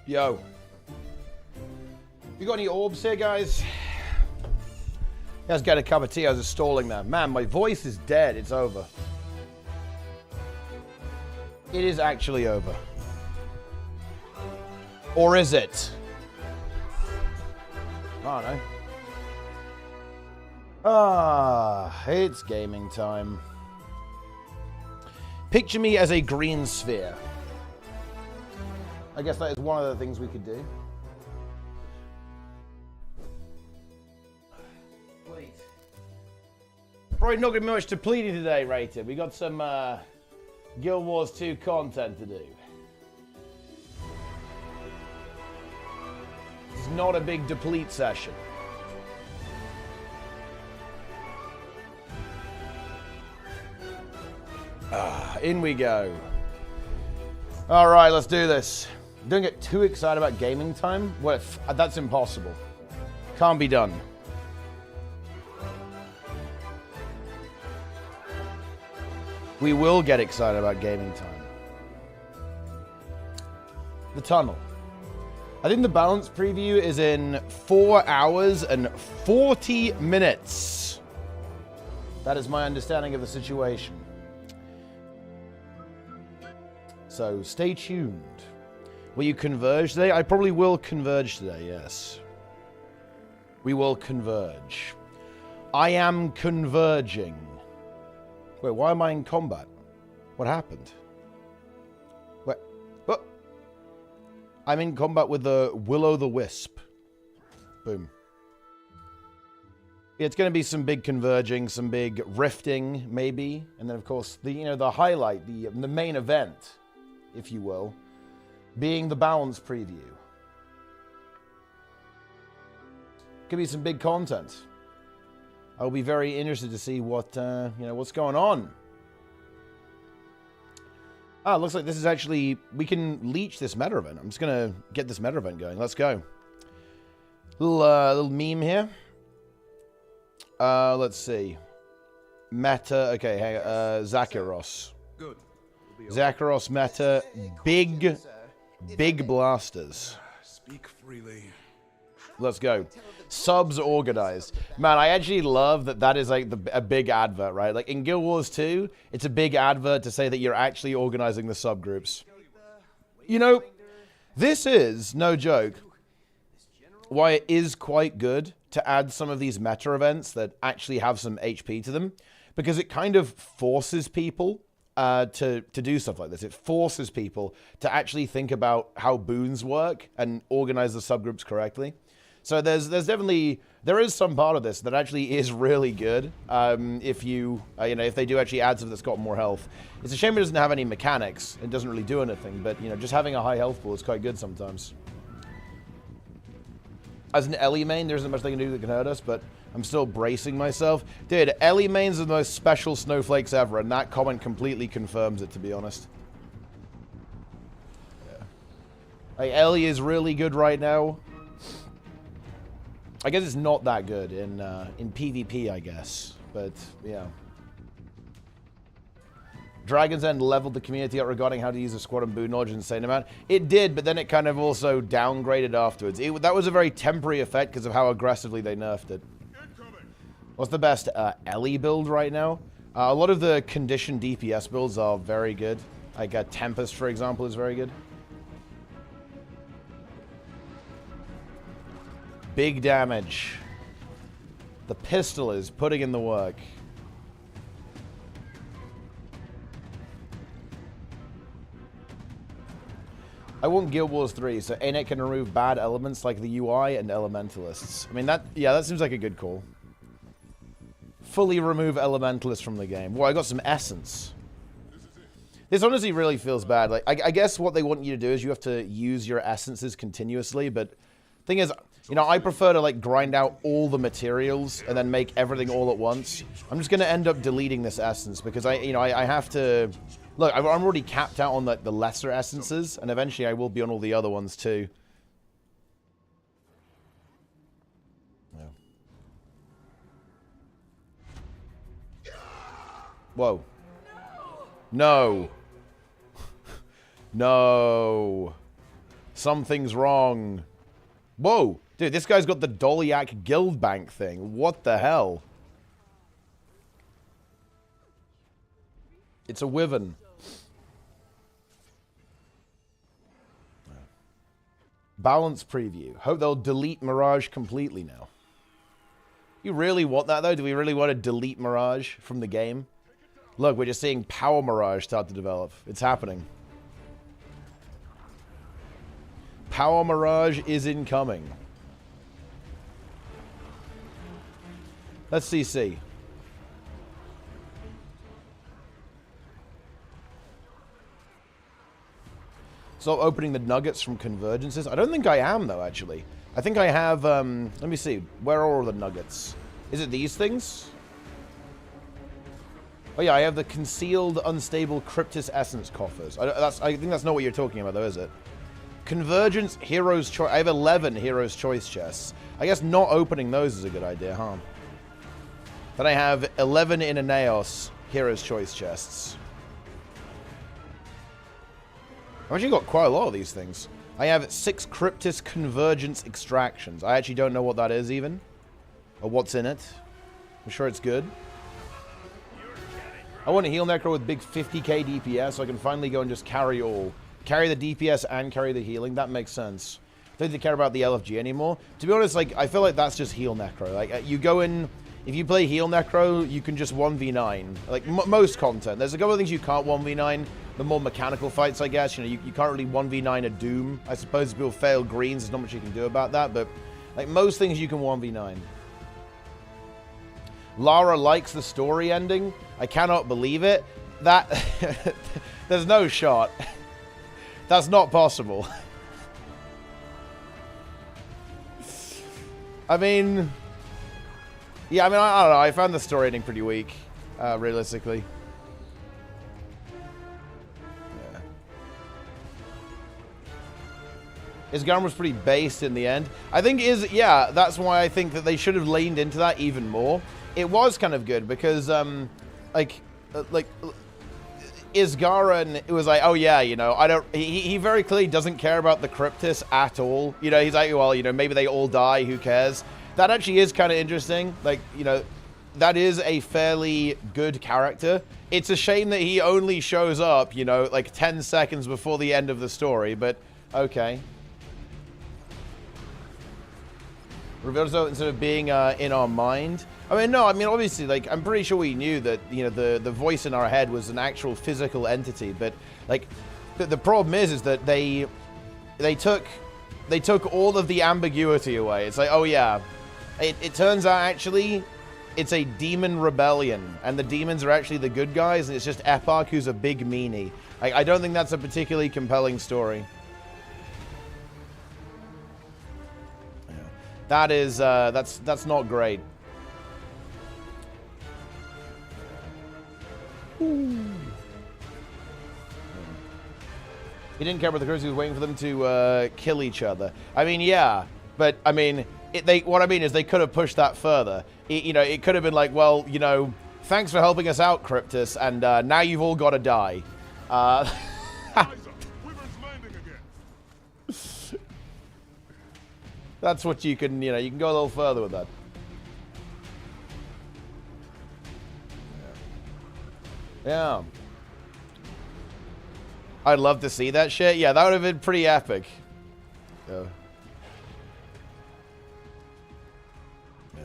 Yo. You got any orbs here, guys? Let's get a cup of tea. I was just stalling there. Man, my voice is dead. It's over. It is actually over. Or is it? I don't know. Ah, it's gaming time. Picture me as a green sphere. I guess that is one of the things we could do. Wait. Probably not going to be much depleting today, Rated. We got some Guild Wars 2 content to do. It's not a big deplete session. In we go. All right, let's do this. Don't get too excited about gaming time. Well, that's impossible. Can't be done. We will get excited about gaming time. The tunnel. I think the balance preview is in 4 hours and 40 minutes. That is my understanding of the situation. So stay tuned. Will you converge today? I probably will converge today, yes. We will converge. I am converging. Wait, why am I in combat? What happened? Wait, what? I'm in combat with the Will-o'-the-Wisp. Boom. Yeah, it's going to be some big converging, some big rifting, maybe. And then, of course, the highlight, the main event, if you will, being the balance preview. Could be some big content. I'll be very interested to see what what's going on. Ah, looks like this is actually, we can leech this meta event. I'm just gonna get this meta event going. Let's go. Little meme here. Let's see. Meta. Okay, hey, Zakharos. Good. Zakharos meta. Big blasters. Speak freely. Let's go. Subs organized. Man, I actually love that is like a big advert, right? Like in Guild Wars 2, it's a big advert to say that you're actually organizing the subgroups. You know, this is, no joke, why it is quite good to add some of these meta events that actually have some HP to them, because it kind of forces people to do stuff like this. It forces people to actually think about how boons work and organize the subgroups correctly. So there is some part of this that actually is really good. If if they do actually add something that's got more health. It's a shame it doesn't have any mechanics. It doesn't really do anything, but just having a high health pool is quite good sometimes. As an Ellie main, there isn't much they can do that can hurt us, but I'm still bracing myself. Dude, Ellie mains are the most special snowflakes ever, and that comment completely confirms it, to be honest. Yeah. Like, Ellie is really good right now. I guess it's not that good in PvP, I guess. But, yeah. Dragon's End leveled the community up regarding how to use a squad and boon knowledge in insane amount. It did, but then it kind of also downgraded afterwards. That was a very temporary effect because of how aggressively they nerfed it. What's the best Ellie build right now? A lot of the conditioned DPS builds are very good. Like Tempest, for example, is very good. Big damage. The pistol is putting in the work. I want Guild Wars 3, so ANET can remove bad elements like the UI and elementalists. I mean, that seems like a good call. Fully remove elementalists from the game. Well, I got some essence. This honestly really feels bad. Like, I guess what they want you to do is you have to use your essences continuously, but thing is, I prefer to like grind out all the materials and then make everything all at once. I'm just gonna end up deleting this essence because I have to. Look, I'm already capped out on the lesser essences, and eventually I will be on all the other ones too. Yeah. Whoa. No. No. Something's wrong. Whoa. Dude, this guy's got the Dolyak Guild Bank thing. What the hell? It's a wyvern. Balance preview. Hope they'll delete Mirage completely now. You really want that, though? Do we really want to delete Mirage from the game? Look, we're just seeing Power Mirage start to develop. It's happening. Power Mirage is incoming. Let's CC. Stop opening the nuggets from convergences. I don't think I am, though, actually. I think I have, let me see. Where are all the nuggets? Is it these things? Oh, yeah, I have the concealed, unstable Cryptis Essence coffers. I think that's not what you're talking about, though, is it? Convergence, Hero's Choice. I have 11 Hero's Choice chests. I guess not opening those is a good idea, huh? Then I have 11 in Aeneas Hero's Choice chests. I've actually got quite a lot of these things. I have 6 Cryptis Convergence Extractions. I actually don't know what that is, even. Or what's in it. I'm sure it's good. I want to heal Necro with big 50k DPS so I can finally go and just carry all. Carry the DPS and carry the healing. That makes sense. Don't need to care about the LFG anymore. To be honest, like, I feel like that's just heal Necro. Like, you go in... If you play heal Necro, you can just 1v9. Like, most content. There's a couple of things you can't 1v9. The more mechanical fights, I guess. You know, you can't really 1v9 a Doom. I suppose if people fail greens, there's not much you can do about that. But, like, most things you can 1v9. Lara likes the story ending. I cannot believe it. That... There's no shot. That's not possible. I mean... Yeah, I mean, I don't know. I found the story ending pretty weak, realistically. Yeah. His gun was pretty based in the end. I think yeah, that's why I think that they should have leaned into that even more. It was kind of good because, like Isgaran, it was like, oh yeah, you know, he very clearly doesn't care about the Cryptis at all. You know, he's like, well, you know, maybe they all die, who cares? That actually is kind of interesting. Like, you know, that is a fairly good character. It's a shame that he only shows up, you know, like 10 seconds before the end of the story, but okay. Reveals instead of being in our mind. I mean, no, I mean, obviously, like, I'm pretty sure we knew that, you know, the voice in our head was an actual physical entity, but, like, the problem is that they took all of the ambiguity away. It's like, oh yeah, it turns out actually it's a demon rebellion, and the demons are actually the good guys, and it's just Eparch who's a big meanie. I don't think that's a particularly compelling story. Yeah. That is that's not great. Ooh. He didn't care about the crews. He was waiting for them to kill each other. I mean, yeah, but I mean, what I mean is they could have pushed that further. You know, it could have been like, well, you know, thanks for helping us out, Cryptis, and now you've all got to die. That's what you can, you know, you can go a little further with that. Yeah. I'd love to see that shit. Yeah, that would have been pretty epic. Yeah. Yeah.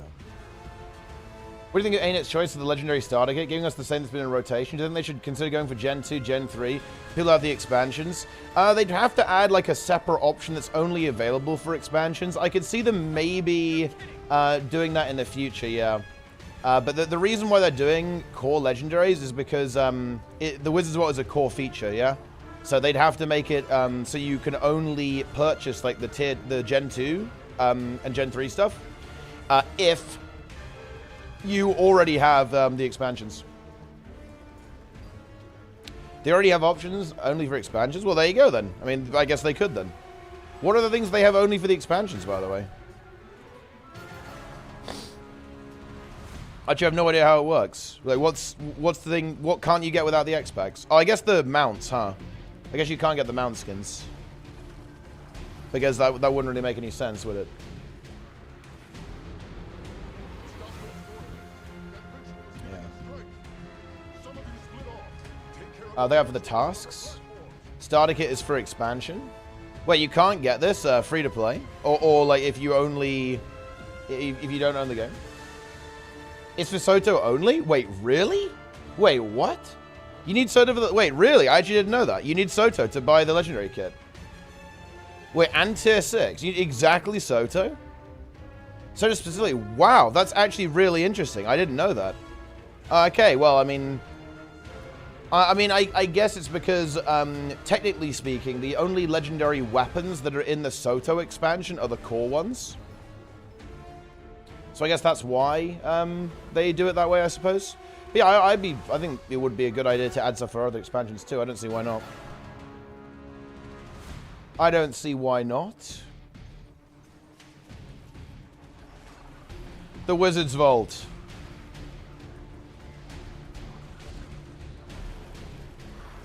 What do you think of Ainet's choice of the legendary starter kit? Giving us the same that's been in rotation. Do you think they should consider going for Gen 2, Gen 3? People have the expansions. They'd have to add like a separate option that's only available for expansions. I could see them maybe doing that in the future, yeah. But the reason why they're doing core legendaries is because the Wizards Vault is a core feature, yeah? So they'd have to make it so you can only purchase like the Gen 2 and Gen 3 stuff if you already have the expansions. They already have options only for expansions? Well, there you go then. I mean, I guess they could then. What are the things they have only for the expansions, by the way? Actually, I have no idea how it works. Like, what's the thing? What can't you get without the X-Packs? Oh, I guess the mounts, huh? I guess you can't get the mount skins. Because that wouldn't really make any sense, would it? Yeah. They have the tasks. Starter kit is for expansion. Wait, you can't get this free to play, or like if you don't own the game. It's for Soto only. Wait, really? Wait, what? You need Soto for the... Wait, really? I actually didn't know that. You need Soto to buy the legendary kit. Wait, and tier 6. You need exactly Soto? Soto specifically. Wow, that's actually really interesting. I didn't know that. Okay, well, I mean, I guess it's because, technically speaking, the only legendary weapons that are in the Soto expansion are the core ones. So I guess that's why they do it that way, I suppose. But yeah, I think it would be a good idea to add stuff for other expansions too. I don't see why not. I don't see why not. The Wizard's Vault.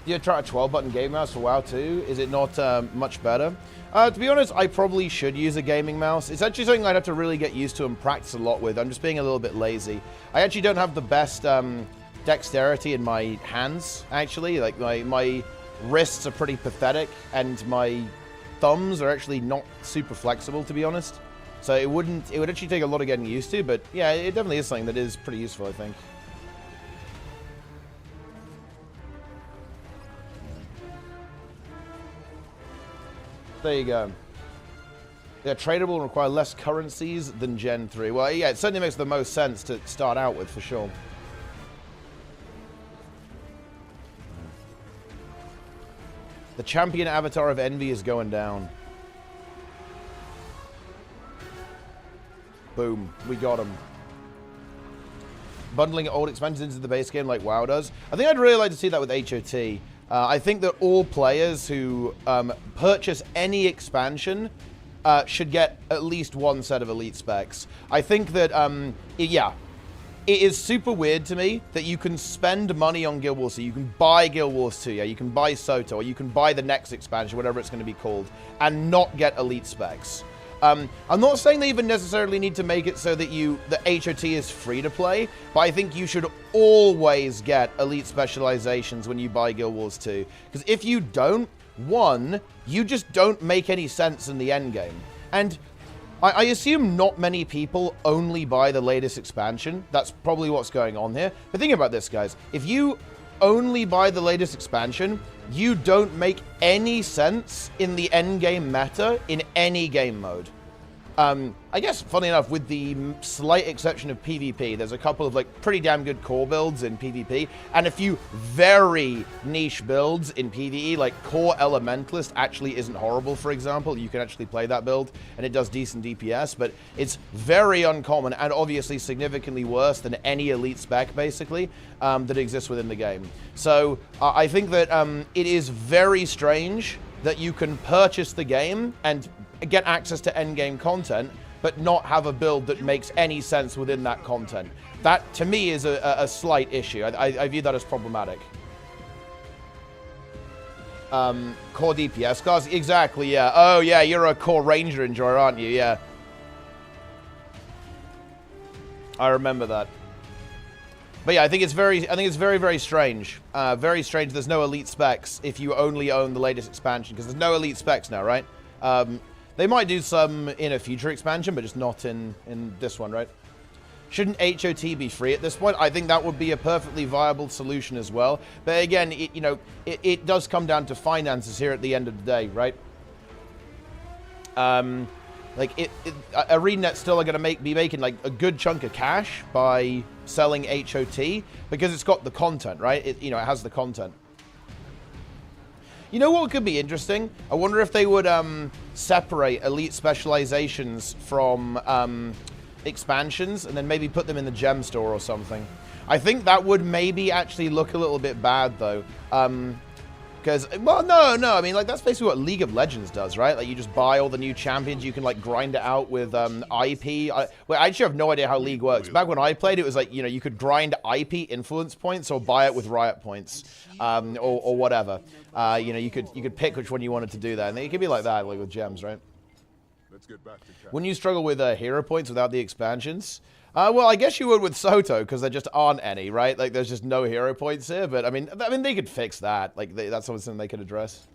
You try a 12-button game mouse for WoW 2? Is it not much better? To be honest, I probably should use a gaming mouse. It's actually something I'd have to really get used to and practice a lot with. I'm just being a little bit lazy. I actually don't have the best dexterity in my hands, actually. Like, my wrists are pretty pathetic, and my thumbs are actually not super flexible, to be honest. So it would actually take a lot of getting used to, but yeah, it definitely is something that is pretty useful, I think. There you go. Yeah, tradable and require less currencies than Gen 3. Well, yeah, it certainly makes the most sense to start out with, for sure. The champion avatar of envy is going down. Boom. We got him. Bundling old expansions into the base game like WoW does. I think I'd really like to see that with HOT. I think that all players who purchase any expansion should get at least one set of elite specs. I think that, yeah, it is super weird to me that you can spend money on Guild Wars 2, you can buy Guild Wars 2, yeah, you can buy Soto, or you can buy the next expansion, whatever it's going to be called, and not get elite specs. I'm not saying they even necessarily need to make it so that the HOT is free to play, but I think you should always get elite specializations when you buy Guild Wars 2. Because if you don't, one, you just don't make any sense in the end game. And I assume not many people only buy the latest expansion. That's probably what's going on here. But think about this, guys. If you only buy the latest expansion, you don't make any sense in the endgame meta in any game mode. I guess, funny enough, with the slight exception of PvP, there's a couple of, like, pretty damn good core builds in PvP, and a few very niche builds in PvE, like Core Elementalist actually isn't horrible, for example. You can actually play that build, and it does decent DPS, but it's very uncommon, and obviously significantly worse than any elite spec, basically, that exists within the game. So, I think that it is very strange that you can purchase the game and get access to endgame content, but not have a build that makes any sense within that content. That, to me, is a slight issue. I view that as problematic. Core DPS guys? Exactly, yeah. Oh, yeah, you're a core ranger enjoyer, aren't you? Yeah. I remember that. But yeah, I think it's very, very strange. Very strange there's no elite specs if you only own the latest expansion, because there's no elite specs now, right? They might do some in a future expansion, but just not in this one, right? Shouldn't HOT be free at this point? I think that would be a perfectly viable solution as well. But again, it does come down to finances here at the end of the day, right? Like, ArenaNet's still are going to be making, like, a good chunk of cash by selling HOT because it's got the content, right? It has the content. You know what could be interesting? I wonder if they would separate elite specializations from expansions and then maybe put them in the gem store or something. I think that would maybe actually look a little bit bad, though. Because, well, no, I mean, like, that's basically what League of Legends does, right? Like, you just buy all the new champions, you can, like, grind it out with IP. I actually have no idea how League works. Back when I played, it was like, you could grind IP influence points or buy it with Riot points, or whatever. You could pick which one you wanted to do that, and it could be like that, like with gems, right? Wouldn't you struggle with hero points without the expansions? Well, I guess you would with Soto, because there just aren't any, right? Like, there's just no hero points here, but I mean, they could fix that. Like, that's something they could address.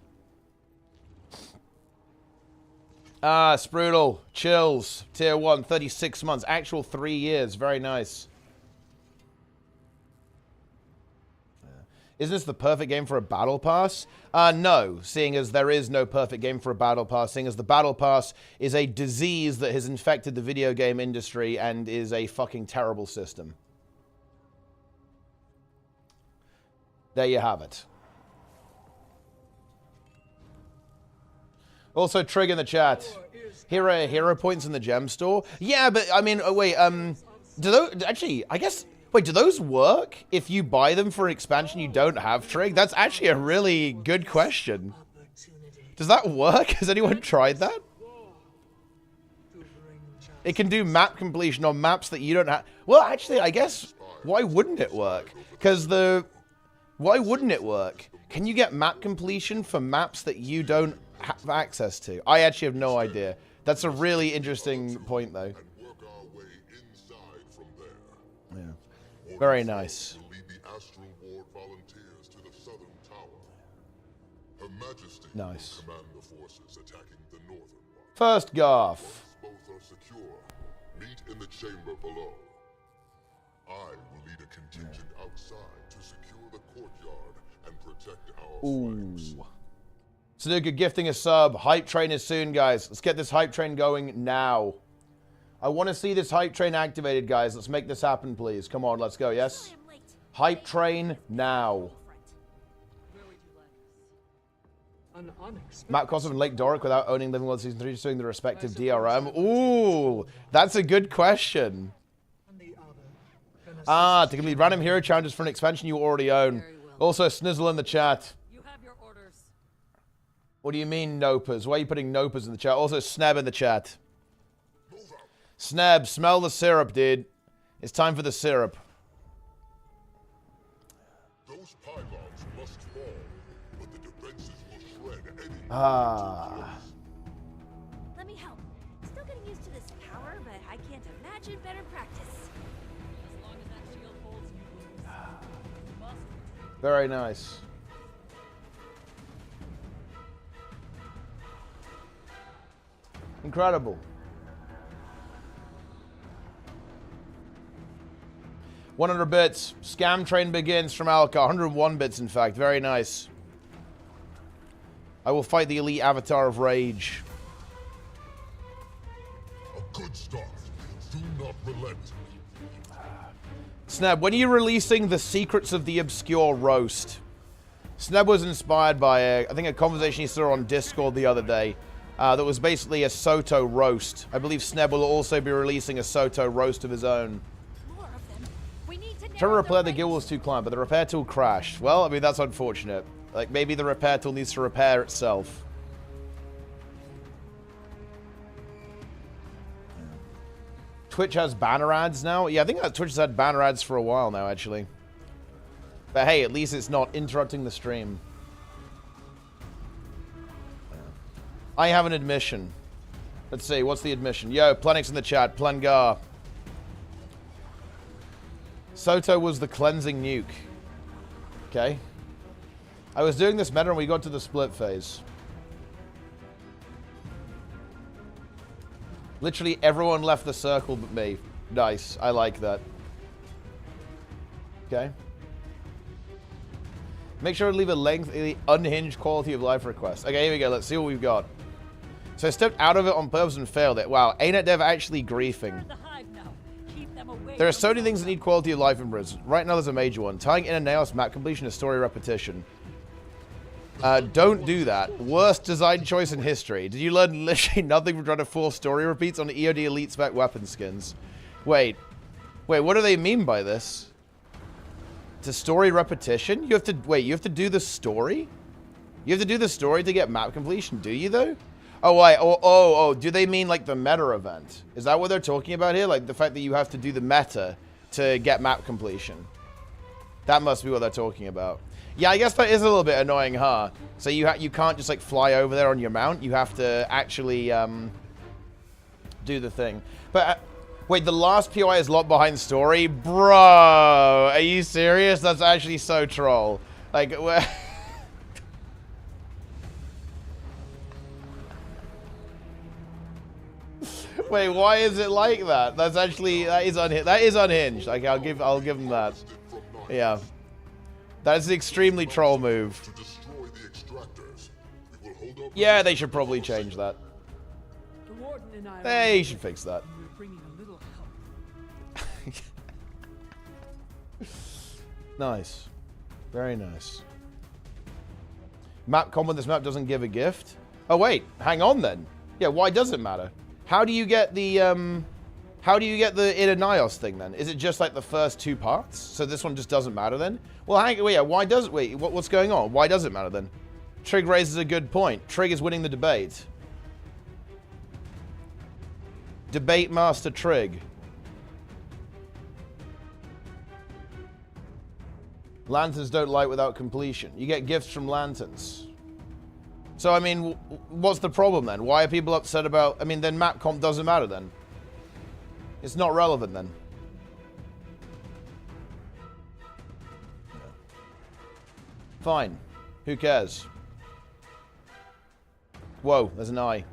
Sprudel, chills, tier 1, 36 months, actual 3 years, very nice. Is this the perfect game for a battle pass? No, seeing as there is no perfect game for a battle pass, seeing as the battle pass is a disease that has infected the video game industry and is a fucking terrible system. There you have it. Also, Trig in the chat. Here are hero points in the gem store. Yeah, but I mean, wait, do those actually? I guess. Wait, do those work if you buy them for an expansion you don't have, Trig? That's actually a really good question. Does that work? Has anyone tried that? It can do map completion on maps that you don't have. Well, actually, I guess, why wouldn't it work? Because why wouldn't it work? Can you get map completion for maps that you don't have access to? I actually have no idea. That's a really interesting point, though. Yeah. Very nice. Nice. First Garth. Both are secure. Meet in the chamber below. I will lead a contingent outside to secure the courtyard and protect our flanks. Sudoku gifting a sub. Hype train is soon, guys. Let's get this hype train going now. I want to see this hype train activated, guys. Let's make this happen, please. Come on, let's go, yes? Hype train now. Map Cosmo and Lake Doric without owning Living World Season 3, just doing the respective DRM. Ooh, that's a good question. To complete random hero challenges for an expansion you already own. Also, Snizzle in the chat. What do you mean, Nopers? Why are you putting Nopers in the chat? Also, Sneb in the chat. Sneb, smell the syrup, dude. It's time for the syrup. Those pylons must fall, but the defenses will shred any. Let me help. Still getting used to this power, but I can't imagine better practice. As long as that shield holds, you must. Very nice. Incredible. 100 bits. Scam train begins from Alka. 101 bits, in fact. Very nice. I will fight the elite avatar of rage. A good start. Do not relent. Sneb, when are you releasing the Secrets of the Obscure roast? Sneb was inspired by, I think, a conversation he saw on Discord the other day. That was basically a Soto roast. I believe Sneb will also be releasing a Soto roast of his own. Trying to repair the Guild Wars 2 client, but the repair tool crashed. Well, I mean, that's unfortunate. Like, maybe the repair tool needs to repair itself. Twitch has banner ads now? Yeah, I think that Twitch has had banner ads for a while now, actually. But hey, at least it's not interrupting the stream. I have an admission. Let's see, what's the admission? Yo, Plenix in the chat, Plengar. Soto was the cleansing nuke. Okay. I was doing this meta and we got to the split phase. Literally everyone left the circle but me. Nice. I like that. Okay. Make sure to leave a lengthy, unhinged quality of life request. Okay, here we go. Let's see what we've got. So I stepped out of it on purpose and failed it. Wow, ANET dev actually griefing. There are so many things that need quality of life improvements. Right now there's a major one. Tying in and nails map completion is story repetition. Don't do that. Worst design choice in history. Did you learn literally nothing from trying to force story repeats on EOD Elite Spec weapon skins? Wait, what do they mean by this? It's a story repetition? You have to, wait, you have to do the story? You have to do the story to get map completion, do you though? Oh, wait, oh, do they mean like the meta event? Is that what they're talking about here? Like the fact that you have to do the meta to get map completion? That must be what they're talking about. Yeah, I guess that is a little bit annoying, huh? So you can't just like fly over there on your mount. You have to actually do the thing. But wait, the last POI is locked behind story? Bro, are you serious? That's actually so troll. Like, wait, why is it like that? That's actually, that is unhinged. Like, I'll give them that. Yeah. That is an extremely troll move. Yeah, they should probably change that. They should fix that. Nice. Very nice. Map comment, this map doesn't give a gift. Oh wait, hang on then. Yeah, why does it matter? How do you get the inner Nios thing then? Is it just like the first 2 parts? So this one just doesn't matter then? Well, what's going on? Why does it matter then? Trig raises a good point. Trig is winning the debate. Debate Master Trig. Lanterns don't light without completion. You get gifts from lanterns. So, I mean, what's the problem then? Why are people upset about... I mean, then map comp doesn't matter then. It's not relevant then. Fine. Who cares? Whoa, there's an eye.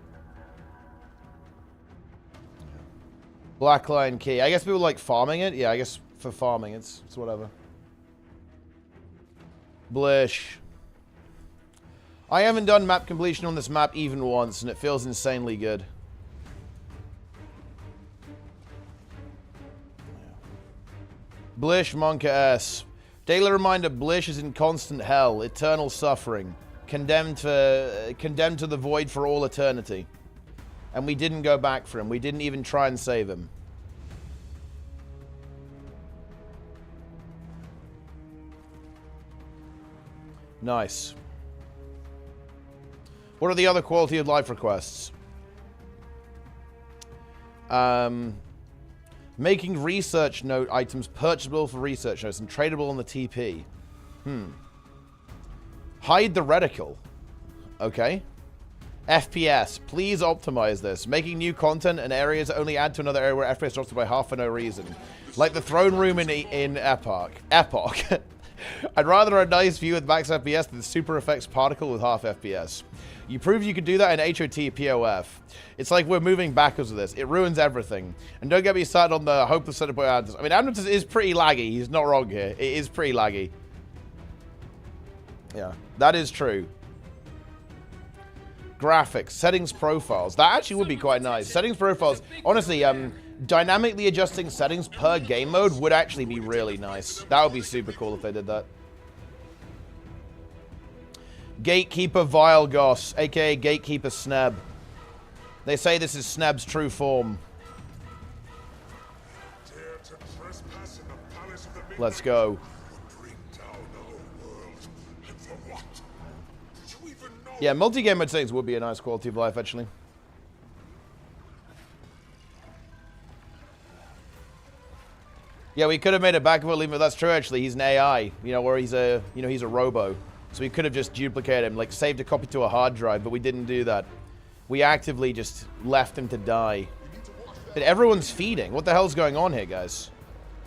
Black Lion Key. I guess people like farming it. Yeah, I guess for farming, it's whatever. Blish. I haven't done map completion on this map even once, and it feels insanely good. Blish, Monka S. Daily reminder, Blish is in constant hell, eternal suffering, condemned to the void for all eternity. And we didn't go back for him. We didn't even try and save him. Nice. What are the other quality of life requests? Making research note items purchasable for research notes and tradable on the TP. Hide the reticle. Okay. FPS. Please optimize this. Making new content and areas only add to another area where FPS drops by half for no reason. Like the throne room in Epoch. I'd rather a nice view with max FPS than the super effects particle with half FPS. You proved you could do that in HOT POF. It's like we're moving backwards with this. It ruins everything. And don't get me started on the hopeless setup point ads. I mean, Adams is pretty laggy. He's not wrong here. It is pretty laggy. Yeah, that is true. Graphics, settings, profiles. That actually would be quite nice. Settings, profiles. Honestly, dynamically adjusting settings per game mode would actually be really nice. That would be super cool if they did that. Gatekeeper Vile Goss, aka Gatekeeper Sneb. They say this is Sneb's true form. Let's go. Yeah, multi-game mode settings would be a nice quality of life, actually. Yeah, we could have made it back of it. That's true, actually. He's an AI, you know, or he's a robo. So we could have just duplicated him, like saved a copy to a hard drive, but we didn't do that. We actively just left him to die. But everyone's feeding. What the hell's going on here, guys?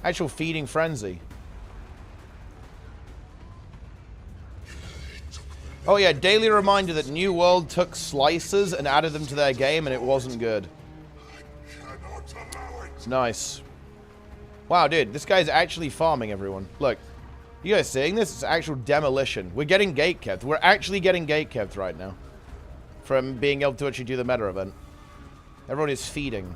Actual feeding frenzy. Oh yeah, daily reminder that New World took slices and added them to their game and it wasn't good. Nice. Wow, dude, this guy's actually farming everyone. Look. You guys seeing this? It's actual demolition. We're getting gatekept. We're actually getting gatekept right now. From being able to actually do the meta event. Everyone is feeding.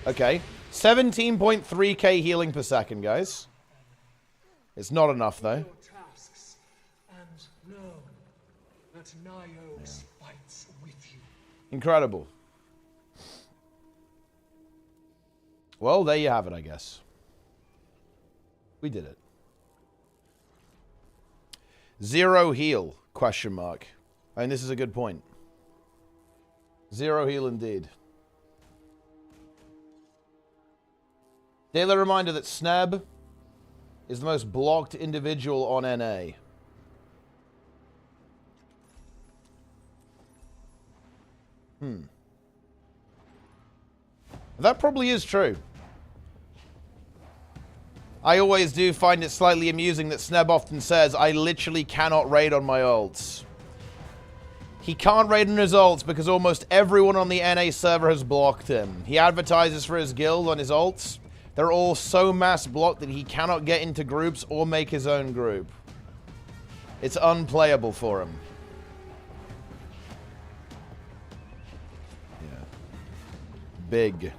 Okay. 17.3k healing per second, guys. It's not enough, though. Incredible. Well, there you have it, I guess. We did it. Zero heal, question mark. I mean, this is a good point. Zero heal indeed. Daily reminder that Sneb is the most blocked individual on NA. That probably is true. I always do find it slightly amusing that Sneb often says, I literally cannot raid on my ults. He can't raid on his ults because almost everyone on the NA server has blocked him. He advertises for his guild on his ults. They're all so mass blocked that he cannot get into groups or make his own group. It's unplayable for him. Yeah. Big.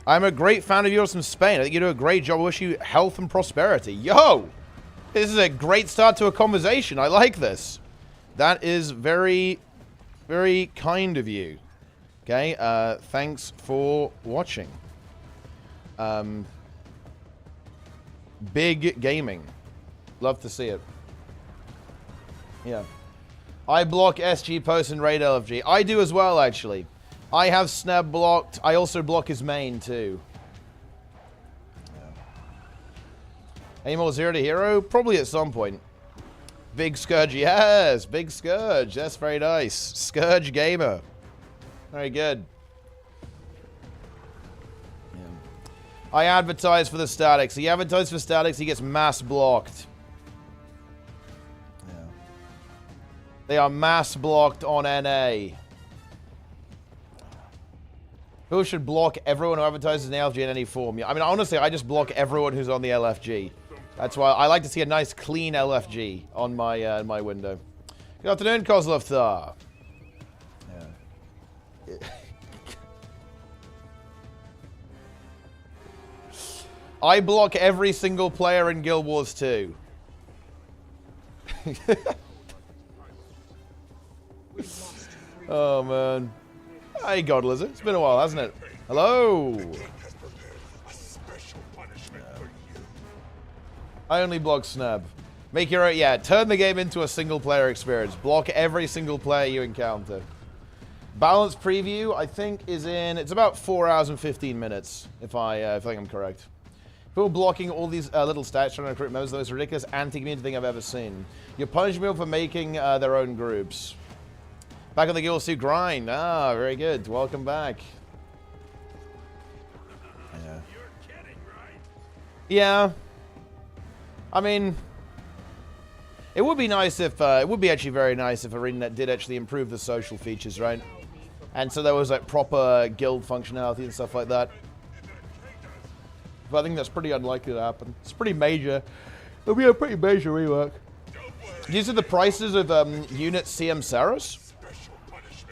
I'm a great fan of yours from Spain. I think you do a great job. I wish you health and prosperity. Yo! This is a great start to a conversation. I like this. That is very, very kind of you. Okay, thanks for watching. Big gaming. Love to see it. Yeah. I block SG post and raid LFG. I do as well, actually. I have Sneb blocked. I also block his main, too. Yeah. Any more Zero to Hero? Probably at some point. Big Scourge, yes! Big Scourge. That's very nice. Scourge Gamer. Very good. Yeah. I advertise for the statics. He advertises for statics, he gets mass blocked. Yeah. They are mass blocked on NA. People should block everyone who advertises in LFG in any form. I mean, honestly, I just block everyone who's on the LFG. That's why I like to see a nice, clean LFG on my my window. Good afternoon, Kozlovthar. Yeah. I block every single player in Guild Wars 2. Oh, man. Hey, God Lizard. It's been a while, hasn't it? Hello. I only block Sneb. Make your own, yeah, turn the game into a single player experience. Block every single player you encounter. Balance preview, I think, is in, it's about 4 hours and 15 minutes, if I think I'm correct. People blocking all these little stats trying to recruit members, the most ridiculous anti-community thing I've ever seen. You're punishing people for making their own groups. Back on the Guild 2 grind. Ah, very good. Welcome back. Yeah. Yeah. I mean, it would be nice if, it would be actually very nice if ArenaNet did actually improve the social features, right? And so there was like proper guild functionality and stuff like that. But I think that's pretty unlikely to happen. It's pretty major. It'll be a pretty major rework. Do you see the prices of unit CM Saras?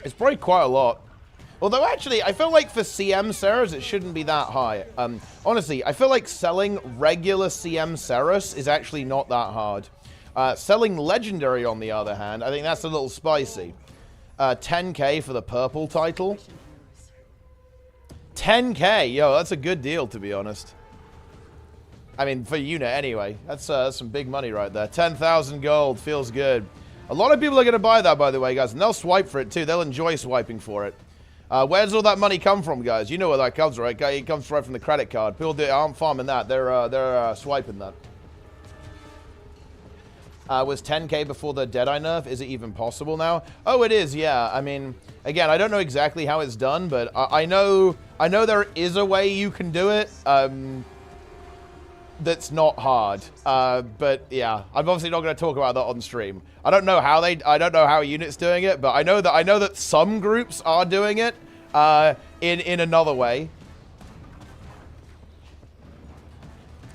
It's probably quite a lot. Although, actually, I feel like for CM Saras, it shouldn't be that high. Honestly, I feel like selling regular CM Saras is actually not that hard. Selling Legendary, on the other hand, I think that's a little spicy. 10k for the purple title. 10k! Yo, that's a good deal, to be honest. I mean, for unit, anyway. That's some big money right there. 10,000 gold. Feels good. A lot of people are going to buy that, by the way, guys. And they'll swipe for it, too. They'll enjoy swiping for it. Where's all that money come from, guys? You know where that comes, right? It comes right from the credit card. People aren't farming that. They're swiping that. Was 10k before the Deadeye nerf? Is it even possible now? Oh, it is, yeah. I mean, again, I don't know exactly how it's done, but I know there is a way you can do it. That's not hard. But yeah, I'm obviously not going to talk about that on stream. I don't know how Unit's doing it, but I know that some groups are doing it in another way.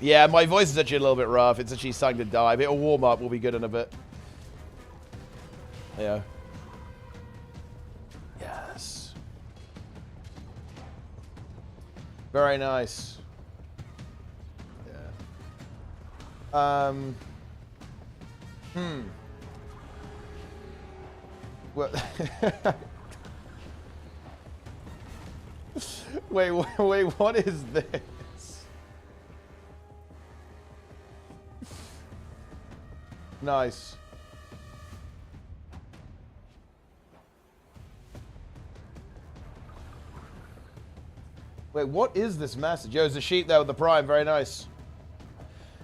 Yeah, my voice is actually a little bit rough. It's actually starting to die. But it'll warm up. We'll be good in a bit. Yeah. Yes. Very nice. Yeah. What? Wait, what is this? Nice. Wait, what is this message? Yo, there's a sheep there with the prime. Very nice.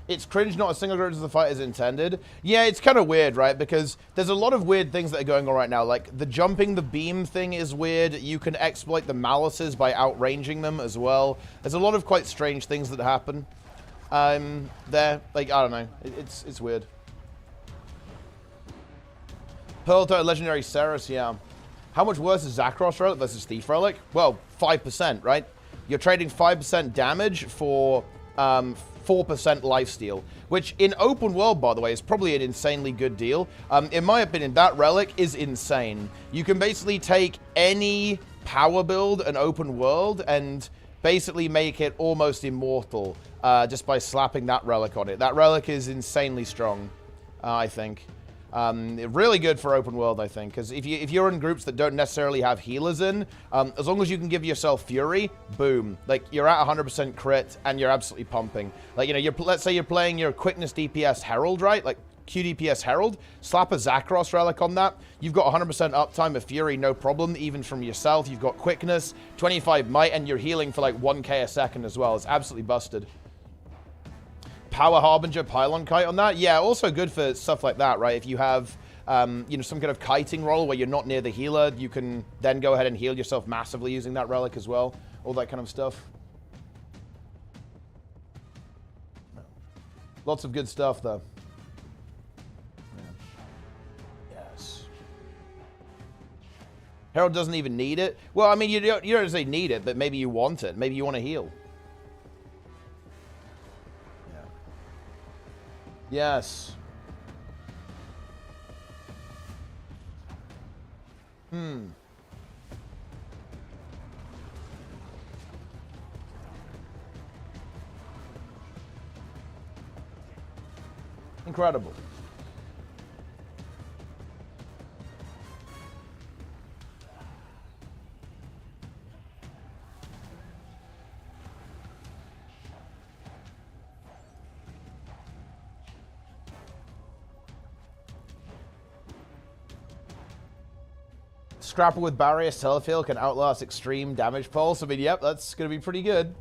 It's cringe, not a single group as the fight is intended. Yeah, it's kind of weird, right? Because there's a lot of weird things that are going on right now. Like, the jumping the beam thing is weird. You can exploit the malices by outranging them as well. There's a lot of quite strange things that happen. There. Like, I don't know. It's weird. Pearl to legendary Ceres, yeah. How much worse is Zakros Relic versus Thief Relic? Well, 5%, right? You're trading 5% damage for 4% lifesteal, which in open world, by the way, is probably an insanely good deal. In my opinion, that relic is insane. You can basically take any power build in open world and basically make it almost immortal just by slapping that relic on it. That relic is insanely strong, I think. Really good for open world, I think, because if you're in groups that don't necessarily have healers in, as long as you can give yourself Fury, boom, like you're at 100% crit and you're absolutely pumping. Like, you know, let's say you're playing your quickness DPS Herald, right? Like QDPS Herald, slap a Zakros relic on that. You've got 100% uptime of Fury, no problem, even from yourself. You've got quickness, 25 might, and you're healing for like 1k a second as well. It's absolutely busted. Power Harbinger Pylon Kite on that. Yeah, also good for stuff like that, right? If you have, you know, some kind of kiting roll where you're not near the healer, you can then go ahead and heal yourself massively using that relic as well. All that kind of stuff. Lots of good stuff, though. Yeah. Yes. Herald doesn't even need it. Well, I mean, you don't say need it, but maybe you want it. Maybe you want to heal. Yes. Incredible. Scrapple with Barrier Telefield can outlast extreme damage pulse. I mean, yep, that's going to be pretty good.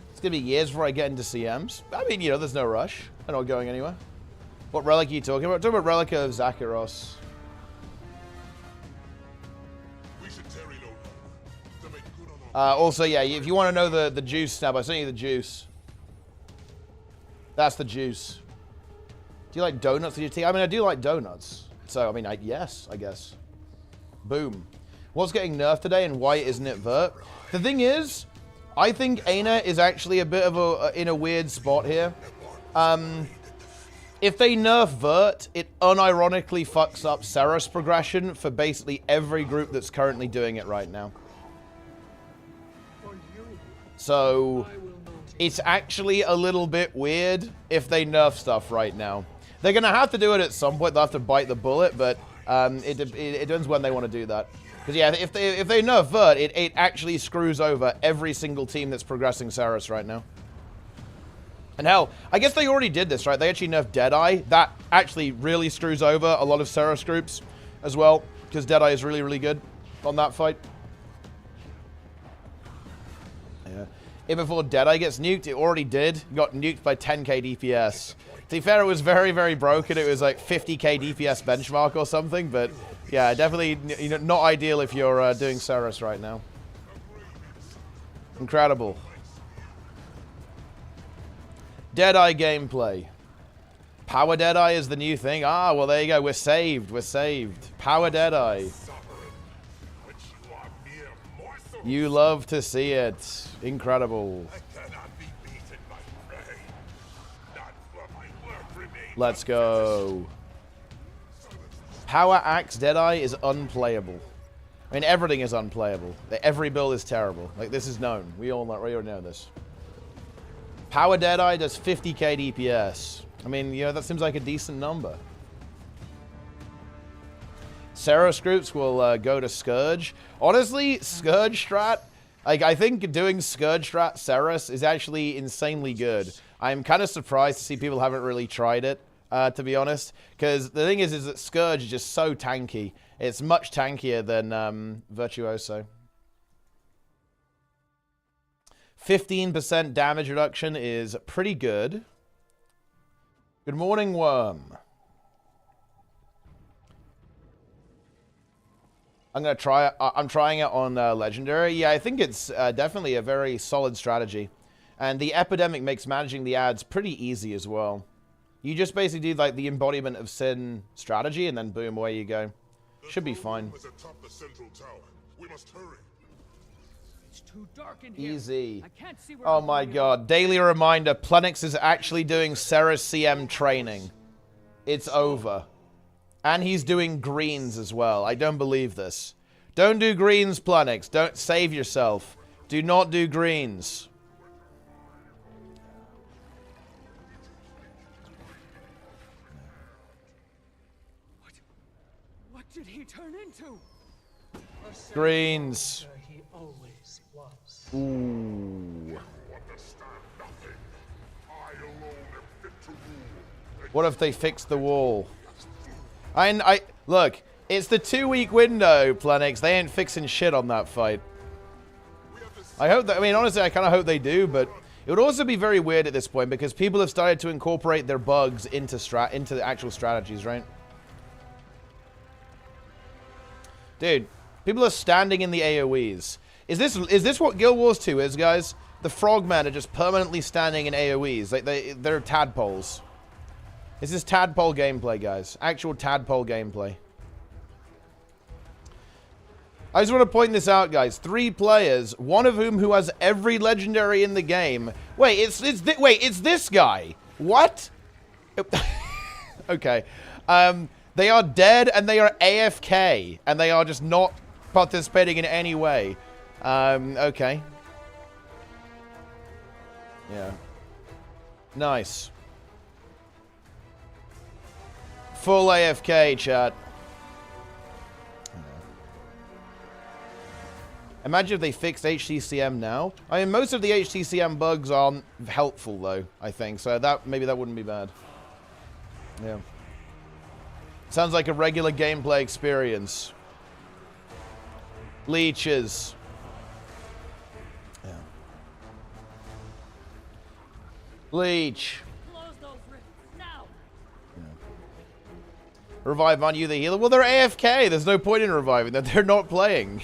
It's going to be years before I get into CMs. I mean, you know, there's no rush. I'm not going anywhere. What relic are you talking about? I'm talking about Relic of Zakros. Also, yeah, if you want to know the juice snap, I sent you the juice. That's the juice. Do you like donuts with your tea? I mean, I do like donuts. So, I mean, yes, I guess. Boom. What's getting nerfed today and why isn't it Vert? The thing is, I think Aina is actually a bit of in a weird spot here. If they nerf Vert, it unironically fucks up Ceres progression for basically every group that's currently doing it right now. So, it's actually a little bit weird if they nerf stuff right now. They're going to have to do it at some point. They'll have to bite the bullet, but it depends when they want to do that. Because, yeah, if they nerf Vert, it actually screws over every single team that's progressing Ceres right now. And hell, I guess they already did this, right? They actually nerfed Deadeye. That actually really screws over a lot of Ceres groups as well, because Deadeye is really, really good on that fight. Yeah. Even before Deadeye gets nuked, it already did. Got nuked by 10k DPS. To be fair, it was very, very broken. It was like 50k DPS benchmark or something, but yeah, definitely, you know, not ideal if you're doing Ceres right now. Incredible. Deadeye gameplay. Power Deadeye is the new thing. Ah, well, there you go. We're saved. We're saved. Power Deadeye. You love to see it. Incredible. Let's go. Power Axe Deadeye is unplayable. I mean, everything is unplayable. Every build is terrible. Like, this is known. We all already know this. Power Deadeye does 50k DPS. I mean, you know, that seems like a decent number. Ceres groups will go to Scourge. Honestly, Scourge strat, like, I think doing Scourge strat Ceres is actually insanely good. I'm kind of surprised to see people haven't really tried it, to be honest. Because the thing is that Scourge is just so tanky. It's much tankier than Virtuoso. 15% damage reduction is pretty good. Good morning, Worm. I'm gonna try it. I'm trying it on Legendary. Yeah, I think it's definitely a very solid strategy. And the Epidemic makes managing the ads pretty easy as well. You just basically do like the embodiment of sin strategy, and then boom, away you go. Should be fine. We must hurry. It's too dark in here. Easy. I can't see where Oh I'm my going. god. Daily reminder, Plenix is actually doing Ceres CM training. It's over. And he's doing greens as well. I don't believe this. Don't do greens, Plenix. Don't save yourself. Do not do greens. What did he turn into? Greens. He always was. Ooh. Understand nothing. I alone am fit to rule. What if they fix the wall? I look, it's the 2-week window, Plenix. They ain't fixing shit on that fight. I hope that, I mean, honestly, I kind of hope they do, but it would also be very weird at this point because people have started to incorporate their bugs into the actual strategies, right? Dude, people are standing in the AoEs. Is this what Guild Wars 2 is, guys? The frogmen are just permanently standing in AoEs. Like they're tadpoles. This is tadpole gameplay, guys. Actual tadpole gameplay. I just want to point this out, guys. 3 players, one of who has every legendary in the game. Wait, it's this guy. What? Okay. They are dead and they are AFK and they are just not participating in any way. Okay. Yeah. Nice. Full AFK, chat. Imagine if they fixed HTCM now. I mean, most of the HTCM bugs aren't helpful, though, I think. So maybe that wouldn't be bad. Yeah. Sounds like a regular gameplay experience. Leeches. Yeah. Leech. Close those rifts now. Revive, aren't you the healer? Well, they're AFK. There's no point in reviving them. They're not playing.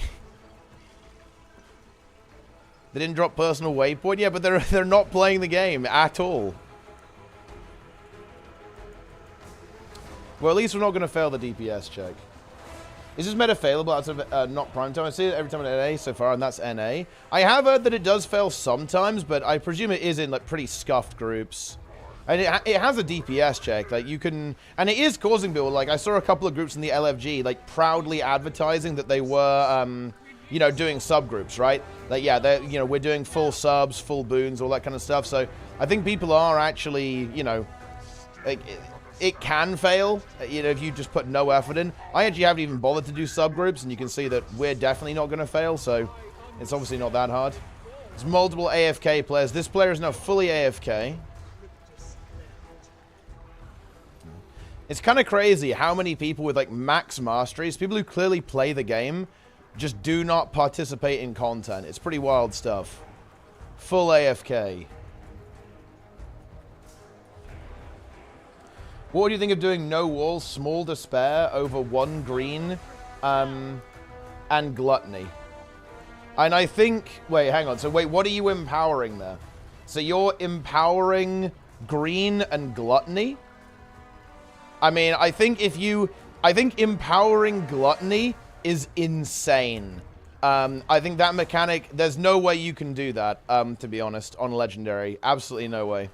They didn't drop personal waypoint. Yeah, but they're not playing the game at all. Well, at least we're not going to fail the DPS check. Is this meta failable outside of not prime time? I see it every time in NA so far, and that's NA. I have heard that it does fail sometimes, but I presume it is in like pretty scuffed groups. And it has a DPS check. Like you can, and it is causing people. Like I saw a couple of groups in the LFG like proudly advertising that they were, you know, doing subgroups, right? Like yeah, they're, you know, we're doing full subs, full boons, all that kind of stuff. So I think people are actually, you know, like. It can fail, you know, if you just put no effort in. I actually haven't even bothered to do subgroups, and you can see that we're definitely not going to fail, so it's obviously not that hard. There's multiple AFK players. This player is now fully AFK. It's kind of crazy how many people with, like, max masteries, people who clearly play the game, just do not participate in content. It's pretty wild stuff. Full AFK. What do you think of doing no walls, small despair over 1 green, and gluttony? And I think, wait, hang on. So wait, what are you empowering there? So you're empowering green and gluttony? I mean, I think empowering gluttony is insane. I think that mechanic, there's no way you can do that, to be honest, on Legendary. Absolutely no way.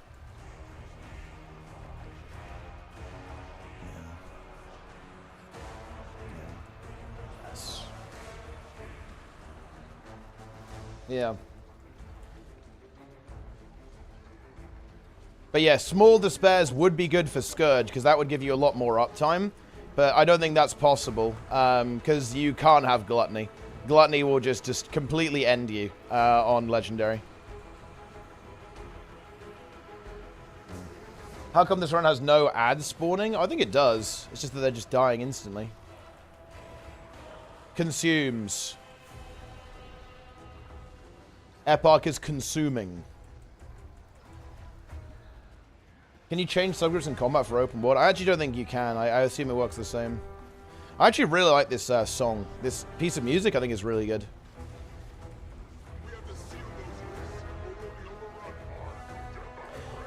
Yeah. But yeah, small despairs would be good for Scourge, because that would give you a lot more uptime. But I don't think that's possible, because you can't have Gluttony. Gluttony will just completely end you on Legendary. How come this run has no ads spawning? I think it does. It's just that they're just dying instantly. Consumes. Epoch is consuming. Can you change subgroups in combat for open world? I actually don't think you can. I assume it works the same. I actually really like this song. This piece of music I think is really good.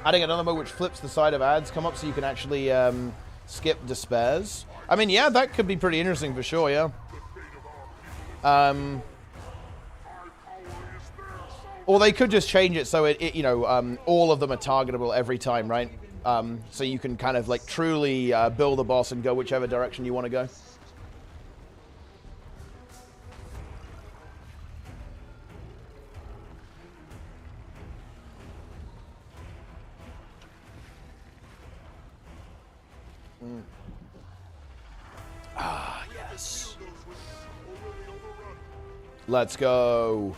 Adding another mode which flips the side of ads come up so you can actually skip despairs. I mean, yeah, that could be pretty interesting for sure, yeah. Or they could just change it so it you know, all of them are targetable every time, right? So you can kind of like truly build a boss and go whichever direction you want to go. Ah, yes. Let's go.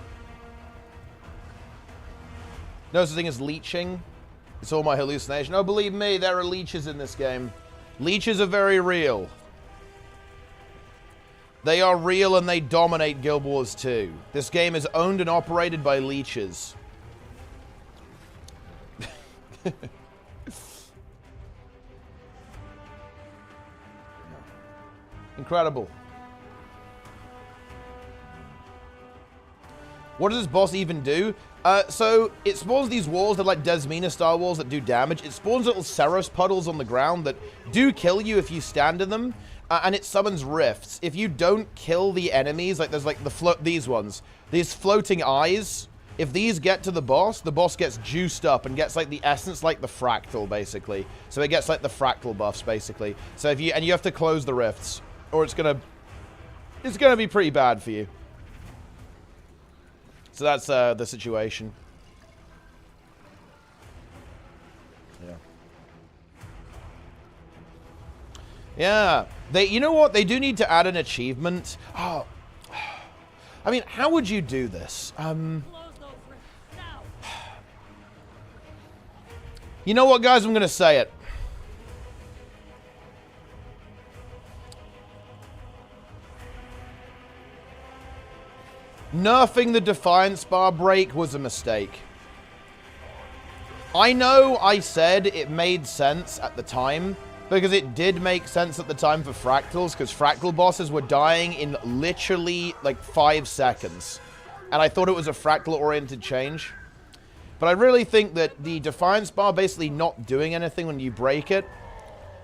No such thing as leeching. It's all my hallucination. Oh, believe me, there are leeches in this game. Leeches are very real. They are real and they dominate Guild Wars 2. This game is owned and operated by leeches. Incredible. What does this boss even do? So it spawns these walls that are like Desmina-style walls that do damage. It spawns little Ceros puddles on the ground that do kill you if you stand in them. And it summons rifts. If you don't kill the enemies, like there's like these ones. These floating eyes. If these get to the boss gets juiced up and gets like the essence like the fractal, basically. So it gets like the fractal buffs, basically. So if you, and you have to close the rifts. Or it's gonna be pretty bad for you. So that's the situation. Yeah. Yeah. You know what? They do need to add an achievement. Oh. I mean, how would you do this? You know what, guys? I'm gonna say it. Nerfing the Defiance Bar break was a mistake. I know I said it made sense at the time, because it did make sense at the time for fractals, because fractal bosses were dying in literally like 5 seconds. And I thought it was a fractal-oriented change. But I really think that the Defiance Bar basically not doing anything when you break it,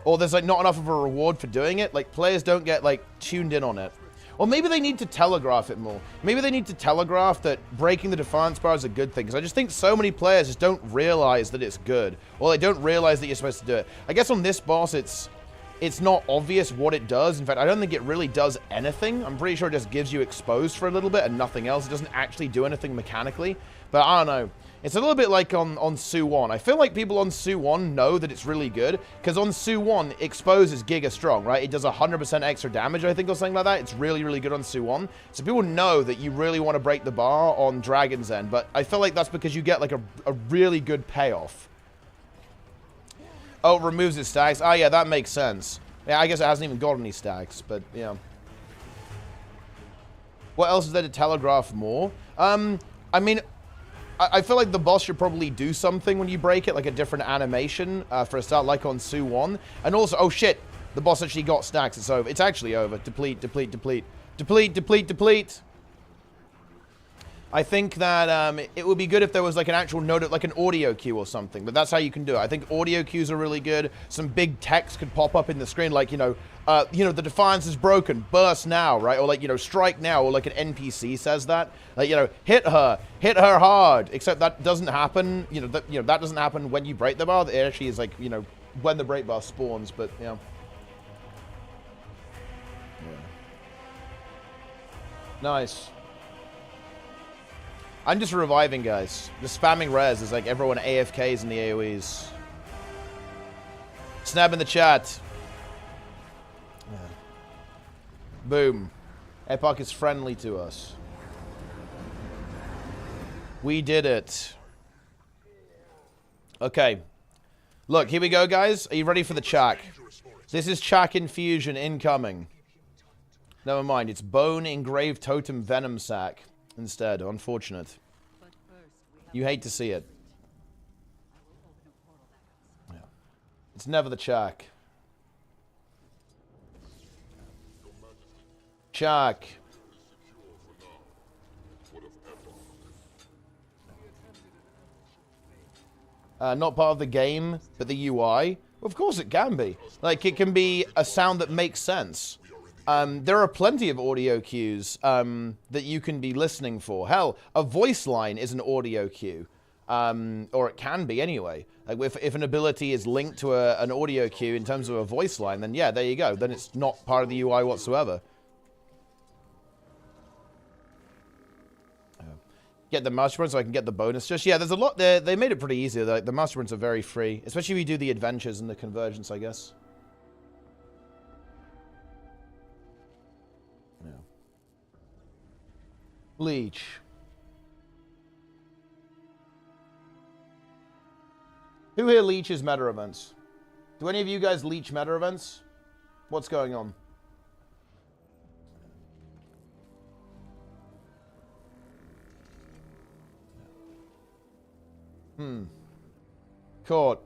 or there's like not enough of a reward for doing it, like players don't get like tuned in on it. Or maybe they need to telegraph it more. Maybe they need to telegraph that breaking the Defiance Bar is a good thing. Because I just think so many players just don't realize that it's good. Or they don't realize that you're supposed to do it. I guess on this boss, it's not obvious what it does. In fact, I don't think it really does anything. I'm pretty sure it just gives you exposed for a little bit and nothing else. It doesn't actually do anything mechanically. But I don't know. It's a little bit like on Su 1. I feel like people on Su 1 know that it's really good, because on Su 1, Expose is giga strong, right? It does 100% extra damage, I think, or something like that. It's really, really good on Su 1. So people know that you really want to break the bar on Dragon's End, but I feel like that's because you get, like, a really good payoff. Oh, it removes its stacks. Ah, yeah, that makes sense. Yeah, I guess it hasn't even got any stacks, but, yeah. What else is there to telegraph more? I mean, I feel like the boss should probably do something when you break it, like a different animation for a start, like on Su 1. And also, oh shit, the boss actually got stacks. It's over. It's actually over. Deplete, deplete, deplete. Deplete, deplete, deplete. I think that it would be good if there was like an actual note, like an audio cue or something. But that's how you can do it. I think audio cues are really good. Some big text could pop up in the screen, like, you know, the Defiance is broken, burst now, right? Or like, you know, strike now, or like an NPC says that. Like, you know, hit her hard. Except that doesn't happen, that doesn't happen when you break the bar. It actually is like, you know, when the break bar spawns, but, you know. Yeah. Nice. I'm just reviving, guys. Just spamming res is like everyone AFKs in the AoEs. Snap in the chat. Yeah. Boom. Epoch is friendly to us. We did it. Okay. Look, here we go, guys. Are you ready for the Chak? This is Chak Infusion incoming. Never mind. It's Bone Engraved Totem Venom Sac. Instead, unfortunate. You hate to see it. Yeah. It's never the Chuck. Chuck. Not part of the game, but the UI. Of course it can be. Like, it can be a sound that makes sense. There are plenty of audio cues that you can be listening for. Hell, a voice line is an audio cue. Or it can be anyway. Like if an ability is linked to an audio cue in terms of a voice line, then yeah, there you go. Then it's not part of the UI whatsoever. Get the masterprints so I can get the bonus. Just, yeah, there's a lot there. They made it pretty easy. The masterprints are very free. Especially if you do the adventures and the convergence, I guess. Yeah. Leech. Who here leeches meta events? Do any of you guys leech meta events? What's going on? Caught.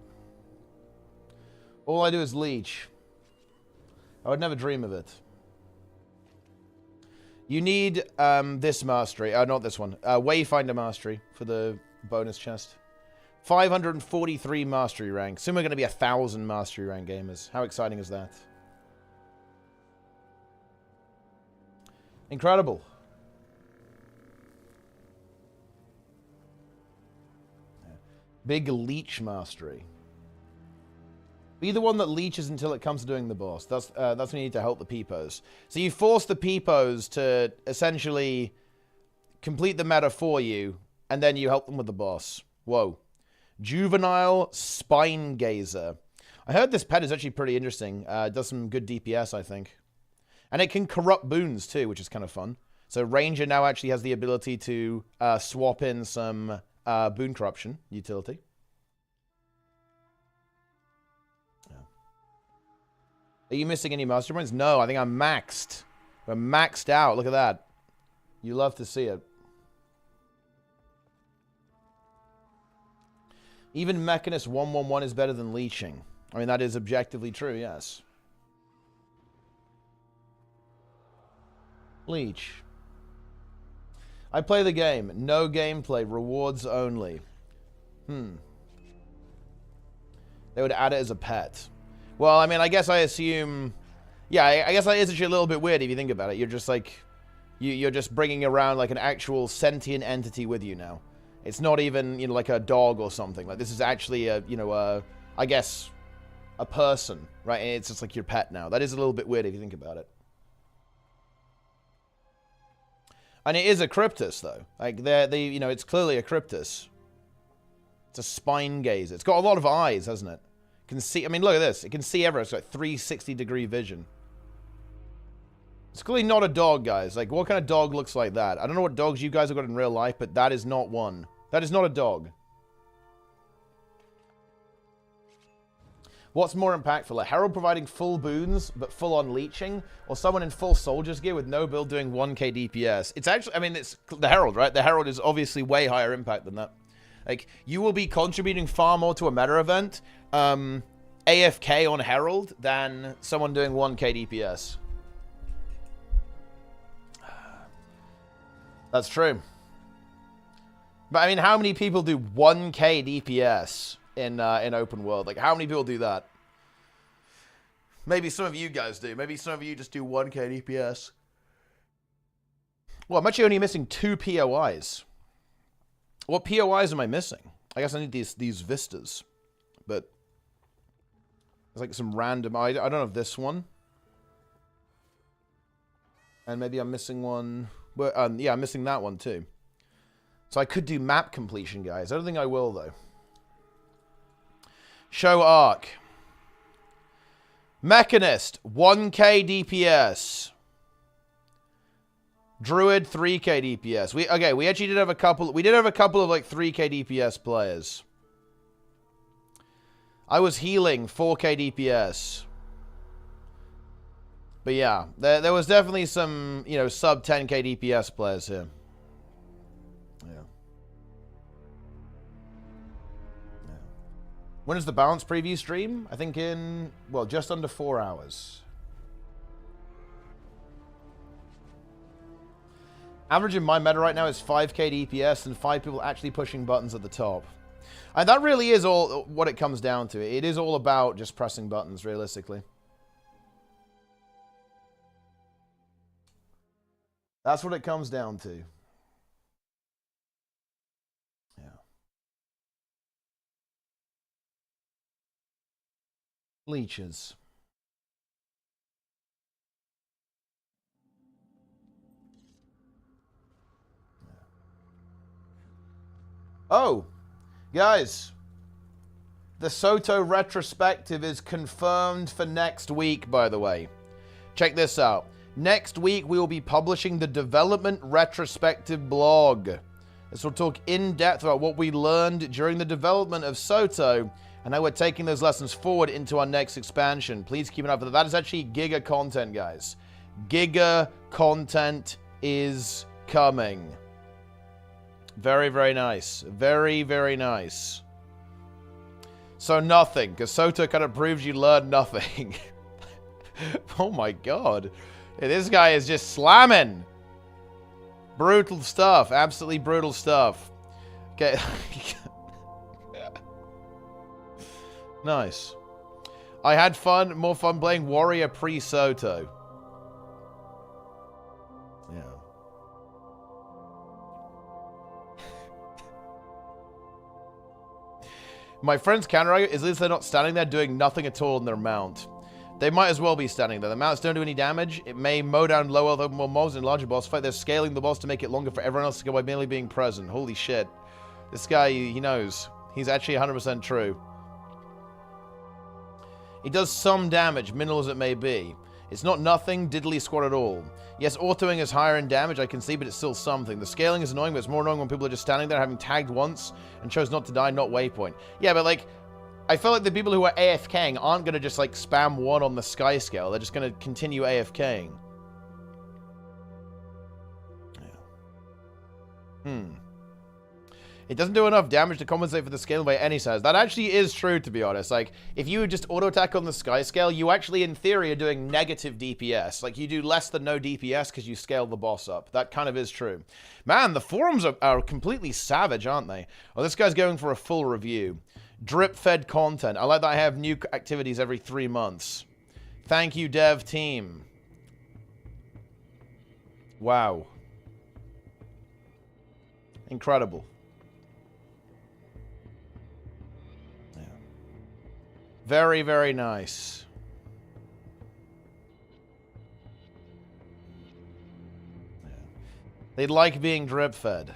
All I do is leech. I would never dream of it. You need this mastery. Not this one. Wayfinder mastery for the bonus chest. 543 mastery rank. Soon we're going to be 1,000 mastery rank gamers. How exciting is that? Incredible. Big leech mastery. Be the one that leeches until it comes to doing the boss. That's when you need to help the peepos. So you force the peepos to essentially complete the meta for you, and then you help them with the boss. Whoa. Juvenile Spine Gazer. I heard this pet is actually pretty interesting. It does some good DPS, I think. And it can corrupt boons too, which is kind of fun. So Ranger now actually has the ability to swap in some boon corruption utility. Yeah. Are you missing any master points? No, I think I'm maxed. We're maxed out. Look at that. You love to see it. Even Mechanist 111 is better than leeching. I mean, that is objectively true, yes. Leech. I play the game. No gameplay. Rewards only. They would add it as a pet. Well, I mean, I guess I assume... Yeah, I guess that is actually a little bit weird if you think about it. You're just like... You're just bringing around like an actual sentient entity with you now. It's not even, you know, like a dog or something. Like, this is actually a, you know, I guess, a person, right? And it's just like your pet now. That is a little bit weird if you think about it. And it is a Cryptus, though. Like, you know, it's clearly a Cryptus. It's a spine gazer. It's got a lot of eyes, hasn't it? It can see, I mean, look at this. It can see everywhere. It's got 360-degree vision. It's clearly not a dog, guys. Like, what kind of dog looks like that? I don't know what dogs you guys have got in real life, but that is not one. That is not a dog. What's more impactful? A herald providing full boons, but full-on leeching? Or someone in full soldier's gear with no build doing 1k DPS? It's actually, I mean, it's the herald, right? The herald is obviously way higher impact than that. Like, you will be contributing far more to a meta event, AFK on herald, than someone doing 1k DPS. That's true. But I mean, how many people do 1k DPS in open world? Like, how many people do that? Maybe some of you guys do. Maybe some of you just do 1k DPS. Well, I'm actually only missing 2 POIs. What POIs am I missing? I guess I need these vistas. But there's like some random... I don't know if this one. And maybe I'm missing one... Well, yeah, I'm missing that one too. So I could do map completion, guys. I don't think I will, though. Show arc. Mechanist, 1k DPS. Druid, 3k DPS. We actually did have a couple. We did have a couple of like 3k DPS players. I was healing 4k DPS. But yeah, there was definitely some, you know, sub 10k DPS players here. Yeah. When is the balance preview stream? I think in, well, just under 4 hours. Average in my meta right now is 5k DPS and 5 people actually pushing buttons at the top. And that really is all what it comes down to. It is all about just pressing buttons, realistically. That's what it comes down to. Yeah. Leeches. Oh, guys, the Soto retrospective is confirmed for next week, by the way. Check this out. Next week, we will be publishing the development retrospective blog. This will talk in depth about what we learned during the development of Soto and how we're taking those lessons forward into our next expansion. Please keep an eye for that. That is actually Giga content, guys. Giga content is coming. Very, very nice. Very, very nice. So nothing, because Soto kind of proves you learn nothing. Oh my god. This guy is just slamming. Brutal stuff. Absolutely brutal stuff. Okay. Nice. I had fun, more fun playing Warrior pre-Soto. Yeah. My friend's counter is at least they're not standing there doing nothing at all in their mount. They might as well be standing there. The mounts don't do any damage. It may mow down low health open world mobs in larger boss fight. They're scaling the boss to make it longer for everyone else to go by merely being present. Holy shit. This guy, he knows. He's actually 100% true. It does some damage, minimal as it may be. It's not nothing diddly squat at all. Yes, autoing is higher in damage, I can see, but it's still something. The scaling is annoying, but it's more annoying when people are just standing there having tagged once and chose not to die, not waypoint. Yeah, but like, I feel like the people who are AFKing aren't going to just like spam 1 on the sky scale. They're just going to continue AFKing. Yeah. It doesn't do enough damage to compensate for the scaling by any size. That actually is true, to be honest. Like, if you just auto-attack on the sky scale, you actually, in theory, are doing negative DPS. Like, you do less than no DPS because you scale the boss up. That kind of is true. Man, the forums are completely savage, aren't they? Oh, this guy's going for a full review. Drip-fed content. I like that I have new activities every 3 months. Thank you, dev team. Wow. Incredible. Yeah. Very, very nice. Yeah. They like being drip-fed.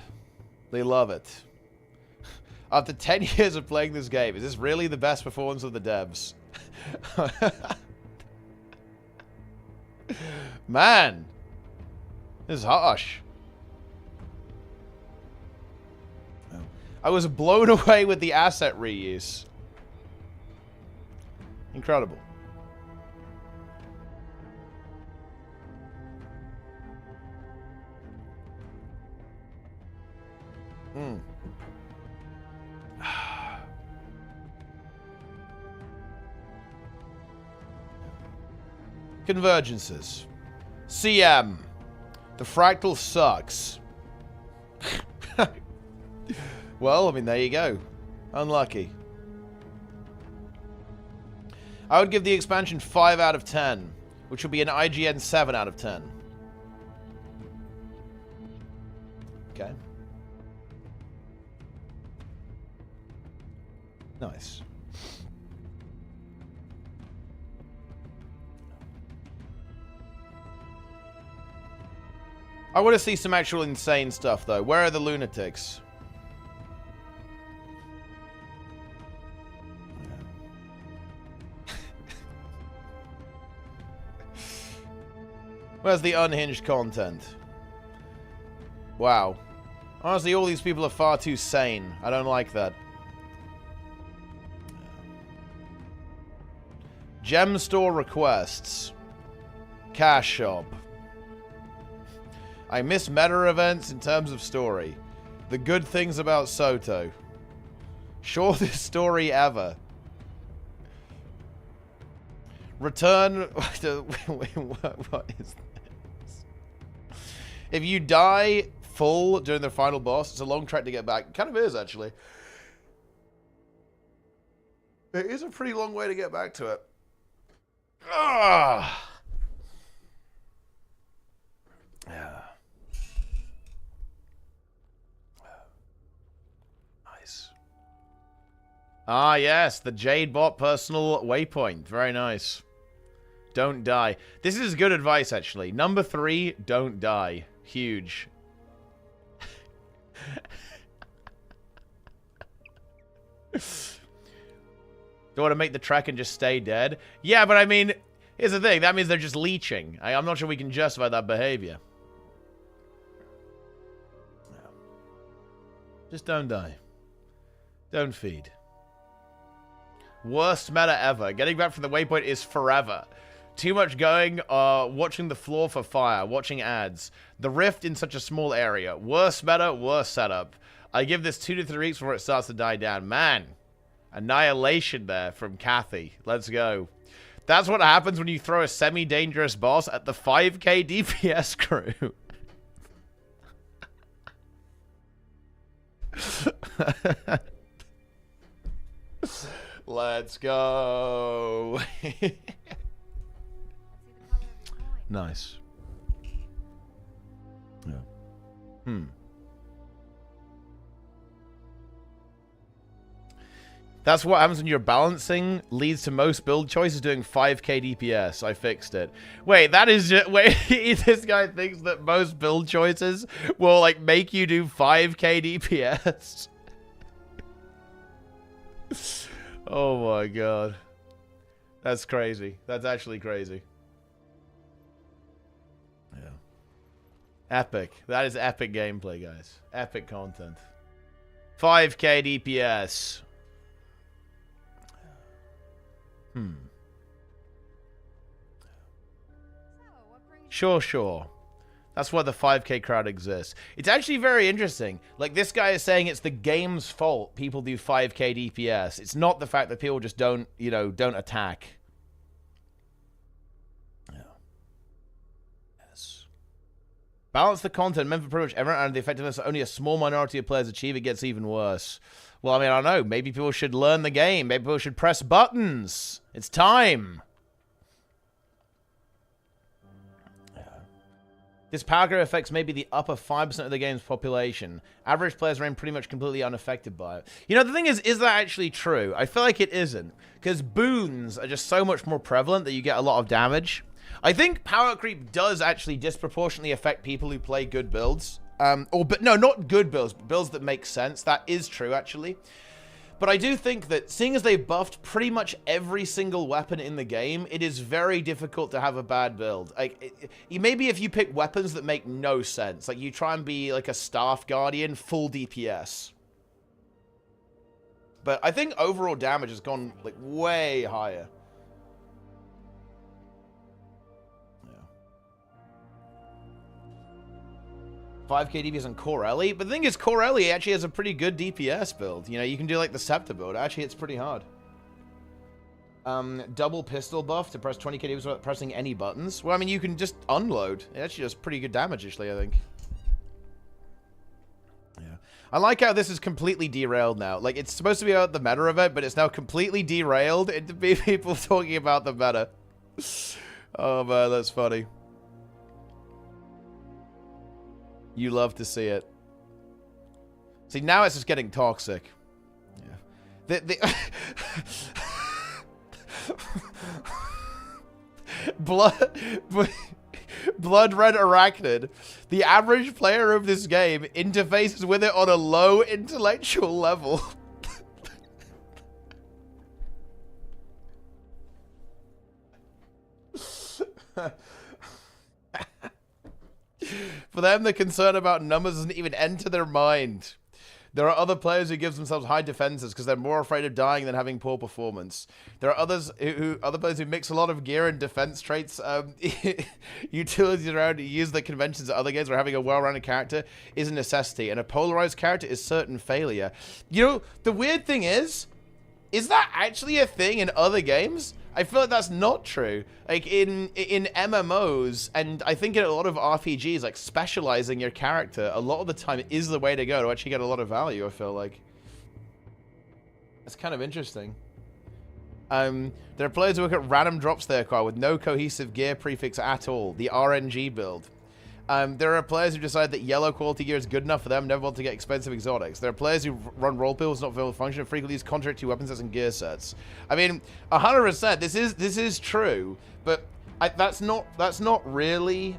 They love it. After 10 years of playing this game, is this really the best performance of the devs? Man. This is harsh. I was blown away with the asset reuse. Incredible. Convergences. CM. The fractal sucks. Well, I mean, there you go. Unlucky. I would give the expansion 5 out of 10, which would be an IGN 7 out of 10. Okay. Nice. I want to see some actual insane stuff, though. Where are the lunatics? Where's the unhinged content? Wow. Honestly, all these people are far too sane. I don't like that. Gem store requests. Cash shop. I miss meta events in terms of story. The good things about Soto. Shortest story ever. Return. What is this? If you die full during the final boss, it's a long trek to get back. It kind of is, actually. It is a pretty long way to get back to it. Ah. Yeah. Nice. Ah, yes, the Jade Bot personal waypoint. Very nice. Don't die. This is good advice, actually. Number 3, don't die. Huge. Don't want to make the trek and just stay dead? Yeah, but I mean, here's the thing. That means they're just leeching. I'm not sure we can justify that behavior. No. Just don't die. Don't feed. Worst meta ever. Getting back from the waypoint is forever. Too much going, watching the floor for fire, watching ads. The rift in such a small area. Worst meta, worst setup. I give this 2 to 3 weeks before it starts to die down. Man. Annihilation there from Kathy. Let's go. That's what happens when you throw a semi-dangerous boss at the 5k DPS crew. Let's go. Nice. Yeah. That's what happens when your balancing leads to most build choices doing 5k DPS. I fixed it. Wait, that is just... Wait, this guy thinks that most build choices will, like, make you do 5k DPS. Oh my god. That's crazy. That's actually crazy. Yeah. Epic. That is epic gameplay, guys. Epic content. 5k DPS. Sure. That's why the 5k crowd exists. It's actually very interesting. Like, this guy is saying it's the game's fault people do 5k DPS. It's not the fact that people just don't, you know, don't attack. Yeah. Yes. Balance the content meant for pretty much everyone, and the effectiveness that only a small minority of players achieve, it gets even worse. Well, I mean, I don't know. Maybe people should learn the game. Maybe people should press buttons. It's time. This power grid affects maybe the upper 5% of the game's population. Average players remain pretty much completely unaffected by it. You know, the thing is that actually true? I feel like it isn't. Because boons are just so much more prevalent that you get a lot of damage. I think power creep does actually disproportionately affect people who play good builds. But no, not good builds, but builds that make sense. That is true, actually. But I do think that, seeing as they've buffed pretty much every single weapon in the game, it is very difficult to have a bad build. Like, maybe if you pick weapons that make no sense, like you try and be like a Staff Guardian, full DPS. But I think overall damage has gone like way higher. 5k DPS on Corelli, but the thing is, Corelli actually has a pretty good DPS build. You know, you can do like the Scepter build. Actually, it's pretty hard. Double pistol buff to press 20k DPS without pressing any buttons. Well, I mean, you can just unload. It actually does pretty good damage, actually, I think. Yeah. I like how this is completely derailed now. Like, it's supposed to be about the meta of it, but it's now completely derailed into people talking about the meta. Oh, man, that's funny. You love to see it. See, now it's just getting toxic. Yeah. Blood Red Arachnid. The average player of this game interfaces with it on a low intellectual level. For them, the concern about numbers doesn't even enter their mind. There are other players who give themselves high defenses because they're more afraid of dying than having poor performance. There are other players who mix a lot of gear and defense traits, utilities around use the conventions of other games where having a well-rounded character is a necessity, and a polarized character is certain failure. You know, the weird thing is that actually a thing in other games? I feel like that's not true. Like in MMOs, and I think in a lot of RPGs, like specializing your character a lot of the time is the way to go to actually get a lot of value. I feel like it's kind of interesting. There are players who look at random drops they acquire with no cohesive gear prefix at all, the RNG build. There are players who decide that yellow quality gear is good enough for them, never want to get expensive exotics. There are players who run role builds, not fulfill function, and frequently use contradictory weapon sets and gear sets. I mean, 100%. This is true, but that's not really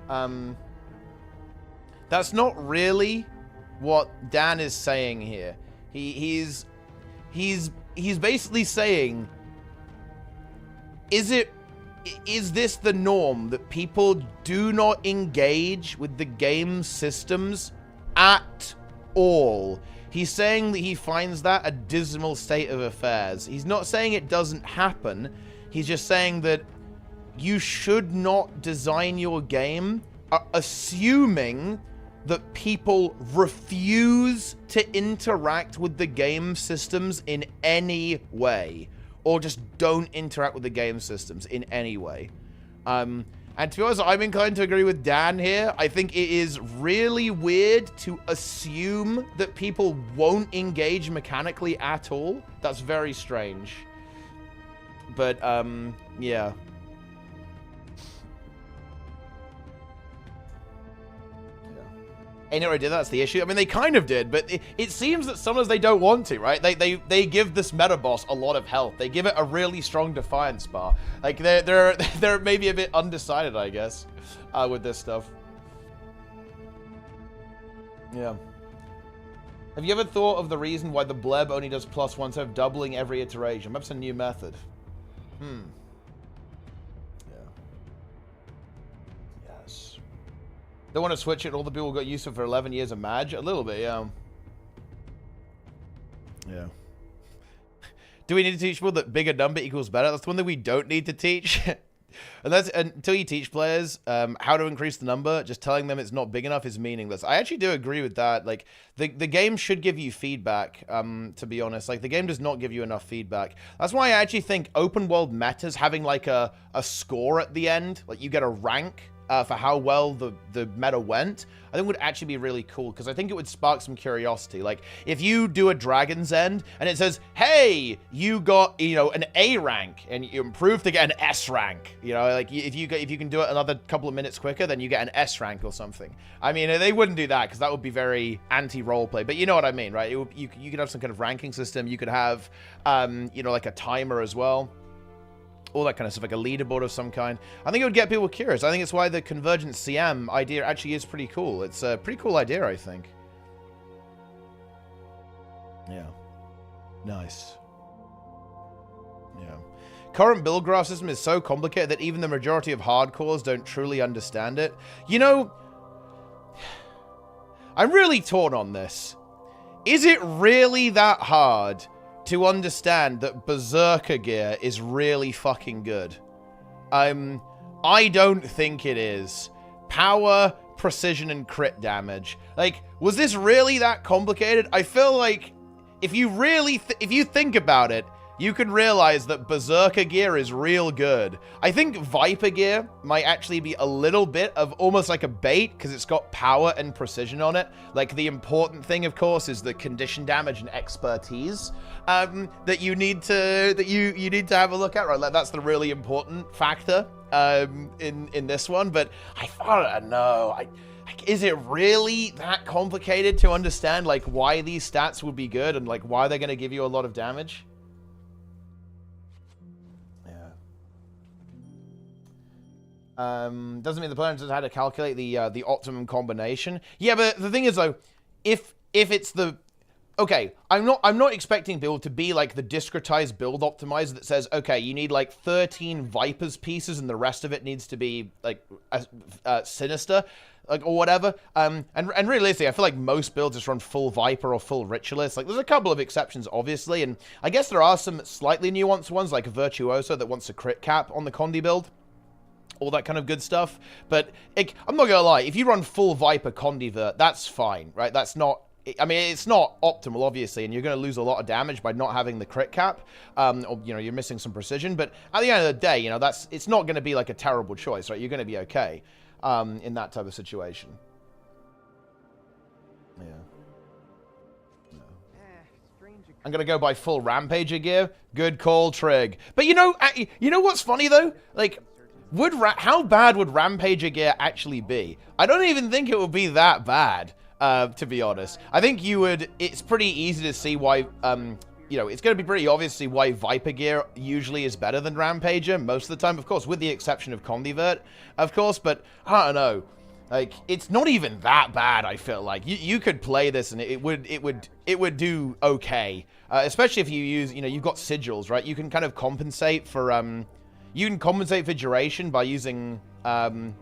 what Dan is saying here. He's basically saying, is this the norm that people do not engage with the game systems at all? He's saying that he finds that a dismal state of affairs. He's not saying it doesn't happen. He's just saying that you should not design your game assuming that people refuse to interact with the game systems in any way. Or just don't interact with the game systems in any way. And to be honest, I'm inclined to agree with Dan here. I think it is really weird to assume that people won't engage mechanically at all. That's very strange. But, yeah. They already did that, that's the issue. I mean, they kind of did, but it seems that sometimes they don't want to, right? They give this meta boss a lot of health. They give it a really strong defiance bar. Like, they're maybe a bit undecided, I guess, with this stuff. Yeah. Have you ever thought of the reason why the bleb only does +1 instead of doubling every iteration? Perhaps a new method. Yeah. Yes. Don't want to switch it. All the people got used to it for 11 years of Madge. A little bit, yeah. Yeah. Do we need to teach people that bigger number equals better? That's the one that we don't need to teach. And that's until you teach players how to increase the number, just telling them it's not big enough is meaningless. I actually do agree with that. Like, the game should give you feedback, to be honest. Like, the game does not give you enough feedback. That's why I actually think open world metas having, like, a score at the end, like, you get a rank for how well the meta went, I think would actually be really cool, because I think it would spark some curiosity. Like, if you do a Dragon's End, and it says, hey, you got, you know, an A rank, and you improve to get an S rank, you know, like, if you can do it another couple of minutes quicker, then you get an S rank or something. I mean, they wouldn't do that, because that would be very anti-roleplay, but you know what I mean, right? You could have some kind of ranking system, you could have, you know, like a timer as well. All that kind of stuff, like a leaderboard of some kind. I think it would get people curious. I think it's why the convergent CM idea actually is pretty cool. It's a pretty cool idea, I think. Yeah. Nice. Yeah. Current build graph system is so complicated that even the majority of hardcores don't truly understand it. You know, I'm really torn on this. Is it really that hard to understand that Berserker gear is really fucking good? I don't think it is. Power, precision, and crit damage. Like, was this really that complicated? I feel like if you really, if you think about it, you can realize that Berserker gear is real good. I think Viper gear might actually be a little bit of almost like a bait, because it's got power and precision on it. Like, the important thing, of course, is the condition damage and expertise that you need to have a look at, right? Like, that's the really important factor in this one. But I don't know. Is it really that complicated to understand, like, why these stats would be good and, like, why they're going to give you a lot of damage? Doesn't mean the player knows how to calculate the optimum combination. Yeah, but the thing is, though, if it's the... Okay, I'm not expecting build to be like the discretized build optimizer that says, okay, you need like 13 Vipers pieces and the rest of it needs to be like Sinister, like, or whatever. And realistically, I feel like most builds just run full Viper or full Ritualist. Like, there's a couple of exceptions, obviously, and I guess there are some slightly nuanced ones, like Virtuoso that wants a crit cap on the Condi build. All that kind of good stuff. But I'm not gonna lie, if you run full Viper Condivert, that's fine, right? That's not I mean, it's not optimal, obviously, and you're going to lose a lot of damage by not having the crit cap. Or, you know, you're missing some precision. But at the end of the day, you know, it's not going to be like a terrible choice, right? You're going to be okay in that type of situation. Yeah. I'm gonna go buy full Rampager gear. Good call, Trig. But you know what's funny though? Like, how bad would Rampager gear actually be? I don't even think it would be that bad, to be honest. I think it's pretty easy to see why, you know, it's gonna be pretty obviously why Viper gear usually is better than Rampager most of the time, of course, with the exception of Convert, of course, but I don't know. Like, it's not even that bad, I feel like. You could play this and it would do okay. Especially if you use, you know, you've got sigils, right? You can kind of compensate for, duration by using,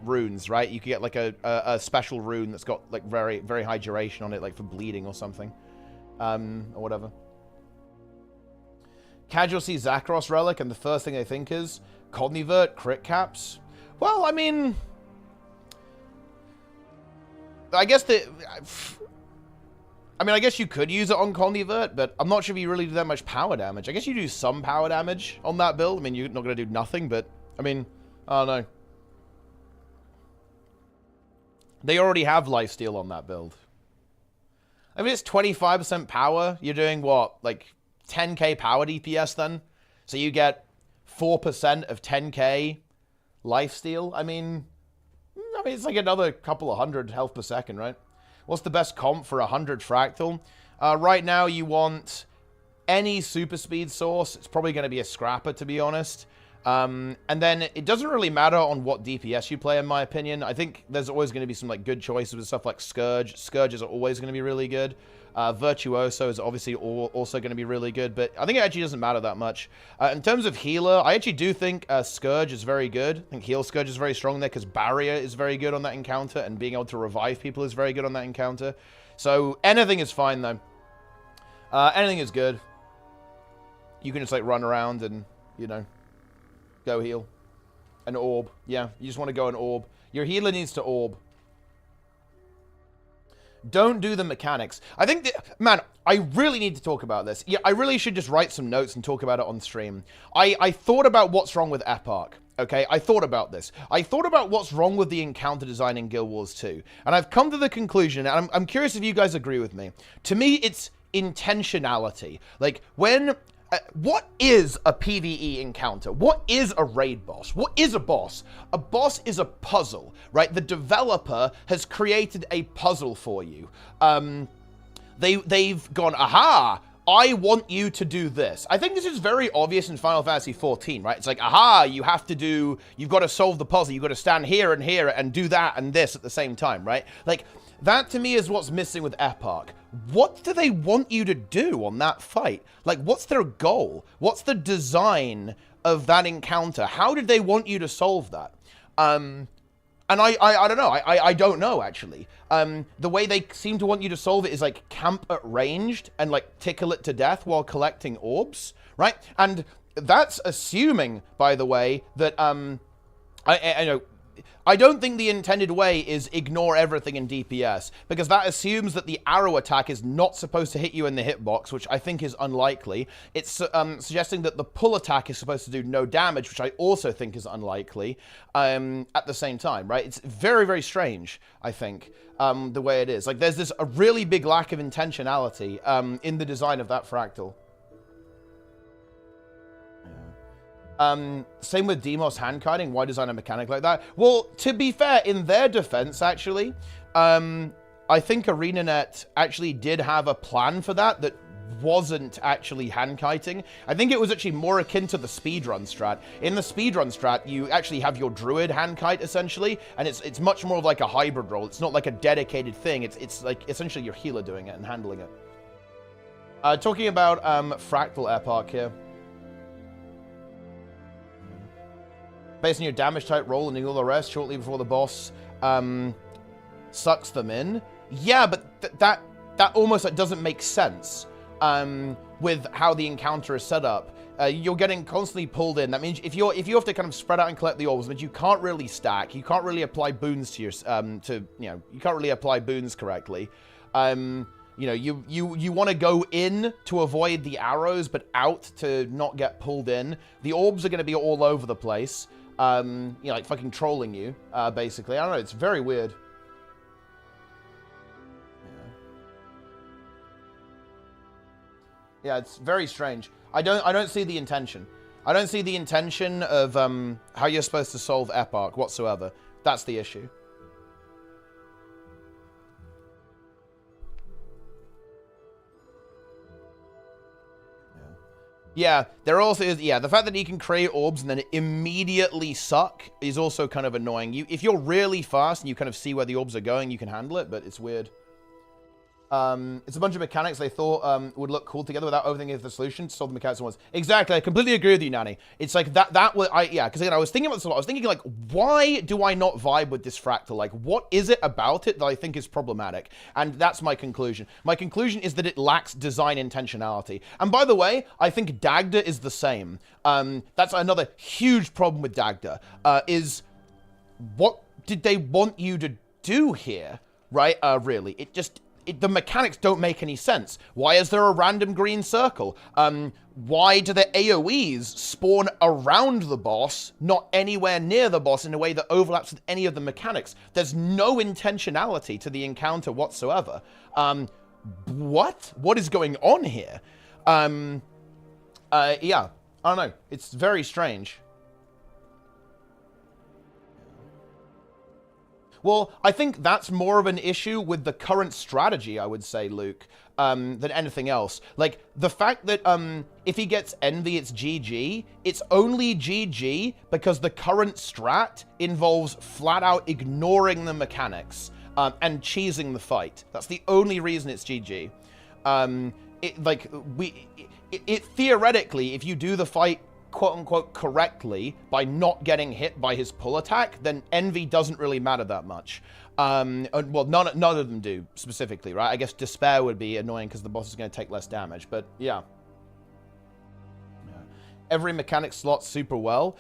runes, right? You could get, like, a special rune that's got, like, very, very high duration on it, like, for bleeding or something. Or whatever. Casual sees Zakros Relic, and the first thing they think is, Convert, crit caps. Well, I mean... I guess I guess you could use it on Convert, but I'm not sure if you really do that much power damage. I guess you do some power damage on that build. I mean, you're not going to do nothing, but, I mean, I don't know. They already have lifesteal on that build. I mean, it's 25% power. You're doing, what, like 10k power DPS then? So you get 4% of 10k lifesteal. I mean, it's like another couple of hundred health per second, right? What's the best comp for 100 fractal? Right now, you want any super speed source. It's probably going to be a scrapper, to be honest. And then it doesn't really matter on what DPS you play, in my opinion. I think there's always going to be some like good choices with stuff like Scourge. Scourges are always going to be really good. Virtuoso is obviously also going to be really good, but I think it actually doesn't matter that much. In terms of healer, I actually do think Scourge is very good. I think Heal Scourge is very strong there because Barrier is very good on that encounter, and being able to revive people is very good on that encounter. So anything is fine, though. Anything is good. You can just, like, run around and, you know, go heal. An orb. Yeah, you just want to go an orb. Your healer needs to orb. Don't do the mechanics. I think that, man, I really need to talk about this. Yeah, I really should just write some notes and talk about it on stream. I thought about what's wrong with Epoch. Okay, I thought about this. I thought about what's wrong with the encounter design in Guild Wars 2. And I've come to the conclusion, and I'm curious if you guys agree with me. To me, it's intentionality. Like, when... what is a PvE encounter? What is a raid boss? What is a boss? A boss is a puzzle, right? The developer has created a puzzle for you. They've gone, aha, I want you to do this. I think this is very obvious in Final Fantasy XIV, right? It's like, aha, you've got to solve the puzzle. You've got to stand here and do that and this at the same time, right? Like, that to me is what's missing with Epoch. What do they want you to do on that fight? Like, what's their goal? What's the design of that encounter? How did they want you to solve that? And I don't know. I don't know, actually. The way they seem to want you to solve it is, like, camp at ranged and, like, tickle it to death while collecting orbs, right? And that's assuming, by the way, that, I know... I don't think the intended way is ignore everything in DPS, because that assumes that the arrow attack is not supposed to hit you in the hitbox, which I think is unlikely. It's suggesting that the pull attack is supposed to do no damage, which I also think is unlikely at the same time, right? It's very, very strange, I think, the way it is. Like, there's a really big lack of intentionality in the design of that fractal. Same with Demos hand-kiting. Why design a mechanic like that? Well, to be fair, in their defense, actually, I think ArenaNet actually did have a plan for that wasn't actually hand-kiting. I think it was actually more akin to the speedrun strat. In the speedrun strat, you actually have your druid hand-kite, essentially, and it's much more of like a hybrid role. It's not like a dedicated thing. It's like essentially your healer doing it and handling it. Talking about fractal Epoch here. Based on your damage type roll and all the rest, shortly before the boss sucks them in. Yeah, but that almost doesn't make sense with how the encounter is set up. You're getting constantly pulled in. That means if you have to kind of spread out and collect the orbs, means you can't really stack. You can't really apply boons to your you can't really apply boons correctly. You know, you want to go in to avoid the arrows, but out to not get pulled in. The orbs are going to be all over the place. You know, like fucking trolling you, basically. I don't know, it's very weird. Yeah, it's very strange. I don't see the intention. I don't see the intention of how you're supposed to solve Epoch whatsoever. That's the issue. Yeah, there also is, yeah, the fact that he can create orbs and then immediately suck is also kind of annoying. If you're really fast and you kind of see where the orbs are going, you can handle it, but it's weird. It's a bunch of mechanics they thought would look cool together without overthinking the solution to solve the mechanics at once. Exactly, I completely agree with you, Nanny. It's like that was, yeah, because again, I was thinking about this a lot. I was thinking like, why do I not vibe with this fractal? Like, what is it about it that I think is problematic? And that's my conclusion. My conclusion is that it lacks design intentionality. And by the way, I think Dagda is the same. That's another huge problem with Dagda, is what did they want you to do here, right? Really, the mechanics don't make any sense. Why is there a random green circle? Why do the AoEs spawn around the boss, not anywhere near the boss in a way that overlaps with any of the mechanics? There's no intentionality to the encounter whatsoever. What is going on here? Yeah, I don't know. It's very strange. Well, I think that's more of an issue with the current strategy, I would say, Luke, than anything else. Like, the fact that if he gets Envy, it's GG, it's only GG because the current strat involves flat-out ignoring the mechanics and cheesing the fight. That's the only reason it's GG. Theoretically, if you do the fight quote-unquote correctly by not getting hit by his pull attack, then Envy doesn't really matter that much. Well, none of them do, specifically, right? I guess Despair would be annoying because the boss is going to take less damage, but yeah. Every mechanic slots super well.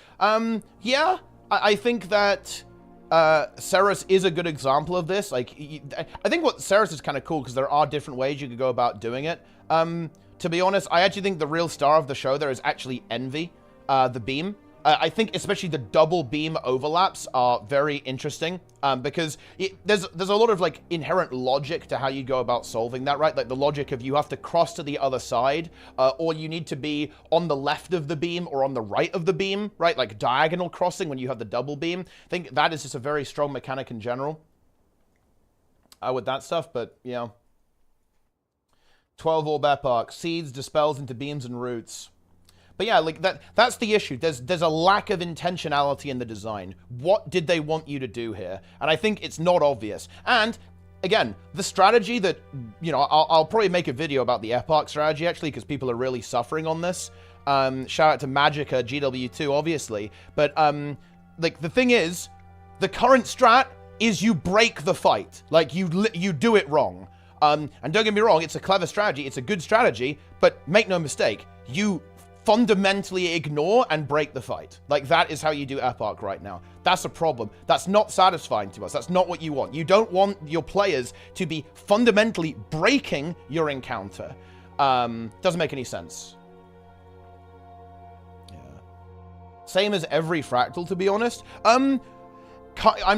Yeah, I think that Ceres is a good example of this. Like, I think what Ceres is kind of cool because there are different ways you could go about doing it. To be honest, I actually think the real star of the show there is actually Envy. The beam. I think especially the double beam overlaps are very interesting because there's a lot of like inherent logic to how you go about solving that, right? Like the logic of you have to cross to the other side or you need to be on the left of the beam or on the right of the beam, right? Like diagonal crossing when you have the double beam. I think that is just a very strong mechanic in general with that stuff, but yeah. 12 orb epoch, seeds, dispels into beams and roots. But yeah, like that's the issue. There's a lack of intentionality in the design. What did they want you to do here? And I think it's not obvious. And again, the strategy that, you know, I'll probably make a video about the epoch strategy actually because people are really suffering on this. Shout out to Magica, gw2 obviously. But like the thing is, the current strat is you break the fight. Like you do it wrong. And don't get me wrong, it's a clever strategy, it's a good strategy, but make no mistake, you fundamentally ignore and break the fight. Like, that is how you do Epoch right now. That's a problem. That's not satisfying to us. That's not what you want. You don't want your players to be fundamentally breaking your encounter. Doesn't make any sense. Yeah. Same as every fractal, to be honest. I'm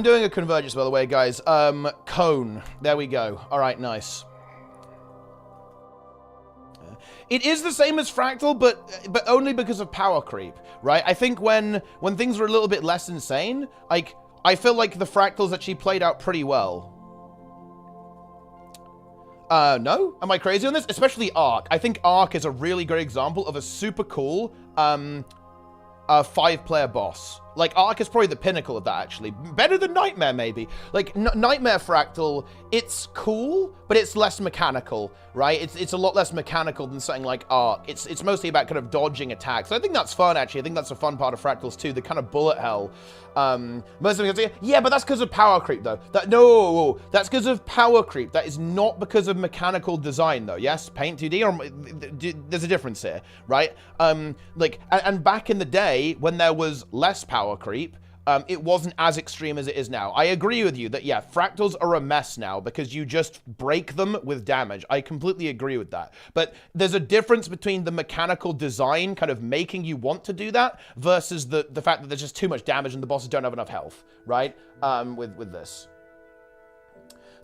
doing a convergence, by the way, guys. Cone. There we go. All right, nice. It is the same as Fractal, but only because of power creep, right? I think when things were a little bit less insane, like, I feel like the Fractals actually played out pretty well. No? Am I crazy on this? Especially Arc. I think Arc is a really great example of a super cool, 5-player boss. Like, Arc is probably the pinnacle of that, actually. Better than Nightmare, maybe. Like, Nightmare Fractal, it's cool, but it's less mechanical, right? It's a lot less mechanical than something like Arc. It's mostly about kind of dodging attacks. I think that's fun, actually. I think that's a fun part of Fractals, too. The kind of bullet hell. Most of them say, yeah, but that's because of power creep, though. No, that's because of power creep. That is not because of mechanical design, though. Yes, Paint 2D, or there's a difference here, right? Like, and back in the day, when there was less power creep, it wasn't as extreme as it is now. I agree with you that, yeah, fractals are a mess now because you just break them with damage. I completely agree with that. But there's a difference between the mechanical design kind of making you want to do that versus the fact that there's just too much damage and the bosses don't have enough health, right? With this.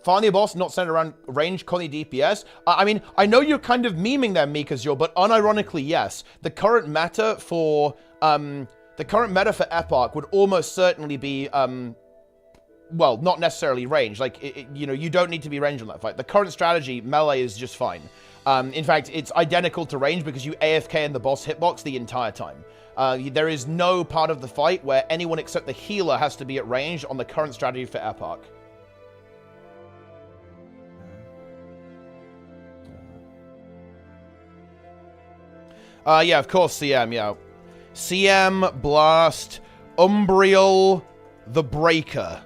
Finally, a boss not centered around range, conny DPS. I mean, I know you're kind of memeing there, Mikazure, but unironically, yes. The current meta for Epoch would almost certainly be, well, not necessarily range. Like, you know, you don't need to be range on that fight. The current strategy, melee, is just fine. In fact, it's identical to range because you AFK in the boss hitbox the entire time. There is no part of the fight where anyone except the healer has to be at range on the current strategy for Epoch. Yeah, of course, CM, yeah. CM, Blast, Umbriel, the Breaker.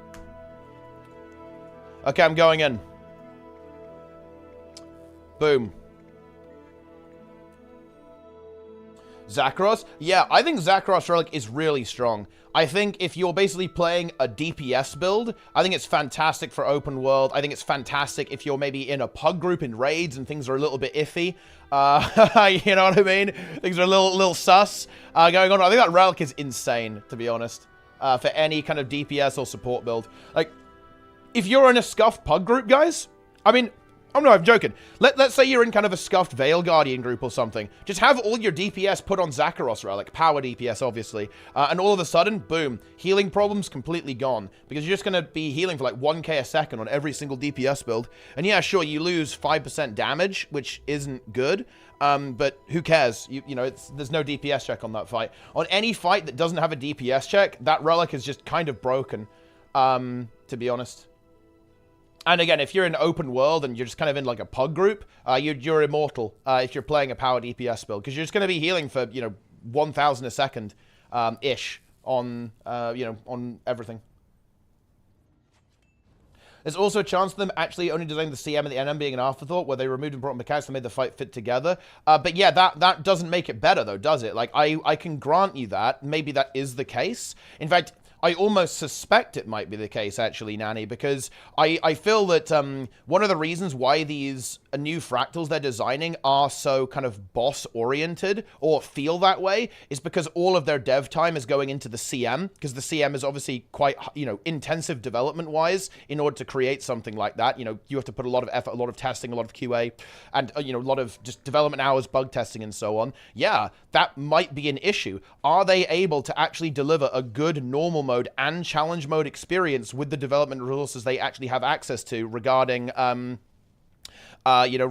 Okay, I'm going in. Boom. Zakros? Yeah, I think Zakros Relic is really strong. I think if you're basically playing a DPS build, I think it's fantastic for open world. I think it's fantastic if you're maybe in a pug group in raids and things are a little bit iffy. You know what I mean? Things are a little sus going on. I think that Relic is insane, to be honest, for any kind of DPS or support build. Like, if you're in a scuffed pug group, guys, I mean, oh no, I'm joking. Let's say you're in kind of a scuffed Veil Guardian group or something. Just have all your DPS put on Zakros Relic, power DPS, obviously. And all of a sudden, boom, healing problems completely gone. Because you're just going to be healing for like 1k a second on every single DPS build. And yeah, sure, you lose 5% damage, which isn't good. But who cares? You know, there's no DPS check on that fight. On any fight that doesn't have a DPS check, that Relic is just kind of broken, to be honest. And again, if you're in open world and you're just kind of in like a pug group, you're immortal if you're playing a power DPS build. Because you're just going to be healing for, you know, 1,000 a second ish on, you know, on everything. There's also a chance of them actually only designing the CM and the NM being an afterthought, where they removed important mechanics and made the fight fit together. But yeah, that doesn't make it better, though, does it? Like, I can grant you that. Maybe that is the case. In fact, I almost suspect it might be the case, actually, Nanny, because I feel that one of the reasons why these new fractals they're designing are so kind of boss-oriented, or feel that way, is because all of their dev time is going into the CM, because the CM is obviously quite, you know, intensive development-wise in order to create something like that. You know, you have to put a lot of effort, a lot of testing, a lot of QA, and, you know, a lot of just development hours, bug testing, and so on. Yeah, that might be an issue. Are they able to actually deliver a good normal mode and challenge mode experience with the development resources they actually have access to regarding, you know,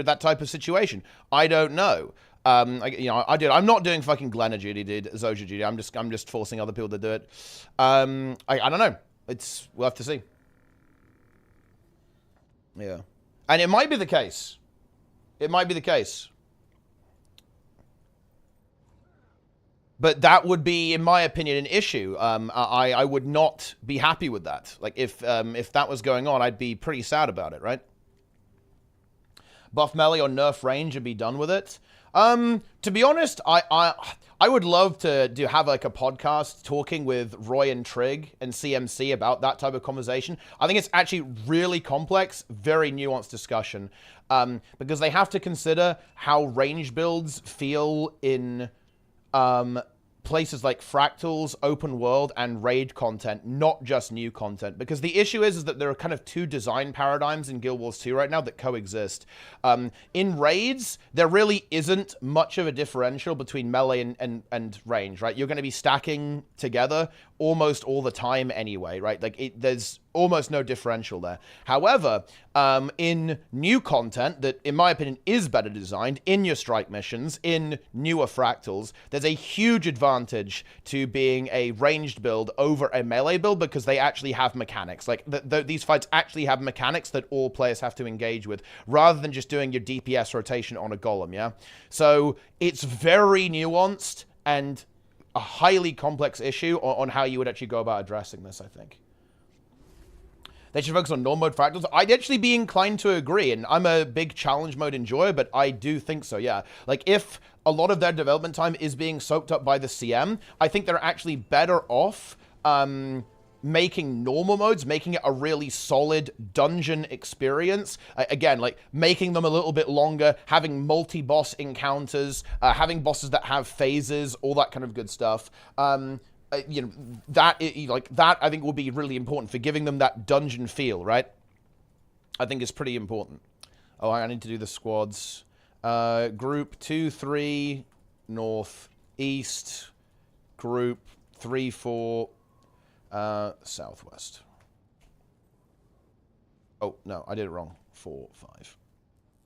that type of situation? I don't know. You know, I'm not doing fucking Glenna duty, dude, Zoja duty. I'm just forcing other people to do it. I don't know. We'll have to see. Yeah. And it might be the case. It might be the case. But that would be, in my opinion, an issue. I would not be happy with that. Like, if that was going on, I'd be pretty sad about it, right? Buff melee or nerf range and be done with it. To be honest, I would love to have like a podcast talking with Roy and Trig and CMC about that type of conversation. I think it's actually really complex, very nuanced discussion, because they have to consider how range builds feel in places like Fractals, Open World, and Raid content, not just new content. Because the issue is that there are kind of two design paradigms in Guild Wars 2 right now that coexist. In Raids, there really isn't much of a differential between melee and range, right? You're going to be stacking together almost all the time anyway, right? Like, there's almost no differential there. However, in new content that, in my opinion, is better designed, in your strike missions, in newer fractals, there's a huge advantage to being a ranged build over a melee build because they actually have mechanics. Like, these fights actually have mechanics that all players have to engage with, rather than just doing your DPS rotation on a golem, yeah? So, it's very nuanced and a highly complex issue on how you would actually go about addressing this, I think. they should focus on normal mode fractals. I'd actually be inclined to agree, and I'm a big challenge mode enjoyer, but I do think so, yeah. Like, if a lot of their development time is being soaked up by the CM, I think they're actually better off making normal modes, making it a really solid dungeon experience. Again, like, making them a little bit longer, having multi-boss encounters, having bosses that have phases, all that kind of good stuff. You know, that I think will be really important for giving them that dungeon feel, right? I think it's pretty important. Oh, I need to do the squads. Group 2, 3, north, east. Group 3, 4, southwest. Oh, no, I did it wrong. 4, 5,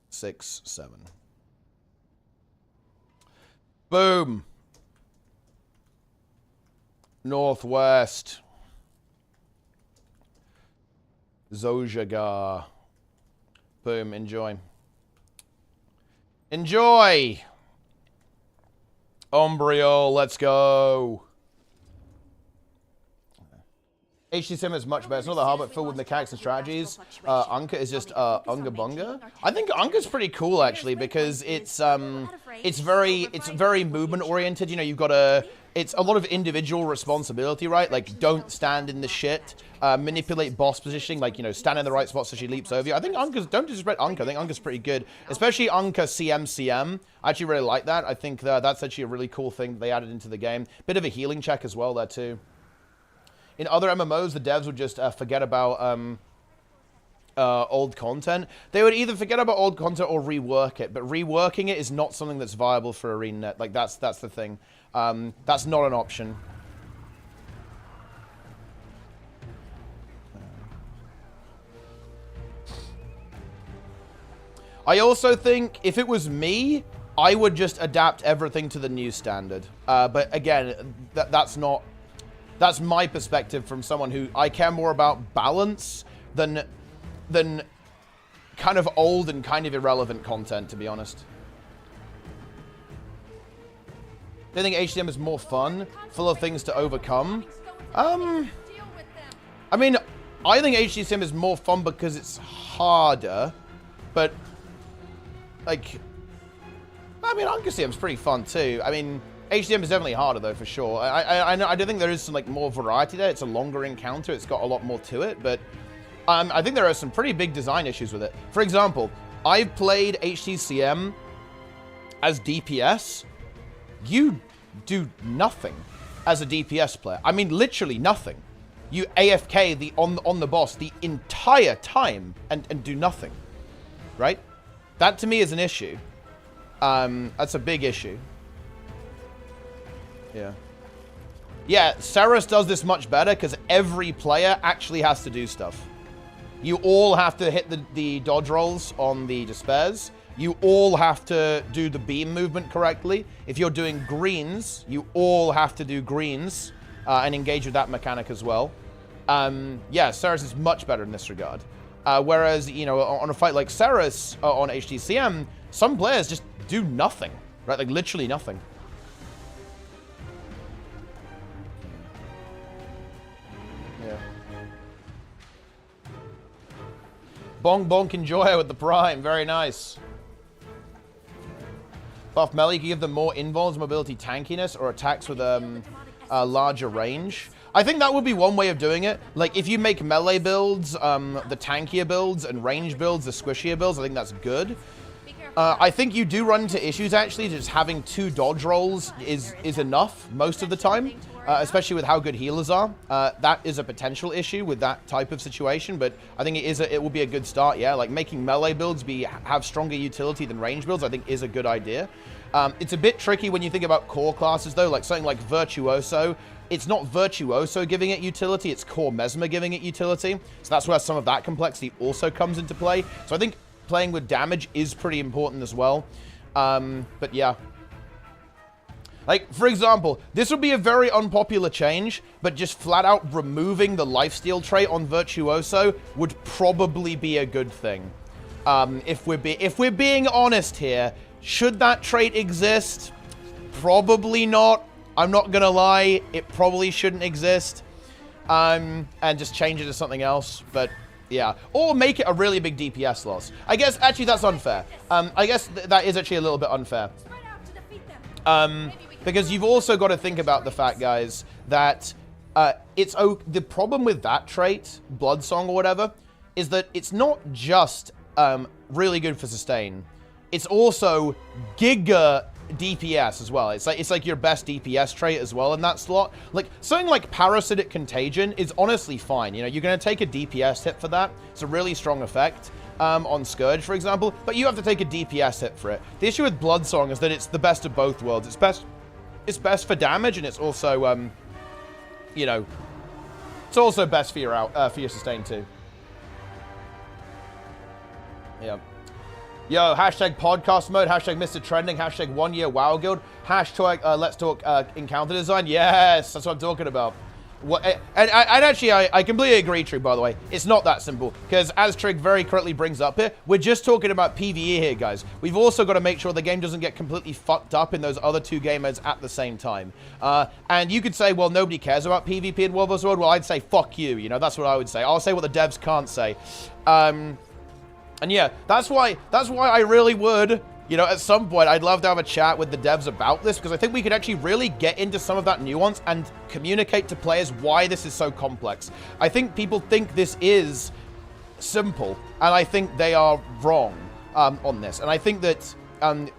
6, 7. Boom. Northwest. Zojagar. Boom, enjoy. Enjoy! Umbriel, let's go. HD Sim is much better. It's not that hard, but filled with mechanics and strategies. Unka is just Unga Bunga. I think Unka's pretty cool actually because it's very movement oriented. You know, you've got it's a lot of individual responsibility, right? Like, don't stand in the shit. Manipulate boss positioning, like, you know, stand in the right spot so she leaps over you. I think don't disrespect Unka. I think Unka's pretty good, especially Unka CM. I actually really like that. I think that's actually a really cool thing that they added into the game. Bit of a healing check as well there too. In other MMOs, the devs would just forget about old content. They would either forget about old content or rework it, but reworking it is not something that's viable for ArenaNet. Like, that's the thing. That's not an option. I also think if it was me, I would just adapt everything to the new standard. But again, that's my perspective from someone who I care more about balance than kind of old and kind of irrelevant content, to be honest. I think HDM is more fun, full of things to overcome. I mean, I think HD Sim is more fun because it's harder, but like, I mean, Unka Sim's pretty fun too. I mean, HDM is definitely harder though, for sure. I do think there is some like more variety there. It's a longer encounter. It's got a lot more to it, but I think there are some pretty big design issues with it. For example, I've played HTCM as DPS. You do nothing as a DPS player. I mean, literally nothing. You AFK on the boss the entire time and do nothing, right? That to me is an issue. That's a big issue. Yeah. Yeah, Ceres does this much better because every player actually has to do stuff. You all have to hit the dodge rolls on the despairs. You all have to do the beam movement correctly. If you're doing greens, you all have to do greens and engage with that mechanic as well. Yeah, Ceres is much better in this regard. Whereas, you know, on a fight like Ceres on HTCM, some players just do nothing, right? Like, literally nothing. Yeah. Bonk Bonk Enjoyer with the Prime. Very nice. Buff melee, you can give them more invulns, mobility, tankiness, or attacks with a larger range. I think that would be one way of doing it. Like, if you make melee builds, the tankier builds, and range builds, the squishier builds, I think that's good. I think you do run into issues, actually. Just having 2 dodge rolls is enough most of the time, especially with how good healers are. That is a potential issue with that type of situation, but I think it will be a good start, yeah. Like, making melee builds have stronger utility than range builds, I think, is a good idea. It's a bit tricky when you think about core classes, though, like something like Virtuoso. It's not Virtuoso giving it utility, it's Core Mesmer giving it utility. So that's where some of that complexity also comes into play. So I think playing with damage is pretty important as well. But yeah. Like, for example, this would be a very unpopular change, but just flat out removing the lifesteal trait on Virtuoso would probably be a good thing. If we're being honest here, should that trait exist? Probably not. I'm not gonna lie, it probably shouldn't exist. And just change it to something else. But Yeah, or make it a really big DPS loss. I guess, actually, that's unfair. I guess that is actually a little bit unfair. Spread out to defeat them. Because you've also got to think about the fact, guys, that the problem with that trait, Bloodsong or whatever, is that it's not just really good for sustain. It's also giga DPS as well. It's like your best DPS trait as well in that slot. Like something like Parasitic Contagion is honestly fine. You know, you're going to take a DPS hit for that. It's a really strong effect on Scourge, for example, but you have to take a DPS hit for it. The issue with Bloodsong is that it's the best of both worlds. It's best for damage, and it's also you know, it's also best for your sustain too. Yeah. Yo, hashtag podcast mode, hashtag Mr. Trending, hashtag 1 year WoW Guild, hashtag let's talk encounter design. Yes, that's what I'm talking about. And actually, I completely agree, Trig, by the way. It's not that simple, because as Trig very correctly brings up here, we're just talking about PvE here, guys. We've also got to make sure the game doesn't get completely fucked up in those other two game modes at the same time. And you could say, well, nobody cares about PvP in World vs. World. Well, I'd say, fuck you. You know, that's what I would say. I'll say what the devs can't say. And yeah, that's why I really would, you know, at some point, I'd love to have a chat with the devs about this, because I think we could actually really get into some of that nuance and communicate to players why this is so complex. I think people think this is simple, and I think they are wrong on this. And I think that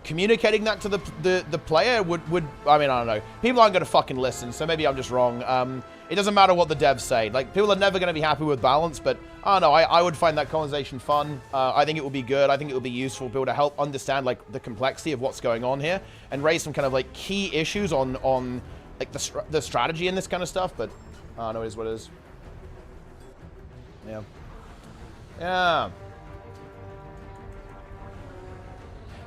communicating that to the player would, I mean, I don't know. People aren't going to fucking listen, so maybe I'm just wrong. It doesn't matter what the devs say. Like, people are never going to be happy with balance, but I don't know. I would find that conversation fun. I think it would be good. I think it would be useful for people to help understand, like, the complexity of what's going on here and raise some kind of, like, key issues on like, the strategy and this kind of stuff, but I don't know. It is what it is. Yeah. Yeah.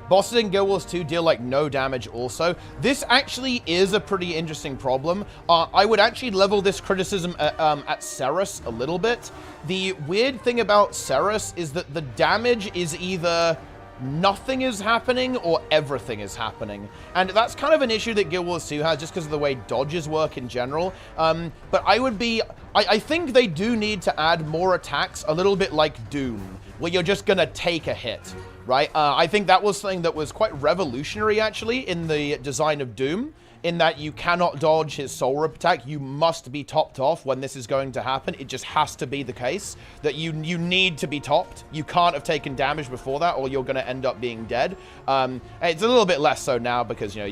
Bosses in Guild Wars 2 deal, like, no damage also. This actually is a pretty interesting problem. I would actually level this criticism at Ceres a little bit. The weird thing about Ceres is that the damage is either nothing is happening or everything is happening. And that's kind of an issue that Guild Wars 2 has just because of the way dodges work in general. But I think they do need to add more attacks, a little bit like Doom, where you're just gonna take a hit, right? I think that was something that was quite revolutionary, actually, in the design of Doom, in that you cannot dodge his soul rip attack. You must be topped off when this is going to happen. It just has to be the case that you need to be topped. You can't have taken damage before that, or you're going to end up being dead. It's a little bit less so now because, you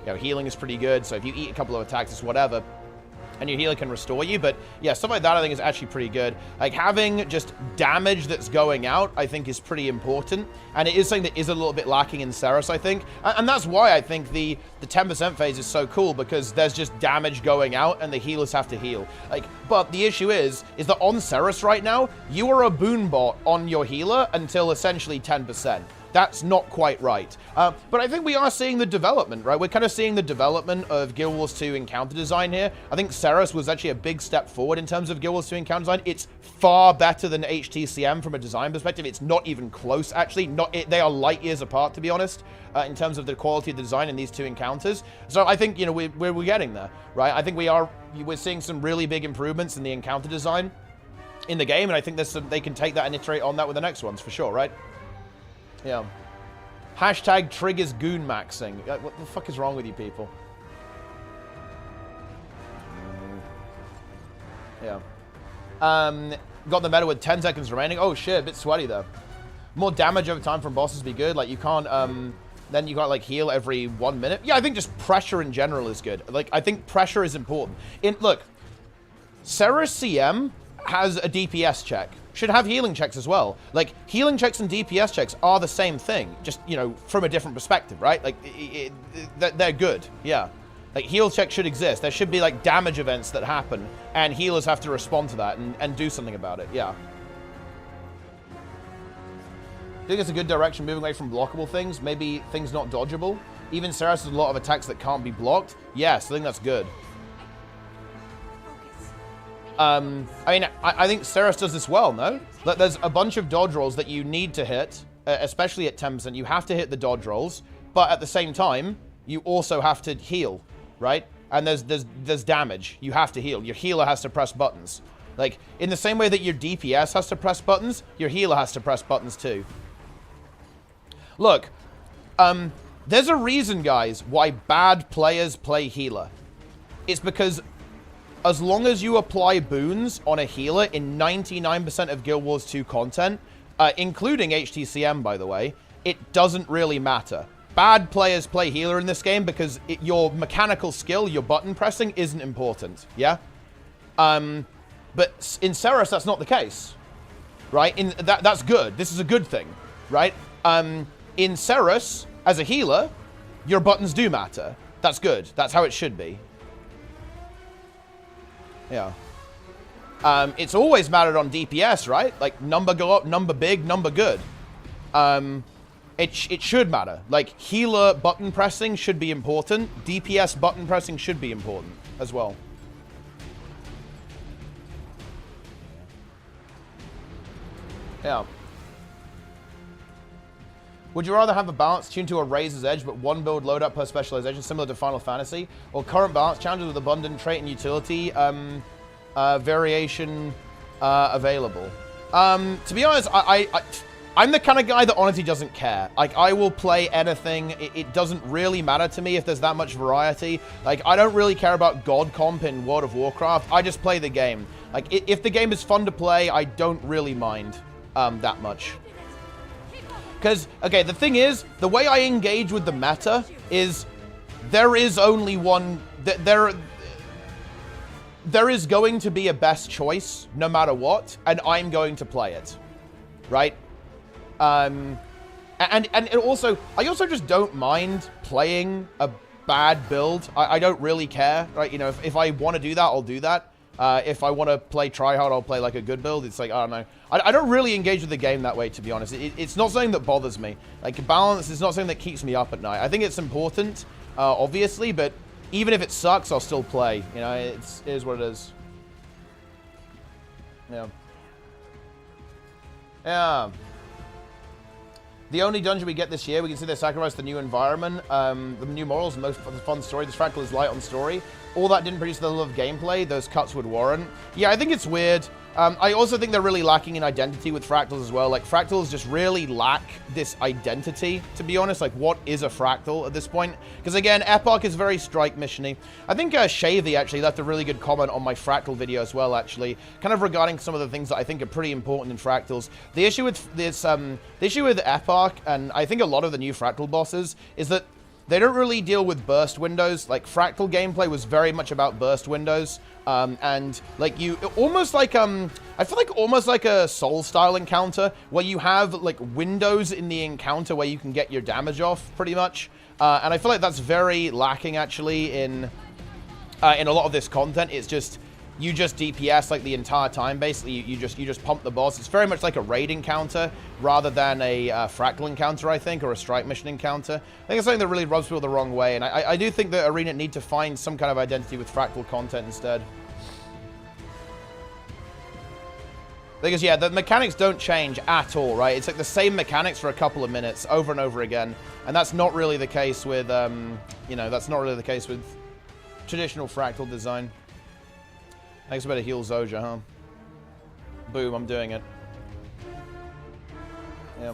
know, healing is pretty good. So if you eat a couple of attacks, it's whatever. And your healer can restore you. But yeah, stuff like that I think is actually pretty good. Like, having just damage that's going out, I think, is pretty important. And it is something that is a little bit lacking in Ceres, I think. And that's why I think the 10% phase is so cool, because there's just damage going out and the healers have to heal. Like, but the issue is that on Ceres right now, you are a boon bot on your healer until essentially 10%. That's not quite right. But I think we are seeing the development, right? We're kind of seeing the development of Guild Wars 2 encounter design here. I think Ceres was actually a big step forward in terms of Guild Wars 2 encounter design. It's far better than HTCM from a design perspective. It's not even close, actually. They are light years apart, to be honest, in terms of the quality of the design in these two encounters. So I think, you know, we're getting there, right? I think we're seeing some really big improvements in the encounter design in the game, and I think they can take that and iterate on that with the next ones, for sure, right? Yeah. Hashtag triggers goon maxing. What the fuck is wrong with you people? Yeah. Got the meta with 10 seconds remaining. Oh shit, a bit sweaty though. More damage over time from bosses would be good. Like, you can't, then you got like heal every 1 minute. Yeah, I think just pressure in general is good. Like, I think pressure is important. Look, Ceres CM has a DPS check. Should have healing checks as well. Like, healing checks and DPS checks are the same thing, just, you know, from a different perspective, right? Like, they're good, yeah. Like, heal checks should exist. There should be, like, damage events that happen, and healers have to respond to that and do something about it, yeah. I think it's a good direction, moving away from blockable things, maybe things not dodgeable. Even Ceres has a lot of attacks that can't be blocked. Yes, I think that's good. I mean, I think Ceres does this well, no? There's a bunch of dodge rolls that you need to hit, especially at 10%. You have to hit the dodge rolls, but at the same time, you also have to heal, right? And there's damage. You have to heal. Your healer has to press buttons. Like, in the same way that your DPS has to press buttons, your healer has to press buttons too. Look, there's a reason, guys, why bad players play healer. It's because as long as you apply boons on a healer in 99% of Guild Wars 2 content, including HTCM, by the way, it doesn't really matter. Bad players play healer in this game because your mechanical skill, your button pressing, isn't important, yeah? But in Ceres, that's not the case, right? That's good. This is a good thing, right? In Ceres, as a healer, your buttons do matter. That's good. That's how it should be. Yeah. It's always mattered on DPS, right? Like, number go up, number big, number good. It should matter. Like, healer button pressing should be important. DPS button pressing should be important as well. Yeah. Would you rather have a balance tuned to a Razor's Edge, but one build loadout per specialization, similar to Final Fantasy, or current balance challenges with abundant trait and utility variation available? To be honest, I'm the kind of guy that honestly doesn't care. Like, I will play anything. It doesn't really matter to me if there's that much variety. Like, I don't really care about God comp in World of Warcraft. I just play the game. Like, if the game is fun to play, I don't really mind that much. Because, okay, the thing is, the way I engage with the meta is there is only one... There is going to be a best choice, no matter what, and I'm going to play it. Right? And also, I also just don't mind playing a bad build. I don't really care, right? You know, if I want to do that, I'll do that. If I want to play tryhard, I'll play like a good build. It's like, I don't know. I don't really engage with the game that way, to be honest. It's not something that bothers me. Like, balance is not something that keeps me up at night. I think it's important, obviously, but even if it sucks, I'll still play. You know, it is what it is. Yeah. Yeah. The only dungeon we get this year, we can see they sacrifice the new environment, the new morals, the most fun story. This fractal is light on story. All that didn't produce the level of gameplay those cuts would warrant. Yeah, I think it's weird. I also think they're really lacking in identity with fractals as well. Like, fractals just really lack this identity, to be honest. Like, what is a fractal at this point? Because, again, Epoch is very strike mission-y. I think Shavy actually left a really good comment on my fractal video as well, actually, kind of regarding some of the things that I think are pretty important in fractals. The issue with this, the issue with Epoch, and I think a lot of the new fractal bosses, is that they don't really deal with burst windows. Like, fractal gameplay was very much about burst windows. And, like, you... Almost like, I feel like almost like a Soul-style encounter, where you have, like, windows in the encounter where you can get your damage off, pretty much. And I feel like that's very lacking, actually, in a lot of this content. It's just... You just DPS, like, the entire time, basically. You just pump the boss. It's very much like a raid encounter, rather than a fractal encounter, I think, or a strike mission encounter. I think it's something that really rubs people the wrong way, and I do think that Arena need to find some kind of identity with fractal content instead. Because, yeah, the mechanics don't change at all, right? It's like the same mechanics for a couple of minutes, over and over again. And that's not really the case with, you know, that's not really the case with traditional fractal design. I guess I better heal Zoja, huh? Boom, I'm doing it. Yeah.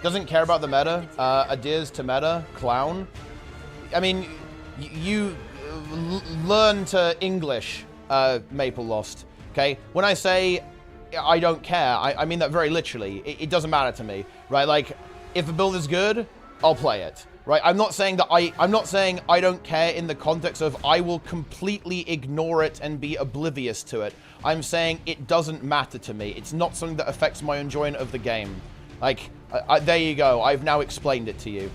Doesn't care about the meta. Adheres to meta. Clown. I mean, you learn to English, Maple Lost. Okay? When I say I don't care, I mean that very literally. It doesn't matter to me, right? Like, if a build is good, I'll play it. Right, I'm not saying that I'm not saying I don't care in the context of I will completely ignore it and be oblivious to it. I'm saying it doesn't matter to me. It's not something that affects my enjoyment of the game. Like, there you go. I've now explained it to you.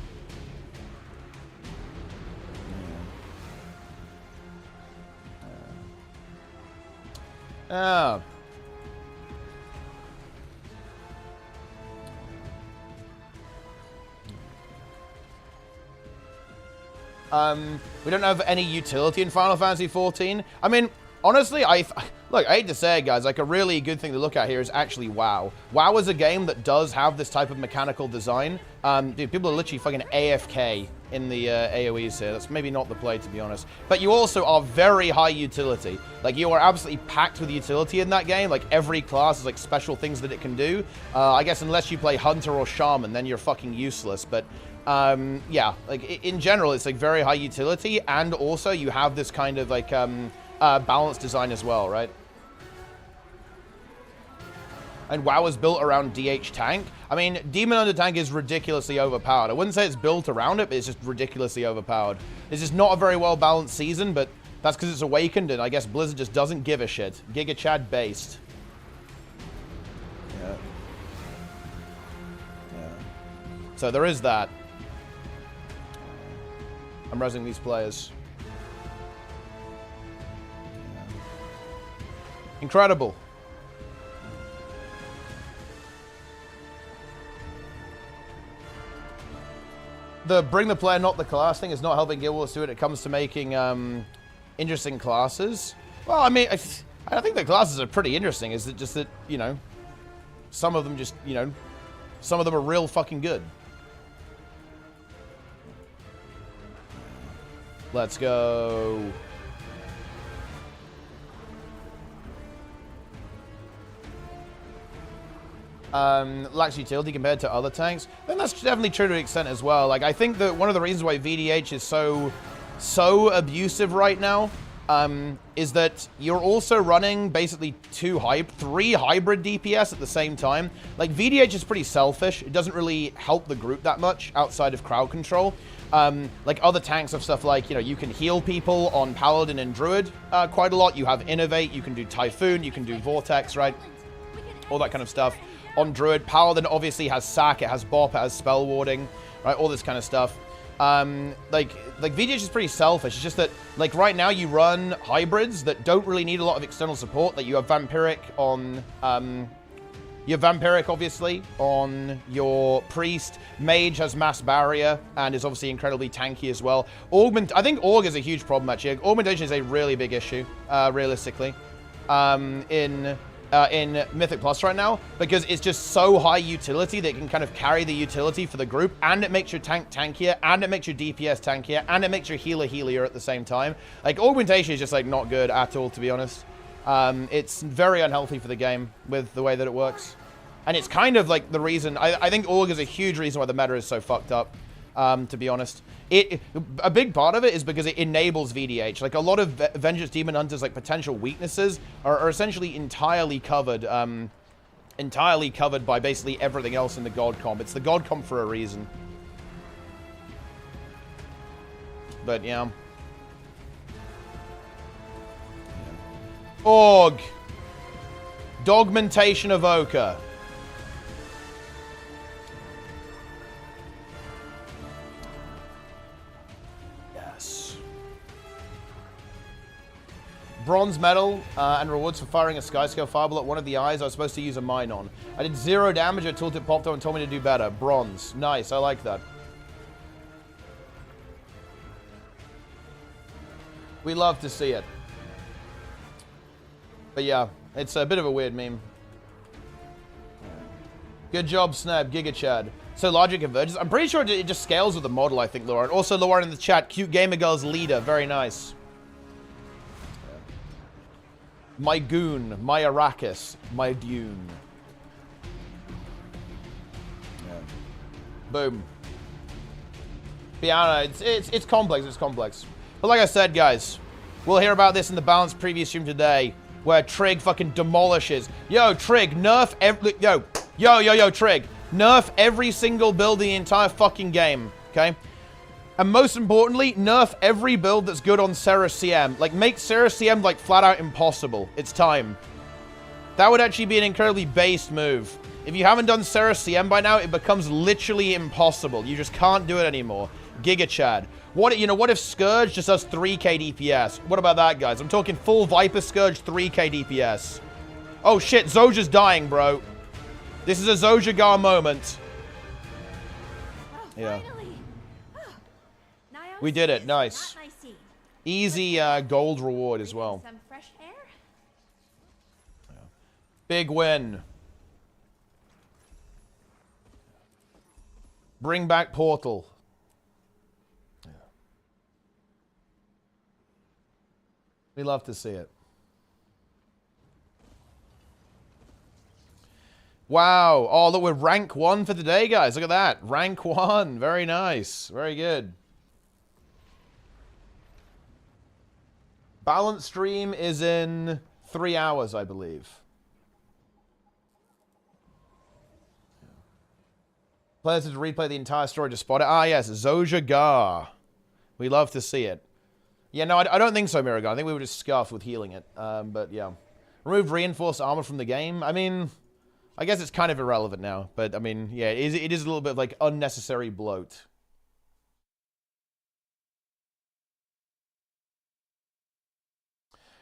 We don't have any utility in Final Fantasy XIV. I mean, honestly, look, I hate to say it, guys, like, a really good thing to look at here is actually WoW. WoW is a game that does have this type of mechanical design. Dude, people are literally fucking AFK in the AoEs here. That's maybe not the play, to be honest. But you also are very high utility. Like, you are absolutely packed with utility in that game. Like, every class has, like, special things that it can do. I guess unless you play Hunter or Shaman, then you're fucking useless. But, yeah, like, in general, it's, like, very high utility. And also, you have this kind of, like, balanced design as well, right? And WoW is built around DH tank. I mean, Demon Hunter tank is ridiculously overpowered. I wouldn't say it's built around it, but it's just ridiculously overpowered. This is not a very well-balanced season, but that's because it's Awakened, and I guess Blizzard just doesn't give a shit. Giga Chad based. Yeah. Yeah. So there is that. I'm resing these players. Yeah. Incredible. The bring the player, not the class thing is not helping Guild Wars 2 when it comes to making interesting classes. Well, I mean, I think the classes are pretty interesting. Is it just that, you know, some of them just, you know, some of them are real fucking good. Let's go. Lacks utility compared to other tanks. I think that's definitely true to an extent as well. Like, I think that one of the reasons why VDH is so abusive right now is that you're also running basically three hybrid DPS at the same time. Like, VDH is pretty selfish. It doesn't really help the group that much outside of crowd control. Like, other tanks have stuff like, you know, you can heal people on Paladin and Druid quite a lot. You have Innovate, you can do Typhoon, you can do Vortex, right? All that kind of stuff. On Druid, Paladin obviously has Sack, it has Bop, it has Spell Warding, right? All this kind of stuff. Like VDH is pretty selfish. It's just that, like, right now you run hybrids that don't really need a lot of external support. Like, you have Vampiric on, you have Vampiric, obviously, on your Priest. Mage has Mass Barrier and is obviously incredibly tanky as well. I think Aug is a huge problem, actually. Augmentation is a really big issue, realistically, in Mythic Plus right now, because it's just so high utility that it can kind of carry the utility for the group, and it makes your tank tankier, and it makes your DPS tankier, and it makes your healer healier at the same time. Like, Augmentation is just, like, not good at all, to be honest. It's very unhealthy for the game with the way that it works. And it's kind of, like, the reason... I think Aug is a huge reason why the meta is so fucked up, to be honest. A big part of it is because it enables VDH. Like, a lot of Vengeance Demon Hunter's, like, potential weaknesses are essentially entirely covered by basically everything else in the God Comp. It's the God Comp for a reason. But, yeah. Aug. Dogmentation Evoker. Bronze medal and rewards for firing a Skyscale Fireball at one of the eyes I was supposed to use a mine on. I did 0 damage, a tooltip popped up and told me to do better. Bronze. Nice, I like that. We love to see it. But yeah, it's a bit of a weird meme. Good job, Snap. Giga Chad. So logic converges. I'm pretty sure it just scales with the model, I think, Lauren. Also, Lauren in the chat. Cute Gamer Girl's leader. Very nice. My goon, my Arrakis, my Dune. Yeah. Boom. But yeah, it's complex, it's complex. But like I said, guys, we'll hear about this in the balanced preview stream today, where Trig fucking demolishes. Yo, Trig, nerf every... Yo, Trig. Nerf every single build in the entire fucking game, okay? And most importantly, nerf every build that's good on Serra CM. Like, make Serra CM, like, flat out impossible. It's time. That would actually be an incredibly based move. If you haven't done Serra CM by now, it becomes literally impossible. You just can't do it anymore. Giga Chad. What if Scourge just does 3k DPS? What about that, guys? I'm talking full Viper Scourge 3k DPS. Oh, shit. Zoja's dying, bro. This is a Zoja moment. Yeah. We did it. Nice. Easy gold reward as well. Some fresh air? Yeah. Big win. Bring back Portal. We love to see it. Wow. Oh, look, we're rank 1 for today, guys. Look at that. Rank 1. Very nice. Very good. Balance stream is in 3 hours, I believe. Players to replay the entire story to spot it. Ah, yes. Zojja Gar. We love to see it. Yeah, no, I don't think so, Miragon. I think we were just scuffed with healing it. But, yeah. Remove reinforced armor from the game. I mean, I guess it's kind of irrelevant now. But, I mean, yeah, it is a little bit of, like, unnecessary bloat.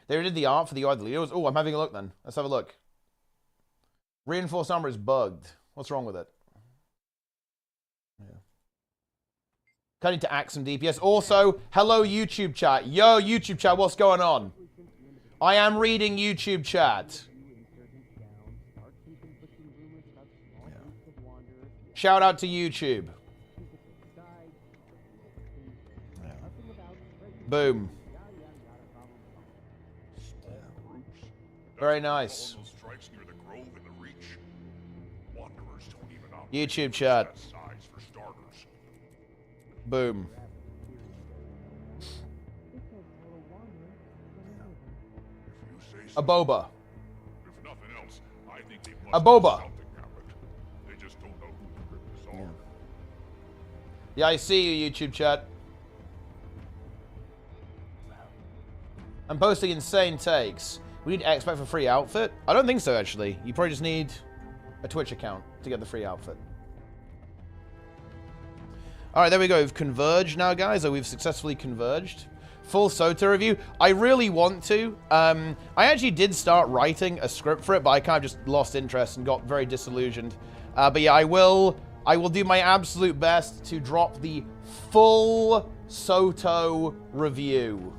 They did the art for the Eye of the Leos. Oh, I'm having a look, then. Let's have a look. Reinforced armor is bugged. What's wrong with it? Yeah. Cutting to axe some DPS. Also, hello YouTube chat. Yo, YouTube chat, what's going on? I am reading YouTube chat. Yeah. Shout out to YouTube. Yeah. Boom. Very nice. YouTube chat. Boom. A boba. If nothing else, I think they A must boba. have something happened. They just don't know who the criminals are. Yeah, I see you, YouTube chat. I'm posting insane takes. We need X-Pack for free outfit? I don't think so, actually. You probably just need a Twitch account to get the free outfit. Alright, there we go. We've converged now, guys. We've successfully converged. Full SOTA review. I really want to. I actually did start writing a script for it, but I kind of just lost interest and got very disillusioned. But yeah, I will do my absolute best to drop the full SOTA review.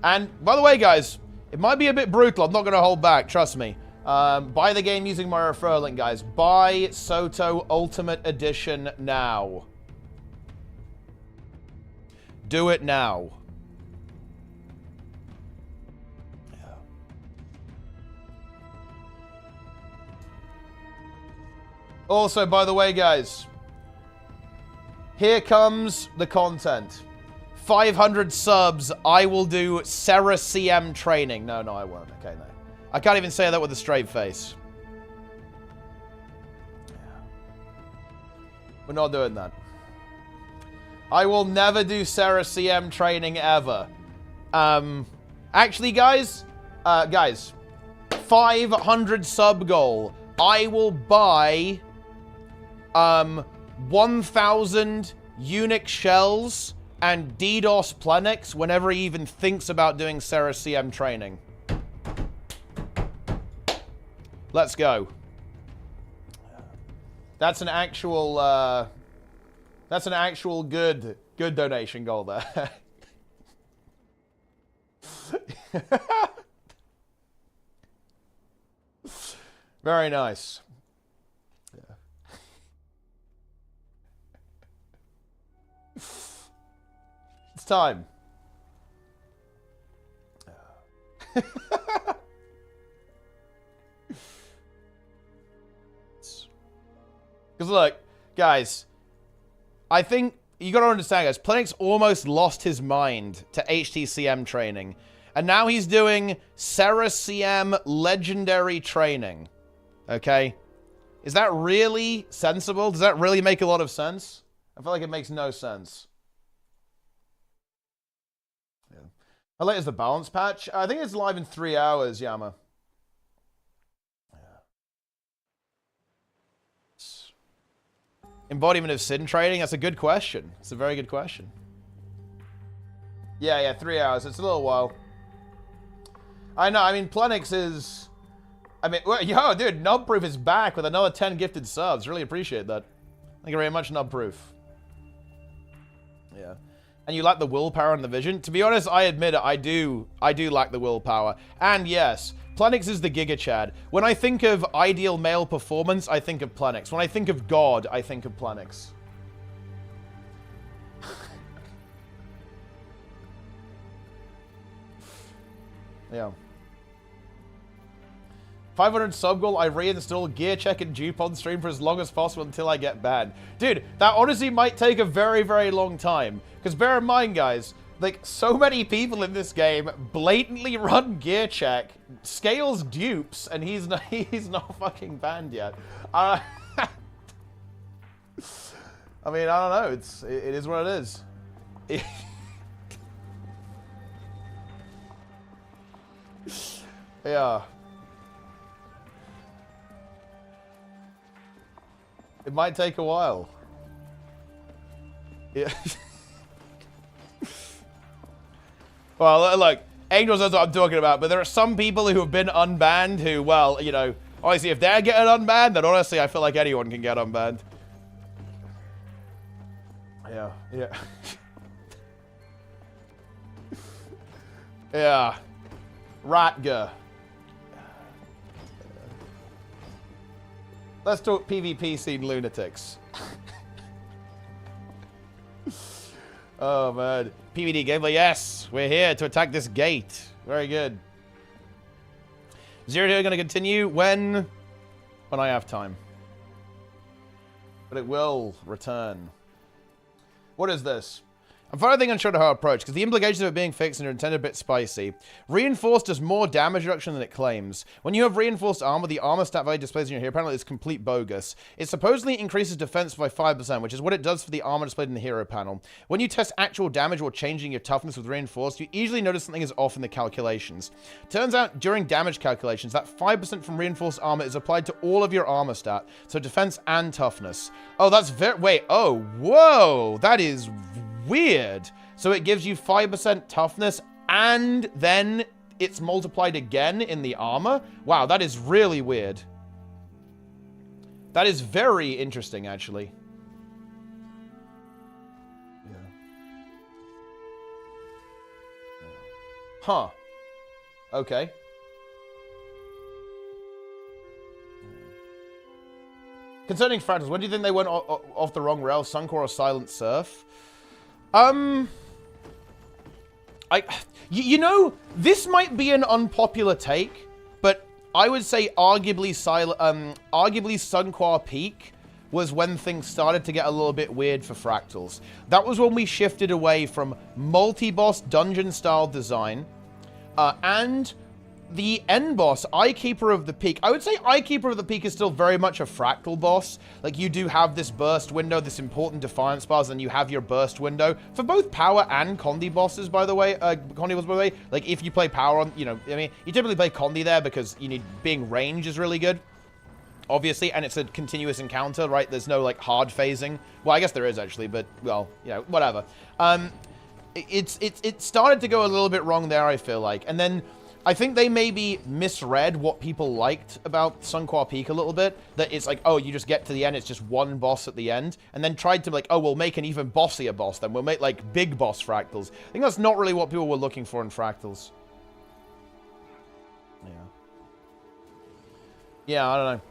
And, by the way, guys, it might be a bit brutal. I'm not going to hold back. Trust me. Buy the game using my referral link, guys. Buy SOTA Ultimate Edition now. Do it now. Also, by the way, guys, here comes the content. 500 subs, I will do Sarah CM training. No, I won't. Okay, no. I can't even say that with a straight face. We're not doing that. I will never do Sarah CM training ever. Actually, guys, 500 sub goal. I will buy 1,000 Unix shells and DDoS Plenix whenever he even thinks about doing Sarah CM training. Let's go. That's an actual good donation goal there. Very nice. Yeah. It's time. Because look, guys, I think you got to understand, guys, Plenix almost lost his mind to HTCM training. And now he's doing Sarah CM legendary training. Okay? Is that really sensible? Does that really make a lot of sense? I feel like it makes no sense. Yeah. How late is the balance patch? I think it's live in 3 hours, Yama. Embodiment of sin trading? That's a good question. It's a very good question. Yeah, 3 hours. It's a little while. I know. I mean, Plenix is... I mean, yo, dude, Nubproof is back with another 10 gifted subs. Really appreciate that. Thank you very much, Nubproof. Yeah. And you like the willpower and the vision? To be honest, I admit it. I do like the willpower. And yes, Plenix is the Giga Chad. When I think of ideal male performance, I think of Plenix. When I think of God, I think of Plenix. Yeah. 500 sub goal, I reinstall gear check and dupe on stream for as long as possible until I get banned. Dude, that honestly might take a very, very long time. Because bear in mind, guys, like, so many people in this game blatantly run gear check, scales dupes, and he's not fucking banned yet. I mean, I don't know. It is what it is. Yeah. It might take a while. Yeah. Well, look, Angels knows what I'm talking about, but there are some people who have been unbanned who, well, you know, honestly, if they're getting unbanned, then honestly, I feel like anyone can get unbanned. Yeah, yeah. Yeah. Ratga. Let's talk PvP scene lunatics. Oh, man. PvD gameplay, yes. We're here to attack this gate. Very good. Zero going to continue when I have time. But it will return. What is this? I'm finally unsure how to approach, because the implications of it being fixed and are intended a bit spicy. Reinforced does more damage reduction than it claims. When you have reinforced armor, the armor stat value displayed in your hero panel is complete bogus. It supposedly increases defense by 5%, which is what it does for the armor displayed in the hero panel. When you test actual damage while changing your toughness with reinforced, you easily notice something is off in the calculations. Turns out, during damage calculations, that 5% from reinforced armor is applied to all of your armor stat, so defense and toughness. Oh, that's very... Wait, oh, whoa! That is weird. So it gives you 5% toughness, and then it's multiplied again in the armor? Wow, that is really weird. That is very interesting, actually. Yeah. Huh. Okay. Concerning fractals, when do you think they went off the wrong rail? Suncor or Silent Surf? You know, this might be an unpopular take, but I would say arguably Sunquar Peak was when things started to get a little bit weird for fractals. That was when we shifted away from multi-boss dungeon-style design, and the end boss, Eyekeeper of the Peak. I would say Eyekeeper of the Peak is still very much a fractal boss. Like, you do have this burst window, this important defiance bars, and you have your burst window for both power and Condi bosses, by the way. Condi bosses, by the way. Like, if you play power on, you know, I mean, you typically play Condi there because you need, being range is really good, obviously, and it's a continuous encounter, right? There's no, like, hard phasing. Well, I guess there is, actually, but, well, you know, whatever. It started to go a little bit wrong there, I feel like. And then I think they maybe misread what people liked about Sunquar Peak a little bit. That it's like, oh, you just get to the end, it's just one boss at the end. And then tried to, like, oh, we'll make an even bossier boss then. We'll make, like, big boss fractals. I think that's not really what people were looking for in fractals. Yeah. Yeah, I don't know.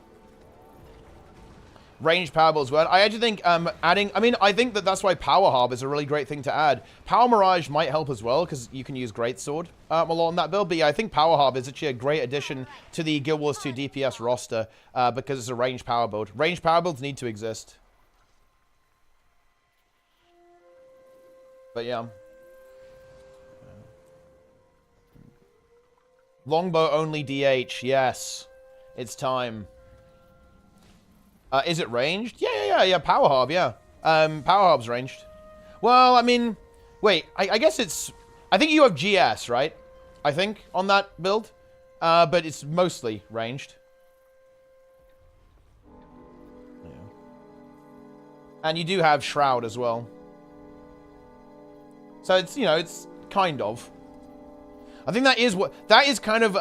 Range power builds well. I actually think adding... I mean, I think that's why Power Harb is a really great thing to add. Power Mirage might help as well, because you can use Greatsword a lot on that build. But yeah, I think Power Harb is actually a great addition to the Guild Wars 2 DPS roster, because it's a range power build. Range power builds need to exist. But yeah. Longbow only DH, yes. It's time. Is it ranged? Yeah. Power Harb, yeah. Power Harb's ranged. Well, I mean, wait. I guess it's... I think you have GS, right? I think, on that build. But it's mostly ranged. Yeah. And you do have Shroud as well. So it's, you know, it's kind of... I think that is kind of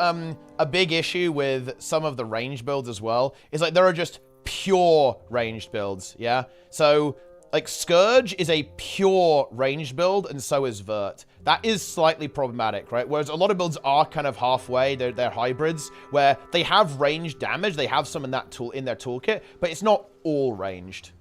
a big issue with some of the ranged builds as well. Is like there are just pure ranged builds, yeah? So, like, Scourge is a pure ranged build, and so is Vert. That is slightly problematic, right? Whereas a lot of builds are kind of halfway. They're hybrids, where they have ranged damage. They have some in that in their toolkit, but it's not all ranged.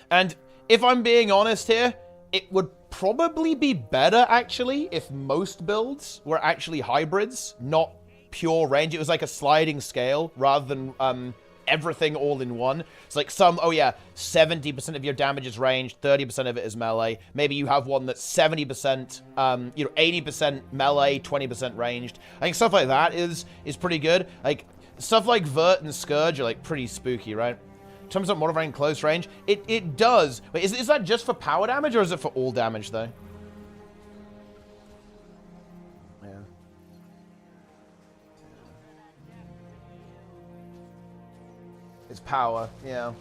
And if I'm being honest here, it would probably be better, actually, if most builds were actually hybrids, not pure range. It was like a sliding scale rather than everything all in one. It's like some, oh yeah, 70% of your damage is ranged, 30% of it is melee. Maybe you have one that's 70%, 80% melee, 20% ranged. I think stuff like that is pretty good. Like, stuff like Vert and Scourge are like pretty spooky, right? In terms of modifying close range, it does. Wait, is that just for power damage or is it for all damage though? Yeah. It's power, yeah.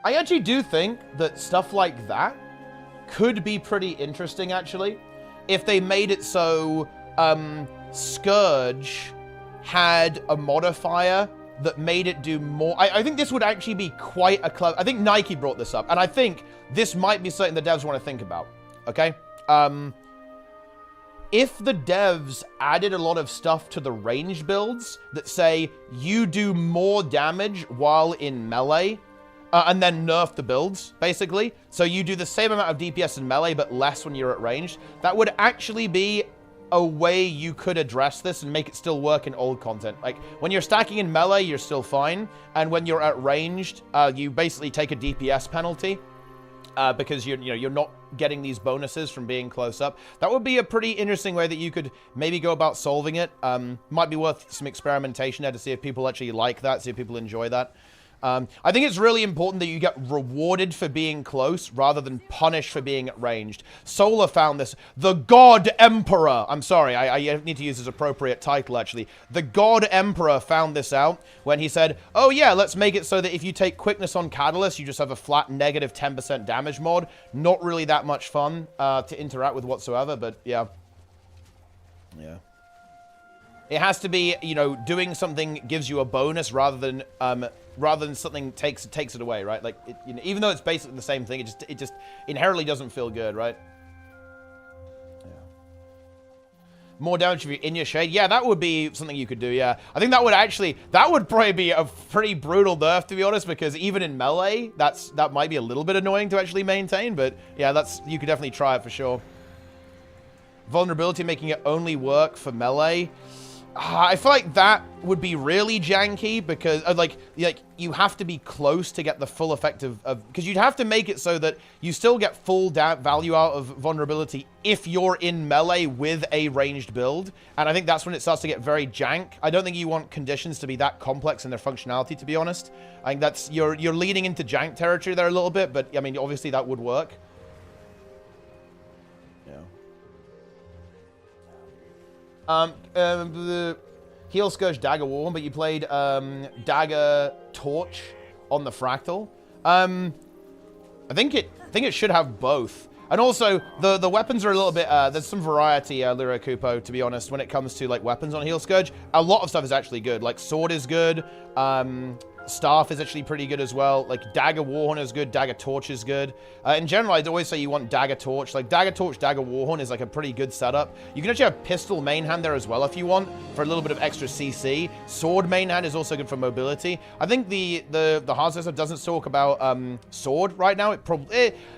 I actually do think that stuff like that could be pretty interesting, actually. If they made it so Scourge had a modifier that made it do more. I think this would actually be quite a clever... I think Nike brought this up, and I think this might be something the devs want to think about, okay? If the devs added a lot of stuff to the range builds that say you do more damage while in melee, and then nerf the builds, basically, so you do the same amount of DPS in melee but less when you're at range, that would actually be a way you could address this and make it still work in old content. Like, when you're stacking in melee, you're still fine, and when you're at ranged, you basically take a DPS penalty. Because you're not getting these bonuses from being close up. That would be a pretty interesting way that you could maybe go about solving it. Might be worth some experimentation there to see if people actually like that, see if people enjoy that. I think it's really important that you get rewarded for being close rather than punished for being at ranged. Solar found this. The God Emperor. I'm sorry, I need to use his appropriate title, actually. The God Emperor found this out when he said, oh yeah, let's make it so that if you take quickness on Catalyst, you just have a flat negative 10% damage mod. Not really that much fun to interact with whatsoever, but yeah. Yeah. It has to be, doing something gives you a bonus rather than something takes it away, right? Like, even though it's basically the same thing, it just inherently doesn't feel good, right? Yeah. More damage if you're in your shade. Yeah, that would be something you could do, yeah. I think that would probably be a pretty brutal nerf, to be honest, because even in melee, that might be a little bit annoying to actually maintain, but yeah, you could definitely try it for sure. Vulnerability making it only work for melee. I feel like that would be really janky because, like you have to be close to get the full effect of because you'd have to make it so that you still get full value out of vulnerability if you're in melee with a ranged build. And I think that's when it starts to get very jank. I don't think you want conditions to be that complex in their functionality, to be honest. I think you're leading into jank territory there a little bit, but I mean, obviously that would work. The Heal Scourge Dagger Warhorn, but you played Dagger Torch on the Fractal. I think it should have both. And also, the weapons are a little bit, there's some variety, Lyra Kupo, to be honest, when it comes to, like, weapons on Heal Scourge. A lot of stuff is actually good. Like, Sword is good, Staff is actually pretty good as well. Like, Dagger Warhorn is good, Dagger Torch is good. In general, I'd always say you want Dagger Torch. Like, Dagger Torch, Dagger Warhorn is, like, a pretty good setup. You can actually have Pistol main hand there as well if you want, for a little bit of extra CC. Sword main hand is also good for mobility. I think the hard stuff doesn't talk about Sword right now.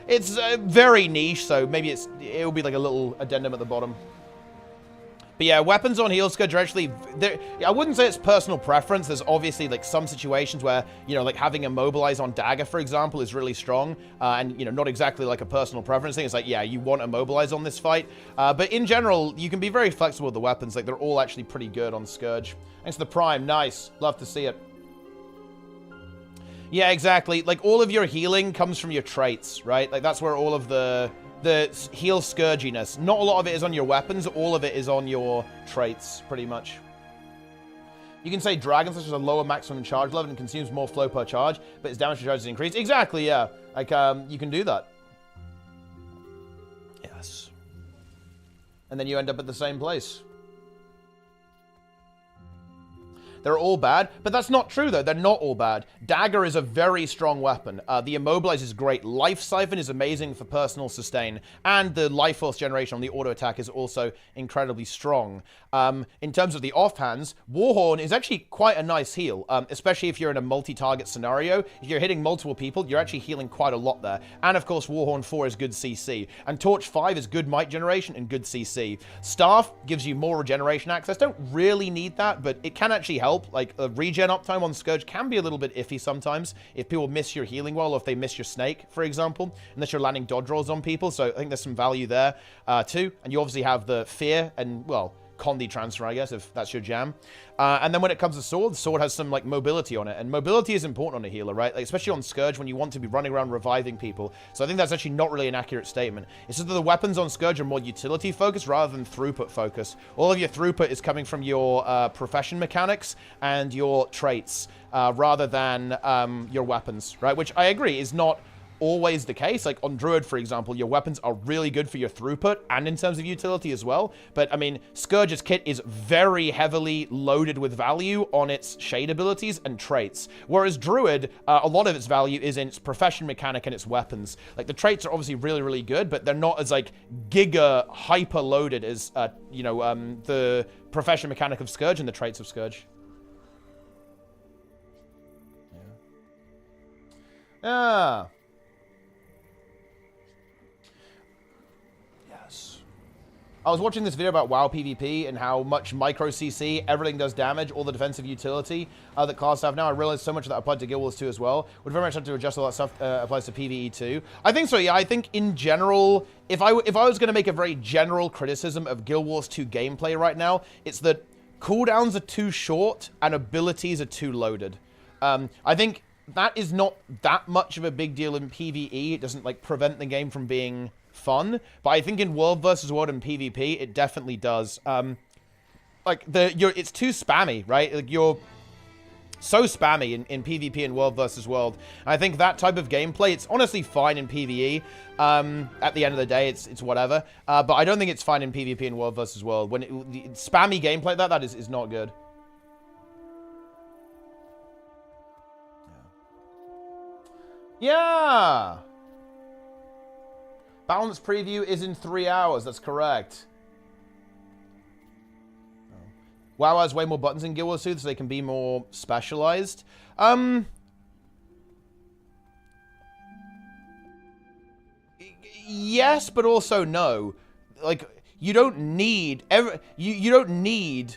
It's very niche, so maybe it'll be like a little addendum at the bottom. But yeah, weapons on Heal Scourge are actually... I wouldn't say it's personal preference. There's obviously, like, some situations where, like, having Immobilize on Dagger, for example, is really strong. And, not exactly, like, a personal preference thing. It's like, yeah, you want Immobilize on this fight. But in general, you can be very flexible with the weapons. Like, they're all actually pretty good on Scourge. Thanks for the Prime. Nice. Love to see it. Yeah, exactly. Like, all of your healing comes from your traits, right? Like, that's where all of the heal scourginess. Not a lot of it is on your weapons. All of it is on your traits, pretty much. You can say Dragon Slash has a lower maximum charge level and consumes more flow per charge, but its damage to charge is increased. Exactly, yeah. Like, you can do that. Yes. And then you end up at the same place. they're all bad. But that's not true, though. They're not all bad. Dagger is a very strong weapon. The Immobilize is great. Life Siphon is amazing for personal sustain. And the Life Force generation on the auto attack is also incredibly strong. In terms of the offhands, Warhorn is actually quite a nice heal, especially if you're in a multi-target scenario. If you're hitting multiple people, you're actually healing quite a lot there. And of course, Warhorn 4 is good CC. And Torch 5 is good might generation and good CC. Staff gives you more regeneration access. Don't really need that, but it can actually help. Like, regen uptime on Scourge can be a little bit iffy sometimes if people miss your healing well, or if they miss your snake, for example, unless you're landing dodge rolls on people. So I think there's some value there, too. And you obviously have the fear and, well, Condi transfer, I guess, if that's your jam. And then when it comes to Sword, the Sword has some, like, mobility on it. And mobility is important on a healer, right? Like, especially on Scourge when you want to be running around reviving people. So I think that's actually not really an accurate statement. It's just that the weapons on Scourge are more utility-focused rather than throughput-focused. All of your throughput is coming from your profession mechanics and your traits rather than your weapons, right? Which I agree is not always the case. Like on Druid, for example, your weapons are really good for your throughput and in terms of utility as well. But I mean, Scourge's kit is very heavily loaded with value on its shade abilities and traits. Whereas Druid, a lot of its value is in its profession mechanic and its weapons. Like the traits are obviously really, really good, but they're not as like giga hyper loaded as, the profession mechanic of Scourge and the traits of Scourge. Yeah. I was watching this video about WoW PvP and how much micro CC, everything does damage, all the defensive utility that class have now. I realized so much of that applied to Guild Wars 2 as well. Would very much have to adjust all that stuff applies to PvE too. I think so, yeah. I think in general, if I was going to make a very general criticism of Guild Wars 2 gameplay right now, it's that cooldowns are too short and abilities are too loaded. I think that is not that much of a big deal in PvE. It doesn't like prevent the game from being fun, but I think in World versus World and PvP, it definitely does. It's too spammy, right? Like you're so spammy in PvP and World versus World. And I think that type of gameplay, it's honestly fine in PvE. At the end of the day, it's whatever. But I don't think it's fine in PvP and World versus World. When spammy gameplay that is not good. Yeah. Balance preview is in 3 hours. That's correct. WoW has way more buttons in Guild Wars 2, so they can be more specialized. Yes, but also no. Like you don't need you don't need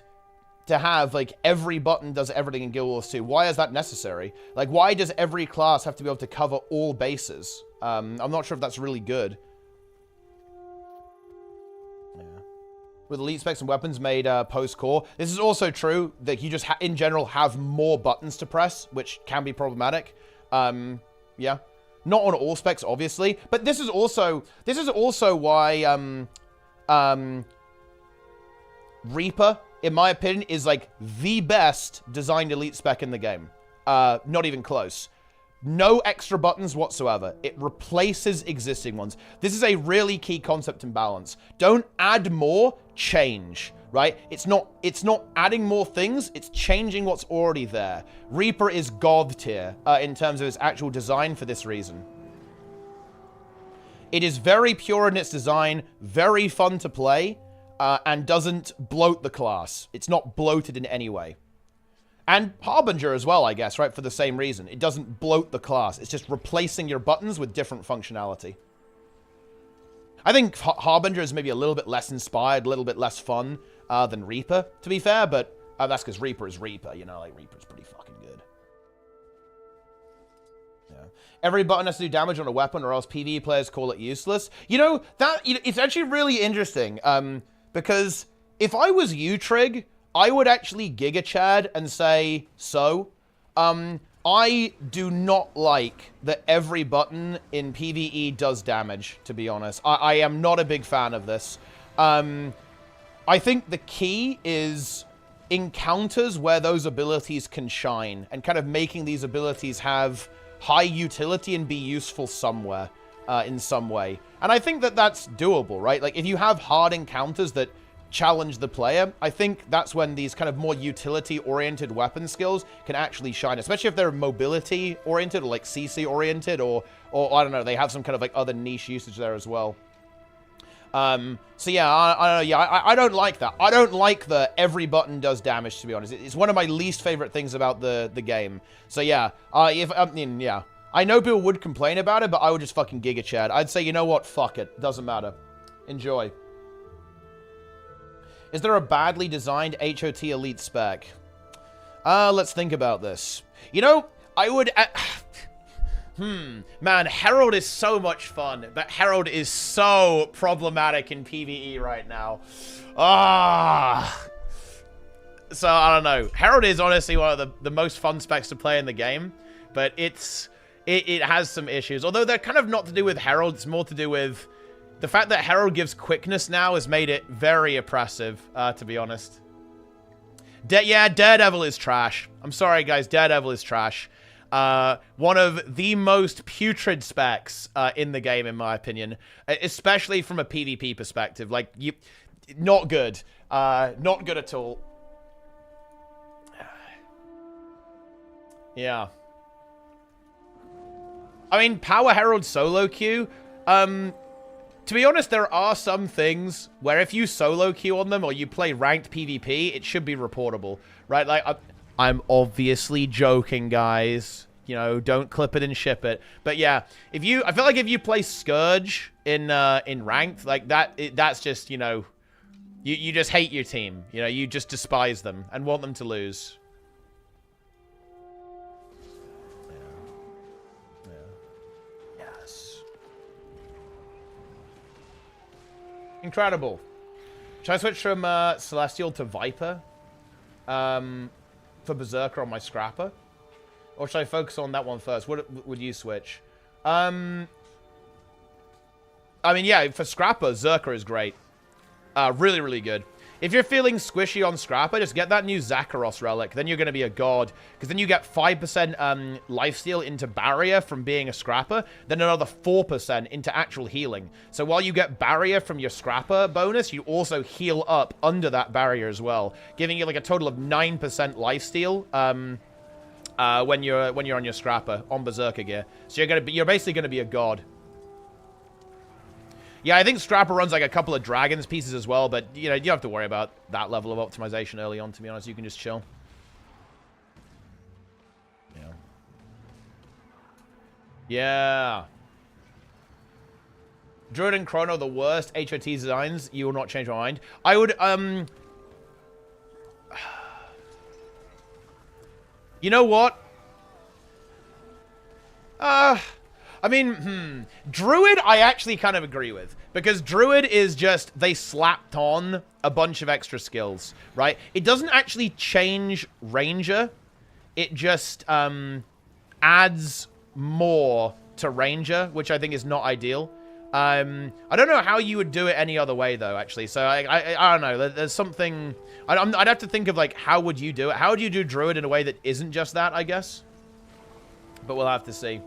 to have like every button does everything in Guild Wars 2. Why is that necessary? Like why does every class have to be able to cover all bases? I'm not sure if that's really good. With elite specs and weapons made post-core. This is also true that you just, in general, have more buttons to press, which can be problematic. Yeah. Not on all specs, obviously. But this is also why Reaper, in my opinion, is like the best designed elite spec in the game. Not even close. No extra buttons whatsoever. It replaces existing ones. This is a really key concept in balance. Don't add more, change, right? It's not adding more things, it's changing what's already there. Reaper is God tier in terms of its actual design for this reason. It is very pure in its design, very fun to play, and doesn't bloat the class. It's not bloated in any way. And Harbinger as well, I guess, right? For the same reason. It doesn't bloat the class. It's just replacing your buttons with different functionality. I think Harbinger is maybe a little bit less inspired, a little bit less fun than Reaper, to be fair. But that's because Reaper is Reaper, you know? Like, Reaper's pretty fucking good. Yeah. Every button has to do damage on a weapon or else PvE players call it useless. You know, it's actually really interesting. Because if I was you, Trig, I would actually Giga Chad and say, so, I do not like that every button in PvE does damage, to be honest. I am not a big fan of this. I think the key is encounters where those abilities can shine and kind of making these abilities have high utility and be useful somewhere, in some way. And I think that that's doable, right? Like, if you have hard encounters that challenge the player, I think that's when these kind of more utility-oriented weapon skills can actually shine, especially if they're mobility-oriented or like CC-oriented or I don't know, they have some kind of like other niche usage there as well. So yeah, I don't like that. I don't like the every button does damage, to be honest. It's one of my least favorite things about the game. So yeah, yeah. I know people would complain about it, but I would just fucking giga chat. I'd say, you know what? Fuck it. Doesn't matter. Enjoy. Is there a badly designed HOT Elite spec? Let's think about this. You know, I would... Man, Herald is so much fun, but Herald is so problematic in PvE right now. So, I don't know. Herald is honestly one of the most fun specs to play in the game, but it has some issues. Although they're kind of not to do with Herald, it's more to do with the fact that Herald gives quickness now has made it very oppressive, to be honest. Yeah, Daredevil is trash. I'm sorry, guys. Daredevil is trash. One of the most putrid specs in the game, in my opinion, especially from a PvP perspective. Like, not good. Not good at all. Yeah. I mean, Power Herald solo queue, to be honest, there are some things where if you solo queue on them or you play ranked PvP, it should be reportable, right? Like, I'm obviously joking, guys. You know, don't clip it and ship it. But yeah, I feel like if you play Scourge in ranked, like that's just, you know, you just hate your team. You know, you just despise them and want them to lose. Yes. Incredible. Should I switch from Celestial to Viper? For Berserker on my Scrapper? Or should I focus on that one first? What would you switch? I mean, yeah, for Scrapper, Zerker is great. Really, really good. If you're feeling squishy on Scrapper, just get that new Zakharos relic. Then you're going to be a god. Because then you get 5% lifesteal into barrier from being a Scrapper. Then another 4% into actual healing. So while you get barrier from your Scrapper bonus, you also heal up under that barrier as well. Giving you like a total of 9% lifesteal when you're on your Scrapper on Berserker gear. So you're basically going to be a god. Yeah, I think Scrapper runs like a couple of Dragons pieces as well, but, you know, you don't have to worry about that level of optimization early on, to be honest. You can just chill. Yeah. Yeah. Druid and Chrono, the worst HOT designs. You will not change my mind. I would, you know what? I mean, Druid, I actually kind of agree with. Because Druid is just, they slapped on a bunch of extra skills, right? It doesn't actually change Ranger. It just adds more to Ranger, which I think is not ideal. I don't know how you would do it any other way, though, actually. So, I don't know. There's something... I'd have to think of, like, how would you do it? How would you do Druid in a way that isn't just that, I guess? But we'll have to see.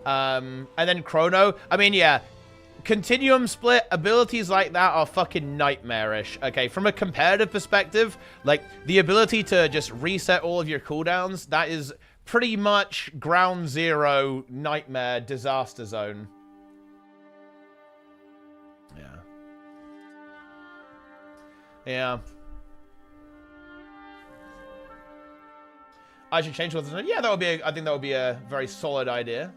And then Chrono. I mean, yeah. Continuum split, abilities like that are fucking nightmarish. Okay, from a competitive perspective, like, the ability to just reset all of your cooldowns, that is pretty much ground zero, nightmare, disaster zone. Yeah. Yeah. I should change what's... Yeah, that would be I think that would be a very solid idea.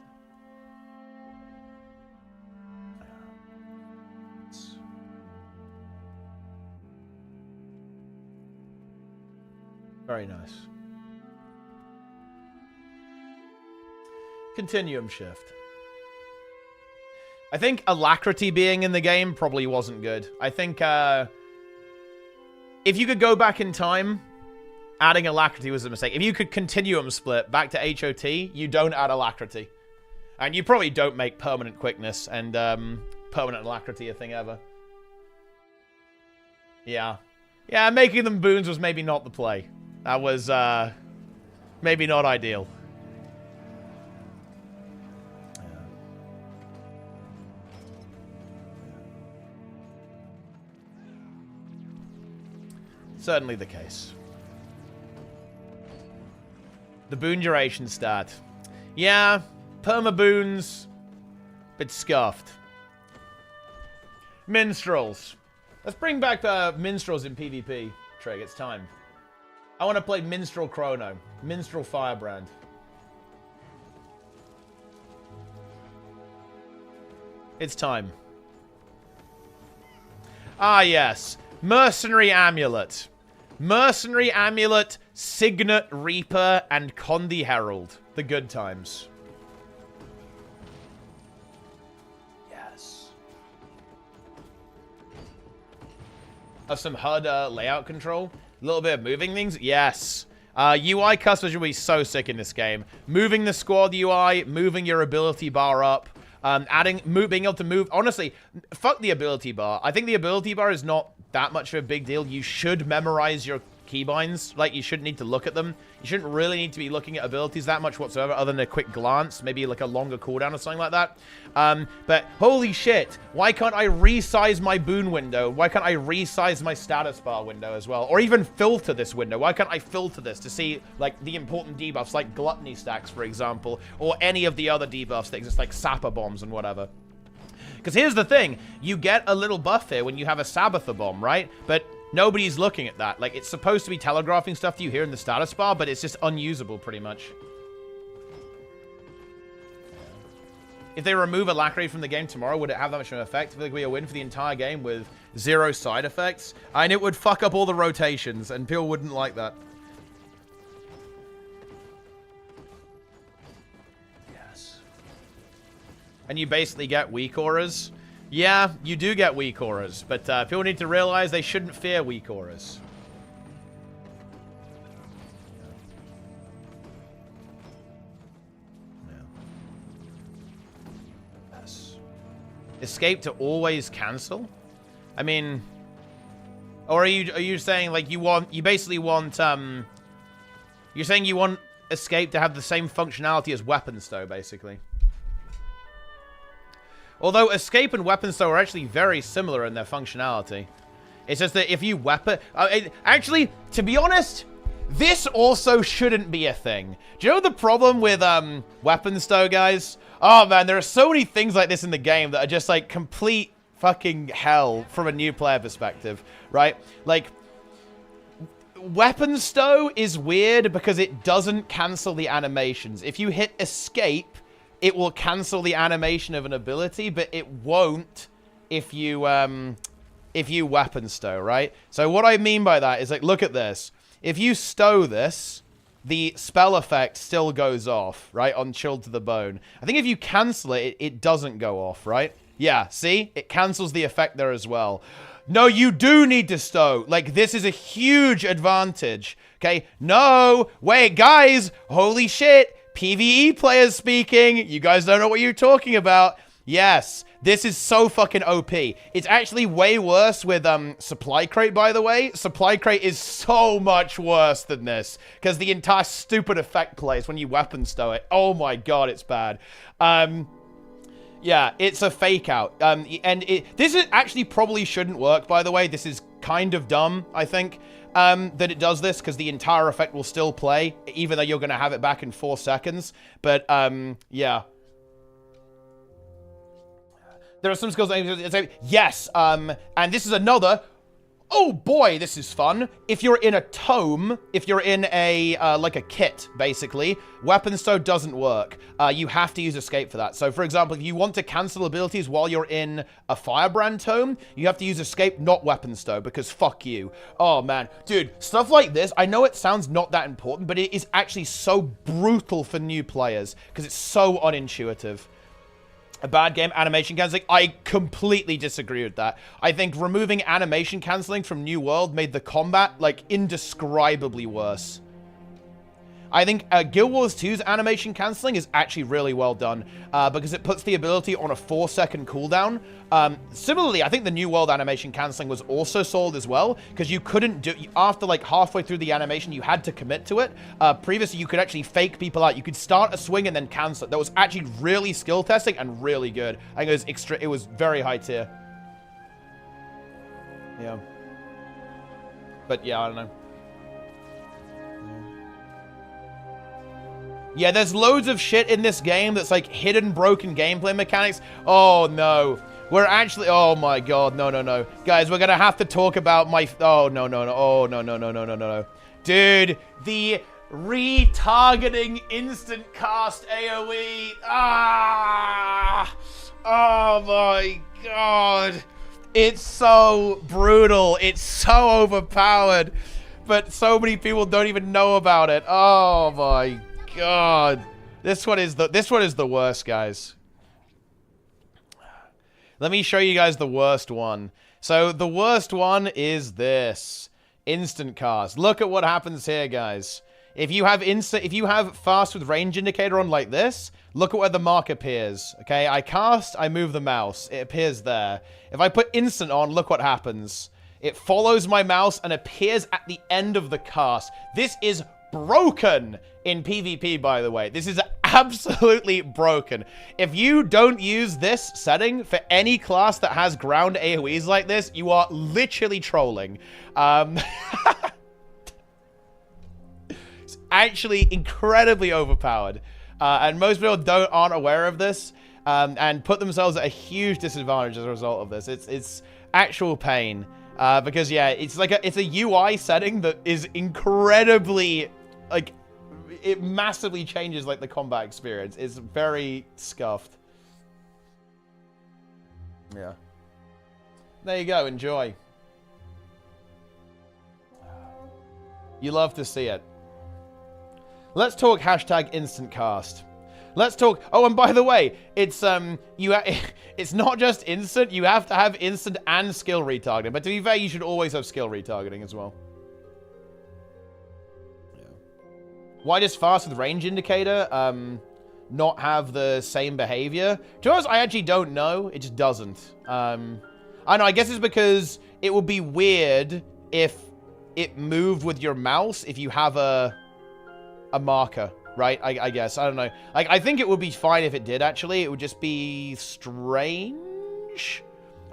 Very nice. Continuum shift. I think Alacrity being in the game probably wasn't good. I think if you could go back in time, adding Alacrity was a mistake. If you could Continuum split back to HOT, you don't add Alacrity. And you probably don't make permanent quickness and permanent Alacrity a thing ever. Yeah. Yeah, making them boons was maybe not the play. That was, maybe not ideal. Certainly the case. The boon duration stat. Yeah, perma boons, bit scuffed. Minstrels. Let's bring back minstrels in PvP, Trig. It's time. I want to play Minstrel Chrono. Minstrel Firebrand. It's time. Ah, yes. Mercenary Amulet. Mercenary Amulet, Signet Reaper, and Condi Herald. The good times. Yes. Some HUD layout control. A little bit of moving things. Yes. UI customers will be so sick in this game. Moving the squad UI, moving your ability bar up. Being able to move. Honestly, fuck the ability bar. I think the ability bar is not that much of a big deal. You should memorize your keybinds. Like, you shouldn't need to look at them. You shouldn't really need to be looking at abilities that much whatsoever, other than a quick glance. Maybe like a longer cooldown or something like that. But holy shit, why can't I resize my boon window? Why can't I resize my status bar window as well? Or even filter this window? Why can't I filter this to see, like, the important debuffs, like gluttony stacks, for example, or any of the other debuffs that exist, like sapper bombs and whatever? Because here's the thing, you get a little buff here when you have a Sabbather bomb, right? But nobody's looking at that. Like, it's supposed to be telegraphing stuff to you here in the status bar, but it's just unusable pretty much. If they remove Alacrity from the game tomorrow, would it have that much of an effect? I feel like we a win for the entire game with 0 side effects. And it would fuck up all the rotations, and people wouldn't like that. Yes. And you basically get weak auras. Yeah, you do get weak auras, but people need to realize they shouldn't fear weak auras. Yes. Escape to always cancel? I mean, or are you saying like you basically want you're saying you want escape to have the same functionality as weapon stow, basically? Although escape and weapon stow are actually very similar in their functionality. It's just that if you weapon... actually, to be honest, this also shouldn't be a thing. Do you know the problem with weapon stow, guys? Oh, man, there are so many things like this in the game that are just, like, complete fucking hell from a new player perspective, right? Like, weapon stow is weird because it doesn't cancel the animations. If you hit escape, it will cancel the animation of an ability, but it won't if you weapon stow, right? So what I mean by that is, like, look at this. If you stow this, the spell effect still goes off, right, on Chilled to the Bone. I think if you cancel it, it doesn't go off, right? Yeah, see? It cancels the effect there as well. No, you do need to stow. Like, this is a huge advantage, okay? No, wait, guys, holy shit. PvE players speaking. You guys don't know what you're talking about. Yes, this is so fucking OP. It's actually way worse with Supply Crate, by the way. Supply Crate is so much worse than this because the entire stupid effect plays when you weapon stow it. Oh my god, it's bad. Yeah, it's a fake out. This actually probably shouldn't work, by the way. This is kind of dumb, I think. That it does this, because the entire effect will still play, even though you're going to have it back in 4 seconds. But, yeah. There are some skills that say, yes, and this is another... Oh boy, this is fun. If you're in a tome, if you're in a, like a kit, basically, weapon stow doesn't work. You have to use escape for that. So, for example, if you want to cancel abilities while you're in a Firebrand tome, you have to use escape, not weapon stow, because fuck you. Oh, man. Dude, stuff like this, I know it sounds not that important, but it is actually so brutal for new players, because it's so unintuitive. A bad game, animation cancelling. I completely disagree with that. I think removing animation cancelling from New World made the combat, like, indescribably worse. I think Guild Wars 2's animation cancelling is actually really well done because it puts the ability on a 4-second cooldown. Similarly, I think the New World animation cancelling was also solved as well because you couldn't do... After, like, halfway through the animation, you had to commit to it. Previously, you could actually fake people out. You could start a swing and then cancel it. That was actually really skill testing and really good. I think it was very high tier. Yeah. But yeah, I don't know. Yeah, there's loads of shit in this game that's like hidden, broken gameplay mechanics. Oh no. We're actually, oh my god, no, no, no. Guys, we're gonna have to talk about my, oh no, no, no, oh no, no, no, no, no, no, no. Dude, the retargeting instant cast AoE. Ah! Oh my god. It's so brutal. It's so overpowered. But so many people don't even know about it. Oh my god. This one is the worst, guys. Let me show you guys the worst one. So the worst one is this. Instant cast. Look at what happens here, guys. If you have fast with range indicator on like this, look at where the mark appears. Okay, I cast, I move the mouse. It appears there. If I put instant on, look what happens. It follows my mouse and appears at the end of the cast. This is broken in PvP, by the way. This is absolutely broken. If you don't use this setting for any class that has ground AoEs like this, you are literally trolling. It's actually incredibly overpowered. And most people aren't aware of this and put themselves at a huge disadvantage as a result of this. It's actual pain. Because yeah, it's a UI setting that is incredibly, like, it massively changes like the combat experience. It's very scuffed. Yeah. There you go, enjoy. You love to see it. Let's talk hashtag instant cast. Let's talk. Oh, and by the way, it's it's not just instant. You have to have instant and skill retargeting. But to be fair, you should always have skill retargeting as well. Yeah. Why does fast with range indicator not have the same behavior? To us, I actually don't know. It just doesn't. I know. I guess it's because it would be weird if it moved with your mouse if you have a marker. Right, I guess. I don't know. Like, I think it would be fine if it did, actually. It would just be strange.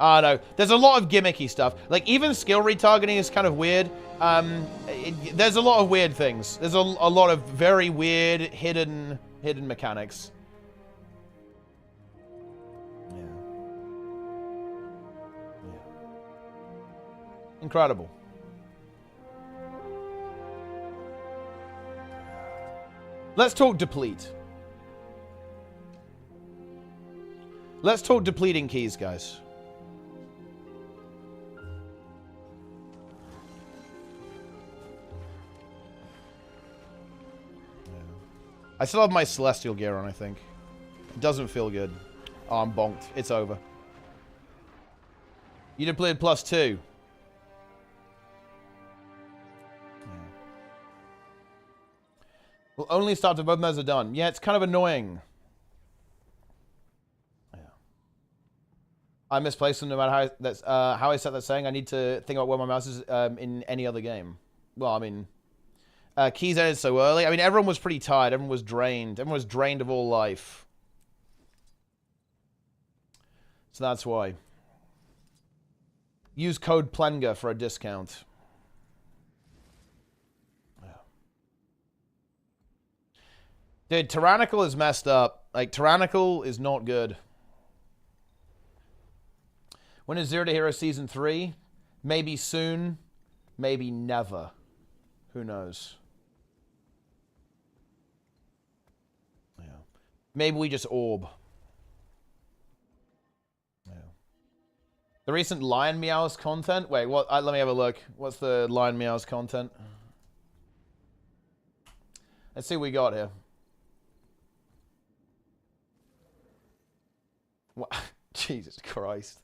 I don't know. There's a lot of gimmicky stuff. Like, even skill retargeting is kind of weird. There's a lot of weird things. There's a lot of very weird, hidden mechanics. Yeah. Yeah. Incredible. Let's talk deplete. Let's talk depleting keys, guys. Yeah. I still have my celestial gear on, I think. It doesn't feel good. Oh, I'm bonked. It's over. You depleted +2. Will only start if both those are done. Yeah, it's kind of annoying. Yeah. I misplaced them no matter how I set that saying. I need to think about where my mouse is in any other game. Well, I mean, keys ended so early. I mean, everyone was pretty tired. Everyone was drained. Everyone was drained of all life. So that's why. Use code PLENGA for a discount. Dude, Tyrannical is messed up. Like, Tyrannical is not good. When is Zero to Hero Season 3? Maybe soon. Maybe never. Who knows? Yeah. Maybe we just orb. Yeah. The recent Lion Meows content? Wait, what? Let me have a look. What's the Lion Meows content? Let's see what we got here. What? Jesus Christ.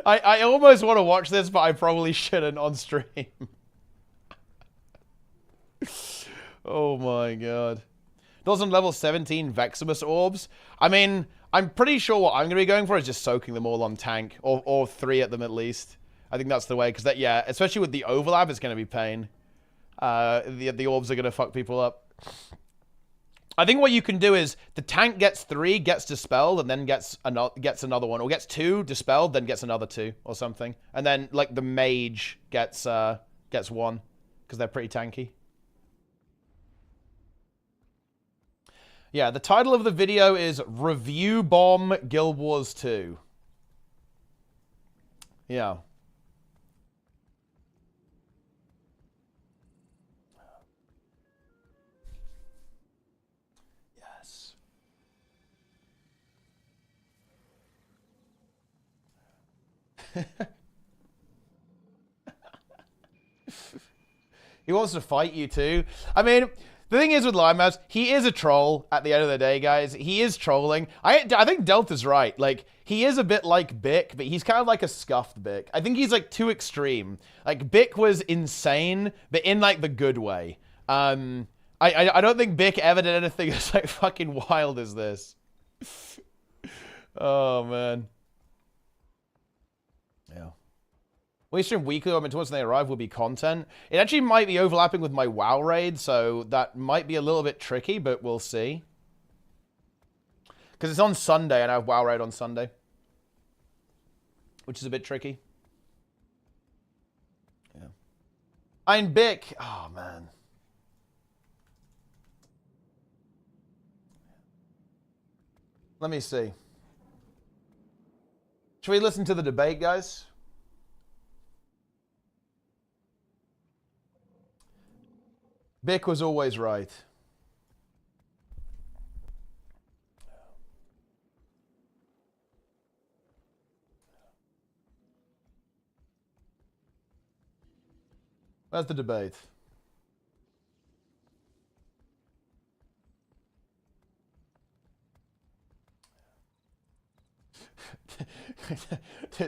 I almost want to watch this, but I probably shouldn't on stream. Oh my god. Those on level 17 Veximus orbs. I mean, I'm pretty sure what I'm going to be going for is just soaking them all on tank. Or 3 at them at least. I think that's the way, because that, yeah, especially with the overlap, it's going to be pain. The orbs are going to fuck people up. I think what you can do is the tank gets 3, gets dispelled, and then gets another one, or gets 2 dispelled, then gets another 2 or something, and then like the mage gets 1 because they're pretty tanky. Yeah, the title of the video is Review Bomb Guild Wars 2. Yeah. Yes. He wants to fight you too. I mean, the thing is with Limehouse, he is a troll at the end of the day, guys. He is trolling. I think Delta's right. Like, he is a bit like Bick, but he's kind of like a scuffed Bick. I think he's, like, too extreme. Like, Bick was insane, but in, like, the good way. I don't think Bick ever did anything as, like, fucking wild as this. Oh, man. Yeah. We stream weekly or towards when they arrive will be content. It actually might be overlapping with my WoW raid, so that might be a little bit tricky, but we'll see. Because it's on Sunday, and I have WoW raid on Sunday. Which is a bit tricky. Yeah. Ein Bick. Oh, man. Let me see. Should we listen to the debate, guys? Bick was always right. Where's the debate?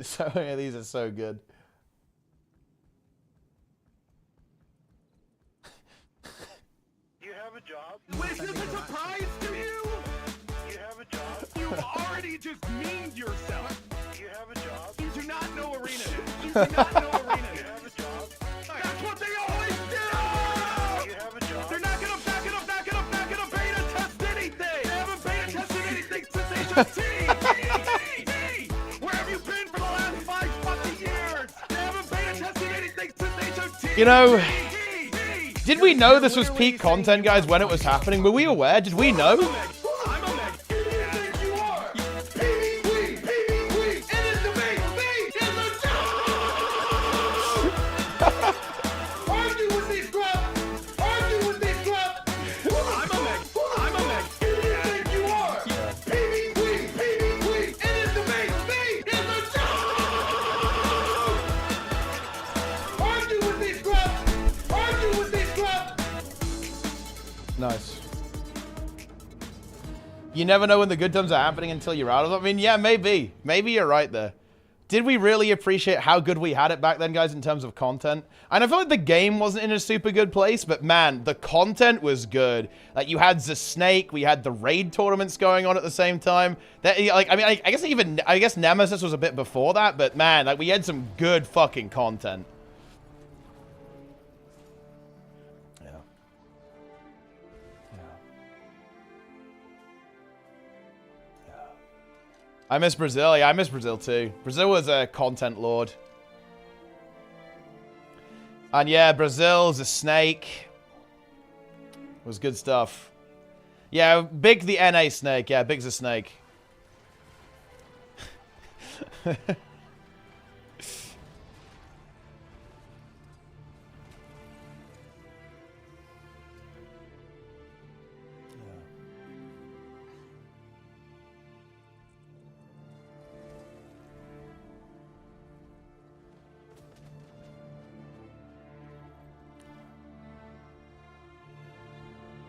So many of these are so good. You have a job? Is this a surprise to you? You have a job? You've already just memed yourself. You have a job? You do not know arena. You do not know arena. You have a job? That's what they always do! You have a job? They're not gonna beta test anything! They haven't beta tested anything since HOT! Where have you been for the last 5 fucking years? They haven't beta tested anything since HOT! You know, did we know this was peak content, guys, when it was happening? Were we aware? Did we know? I'm a Meg. You are. PvP. It is the big beat in the job. Argue with these grubs. Argue with these grubs. I'm a Meg. Who do you think you are? PvP. It is the big beat in the job. Argue with these grubs. Argue with these grubs. Nice. You never know when the good times are happening until you're out of them. I mean, yeah, maybe. Maybe you're right there. Did we really appreciate how good we had it back then, guys, in terms of content? And I feel like the game wasn't in a super good place, but man, the content was good. Like, you had the Snake, we had the raid tournaments going on at the same time. That, like, I mean, I guess Nemesis was a bit before that, but man, like, we had some good fucking content. I miss Brazil. Yeah, I miss Brazil too. Brazil was a content lord. And yeah, Brazil's a snake. It was good stuff. Yeah, Big the NA snake. Yeah, Big's a snake.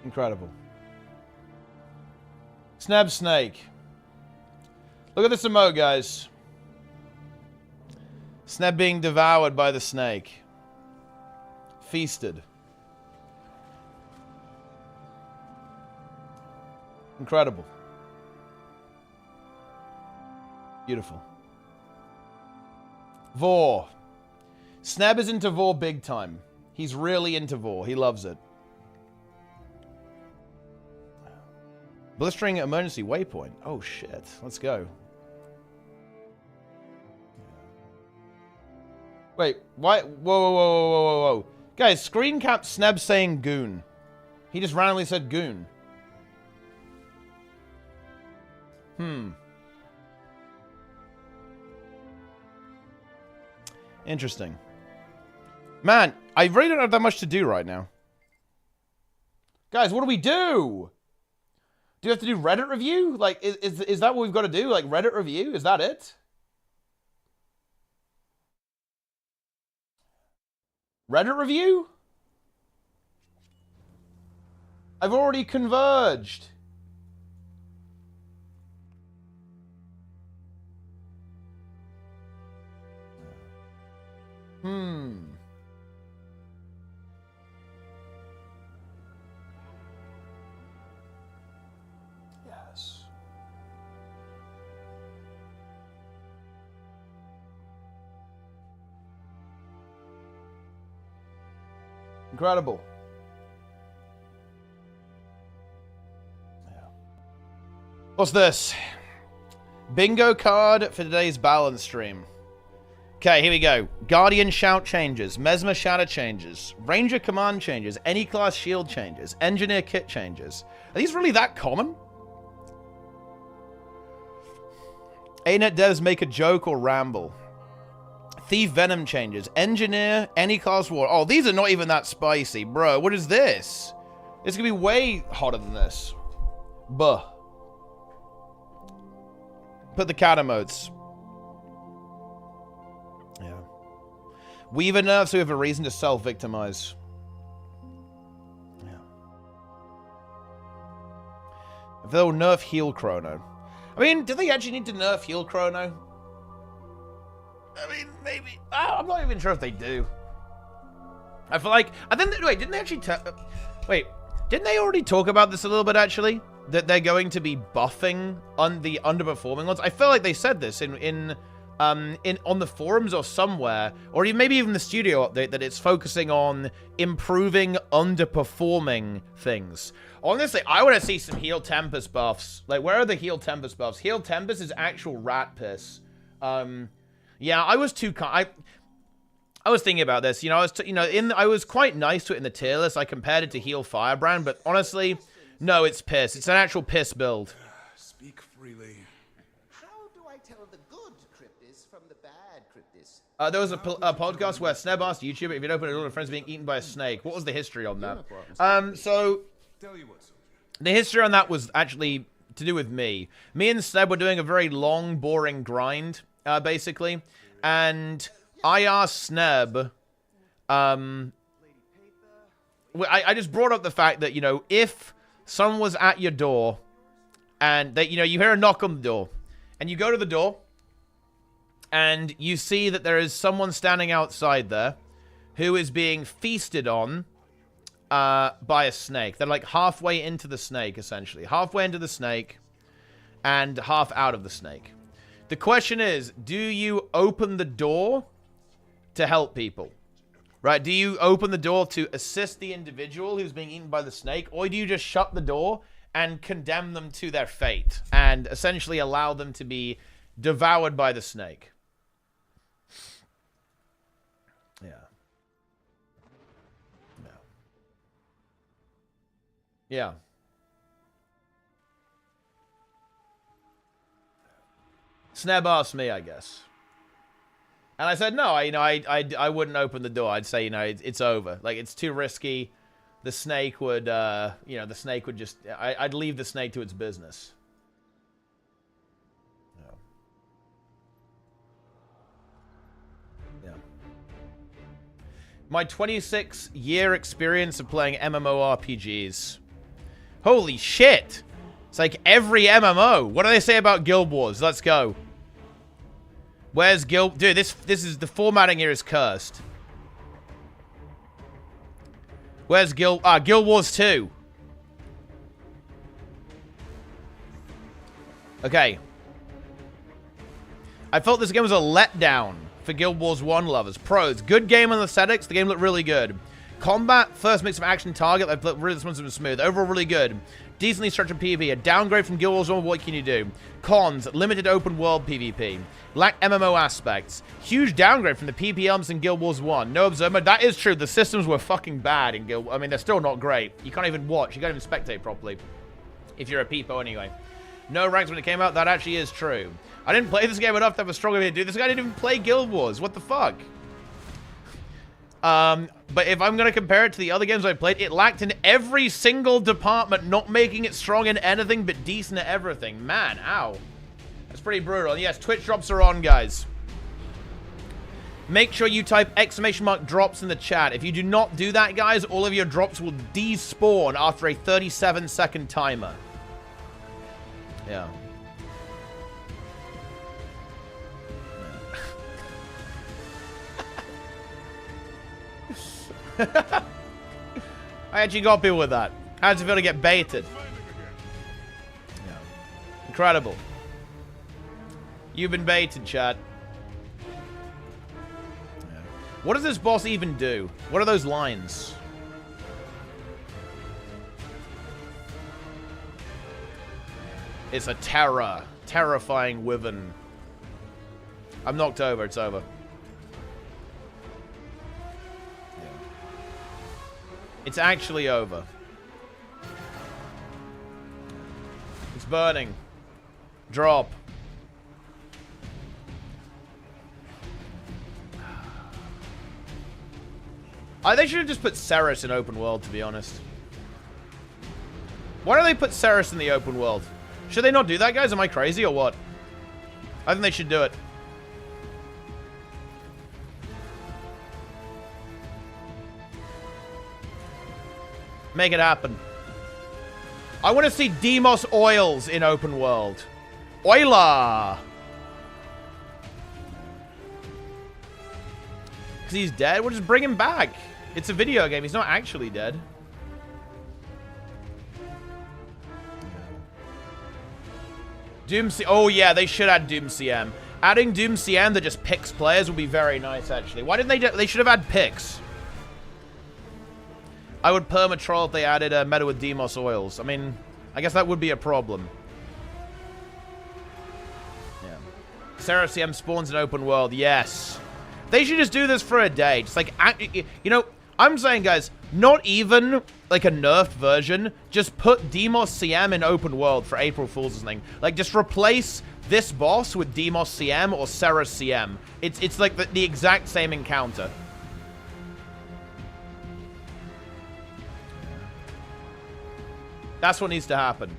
Incredible. Snab Snake. Look at this emote, guys. Snab being devoured by the snake. Feasted. Incredible. Beautiful. Vor. Snab is into Vor big time. He's really into Vor. He loves it. Blistering emergency waypoint. Oh, shit. Let's go. Wait, why? Whoa, whoa, whoa, whoa, whoa, whoa. Guys, screen cap Sneb saying goon. He just randomly said goon. Interesting. Man, I really don't have that much to do right now. Guys, what do we do? Do you have to do Reddit review? Like, is that what we've got to do? Like, Reddit review? Is that it? Reddit review? I've already converged. Yes. Incredible. Yeah. What's this? Bingo card for today's balance stream. Okay, here we go. Guardian shout changes, Mesmer shatter changes, Ranger command changes, any class shield changes, Engineer kit changes. Are these really that common? ANET devs make a joke or ramble. Thief Venom changes, Engineer, any class war. Oh, these are not even that spicy, bro. What is this? This could be way hotter than this. Buh. Put the cat emotes. Yeah. Weaver nerfs who have a reason to self-victimize. Yeah. If they'll nerf heal chrono. I mean, do they actually need to nerf heal chrono? I mean, maybe. I'm not even sure if they do. I feel like... wait, didn't they actually... wait, didn't they already talk about this a little bit, actually? That they're going to be buffing on the underperforming ones? I feel like they said this on the forums or somewhere, or maybe even the studio update, that it's focusing on improving underperforming things. Honestly, I want to see some Heal Tempest buffs. Like, where are the Heal Tempest buffs? Heal Tempest is actual rat piss. Yeah, I was too... I was thinking about this. You know, I was quite nice to it in the tier list. I compared it to Heal Firebrand, but honestly, no, it's piss. It's an actual piss build. Speak freely. How do I tell the good Cryptis from the bad Cryptis? There was a podcast where Sneb asked YouTuber if you'd open a door to friends being eaten by a snake. What was the history on that? So... Tell you what, soldier. The history on that was actually to do with me. Me and Sneb were doing a very long, boring grind, basically. And I asked Sneb... I just brought up the fact that, you know, if someone was at your door and that, you know, you hear a knock on the door and you go to the door and you see that there is someone standing outside there who is being feasted on by a snake. They're like halfway into the snake, essentially. Halfway into the snake and half out of the snake. The question is, do you open the door to help people? Right? Do you open the door to assist the individual who's being eaten by the snake? Or do you just shut the door and condemn them to their fate and essentially allow them to be devoured by the snake? Yeah. No. Yeah. Sneb asked me, I guess. And I said, no, I wouldn't open the door. I'd say, you know, it's over. Like, it's too risky. The snake would, you know, the snake would just... I'd leave the snake to its business. Yeah. My 26-year experience of playing MMORPGs. Holy shit! It's like every MMO. What do they say about Guild Wars? Let's go. Where's Guild... Dude, this is... The formatting here is cursed. Where's Guild... Guild Wars 2. Okay. I felt this game was a letdown for Guild Wars 1 lovers. Pros. Good game on the aesthetics. The game looked really good. Combat, first mix of action target. Really, this one's been smooth. Overall, really good. Decently structured PvP. A downgrade from Guild Wars 1. What can you do? Cons, limited open world PvP. Lack MMO aspects. Huge downgrade from the PvP elements in Guild Wars 1. No observer. That is true. The systems were fucking bad in Guild. I mean, they're still not great. You can't even watch. You can't even spectate properly. If you're a peepo anyway. No ranks when it came out. That actually is true. I didn't play this game enough to have a strong opinion. Dude, this guy didn't even play Guild Wars. What the fuck? But if I'm going to compare it to the other games I played, it lacked in every single department, not making it strong in anything but decent at everything. Man, ow. That's pretty brutal. And yes, Twitch drops are on, guys. Make sure you type !drops in the chat. If you do not do that, guys, all of your drops will despawn after a 37-second timer. Yeah. I actually got people with that. How does it feel to get baited? Yeah. Incredible. You've been baited, chat. Yeah. What does this boss even do? What are those lines? It's a terror. Terrifying wyvern. I'm knocked over. It's over. It's actually over. It's burning. Drop. They should have just put Ceres in open world, to be honest. Why don't they put Ceres in the open world? Should they not do that, guys? Am I crazy or what? I think they should do it. Make it happen. I want to see Demos Oils in open world. Oiler! Because he's dead? We'll just bring him back. It's a video game. He's not actually dead. Doom C... Oh, yeah. They should add Doom CM. Adding Doom CM that just picks players would be very nice, actually. Why didn't they do... They should have had picks. I would perma-troll if they added a meta with Demos Oils. I mean, I guess that would be a problem. Yeah. Sarah CM spawns in open world. Yes. They should just do this for a day. Just like, you know, I'm saying, guys, not even like a nerfed version. Just put Demos CM in open world for April Fool's or something. Like, just replace this boss with Demos CM or Sarah CM. It's like the exact same encounter. That's what needs to happen.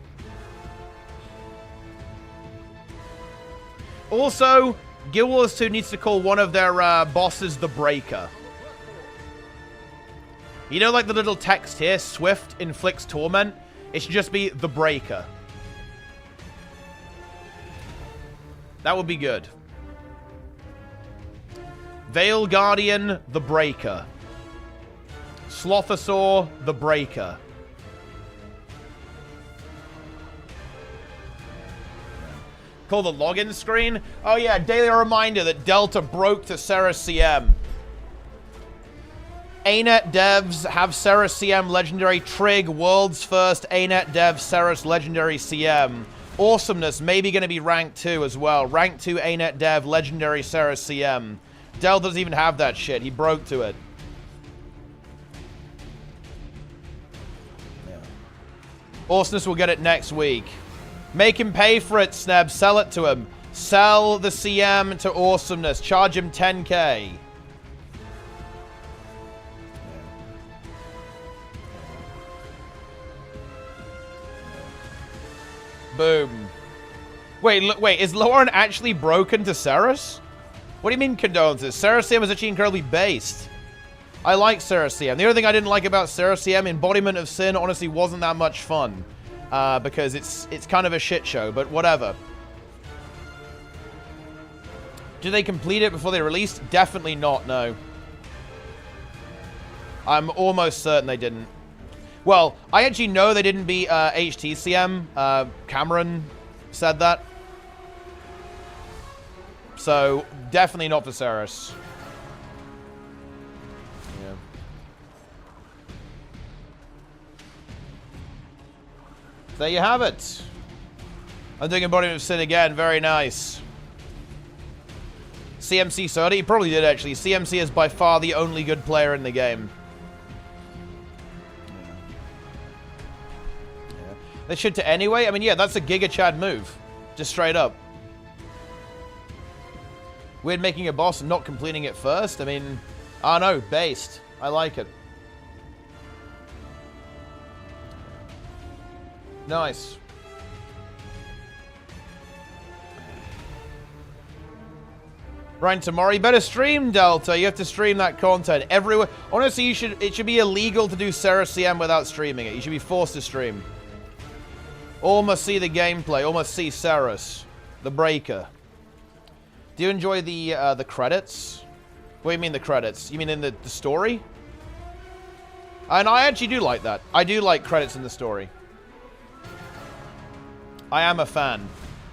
Also, Guild Wars 2 needs to call one of their bosses the Breaker. You know, like the little text here, Swift inflicts torment? It should just be the Breaker. That would be good. Veil Guardian, the Breaker. Slothosaur, the Breaker. Call the login screen. Oh yeah, daily reminder that Delta broke to Ceres CM. ANET devs have Ceres CM legendary trig, world's first ANET dev Ceres legendary CM. Awesomeness, maybe going to be rank 2 as well. Rank 2 ANET dev legendary Ceres CM. Del doesn't even have that shit. He broke to it. Yeah. Awesomeness will get it next week. Make him pay for it, Sneb. Sell it to him. Sell the CM to Awesomeness. Charge him 10k. Boom. Wait, look, wait. Is Lauren actually broken to Ceres? What do you mean condolences? Ceres CM is actually incredibly based. I like Ceres CM. The only thing I didn't like about Ceres CM, Embodiment of Sin, honestly wasn't that much fun. Because it's kind of a shit show, but whatever. Did they complete it before they released? Definitely not, no. I'm almost certain they didn't. Well, I actually know they didn't beat HTCM. Cameron said that. So, definitely not for Ceres. Yeah. There you have it. I'm doing Embodiment of Sin again. Very nice. CMC soda? He probably did, actually. CMC is by far the only good player in the game. Yeah. They should to anyway? I mean, yeah, that's a Giga Chad move. Just straight up. Weird making a boss and not completing it first? I mean, I don't know. Based. I like it. Nice. Ryan tomorrow, you better stream, Delta. You have to stream that content everywhere. Honestly, it should be illegal to do Sarah CM without streaming it. You should be forced to stream. All must see the gameplay. All must see Saras, the Breaker. Do you enjoy the credits? What do you mean the credits? You mean in the story? And I actually do like that. I do like credits in the story. I am a fan.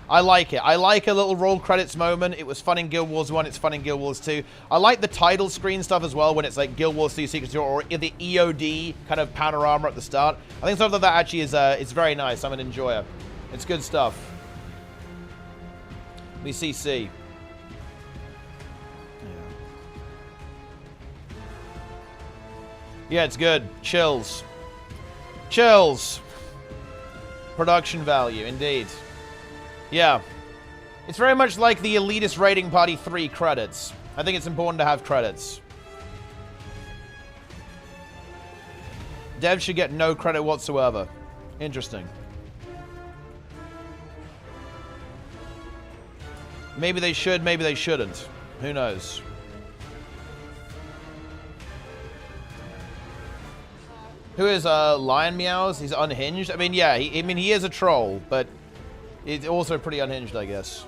I like it. I like a little roll credits moment. It was fun in Guild Wars 1. It's fun in Guild Wars 2. I like the title screen stuff as well when it's like Guild Wars 2 Secrets or the EOD kind of panorama at the start. I think stuff like that actually is it's very nice. I'm an enjoyer. It's good stuff. We CC. Yeah, it's good. Chills. Chills. Production value, indeed. Yeah. It's very much like the Elitist Raiding Party 3 credits. I think it's important to have credits. Devs should get no credit whatsoever. Interesting. Maybe they should, maybe they shouldn't. Who knows? Who is Lion Meows? He's unhinged. I mean, yeah, he is a troll, but he's also pretty unhinged, I guess.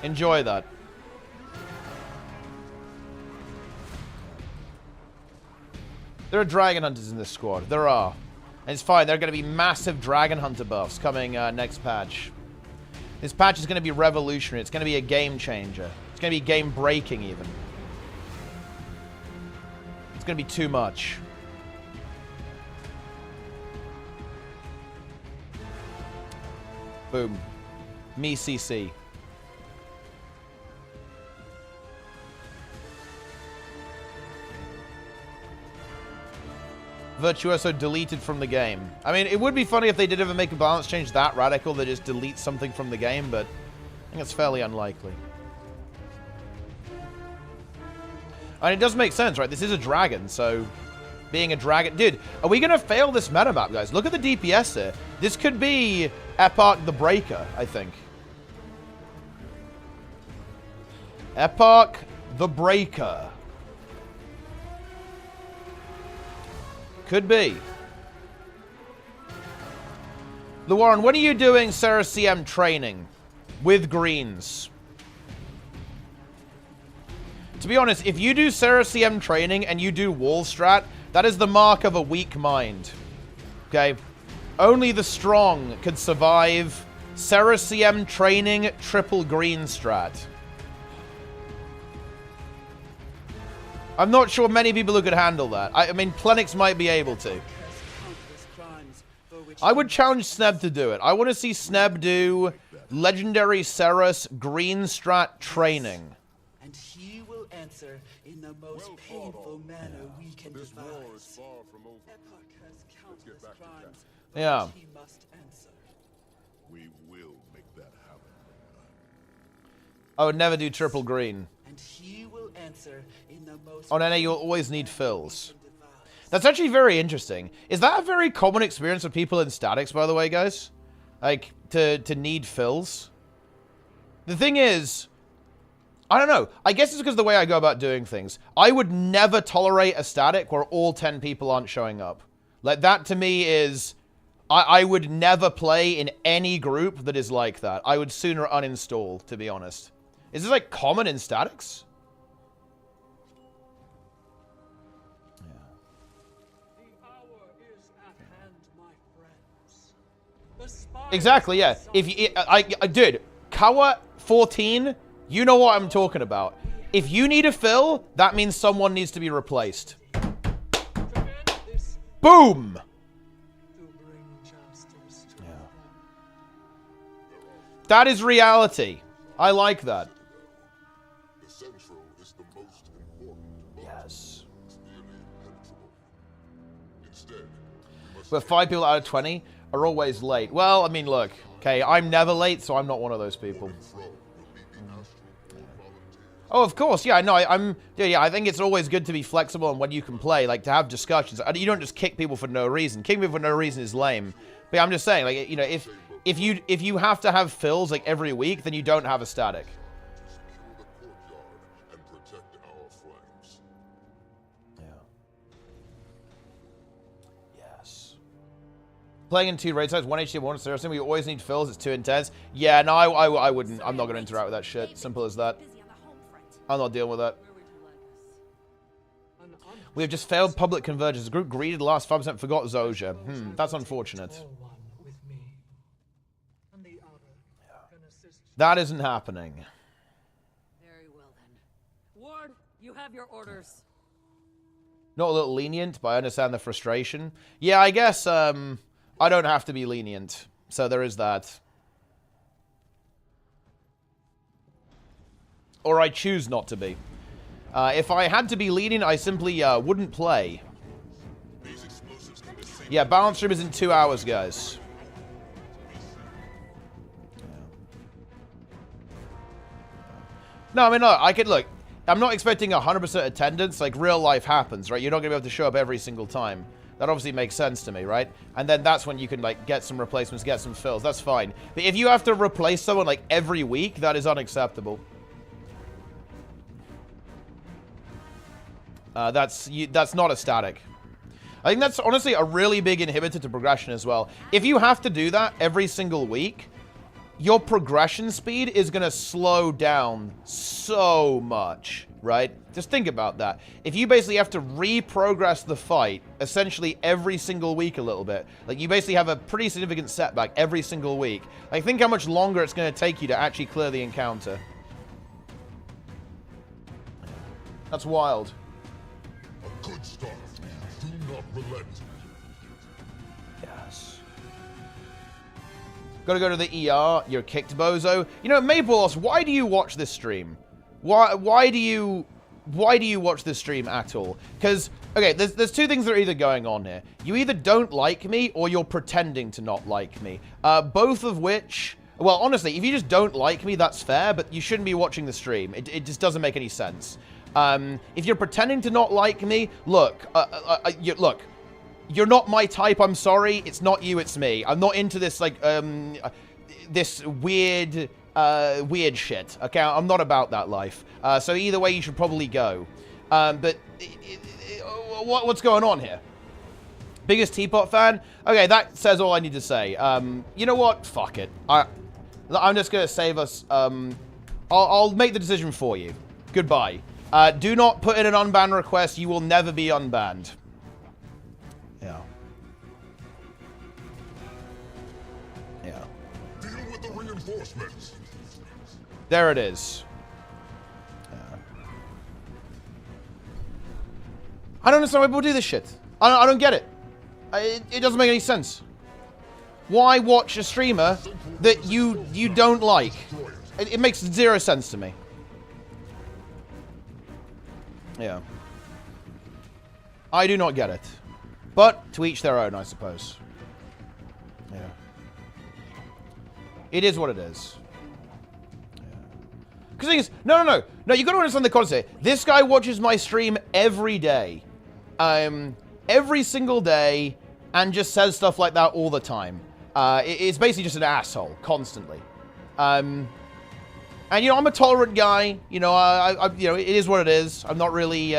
Enjoy that. There are dragon hunters in this squad. There are. And it's fine. There are going to be massive dragon hunter buffs coming next patch. This patch is going to be revolutionary. It's going to be a game changer. It's going to be game breaking even. It's going to be too much. Boom. Me CC. Virtuoso deleted from the game. I mean, it would be funny if they did ever make a balance change that radical, they just delete something from the game, but I think it's fairly unlikely. And it does make sense, right? This is a dragon, so being a dragon... Dude, are we going to fail this meta map, guys? Look at the DPS here. This could be Epoch the Breaker, I think. Epoch the Breaker. Could be. The Warren, when are you doing Sarah CM training? With greens. To be honest, if you do Sarah CM training and you do wall strat, that is the mark of a weak mind. Okay? Only the strong could survive Sarah CM training triple green strat. I'm not sure many people who could handle that. I mean, Plenix might be able to. I would challenge Sneb to do it. I want to see Sneb do legendary Saras green strat training. And he will answer in the most painful manner we can devise. Epoch has countless crimes for which he must answer. We will make that happen. I would never do triple green. And he will answer in the most On NA, you'll always need fills. That's actually very interesting. Is that a very common experience of people in statics, by the way, guys? Like, to need fills? The thing is, I don't know. I guess it's because of the way I go about doing things. I would never tolerate a static where all 10 people aren't showing up. Like, that to me is... I would never play in any group that is like that. I would sooner uninstall, to be honest. Is this, like, common in statics? Exactly, yeah. If you, dude, Kawa 14, you know what I'm talking about. If you need a fill, that means someone needs to be replaced. Boom! That is reality. I like that. The central is the most important. Yes. It's nearly impenetrable. Instead, we must But 5 people out of 20 are always late. Well, I mean, look. Okay, I'm never late, so I'm not one of those people. Oh, of course, yeah, no, yeah, I think it's always good to be flexible and when you can play, like, to have discussions. You don't just kick people for no reason. Kicking people for no reason is lame. But yeah, I'm just saying, like, you know, if you have to have fills, like, every week, then you don't have a static. to secure the courtyard and protect our flanks. Yeah. Yes. Playing in 2 raid sides, 1 HD, 1 seriously, we always need fills, it's too intense. Yeah, no, I wouldn't. I'm not going to interact with that shit. Simple as that. Busy on the home front. I'm not dealing with that. We have just failed public convergence. The group greeted the last 5%, forgot Zoja. That's unfortunate. All one with me. And the other can assist you. That isn't happening. Very well then. Ward, you have your orders. Not a little lenient, but I understand the frustration. Yeah, I guess, I don't have to be lenient. So there is that. Or I choose not to be. If I had to be lenient, I simply wouldn't play. Yeah, balance stream is in 2 hours, guys. No, I mean, look, I could, look, I'm not expecting 100% attendance, like real life happens, right? You're not going to be able to show up every single time. That obviously makes sense to me, right? And then that's when you can, like, get some replacements, get some fills. That's fine. But if you have to replace someone, like, every week, that is unacceptable. That's not a static. I think that's honestly a really big inhibitor to progression as well. If you have to do that every single week, your progression speed is going to slow down so much, right? Just think about that. If you basically have to reprogress the fight essentially every single week a little bit, like you basically have a pretty significant setback every single week, like think how much longer it's going to take you to actually clear the encounter. That's wild. A good start. Do not relent. Yes. Gotta go to the ER. You're kicked, bozo. You know, Mapleos, why do you watch this stream? Why do you watch this stream at all? Because, okay, there's 2 things that are either going on here. You either don't like me or you're pretending to not like me. Both of which, well, honestly, if you just don't like me, that's fair, but you shouldn't be watching the stream. It just doesn't make any sense. If you're pretending to not like me, look, look, you're not my type, I'm sorry. It's not you, it's me. I'm not into this, like, this weird shit, okay? I'm not about that life. So either way, you should probably go. But what's going on here? Biggest Teapot fan? Okay, that says all I need to say. You know what? Fuck it. I'm just going to save us. I'll make the decision for you. Goodbye. Do not put in an unban request. You will never be unbanned. Yeah. Yeah. Deal with the reinforcements. There it is. Yeah. I don't understand why people do this shit. I don't get it. It doesn't make any sense. Why watch a streamer that you don't like? It makes 0 sense to me. Yeah. I do not get it. But to each their own, I suppose. Yeah. It is what it is. Because the thing is, no, you got to understand the concept. This guy watches my stream every day. Every single day, and just says stuff like that all the time. It's basically just an asshole, constantly. And, you know, I'm a tolerant guy. You know, you know, it is what it is. I'm not really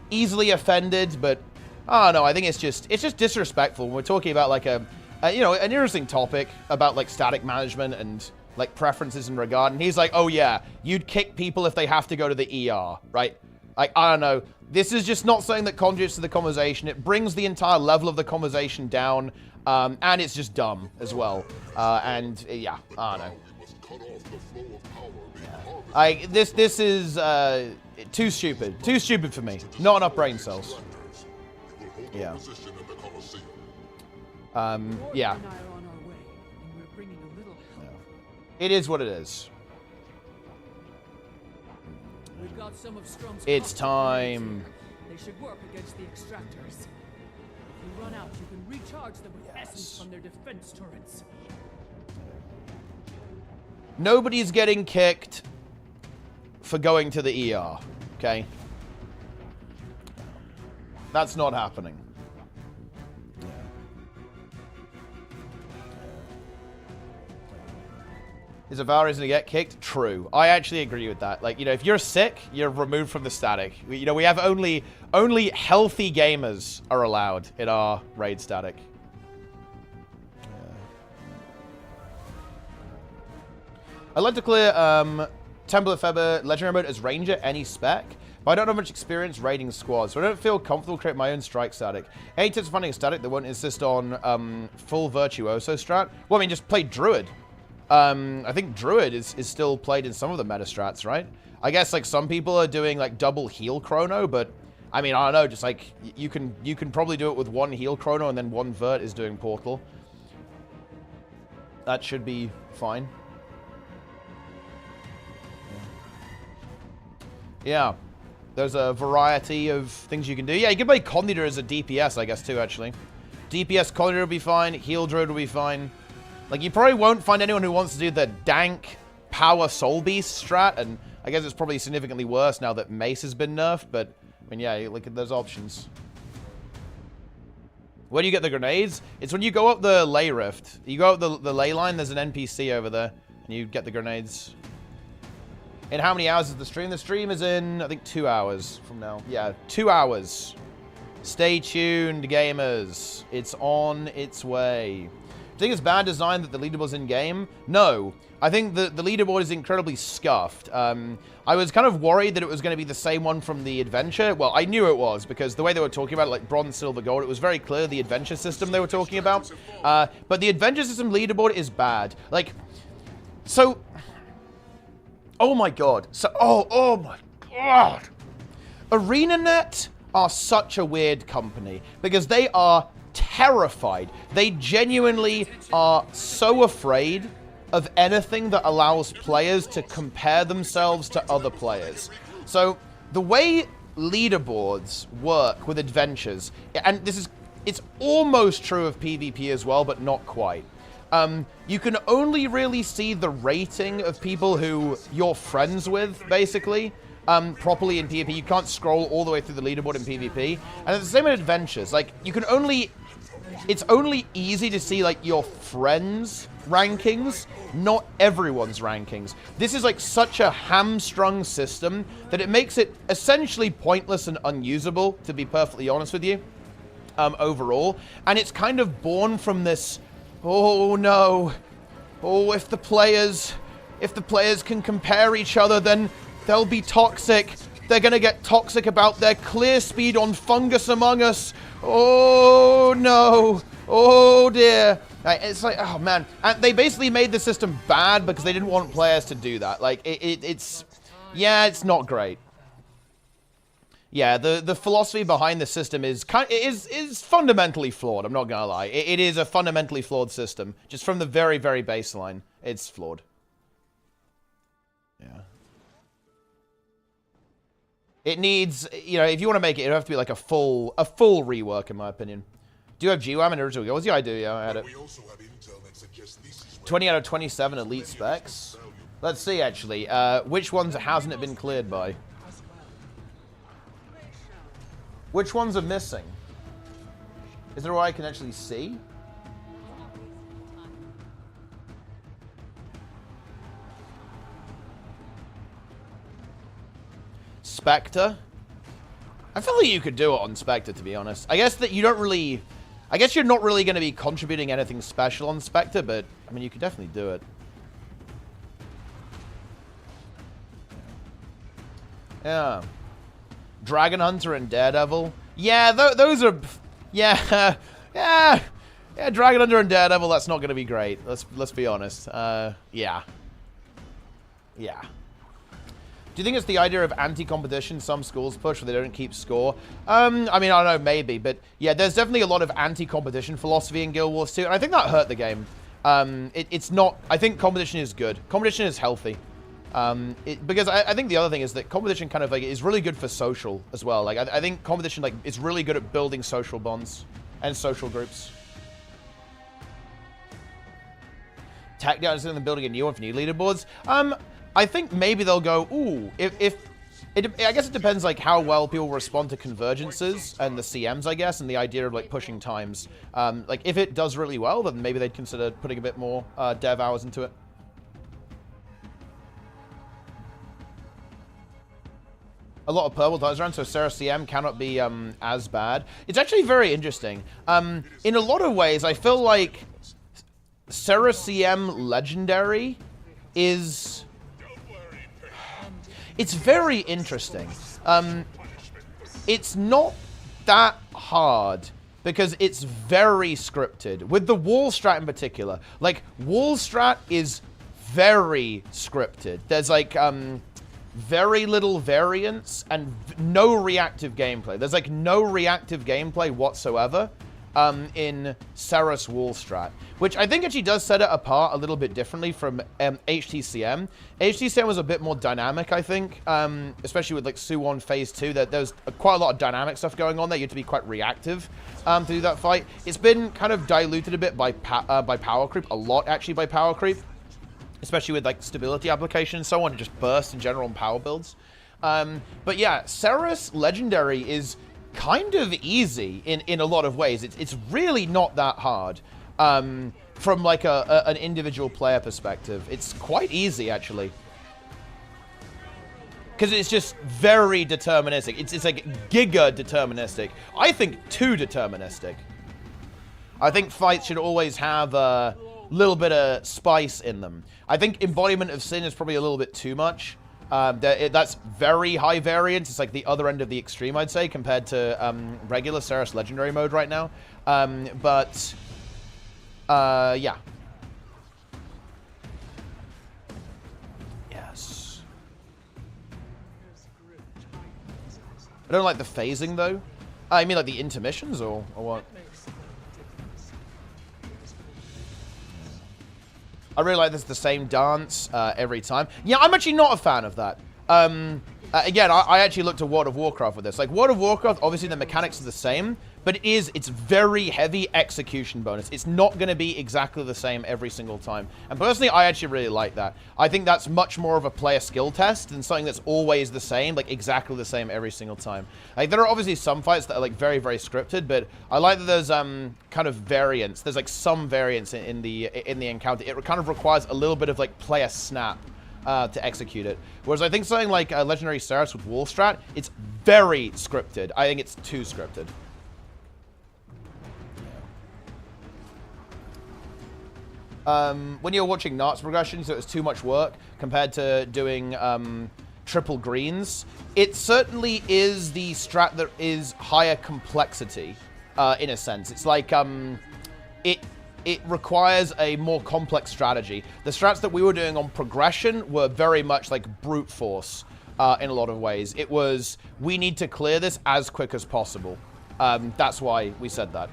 easily offended, but I don't know. I think it's just disrespectful when we're talking about, like, you know, an interesting topic about, like, static management and, like, preferences in regard. And he's like, oh, yeah, you'd kick people if they have to go to the ER, right? Like, I don't know. This is just not something that contributes to the conversation. It brings the entire level of the conversation down, and it's just dumb as well. And, yeah, I don't know. This is too stupid. Too stupid for me. Not enough brain cells. Yeah. Yeah. It is what it is. We've got some of Strom's It's custom time. grenades here. They should work against the extractors. If you run out, you can recharge them with essence from their defense turrets. Nobody's getting kicked for going to the ER, okay? That's not happening. Is Avari's gonna get kicked? True. I actually agree with that. Like, you know, if you're sick, you're removed from the static. You know, we have only healthy gamers are allowed in our raid static. I'd like to clear Temple of Feber Legendary mode as Ranger, any spec. But I don't have much experience raiding squads, so I don't feel comfortable creating my own strike static. Any tips for finding a static that won't insist on full Virtuoso strat? Well, I mean, just play Druid. I think Druid is still played in some of the meta strats, right? I guess, like, some people are doing, like, double heal chrono, but, I mean, I don't know, just, like, you can probably do it with one heal chrono and then one Vert is doing Portal. That should be fine. Yeah. There's a variety of things you can do. Yeah, you can play Condutor as a DPS, I guess, too, actually. DPS Condutor will be fine. Heal Druid will be fine. Like, you probably won't find anyone who wants to do the dank power Soul Beast strat, and I guess it's probably significantly worse now that Mace has been nerfed, but, I mean, yeah, look at those options. Where do you get the grenades? It's when you go up the ley rift. You go up the ley line, there's an NPC over there, and you get the grenades. In how many hours is the stream? The stream is in, I think, 2 hours from now. Yeah, 2 hours. Stay tuned, gamers. It's on its way. Do you think it's bad design that the leaderboard's in-game? No. I think the leaderboard is incredibly scuffed. I was kind of worried that it was going to be the same one from the adventure. Well, I knew it was, because the way they were talking about it, like bronze, silver, gold, it was very clear the adventure system they were talking about. But the adventure system leaderboard is bad. Like, so... Oh my god. So, oh my god. ArenaNet are such a weird company because they are terrified. They genuinely are so afraid of anything that allows players to compare themselves to other players. So, the way leaderboards work with adventures, and it's almost true of PvP as well, but not quite. You can only really see the rating of people who you're friends with, basically, properly in PvP. You can't scroll all the way through the leaderboard in PvP. And it's the same in adventures. Like, you can only... It's only easy to see, like, your friends' rankings, not everyone's rankings. This is, like, such a hamstrung system that it makes it essentially pointless and unusable, to be perfectly honest with you, overall. And it's kind of born from this... Oh no. Oh, if the players can compare each other, then they'll be toxic. They're gonna get toxic about their clear speed on Fungus Among Us. Oh no. Oh dear. It's like, oh man. And they basically made the system bad because they didn't want players to do that. Like, it's not great. Yeah, the philosophy behind the system is fundamentally flawed. I'm not gonna lie. It is a fundamentally flawed system. Just from the very, very baseline, it's flawed. Yeah. It needs, you know, if you want to make it, it'd have to be like a full rework, in my opinion. Do you have GWAM and original goals? Yeah, I do. Yeah, I had it. 20 out of 27 elite specs. Let's see, actually. Which ones hasn't it been cleared by? Which ones are missing? Is there a way I can actually see? Spectre? I feel like you could do it on Spectre, to be honest. I guess that you don't really... I guess you're not really going to be contributing anything special on Spectre, but, I mean, you could definitely do it. Yeah. Dragon Hunter and Daredevil. Yeah, those are... Yeah, yeah. Yeah, Dragon Hunter and Daredevil, that's not going to be great. Let's be honest. Yeah. Yeah. Do you think it's the idea of anti-competition some schools push where they don't keep score? I mean, I don't know, maybe. But, yeah, there's definitely a lot of anti-competition philosophy in Guild Wars 2. And I think that hurt the game. It's not... I think competition is good. Competition is healthy. Because I think the other thing is that competition kind of like is really good for social as well. Like I think competition like is really good at building social bonds and social groups. Tag down instead of building a new one for new leaderboards. I think maybe they'll go, ooh, I guess it depends like how well people respond to convergences and the CMs, I guess, and the idea of like pushing times. Like if it does really well, then maybe they'd consider putting a bit more dev hours into it. A lot of purple dies around, so Sarah CM cannot be as bad. It's actually very interesting. In a lot of ways, I feel like Sarah CM Legendary is... It's very interesting. It's not that hard because it's very scripted. With the wall strat in particular. Like, wall strat is very scripted. There's like... very little variance and no reactive gameplay. There's like no reactive gameplay whatsoever in Sarah's wall strat, which I think actually does set it apart a little bit differently from HTCM. HTCM was a bit more dynamic, I think, especially with like Suwon Phase 2. That there's quite a lot of dynamic stuff going on there. You have to be quite reactive to do that fight. It's been kind of diluted a bit by power creep, a lot actually by power creep. Especially with like stability application and so on, and just burst in general on power builds. But yeah, Ceres Legendary is kind of easy in a lot of ways. It's really not that hard from like an individual player perspective. It's quite easy actually. Because it's just very deterministic. It's like giga deterministic. I think too deterministic. I think fights should always have a little bit of spice in them. I think Embodiment of Sin is probably a little bit too much. That's very high variance. It's like the other end of the extreme, I'd say, compared to regular Ceres Legendary mode right now. Yeah. Yes. I don't like the phasing, though. I mean, like the intermissions, or what? I really like this the same dance every time. Yeah, I'm actually not a fan of that. Again, I actually looked at World of Warcraft with this. Like, World of Warcraft, obviously the mechanics are the same, but it's very heavy execution bonus. It's not going to be exactly the same every single time. And personally, I actually really like that. I think that's much more of a player skill test than something that's always the same, like exactly the same every single time. Like, there are obviously some fights that are like very, very scripted, but I like that there's kind of variance. There's like some variance in the encounter. It kind of requires a little bit of like player snap to execute it. Whereas I think something like Legendary Ceres with Wall Strat, it's very scripted. I think it's too scripted. When you're watching Nart's progression, so it's too much work compared to doing triple greens, it certainly is the strat that is higher complexity, in a sense. It's like, it requires a more complex strategy. The strats that we were doing on progression were very much like brute force in a lot of ways. It was, we need to clear this as quick as possible. That's why we said that.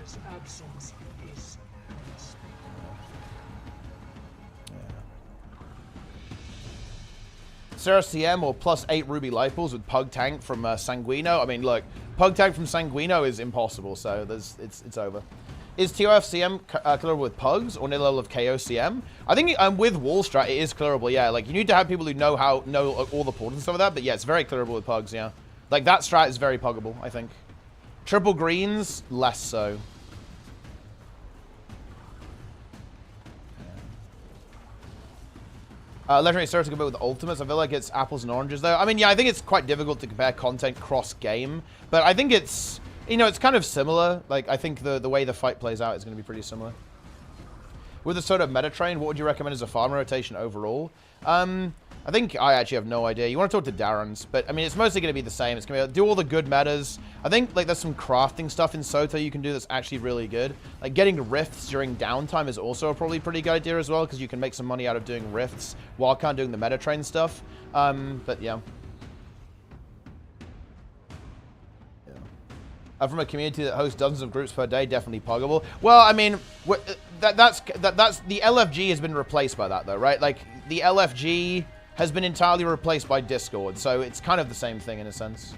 Sarah CM or +8 Ruby Lipals with Pug Tank from Sanguino. I mean, look, Pug Tank from Sanguino is impossible, so it's over. Is TOF CM clearable with Pugs or nil level of KO CM? I think with Wall Strat it is clearable, yeah. Like, you need to have people who know all the portals and stuff like that, but yeah, it's very clearable with Pugs, yeah. Like, that strat is very puggable, I think. Triple greens, less so. Legendary Ceres to compare with Ultimates. I feel like it's apples and oranges, though. I mean, yeah, I think it's quite difficult to compare content cross-game. But I think it's, you know, it's kind of similar. Like, I think the way the fight plays out is going to be pretty similar. With the Soda Meta Train, what would you recommend as a farm rotation overall? I think I actually have no idea. You want to talk to Darren's, but I mean, it's mostly going to be the same. It's going to be do all the good metas. I think like there's some crafting stuff in Soto you can do that's actually really good. Like getting rifts during downtime is also a probably pretty good idea as well, because you can make some money out of doing rifts while kind of doing the meta train stuff. But yeah. From a community that hosts dozens of groups per day, definitely puggable. Well, I mean, that's the LFG has been replaced by that though, right? Like the LFG has been entirely replaced by Discord, so it's kind of the same thing in a sense.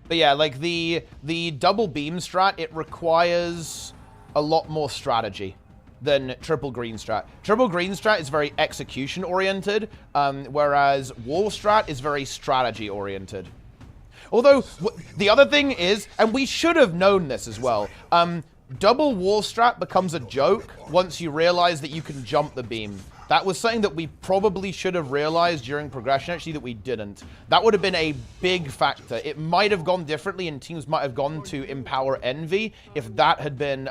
But yeah, like the double beam strat, it requires a lot more strategy than triple green strat. Triple green strat is very execution oriented, whereas wall strat is very strategy oriented. Although the other thing is, and we should have known this as well, double wall strat becomes a joke once you realize that you can jump the beam. That was something that we probably should have realized during progression, actually, that we didn't. That would have been a big factor. It might have gone differently, and teams might have gone to Empower Envy if that had been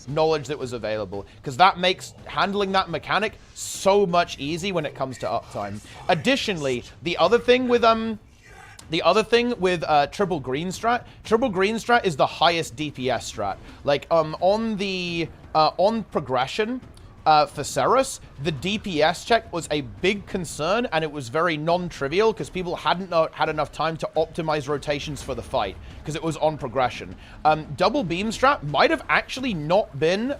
knowledge that was available. Because that makes handling that mechanic so much easy when it comes to uptime. Additionally, the other thing with triple green strat is the highest DPS strat. Like, on progression, for Ceres, the DPS check was a big concern, and it was very non-trivial because people hadn't had enough time to optimize rotations for the fight because it was on progression. Double beam strat might have actually not been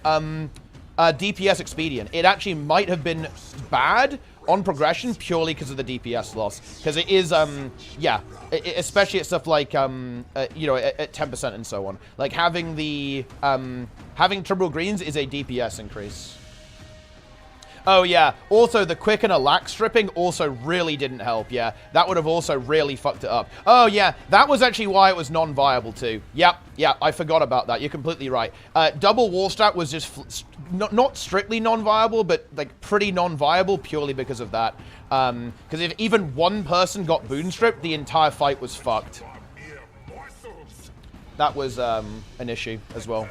DPS expedient. It actually might have been bad on progression purely because of the DPS loss. Because it is, especially at stuff like, you know, at 10% and so on. Like, having the, having triple greens is a DPS increase. Oh, yeah. Also, the quick and alack stripping also really didn't help, yeah. That would have also really fucked it up. Oh, yeah. That was actually why it was non-viable, too. Yep, I forgot about that. You're completely right. Double wall strat was just not strictly non-viable, but, like, pretty non-viable purely because of that. Because if even one person got boon stripped, the entire fight was fucked. That was an issue as well.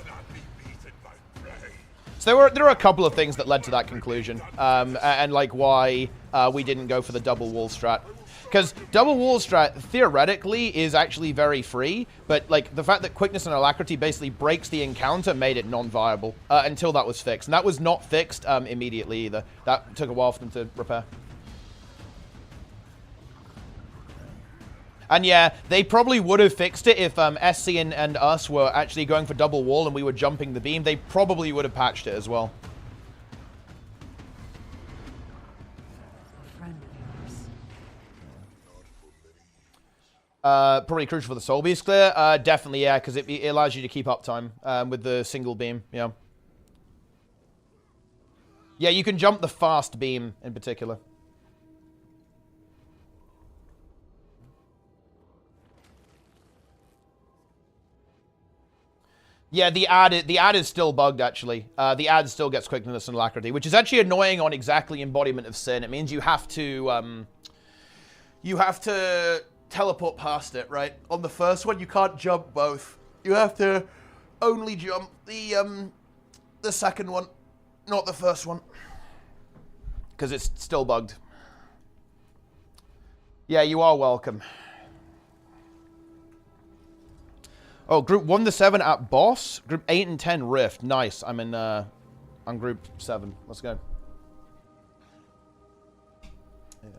So there were a couple of things that led to that conclusion, and like why we didn't go for the double wall strat. Because double wall strat, theoretically, is actually very free, but like the fact that quickness and alacrity basically breaks the encounter made it non-viable until that was fixed. And that was not fixed immediately either. That took a while for them to repair. And yeah, they probably would have fixed it if SC and us were actually going for double wall and we were jumping the beam. They probably would have patched it as well. Probably crucial for the soul beast clear. Definitely, yeah, because it allows you to keep uptime with the single beam. Yeah. Yeah, you can jump the fast beam in particular. Yeah, the ad is still bugged, actually. The ad still gets quickness and alacrity, which is actually annoying on exactly Embodiment of Sin. It means you have to teleport past it, right? On the first one, you can't jump both. You have to only jump the second one, not the first one. Because it's still bugged. Yeah, you are welcome. Oh, group 1 to 7 at boss. Group 8 and 10 rift. Nice. I'm in on group 7. Let's go. Yeah.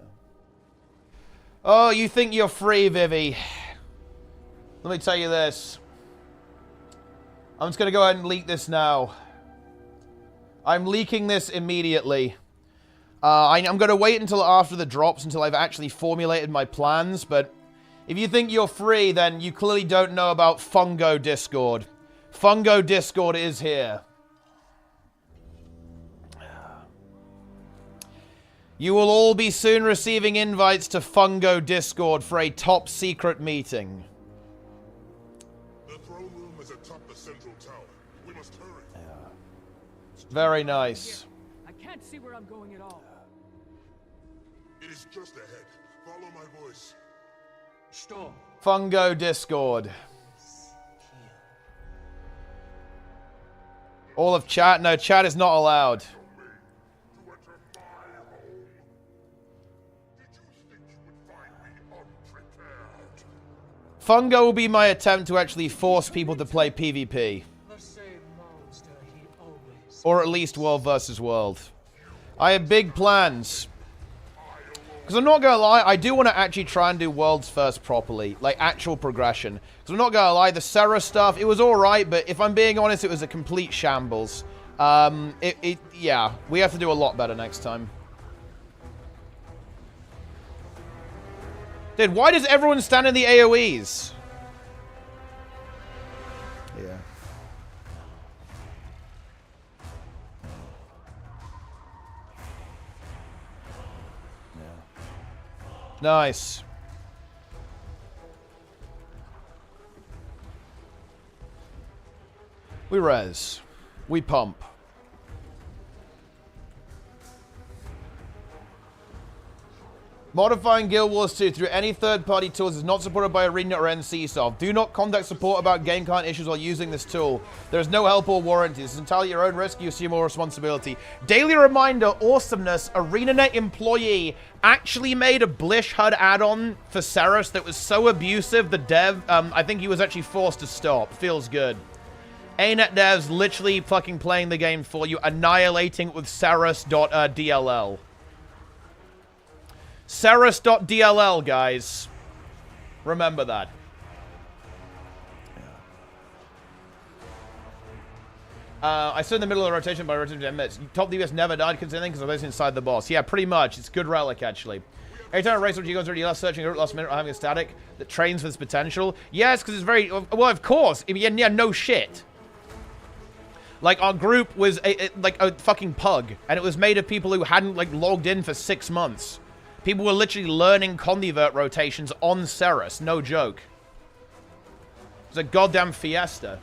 Oh, you think you're free, Vivi? Let me tell you this. I'm just gonna go ahead and leak this now. I'm leaking this immediately. I'm gonna wait until after the drops until I've actually formulated my plans, but if you think you're free, then you clearly don't know about Fungo Discord. Fungo Discord is here. You will all be soon receiving invites to Fungo Discord for a top secret meeting. The throne room is atop the central tower. We must hurry. Yeah. Very nice. I can't see where I'm going at all. It is just ahead. Follow my voice. Storm. Fungo Discord. All of chat? No, chat is not allowed. Fungo will be my attempt to actually force people to play PvP. The same monster he always. Or at least world versus world. I have big plans. Because I'm not going to lie, I do want to actually try and do Worlds First properly. Like, actual progression. Because I'm not going to lie, the Serra stuff, it was alright, but if I'm being honest, it was a complete shambles. Yeah, we have to do a lot better next time. Dude, why does everyone stand in the AoEs? Yeah. Nice. We res. We pump. Modifying Guild Wars 2 through any third-party tools is not supported by Arena or NCSoft. Do not contact support about game client issues while using this tool. There is no help or warranty. This is entirely your own risk. You assume all responsibility. Daily reminder, awesomeness. ArenaNet employee actually made a Blish HUD add-on for Saros that was so abusive, the dev, I think he was actually forced to stop. Feels good. ANET devs literally fucking playing the game for you, annihilating it with Saros.dll. Saros.dll, guys. Remember that. I stood in the middle of the rotation by rotating 10 minutes. Top DPS never died considering because I was inside the boss. Yeah, pretty much. It's good relic, actually. Every time a race you guys already last searching at last minute or having a static that trains for this potential. Yes, because it's very... Well, of course. Yeah, no shit. Like, our group was like a fucking pug. And it was made of people who hadn't, like, logged in for 6 months. People were literally learning Condivert rotations on Ceres. No joke. It was a goddamn fiesta.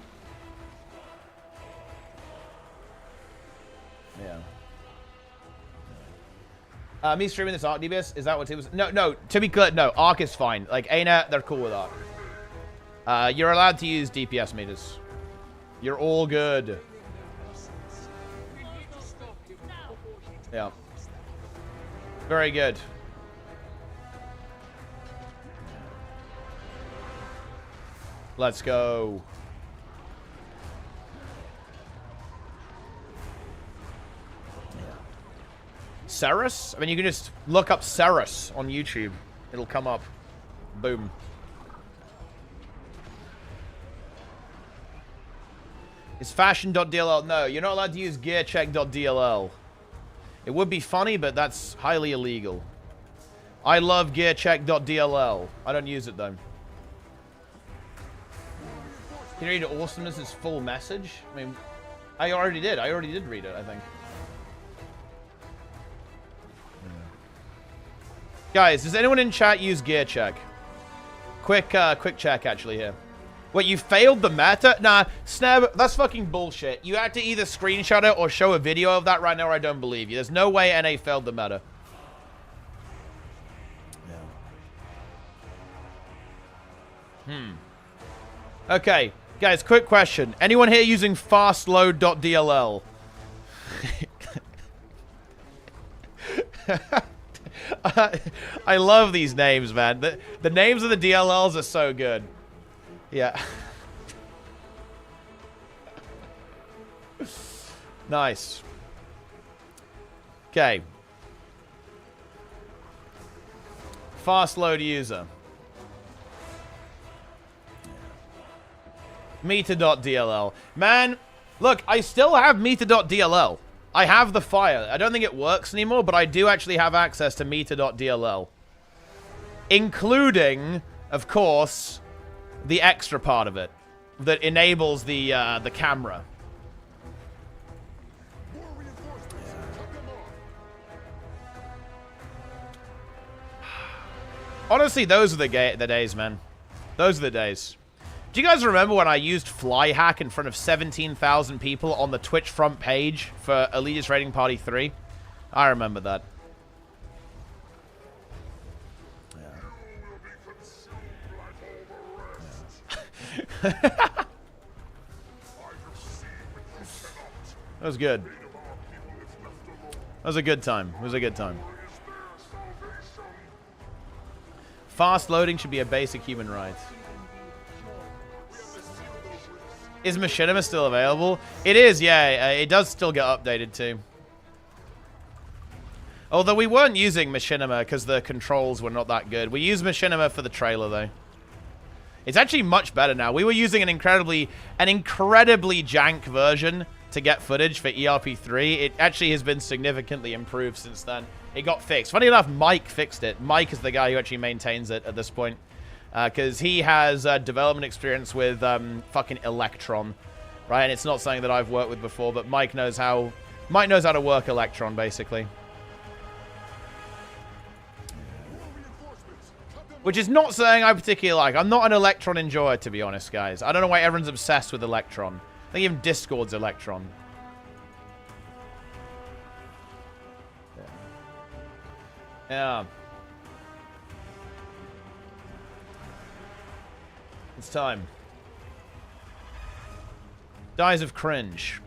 Yeah. Me streaming this Arc DBS? Is that what it was? No. To be clear, no. Arc is fine. Like, ANET, they're cool with Arc. You're allowed to use DPS meters. You're all good. Yeah. Very good. Let's go. Ceres? I mean, you can just look up Ceres on YouTube. It'll come up. Boom. Is fashion.dll? No, you're not allowed to use gearcheck.dll. It would be funny, but that's highly illegal. I love gearcheck.dll. I don't use it, though. Can you read awesomeness' full message? I mean, I already did. I already did read it, I think. Guys, does anyone in chat use gear check? Quick check, actually, here. What, you failed the meta? Nah, Sneb, that's fucking bullshit. You had to either screenshot it or show a video of that right now, or I don't believe you. There's no way NA failed the meta. Yeah. Okay. Guys, quick question. Anyone here using fastload.dll? I love these names, man. The names of the DLLs are so good. Yeah. Nice. Okay. Fastload user. Meter.dll. Man, look, I still have meter.dll. I have the file. I don't think it works anymore, but I do actually have access to meter.dll. Including, of course, the extra part of it that enables the camera. Honestly, those are the days, man. Those are the days. Do you guys remember when I used Flyhack in front of 17,000 people on the Twitch front page for Elitist Raiding Party 3? I remember that. Yeah. That was good. That was a good time. It was a good time. Fast loading should be a basic human right. Is Machinima still available? It is, yeah. It does still get updated, too. Although we weren't using Machinima because the controls were not that good. We used Machinima for the trailer, though. It's actually much better now. We were using an incredibly jank version to get footage for ERP3. It actually has been significantly improved since then. It got fixed. Funny enough, Mike fixed it. Mike is the guy who actually maintains it at this point. Because he has development experience with fucking Electron. Right? And it's not something that I've worked with before, but Mike knows how to work Electron, basically. Which is not something I particularly like. I'm not an Electron enjoyer, to be honest, guys. I don't know why everyone's obsessed with Electron. I think even Discord's Electron. Yeah. It's time. Dies of cringe.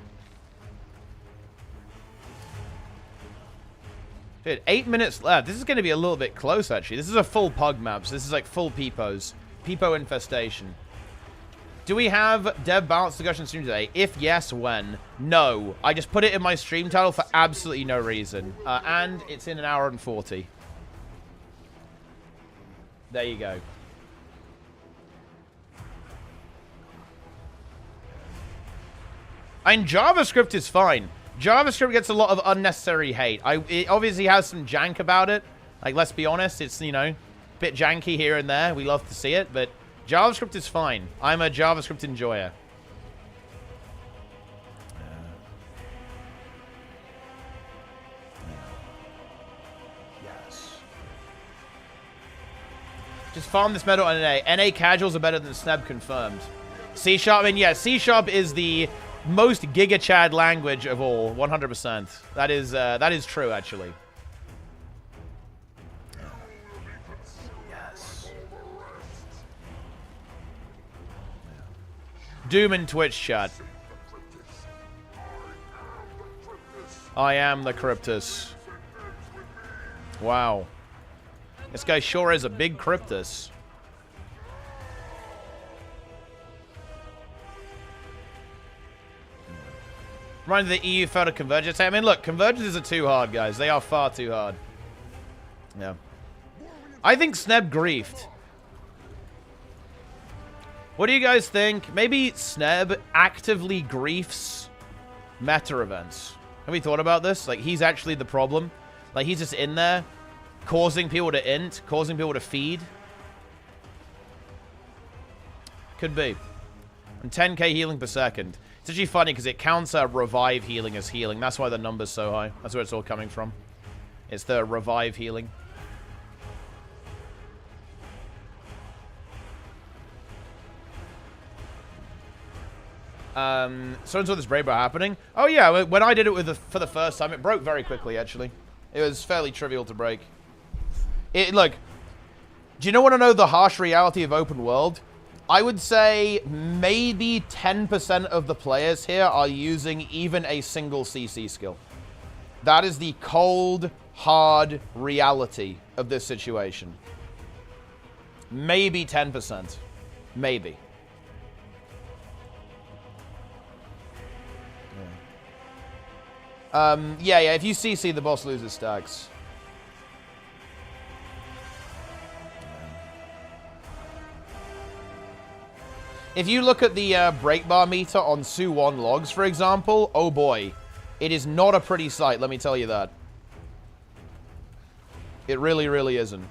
Dude, 8 minutes left. This is going to be a little bit close, actually. This is a full pug map, so this is like full peepos. Peepo infestation. Do we have dev balance discussion stream today? If yes, when? No. I just put it in my stream title for absolutely no reason. And it's in 1 hour and 40. There you go. I mean, JavaScript is fine. JavaScript gets a lot of unnecessary hate. It obviously has some jank about it. Like, let's be honest, it's, you know, a bit janky here and there. We love to see it, but JavaScript is fine. I'm a JavaScript enjoyer. Yes. Just farm this medal on NA. NA casuals are better than Sneb confirmed. C#, I mean, yeah, C# is the most Giga Chad language of all, 100%. That is true, actually. Yes. Doom in Twitch chat. I am the Cryptus. Wow. This guy sure is a big Cryptus. Reminded the EU failed to convergence. I mean, look, convergences are too hard, guys. They are far too hard. Yeah. I think Sneb griefed. What do you guys think? Maybe Sneb actively griefs meta events. Have we thought about this? Like, he's actually the problem. Like, he's just in there, causing people to int, causing people to feed. Could be. And 10k healing per second. It's actually funny because it counts revive healing as healing. That's why the number's so high. That's where it's all coming from. It's the revive healing. So saw this break happening. Oh yeah, when I did it for the first time, it broke very quickly. Actually, it was fairly trivial to break. Look, do you want to know the harsh reality of open world? I would say maybe 10% of the players here are using even a single CC skill. That is the cold, hard reality of this situation. Maybe 10%. Maybe. Yeah, if you CC, the boss loses stacks. If you look at the break bar meter on Su1 logs, for example, oh boy, it is not a pretty sight, let me tell you that. It really, really isn't.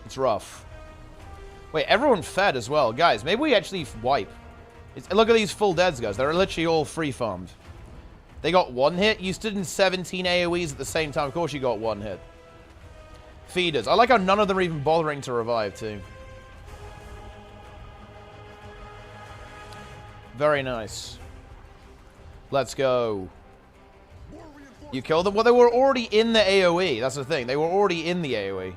It's rough. Wait, everyone fed as well. Guys, maybe we actually wipe. Look at these full deads, guys. They're literally all free farmed. They got one hit. You stood in 17 AoEs at the same time. Of course you got one hit. Feeders. I like how none of them are even bothering to revive, too. Very nice. Let's go. You killed them? Well, they were already in the AoE. That's the thing. They were already in the AoE.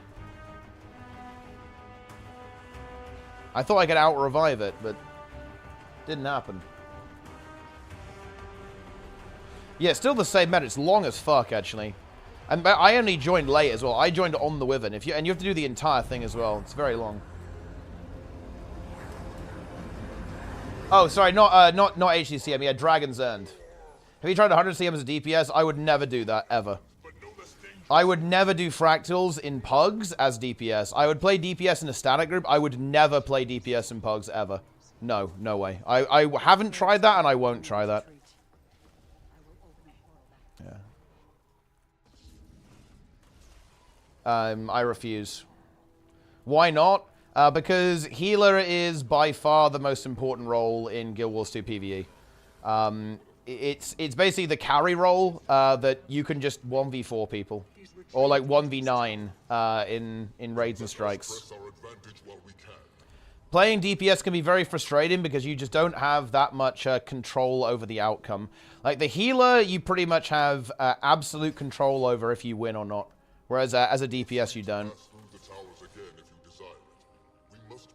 I thought I could out-revive it, but didn't happen. Yeah, still the same meta. It's long as fuck, actually. And I only joined late as well. I joined on the Wyvern. And you have to do the entire thing as well. It's very long. Oh, sorry, not HCCM. Yeah, Dragon's End. Have you tried 100 CM as a DPS? I would never do that, ever. I would never do fractals in pugs as DPS. I would play DPS in a static group. I would never play DPS in pugs, ever. No, no way. I haven't tried that, and I won't try that. Yeah. I refuse. Why not? Because healer is by far the most important role in Guild Wars 2 PvE. It's basically the carry role that you can just 1v4 people. Or like 1v9 in raids and strikes. Playing DPS can be very frustrating because you just don't have that much control over the outcome. Like the healer, you pretty much have absolute control over if you win or not. Whereas as a DPS, you don't.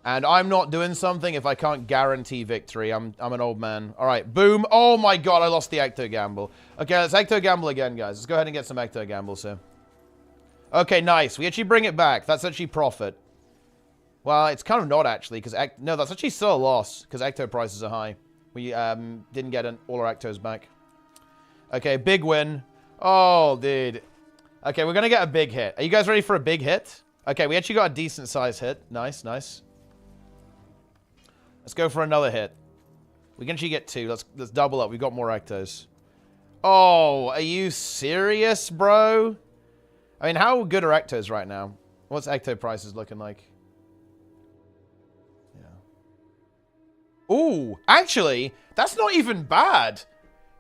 And I'm not doing something if I can't guarantee victory. I'm an old man. All right, boom. Oh my god, I lost the Ecto Gamble. Okay, let's Ecto Gamble again, guys. Let's go ahead and get some Ecto Gambles here. Okay, nice. We actually bring it back. That's actually profit. Well, it's kind of not actually, because... No, that's actually still a loss, because Ecto prices are high. We didn't get all our Ectos back. Okay, big win. Oh, dude. Okay, we're going to get a big hit. Are you guys ready for a big hit? Okay, we actually got a decent size hit. Nice, nice. Let's go for another hit. We can actually get two. Let's double up. We've got more Ectos. Oh, are you serious, bro? I mean, how good are Ectos right now? What's Ecto prices looking like? Yeah. Ooh, actually, that's not even bad.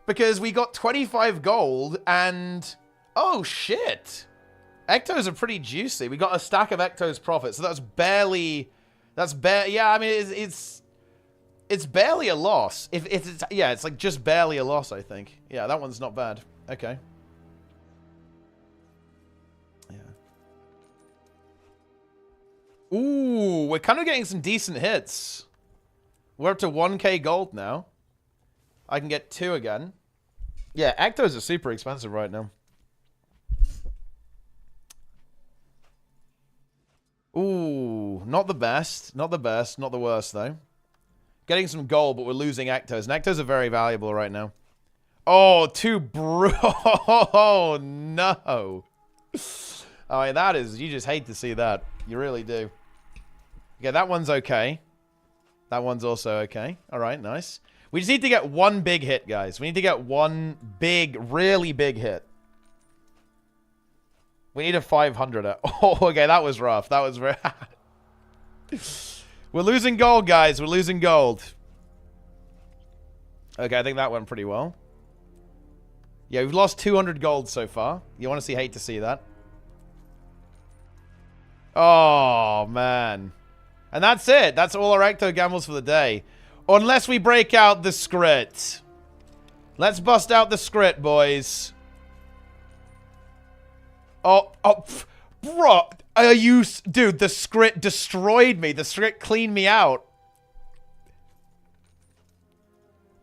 Because we got 25 gold and... Oh, shit. Ectos are pretty juicy. We got a stack of Ectos profit. So that's barely... Yeah, I mean, it's barely a loss. Yeah, it's like just barely a loss, I think. Yeah, that one's not bad. Okay. Ooh, we're kind of getting some decent hits. We're up to 1k gold now. I can get 2 again. Yeah, Ectos are super expensive right now. Ooh, not the best. Not the best. Not the worst, though. Getting some gold, but we're losing Ectos. And Ectos are very valuable right now. Oh, 2 bro. Oh, no. I mean, that is... You just hate to see that. You really do. Okay, that one's okay. That one's also okay. All right, nice. We just need to get one big hit, guys. We need to get one big, really big hit. We need a 500. Oh, okay, that was rough. That was very... We're losing gold, guys. We're losing gold. Okay, I think that went pretty well. Yeah, we've lost 200 gold so far. You honestly hate to see that. Oh, man. And that's it. That's all our Ecto Gambles for the day. Unless we break out the script. Let's bust out the script, boys. Oh, bro. Are you... Dude, the script destroyed me. The script cleaned me out.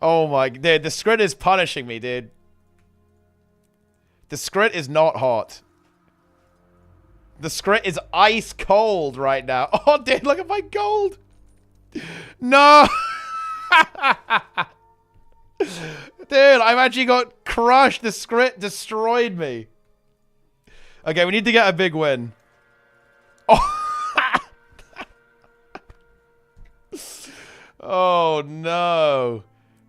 Oh, my... Dude, the script is punishing me, dude. The script is not hot. The script is ice cold right now. Oh, dude, look at my gold. No. Dude, I've actually got crushed. The script destroyed me. Okay, we need to get a big win. Oh, oh no.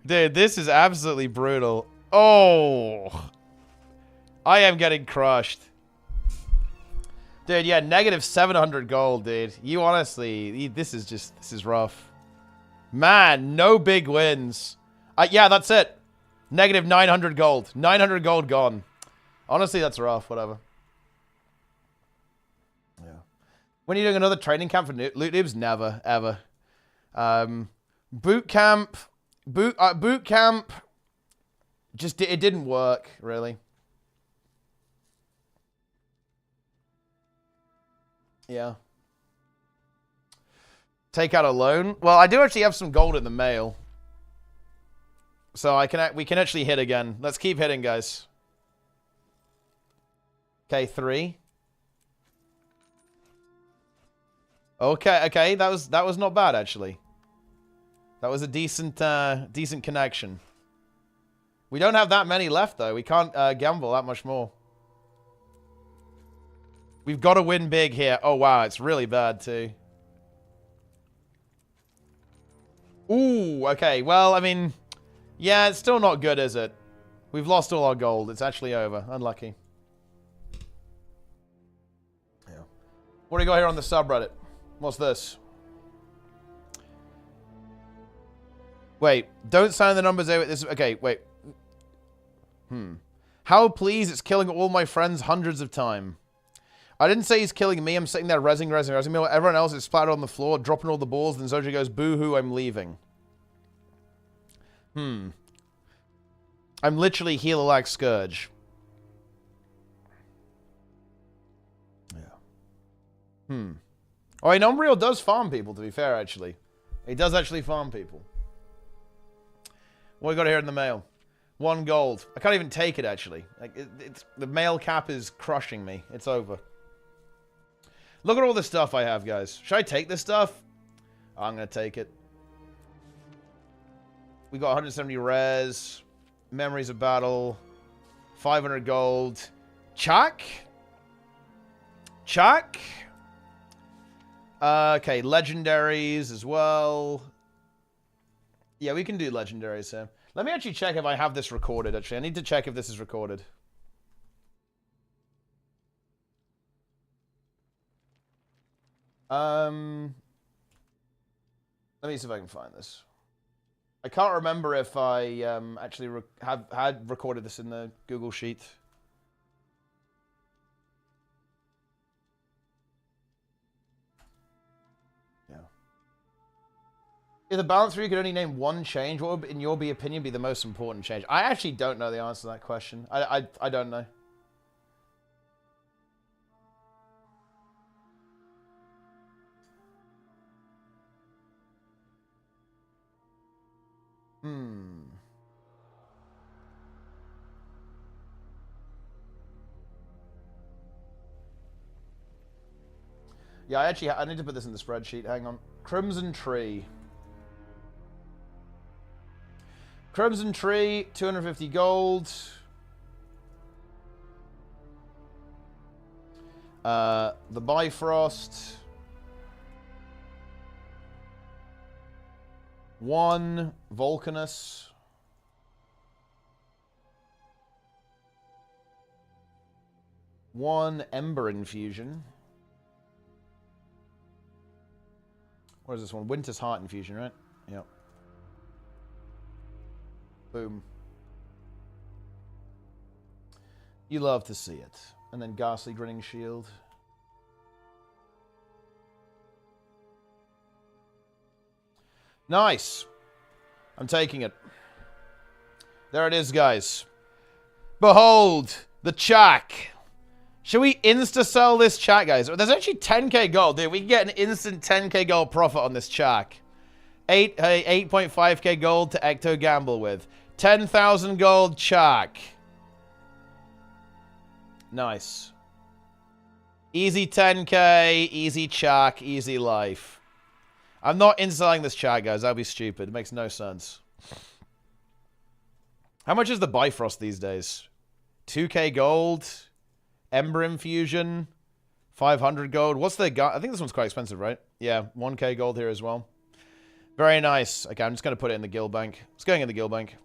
Dude, this is absolutely brutal. Oh. I am getting crushed. Dude, yeah, negative 700 gold, dude. You honestly, this is rough. Man, no big wins. Yeah, that's it. Negative 900 gold. 900 gold gone. Honestly, that's rough. Whatever. Yeah. When are you doing another training camp for loot noobs? Never, ever. Boot camp. Boot camp. Just, it didn't work, really. Yeah. Take out a loan. Well, I do actually have some gold in the mail. So we can actually hit again. Let's keep hitting, guys. Okay, 3. Okay, that was not bad actually. That was a decent, decent connection. We don't have that many left, though. We can't gamble that much more. We've got to win big here. Oh, wow. It's really bad, too. Ooh, okay. Well, I mean, yeah, it's still not good, is it? We've lost all our gold. It's actually over. Unlucky. Yeah. What do we got here on the subreddit? What's this? Wait, don't sign the numbers over. This. Okay, wait. How please, it's killing all my friends hundreds of times. I didn't say he's killing me. I'm sitting there rezzing. Meanwhile, everyone else is splattered on the floor, dropping all the balls. Then Zoji goes, boo-hoo, I'm leaving. I'm literally healer like Scourge. Yeah. Oh, I know Unreal does farm people, to be fair, actually. He does actually farm people. What we got here in the mail? 1 gold. I can't even take it, actually. Like, it's the mail cap is crushing me. It's over. Look at all the stuff I have, guys. Should I take this stuff? Oh, I'm going to take it. We got 170 res. Memories of battle. 500 gold. Chuck? Chuck? Okay, legendaries as well. Yeah, we can do legendaries here. Let me actually check if I have this recorded, actually. I need to check if this is recorded. Let me see if I can find this. I can't remember if I actually had recorded this in the Google Sheet. Yeah. If the balance review could only name one change, what would, in your opinion, be the most important change? I actually don't know the answer to that question. I don't know. Yeah, I need to put this in the spreadsheet. Hang on. Crimson Tree. Crimson Tree, 250 gold. The Bifrost. 1 Volcanus. 1 Ember Infusion. What is this one? Winter's Heart Infusion, right? Yep. Boom. You love to see it. And then Ghastly Grinning Shield. Nice. I'm taking it. There it is, guys. Behold, the Chak. Should we insta-sell this Chak, guys? There's actually 10k gold, dude. We can get an instant 10k gold profit on this Chak. 8.5k gold to Ecto Gamble with. 10,000 gold Chak. Nice. Easy 10k, easy Chak, easy life. I'm not insta-selling this Chak, guys. That'd be stupid. It makes no sense. How much is the Bifrost these days? 2k gold. Ember Infusion. 500 gold. What's the... I think this one's quite expensive, right? Yeah, 1k gold here as well. Very nice. Okay, I'm just going to put it in the guild bank. It's going in the guild bank.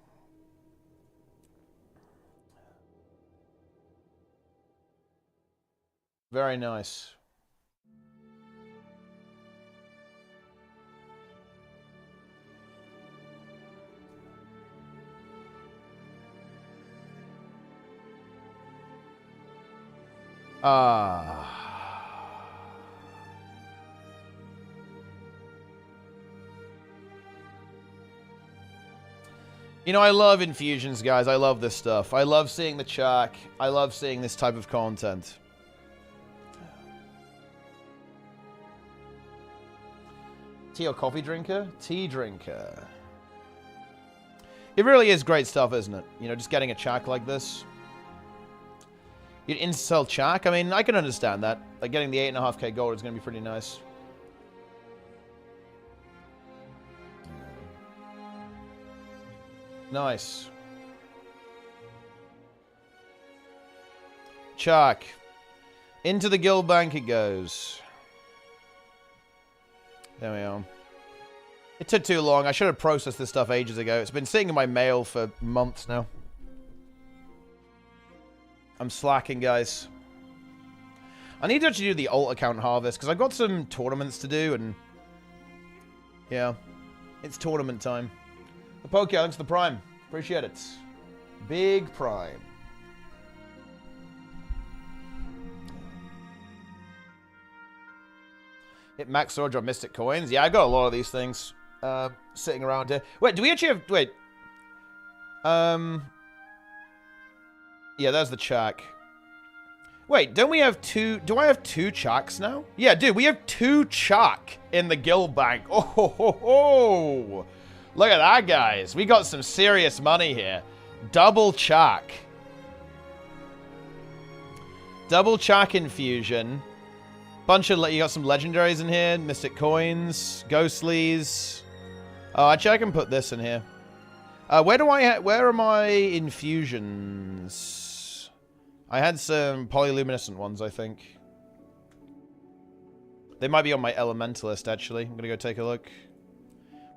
Very nice. You know, I love infusions, guys. I love this stuff. I love seeing the Chak. I love seeing this type of content. Tea or coffee drinker? Tea drinker. It really is great stuff, isn't it? You know, just getting a Chak like this. You'd insta-sell Chak? I mean, I can understand that. Like, getting the 8.5k gold is going to be pretty nice. Nice. Chuck. Into the guild bank it goes. There we are. It took too long. I should have processed this stuff ages ago. It's been sitting in my mail for months now. I'm slacking, guys. I need to actually do the alt account harvest, because I've got some tournaments to do, and... yeah. It's tournament time. The Poke, thanks for the Prime. Appreciate it. Big Prime. Hit Max Sword or Mystic Coins. Yeah, I got a lot of these things sitting around here. Wait, do we actually have... wait. Yeah, there's the Chak. Wait, don't we have two... do I have two Chaks now? Yeah, dude, we have two Chak in the guild bank. Oh, ho, ho, ho. Look at that, guys. We got some serious money here. Double Chak. Double Chak infusion. Bunch of... you got some legendaries in here. Mystic Coins. Ghostlies. Oh, actually, I can put this in here. Where do I... where are my infusions? I had some polyluminescent ones, I think. They might be on my elementalist, actually. I'm gonna go take a look.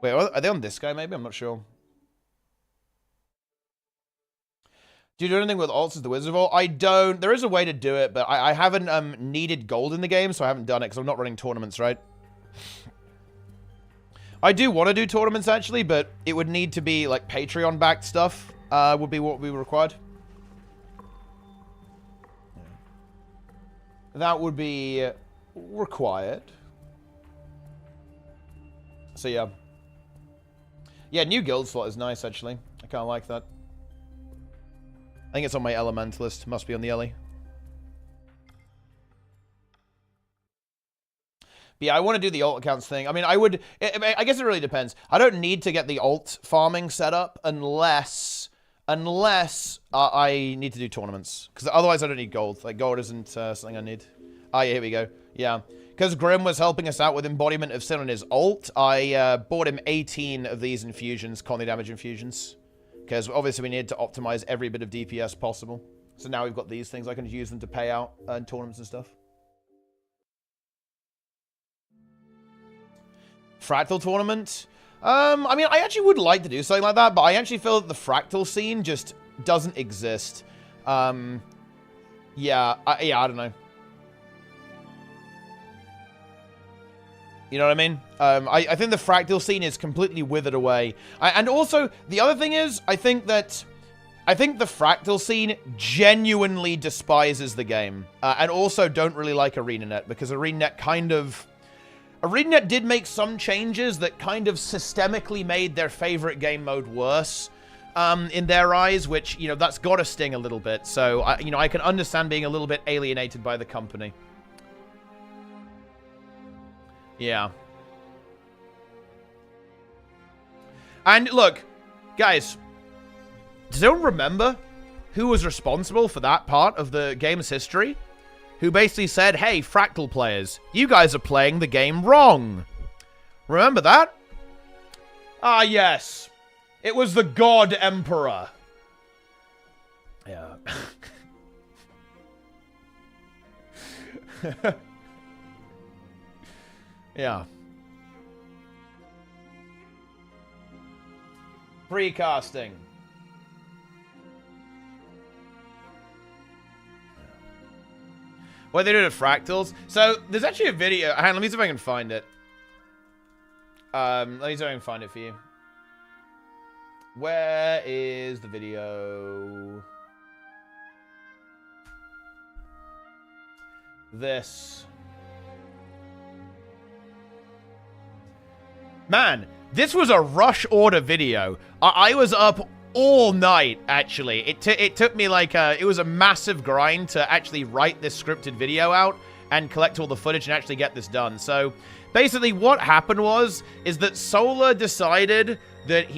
Wait, are they on this guy, maybe? I'm not sure. Do you do anything with alts as the Wizard of All? I don't. There is a way to do it, but I haven't needed gold in the game, so I haven't done it, because I'm not running tournaments, right? I do want to do tournaments, actually, but it would need to be, like, Patreon-backed stuff would be what we required. That would be required. So, yeah. Yeah, new guild slot is nice, actually. I kind of like that. I think it's on my elementalist. Must be on the Ellie. But yeah, I want to do the alt accounts thing. I mean, I would... I guess it really depends. I don't need to get the alt farming set up unless I need to do tournaments. Because otherwise I don't need gold. Like, gold isn't something I need. Ah, yeah, here we go. Yeah. Because Grim was helping us out with Embodiment of Sin on his alt, I bought him 18 of these infusions, colony damage infusions. Because obviously we needed to optimize every bit of DPS possible. So now we've got these things. I can use them to pay out in tournaments and stuff. Fractal tournament? I mean, I actually would like to do something like that, but I actually feel that the fractal scene just doesn't exist. Yeah, I don't know. You know what I mean? I think the fractal scene is completely withered away. And also, the other thing is, I think the fractal scene genuinely despises the game. And also don't really like ArenaNet, because ArenaNet kind of... ArenaNet did make some changes that kind of systemically made their favorite game mode worse in their eyes, which, you know, that's got to sting a little bit. So, you know, I can understand being a little bit alienated by the company. Yeah. And look, guys, does anyone remember who was responsible for that part of the game's history? Who basically said, hey, Fractal players, you guys are playing the game wrong. Remember that? Ah, yes. It was the God Emperor. Yeah. Yeah. Precasting. What they do to fractals? So, there's actually a video. Hang on, let me see if I can find it. Let me see if I can find it for you. Where is the video? This. Man, this was a rush order video. I was up all night, actually. It took me like it was a massive grind to actually write this scripted video out and collect all the footage and actually get this done. So basically what happened is that Solar decided that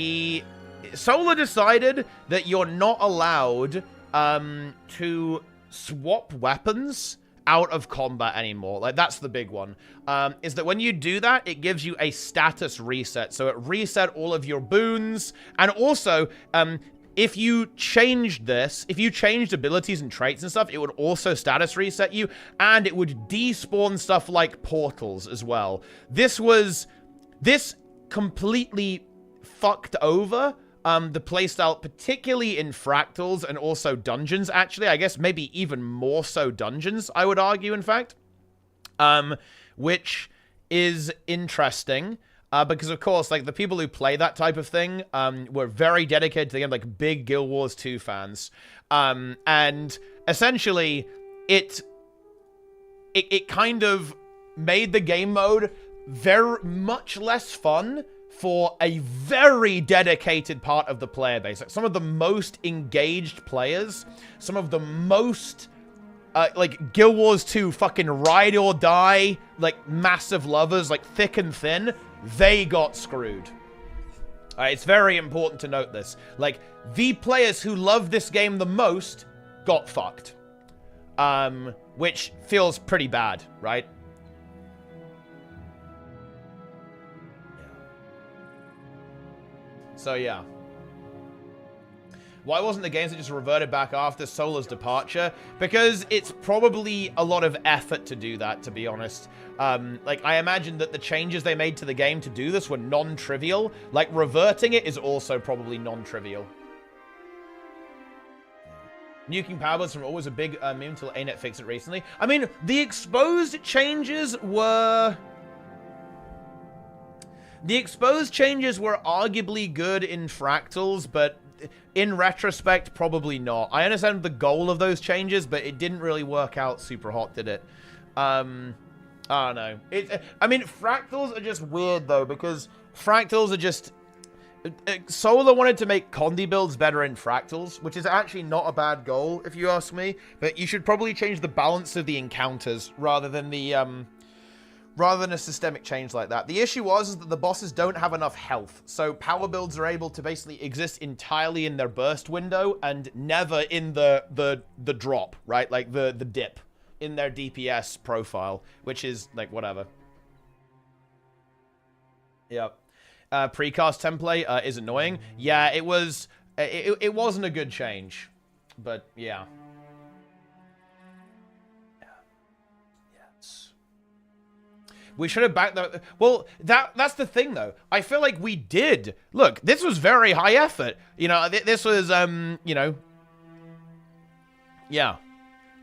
you're not allowed to swap weapons out of combat anymore. Like, that's the big one. Is that when you do that, it gives you a status reset. So it reset all of your boons. And also, if you changed this, if you changed abilities and traits and stuff, it would also status reset you. And it would despawn stuff like portals as well. This completely fucked over the playstyle, particularly in fractals and also dungeons, actually. I guess maybe even more so dungeons, I would argue, in fact. Which is interesting, because, of course, like, the people who play that type of thing were very dedicated to the game, like, big Guild Wars 2 fans. And essentially, it kind of made the game mode very much less fun for a very dedicated part of the player base. Like, some of the most engaged players, some of the most, like, Guild Wars 2 fucking ride or die, like, massive lovers, like, thick and thin, they got screwed. It's very important to note this. Like, the players who love this game the most got fucked. Which feels pretty bad, right? So, yeah. Why wasn't the games that just reverted back after Solar's departure? Because it's probably a lot of effort to do that, to be honest. Like, I imagine that the changes they made to the game to do this were non-trivial. Like, reverting it is also probably non-trivial. Nuking Powerbus from always a big meme until ANET fixed it recently. I mean, the exposed changes were... The exposed changes were arguably good in fractals, but in retrospect, probably not. I understand the goal of those changes, but it didn't really work out super hot, did it? I don't know. I mean, fractals are just weird, though, because fractals are just... Solar wanted to make Condi builds better in fractals, which is actually not a bad goal, if you ask me. But you should probably change the balance of the encounters rather than the... rather than a systemic change like that. The issue is that the bosses don't have enough health, so power builds are able to basically exist entirely in their burst window and never in the drop, right? Like the dip in their DPS profile, which is like whatever. Yep. Precast template is annoying. Yeah, it was. It wasn't a good change, but yeah. We should have backed that. Well, that's the thing, though. I feel like we did. Look, this was very high effort. You know, this was, you know. Yeah.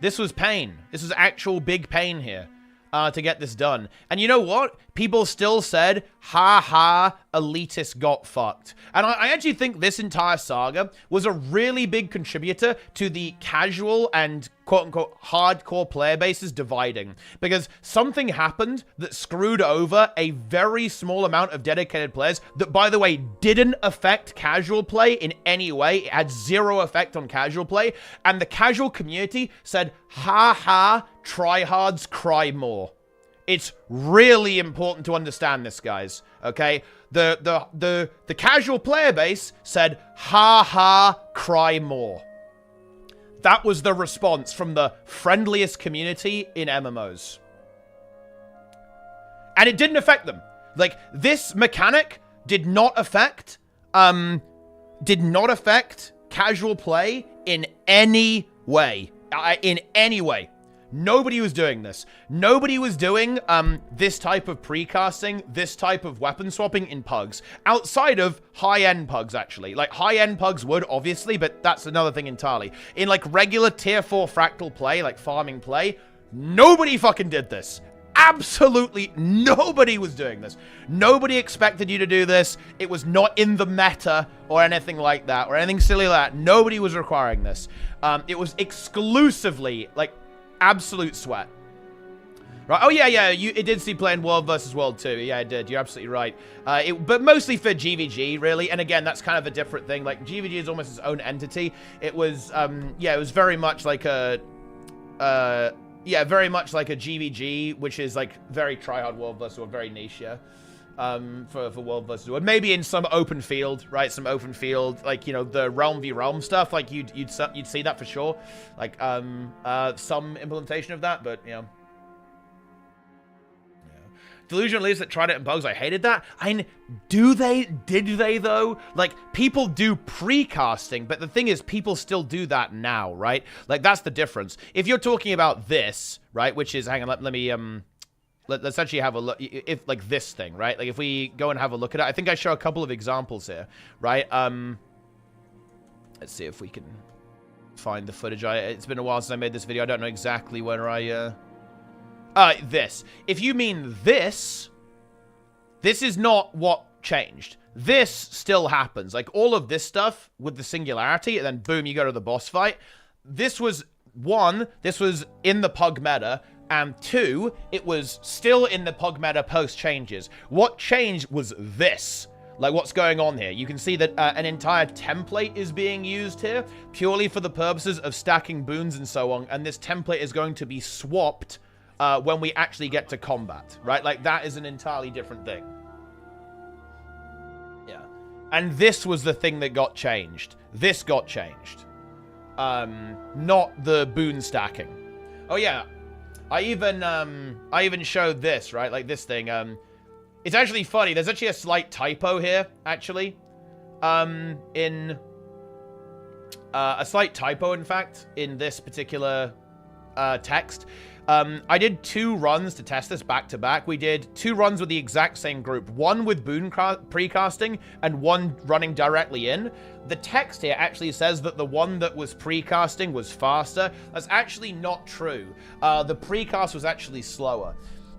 This was pain. This was actual big pain here to get this done. And you know what? People still said, ha ha, elitists got fucked. And I actually think this entire saga was a really big contributor to the casual and quote-unquote hardcore player bases dividing. Because something happened that screwed over a very small amount of dedicated players that, by the way, didn't affect casual play in any way. It had zero effect on casual play. And the casual community said, ha ha, tryhards cry more. It's really important to understand this, guys. Okay? The casual player base said, ha ha, cry more. That was the response from the friendliest community in MMOs. And it didn't affect them. Like, this mechanic did not affect casual play in any way. In any way. Nobody was doing this. Nobody was doing this type of precasting, this type of weapon swapping in pugs. Outside of high-end pugs, actually. Like, high-end pugs would, obviously, but that's another thing entirely. In, like, regular tier 4 fractal play, like farming play, nobody fucking did this. Absolutely nobody was doing this. Nobody expected you to do this. It was not in the meta or anything like that, or anything silly like that. Nobody was requiring this. It was exclusively, like, absolute sweat. Right. Oh, yeah. It did see playing World versus World too. Yeah, it did. You're absolutely right. But mostly for GVG, really. And again, that's kind of a different thing. Like, GVG is almost its own entity. It was, yeah, it was very much like a, yeah, very much like a GVG, which is, like, very tryhard World versus World, very niche, yeah. for World versus World. Maybe in some open field, right? Some open field, like, you know, the realm v realm stuff. Like you'd see that for sure. Like some implementation of that, but you know. Delusional Elites that tried it in bugs, I hated that. Did they though? Like, people do pre-casting, but the thing is, people still do that now, right? Like, that's the difference. If you're talking about this, right, which is, hang on, let me, let's actually have a look, if, like, this thing, right? Like, if we go and have a look at it, I think I show a couple of examples here, right? Let's see if we can find the footage. It's been a while since I made this video. I don't know exactly where this. If you mean this is not what changed. This still happens. Like, all of this stuff with the singularity, and then boom, you go to the boss fight. This was, one, this was in the Pug meta, and two, it was still in the Pug meta post changes. What changed was this. Like, what's going on here? You can see that an entire template is being used here, purely for the purposes of stacking boons and so on, and this template is going to be swapped when we actually get to combat, right? Like, that is an entirely different thing. Yeah. And this was the thing that got changed. This got changed. Not the boon stacking. Oh, yeah. I even showed this, right? Like, this thing. It's actually funny. There's actually a slight typo here, actually. A slight typo, in fact, in this particular text. I did 2 runs to test this back to back. We did 2 runs with the exact same group. One with boon precasting and one running directly in. The text here actually says that the one that was precasting was faster. That's actually not true. The precast was actually slower.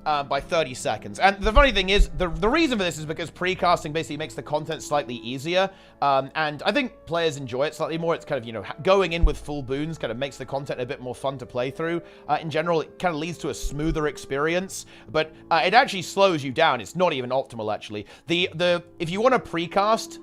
By 30 seconds. And the funny thing is, the reason for this is because precasting basically makes the content slightly easier. And I think players enjoy it slightly more. It's kind of, you know, going in with full boons kind of makes the content a bit more fun to play through. In general, it kind of leads to a smoother experience. But it actually slows you down. It's not even optimal, actually. If you want to precast,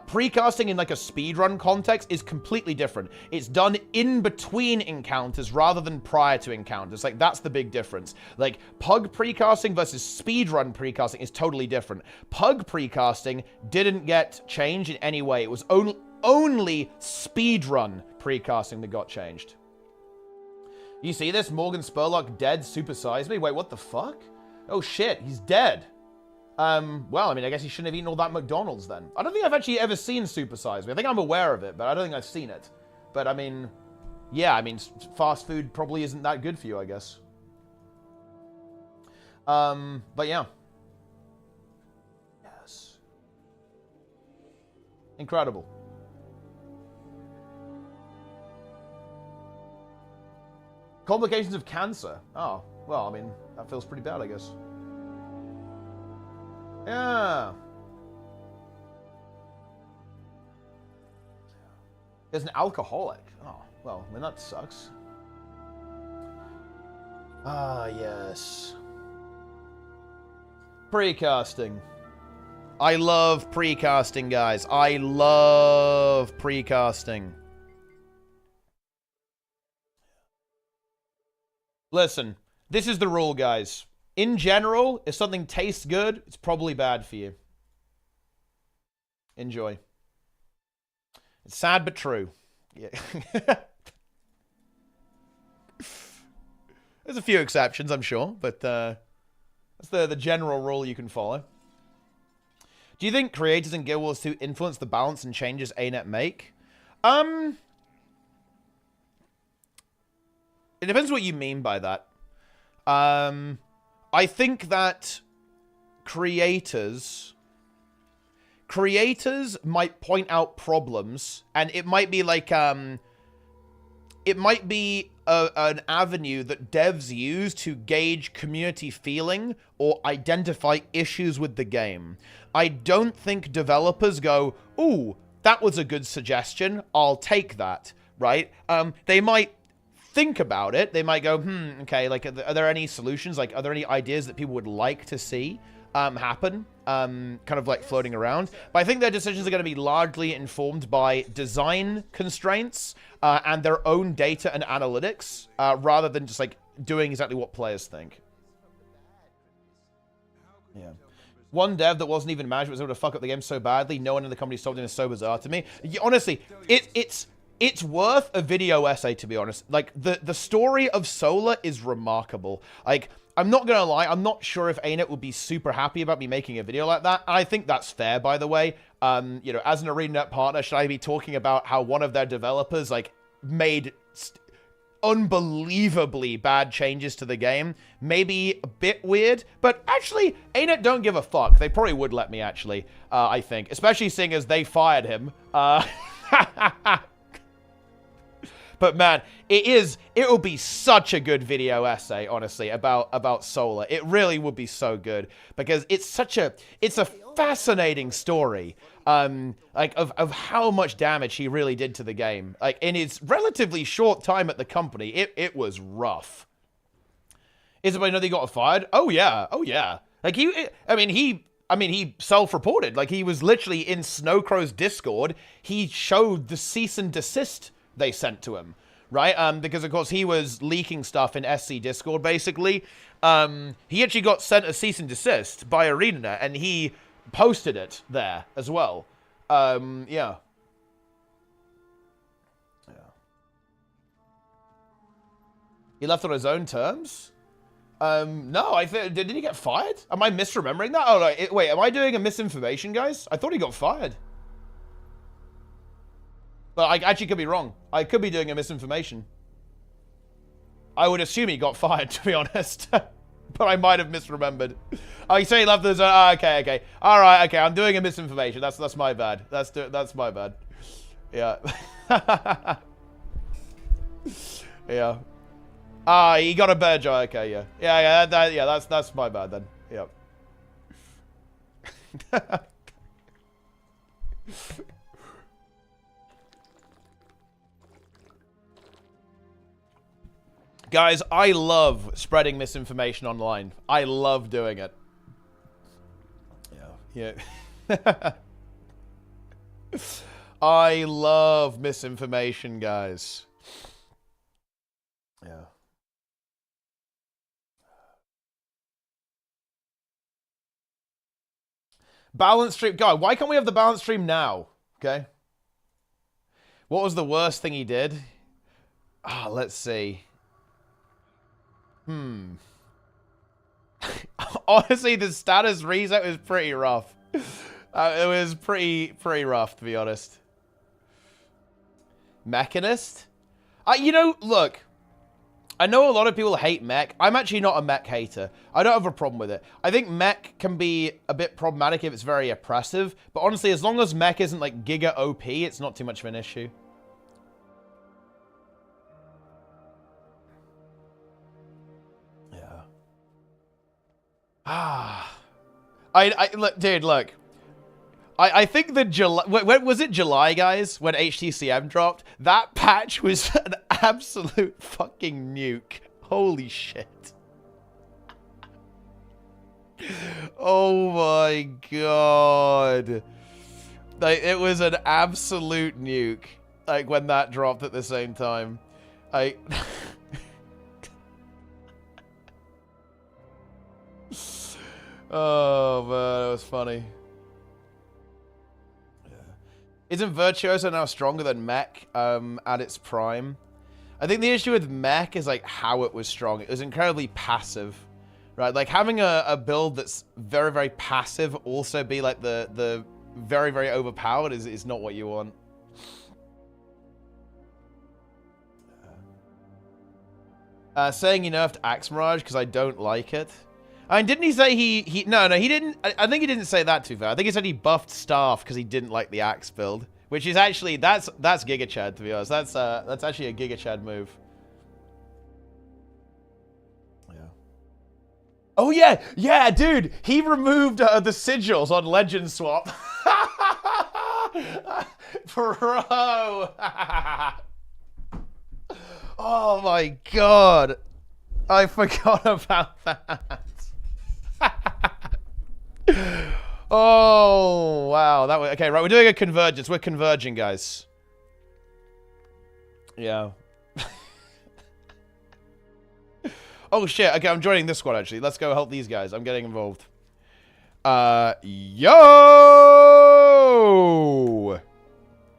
precasting in like a speedrun context is completely different. It's done in between encounters rather than prior to encounters. Like, that's the big difference. Like, Pug precasting versus speedrun precasting is totally different. Pug precasting didn't get changed in any way. It was only speedrun precasting that got changed. You see this? Morgan Spurlock dead, supersize me? Wait, what the fuck? Oh shit, he's dead. Well, I mean, I guess he shouldn't have eaten all that McDonald's then. I don't think I've actually ever seen Super Size Me. I think I'm aware of it, but I don't think I've seen it. But, I mean, yeah, I mean, fast food probably isn't that good for you, I guess. But yeah. Yes. Incredible. Complications of cancer. Oh, well, I mean, that feels pretty bad, I guess. Yeah. There's an alcoholic. Oh, well, I mean, that sucks. Ah, yes. Precasting. I love precasting, guys. I love precasting. Listen, this is the rule, guys. In general, if something tastes good, it's probably bad for you. Enjoy. It's sad but true. Yeah. There's a few exceptions, I'm sure, but that's the general rule you can follow. Do you think creators in Guild Wars 2 influence the balance and changes ANET make? It depends what you mean by that. I think that creators might point out problems, and it might be like, it might be an avenue that devs use to gauge community feeling or identify issues with the game. I don't think developers go, ooh, that was a good suggestion, I'll take that, right? They might think about it. They might go, okay, like, are there any solutions? Like, are there any ideas that people would like to see happen? Kind of like floating around. But I think their decisions are going to be largely informed by design constraints and their own data and analytics, rather than just like doing exactly what players think. Yeah. One dev that wasn't even management was able to fuck up the game so badly. No one in the company stopped him. Is so bizarre to me. Honestly, it's worth a video essay, to be honest. Like, the story of Solar is remarkable. Like, I'm not gonna lie, I'm not sure if ANET would be super happy about me making a video like that. And I think that's fair, by the way. You know, as an ArenaNet partner, should I be talking about how one of their developers, like, made unbelievably bad changes to the game? Maybe a bit weird, but actually, ANET don't give a fuck. They probably would let me, actually, I think. Especially seeing as they fired him. But man, it will be such a good video essay, honestly, about Solar. It really would be so good because it's a fascinating story, like of how much damage he really did to the game. Like in his relatively short time at the company, it was rough. Is anybody know that he got fired? Oh yeah. Like he self-reported. Like he was literally in Snowcrow's Discord. He showed the cease and desist they sent to him, right? Because of course he was leaking stuff in SC Discord, basically. He actually got sent a cease and desist by ArenaNet, and he posted it there as well. Yeah. He left on his own terms? No, I think, did he get fired? Am I misremembering that? Oh, no, wait, am I doing a misinformation, guys? I thought he got fired. But I actually could be wrong. I could be doing a misinformation. I would assume he got fired, to be honest. But I might have misremembered. Oh, you say he left his own... Oh, okay. All right, okay, I'm doing a misinformation. That's my bad. That's my bad. Yeah. Yeah. Ah, he got a better job. Okay, yeah. Yeah, that's my bad then. Yep. Guys, I love spreading misinformation online. I love doing it. Yeah. I love misinformation, guys. Yeah. Balance stream. God, why can't we have the balance stream now? Okay. What was the worst thing he did? Ah, let's see. Honestly, the status reset was pretty rough. It was pretty rough, to be honest. Mechanist? You know, look. I know a lot of people hate mech. I'm actually not a mech hater. I don't have a problem with it. I think mech can be a bit problematic if it's very oppressive. But honestly, as long as mech isn't like giga OP, it's not too much of an issue. Look, dude, look. I think the July... When was it July, guys? When HTCM dropped? That patch was an absolute fucking nuke. Holy shit. Oh my god. Like, it was an absolute nuke. Like, when that dropped at the same time. Oh, man, that was funny. Yeah. Isn't Virtuoso now stronger than Mech at its prime? I think the issue with Mech is, like, how it was strong. It was incredibly passive, right? Like, having a build that's very, very passive also be, like, the very, very overpowered is not what you want. Saying he nerfed Axe Mirage because I don't like it. I mean, didn't he say no, he didn't. I think he didn't say that too far. I think he said he buffed Staff because he didn't like the Axe build, which is actually, that's Giga Chad, to be honest. That's actually a Giga Chad move. Yeah. Oh yeah, dude. He removed the sigils on Legend Swap. Bro. Oh my god. I forgot about that. Oh, wow. That was, okay, right, we're doing a convergence. We're converging, guys. Yeah. Oh, shit. Okay, I'm joining this squad, actually. Let's go help these guys. I'm getting involved. Yo!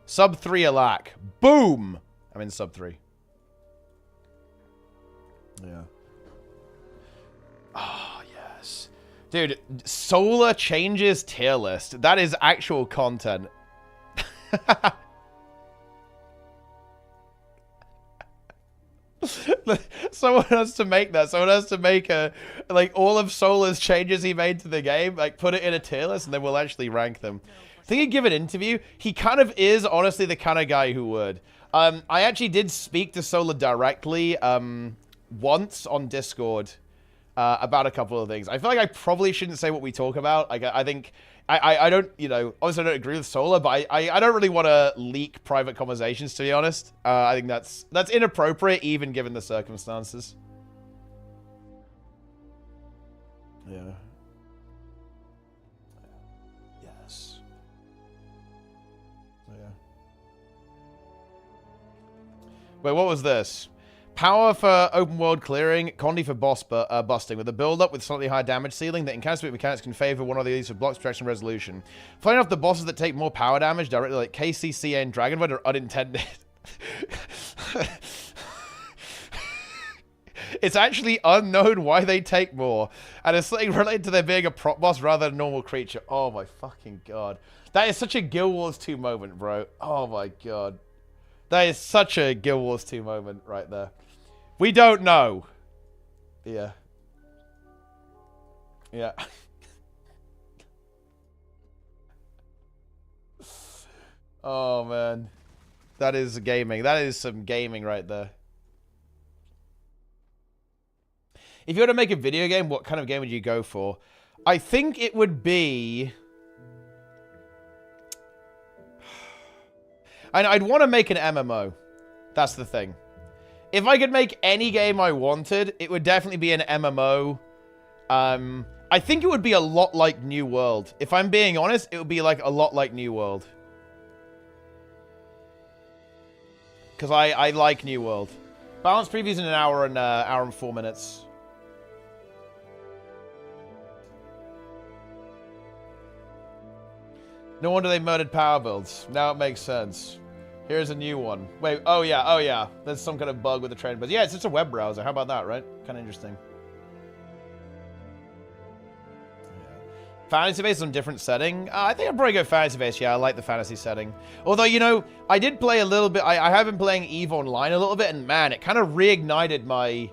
Sub 3 a lack. Boom! I'm in sub 3. Yeah. Oh, yes. Dude, Solar changes tier list. That is actual content. Someone has to make that. Someone has to make a, like, all of Solar's changes he made to the game, like, put it in a tier list, and then we'll actually rank them. I think he'd give an interview. He kind of is, honestly, the kind of guy who would. I actually did speak to Solar directly, once on Discord, about a couple of things. I feel like I probably shouldn't say what we talk about. Like, I think... I don't, you know, obviously I don't agree with Solar, but I don't really want to leak private conversations, to be honest. I think that's inappropriate, even given the circumstances. Yeah. Yes. So, yeah. Wait, what was this? Power for open world clearing, Condi for boss busting, with a build-up with slightly higher damage ceiling. The encounter mechanics can favor one of these for blocks, protection, resolution. Funny enough, the bosses that take more power damage directly, like KCCA and Dragonwood, are unintended. It's actually unknown why they take more, and it's something related to there being a prop boss rather than a normal creature. Oh my fucking god. That is such a Guild Wars 2 moment, bro. Oh my god. That is such a Guild Wars 2 moment right there. We don't know. Yeah. Yeah. Oh, man. That is gaming. That is some gaming right there. If you were to make a video game, what kind of game would you go for? I think it would be... I'd want to make an MMO. That's the thing. If I could make any game I wanted, it would definitely be an MMO. I think it would be a lot like New World. If I'm being honest, it would be like a lot like New World. Because I like New World. Balance previews in an hour and 4 minutes. No wonder they murdered power builds. Now it makes sense. Here's a new one. Wait, oh yeah. There's some kind of bug with the train, but yeah, it's just a web browser. How about that, right? Kind of interesting. Fantasy base on different setting. I think I'd probably go fantasy base. Yeah, I like the fantasy setting. Although, you know, I did play a little bit. I have been playing EVE Online a little bit, and man, it kind of reignited my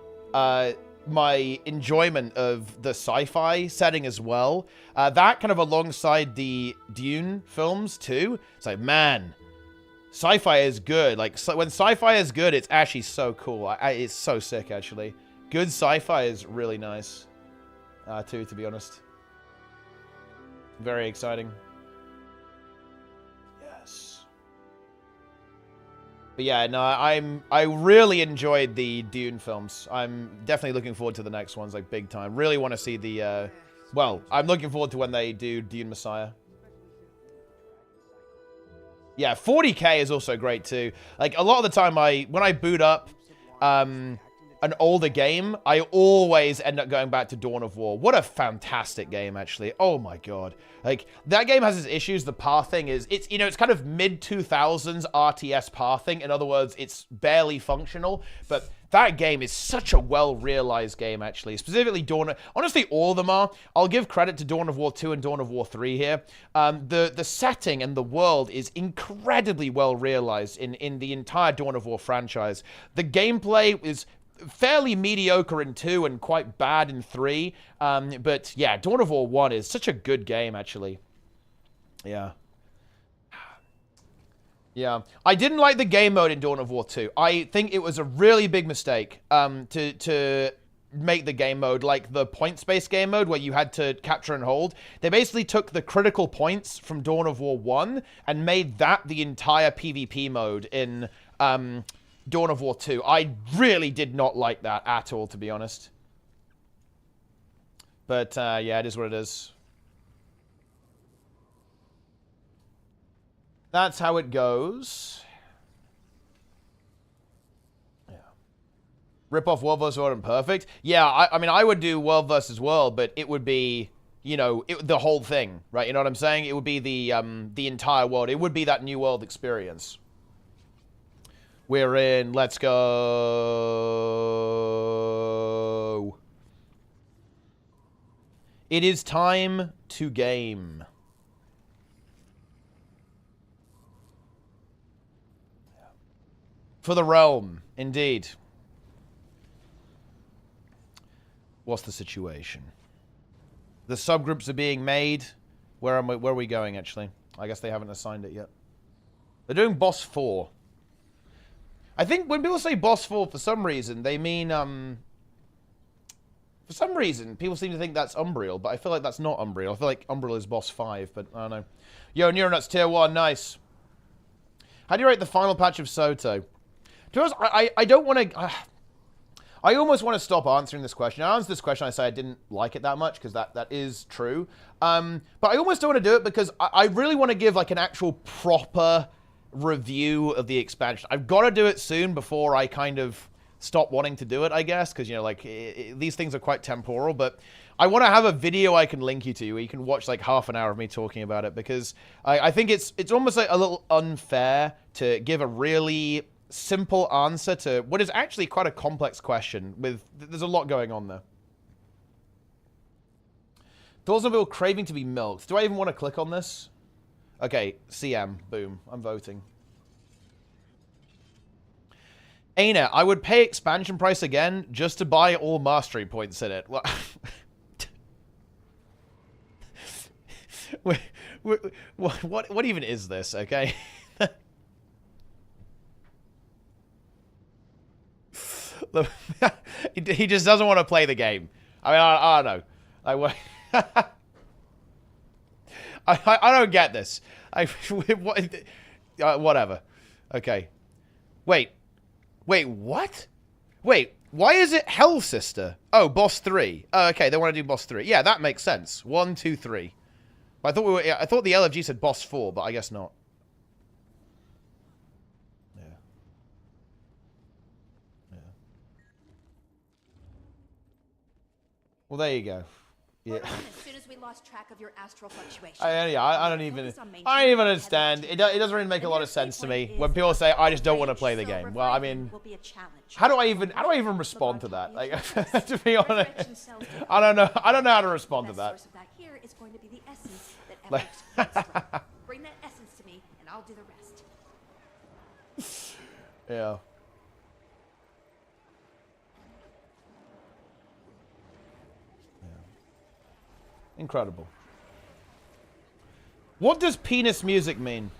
my enjoyment of the sci-fi setting as well. That kind of alongside the Dune films too. It's like, man, sci-fi is good. Like, when sci-fi is good, it's actually so cool. It's so sick, actually. Good sci-fi is really nice, too, to be honest. Very exciting. Yes. But yeah, no, I really enjoyed the Dune films. I'm definitely looking forward to the next ones, like, big time. Really want to see the, well, I'm looking forward to when they do Dune Messiah. Yeah, 40K is also great too. Like, a lot of the time, when I boot up an older game, I always end up going back to Dawn of War. What a fantastic game, actually. Oh my god. Like, that game has its issues. The pathing is, it's, you know, it's kind of mid-2000s RTS pathing. In other words, it's barely functional, but that game is such a well-realized game, actually. Specifically, honestly, all of them are. I'll give credit to Dawn of War 2 and Dawn of War 3 here. The setting and the world is incredibly well-realized in the entire Dawn of War franchise. The gameplay is fairly mediocre in 2 and quite bad in 3. But, yeah, Dawn of War 1 is such a good game, actually. Yeah. Yeah, I didn't like the game mode in Dawn of War 2. I think it was a really big mistake to make the game mode like the points-based game mode where you had to capture and hold. They basically took the critical points from Dawn of War 1 and made that the entire PvP mode in Dawn of War 2. I really did not like that at all, to be honest. But, yeah, it is what it is. That's how it goes. Yeah. Rip off World vs. World and Perfect. Yeah, I mean, I would do World vs. World, but it would be, you know, the whole thing, right? You know what I'm saying? It would be the entire world. It would be that new world experience. We're in. Let's go. It is time to game. For the realm, indeed. What's the situation? The subgroups are being made. Where are we going, actually? I guess they haven't assigned it yet. They're doing boss 4. I think when people say boss 4, for some reason, they mean, for some reason, people seem to think that's Umbriel, but I feel like that's not Umbriel. I feel like Umbriel is boss 5, but I don't know. Yo, Neuronuts tier 1, nice. How do you rate the final patch of Soto? To us, I don't want to... I almost want to stop answering this question. I answered this question, I say I didn't like it that much, because that is true. But I almost don't want to do it, because I really want to give, like, an actual proper review of the expansion. I've got to do it soon before I kind of stop wanting to do it, I guess, because, you know, like, these things are quite temporal, but I want to have a video I can link you to where you can watch, like, half an hour of me talking about it, because I think it's almost, like, a little unfair to give a really simple answer to what is actually quite a complex question with... There's a lot going on there. Thoughts on Bill craving to be milked. Do I even want to click on this? Okay, CM. Boom. I'm voting. Aina, I would pay expansion price again just to buy all mastery points in it. What even is this, okay? He just doesn't want to play the game. I mean, I don't know. I don't get this. Whatever. Okay. Wait, what? Wait, why is it Hell Sister? Oh, boss 3. Oh, okay, they want to do boss 3. Yeah, that makes sense. 1, 2, 3. I thought the LFG said boss 4, but I guess not. Well, there you go. Yeah. As soon as we lost track of your astral fluctuation. I don't even understand. It doesn't really make a lot of sense to me when people say I just don't want to play the game. Well, I mean, how do I even respond to that? Like, to be honest, I don't know how to respond to that. Here is going to be the essence that Like, bring that essence to me, and I'll do the rest. Yeah. Incredible. What does penis music mean?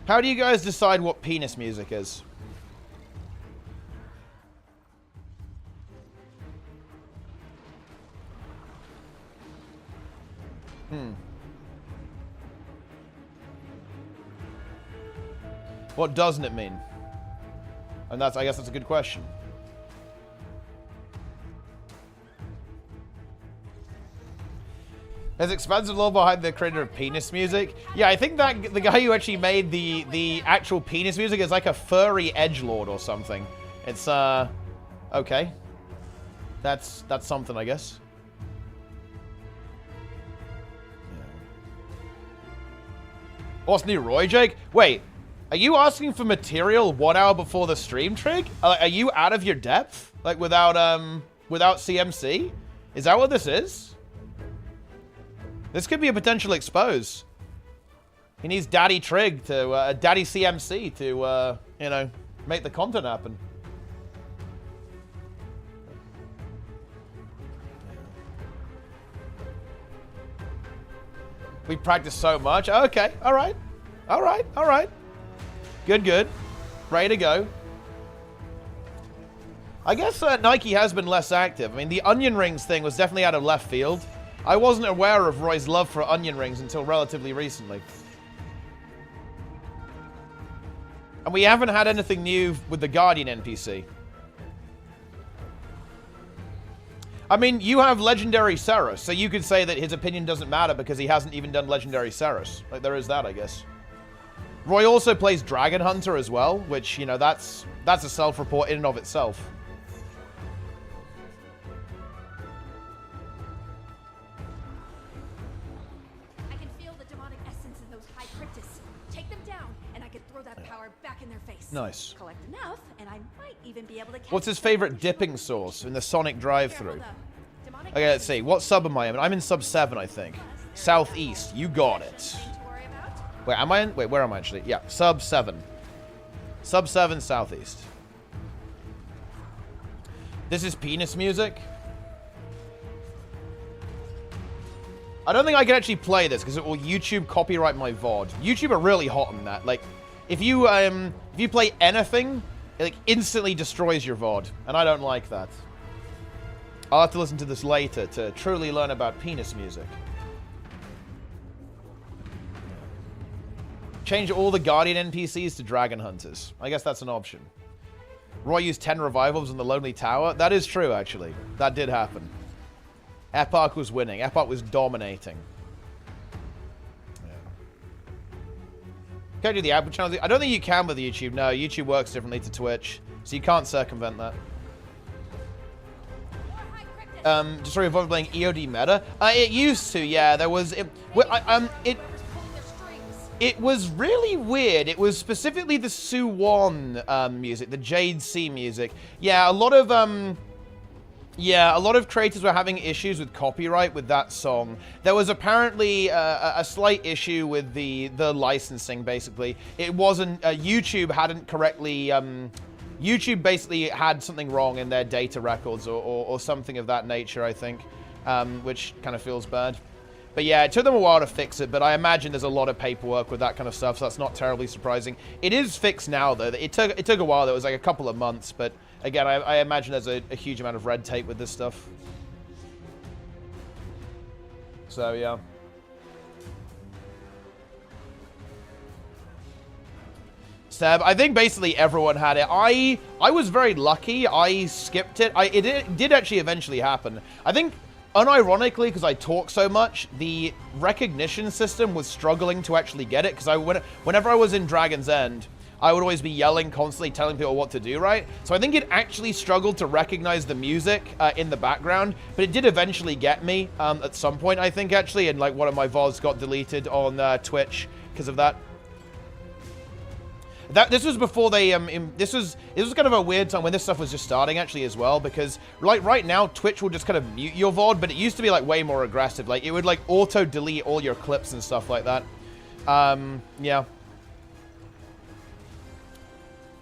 How do you guys decide what penis music is? What doesn't it mean? And I guess that's a good question. Has expansive lore behind the creator of penis music? Yeah, I think that the guy who actually made the actual penis music is like a furry edgelord or something. It's okay. That's something, I guess. Yeah. What's new, Roy Jake? Wait. Are you asking for material 1 hour before the stream, Trig? Are you out of your depth? Like, without CMC? Is that what this is? This could be a potential expose. He needs Daddy Trig to, Daddy CMC to, you know, make the content happen. We practice so much. Okay, alright. Alright. Good. Ready to go. I guess Nike has been less active. I mean, the onion rings thing was definitely out of left field. I wasn't aware of Roy's love for onion rings until relatively recently. And we haven't had anything new with the Guardian NPC. I mean, you have Legendary Ceres, so you could say that his opinion doesn't matter because he hasn't even done Legendary Ceres. Like, there is that, I guess. Roy also plays Dragon Hunter as well, which, you know, that's a self-report in and of itself. I can feel the demonic essence in those high cryptids. Take them down, and I can throw that power back in their face. Nice. Collect enough, and I might even be able to catch What's his favorite dipping source in the Sonic drive-thru? Demonic Okay, let's see. What sub am I in? I'm in sub 7, I think. Southeast. You got it. thing to worry about. Wait, am I in? Wait, where am I actually? Yeah, sub 7. Sub 7, Southeast. This is penis music. I don't think I can actually play this because it will YouTube copyright my VOD. YouTube are really hot on that. Like, if you play anything, it like instantly destroys your VOD, and I don't like that. I'll have to listen to this later to truly learn about penis music. Change all the Guardian NPCs to Dragon Hunters. I guess that's an option. Roy used 10 revivals in the Lonely Tower. That is true, actually. That did happen. Epoch was winning. Epoch was dominating. Yeah. Can't do the Apple channel. I don't think you can with YouTube. No, YouTube works differently to Twitch, so you can't circumvent that. Just revolving playing EOD meta. It used to, yeah. There was it was really weird. It was specifically the Suwon music, the Jade Sea music. Yeah, a lot of creators were having issues with copyright with that song. There was apparently a slight issue with the licensing, basically. It wasn't, YouTube hadn't correctly, YouTube basically had something wrong in their data records or something of that nature, I think, which kind of feels bad. But yeah, it took them a while to fix it, but I imagine there's a lot of paperwork with that kind of stuff, so that's not terribly surprising. It is fixed now, though. It took a while. It was like a couple of months, but again, I imagine there's a huge amount of red tape with this stuff. So, yeah. Seb, I think basically everyone had it. I was very lucky. I skipped it. It did actually eventually happen. I think, unironically, because I talk so much, the recognition system was struggling to actually get it, because whenever I was in Dragon's End, I would always be yelling, constantly telling people what to do, right? So I think it actually struggled to recognize the music in the background, but it did eventually get me at some point, I think, actually, and like one of my VODs got deleted on Twitch because of that. This was before they this was kind of a weird time when this stuff was just starting, actually, as well, because like right now Twitch will just kind of mute your VOD, but it used to be like way more aggressive. Like it would like auto delete all your clips and stuff like that. Yeah.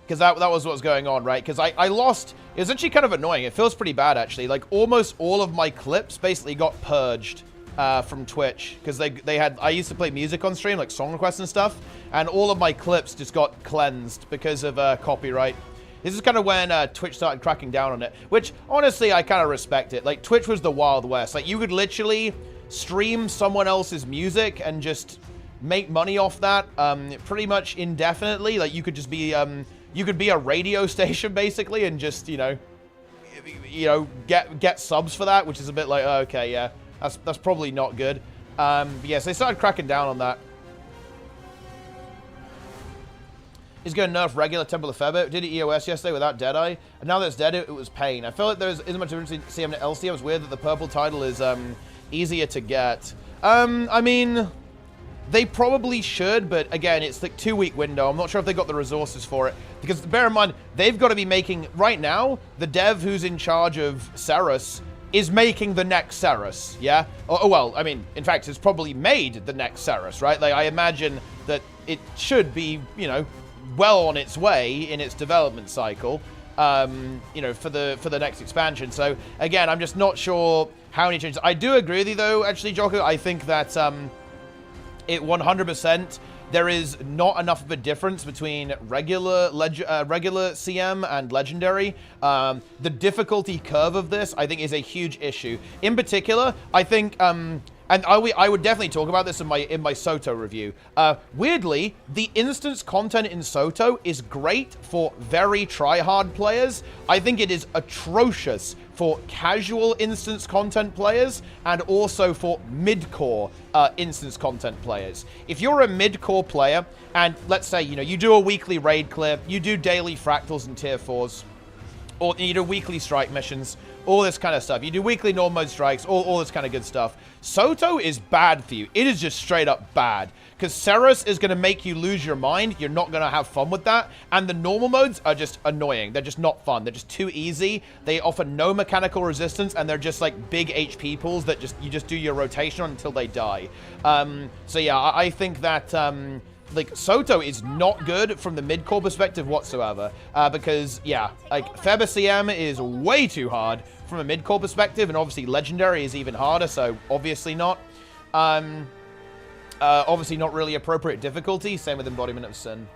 Because that was what was going on, right? Because I lost... It was actually kind of annoying. It feels pretty bad, actually. Like, almost all of my clips basically got purged from Twitch. Because they had... I used to play music on stream, like song requests and stuff. And all of my clips just got cleansed because of copyright. This is kind of when Twitch started cracking down on it. Which, honestly, I kind of respect it. Like, Twitch was the Wild West. Like, you could literally stream someone else's music and just make money off that pretty much indefinitely. Like, you could just be... you could be a radio station, basically, and just, you know, get subs for that, which is a bit like, oh, okay, yeah, that's probably not good. But yes, they started cracking down on that. He's going to nerf regular Temple of Febit. Did it EOS yesterday without Deadeye, and now that it's dead, it was pain. I feel like there isn't much difference between CM and LCM. It's weird that the purple title is easier to get. I mean... They probably should, but again, it's like 2-week window. I'm not sure if they got the resources for it. Because bear in mind, they've got to be making... Right now, the dev who's in charge of Ceres is making the next Ceres, yeah? Oh, well, I mean, in fact, it's probably made the next Ceres, right? Like, I imagine that it should be, you know, well on its way in its development cycle, you know, for the next expansion. So, again, I'm just not sure how many changes... I do agree with you, though, actually, Jocko. I think that... It 100%, there is not enough of a difference between regular CM and legendary. The difficulty curve of this, I think, is a huge issue. In particular, I think, and and I would definitely talk about this in my Soto review. Weirdly, the instance content in Soto is great for very try-hard players. I think it is atrocious for casual instance content players and also for mid-core instance content players. If you're a mid-core player and let's say, you know, you do a weekly raid clear, you do daily fractals and tier 4s, or you do weekly strike missions, all this kind of stuff. You do weekly normal mode strikes, all this kind of good stuff. Soto is bad for you. It is just straight up bad. Because Ceres is going to make you lose your mind. You're not going to have fun with that. And the normal modes are just annoying. They're just not fun. They're just too easy. They offer no mechanical resistance. And they're just like big HP pools that you just do your rotation on until they die. So yeah, I think that... like, Soto is not good from the mid-core perspective whatsoever, because, yeah, like, Feba CM is way too hard from a mid-core perspective, and obviously Legendary is even harder, so obviously not. Obviously not really appropriate difficulty, same with Embodiment of Sin.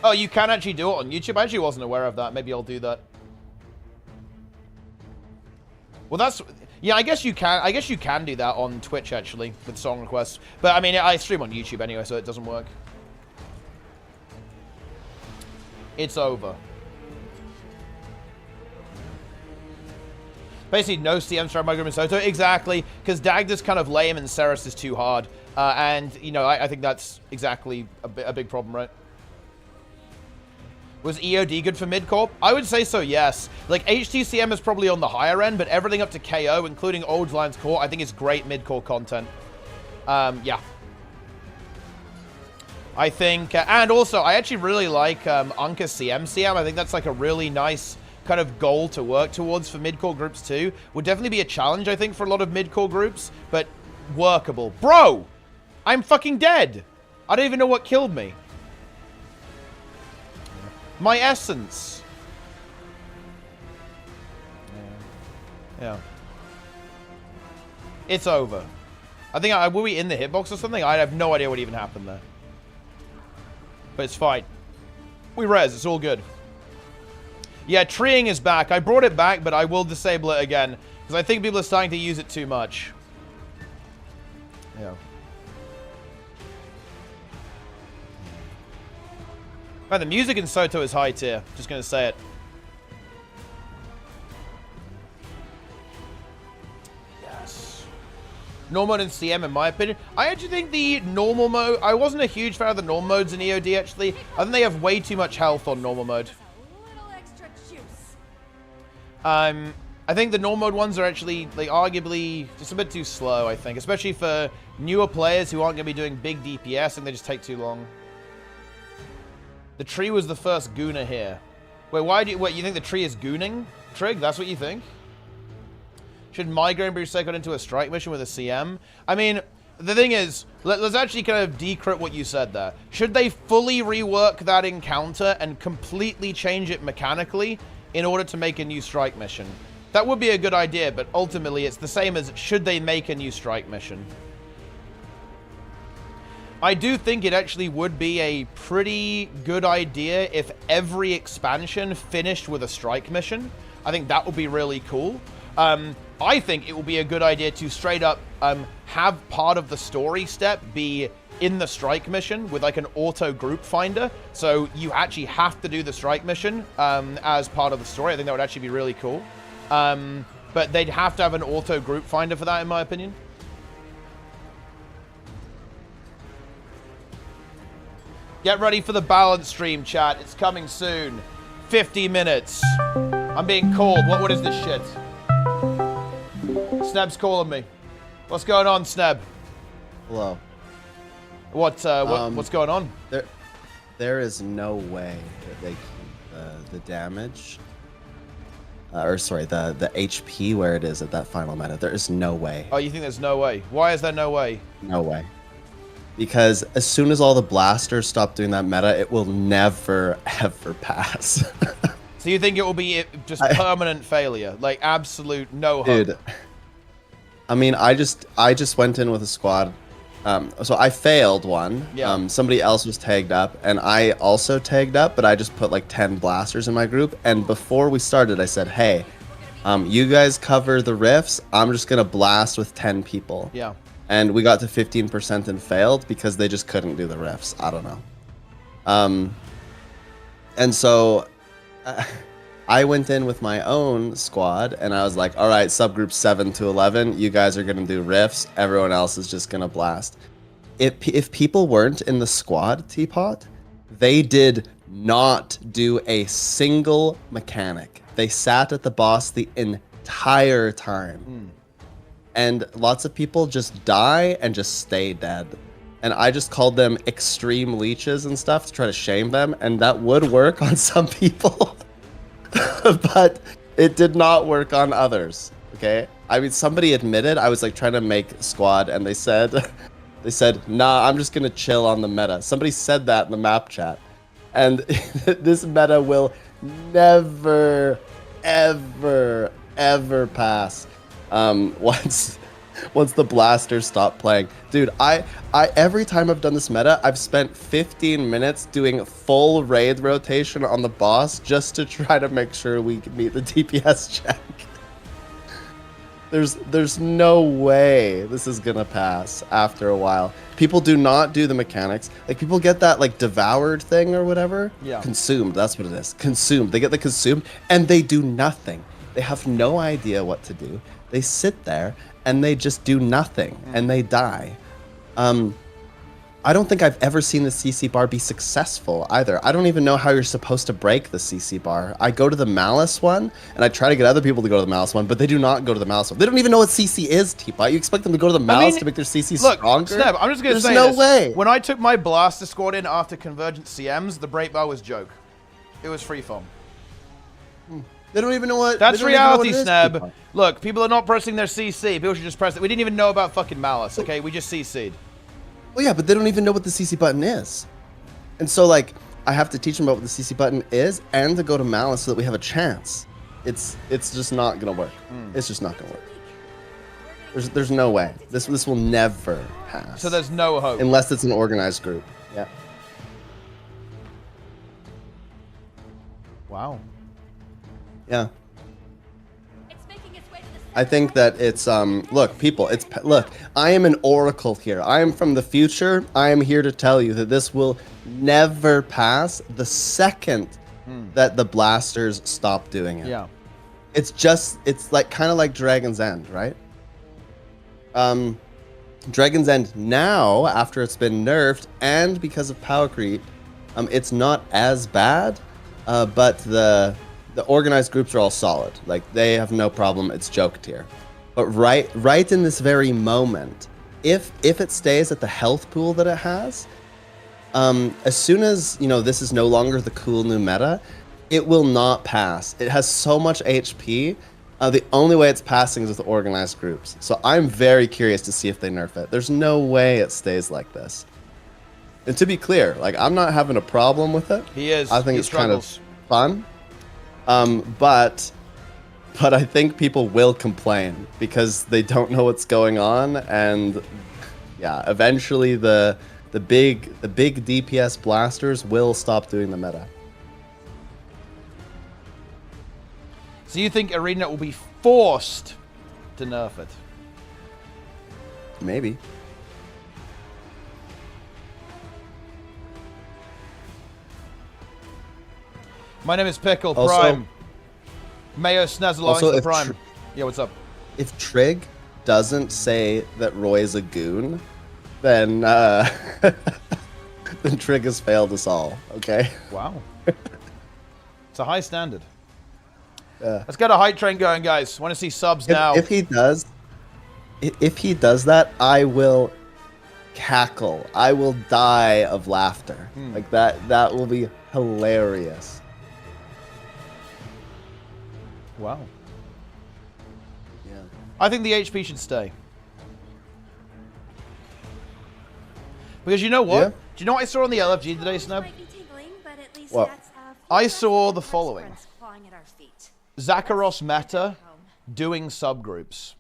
Oh, you can actually do it on YouTube? I actually wasn't aware of that. Maybe I'll do that. Well, that's... Yeah, I guess you can do that on Twitch, actually, with song requests. But, I mean, I stream on YouTube anyway, so it doesn't work. It's over. Basically, no CM strat micro in Soto. Exactly, because Dagda's kind of lame and Ceres is too hard. And, you know, I think that's exactly a big problem, right? Was EOD good for mid-core? I would say so, yes. Like, HTCM is probably on the higher end, but everything up to KO, including Old Lines Core, I think is great mid-core content. Yeah. I think, and also, I actually really like Unka CM. I think that's like a really nice kind of goal to work towards for mid-core groups too. Would definitely be a challenge, I think, for a lot of mid-core groups, but workable. Bro! I'm fucking dead! I don't even know what killed me. My essence. Yeah. It's over. I think were we in the hitbox or something? I have no idea what even happened there. But it's fine. We res. It's all good. Yeah, treeing is back. I brought it back, but I will disable it again. Because I think people are starting to use it too much. Yeah. Man, the music in Soto is high tier. Just gonna say it. Yes. Normal mode and CM, in my opinion. I actually think the normal mode... I wasn't a huge fan of the normal modes in EOD, actually. I think they have way too much health on normal mode. I think the normal mode ones are actually, like, arguably just a bit too slow, I think. Especially for newer players who aren't going to be doing big DPS and they just take too long. The tree was the first gooner here. Wait, wait, you think the tree is gooning? Trig, that's what you think? Should Migraine be recycled into a strike mission with a CM? I mean, the thing is, let's actually kind of decrypt what you said there. Should they fully rework that encounter and completely change it mechanically in order to make a new strike mission? That would be a good idea, but ultimately it's the same as should they make a new strike mission? I do think it actually would be a pretty good idea if every expansion finished with a strike mission. I think that would be really cool. I think it will be a good idea to straight up have part of the story step be in the strike mission with like an auto group finder. So you actually have to do the strike mission as part of the story. I think that would actually be really cool. But they'd have to have an auto group finder for that, in my opinion. Get ready for the balance stream, chat. It's coming soon. 50 minutes. I'm being called. What is this shit? Sneb's calling me. What's going on, Sneb? Hello. What's going on? There is no way that they keep the damage, or sorry, the HP where it is at that final meta. There is no way. Oh, you think there's no way? Why is there no way? No way. Because as soon as all the blasters stop doing that meta, it will never, ever pass. So you think it will be just permanent failure? Like, absolute no hope? Dude, I mean, I just went in with a squad. So I failed one. Yeah. Somebody else was tagged up, and I also tagged up, but I just put like 10 blasters in my group. And before we started, I said, hey, You guys cover the rifts. I'm just gonna blast with 10 people. Yeah. And we got to 15% and failed because they just couldn't do the rifts. I don't know. And so I went in with my own squad and I was like, all right, subgroup 7 to 11, you guys are gonna do rifts. Everyone else is just gonna blast. If people weren't in the squad, Teapot, they did not do a single mechanic. They sat at the boss the entire time. And lots of people just die and just stay dead. And I just called them extreme leeches and stuff to try to shame them, and that would work on some people. But it did not work on others, okay? I mean, somebody admitted, I was like trying to make squad, and they said, nah, I'm just gonna chill on the meta. Somebody said that in the map chat. And this meta will never, ever, ever pass once the blasters stop playing. Dude, I every time I've done this meta, I've spent 15 minutes doing full raid rotation on the boss just to try to make sure we can meet the DPS check. There's no way this is gonna pass after a while. People do not do the mechanics. Like, people get that, like, devoured thing or whatever. Yeah. Consumed, that's what it is. Consumed. They get the consumed, and they do nothing. They have no idea what to do. They sit there, and they just do nothing, and they die. I don't think I've ever seen the CC bar be successful either. I don't even know how you're supposed to break the CC bar. I go to the Malice one, and I try to get other people to go to the Malice one, but they do not go to the Malice one. They don't even know what CC is, Teapot. You expect them to go to the Malice to make their CC stronger? Sneb, I'm just going to say There's no this. way. When I took my Blaster squad in after Convergent CMs, the break bar was joke. It was freeform. They don't even know what. That's reality, Sneb. Teapot. Look, people are not pressing their CC. People should just press it. We didn't even know about fucking Malice, okay? We just CC'd. Well, yeah, but they don't even know what the CC button is. And so, like, I have to teach them about what the CC button is and to go to Malice so that we have a chance. It's just not going to work. It's just not going to work. There's no way. This will never pass. So there's no hope. Unless it's an organized group. Yeah. Wow. Yeah. I think that it's look, people, look, I am an oracle here. I am from the future. I am here to tell you that this will never pass the second that the blasters stop doing it. Yeah. It's like kind of like Dragon's End, right? Dragon's End now, after it's been nerfed and because of power creep, it's not as bad, but the organized groups are all solid. Like, they have no problem. It's joke tier. But right in this very moment, if it stays at the health pool that it has, as soon as, you know, this is no longer the cool new meta, it will not pass. It has so much HP. The only way it's passing is with organized groups. So I'm very curious to see if they nerf it. There's no way it stays like this. And to be clear, like, I'm not having a problem with it. He is. I think it's struggles. kind of fun. But I think people will complain because they don't know what's going on, and yeah, eventually the big DPS blasters will stop doing the meta. So you think Arena will be forced to nerf it? Maybe. My name is Pickle Also, Prime. Mayo Snazzle also, the if Prime. Yeah, what's up? If Trig doesn't say that Roy's a goon, then then Trig has failed us all. Okay. Wow. It's a high standard. Let's get a hype train going, guys. Want to see subs now? If he does that, I will cackle. I will die of laughter. Like that will be hilarious. Wow. Yeah. I think the HP should stay. Because you know what? Yeah. Do you know what I saw on the LFG today, Snub? What? I saw the following. Zakaros meta doing subgroups.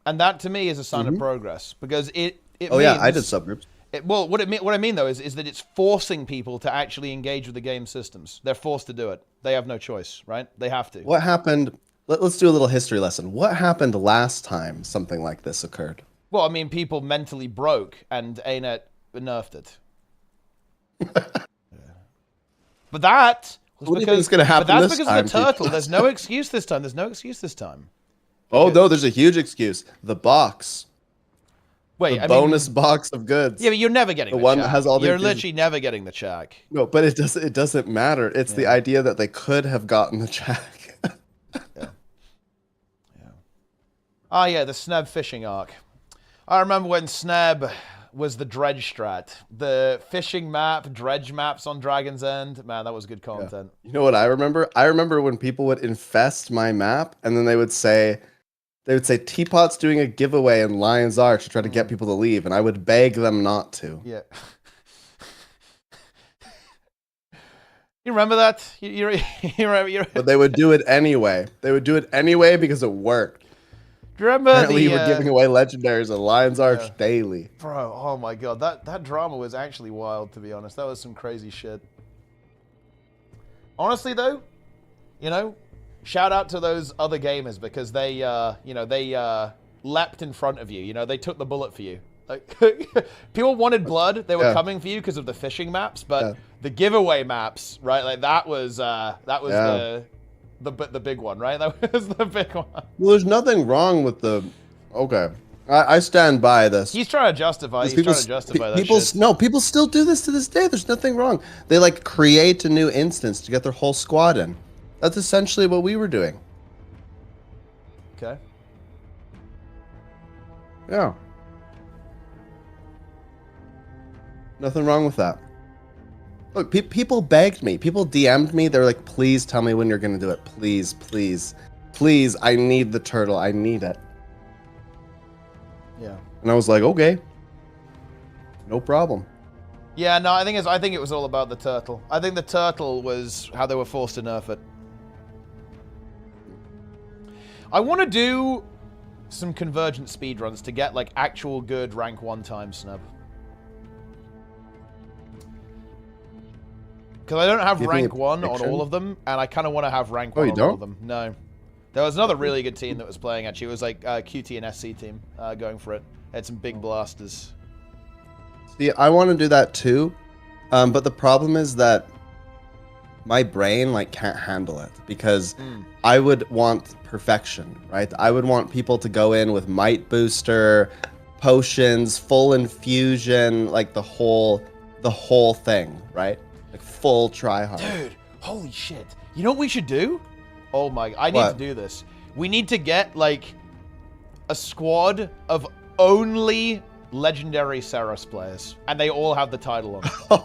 And that to me is a sign of progress. Because it Oh means, yeah, I did subgroups. Well, what I mean though is that it's forcing people to actually engage with the game systems. They're forced to do it. They have no choice, right? They have to. What happened Let's do a little history lesson. What happened last time something like this occurred? Well, I mean, people mentally broke, and ANET nerfed it. But that was What do you think is gonna happen but that's this because of the time, turtle. There's no excuse this time. There's no excuse this time. Oh no, there's a huge excuse. The box. Wait, the bonus box of goods. Yeah, but you're never getting the the one check. that has all the You're inclusions. literally never getting the check. No, but it doesn't matter. It's the idea that they could have gotten the check. Oh yeah, the Sneb fishing arc. I remember when Sneb was the dredge strat. The fishing map, dredge maps on Dragon's End. Man, that was good content. You know what I remember? I remember when people would infest my map, and then they would say Teapot's doing a giveaway in Lion's Arch to try to get people to leave, and I would beg them not to. Yeah. You remember that? You remember? But they would do it anyway. They would do it anyway because it worked. Do you remember Apparently, you were giving away legendaries at Lion's Arch daily. Bro, oh my god, that drama was actually wild, to be honest. That was some crazy shit. Honestly, though, you know, shout out to those other gamers because they, they leapt in front of you. You know, they took the bullet for you. Like, people wanted blood. They were coming for you because of the fishing maps, but the giveaway maps, right? Like that was the big one, right? That was the big one. Well, there's nothing wrong with the. Okay, I stand by this. He's trying to justify. He's trying to justify that shit. No, people still do this to this day. There's nothing wrong. They like create a new instance to get their whole squad in. That's essentially what we were doing. Okay. Yeah. Nothing wrong with that. Look, people begged me. People DM'd me. They're like, please tell me when you're going to do it. Please, please, please. I need the turtle. I need it. Yeah. And I was like, okay. No problem. Yeah, no, I think it was all about the turtle. I think the turtle was how they were forced to nerf it. I want to do some convergent speedruns to get like actual good rank 1 time snub. Because I don't have rank 1 on all of them, and I kind of want to have rank 1 on all of them. No. There was another really good team that was playing, actually. It was like QT and SC team going for it. They had some big blasters. See, I want to do that too, but the problem is that my brain like can't handle it because I would want perfection, right? I would want people to go in with might booster, potions, full infusion, like the whole thing, right? Like full try hard. Dude, holy shit. You know what we should do? Oh my, I need to do this. We need to get like a squad of only legendary Saros players, and they all have the title on.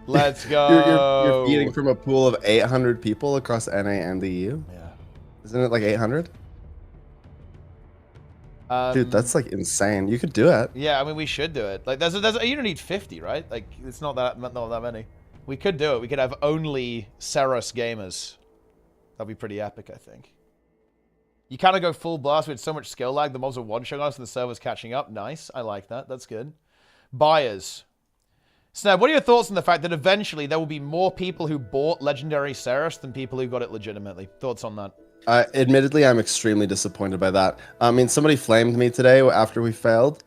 Let's go. You're feeding from a pool of 800 people across NA and the EU? Yeah. Isn't it like 800? Dude, that's like insane. You could do it. Yeah, I mean, we should do it. Like, you don't need 50, right? Like, it's not that many. We could do it. We could have only Saros gamers. That'd be pretty epic, I think. You kind of go full blast with so much skill lag. The mobs are one-shotting us and the server's catching up. Nice. I like that. That's good. Buyers. Snap, what are your thoughts on the fact that eventually there will be more people who bought Legendary Saros than people who got it legitimately? Thoughts on that? Admittedly, I'm extremely disappointed by that. I mean, somebody flamed me today after we failed.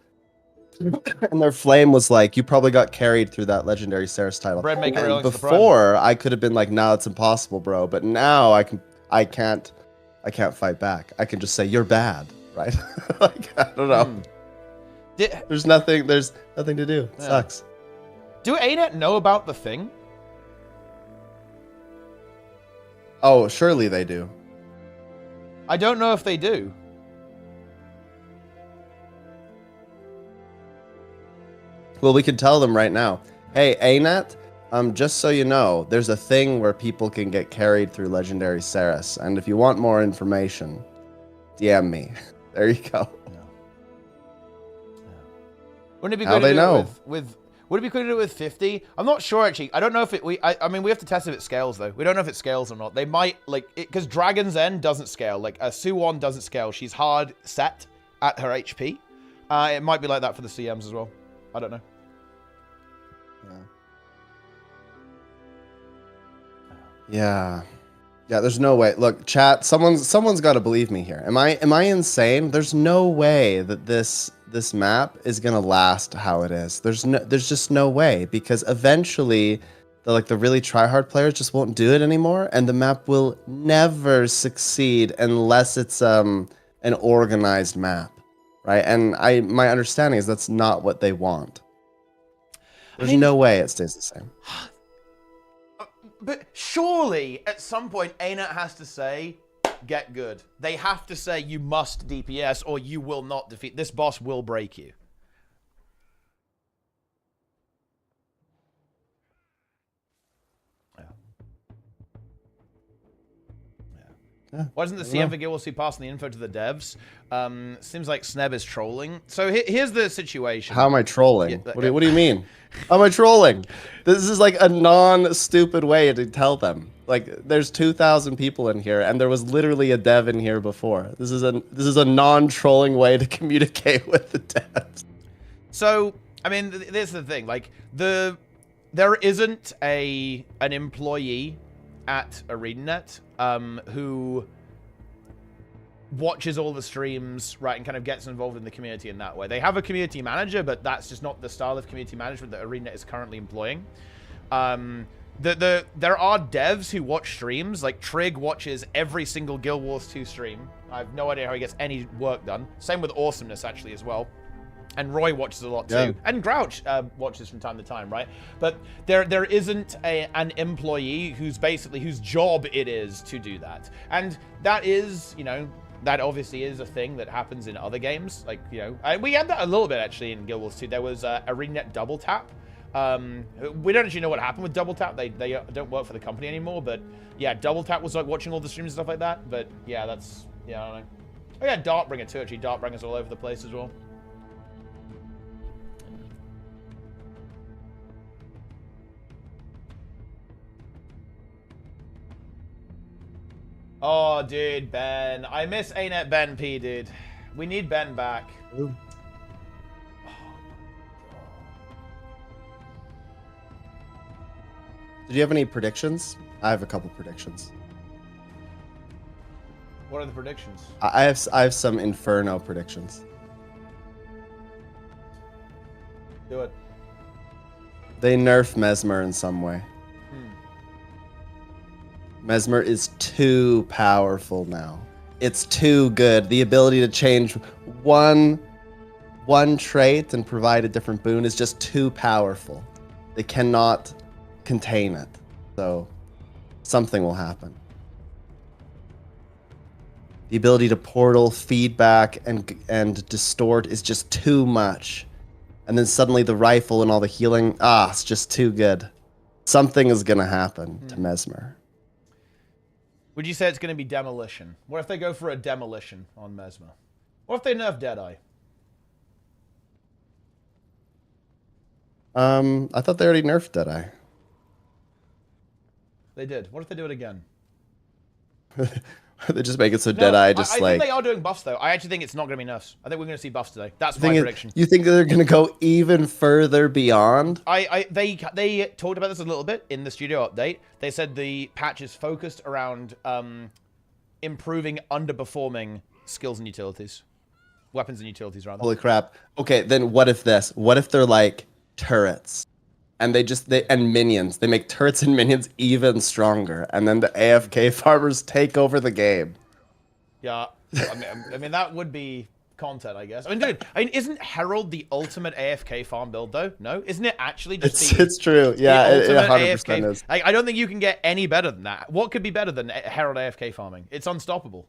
And their flame was like, you probably got carried through that Legendary Saros title. Bread maker And before, I could have been like, no, it's impossible, bro. But now I can't fight back. I can just say, you're bad, right? Like, I don't know. There's nothing to do. It sucks. Do ANET know about the thing? Oh, surely they do. I don't know if they do. Well, we can tell them right now. Hey, ANET, just so you know, there's a thing where people can get carried through Legendary Saros, and if you want more information, DM me. There you go. Wouldn't it be How good to they do know? it would it be good to do it with 50? I'm not sure, actually. I don't know if it... I mean, we have to test if it scales, though. We don't know if it scales or not. They might, like... Because Dragon's End doesn't scale. Like, Suwon doesn't scale. She's hard set at her HP. It might be like that for the CMs as well. I don't know. Yeah. Yeah, there's no way. Look, chat, someone's got to believe me here. Am I insane? There's no way that this map is going to last how it is. There's just no way, because eventually the really try-hard players just won't do it anymore, and the map will never succeed unless it's an organized map, right? And my understanding is that's not what they want. There's no way it stays the same. But surely, at some point, ANET has to say, get good. They have to say, you must DPS or you will not defeat. This boss will break you. Why doesn't the CM for Guild Wars 2 passing the info to the devs? Seems like Sneb is trolling. So here's the situation. How am I trolling? Yeah, what do you mean? How am I trolling? This is like a non-stupid way to tell them. Like, there's 2,000 people in here, and there was literally a dev in here before. This is a non-trolling way to communicate with the devs. So, I mean, this is the thing. Like, there isn't an employee at ArenaNet who watches all the streams, right, and kind of gets involved in the community in that way. They have a community manager, but that's just not the style of community management that ArenaNet is currently employing. There are devs who watch streams. Like, Trig watches every single Guild Wars 2 stream. I have no idea how he gets any work done. Same with Awesomeness, actually, as well. And Roy watches a lot too. Yeah. And Grouch watches from time to time, right? But there isn't an employee whose job it is to do that. And that is, you know, that obviously is a thing that happens in other games. Like, you know, we had that a little bit actually in Guild Wars 2. There was ArenaNet Double Tap. We don't actually know what happened with Double Tap. They don't work for the company anymore. But yeah, Double Tap was like watching all the streams and stuff like that. But yeah, that's, yeah, I don't know. Oh yeah, Dartbringer too, actually. Dartbringer's all over the place as well. Oh, dude, Ben. I miss ANET Ben P, dude. We need Ben back. Ooh. Did you have any predictions? I have a couple predictions. What are the predictions? I have some Inferno predictions. Do it. They nerf Mesmer in some way. Mesmer is too powerful now. It's too good. The ability to change one trait and provide a different boon is just too powerful. They cannot contain it. So something will happen. The ability to portal, feedback, and distort is just too much. And then suddenly the rifle and all the healing, it's just too good. Something is gonna happen to Mesmer. Would you say it's going to be demolition? What if they go for a demolition on Mesmer? What if they nerf Deadeye? I thought they already nerfed Deadeye. They did. What if they do it again? They just make it so Deadeye just I like... think they are doing buffs, though. I actually think it's not going to be nerfs. I think we're going to see buffs today. That's my prediction. You think they're going to go even further beyond? They talked about this a little bit in the studio update. They said the patch is focused around improving underperforming skills and utilities. Weapons and utilities, rather. Holy crap. Okay, then what if this? What if they're like turrets? And and minions. They make turrets and minions even stronger. And then the AFK farmers take over the game. Yeah. I mean, that would be content, I guess. I mean, dude, isn't Herald the ultimate AFK farm build, though? No? Isn't it actually just it's true. Yeah, it 100% AFK? is. I don't think you can get any better than that. What could be better than Herald AFK farming? It's unstoppable.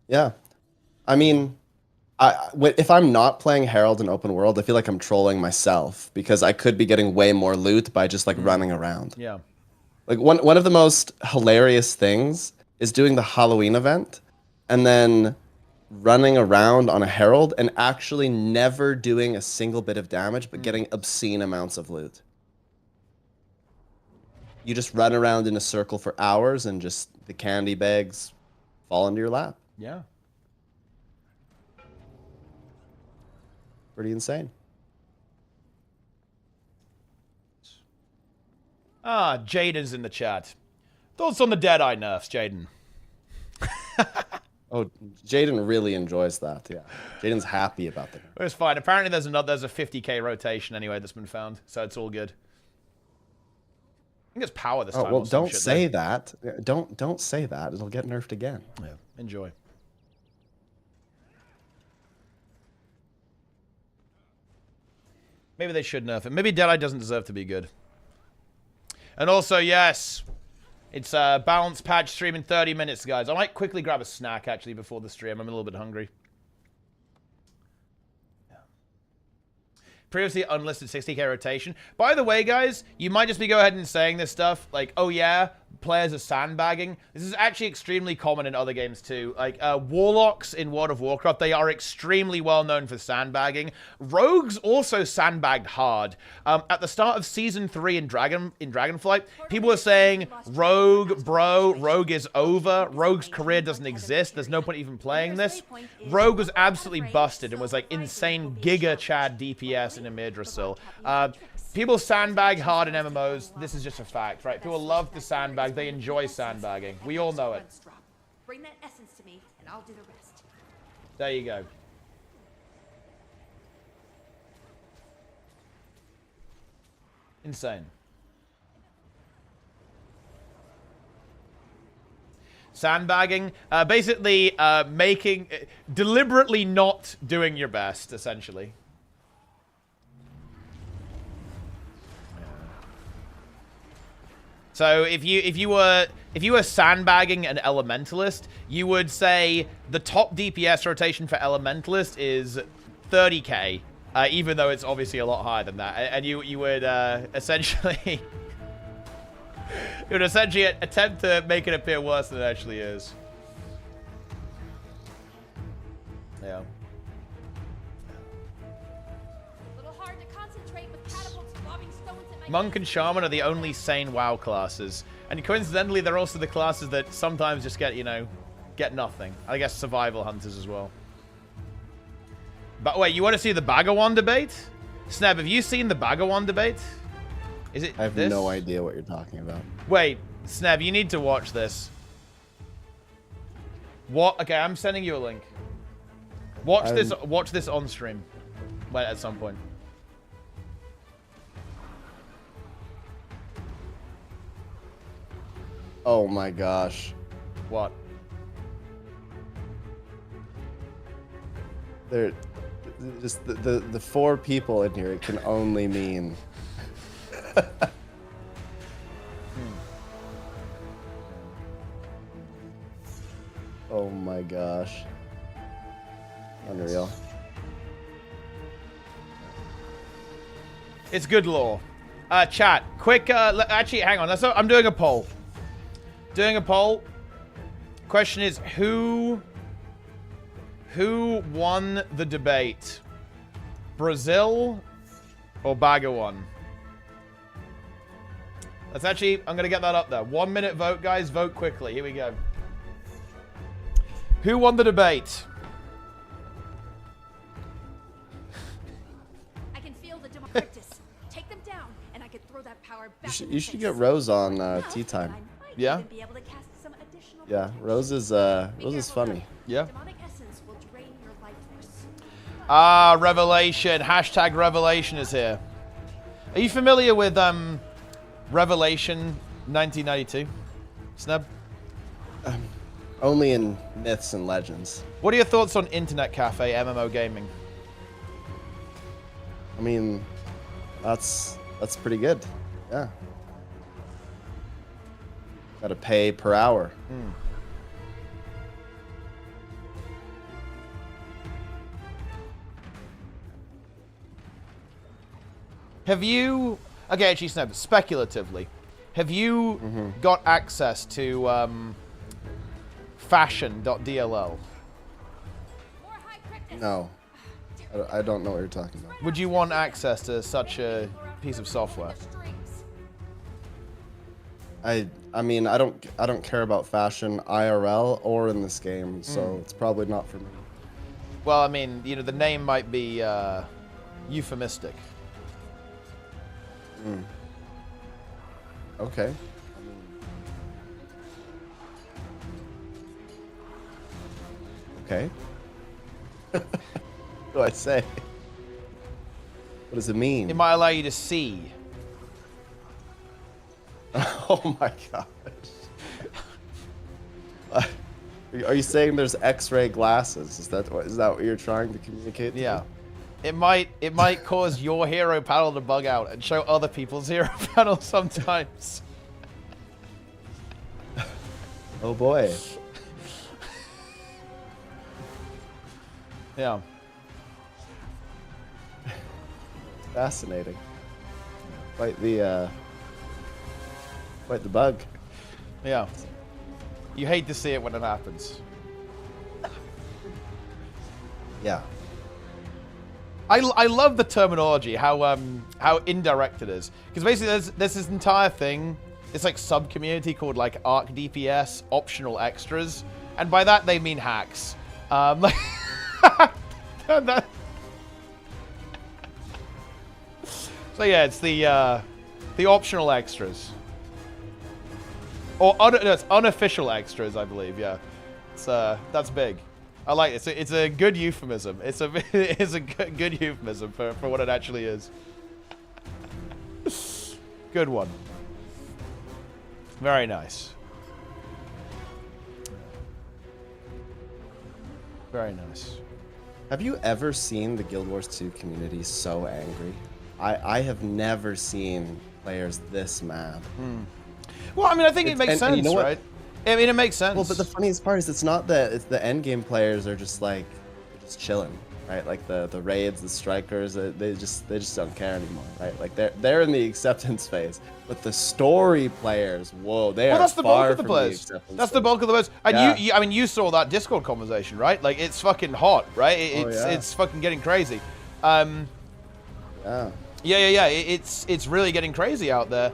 Yeah. I mean... if I'm not playing Herald in open world, I feel like I'm trolling myself because I could be getting way more loot by just like running around. Yeah. Like one of the most hilarious things is doing the Halloween event and then running around on a Herald and actually never doing a single bit of damage but getting obscene amounts of loot. You just run around in a circle for hours and just the candy bags fall into your lap. Yeah. Pretty insane. Jaden's in the chat. Thoughts on the Deadeye nerfs, Jaden? Oh, Jaden really enjoys that. Yeah, Jaden's happy about that. It's fine. Apparently, there's a 50k rotation anyway that's been found, so it's all good. I think it's power this time. Oh well, or some don't shit, say though. that. Don't say that. It'll get nerfed again. Yeah, enjoy. Maybe they should nerf it. Maybe Deadeye doesn't deserve to be good. And also, yes, it's a balanced patch stream in 30 minutes, guys. I might quickly grab a snack, actually, before the stream. I'm a little bit hungry. Yeah. Previously unlisted 60k rotation. By the way, guys, you might just be go ahead and saying this stuff, like, oh yeah, players are sandbagging. This is actually extremely common in other games too. Like warlocks in World of Warcraft, they are extremely well known for sandbagging. Rogues also sandbagged hard. At the start of season 3 in Dragonflight, people were saying, Rogue, bro, Rogue is over. Rogue's career doesn't exist. There's no point even playing this. Rogue was absolutely busted and was like insane Giga Chad DPS in Yggdrasil. People sandbag hard in MMOs. This is just a fact, right? People love to sandbag. They enjoy sandbagging. We all know it. Bring that essence to me, and I'll do the rest. There you go. Insane. Sandbagging, basically deliberately not doing your best, essentially. So if you were sandbagging an elementalist, you would say the top DPS rotation for elementalist is 30k, even though it's obviously a lot higher than that. And you would essentially attempt to make it appear worse than it actually is. Yeah. Monk and Shaman are the only sane WoW classes. And coincidentally, they're also the classes that sometimes just get, get nothing. I guess survival hunters as well. But wait, you want to see the Bhagawan debate? Sneb, have you seen the Bhagawan debate? Is it I have this? no idea what you're talking about. Wait, Sneb, you need to watch this. What? Okay, I'm sending you a link. Watch this on stream. Wait, at some point. Oh my gosh. What? They're just the 4 people in here. It can only mean. Oh my gosh. Unreal. It's good lore. Chat, quick, actually, hang on. I'm doing a poll. Question is, who won the debate? Brazil or Bhagawan? That's actually, I'm going to get that up there. 1 minute vote, guys. Vote quickly. Here we go. Who won the debate? I can feel the Democritus. Take them down, and I can throw that power back. You should get Rose on Tea Time. Yeah. Yeah, Rose is funny. Yeah. Ah, Revelation. Hashtag Revelation is here. Are you familiar with Revelation 1992? Snub? Only in myths and legends. What are your thoughts on Internet Cafe MMO gaming? I mean, that's pretty good. Yeah. Gotta pay per hour. Have you... Okay, actually, Snub, speculatively, have you got access to fashion.dll? No. I don't know what you're talking about. Would you want access to such a piece of software? I mean, I don't care about fashion IRL or in this game, so it's probably not for me. Well, I mean, the name might be euphemistic. Okay. Okay. What do I say? What does it mean? It might allow you to see. Oh my gosh. Are you saying there's X-ray glasses? Is that what you're trying to communicate? Yeah. It might cause your hero panel to bug out and show other people's hero panel sometimes. Oh boy. Yeah. Fascinating. Quite the bug. Yeah. You hate to see it when it happens. Yeah. I love the terminology, how indirect it is, because basically there's this entire thing, it's like sub-community called like Arc DPS optional extras, and by that they mean hacks. So yeah, it's the optional extras, or no, it's unofficial extras, I believe. Yeah, it's that's big. I like it. It's a good euphemism. It's a good euphemism for what it actually is. Good one. Very nice. Very nice. Have you ever seen the Guild Wars 2 community so angry? I have never seen players this mad. Well, I mean, I think it makes sense, you know what? right? I mean, it makes sense. Well, but the funniest part is it's not that it's the end game players are just like they're just chilling, right? Like the raids, the strikers, they just don't care anymore, right? Like they're in the acceptance phase. But the story players, whoa, they are that's the bulk far of the from players. the acceptance That's the phase. bulk of the players. And Yeah. I mean, you saw that Discord conversation, right? Like, it's fucking hot, right? It's fucking getting crazy. Yeah. Yeah. It's really getting crazy out there.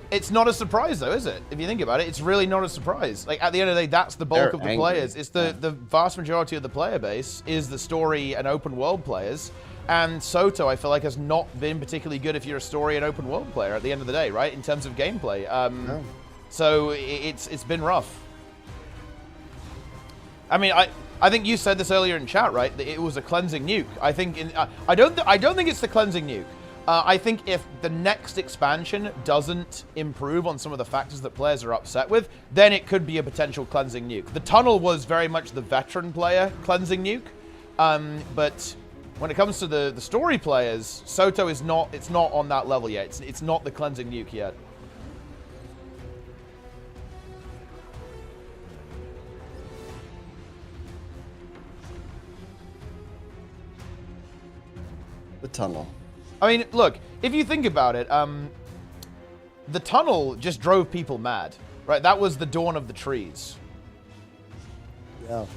It's not a surprise, though, is it? If you think about it, it's really not a surprise. Like, at the end of the day, that's the bulk They're of the angry. players. It's the vast majority of the player base is the story and open world players. And Soto, I feel like, has not been particularly good if you're a story and open world player at the end of the day, right? In terms of gameplay. So it's been rough. I mean, I think you said this earlier in chat, right? That it was a cleansing nuke. I think I don't think it's the cleansing nuke. I think if the next expansion doesn't improve on some of the factors that players are upset with, then it could be a potential cleansing nuke. The tunnel was very much the veteran player cleansing nuke, but when it comes to the story players, Soto is not. It's not on that level yet. It's not the cleansing nuke yet. The tunnel. I mean, look, if you think about it, the tunnel just drove people mad, right? That was the dawn of the trees. Yeah.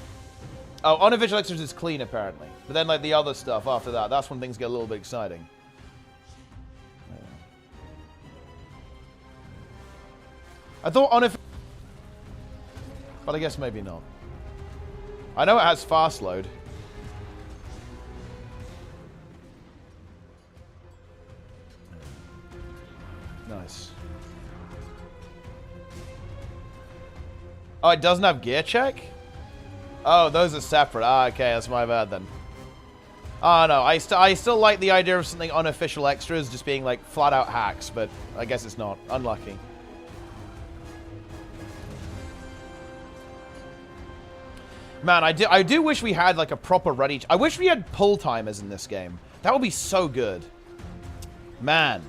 Oh, unofficial extras is clean, apparently. But then, like, the other stuff after that, that's when things get a little bit exciting. I thought unofficial... But I guess maybe not. I know it has fast load. Nice. Oh, it doesn't have gear check? Oh, those are separate. Ah, okay, that's my bad then. Oh, no, I still like the idea of something unofficial extras just being like flat out hacks, but I guess it's not. Unlucky. Man, I do wish we had like a proper ready... I wish we had pull timers in this game. That would be so good. Man.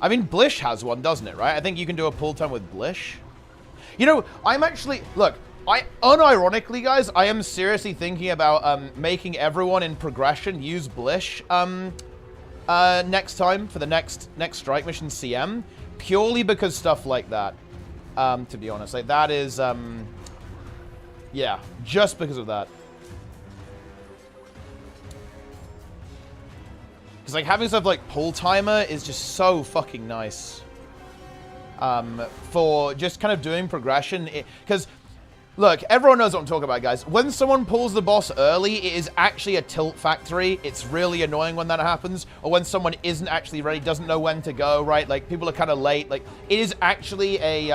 I mean, Blish has one, doesn't it, right? I think you can do a pull time with Blish. You know, I'm actually... Look, unironically, guys, I am seriously thinking about making everyone in progression use Blish next time for the next strike mission CM. Purely because stuff like that, to be honest. Like, that is... yeah, just because of that. Because, like, having stuff like pull timer is just so fucking nice. For just kind of doing progression. Because, look, everyone knows what I'm talking about, guys. When someone pulls the boss early, it is actually a tilt factory. It's really annoying when that happens. Or when someone isn't actually ready, doesn't know when to go, right? Like, people are kind of late. Like, it is actually a,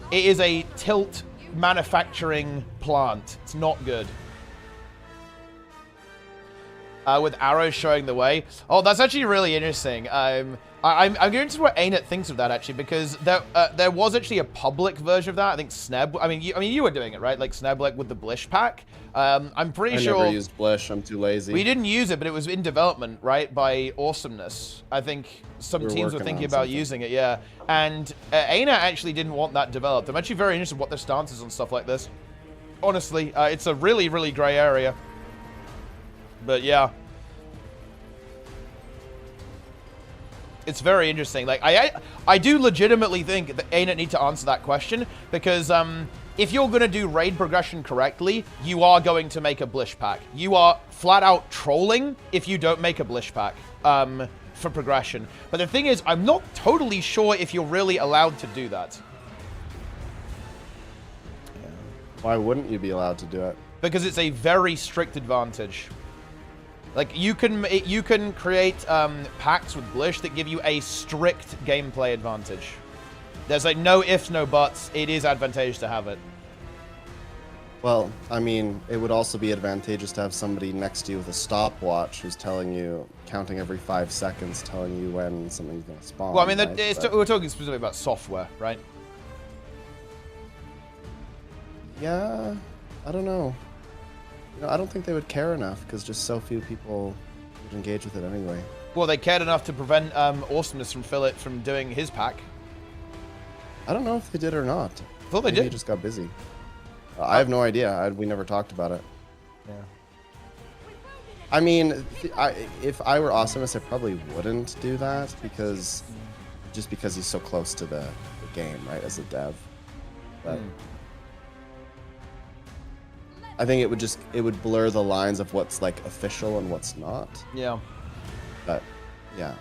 it is a tilt manufacturing plant. It's not good. With arrows showing the way. Oh, that's actually really interesting. I'm interested what Ainut thinks of that, actually, because there was actually a public version of that. I think Sneb. I mean, you were doing it, right? Like Sneb, like with the Blish pack. I'm pretty sure. I never used Blish. I'm too lazy. We didn't use it, but it was in development, right? By Awesomeness. I think some teams were thinking about using it, yeah. And Ainut actually didn't want that developed. I'm actually very interested in what their stance is on stuff like this. Honestly, it's a really, really gray area. But yeah. It's very interesting. Like, I do legitimately think that Ainut need to answer that question, because if you're going to do raid progression correctly, you are going to make a Blish pack. You are flat out trolling if you don't make a Blish pack for progression. But the thing is, I'm not totally sure if you're really allowed to do that. Why wouldn't you be allowed to do it? Because it's a very strict advantage. Like, you can create packs with Blish that give you a strict gameplay advantage. There's like no ifs, no buts. It is advantageous to have it. Well, I mean, it would also be advantageous to have somebody next to you with a stopwatch who's telling you, counting every 5 seconds, telling you when something's going to spawn. Well, I mean, right? we're talking specifically about software, right? Yeah, I don't know. You know, I don't think they would care enough, because just so few people would engage with it anyway. Well, they cared enough to prevent Awesomeness from doing his pack. I don't know if they did or not. I thought they Maybe did. He just got busy. I have no idea. We never talked about it. Yeah. I mean, if I were Awesomeness, I probably wouldn't do that, because he's so close to the game, right, as a dev. But I think it would blur the lines of what's like official and what's not. Yeah. But yeah.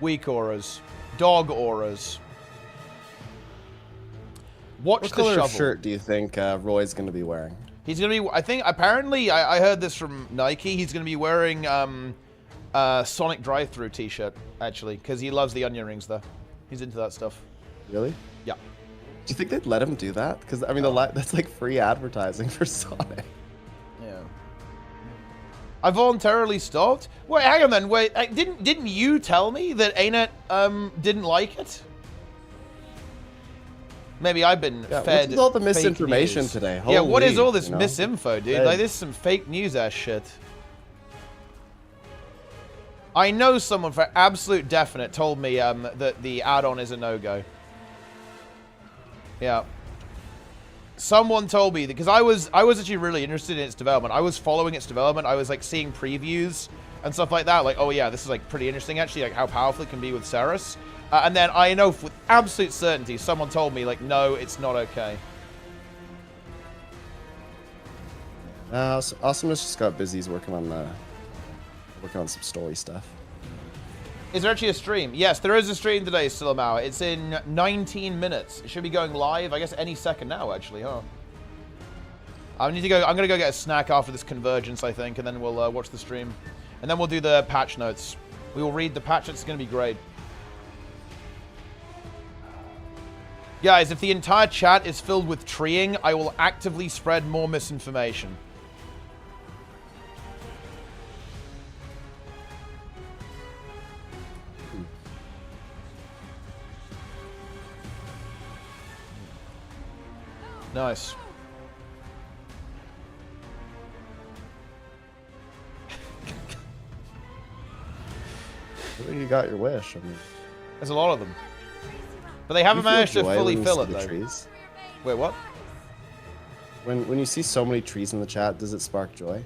Weak auras. Dog auras. Watch What the color shovel. of shirt do you think Roy's going to be wearing? He's going to be, I think, apparently, I heard this from Nike, he's going to be wearing Sonic Drive-Thru t-shirt, actually, because he loves the onion rings, though. He's into that stuff. Really? Yeah. Do you think they'd let him do that? Because, I mean, that's like free advertising for Sonic. Yeah. I voluntarily stopped? Wait, hang on then. Wait, didn't you tell me that Ainut didn't like it? Maybe I've been fed. What's all the misinformation news today? Yeah, what is all this you know? misinfo, dude? Like, this is some fake news ass shit. I know someone for absolute definite told me that the add-on is a no-go. Yeah. Someone told me, because I was actually really interested in its development. I was following its development. I was like seeing previews and stuff like that. Like, oh yeah, this is like pretty interesting actually, like how powerful it can be with Ceres. And then I know with absolute certainty, someone told me like, no, it's not okay. Awesomeness just got busy. He's working on some story stuff. Is there actually a stream? Yes, there is a stream today, Silamau. It's in 19 minutes. It should be going live, I guess, any second now, actually, huh? I need to go. I'm gonna go get a snack after this convergence, I think, and then we'll watch the stream, and then we'll do the patch notes. We will read the patch notes. It's gonna be great. Guys, if the entire chat is filled with treeing, I will actively spread more misinformation. Nice. I think you got your wish. I mean, there's a lot of them. But they haven't managed to fully fill it, though. Trees? Wait, what? When you see so many trees in the chat, does it spark joy?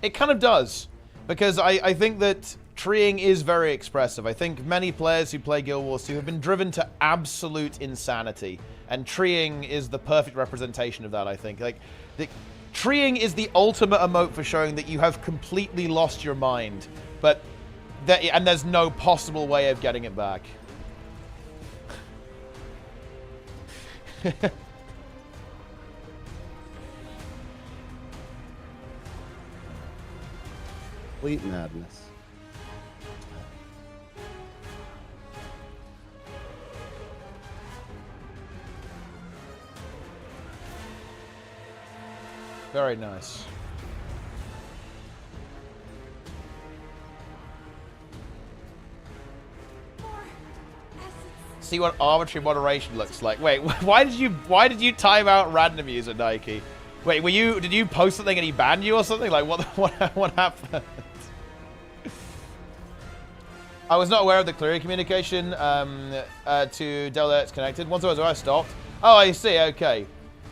It kind of does. Because I think that treeing is very expressive. I think many players who play Guild Wars 2 have been driven to absolute insanity. And treeing is the perfect representation of that, I think. Like, treeing is the ultimate emote for showing that you have completely lost your mind. And there's no possible way of getting it back. Complete madness. Very nice. See what arbitrary moderation looks like. Wait, why did you time out random user, Nike? Wait, did you post something and he banned you or something? Like what happened? I was not aware of the clearing communication to Delta X connected. Once I was aware, I stopped. Oh, I see. Okay.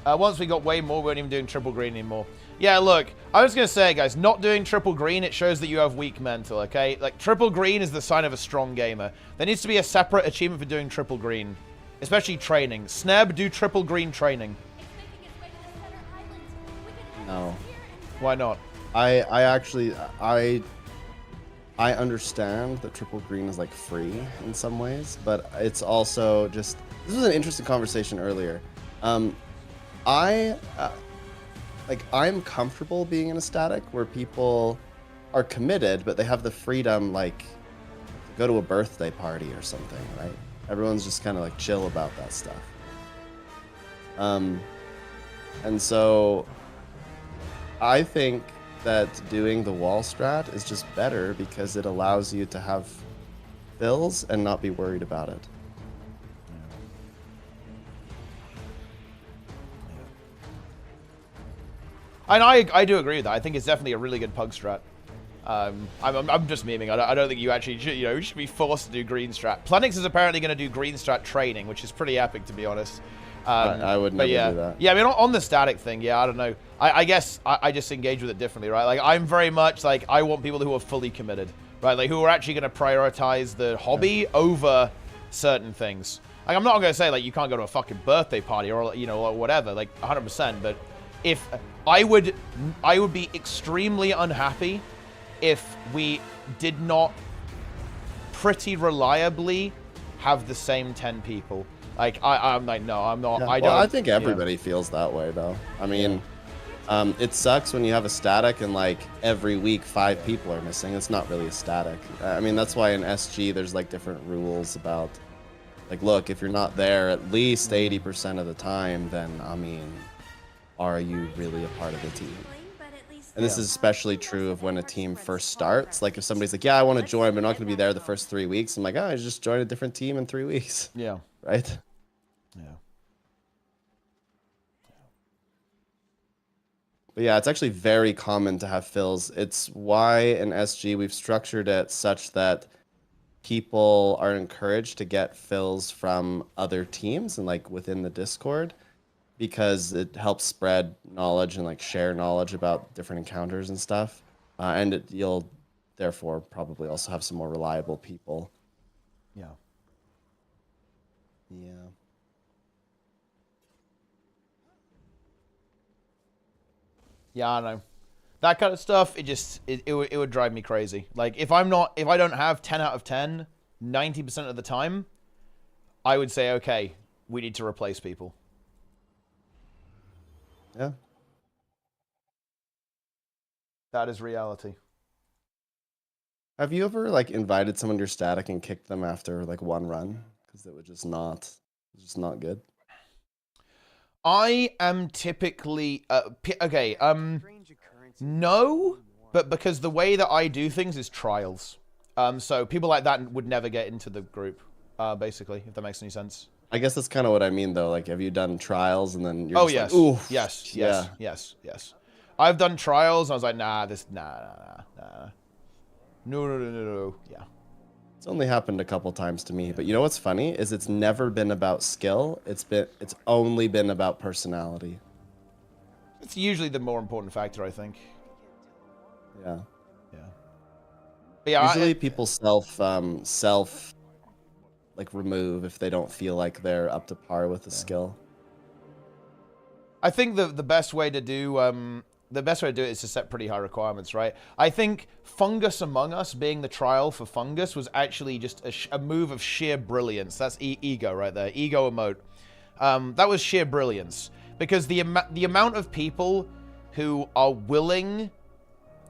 Once we got way more, we weren't even doing triple green anymore. Yeah, look, I was going to say, guys, not doing triple green, it shows that you have weak mental, okay? Like, triple green is the sign of a strong gamer. There needs to be a separate achievement for doing triple green. Especially training. Sneb, do triple green training. No. Why not? I understand that triple green is like free in some ways, but it's also just, this was an interesting conversation earlier. I'm comfortable being in a static where people are committed, but they have the freedom, like, to go to a birthday party or something, right? Everyone's just kind of like chill about that stuff. And so I think that doing the wall strat is just better because it allows you to have fills and not be worried about it. And I do agree with that. I think it's definitely a really good pug strat. I'm just memeing. I don't think you actually should, you should be forced to do green strat. Planix is apparently going to do green strat training, which is pretty epic, to be honest. I would never do that. Yeah, I mean, on the static thing, yeah, I don't know. I guess I just engage with it differently, right? Like, I'm very much like, I want people who are fully committed, right? Like, who are actually going to prioritize the hobby over certain things. Like, I'm not going to say, like, you can't go to a fucking birthday party or, or whatever, like, 100%, but if I would be extremely unhappy if we did not pretty reliably have the same 10 people. Like, I'm like, no, I'm not. Yeah. I don't. Well, I think everybody feels that way, though. I mean, it sucks when you have a static and, like, every week 5 people are missing. It's not really a static. I mean, that's why in SG there's, like, different rules about, like, look, if you're not there at least 80% of the time, then, I mean, are you really a part of the team? And this is especially true of when a team first starts. Like, if somebody's like, yeah, I want to join, but I'm not going to be there the first 3 weeks. I'm like, oh, I just joined a different team in 3 weeks. Yeah. Right? Yeah. But yeah, it's actually very common to have fills. It's why in SG we've structured it such that people are encouraged to get fills from other teams and, like, within the Discord, because it helps spread knowledge and, like, share knowledge about different encounters and stuff. And you'll therefore probably also have some more reliable people. Yeah. Yeah. Yeah, I know. That kind of stuff, it would drive me crazy. Like, if I don't have 10 out of 10, 90% of the time, I would say, okay, we need to replace people. Yeah. That is reality. Have you ever, like, invited someone to your static and kicked them after, like, one run? Because it was just not good. I am typically okay. No, but because the way that I do things is trials. So people like that would never get into the group, basically, if that makes any sense. I guess that's kind of what I mean, though. Like, have you done trials and then you're yes. like, ooh, yes. I've done trials and I was like, nah. No. Yeah. It's only happened a couple times to me, but you know what's funny is it's never been about skill. It's only been about personality. It's usually the more important factor, I think. Yeah. Yeah. But yeah. Usually people self like remove if they don't feel like they're up to par with the skill. I think the best way to do it is to set pretty high requirements, right? I think Fungus Among Us being the trial for Fungus was actually just a move of sheer brilliance. That's ego right there, ego emote. That was sheer brilliance because the amount of people who are willing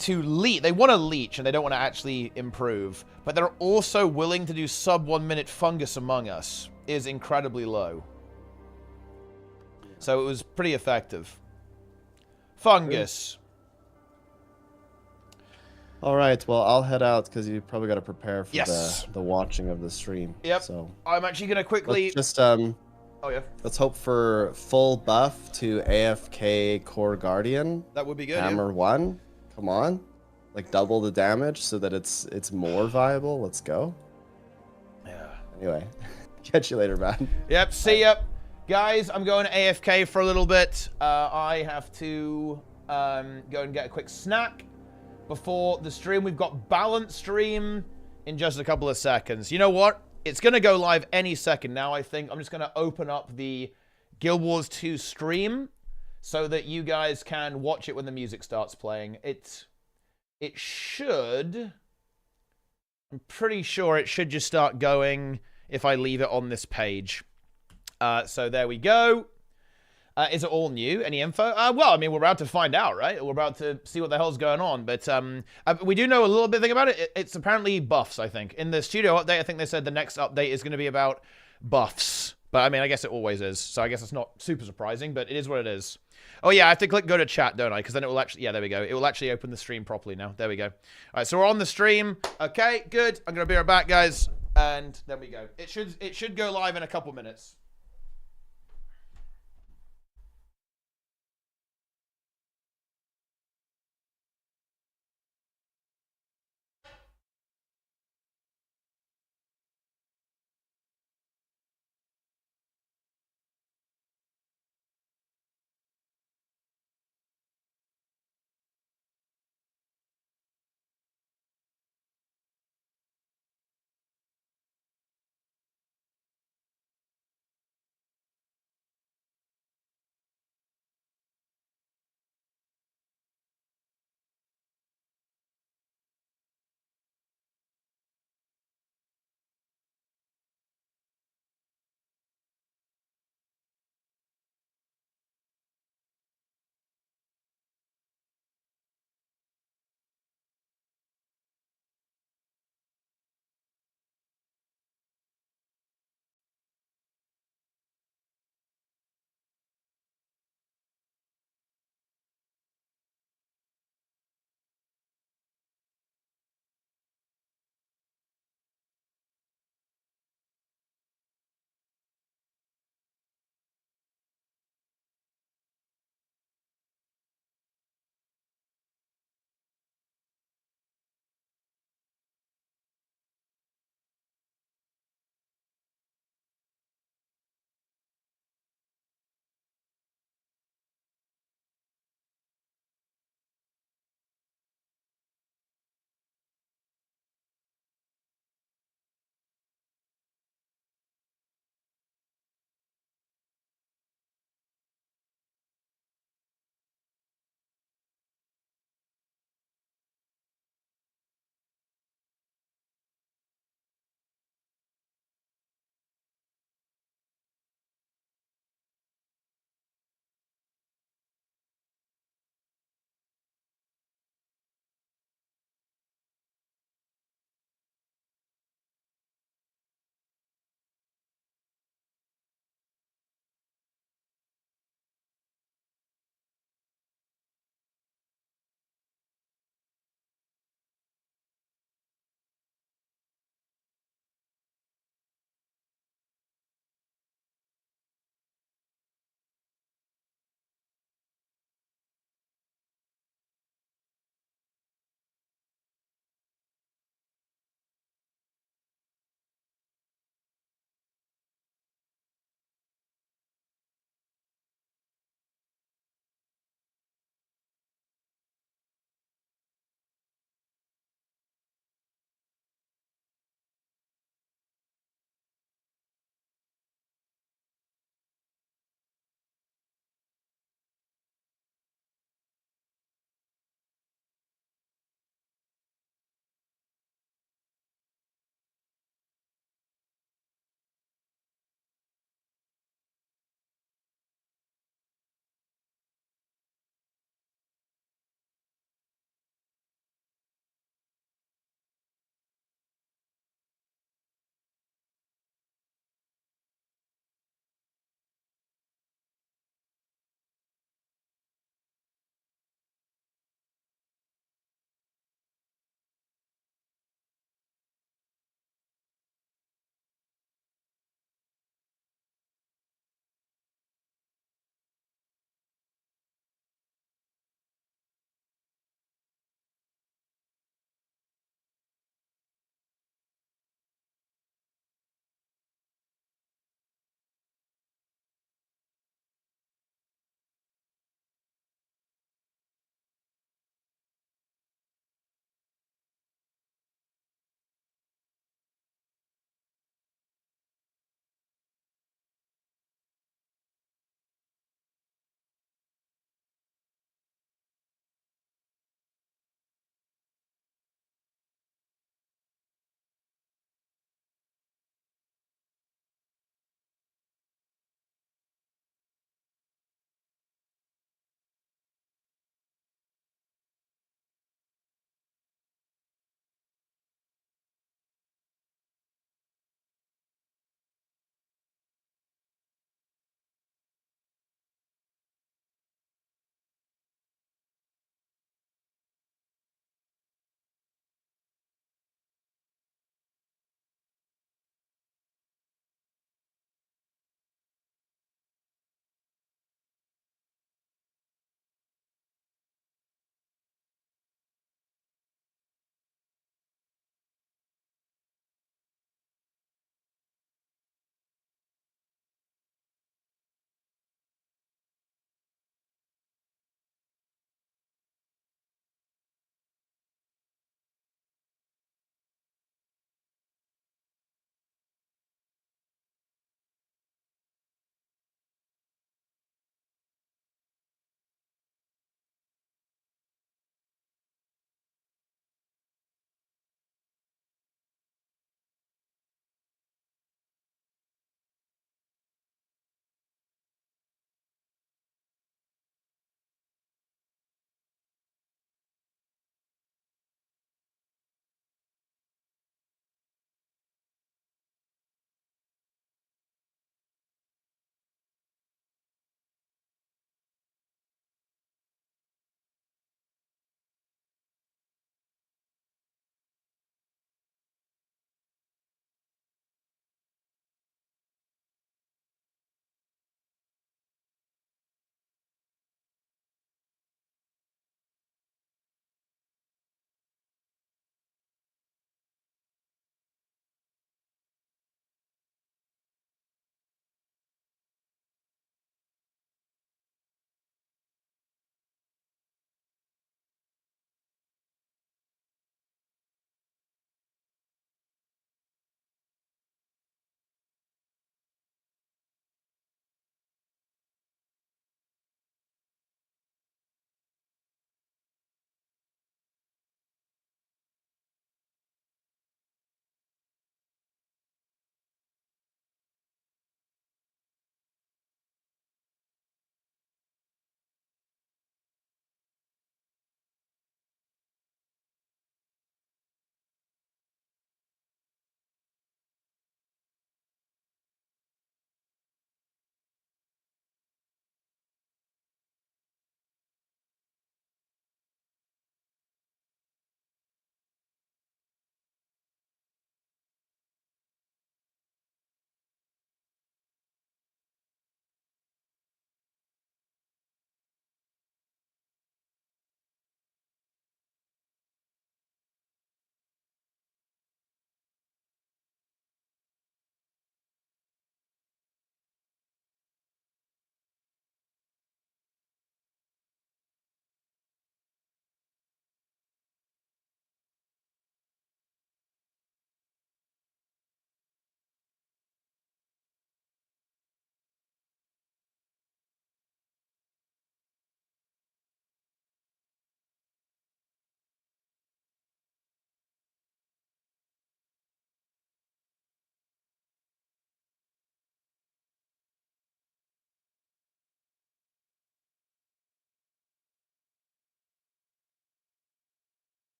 to leech, they want to leech and they don't want to actually improve, but they're also willing to do sub 1 minute Fungus Among Us is incredibly low. So it was pretty effective. Fungus. All right, well, I'll head out because you probably got to prepare for Yes. the watching of the stream. Yep. So I'm actually gonna quickly. let's just Oh yeah. let's hope for full buff to AFK Core Guardian. That would be good. Hammer 1. Come on, like double the damage so that it's more viable. Let's go. Yeah. Anyway, catch you later, man. Yep. See ya, guys. I'm going AFK for a little bit. I have to go and get a quick snack before the stream. We've got balance stream in just a couple of seconds. You know what? It's going to go live any second now, I think. I'm just going to open up the Guild Wars 2 stream so that you guys can watch it when the music starts playing. It should... I'm pretty sure it should just start going if I leave it on this page. So there we go. Is it all new? Any info? Well, I mean, we're about to find out, right? We're about to see what the hell's going on. But we do know a little bit about it. It's apparently buffs, I think. In the studio update, I think they said the next update is going to be about buffs. But, I mean, I guess it always is. So I guess it's not super surprising, but it is what it is. Oh, yeah, I have to click go to chat, don't I? Because then it will actually... Yeah, there we go. It will actually open the stream properly now. There we go. All right, so we're on the stream. Okay, good. I'm going to be right back, guys. And there we go. It should go live in a couple minutes.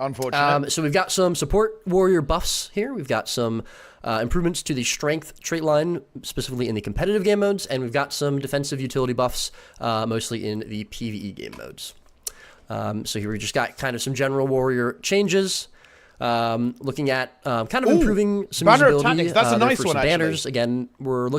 Unfortunate. So we've got some support warrior buffs here. We've got some improvements to the strength trait line, specifically in the competitive game modes, and we've got some defensive utility buffs, mostly in the PvE game modes. So here we just got kind of some general warrior changes. Looking at kind of improving some banner usability. tactics. That's a nice for one, some banners. actually. Again, we're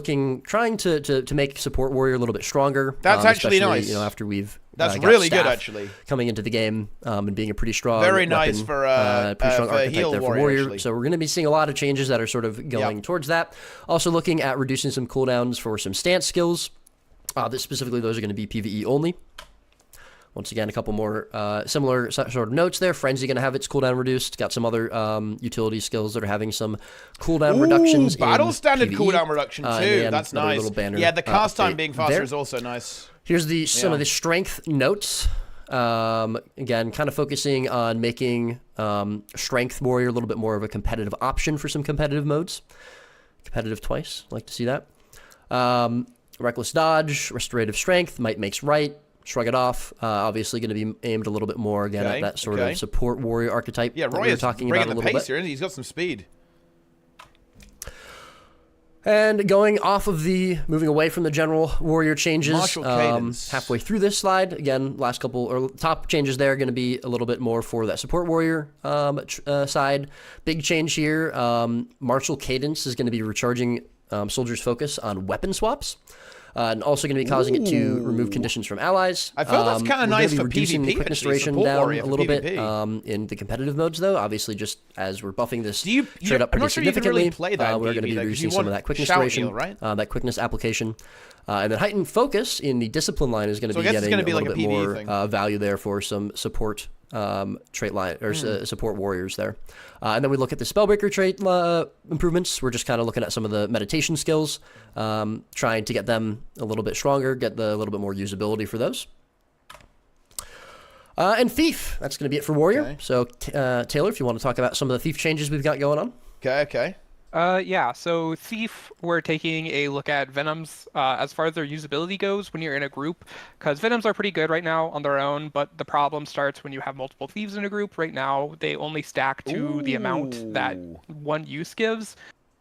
trying to make support warrior a little bit stronger. That's actually especially, nice. You know, after we've that's got really good, staff actually. Coming into the game and being a pretty strong, very nice weapon, for pretty strong archetype heal there for warrior. warrior. Actually. So we're going to be seeing a lot of changes that are sort of going towards that. Also looking at reducing some cooldowns for some stance skills. Specifically, those are going to be PvE only. Once again, a couple more similar sort of notes there. Frenzy going to have its cooldown reduced. Got some other utility skills that are having some cooldown reductions. Battle standard PvE. cooldown reduction too. That's nice. Yeah, the cast time being faster is also nice. Here's some of the strength notes. Again, kind of focusing on making strength warrior a little bit more of a competitive option for some competitive modes. Competitive twice, like to see that. Reckless dodge, restorative strength, might makes right. Shrug it off. Obviously going to be aimed a little bit more again at that sort of support warrior archetype. Yeah, Roy we were is talking bringing about the a little pace bit. here. He's got some speed. And going off of moving away from the general warrior changes, halfway through this slide, again, last couple or top changes there are going to be a little bit more for that support warrior side. Big change here. Martial cadence is going to be recharging soldiers' focus on weapon swaps. And also going to be causing it to remove conditions from allies. I feel that's kind of nice for reducing PvP, the quickness actually, duration support down warrior a for little bit PvP. in the competitive modes, though. Obviously, just as we're buffing this I'm straight up pretty not sure you can significantly, really play that we're going to be reducing some of that quickness duration, right? that quickness application. And then heightened focus in the discipline line is going to be getting a little bit more value there for some support trait line or support warriors there. And then we look at the spellbreaker trait improvements. We're just kind of looking at some of the meditation skills, trying to get them a little bit stronger, get a little bit more usability for those. And thief, that's going to be it for warrior. Okay. So Taylor, if you want to talk about some of the thief changes we've got going on. Okay. Yeah, so Thief, we're taking a look at Venoms as far as their usability goes when you're in a group, because Venoms are pretty good right now on their own, but the problem starts when you have multiple Thieves in a group. Right now, they only stack to the amount that one use gives.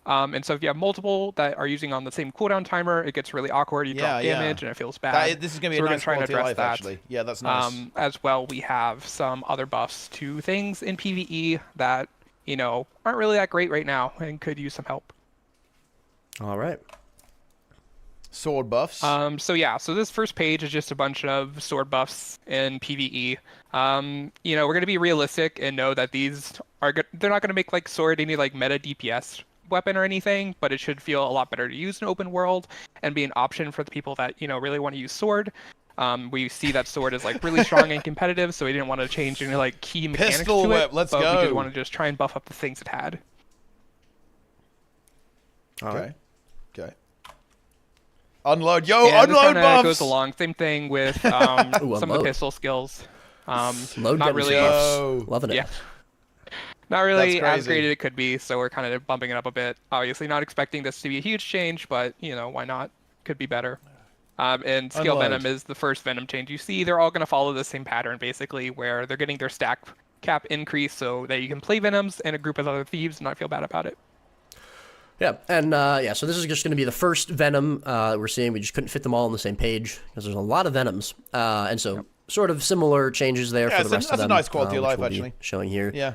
And so if you have multiple that are using on the same cooldown timer, it gets really awkward. You drop damage and it feels bad. This is going to be a nice quality of life, actually. Yeah, that's nice. As well, we have some other buffs to things in PvE that aren't really that great right now and could use some help. All right. Sword buffs. So this first page is just a bunch of sword buffs in PvE. We're going to be realistic and know that they're not going to make sword any meta DPS weapon or anything, but it should feel a lot better to use in open world and be an option for the people that, really want to use sword. We see that sword is really strong and competitive, so we didn't want to change any key mechanics Pistol to whip, it. let's but go. we did want to just try and buff up the things it had. Okay. Unload, and unload this buffs. Goes along. Same thing with some of the pistol skills. Not really. Loving it. Yeah. Not really as great as it could be, so we're kind of bumping it up a bit. Obviously, not expecting this to be a huge change, but why not? Could be better. And Scale Venom is the first Venom change you see. They're all going to follow the same pattern, basically, where they're getting their stack cap increase so that you can play Venoms in a group of other Thieves and not feel bad about it. Yeah, and so this is just going to be the first Venom we're seeing. We just couldn't fit them all on the same page because there's a lot of Venoms. And so sort of similar changes there for the rest of them. That's a nice quality of life, we'll actually. Showing here. Yeah.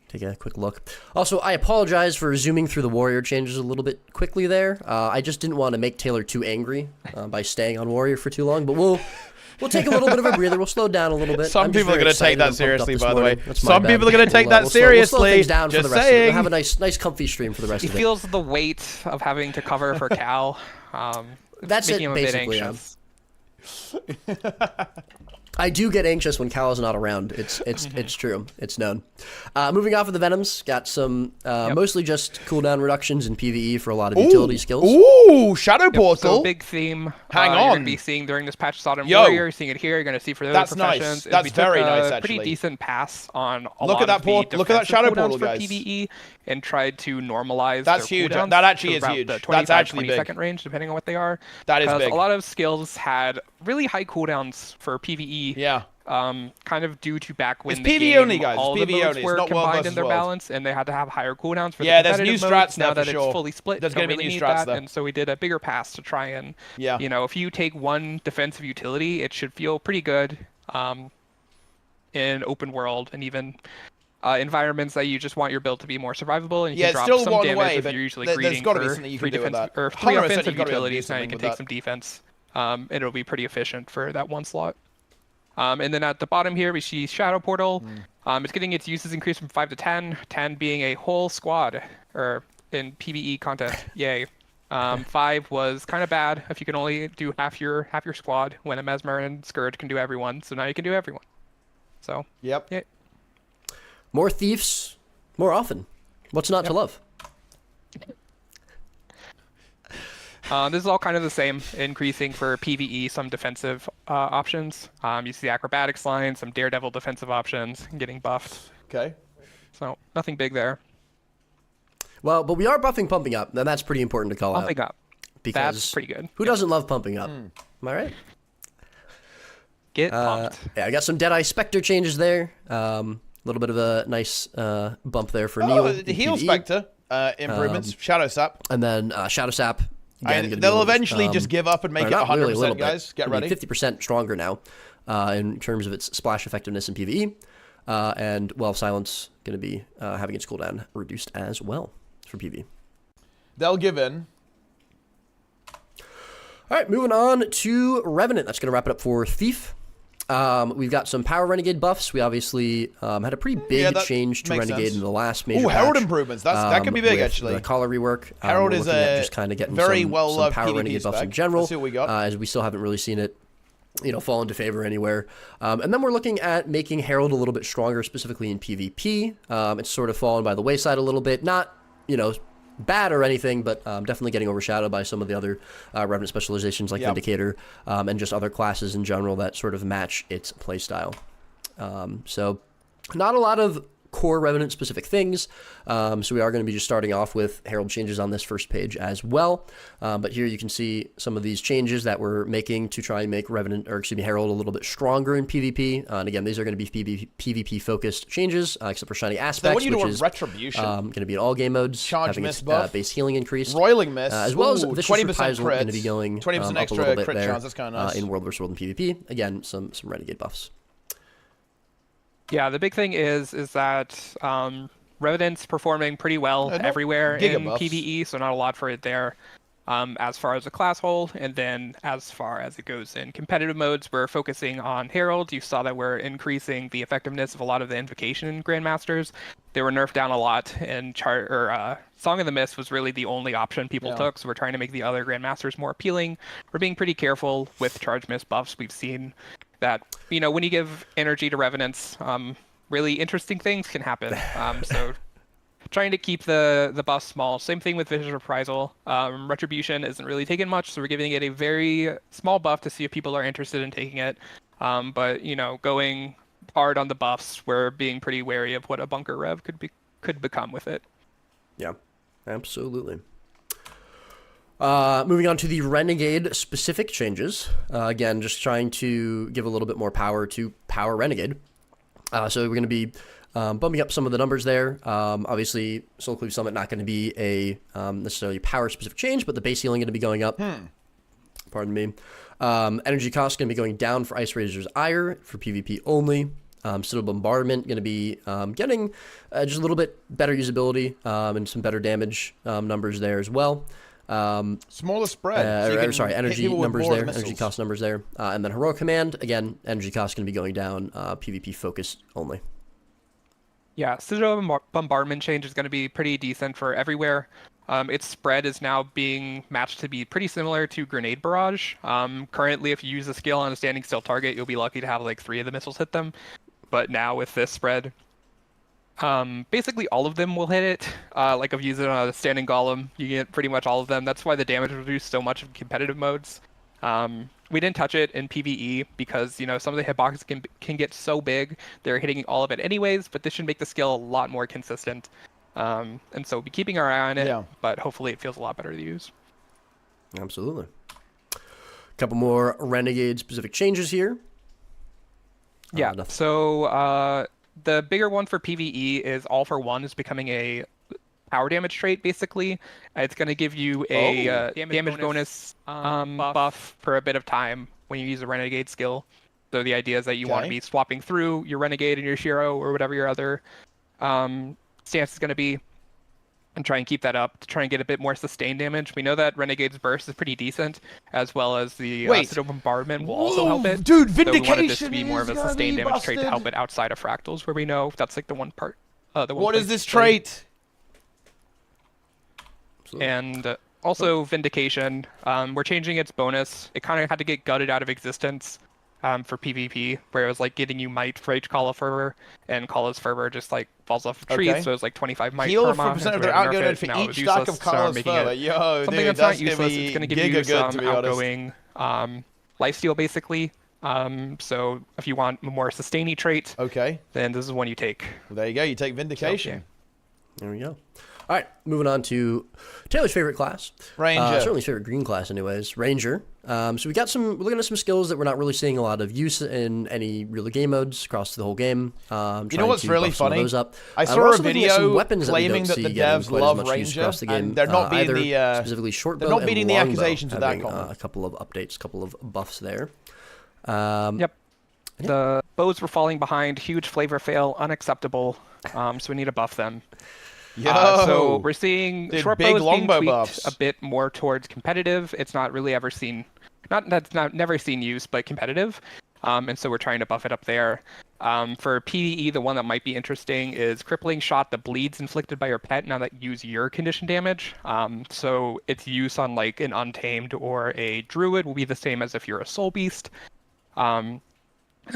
Take a quick look. Also, I apologize for zooming through the warrior changes a little bit quickly there. I just didn't want to make Taylor too angry by staying on warrior for too long, but we'll take a little bit of a breather. We'll slow down a little bit. Some people are going to take that seriously, by the way. Some bad. people are going to take that We'll seriously. slow things down Just for the rest saying. of it. We'll have a nice comfy stream for the rest He of it. feels the weight of having to cover for Cal. That's making it, him a basically. bit anxious. I do get anxious when Cal is not around. It's true. It's known. Moving off of the Venoms, got some mostly just cooldown reductions in PvE for a lot of utility skills. Ooh, Shadow Portal. So big theme. Hang You're on. going to be seeing during this patch Sodom Warrior. You're seeing it here. You're going to see for those professions. That's We very took nice, a actually. pretty decent pass on a Look lot at that of the port- look at that defensive Shadow cooldowns Portal, for guys. PvE and tried to normalize That's their huge. cooldowns That actually to is about huge. The That's 25, actually 20 big. second range, depending on what they are. That is 'Cause big. A lot of skills had really high cooldowns for PvE. Yeah. kind of due to back when It's the PvE game, only, guys. all It's the PvE modes only. It's were not world combined in versus their world. balance, and they had to have higher cooldowns for Yeah, the there's competitive new modes. strats Now there that for it's sure. fully split, There's you don't gonna be really new need strats that, there. and so we did a bigger pass to try and, Yeah. you know, if you take one defensive utility, it should feel pretty good in open world and even environments that you just want your build to be more survivable, and you Yeah, can it's drop still some one damage way, if but you're usually there's greeting gotta be for something you three can do with defensive that. or three 100% offensive you've gotta be able to do utilities. Now you something can with take that. some defense, and it'll be pretty efficient for that one slot. And then at the bottom here we see Shadow Portal. It's getting its uses increased from 5 to 10. 10 being a whole squad, or in PvE content. Yay. 5 was kind of bad if you can only do half your squad, when a Mesmer and Scourge can do everyone. So now you can do everyone. So yep. Yeah. More thieves, more often. What's not to love? This is all kind of the same, increasing for PvE some defensive options. You see the acrobatics line, some daredevil defensive options getting buffed. Okay. So nothing big there. Well, but we are buffing pumping up, and that's pretty important to call Pumping out. up. Because That's pretty good. Who doesn't love pumping up? Am I right? Get pumped. Yeah, I got some Deadeye Spectre changes there. A little bit of a nice bump there for Neil. The heal Spectre improvements. Shadow Sap. And then Shadow Sap. Again, They'll eventually just give up and make it 100%, really, guys. Get ready. 50% stronger now in terms of its splash effectiveness in PvE. And Well of Silence going to be having its cooldown reduced as well for PvE. They'll give in. All right, moving on to Revenant. That's going to wrap it up for Thief. We've got some Power Renegade buffs. We obviously had a pretty big change to Renegade in the last major Herald patch, improvements. That could be big, with actually. the collar rework. Herald we're is looking at a just kind of getting very some well-loved Power PvP Renegade buffs in spec. general, Let's see what we got. as we still haven't really seen it, fall into favor anywhere. And then we're looking at making Herald a little bit stronger, specifically in PvP. It's sort of fallen by the wayside a little bit. Not, bad or anything, but definitely getting overshadowed by some of the other Revenant specializations like Vindicator and just other classes in general that sort of match its playstyle. So not a lot of core Revenant specific things. So we are going to be just starting off with Herald changes on this first page as well. But here you can see some of these changes that we're making to try and make Herald a little bit stronger in PvP. And again, these are going to be PvP focused changes, except for Shiny Aspects, which is Retribution. going to be in all game modes, Charge having miss its buff. base healing increase, Roiling Miss, as well as Vicious 20% Reprisal crits, going to be going 20% up extra a little bit crit there chance. That's kind of nice. in World vs. World and PvP. Again, some Renegade buffs. Yeah, the big thing is that Revenant's performing pretty well everywhere in PvE, so not a lot for it there. As far as the class hold, and then as far as it goes in competitive modes, we're focusing on Herald. You saw that we're increasing the effectiveness of a lot of the Invocation Grandmasters. They were nerfed down a lot, and Song of the Mist was really the only option people took, so we're trying to make the other Grandmasters more appealing. We're being pretty careful with Charge Miss buffs. We've seen that, when you give energy to Revenants, really interesting things can happen. So trying to keep the buff small. Same thing with Vicious Reprisal. Retribution isn't really taking much, so we're giving it a very small buff to see if people are interested in taking it. But going hard on the buffs, we're being pretty wary of what a bunker rev could become with it. Yeah, absolutely. Moving on to the Renegade specific changes. Again, just trying to give a little bit more power to Power Renegade. So we're going to be bumping up some of the numbers there. Obviously, Soul Cleave Summit not going to be a necessarily power specific change, but the base healing going to be going up. Pardon me. Energy cost going to be going down for Ice Razor's Ire for PvP only. Citadel Bombardment going to be getting just a little bit better usability and some better damage numbers there as well. Smaller spread. Energy numbers there, energy cost numbers there. And then Heroic Command, again, energy cost going to be going down, PvP focused only. Yeah, Citadel Bombardment change is going to be pretty decent for everywhere. Its spread is now being matched to be pretty similar to Grenade Barrage. Currently, if you use the skill on a standing still target, you'll be lucky to have like 3 of the missiles hit them. But now with this spread, basically all of them will hit it. Like if you use it on a standing golem, you get pretty much all of them. That's why the damage is reduced so much in competitive modes. We didn't touch it in PvE because, some of the hitboxes can get so big, they're hitting all of it anyways, but this should make the skill a lot more consistent. And so we'll be keeping our eye on it, but hopefully it feels a lot better to use. Absolutely. A couple more Renegade specific changes here. Yeah. So the bigger one for PvE is All for One is becoming a power damage trait. Basically, it's going to give you a damage bonus buff for a bit of time when you use a Renegade skill. So the idea is that you want to be swapping through your Renegade and your Shiro or whatever your other stance is going to be, and try and keep that up to try and get a bit more sustained damage. We know that Renegade's burst is pretty decent, as well as the Citadel Bombardment will also help it. Dude, so we wanted Vindication this to be more of a is gonna sustained be damage trait to busted. help it outside of Fractals, where we know that's like the one part. What is this trait? And also Vindication, we're changing its bonus. It kind of had to get gutted out of existence for PvP, where it was like getting you might for each Call of Fervor, and Kala's Fervor just like falls off a tree, so it's like 25 might Heal perma. 4% of their outgoing for each stack of Kala's Fervor. Yo, something dude, that's not gonna useless. be It's going to give you some outgoing lifesteal, basically. So if you want a more sustainy trait, then this is one you take. Well, there you go. You take Vindication. There we go. All right, moving on to Taylor's favorite class. Ranger. Certainly his favorite green class anyways, Ranger. So we're looking at some skills that we're not really seeing a lot of use in any real game modes across the whole game. You know what's really funny? I saw a video claiming that the devs love Ranger, and they're not beating the specifically short they're not beating the accusations with that comment. A couple of updates, a couple of buffs there. Yep. The bows were falling behind, huge flavor fail, unacceptable. So we need to buff them. So we're seeing short bows being tweaked a bit more towards competitive. It's not really ever seen, never seen use, but competitive. And so we're trying to buff it up there. For PvE, the one that might be interesting is crippling shot that bleeds inflicted by your pet now that you use your condition damage. So its use on like an untamed or a druid will be the same as if you're a soul beast. And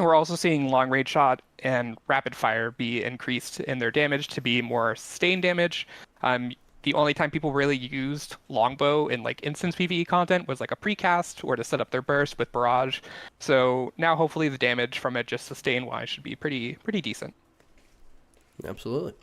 we're also seeing long range shot and rapid fire be increased in their damage to be more sustained damage. The only time people really used longbow in like instance PvE content was like a precast or to set up their burst with barrage. So now hopefully the damage from it just sustain wise should be pretty decent. Absolutely.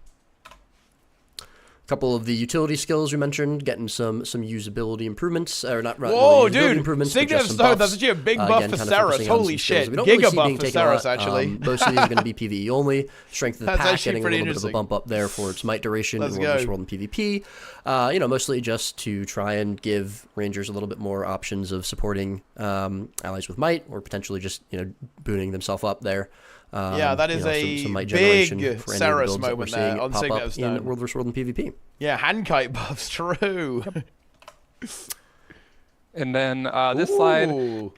Couple of the utility skills we mentioned, getting some usability improvements, or not Whoa, really dude! improvements, Signet of Stone, that's actually a big buff for Saras. Holy shit! Giga buff for Saras, actually. Most of these are going to be PvE only. Strength of the pack, getting a little bit of a bump up there for its might duration in Wilderness World and PvP. Mostly just to try and give Rangers a little bit more options of supporting allies with might, or potentially just booting themselves up there. That is a some might big for any Saras builds that we're moment seeing there on pop Signet up of Stone. in World vs. World and PvP. Yeah, hand kite buffs, true. And then this slide,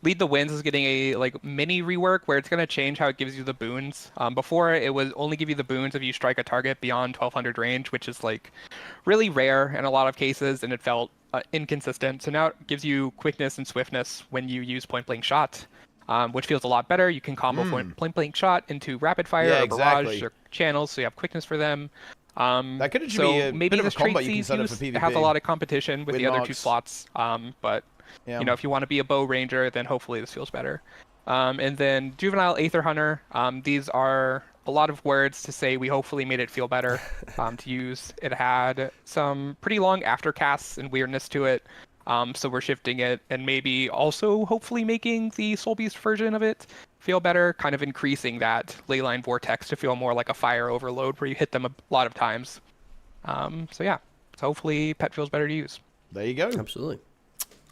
Lead the Winds is getting a like mini rework where it's going to change how it gives you the boons. Before it would only give you the boons if you strike a target beyond 1200 range, which is like really rare in a lot of cases, and it felt inconsistent. So now it gives you quickness and swiftness when you use point blank shot, which feels a lot better. You can combo point blank shot into rapid fire or barrage or channels, so you have quickness for them. That could actually be a maybe bit of a this trait combo you can sees set up for use PvP. have a lot of competition with the other two Nox. slots, but if you want to be a bow ranger, then hopefully this feels better. And then Juvenile Aether Hunter, these are a lot of words to say we hopefully made it feel better to use. It had some pretty long aftercasts and weirdness to it, so we're shifting it and maybe also hopefully making the Soul Beast version of it feel better, kind of increasing that Leyline Vortex to feel more like a fire overload where you hit them a lot of times. So hopefully pet feels better to use. There you go. Absolutely.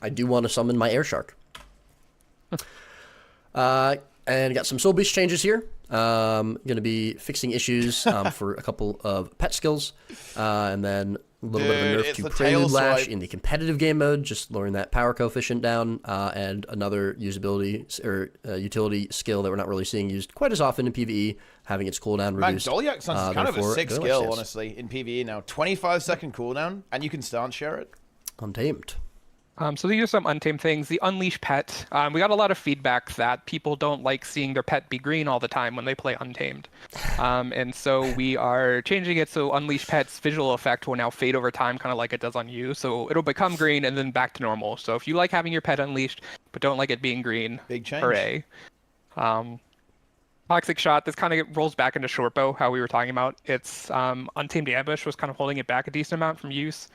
I do want to summon my Air Shark. And got some Soul Beast changes here. Going to be fixing issues for a couple of pet skills. And then a little bit of a nerf to Prelude Lash in the competitive game mode, just lowering that power coefficient down. And another usability or utility skill that we're not really seeing used quite as often in PvE, having its cooldown reduced. Dolyak Stance is kind of a sick skill, honestly, in PvE now. 25-second cooldown, and you can stance share it. Untamed. So these are some untamed things. The Unleash Pet. We got a lot of feedback that people don't like seeing their pet be green all the time when they play Untamed. And so we are changing it so Unleash Pet's visual effect will now fade over time, kind of like it does on you. So it'll become green and then back to normal. So if you like having your pet unleashed, but don't like it being green, big change. Hooray. Toxic Shot, this kind of rolls back into Shortbow, how we were talking about. It's Untamed Ambush was kind of holding it back a decent amount from use.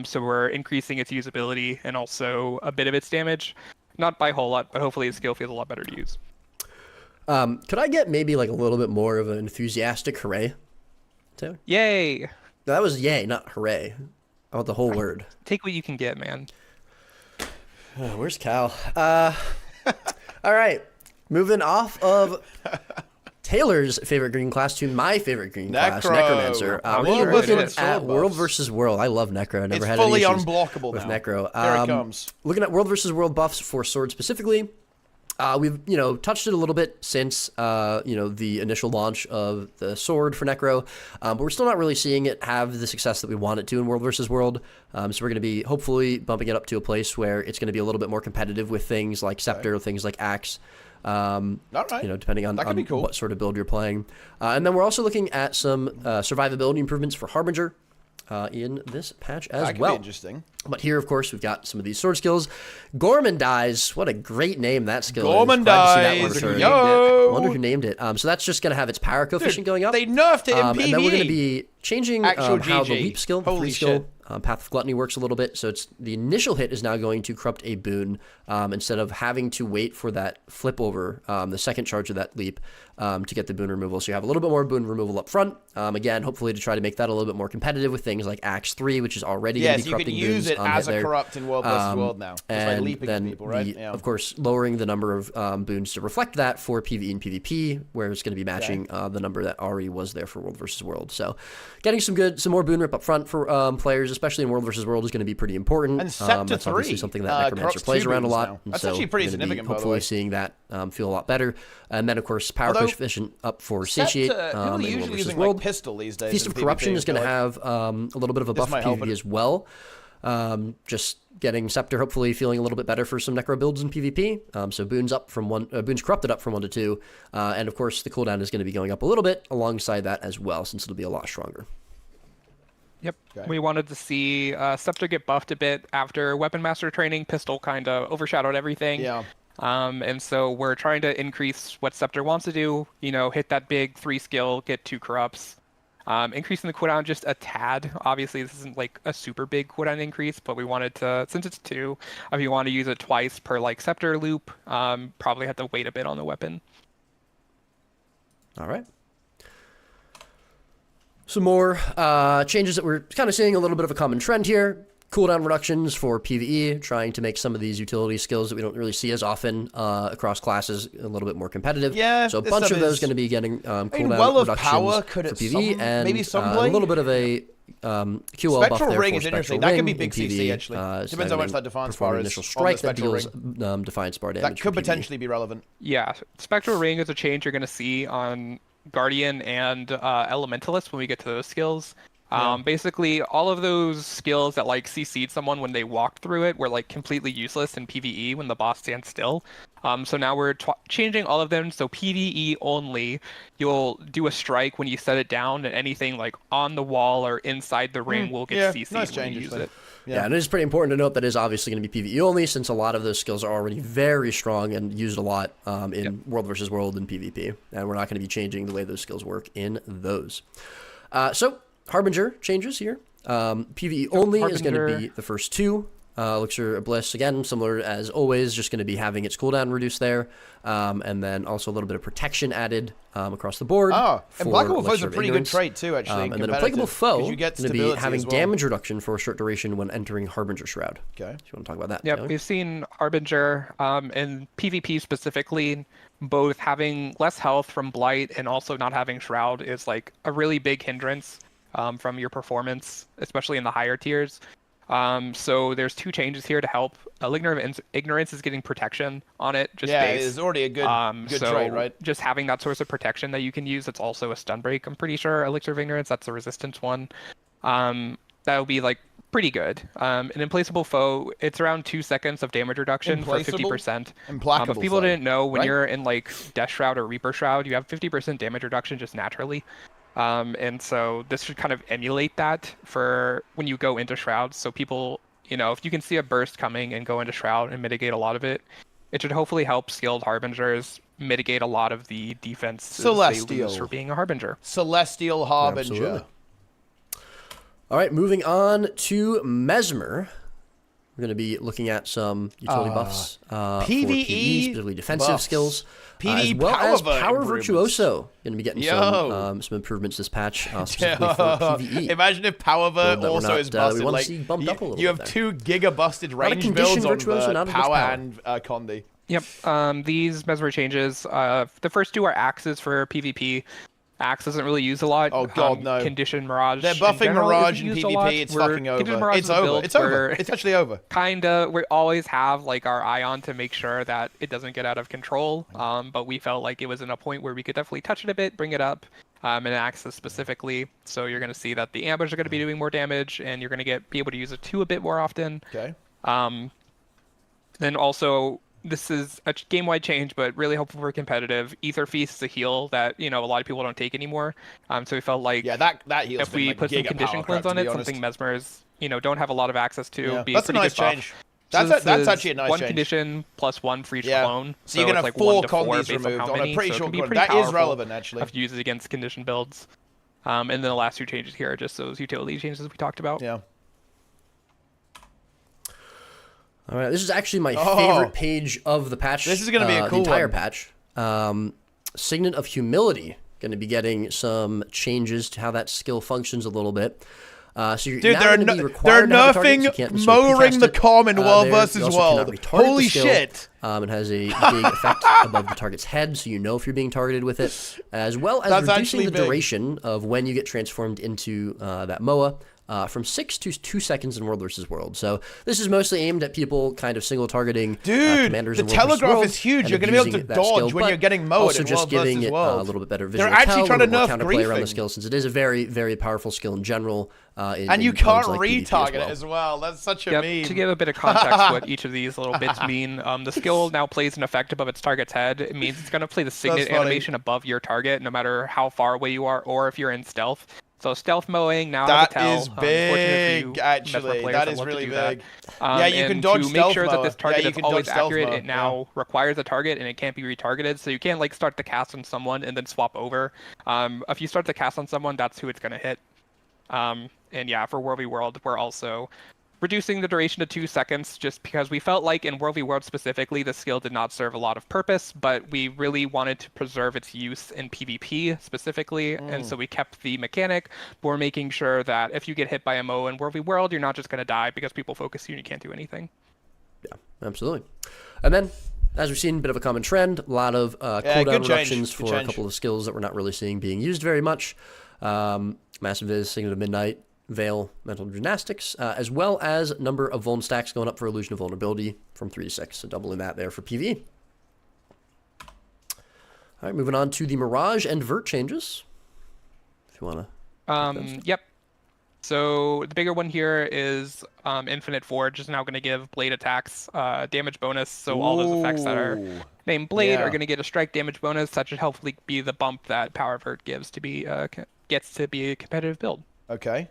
So we're increasing its usability and also a bit of its damage. Not by a whole lot, but hopefully its skill feels a lot better to use. Could I get maybe like a little bit more of an enthusiastic hooray, Taylor? Yay! That was yay, not hooray. I want the whole word. Take what you can get, man. Where's Cal? All right. Moving off of Taylor's favorite green class to my favorite green class, Necromancer. We're looking at World versus World. I love Necro. I never had any issues with Necro. Here it comes. Looking at World versus World buffs for Sword specifically. We've touched it a little bit since the initial launch of the Sword for Necro, but we're still not really seeing it have the success that we want it to in World versus World. So we're going to be hopefully bumping it up to a place where it's going to be a little bit more competitive with things like Scepter, things like Axe. Depending on what sort of build you're playing. And then we're also looking at some survivability improvements for Harbinger in this patch as well. That could be interesting. But here, of course, we've got some of these sword skills. Gormandize, what a great name that skill Gormandize. is. Yo! I wonder who named it. So that's just going to have its power coefficient going up. They nerfed it in PvE. And then we're going to be changing how the leap skill, the free skill, shit. Path of Gluttony works a little bit. So it's the initial hit is now going to corrupt a boon instead of having to wait for that flip over, the second charge of that leap to get the boon removal. So you have a little bit more boon removal up front. Again, hopefully to try to make that a little bit more competitive with things like Axe 3, which is already going to be corrupting boons. Yes, you can use it as a corrupt in World vs. World now. And leaping then, people, right? of course, lowering the number of boons to reflect that for PvE and PvP, where it's going to be matching the number that already was there for World vs. World. So getting some more boon rip up front for players, especially in World vs. World, is going to be pretty important. And Scepter that's 3, obviously something that Necromancer plays around a lot. That's actually pretty significant, by the way. Hopefully seeing that feel a lot better. And then, of course, power coefficient up for Satiate in World vs. World. Like pistol these days. Feast of Corruption is going to have a little bit of a buff for PvP as well. Just getting Scepter hopefully feeling a little bit better for some Necro builds in PvP. So boons up from boons corrupted up from 1 to 2, and of course the cooldown is going to be going up a little bit alongside that as well, since it'll be a lot stronger. Yep. Okay. We wanted to see Scepter get buffed a bit after Weapon Master training. Pistol kind of overshadowed everything. Yeah. And so we're trying to increase what Scepter wants to do. Hit that big 3 skill, get 2 corrupts. Increasing the cooldown just a tad. Obviously, this isn't like a super big cooldown increase, but we wanted to, since it's 2, if you want to use it twice per Scepter loop, probably have to wait a bit on the weapon. All right. Some more changes that we're kind of seeing a little bit of a common trend here. Cooldown reductions for PvE, trying to make some of these utility skills that we don't really see as often across classes a little bit more competitive. Yeah, so a bunch of those going to be getting cooldown Well reductions of Power could for PvE, and maybe some a little bit of a QL buff there Ring for is Spectral interesting. That could be Ring big in CC PvE, actually. Depends how much that Defiance Bar is. Initial strike that deals Ring. Defiance Bar damage. That could potentially be relevant. Yeah, Spectral Ring is a change you're going to see on Guardian and Elementalist when we get to those skills. Basically, all of those skills that CC'd someone when they walked through it were completely useless in PvE when the boss stands still. So now we're changing all of them. So PvE only, you'll do a strike when you set it down, and anything on the wall or inside the ring will get CC'd when you use it. Yeah, and it is pretty important to note that it is obviously going to be PvE only, since a lot of those skills are already very strong and used a lot in World versus World and PvP. And we're not going to be changing the way those skills work in those. So Harbinger changes here. PvE only is going to be the first 2. Elixir of Bliss, again, similar as always, just going to be having its cooldown reduced there. And then also a little bit of protection added across the board. Oh, Implacable Foe is a pretty good trait too, actually. And then Implacable Foe is going to be having well. damage reduction for a short duration when entering Harbinger Shroud. Okay. Do you want to talk about that? Yep, we've seen Harbinger in PvP specifically, both having less health from Blight and also not having Shroud is a really big hindrance from your performance, especially in the higher tiers. So there's 2 changes here to help. Ligner of Ignorance is getting protection on it. Just base. It's already a good trait, right? Just having that source of protection that you can use, it's also a stun break. I'm pretty sure Elixir of Ignorance, that's a resistance one. That'll be pretty good. An Implacable Foe, it's around 2 seconds of damage reduction for 50%. Implacable if people foe, didn't know, when right? you're in Death Shroud or Reaper Shroud, you have 50% damage reduction just naturally. And so this should kind of emulate that for when you go into Shroud. So people, if you can see a burst coming and go into Shroud and mitigate a lot of it, it should hopefully help skilled Harbingers mitigate a lot of the defenses they lose for being a Harbinger. Celestial Harbinger. All right, moving on to Mesmer. we're going to be looking at some utility buffs for PvE PvE, specifically defensive buffs. skills, PvE as well as Power improvements. Virtuoso. Going to be getting some improvements this patch, specifically for PvE. Imagine if Powervert also is busted. We want like, to see bumped up a little you bit have there. 2 giga busted range builds on the Power and Condi. Yep. These Mesmer changes, the first 2 are axes for PvP. Axe doesn't really use a lot. Oh god, no. Condition Mirage. They're buffing general Mirage isn't in used a lot. PvP. It's fucking over. It's over. It's over. It's actually over. Kinda. We always have like our eye on to make sure that it doesn't get out of control. But we felt like it was in a point where we could definitely touch it a bit, bring it up, and Axis specifically. So you're going to see that the ambush are going to be doing more damage, and you're going to be able to use it 2 a bit more often. Okay. Then also, this is a game-wide change, but really helpful for competitive. Ether Feast is a heal that a lot of people don't take anymore. So we felt like that heals if we put some condition cleanse on it, something Mesmers don't have a lot of access to. Be that's a nice change. That's actually a nice change. 1 condition plus 1 for each clone. So you're gonna have 4 condis removed on a pretty short clone. That is relevant actually. If used against condition builds. And then the last 2 changes here are just those utility changes we talked about. Yeah. All right, this is actually my favorite page of the patch. This is going to be a cool the entire patch. Signet of Humility, going to be getting some changes to how that skill functions a little bit. So you're Dude, they're nerfing mowing the common world versus world. Holy shit! It has a big effect above the target's head, so you know if you're being targeted with it, as well as reducing the duration of when you get transformed into that MOA. From 6 to 2 seconds in World vs. World. So this is mostly aimed at people kind of single targeting commanders in World vs. World. The telegraph is huge. You're going to be able to dodge when you're getting mowed also in just World giving vs. it World. a little bit better visual They're actually trying to nerf counterplay around the griefing. skill, since it is a very, very powerful skill in general. And you can't retarget it as well. That's such a meme. To give a bit of context what each of these little bits mean, the skill now plays an effect above its target's head. It means it's going to play the signet animation above your target, no matter how far away you are or if you're in stealth. So stealth mowing now has a tell. That is big, actually. That is really big. Yeah, you can dodge stealth to make sure mower. that this target Yeah, is always accurate, it now requires a target and it can't be retargeted. So you can't like start the cast on someone and then swap over. If you start the cast on someone, that's who it's going to hit. And yeah, for World v World, we're also reducing the duration to 2 seconds just because we felt like in World v World specifically, the skill did not serve a lot of purpose, but we really wanted to preserve its use in PvP specifically, and so we kept the mechanic, but we're making sure that if you get hit by a MO in World v World, you're not just going to die because people focus you and you can't do anything. Yeah, absolutely. And then, as we've seen, a bit of a common trend, a lot of cooldown reductions for a couple of skills that we're not really seeing being used very much. Massive Viz, Signet of Midnight, Veil, Mental Gymnastics, as well as number of Vuln stacks going up for Illusion of Vulnerability from 3 to 6, so doubling that there for PvE. All right, moving on to the Mirage and Vert changes. If you want to. Yep. So the bigger one here is Infinite Forge is now going to give blade attacks damage bonus. So all those effects that are named blade are going to get a strike damage bonus. That should hopefully be the bump that Power Vert gives to be gets to be a competitive build. Okay.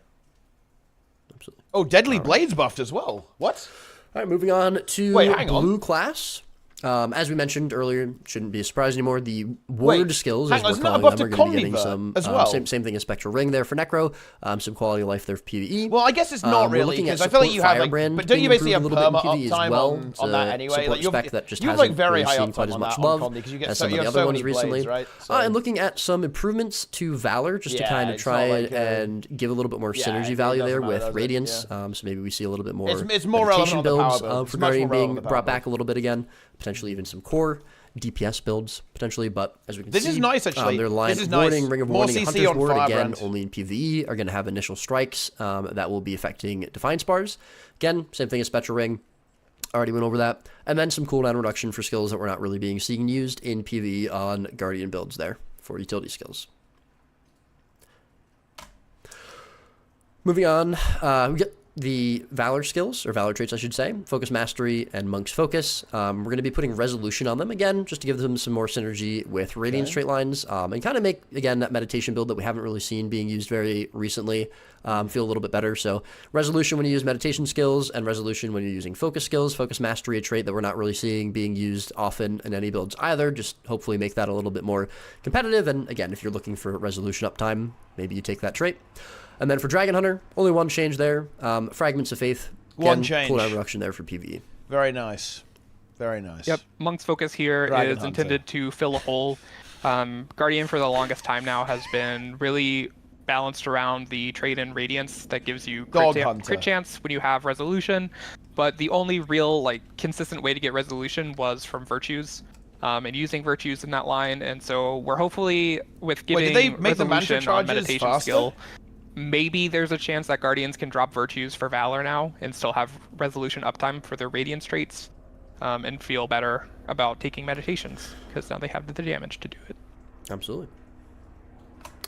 Absolutely. Oh, Deadly Blades buffed as well. What? All right, moving on to Blue class. As we mentioned earlier, shouldn't be a surprise anymore. The ward skills, as we're calling them, are going to be getting some as well. Same thing as Spectral Ring there for Necro. Some quality of life there for PvE. Well, I guess it's not really, because I feel like you have like, but don't you basically have perma uptime on that anyway? Like, spec that just hasn't like very really high seen quite as much on love Condi, because you get as so, some of the so other ones blades, recently. right? And looking at some improvements to Valor, just to kind of try and give a lot little bit more synergy value there with Radiance. So maybe we see a little bit more it's more relevant builds build. for Guardian being brought back a little bit again. Potentially even some core DPS builds potentially, but as we can see, this is nice actually. Their line this is Warning, nice. Ring of More Warning, CC Hunter's on Ward again, Firebrand. only in PvE are going to have initial strikes that will be affecting Defiance bars. Again, same thing as Spectral Ring. Already went over that, and then some cooldown reduction for skills that we're not really being seen used in PvE on Guardian builds there for utility skills. Moving on, we get the Valor skills, or Valor traits, I should say. Focus Mastery and Monk's Focus. We're going to be putting Resolution on them, again, just to give them some more synergy with Radiant Straight Lines, and kind of make, again, that meditation build that we haven't really seen being used very recently feel a little bit better. So Resolution when you use meditation skills, and Resolution when you're using Focus skills. Focus Mastery, a trait that we're not really seeing being used often in any builds either. Just hopefully make that a little bit more competitive, and again, if you're looking for Resolution uptime, maybe you take that trait. And then for Dragon Hunter, only one change there. Fragments of Faith One change. Cooldown reduction there for PvE. Very nice. Very nice. Yep. Monk's focus here Dragon is Hunter. intended to fill a hole. Guardian for the longest time now has been really balanced around the trade in Radiance that gives you crit chance when you have resolution, but the only real like consistent way to get resolution was from virtues, and using virtues in that line. And so we're hopefully with giving resolution on meditation skill, maybe there's a chance that Guardians can drop virtues for Valor now and still have resolution uptime for their Radiance traits, and feel better about taking meditations because now they have the damage to do it. Absolutely.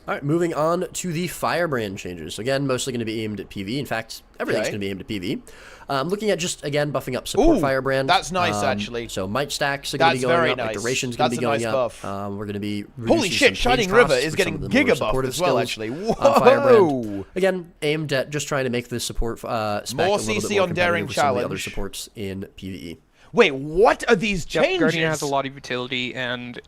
All right, moving on to the Firebrand changes. Again, mostly going to be aimed at PvE. In fact, everything's going to be aimed at PvE. Looking at just, again, buffing up support Firebrand. That's nice, actually. So might stacks are going to be going up. Like duration's going to be going up. We're going to be holy shit, Shining River is getting giga buffed as well, actually. Whoa! Again, aimed at just trying to make the support spec more a little CC bit more on Daring competitive with some of the Challenge. other supports in PvE. Wait, what are these changes? Yep, Guardian has a lot of utility, and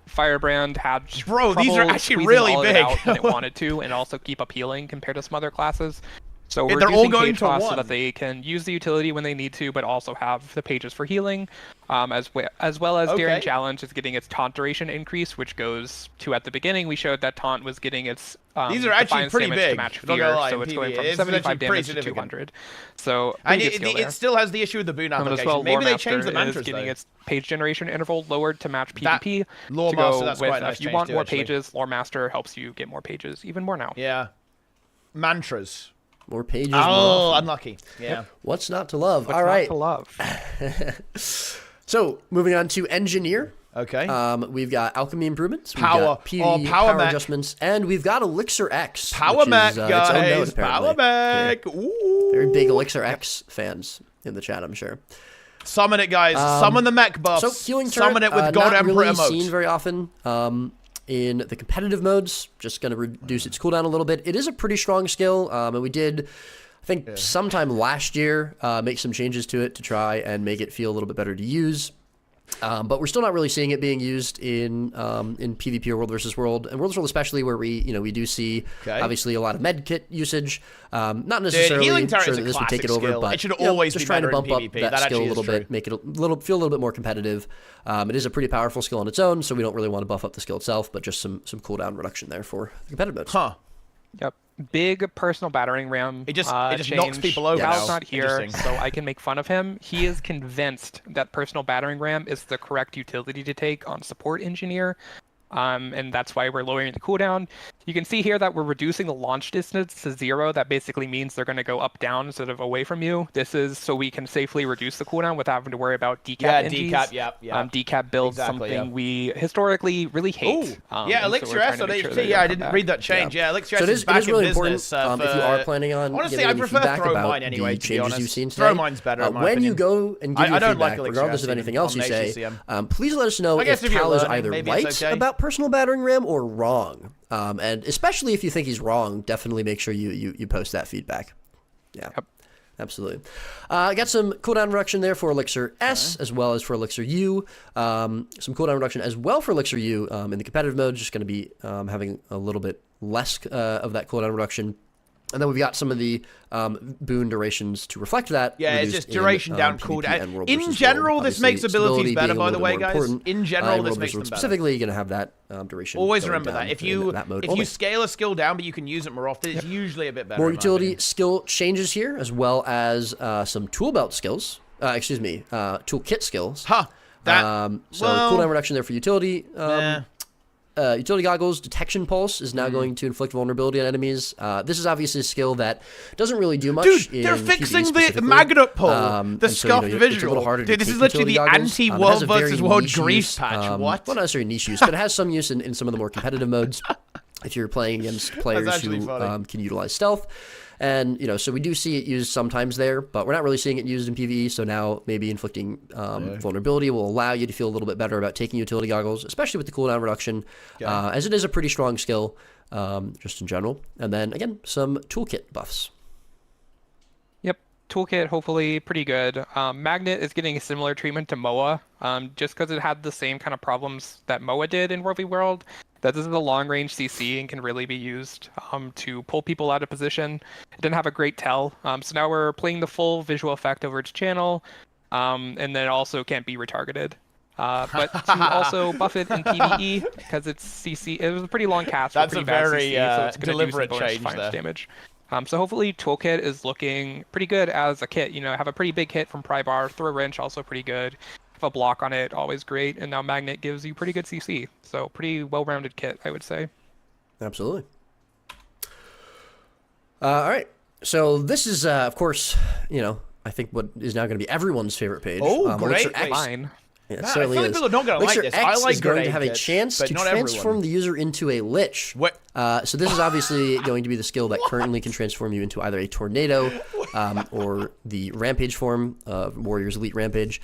Firebrand had these are actually really big when it wanted to, and also keep up healing compared to some other classes. So we're they're all reducing going page to costs so one. that they can use the utility when they need to, but also have the pages for healing, as well as Daring Challenge is getting its taunt duration increase, which goes to at the beginning we showed that taunt was getting its these are actually pretty damage to big. match Not fear, gonna lie, so it's going from it's 75 damage to significant. 200. So and it still has the issue with the boon application. As well, Maybe they Loremaster changed the mantras is getting though. its page generation interval lowered to match PvP. Loremaster, that's with, quite a nice if you change want too, more actually. pages, Loremaster helps you get more pages even more now. Yeah. Mantras. More pages. Oh, more unlucky. Yeah. What's not to love? What's All right. not to love? So, moving on to Engineer. Okay. We've got alchemy improvements, we've Power. got PvE, Power power mech. adjustments, and we've got Elixir X. Power which mech, is, its own guys. node, apparently. Power mech. Ooh. Very big Elixir X fans in the chat, I'm sure. Summon it, guys. Summon the mech buffs. So healing turret, Summon it with God not Emperor really emote. seen very often in the competitive modes. Just going to reduce its cooldown a little bit. It is a pretty strong skill, and we did, I think, sometime last year make some changes to it to try and make it feel a little bit better to use. But we're still not really seeing it being used in PvP or World versus World, and World versus World especially, where we do see obviously a lot of med kit usage. Not necessarily healing turret sure is that a this would take it classic over, skill. but It should always just be trying to better in bump up PvP. that That skill a actually is little bit, true. make it feel a little bit more competitive. It is a pretty powerful skill on its own, so we don't really want to buff up the skill itself, but just some cooldown reduction there for the competitive modes. Huh. Yep. Big personal battering ram. It just change. knocks people over Cal's now. not here, so I can make fun of him. He is convinced that personal battering ram is the correct utility to take on support engineer. And that's why we're lowering the cooldown. You can see here that we're reducing the launch distance to 0. That basically means they're going to go up, down instead of away from you. This is so we can safely reduce the cooldown without having to worry about decap NGs. decap, yep. Decap builds something we historically really hate. Yeah, Elixir S on HT. Yeah, I didn't read that change. Yeah, Elixir S So is back in really business. important if you are planning on honestly, getting I any prefer feedback throw about mine anyway, the to be changes honest. you've seen Throw today. mine's better, in my When opinion. you go and give I your don't feedback, like Elixir regardless S of anything even else you on say, HCCM. please let us know I guess if if you're Cal is learning, either maybe right it's okay. about personal battering ram or wrong. And especially if you think he's wrong, definitely make sure you post that feedback. Yeah. Yep. Absolutely. I got some cooldown reduction there for Elixir S as well as for Elixir U. Some cooldown reduction as well for Elixir U in the competitive mode. Just going to be having a little bit less of that cooldown reduction. And then we've got some of the boon durations to reflect that. Yeah, it's just duration down, cooldown. In versus general, world. this Obviously, makes abilities stability better, being a by the little way, bit more guys. important. In general, In this World makes versus them World better. specifically, you're going to have that duration. Always going remember down that. If in you that mode if only. you scale a skill down, but you can use it more often, it's usually a bit better. More in my utility opinion. skill changes here, as well as some tool belt skills. Toolkit skills. Huh. Cooldown reduction there for utility. Utility goggles, detection pulse is now going to inflict vulnerability on enemies. This is obviously a skill that doesn't really do much. Dude, they're in PvE PvE the magnet pull, the so, scuffed it's a visual. little harder Dude, to this is take literally the utility goggles. It anti-world has a very versus world niche grief use, patch. What? Well, not necessarily niche use, but it has some use in some of the more competitive modes. If you're playing against players who can utilize stealth. And, so we do see it used sometimes there, but we're not really seeing it used in PvE, so now maybe inflicting vulnerability will allow you to feel a little bit better about taking utility goggles, especially with the cooldown reduction, as it is a pretty strong skill, just in general. And then, again, some toolkit buffs. Yep, toolkit hopefully pretty good. Magnet is getting a similar treatment to MOA, just because it had the same kind of problems that MOA did in World v World. that this is a long-range CC and can really be used to pull people out of position. It didn't have a great tell, so now we're playing the full visual effect over its channel, and then it also can't be retargeted. But to also buff it in PvE, because it's CC, it was a pretty long cast. That's pretty a very bad CC, so it's gonna deliberate do some bonus change fire there. damage. So hopefully Toolkit is looking pretty good as a kit. You know, have a pretty big hit from Prybar, throw wrench also pretty good. Have a block on it, always great, and now Magnet gives you pretty good CC. So pretty well-rounded kit, I would say. Absolutely. All right. So this is, of course, you know, I think what is now going to be everyone's favorite page. Oh, great! Mine. Yeah, it Man, certainly I feel like is. people are not going to like this. X I like is going to grenade have a kits, chance but to not transform everyone. the user into a lich. What? So this is obviously going to be the skill that currently can transform you into either a tornado or the rampage form of Warrior's Elite Rampage.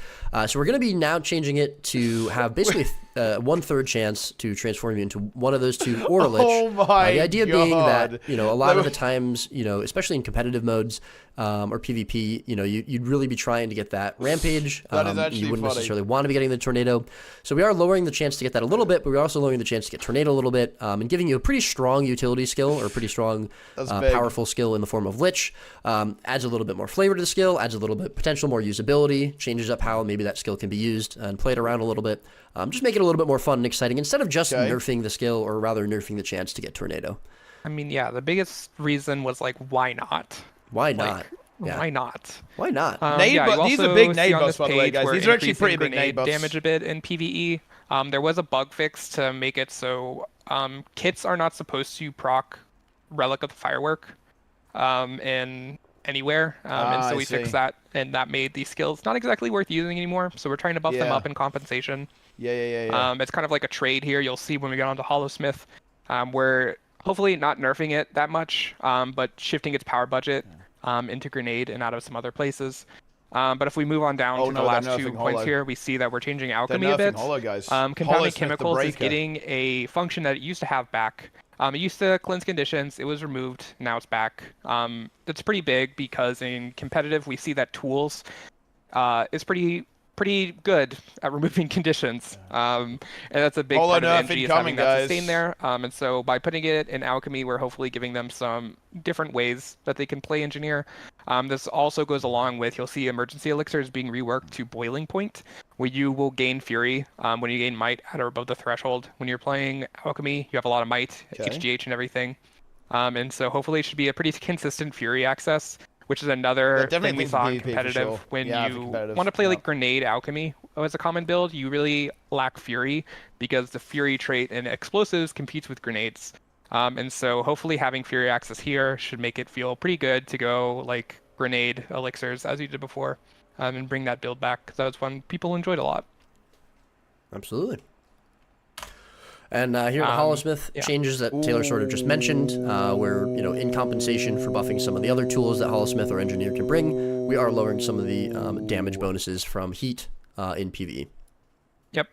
So we're going to be now changing it to have basically 1/3 chance to transform you into one of those two or a lich. Oh my The idea being God. that, you know, a lot of the times, you know, especially in competitive modes or PvP, you know, you'd really be trying to get that rampage. That is actually you wouldn't funny. necessarily want to be getting the tornado. So we are lowering the chance to get that a little bit, but we're also lowering the chance to get tornado a little bit, and giving you a pretty strong utility skill or a pretty strong, big. powerful skill in the form of lich. Adds a little bit more flavor to the skill, adds a little bit potential more usability, changes up how maybe that skill can be used, and play it around a little bit. Just make it a little bit more fun and exciting instead of just nerfing the skill, or rather nerfing the chance to get tornado. I mean, yeah, the biggest reason was like, why not? Why Like, not? Yeah. Why not? Why not? Nade yeah, you these are also big see nade on buffs, this by the way, page guys. we're These are actually increasing pretty big nade grenade buffs. damage a bit in PvE. There was a bug fix to make it so kits are not supposed to proc Relic of the Firework in anywhere, and so I we see. fixed that, and that made these skills not exactly worth using anymore. So we're trying to buff them Yeah. up in compensation. Yeah. It's kind of like a trade here. You'll see when we get onto Hollowsmith, we're hopefully not nerfing it that much, but shifting its power budget into grenade and out of some other places. But if we move on down to the they're last 2 nerfing points Hollow. here, we see that we're changing They're alchemy a nerfing bit. Hollow, guys. Compounding Hollowsmith the chemicals is Breaker. getting a function that it used to have back. It used to cleanse conditions. It was removed. Now it's back. That's pretty big because in competitive we see that tools is pretty good at removing conditions, and that's a big Hollow part of nerf NG is incoming, having that guys. sustain there. And so by putting it in alchemy, we're hopefully giving them some different ways that they can play engineer. This also goes along with, you'll see emergency elixirs being reworked to boiling point, where you will gain fury when you gain might at or above the threshold. When you're playing alchemy, you have a lot of might, Okay. HGH and everything. And so hopefully it should be a pretty consistent fury access, which is another definitely thing we things saw for in PvP for competitive. sure. When Yeah, for you competitive, want to play yeah. like grenade alchemy as a common build, you really lack fury because the fury trait in explosives competes with grenades. And so hopefully having fury access here should make it feel pretty good to go like grenade elixirs as you did before, and bring that build back, because that was one people enjoyed a lot. Absolutely. And here at Hollowsmith, changes that Taylor sort of just mentioned, where, you know, in compensation for buffing some of the other tools that Hollowsmith or Engineer can bring, we are lowering some of the damage bonuses from heat in PvE. Yep.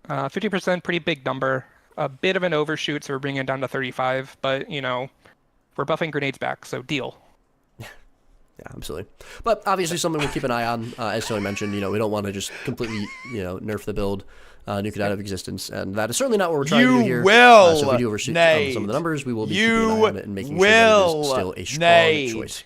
50%, pretty big number. A bit of an overshoot, so we're bringing it down to 35, but, you know, we're buffing grenades back, so deal. Yeah, absolutely. But obviously something we'll keep an eye on, as Taylor mentioned. You know, we don't want to just completely, you know, nerf the build, nuke it out of existence, and that is certainly not what we're trying to do here. will So if we do overshoot on some of the numbers, we will be keeping an eye on it and making sure that it is still a strong choice.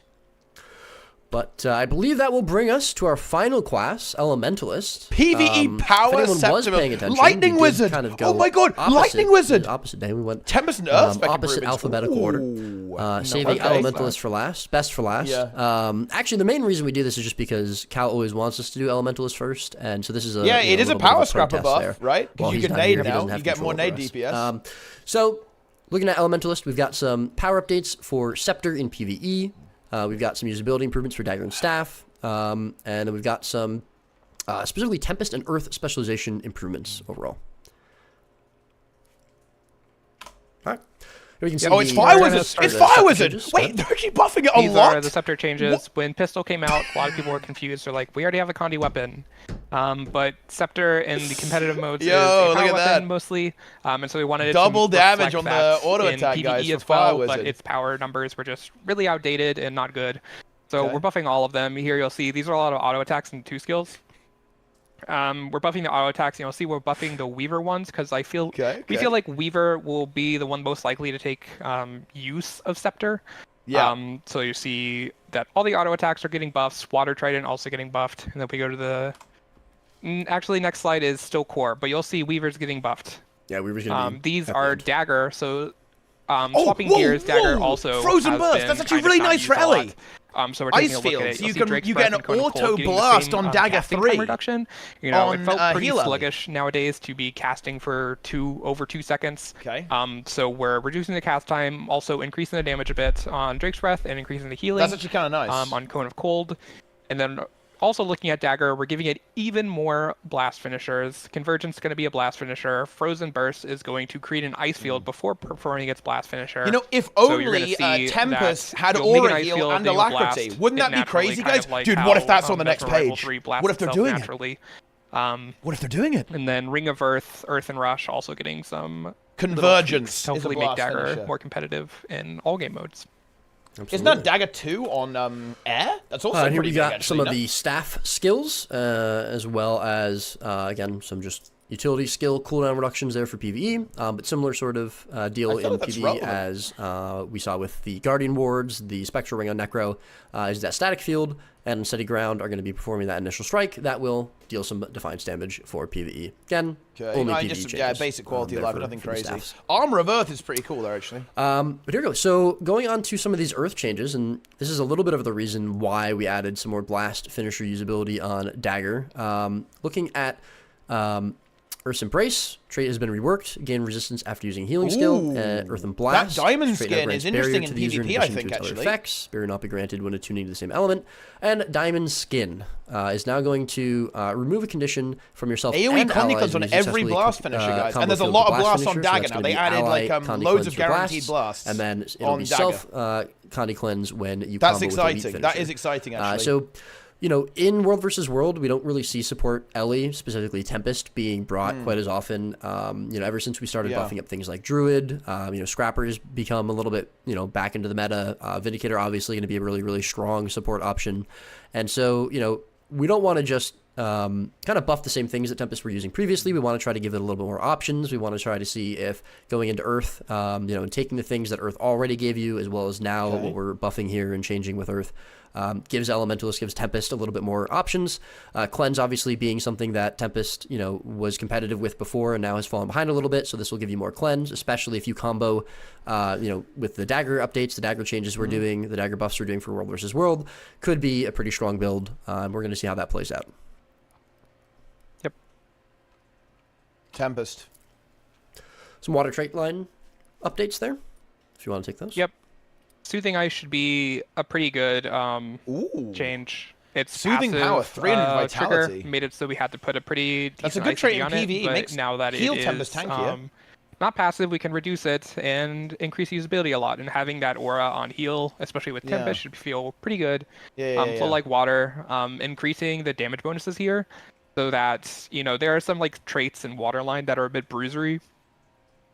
But I believe that will bring us to our final class, Elementalist. PvE Power if anyone was Scepter. paying attention, Lightning we did Wizard. Kind of go Oh my God, opposite, Lightning Wizard. the opposite day, we went Tempest and Earth spec opposite improvements. alphabetical order. Saving okay. Elementalist for last, best for last. Yeah. Actually, the main reason we do this is just because Cal always wants us to do Elementalist first, and so this is a It is a little bit of power scrapper protest buff, there. right? While Because you he's can not nade here, he now. doesn't have You get control more nade over us. DPS. So, looking at Elementalist, we've got some power updates for Scepter in PvE. We've got some usability improvements for Dagger and Staff. And then we've got some specifically Tempest and Earth specialization improvements overall. All right. Here we can see it's Fire Wizard! It's Fire Wizard! changes. Wait, they're actually buffing it a These lot? are the Scepter changes. When Pistol came out, a lot of people were confused. They're like, we already have a Condi weapon. But Scepter in the competitive modes is a look power at weapon that. mostly. And so we wanted it Double to damage reflect on the that auto in attack, PvE guys, as for Fire well, Wizard. but its power numbers were just really outdated and not good. So Okay. we're buffing all of them. Here you'll see these are a lot of auto attacks and 2 skills. We're buffing the auto attacks, and you'll see we're buffing the Weaver ones because we feel like Weaver will be the one most likely to take use of Scepter. Yeah. So you see that all the auto attacks are getting buffs. Water Trident also getting buffed, and then we go to the. Actually, next slide is still core, but you'll see Weaver's getting buffed. Yeah, Weaver's gonna be. These are Dagger, so swapping gears, Dagger also. Frozen has Burst. been That's actually kind of really not nice used for a lot. Ellie. So we're taking Ice a look at Fields. it. You'll You see can Drake's you Breath get an and Cone of Cold auto getting the blast same, on Dagger casting 3. time reduction. You know, it on, felt pretty Healer. sluggish nowadays to be casting for over 2 seconds. Okay. So we're reducing the cast time, also increasing the damage a bit on Drake's Breath and increasing the healing. That's actually kind of nice. On Cone of Cold, and then. Also looking at Dagger, we're giving it even more blast finishers. Convergence is going to be a blast finisher. Frozen Burst is going to create an ice field before performing its blast finisher. You know, if So only you're gonna see Tempest that had you'll make an Aura ice Heal field, and then you'll Alacrity. blast Wouldn't it that be naturally, crazy, kind guys? of like Dude, what if how, that's on the next Mesmer Rival page? 3 blasts What if they're itself doing naturally. What if they're doing it? And then Ring of Earth, Earth and Rush also getting some Convergence. little tweaks to hopefully is a make blast Dagger finisher. more competitive in all game modes. Isn't that Dagger 2 on Air? That's also and here pretty we big, got actually, some of no? the staff skills, as well as, again, some just utility skill cooldown reductions there for PvE, but similar sort of deal in like that's PvE relevant. as we saw with the Guardian Wards, the Spectral Ring on Necro, is that static field, and Steady Ground are going to be performing that initial strike. That will deal some Defiance damage for PvE. Again, only PvE just, changes. basic quality of there life, for- nothing for the crazy. staffs. Armor of Earth is pretty cool there, actually. But here we go. So going on to some of these Earth changes, and this is a little bit of the reason why we added some more Blast finisher usability on Dagger. Looking at Earth's Embrace, trait has been reworked. Gain resistance after using healing skill. Earth and Blast. That diamond trait now skin grants is barrier interesting to in the user PvP, I addition think, to its other actually. effects. Barrier not be granted when attuning to the same element. And Diamond Skin is now going to remove a condition from yourself AoE and Condy allies Cleanse on when you every successfully blast finisher, guys. combo And there's a field lot the of blast blasts on finisher, so Dagger that's now. gonna They be added ally like Condy loads Cleanse of for guaranteed blasts. and then it'll on be Dagger. self Condy Cleanse when you That's combo with Elite exciting. That finisher. is exciting, actually. So, you know, in World versus World, we don't really see support Ellie, specifically Tempest, being brought quite as often. You know, ever since we started buffing up things like Druid, you know, Scrapper's become a little bit, you know, back into the meta. Vindicator obviously going to be a really, really strong support option. And so, you know, we don't want to just kind of buff the same things that Tempest were using previously. We want to try to give it a little bit more options. We want to try to see if going into Earth, you know, and taking the things that Earth already gave you, as well as now what we're buffing here and changing with Earth, gives Elementalist, gives Tempest a little bit more options. Cleanse obviously being something that Tempest, you know, was competitive with before and now has fallen behind a little bit. So this will give you more cleanse, especially if you combo, you know, with the Dagger updates, the Dagger changes we're doing, the Dagger buffs we're doing for World versus World. Could be a pretty strong build. We're going to see how that plays out. Yep. Tempest. Some water trait line updates there, if you want to take those. Yep. Soothing Ice should be a pretty good change. It's Soothing passive, Power, 300 vitality. Trigger made it so we had to put a pretty decent That's a good ice trait in on it, PvE. but Makes now that heal it Tempest is tankier. not passive, we can reduce it and increase usability a lot. And having that aura on heal, especially with Tempest, should feel pretty good. So like water, increasing the damage bonuses here, so that, you know, there are some like traits in Waterline that are a bit bruisery,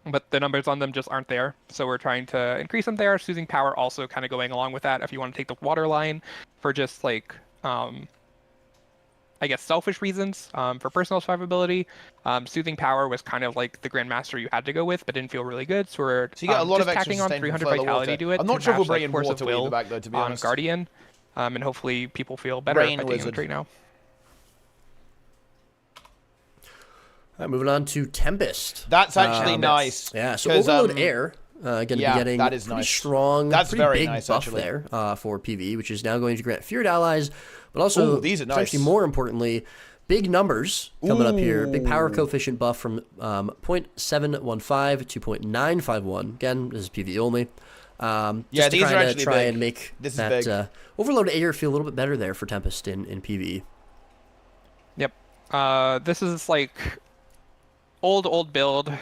but the numbers on them just aren't there. So we're trying to increase them there. Soothing Power also kind of going along with that. If you want to take the water line for just like, I guess, selfish reasons, for personal survivability, Soothing Power was kind of like the Grandmaster you had to go with, but didn't feel really good. So we're So you get a lot just of extra tacking on sustain from 300 further vitality water. to it. I'm not to sure if we'll match, bring like, in Force Water of Wheel Will back though, to be on honest. Guardian, and hopefully people feel better Rain at the Wizard. right now. All right, moving on to Tempest. That's actually nice. Yeah, so 'cause, Overload Air, going to be getting that is pretty nice. strong, That's pretty very big nice, buff actually. there for PvE, which is now going to grant feared allies, but also, Ooh, these are nice. potentially more importantly, big numbers coming up here. Big power coefficient buff from 0.715 to 0.951. Again, this is PvE only. Just these to are kinda actually try big. and make This is that big. Overload Air feel a little bit better there for Tempest in PvE. Yep. This is like old build,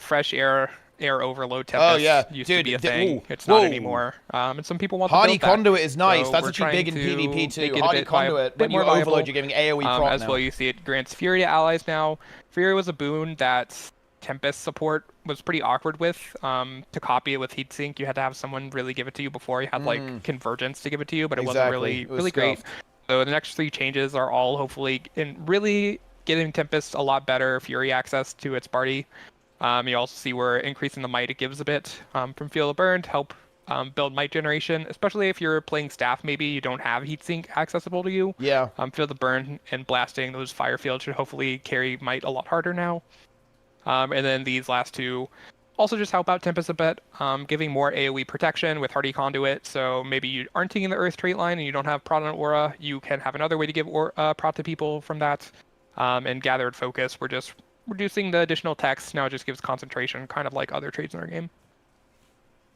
fresh air overload Tempest used to be a thing. It's not anymore. And some people want Hardy the build back. Conduit is nice. So That's we're actually big in trying to PvP make too. it a Hardy bit Conduit, bit when you more viable. overload, you're giving AoE prot as now. well, you see it grants Fury to allies now. Fury was a boon that Tempest support was pretty awkward with. To copy it with Heatsink, you had to have someone really give it to you before you had like Convergence to give it to you, but it wasn't Exactly. really It was great. scuffed. So the next 3 changes are all hopefully really getting Tempest a lot better Fury access to its party. You also see we're increasing the might it gives a bit from Field of Burn to help build might generation, especially if you're playing staff. Maybe you don't have heatsink accessible to you. Yeah. Field of Burn and blasting those fire fields should hopefully carry might a lot harder now. And then these last two also just help out Tempest a bit, giving more AoE protection with Hardy Conduit. So maybe you aren't taking the Earth trait line and you don't have Prot on Aura, you can have another way to give Prot to people from that. And Gathered Focus, we're just reducing the additional text. Now it just gives concentration, kind of like other traits in our game.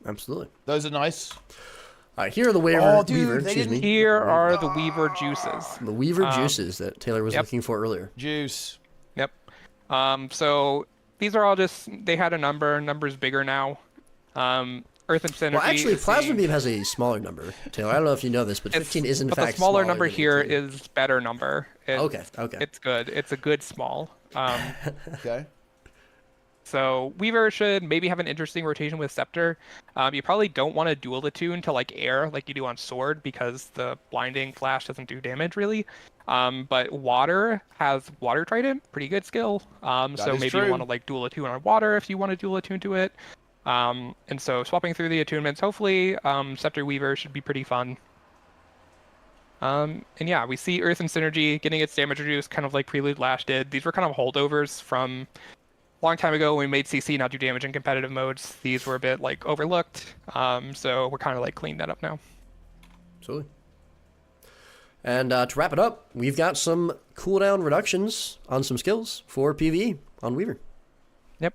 Absolutely. Those are nice. All right, here are the Weaver. Oh, dude, Weaver, excuse me. Here are the Weaver juices. The Weaver juices that Taylor was looking for earlier. Juice. Yep. So these are all just, they had a number. Number's bigger now. Earth and Synergy. Well, actually, Plasma Beam has a smaller number, Taylor. I don't know if you know this, but 15 is in fact the smaller number than here 18. is better number. Okay. It's good. It's a good small. Okay. So Weaver should maybe have an interesting rotation with Scepter. You probably don't want to dual attune to like air like you do on Sword because the blinding flash doesn't do damage really. But Water has Water Trident, pretty good skill. So maybe you want to like dual attune on Water if you want to dual attune to it. And so swapping through the attunements, hopefully Scepter Weaver should be pretty fun. And yeah, we see Earth and Synergy getting its damage reduced, kind of like Prelude Lash did. These were kind of holdovers from a long time ago when we made CC not do damage in competitive modes. These were a bit like overlooked, so we're kind of like cleaning that up now. Absolutely. And to wrap it up, we've got some cooldown reductions on some skills for PvE on Weaver. Yep.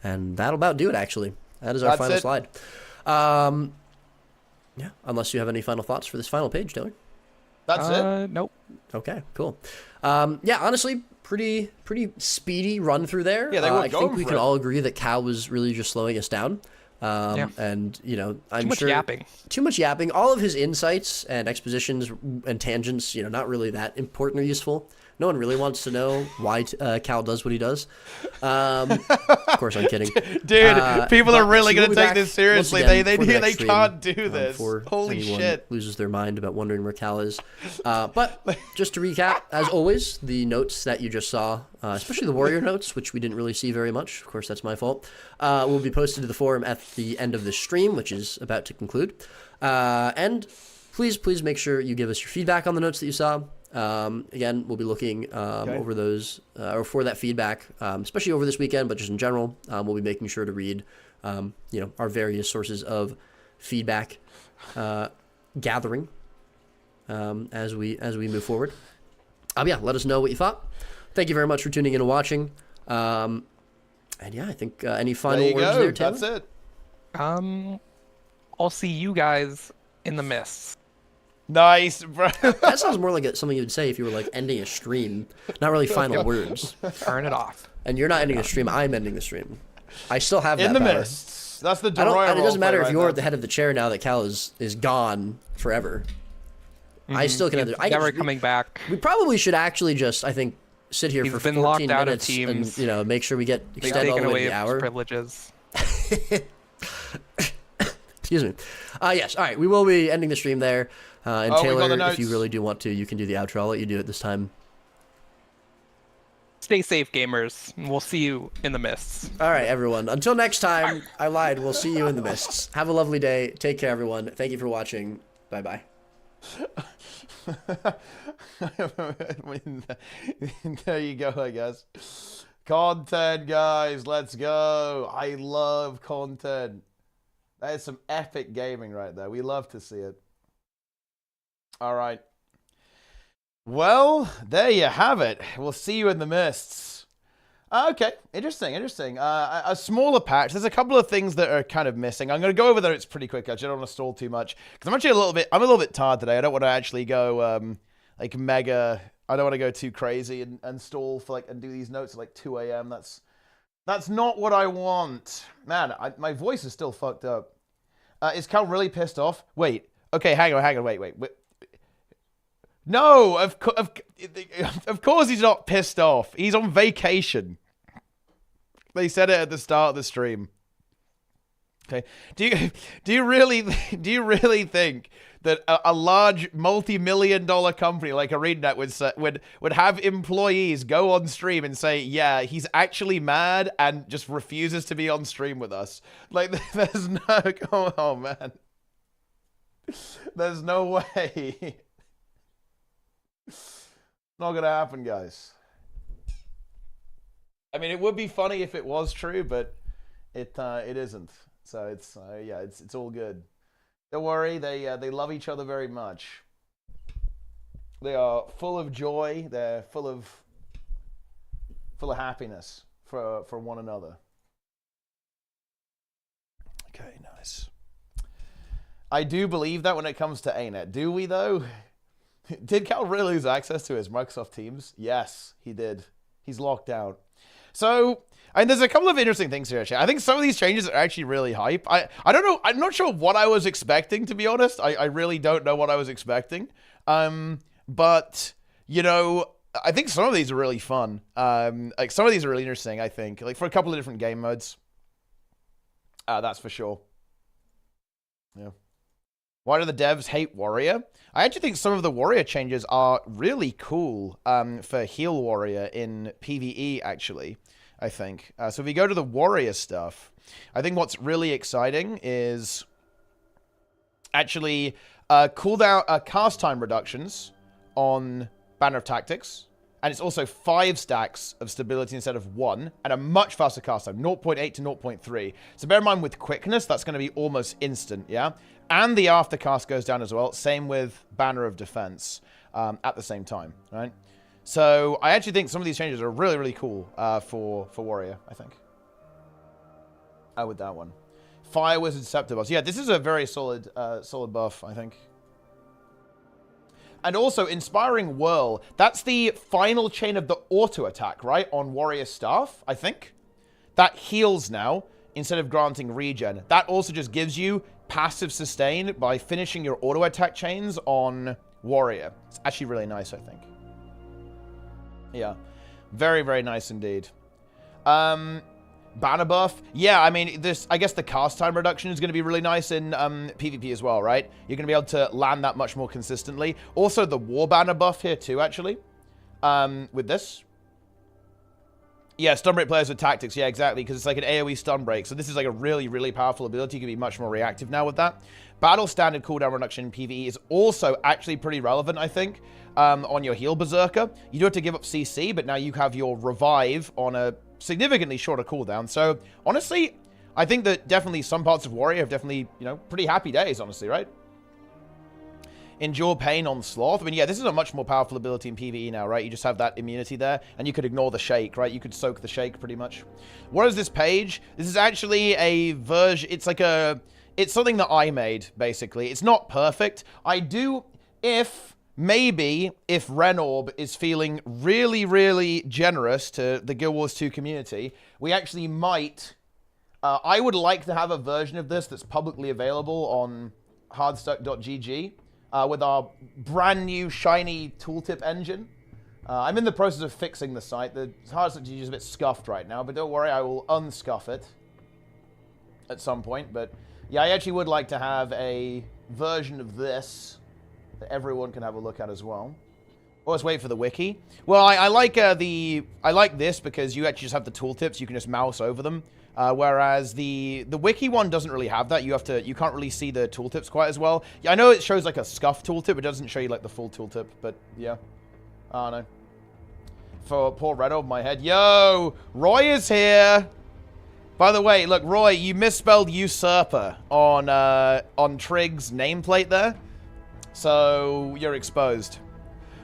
And that'll about do it, actually. That is our final slide. Yeah, unless you have any final thoughts for this final page, Taylor. That's it? Nope. Okay, cool. Yeah, honestly, pretty speedy run through there. Yeah, they were I think we can all agree that Cal was really just slowing us down. And, you know, I'm sure... Too much yapping. All of his insights and expositions and tangents, you know, not really that important or useful. No one really wants to know why Cal does what he does. Of course, I'm kidding. Dude, people are really going to take this seriously. They can't do this. Holy shit. Loses their mind about wondering where Cal is. But just to recap, as always, the notes that you just saw, especially the Warrior notes, which we didn't really see very much. Of course, that's my fault. Will be posted to the forum at the end of this stream, which is about to conclude. And please make sure you give us your feedback on the notes that you saw. Again, we'll be looking over those or for that feedback, especially over this weekend, but just in general, we'll be making sure to read, you know, our various sources of feedback gathering as we move forward. Yeah, let us know what you thought. Thank you very much for tuning in and watching. And yeah, I think any final words there, Taylor? That's it. I'll see you guys in the mists. Nice, bro. That sounds more like something you would say if you were like ending a stream. Not really final words. Turn it off. And you're not ending a stream. I'm ending the stream. I still have that in the power. mists. That's the. And it doesn't matter if you're at the head of the chair now that Cal is gone forever. I still can. Never coming back. We probably should actually just, I think, sit here for 14 minutes and, you know, make sure we get extend all the way to the hour. Privileges. Excuse me. Yes. All right. We will be ending the stream there. And Taylor, if you really do want to, you can do the outro. I'll let you do it this time. Stay safe, gamers. We'll see you in the mists. All right, everyone. Until next time, I lied. We'll see you in the mists. Have a lovely day. Take care, everyone. Thank you for watching. Bye-bye. There you go, I guess. Content, guys. Let's go. I love content. That is some epic gaming right there. We love to see it. All right. Well, there you have it. We'll see you in the mists. Okay, interesting. A smaller patch. There's a couple of things that are kind of missing. I'm going to go over there. It's pretty quick. I don't want to stall too much because I'm actually a little bit tired today. I don't want to actually go like mega. I don't want to go too crazy and stall for and do these notes at like 2 a.m. That's not what I want. Man, my voice is still fucked up. Is Cal really pissed off? Wait. Okay, hang on. Wait. No, of course he's not pissed off. He's on vacation. They said it at the start of the stream. Okay. Do you really think that a large multi-million-dollar company like ArenaNet would have employees go on stream and say, yeah, he's actually mad and just refuses to be on stream with us? Like, there's no... Oh, man. There's no way. Not gonna happen, guys. I mean, it would be funny if it was true, but it isn't. So it's yeah, it's all good. Don't worry, they love each other very much. They are full of joy. They're full of happiness for one another. Okay, nice. I do believe that when it comes to ANET. Do we though? Did Cal really lose access to his Microsoft Teams? Yes, he did. He's locked out. So, and there's a couple of interesting things here, actually. I think some of these changes are actually really hype. I don't know. I'm not sure what I was expecting, to be honest. I really don't know what I was expecting. But, you know, I think some of these are really fun. Like, some of these are really interesting, I think. Like, for a couple of different game modes. That's for sure. Yeah. Why do the devs hate Warrior? I actually think some of the Warrior changes are really cool for Heal Warrior in PvE, actually, I think. So if we go to the Warrior stuff, I think what's really exciting is actually cooldown, cast time reductions on Banner of Tactics. And it's also 5 stacks of stability instead of 1, and a much faster cast time, 0.8 to 0.3. So bear in mind with quickness, that's going to be almost instant, yeah? And the aftercast goes down as well. Same with Banner of Defense at the same time, right? So I actually think some of these changes are really, really cool for Warrior, I think. With that one. Fire Wizard Scepter buff. Yeah, this is a very solid buff, I think. And also, Inspiring Whirl. That's the final chain of the auto attack, right? On Warrior Staff, I think. That heals now, instead of granting regen. That also just gives you passive sustain by finishing your auto attack chains on Warrior. It's actually really nice, I think. Yeah. Very, very nice indeed. Banner buff. Yeah, I mean, I guess the cast time reduction is going to be really nice in PvP as well, right? You're going to be able to land that much more consistently. Also, the War Banner buff here too, actually. With this. Yeah, stun break players with tactics. Yeah, exactly, because it's like an AoE stun break. So this is like a really, really powerful ability. You can be much more reactive now with that. Battle standard cooldown reduction in PvE is also actually pretty relevant, I think, on your heal Berserker. You do have to give up CC, but now you have your revive on a significantly shorter cooldown. So, honestly, I think that definitely some parts of Warrior have definitely, you know, pretty happy days, honestly, right? Endure Pain on Sloth. I mean, yeah, this is a much more powerful ability in PvE now, right? You just have that immunity there, and you could ignore the shake, right? You could soak the shake, pretty much. What is this page? This is actually a version... It's like a... It's something that I made, basically. It's not perfect. I do... Maybe if Renorb is feeling really, really generous to the Guild Wars 2 community, we actually might... I would like to have a version of this that's publicly available on hardstuck.gg with our brand new, shiny tooltip engine. I'm in the process of fixing the site. The hardstuck.gg is a bit scuffed right now, but don't worry, I will unscuff it at some point. But yeah, I actually would like to have a version of this that everyone can have a look at as well. Always wait for the wiki. Well, I like this because you actually just have the tooltips. You can just mouse over them. Whereas the wiki one doesn't really have that. You can't really see the tooltips quite as well. Yeah, I know it shows like a scuff tooltip. It doesn't show you like the full tooltip. But yeah, I don't know. For poor Red over my head. Yo, Roy is here. By the way, look, Roy, you misspelled usurper on Trig's nameplate there. So, you're exposed.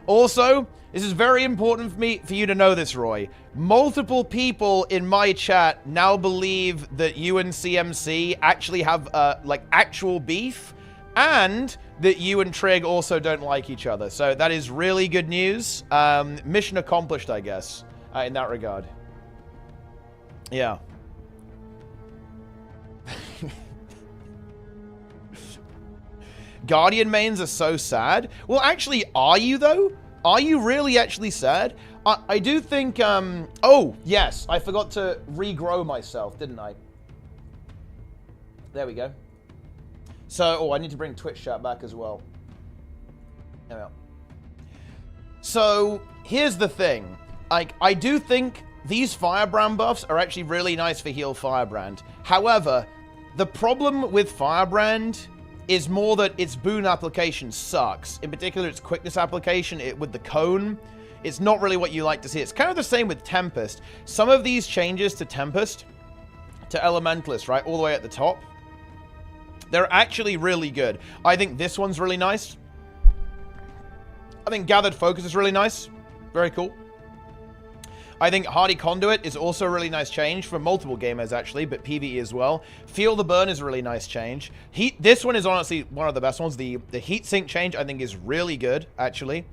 Also, this is very important for you to know this, Roy. Multiple people in my chat now believe that you and CMC actually have, like, actual beef, and that you and Trig also don't like each other. So, that is really good news. Mission accomplished, I guess, in that regard. Yeah. Guardian mains are so sad. Well, actually, are you, though? Are you really actually sad? I do think, oh, yes, I forgot to regrow myself, didn't I? There we go. So, oh, I need to bring Twitch chat back as well. There we go. So, here's the thing. I do think these Firebrand buffs are actually really nice for heal Firebrand. However, the problem with Firebrand is more that its boon application sucks. In particular, its quickness application with the cone. It's not really what you like to see. It's kind of the same with Tempest. Some of these changes to Tempest, to Elementalist, right, all the way at the top, they're actually really good. I think this one's really nice. I think Gathered Focus is really nice. Very cool. I think Hardy Conduit is also a really nice change for multiple gamers, actually, but PvE as well. Feel the Burn is a really nice change. This one is honestly one of the best ones. The Heat Sink change, I think, is really good, actually.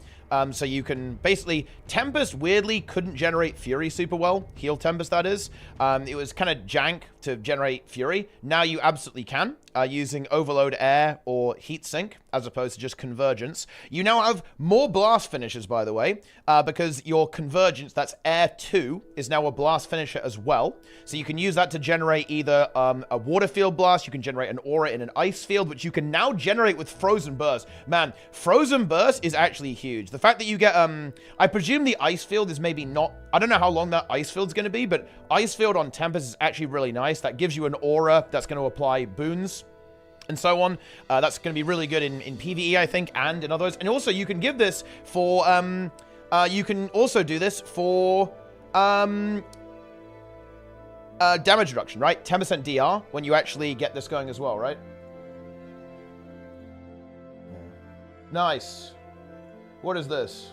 So you can basically... Tempest, weirdly, couldn't generate Fury super well. Heal Tempest, that is. It was kind of jank to generate Fury. Now you absolutely can, using Overload Air or Heat Sink, as opposed to just Convergence. You now have more Blast finishes, by the way, because your Convergence, that's Air 2, is now a Blast finisher as well. So you can use that to generate either a Water Field Blast, you can generate an Aura in an Ice Field, which you can now generate with Frozen Burst. Man, Frozen Burst is actually huge. The fact that you get, I presume the Ice Field is maybe not, I don't know how long that Ice Field's going to be, but Ice Field on Tempest is actually really nice. That gives you an Aura that's going to apply boons and so on. That's going to be really good in PvE, I think, and in others. And also, you can give this for, you can also do this for, damage reduction, right? 10% DR when you actually get this going as well, right? Nice. What is this?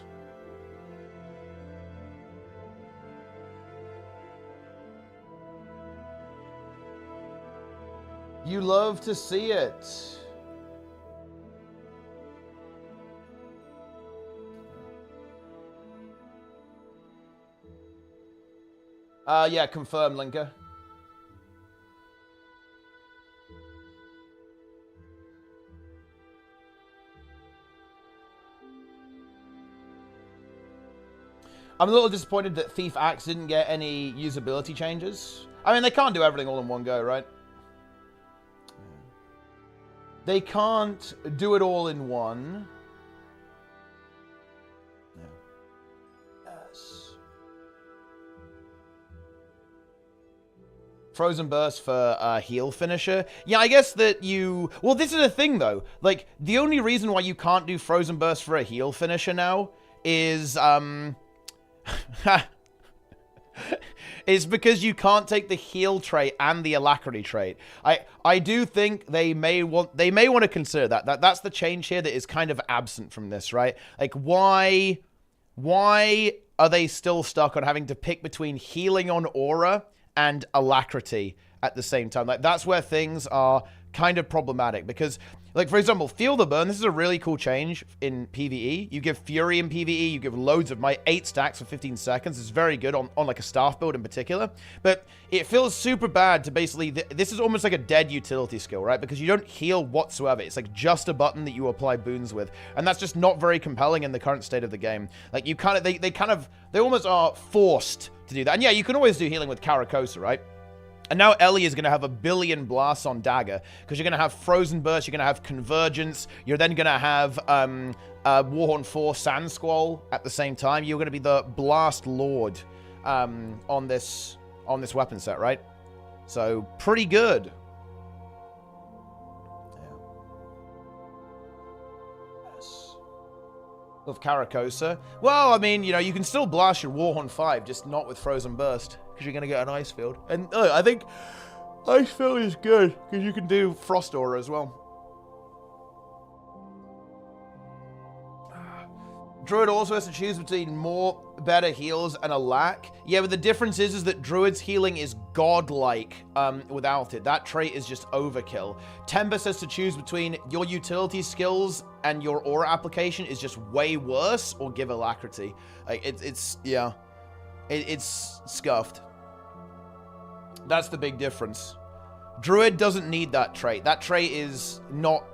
You love to see it. Yeah, confirm, Linker. I'm a little disappointed that Thief Axe didn't get any usability changes. I mean, they can't do everything all in one go, right? They can't do it all in one. Yes. Frozen Burst for heal finisher. Yeah, I guess that you... Well, this is a thing, though. Like, the only reason why you can't do Frozen Burst for a heal finisher now is, is because you can't take the heal trait and the alacrity trait. I do think they may want to consider that. That's the change here that is kind of absent from this, right? Like, why are they still stuck on having to pick between healing on aura and alacrity at the same time? Like, that's where things are kind of problematic, because, like, for example, Feel the Burn, this is a really cool change in PvE. You give Fury in PvE, you give loads of my 8 stacks for 15 seconds. It's very good on like a staff build in particular, but it feels super bad to basically, this is almost like a dead utility skill, right? Because you don't heal whatsoever. It's like just a button that you apply boons with, and that's just not very compelling in the current state of the game. Like, you kind of, they almost are forced to do that. And yeah, you can always do healing with Caracosa, right? And now Ellie is going to have a billion blasts on Dagger, because you're going to have Frozen Burst, you're going to have Convergence, you're then going to have Warhorn 4 Sand Squall at the same time. You're going to be the Blast Lord on this weapon set, right? So, pretty good. Yeah. Yes. With Caracosa. Well, I mean, you know, you can still blast your Warhorn 5, just not with Frozen Burst, because you're going to get an Ice Field. And I think Ice Field is good, because you can do Frost Aura as well. Druid also has to choose between more better heals and a lack. Yeah, but the difference is that Druid's healing is godlike without it. That trait is just overkill. Tempest has to choose between your utility skills and your aura application is just way worse, or give alacrity. Like, it's scuffed. That's the big difference. Druid doesn't need that trait. That trait is not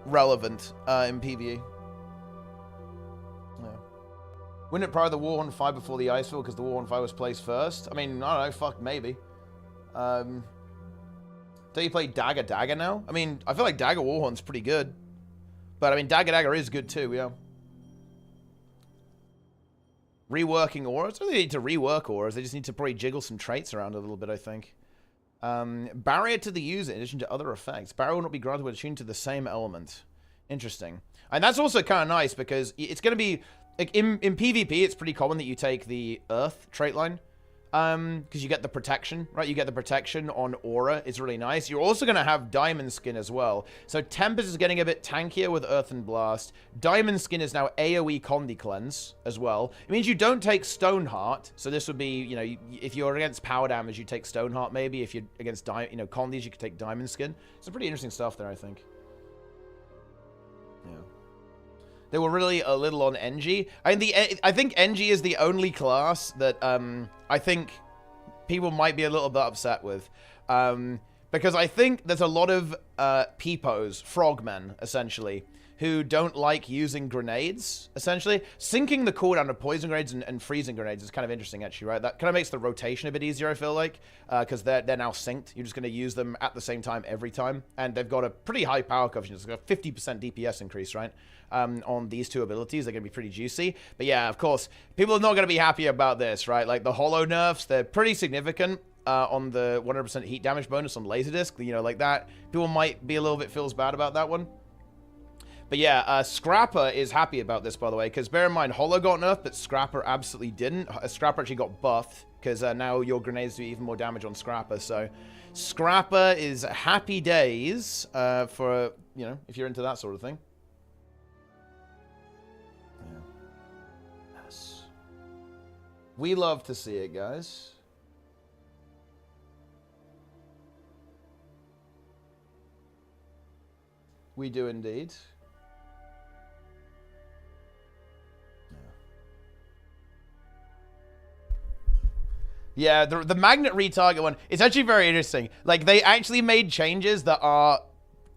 relevant in PvE. Yeah. Wouldn't it prior the Warhorn 5 before the Icefield because the Warhorn 5 was placed first? I mean, I don't know, fuck, maybe. Don't Do you play Dagger Dagger now? I mean, I feel like Dagger Warhorn's pretty good. But, I mean, Dagger Dagger is good too, yeah. Reworking auras? I don't think they need to rework auras. They just need to probably jiggle some traits around a little bit, I think. Barrier to the user in addition to other effects. Barrier will not be granted when attuned to the same element. Interesting. And that's also kind of nice because it's going to be... Like in PvP, it's pretty common that you take the Earth trait line. Because you get the protection, right? You get the protection on aura. It's really nice. You're also going to have diamond skin as well. So Tempest is getting a bit tankier with Earth and Blast. Diamond skin is now AoE Condi Cleanse as well. It means you don't take Stoneheart. So this would be, you know, if you're against power damage, you take Stoneheart maybe. If you're against, Condis, you could take diamond skin. Some pretty interesting stuff there, I think. Yeah. They were really a little on NG. I think NG is the only class that I think people might be a little bit upset with. Because I think there's a lot of peepos, frogmen, essentially, who don't like using grenades, essentially. Syncing the cooldown of poison grenades and freezing grenades is kind of interesting, actually, right? That kind of makes the rotation a bit easier, I feel like, because they're now synced. You're just going to use them at the same time every time, and they've got a pretty high power coefficient. It's got a 50% DPS increase, right? On these two abilities. They're going to be pretty juicy. But yeah, of course, people are not going to be happy about this, right? Like the holo nerfs, they're pretty significant on the 100% heat damage bonus on Laserdisc, you know, like that. People might be a little bit feels bad about that one. But yeah, Scrapper is happy about this, by the way, because bear in mind, Holo got nerfed, but Scrapper absolutely didn't. Scrapper actually got buffed, because now your grenades do even more damage on Scrapper. So Scrapper is happy days for, you know, if you're into that sort of thing. Yeah. Yes. We love to see it, guys. We do indeed. Yeah, the magnet retarget one, it's actually very interesting. Like, they actually made changes that are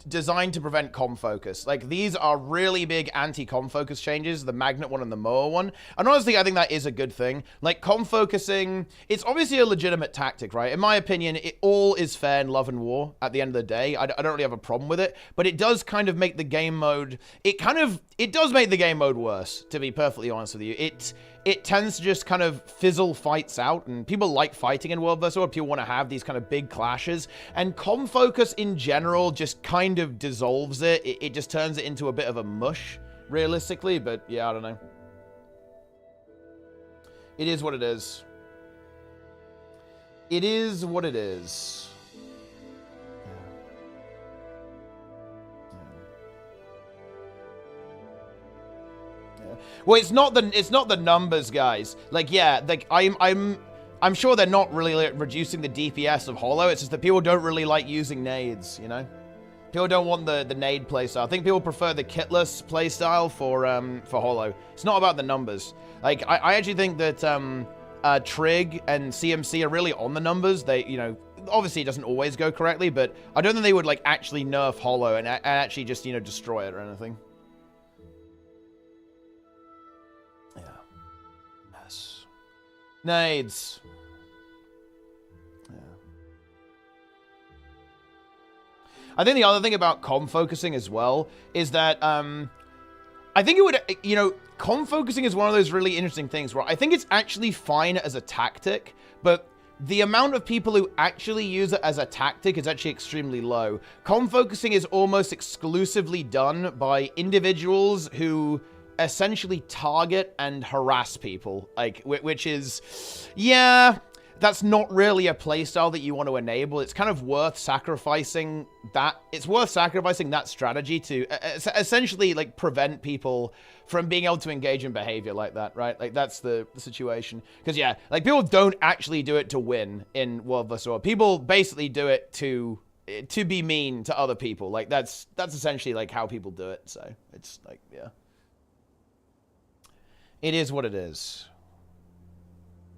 designed to prevent com focus. Like, these are really big anti-com focus changes, the magnet one and the Moa one. And honestly, I think that is a good thing. Like, com focusing, it's obviously a legitimate tactic, right? In my opinion, it all is fair in love and war at the end of the day. I don't really have a problem with it, but it does kind of make the game mode, it does make the game mode worse, to be perfectly honest with you. It tends to just kind of fizzle fights out, and people like fighting in World vs. World. People want to have these kind of big clashes, and com focus in general just kind of dissolves it. It just turns it into a bit of a mush, realistically, but yeah, I don't know. It is what it is. It is what it is. Well, it's not the numbers, guys. Like, yeah, like I'm sure they're not really like, reducing the DPS of Holo. It's just that people don't really like using nades, you know? People don't want the nade playstyle. I think people prefer the kitless playstyle for Holo. It's not about the numbers. Like, I actually think that Trig and CMC are really on the numbers. They, you know, obviously it doesn't always go correctly, but I don't think they would like actually nerf Holo and actually just, you know, destroy it or anything. Nades. Yeah. I think the other thing about com focusing as well is that I think it would, you know, com focusing is one of those really interesting things where I think it's actually fine as a tactic, but the amount of people who actually use it as a tactic is actually extremely low. Com focusing is almost exclusively done by individuals who essentially target and harass people, like, which is, yeah, that's not really a playstyle that you want to enable. It's kind of worth sacrificing that. It's worth sacrificing that strategy to essentially, like, prevent people from being able to engage in behavior like that, right? Like, that's the situation. Because, yeah, like, people don't actually do it to win in World vs. World. People basically do it to be mean to other people. Like, that's essentially, like, how people do it. So, it's, like, yeah. It is what it is.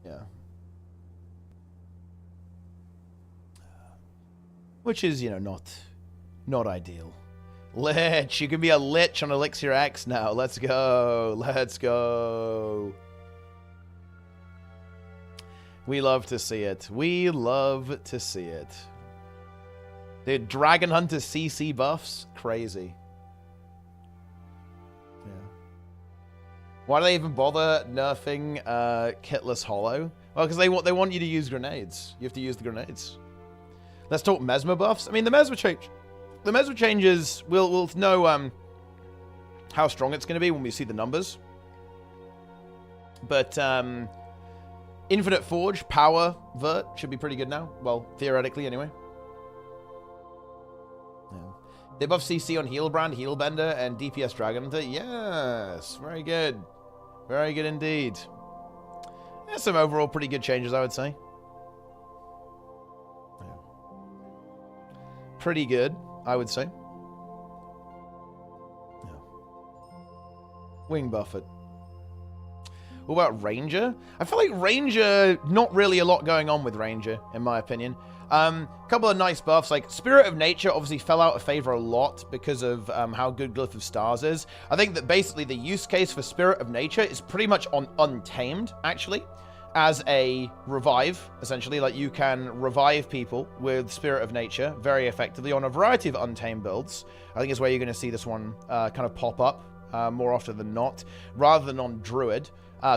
Yeah. Which is, you know, not ideal. Lich, you can be a lich on Elixir X now. Let's go. Let's go. We love to see it. We love to see it. The Dragon Hunter CC buffs, crazy. Yeah. Why do they even bother nerfing Kitless Hollow? Well, because they want you to use grenades. You have to use the grenades. Let's talk Mesmer buffs. I mean, the Mesmer changes. We'll know how strong it's going to be when we see the numbers. But Infinite Forge, Power, Vert should be pretty good now. Well, theoretically, anyway. Yeah. They buff CC on Healbrand, Healbender, and DPS Dragon Hunter. Yes, very good. Very good indeed. Yeah, some overall pretty good changes, I would say. Yeah. Pretty good, I would say. Yeah. Wing Buffet. What about Ranger? I feel like Ranger, not really a lot going on with Ranger, in my opinion. Couple of nice buffs, like Spirit of Nature obviously fell out of favor a lot because of how good Glyph of Stars is. I think that basically the use case for Spirit of Nature is pretty much on Untamed, actually, as a revive, essentially. Like, you can revive people with Spirit of Nature very effectively on a variety of Untamed builds. I think is where you're going to see this one kind of pop up more often than not, rather than on Druid.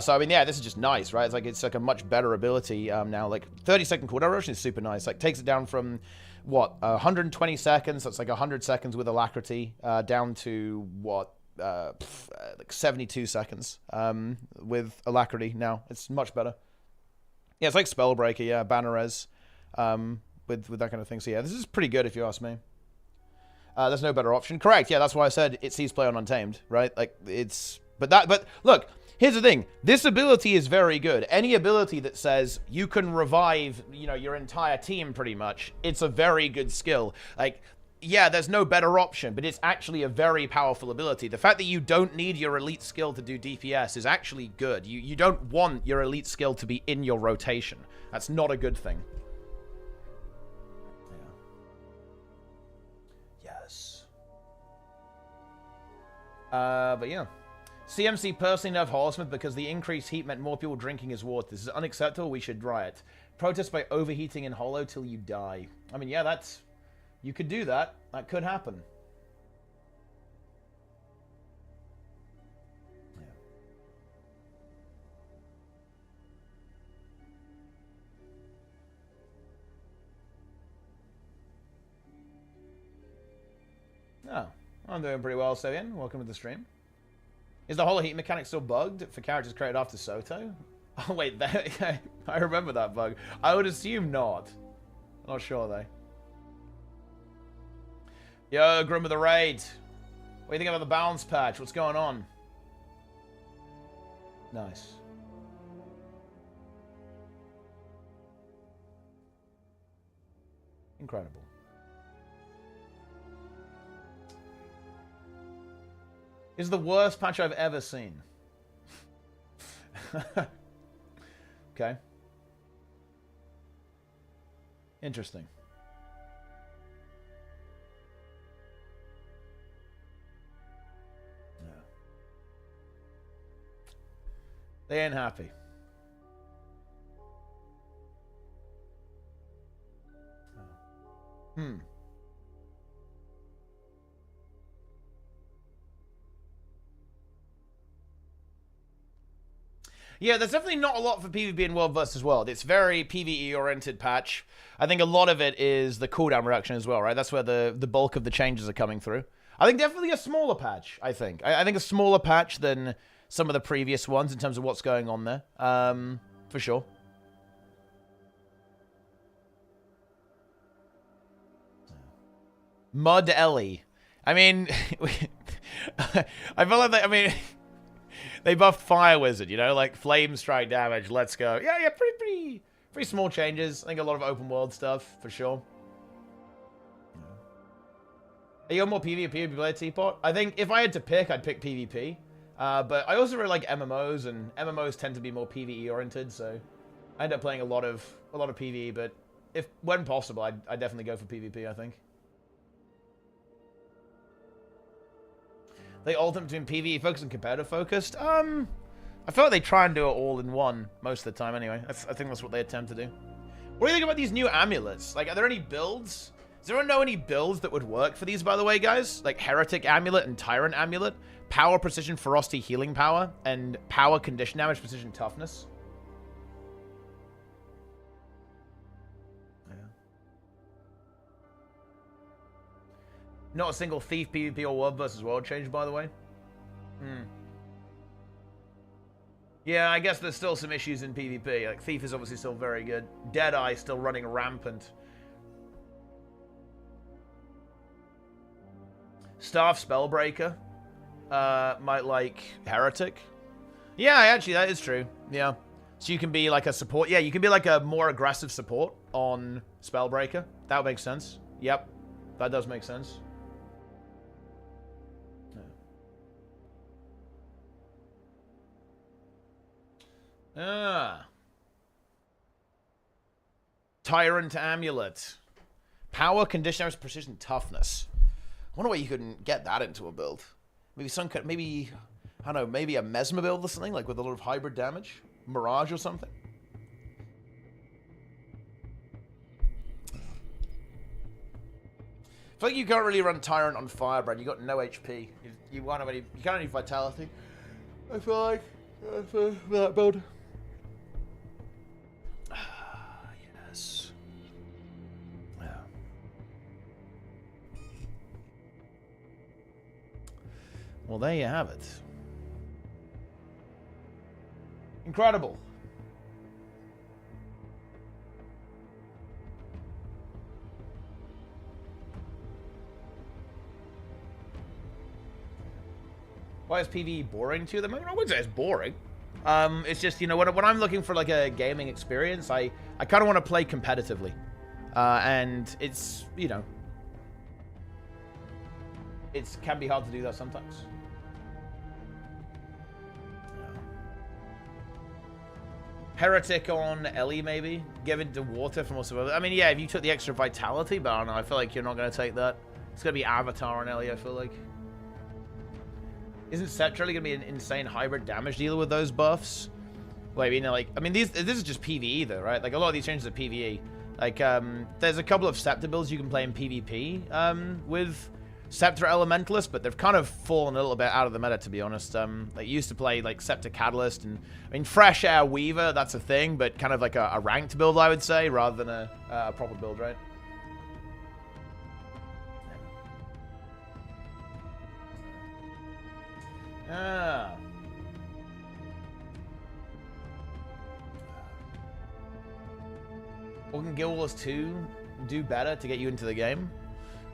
So, I mean, yeah, this is just nice, right? It's like a much better ability now. Like, 30-second cooldown duration is super nice. Like, takes it down from, what, 120 seconds, that's like 100 seconds with Alacrity, down to, what, like 72 seconds with Alacrity now. It's much better. Yeah, it's like Spellbreaker, yeah, Bannerez, with that kind of thing. So, yeah, this is pretty good if you ask me. There's no better option. Correct, yeah, that's why I said it sees play on Untamed, right? Like, it's... But look... Here's the thing. This ability is very good. Any ability that says you can revive, you know, your entire team pretty much, it's a very good skill. Like, yeah, there's no better option, but it's actually a very powerful ability. The fact that you don't need your elite skill to do DPS is actually good. You don't want your elite skill to be in your rotation. That's not a good thing. Yeah. Yes. But yeah. CMC personally nerfed Holosmith because the increased heat meant more people drinking his water. This is unacceptable. We should riot. Protest by overheating in Hollow till you die. I mean, yeah, that's... You could do that. That could happen. Yeah. Oh, I'm doing pretty well, Sovian. Welcome to the stream. Is the Hollow Heat mechanic still bugged for characters created after Soto? Oh, wait, I remember that bug. I would assume not. I'm not sure, though. Yo, Grim of the Raid. What do you think about the balance patch? What's going on? Nice. Incredible. Is the worst patch I've ever seen. Okay. Interesting. Yeah. They ain't happy. Hmm. Yeah, there's definitely not a lot for PvP in World vs. World. It's very PvE-oriented patch. I think a lot of it is the cooldown reduction as well, right? That's where the bulk of the changes are coming through. I think definitely a smaller patch, I think. I think a smaller patch than some of the previous ones in terms of what's going on there. For sure. Mud Ellie. I mean... I feel like they... I mean... They buffed Fire Wizard, you know, like flame strike damage, let's go. Yeah, pretty small changes. I think a lot of open world stuff, for sure. Are you on more PvP player, Teapot? I think if I had to pick, I'd pick PvP. But I also really like MMOs, and MMOs tend to be more PvE oriented, so I end up playing a lot of PvE, but when possible, I'd definitely go for PvP, I think. They alternate between PvE focused and competitive focused. I feel like they try and do it all in one most of the time anyway. I think that's what they attempt to do. What do you think about these new amulets? Like, are there any builds? Does anyone know any builds that would work for these, by the way, guys? Like Heretic Amulet and Tyrant Amulet. Power, Precision, Ferocity, Healing Power. And Power, Condition Damage, Precision, Toughness. Yeah. Not a single Thief, PvP, or World versus World change, by the way. Yeah, I guess there's still some issues in PvP. Like, Thief is obviously still very good. Deadeye still running rampant. Staff Spellbreaker might like Heretic. Yeah, actually, that is true. Yeah. So you can be like a support. Yeah, you can be like a more aggressive support on Spellbreaker. That would make sense. Yep. That does make sense. Tyrant Amulet. Power, Condition, Precision, Toughness. I wonder why you couldn't get that into a build. Maybe maybe, I don't know, maybe a Mesmer build or something, like with a lot of hybrid damage? Mirage or something? I feel like you can't really run Tyrant on Firebrand. You got no HP. You can't have any Vitality. I feel like for that build. Yes. Yeah. Well, there you have it. Incredible. Why is PvE boring to them? I wouldn't say it's boring. It's just, you know, when I'm looking for like a gaming experience, I kind of want to play competitively. And it's, you know, it can be hard to do that sometimes. Heretic on Ellie, maybe. Give it to water from also. I mean, yeah, if you took the extra vitality, but I don't know. I feel like you're not going to take that. It's going to be Avatar on Ellie, I feel like. Isn't Scepter really going to be an insane hybrid damage dealer with those buffs? Well, you know, like, I mean, this is just PvE, though, right? Like, a lot of these changes are PvE. Like, there's a couple of Scepter builds you can play in PvP with Scepter Elementalist, but they've kind of fallen a little bit out of the meta, to be honest. Like, you used to play, like, Scepter Catalyst, and, I mean, Fresh Air Weaver, that's a thing, but kind of like a ranked build, I would say, rather than a proper build, right? What can Guild Wars 2 do better to get you into the game?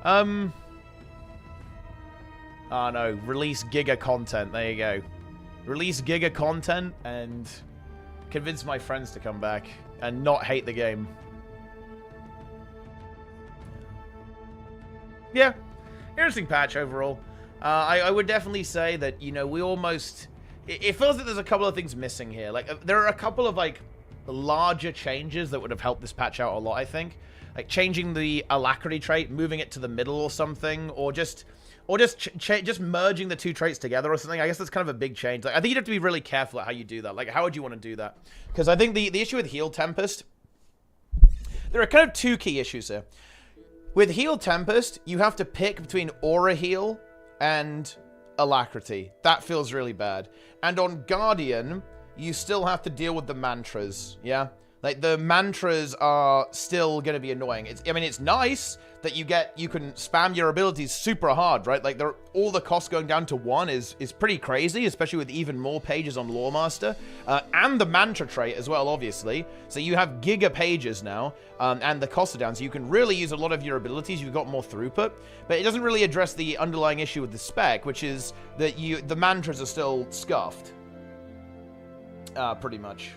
Oh no, release Giga content. There you go. Release Giga content and convince my friends to come back and not hate the game. Yeah, interesting patch overall. I would definitely say that, you know, we almost... It feels like there's a couple of things missing here. Like, there are a couple of, like, larger changes that would have helped this patch out a lot, I think. Like, changing the Alacrity trait, moving it to the middle or something, or just merging the two traits together or something. I guess that's kind of a big change. Like, I think you'd have to be really careful at how you do that. Like, how would you want to do that? Because I think the issue with Heal Tempest... There are kind of two key issues here. With Heal Tempest, you have to pick between Aura Heal and Alacrity. That feels really bad. And on Guardian, you still have to deal with the mantras, yeah? Like, the mantras are still going to be annoying. I mean, it's nice that you can spam your abilities super hard, right? Like, all the costs going down to 1 is pretty crazy, especially with even more pages on Loremaster. And the mantra trait as well, obviously. So you have giga pages now, and the costs are down, so you can really use a lot of your abilities. You've got more throughput, but it doesn't really address the underlying issue with the spec, which is that the mantras are still scuffed. Pretty much.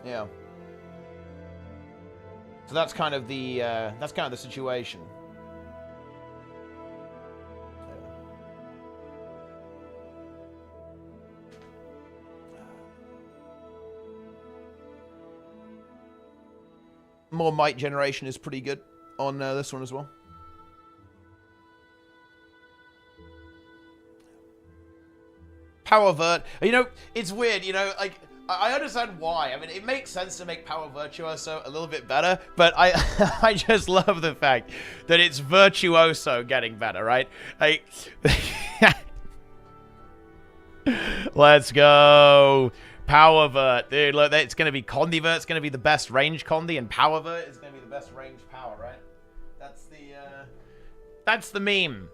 Yeah. So that's kind of the situation. More might generation is pretty good on this one as well. Power Vert. You know, it's weird, you know, like, I understand why. I mean, it makes sense to make Power Virtuoso a little bit better, but I I just love the fact that it's Virtuoso getting better, right? Like, let's go. Power Vert, dude, look, it's going to be Condivert, it's going to be the best range Condi, and Power Vert is going to be the best range power, right? That's the meme.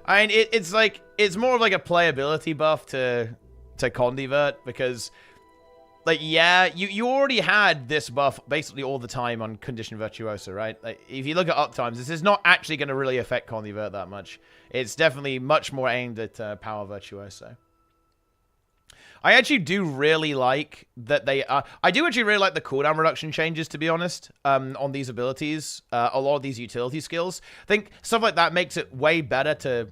I mean, it's like, it's more of like a playability buff to Condivert, because, like, yeah, you already had this buff basically all the time on Condition Virtuoso, right? Like, if you look at uptimes, this is not actually going to really affect Condivert that much. It's definitely much more aimed at Power Virtuoso. I actually do really like that they are... I do actually really like the cooldown reduction changes, to be honest, on these abilities, a lot of these utility skills. I think stuff like that makes it way better to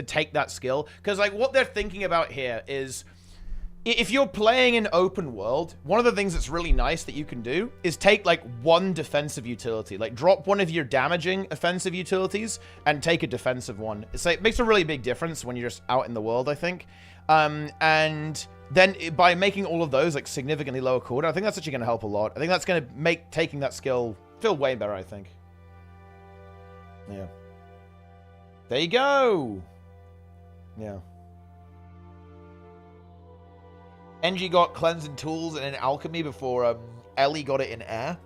take that skill. Because, like, what they're thinking about here is, if you're playing in open world, one of the things that's really nice that you can do is take, like, one defensive utility. Like, drop one of your damaging offensive utilities and take a defensive one. It's like, it makes a really big difference when you're just out in the world, I think. And then by making all of those, like, significantly lower cooldown, I think that's actually going to help a lot. I think that's going to make taking that skill feel way better, I think. Yeah. There you go! Yeah. NG got cleansing tools and in alchemy before Ellie got it in air.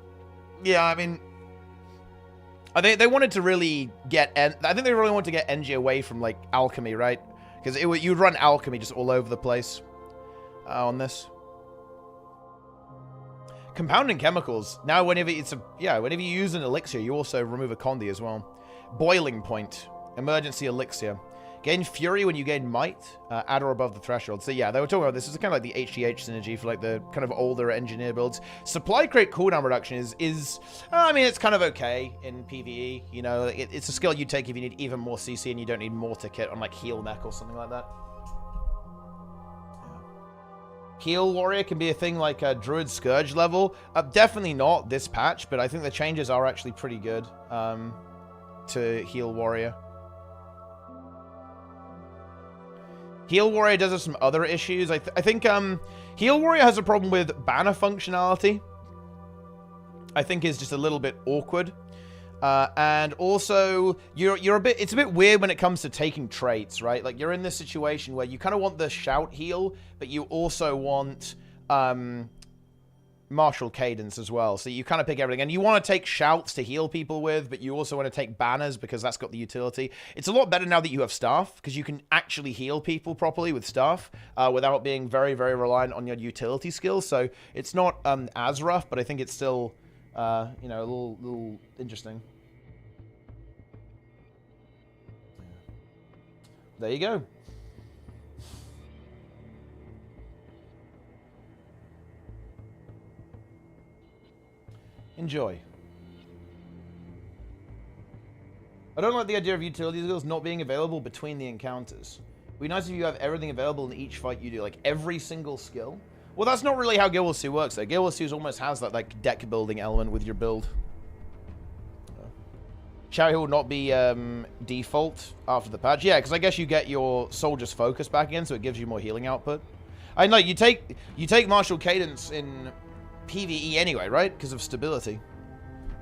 Yeah, I mean, I think they wanted to really get... I think they really wanted to get NG away from, like, alchemy, right? Because you'd run alchemy just all over the place on this. Compounding chemicals. Now, whenever whenever you use an elixir, you also remove a Condi as well. Boiling point. Emergency elixir. Gain fury when you gain might, at or above the threshold. So yeah, they were talking about this is kind of like the HGH synergy for like the kind of older engineer builds. Supply crate cooldown reduction is I mean, it's kind of okay in PvE. You know, it's a skill you take if you need even more CC and you don't need more ticket on like heal mech or something like that. Yeah. Heal warrior can be a thing like a druid scourge level. Definitely not this patch, but I think the changes are actually pretty good to heal warrior. Heal Warrior does have some other issues. I think Heal Warrior has a problem with banner functionality. I think is just a little bit awkward. And also, it's a bit weird when it comes to taking traits, right? Like, you're in this situation where you kind of want the shout heal, but you also want martial cadence as well. So you kind of pick everything. And you want to take shouts to heal people with, but you also want to take banners because that's got the utility. It's a lot better now that you have staff, because you can actually heal people properly with staff without being very, very reliant on your utility skills. So it's not as rough, but I think it's still, you know, a little interesting. There you go. Enjoy. I don't like the idea of utility skills not being available between the encounters. It'd be nice if you have everything available in each fight you do, like every single skill. Well, that's not really how Guild Wars 2 works, though. Guild Wars 2 almost has that like deck building element with your build. Shout Heal will not be default after the patch. Yeah, because I guess you get your soldier's focus back again, so it gives you more healing output. I know you take martial cadence in PvE anyway, right? Because of stability.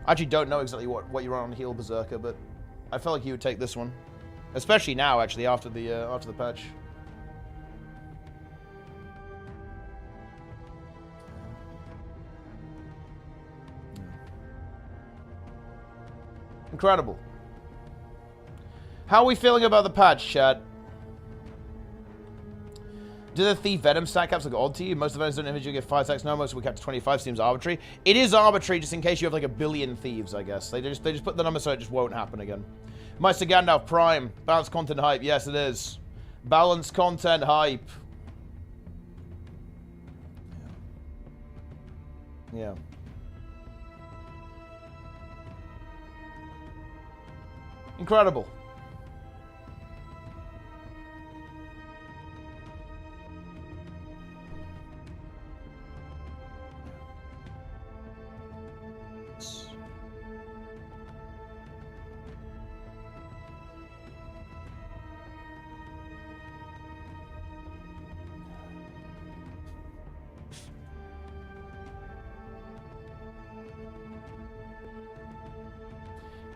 I actually don't know exactly what you run on Heal Berserker, but I felt like you would take this one, especially now, actually after the patch. Incredible. How are we feeling about the patch, chat? Do the Thief Venom stack caps look odd to you? Most of those don't individually get 5 stacks. No, most we cap to 25 seems arbitrary. It is arbitrary just in case you have like a billion thieves, I guess. They just put the number so it just won't happen again. Meister Gandalf Prime. Balanced content hype. Yes, it is. Balanced content hype. Yeah. Incredible.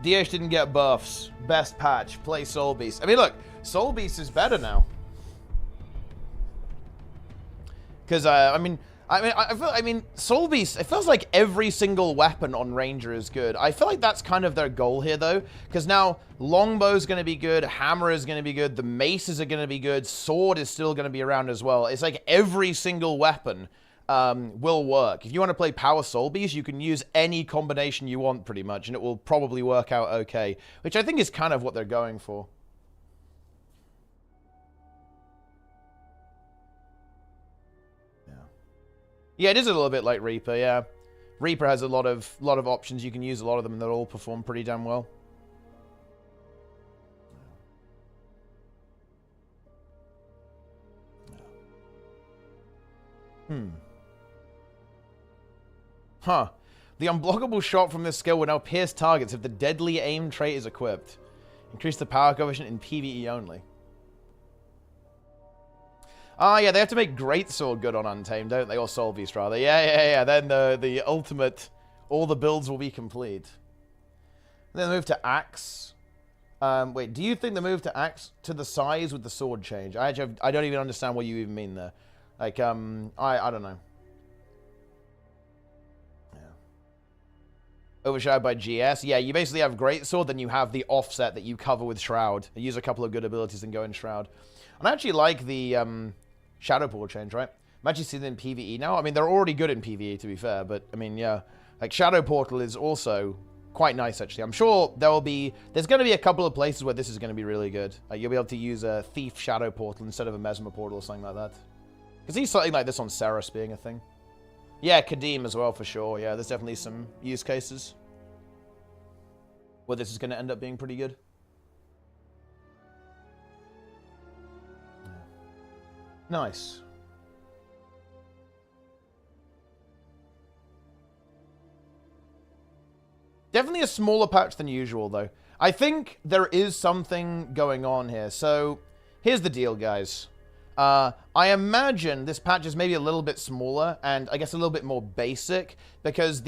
DH didn't get buffs. Best patch. Play Soul Beast. I mean, look, Soul Beast is better now. Because I mean, Soul Beast. It feels like every single weapon on Ranger is good. I feel like that's kind of their goal here, though, because now Longbow is going to be good, Hammer is going to be good, the Maces are going to be good, Sword is still going to be around as well. It's like every single weapon will work. If you want to play Power Soul Beast, you can use any combination you want, pretty much, and it will probably work out okay, which I think is kind of what they're going for. Yeah, it is a little bit like Reaper, yeah. Reaper has a lot of options. You can use a lot of them, and they'll all perform pretty damn well. Huh. The unblockable shot from this skill will now pierce targets if the deadly aim trait is equipped. Increase the power coefficient in PvE only. Ah, yeah, they have to make Greatsword good on Untamed, don't they? Or Soul Beast, rather. Yeah. Then the ultimate, all the builds will be complete. And then move to Axe. Wait, do you think the move to Axe to the size with the sword change? I don't even understand what you even mean there. Like, I don't know. Yeah. Overshadowed by GS. Yeah, you basically have Greatsword, then you have the offset that you cover with Shroud. You use a couple of good abilities and go in Shroud. And I actually like the Shadow Portal change, right? I'm actually seeing them in PvE now. I mean, they're already good in PvE, to be fair. But, I mean, yeah. Like, Shadow Portal is also quite nice, actually. I'm sure there's going to be a couple of places where this is going to be really good. Like, you'll be able to use a Thief Shadow Portal instead of a Mesmer Portal or something like that. Because he's something like this on Ceres being a thing. Yeah, Kadim as well, for sure. Yeah, there's definitely some use cases where this is going to end up being pretty good. Nice. Definitely a smaller patch than usual, though. I think there is something going on here. So, here's the deal, guys. I imagine this patch is maybe a little bit smaller and I guess a little bit more basic because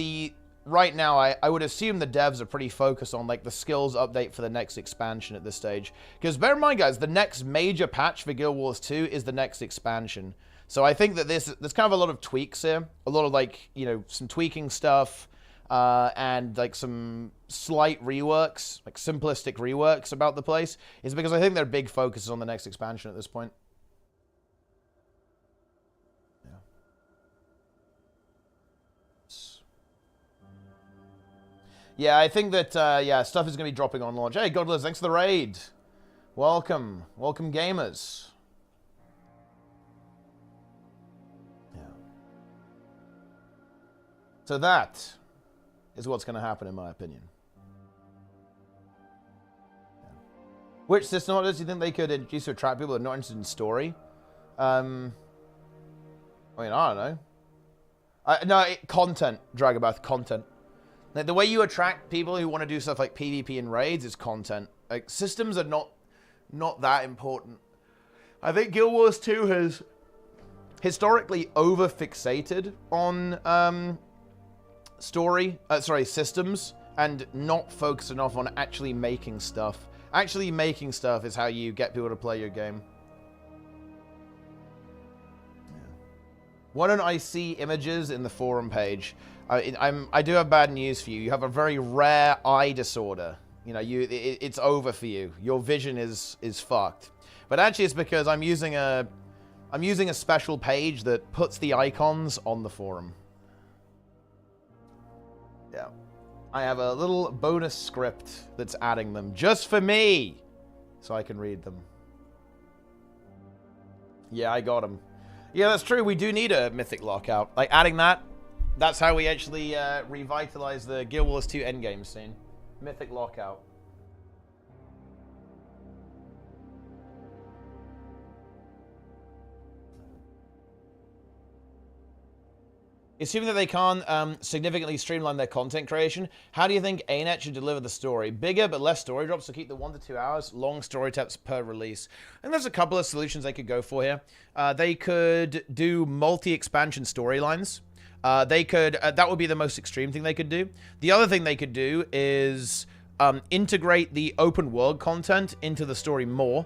right now, I would assume the devs are pretty focused on, like, the skills update for the next expansion at this stage. Because bear in mind, guys, the next major patch for Guild Wars 2 is the next expansion. So I think that there's kind of a lot of tweaks here. A lot of, like, you know, some tweaking stuff and, like, some slight reworks, like, simplistic reworks about the place. Is because I think their big focus is on the next expansion at this point. Yeah, I think that, yeah, stuff is going to be dropping on launch. Hey, Godless, thanks for the raid. Welcome. Welcome, gamers. Yeah. So that is what's going to happen, in my opinion. Yeah. Which system models do you think they could introduce to attract people who are not interested in story? I mean, I don't know. No, content, Dragabath, content. Like, the way you attract people who want to do stuff like PvP and raids is content. Like, systems are not that important. I think Guild Wars 2 has historically over-fixated on systems and not focused enough on actually making stuff. Actually making stuff is how you get people to play your game. Why don't I see images in the forum page? I do have bad news for you. You have a very rare eye disorder. You know, it's over for you. Your vision is fucked. But actually, it's because I'm using a special page that puts the icons on the forum. Yeah, I have a little bonus script that's adding them just for me, so I can read them. Yeah, I got them. Yeah, that's true. We do need a mythic lockout. Like, adding that. That's how we actually revitalize the Guild Wars 2 endgame scene. Mythic lockout. Assuming that they can't significantly streamline their content creation, how do you think ANET should deliver the story? Bigger but less story drops to keep the 1 to 2 hours, long story taps per release. I think there's a couple of solutions they could go for here. They could do multi-expansion storylines. They could, that would be the most extreme thing they could do. The other thing they could do is integrate the open world content into the story more.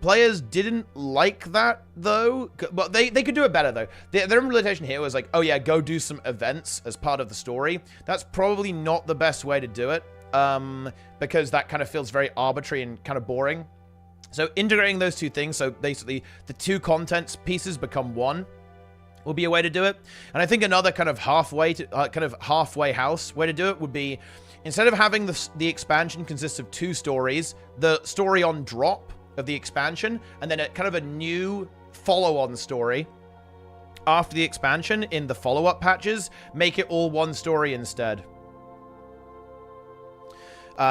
Players didn't like that, though. But they could do it better, though. Their implementation here was like, oh yeah, go do some events as part of the story. That's probably not the best way to do it, because that kind of feels very arbitrary and kind of boring. So integrating those two things, so basically the two content pieces become one, will be a way to do it. And I think another kind of halfway house way to do it would be, instead of having the expansion consist of two stories, the story on drop of the expansion, and then kind of a new follow-on story after the expansion in the follow-up patches, make it all one story instead.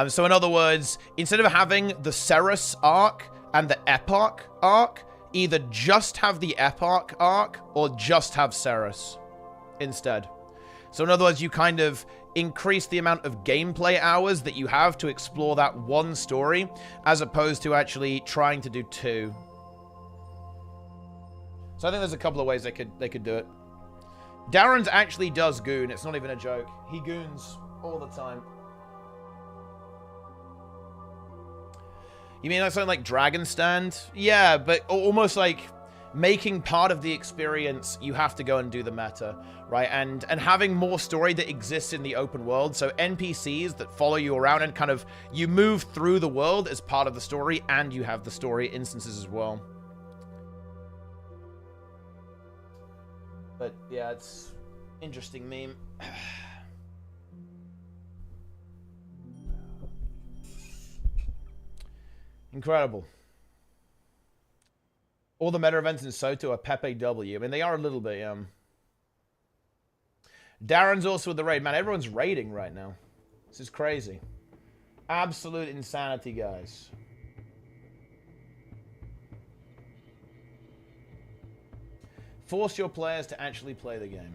So in other words, instead of having the Ceres arc and the Epoch arc, either just have the Epoch arc or just have Ceres instead. So in other words, you kind of increase the amount of gameplay hours that you have to explore that one story, as opposed to actually trying to do two. So I think there's a couple of ways they could do it. Darren's actually does goon. It's not even a joke. He goons all the time. You mean like something like Dragon Stand? Yeah, but almost like making part of the experience, you have to go and do the meta, right? And having more story that exists in the open world. So NPCs that follow you around and kind of, you move through the world as part of the story, and you have the story instances as well. But yeah, it's interesting meme. Incredible. All the meta events in Soto are Pepe W. I mean, they are a little bit, Darren's also with the raid. Man, everyone's raiding right now. This is crazy. Absolute insanity, guys. Force your players to actually play the game.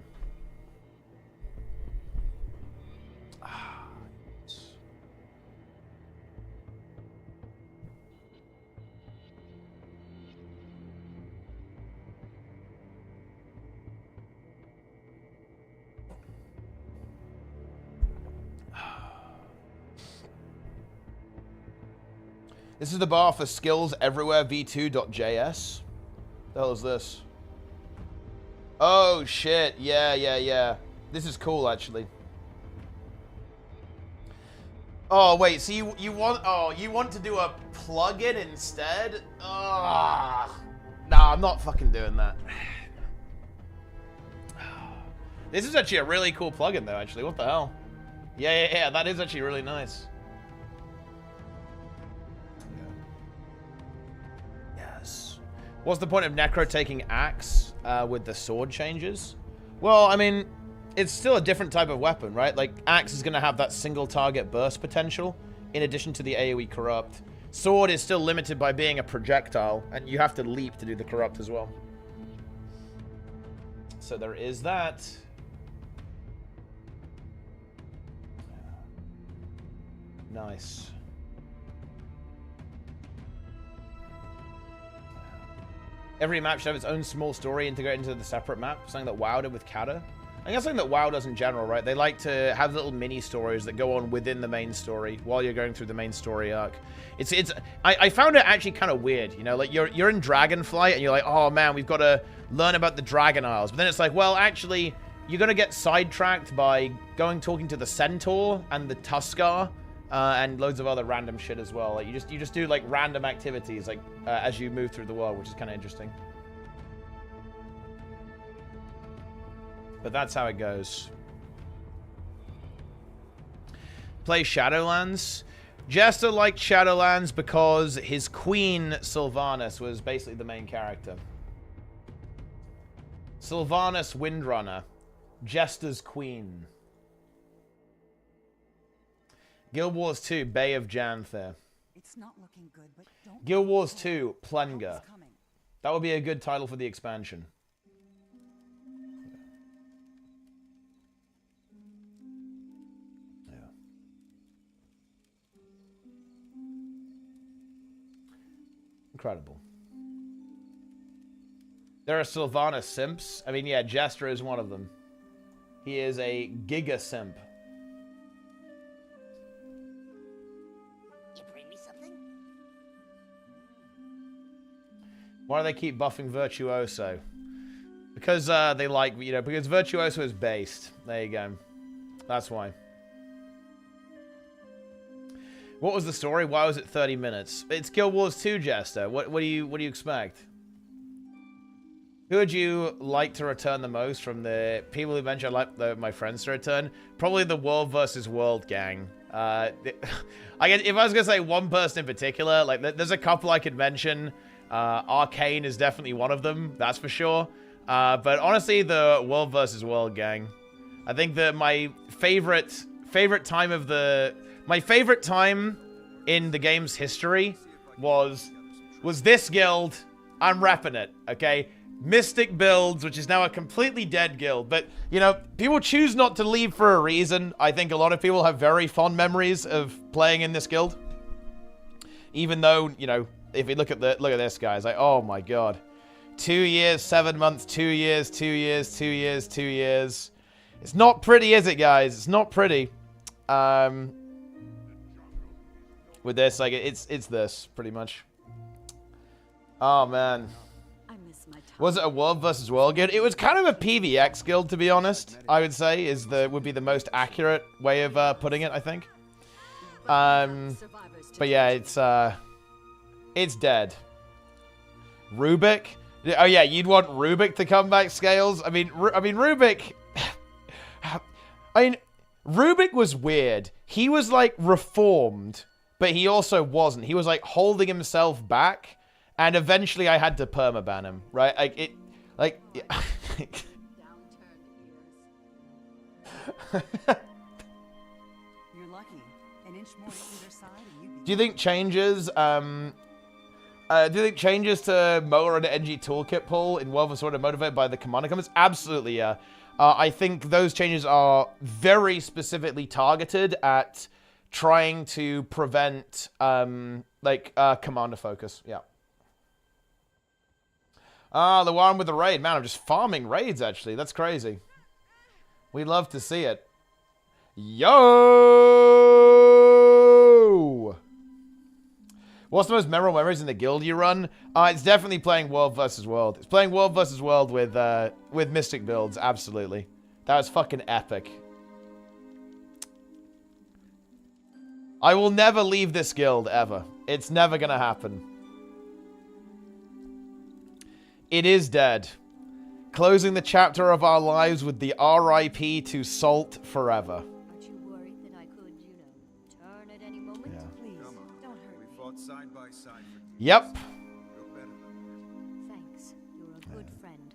This is the bar for skills everywhere v2.js. The hell is this? Oh shit, yeah. This is cool actually. Oh wait, so you want to do a plugin instead? Nah, I'm not fucking doing that. This is actually a really cool plugin though, actually. What the hell? Yeah, that is actually really nice. What's the point of Necro taking Axe with the sword changes? Well, I mean, it's still a different type of weapon, right? Like, Axe is going to have that single target burst potential, in addition to the AoE corrupt. Sword is still limited by being a projectile, and you have to leap to do the corrupt as well. So there is that. Nice. Every map should have its own small story integrated into the separate map. Something that WoW did with Kata. I guess something that WoW does in general, right? They like to have little mini stories that go on within the main story while you're going through the main story arc. I found it actually kind of weird, you know, like you're in Dragonflight and you're like, oh man, we've got to learn about the Dragon Isles. But then it's like, well, actually, you're gonna get sidetracked by talking to the Centaur and the Tuskar. And loads of other random shit as well. Like you just do like random activities like as you move through the world, which is kind of interesting. But that's how it goes. Play Shadowlands. Jester liked Shadowlands because his queen Sylvanas was basically the main character. Sylvanas Windrunner, Jester's queen. Guild Wars 2, Bay of Janther. It's not looking good, but don't Guild Wars 2, Plunger. That would be a good title for the expansion. Yeah. Incredible. There are Sylvanas simps. I mean, yeah, Jester is one of them. He is a giga simp. Why do they keep buffing Virtuoso? Because they like, you know, because Virtuoso is based. There you go. That's why. What was the story? Why was it 30 minutes? It's Guild Wars 2, Jester. What do you expect? Who would you like to return the most from the people who mentioned I'd like my friends to return? Probably the World versus World gang. I guess if I was gonna say one person in particular, like there's a couple I could mention. Arcane is definitely one of them, that's for sure. But honestly, the World versus World gang. I think that my favorite time in the game's history was this guild. I'm repping it, okay? Mystic Builds, which is now a completely dead guild. But, you know, people choose not to leave for a reason. I think a lot of people have very fond memories of playing in this guild. Even though, you know, if you look at this, guys, like, oh my god. 2 years, 7 months, 2 years, 2 years, 2 years, 2 years. It's not pretty, is it, guys? It's not pretty. With this, like, it's this, pretty much. Oh, man. Was it a World versus World guild? It was kind of a PvX guild, to be honest. I would say would be the most accurate way of putting it. I think. But yeah, it's dead. Rubik. Oh yeah, you'd want Rubik to come back. Scales. I mean, Rubik. Rubik was weird. He was like reformed, but he also wasn't. He was like holding himself back. And eventually I had to permaban him, right? You're lucky. An inch more to either side and you'd be... Do you think changes to Moa and NG toolkit pull in World of Sword are motivated by the commander comments? Absolutely, yeah. I think those changes are very specifically targeted at trying to prevent commander focus. Yeah. The one with the raid. Man, I'm just farming raids, actually. That's crazy. We love to see it. Yo! What's the most memorable memories in the guild you run? It's definitely playing World versus World. It's playing World versus World with Mystic builds, absolutely. That was fucking epic. I will never leave this guild, ever. It's never gonna happen. It is dead. Closing the chapter of our lives with the RIP to Salt forever. Aren't you worried that I could, you know, turn at any moment? Yeah. Please, don't hurt me. We fought side by side for Yep. Thanks. You're a good friend.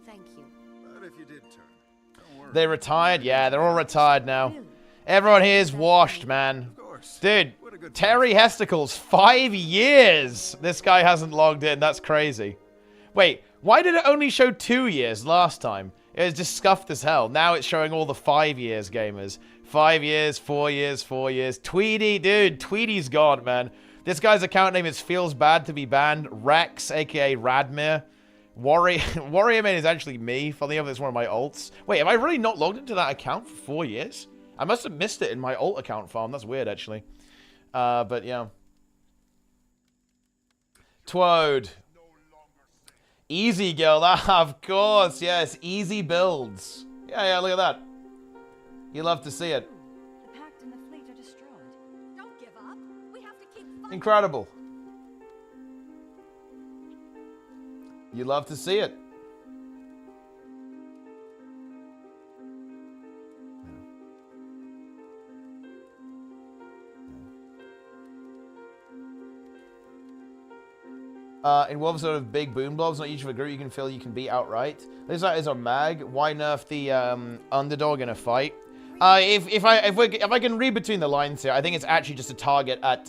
Thank you. But if you did turn, don't worry. They retired? Yeah, they're all retired now. Everyone here is washed, man. Dude, Terry Hesticles, 5 years. This guy hasn't logged in. That's crazy. Wait, why did it only show 2 years last time? It was just scuffed as hell. Now it's showing all the 5 years gamers. 5 years, 4 years, 4 years. Tweety, dude, Tweety's gone, man. This guy's account name is Feels Bad to Be Banned. Rex, aka Radmir. Warrior Man is actually me. Funny enough, it's one of my alts. Wait, have I really not logged into that account for 4 years? I must have missed it in my alt account farm. That's weird, actually. But yeah. Twode. Easy guild, of course, yes, easy builds. Yeah, look at that. You love to see it. The Pact and the fleet are destroyed. Don't give up. We have to keep fighting. Incredible. You love to see it. In Wolves sort of big boom blobs, not each of a group you can feel you can beat outright. This is our mag. Why nerf the underdog in a fight? If I can read between the lines here, I think it's actually just a target at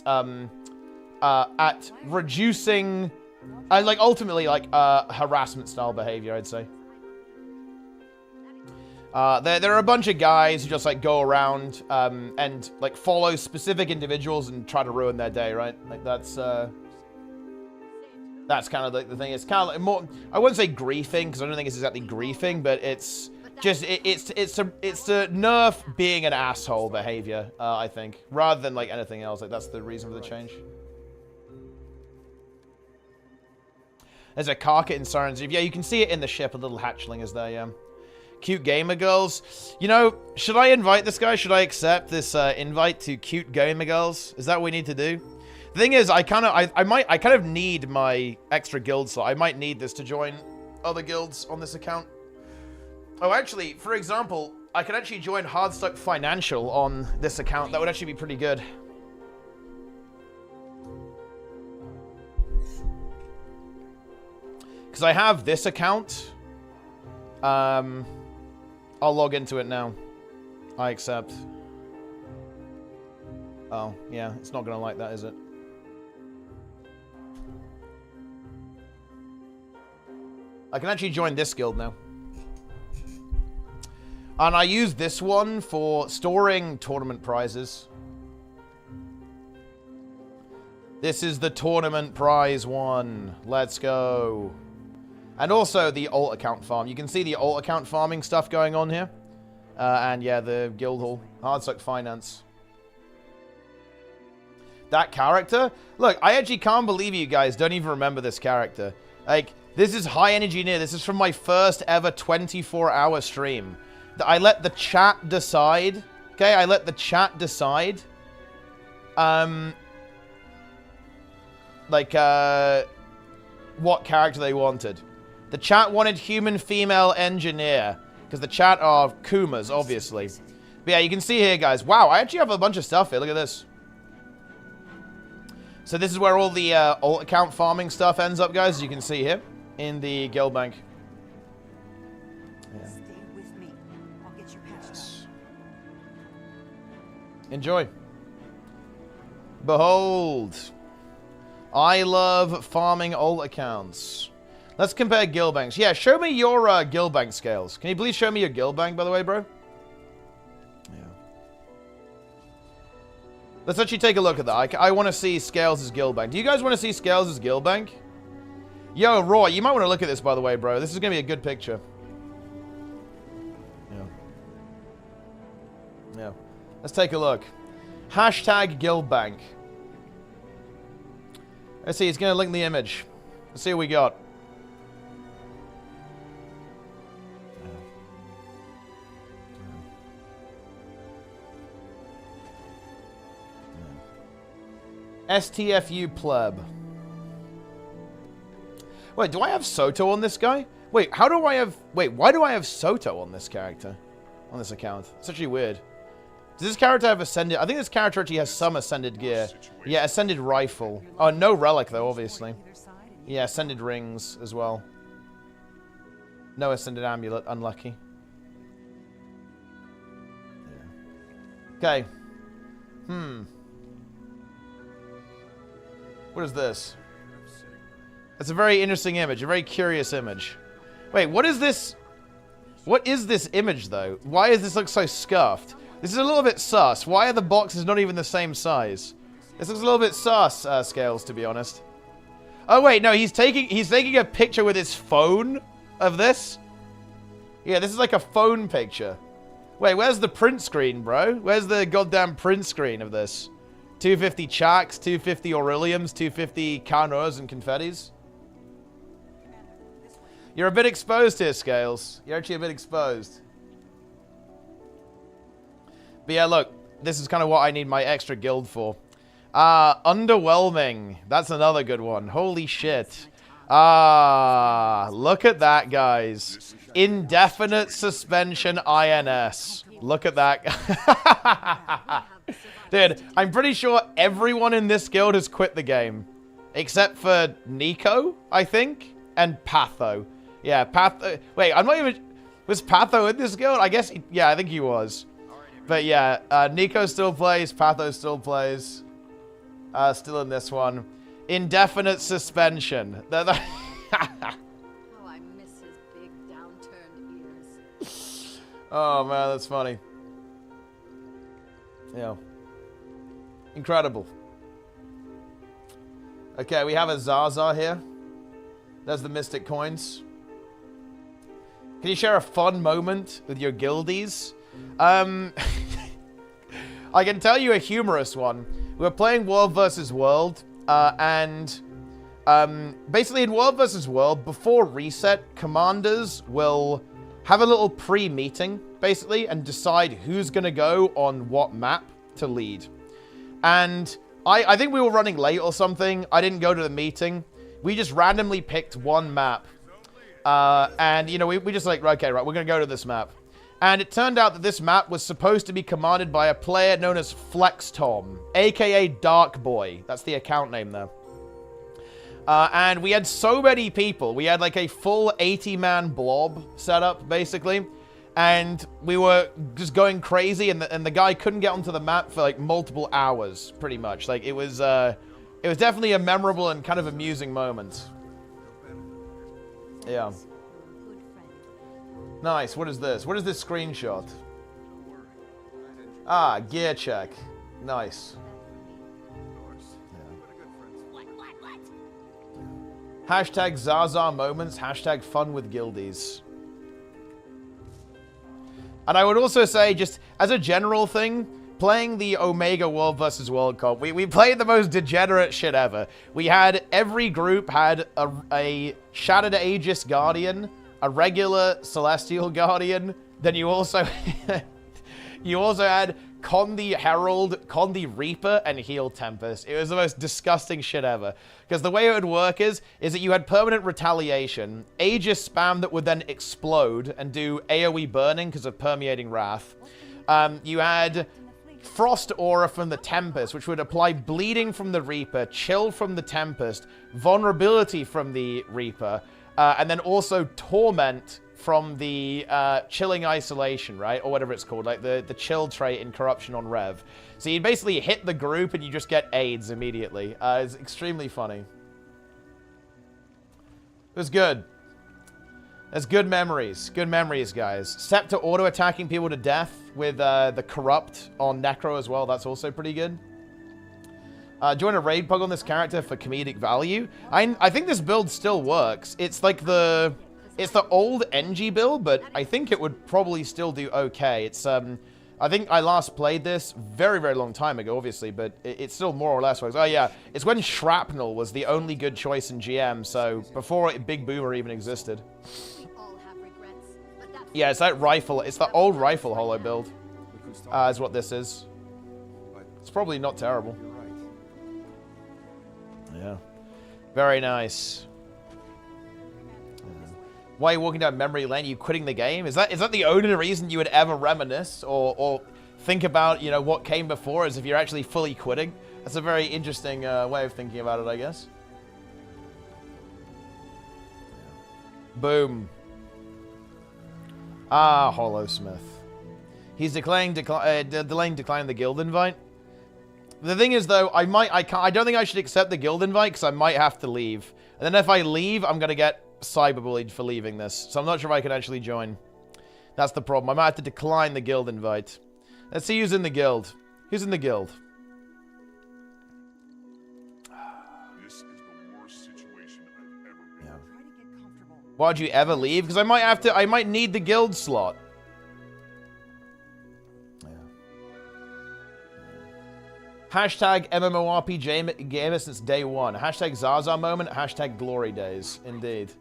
reducing, ultimately harassment style behavior. I'd say. There are a bunch of guys who just go around and follow specific individuals and try to ruin their day, right? That's kind of the thing. It's kind of more. I wouldn't say griefing because I don't think it's exactly griefing, but it's just it's to nerf being an asshole behavior. I think rather than anything else. That's the reason for the change. There's a Karka in Siren's Reef. Yeah, you can see it in the ship. A little hatchling is there, yeah. Cute gamer girls. You know, should I invite this guy? Should I accept this invite to cute gamer girls? Is that what we need to do? The thing is, I kind of need my extra guild slot. I might need this to join other guilds on this account. Oh, actually, for example, I could actually join Hardstuck Financial on this account. That would actually be pretty good. Because I have this account. I'll log into it now. I accept. Oh, yeah, it's not going to like that, is it? I can actually join this guild now. And I use this one for storing tournament prizes. This is the tournament prize one. Let's go. And also the alt account farm. You can see the alt account farming stuff going on here. And yeah, the guild hall. Hardstuck Finance. That character? Look, I actually can't believe you guys don't even remember this character. Like, this is High Energy Near. This is from my first ever 24-hour stream. I let the chat decide. Okay, I let the chat decide. What character they wanted. The chat wanted human female engineer. Because the chat are Kumas, obviously. But yeah, you can see here, guys. Wow, I actually have a bunch of stuff here. Look at this. So this is where all the alt account farming stuff ends up, guys. As you can see here in the guild bank. Yeah. Stay with me. I'll get you patched up. Enjoy. Behold. I love farming alt accounts. Let's compare guild banks. Yeah, show me your guild bank scales. Can you please show me your guild bank, by the way, bro? Yeah. Let's actually take a look at that. I want to see Scales' as guild bank. Do you guys want to see Scales' as guild bank? Yo, Roy, you might want to look at this, by the way, bro. This is going to be a good picture. Yeah. Yeah. Let's take a look. Hashtag guild bank. Let's see. It's going to link the image. Let's see what we got. STFU pleb. Wait, do I have Soto on this guy? Wait, how do I have... Wait, why do I have Soto on this character? On this account? It's actually weird. Does this character have Ascended... I think this character actually has some Ascended gear. Yeah, Ascended Rifle. Oh, no Relic, though, obviously. Yeah, Ascended Rings as well. No Ascended Amulet. Unlucky. Okay. What is this? That's a very interesting image. A very curious image. Wait, what is this? What is this image, though? Why does this look so scuffed? This is a little bit sus. Why are the boxes not even the same size? This looks a little bit sus, Scales, to be honest. Oh, wait, no, he's taking a picture with his phone of this? Yeah, this is like a phone picture. Wait, where's the print screen, bro? Where's the goddamn print screen of this? 250 Chaks, 250 Aureliums, 250 Carnors and Confettis. You're a bit exposed here, Scales. You're actually a bit exposed. But yeah, look. This is kind of what I need my extra guild for. Underwhelming. That's another good one. Holy shit. Look at that, guys. Indefinite suspension INS. Look at that. Dude, I'm pretty sure everyone in this guild has quit the game. Except for Nico, I think. And Patho. Yeah, Patho. Wait, I'm not even... Was Patho in this guild? I guess... Yeah, I think he was. But yeah, Nico still plays. Patho still plays. Still in this one. Indefinite suspension. Oh, I miss his big downturned ears. Oh, man, that's funny. Yeah. Incredible. Okay, we have a Zaza here. There's the Mystic Coins. Can you share a fun moment with your guildies? I can tell you a humorous one. We were playing World vs. World, and Basically, in World vs. World, before reset, commanders will have a little pre-meeting, basically, and decide who's going to go on what map to lead. And I think we were running late or something. I didn't go to the meeting. We just randomly picked one map. And, you know, we just like, okay, right, we're going to go to this map. And it turned out that this map was supposed to be commanded by a player known as Flex Tom, aka Dark Boy. That's the account name there. And we had so many people. We had like a full 80-man blob set up, basically. And we were just going crazy, and the guy couldn't get onto the map for like multiple hours, pretty much. Like, it was definitely a memorable and kind of amusing moment. Yeah. Nice. What is this? What is this screenshot? Ah, gear check. Nice. Hashtag Zaza moments. Hashtag fun with guildies. And I would also say, just as a general thing, playing the Omega World vs. World Cup, we played the most degenerate shit ever. We had, every group had a Shattered Aegis Guardian, a regular Celestial Guardian, then you also had Condi Herald, Condi Reaper, and Heal Tempest. It was the most disgusting shit ever. Because the way it would work is that you had permanent retaliation, Aegis spam that would then explode and do AoE burning because of permeating wrath. You had Frost Aura from the Tempest, which would apply bleeding from the Reaper, chill from the Tempest, vulnerability from the Reaper, and then also Torment from the chilling isolation, right? Or whatever it's called, like the chill trait in Corruption on Rev. So you basically hit the group and you just get AIDS immediately. It's extremely funny. It was good. There's good memories. Good memories, guys. Scepter auto-attacking people to death with the Corrupt on Necro as well. That's also pretty good. Join a raid pug on this character for comedic value. I think this build still works. It's like the old NG build, but I think it would probably still do okay. It's I think I last played this very, very long time ago, obviously, but it still more or less works. Oh yeah, it's when Shrapnel was the only good choice in GM, so before Big Boomer even existed. Yeah, it's that rifle. It's the old rifle holo build. Is what this is. It's probably not terrible. Yeah. Very nice. Why are you walking down memory lane? Are you quitting the game? Is that the only reason you would ever reminisce or think about, you know, what came before, as if you're actually fully quitting? That's a very interesting way of thinking about it, I guess. Boom. Ah, Holosmith. He's delaying decline the guild invite. The thing is, though, I don't think I should accept the guild invite because I might have to leave. And then if I leave, I'm gonna get cyberbullied for leaving this. So I'm not sure if I can actually join. That's the problem. I might have to decline the guild invite. Let's see who's in the guild. Who's in the guild? This is the worst situation I've ever been in. Try to get comfortable. Why'd you ever leave? Because I might need the guild slot. Hashtag MMORPG gamer since day one. Hashtag Zaza moment. Hashtag glory days. Indeed.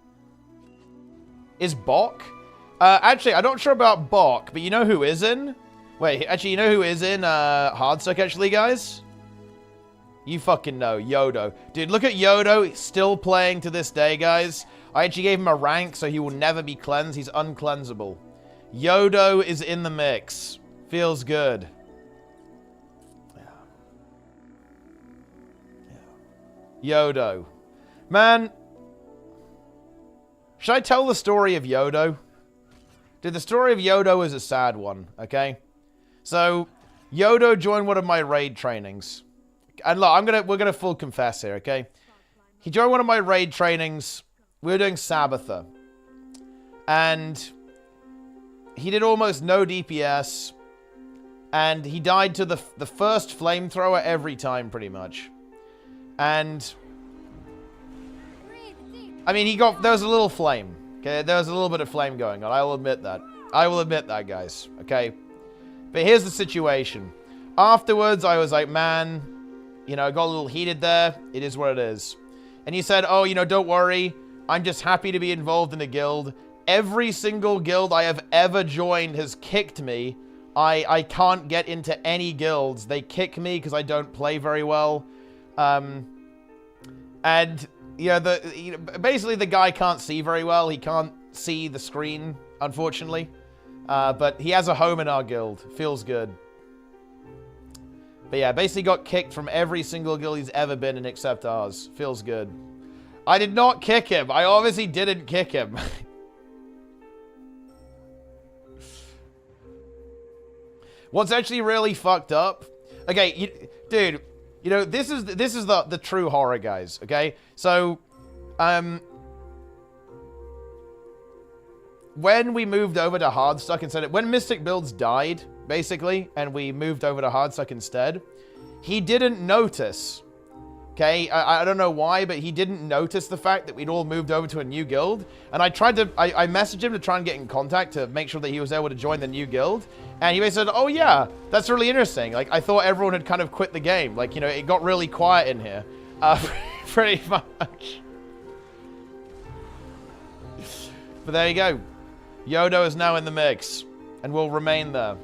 Is Bok? Actually, I'm not sure about Bok, but you know who is in? Wait, actually, you know who is in Hardsuck, actually, guys? You fucking know. Yodo. Dude, look at Yodo. Still playing to this day, guys. I actually gave him a rank, so he will never be cleansed. He's uncleansable. Yodo is in the mix. Feels good. Yodo. Man. Should I tell the story of Yodo? Dude, the story of Yodo is a sad one, okay? So, Yodo joined one of my raid trainings. And look, we're gonna full confess here, okay? He joined one of my raid trainings. We were doing Sabbather. And he did almost no DPS. And he died to the first flamethrower every time, pretty much. And I mean, there was a little flame. Okay, there was a little bit of flame going on. I will admit that. I will admit that, guys. Okay, but here's the situation. Afterwards, I was like, man, you know, I got a little heated there. It is what it is. And he said, oh, you know, don't worry. I'm just happy to be involved in a guild. Every single guild I have ever joined has kicked me. I can't get into any guilds. They kick me because I don't play very well. And, basically the guy can't see very well. He can't see the screen, unfortunately. But he has a home in our guild. Feels good. But yeah, basically got kicked from every single guild he's ever been in except ours. Feels good. I did not kick him. I obviously didn't kick him. What's actually really fucked up? Okay, dude, this is the true horror, guys. Okay, so when we moved over to Hardstuck instead, when Mystic Builds died, basically, and we moved over to Hardstuck instead, he didn't notice. Okay, I don't know why, but he didn't notice the fact that we'd all moved over to a new guild. And I messaged him to try and get in contact to make sure that he was able to join the new guild. And he basically said, oh yeah, that's really interesting. Like, I thought everyone had kind of quit the game. Like, it got really quiet in here. Pretty much. But there you go. Yodo is now in the mix. And will remain there.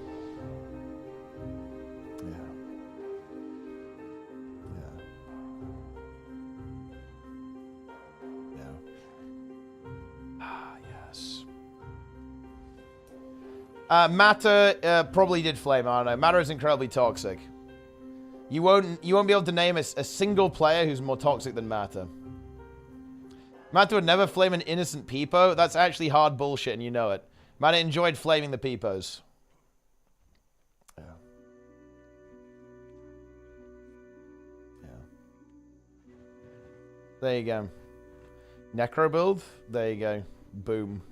Matter probably did flame. I don't know. Matter is incredibly toxic. You won't be able to name a single player who's more toxic than Matter. Matter would never flame an innocent peepo. That's actually hard bullshit, and you know it. Matter enjoyed flaming the peepos. Yeah. Yeah. There you go. Necro build. There you go. Boom.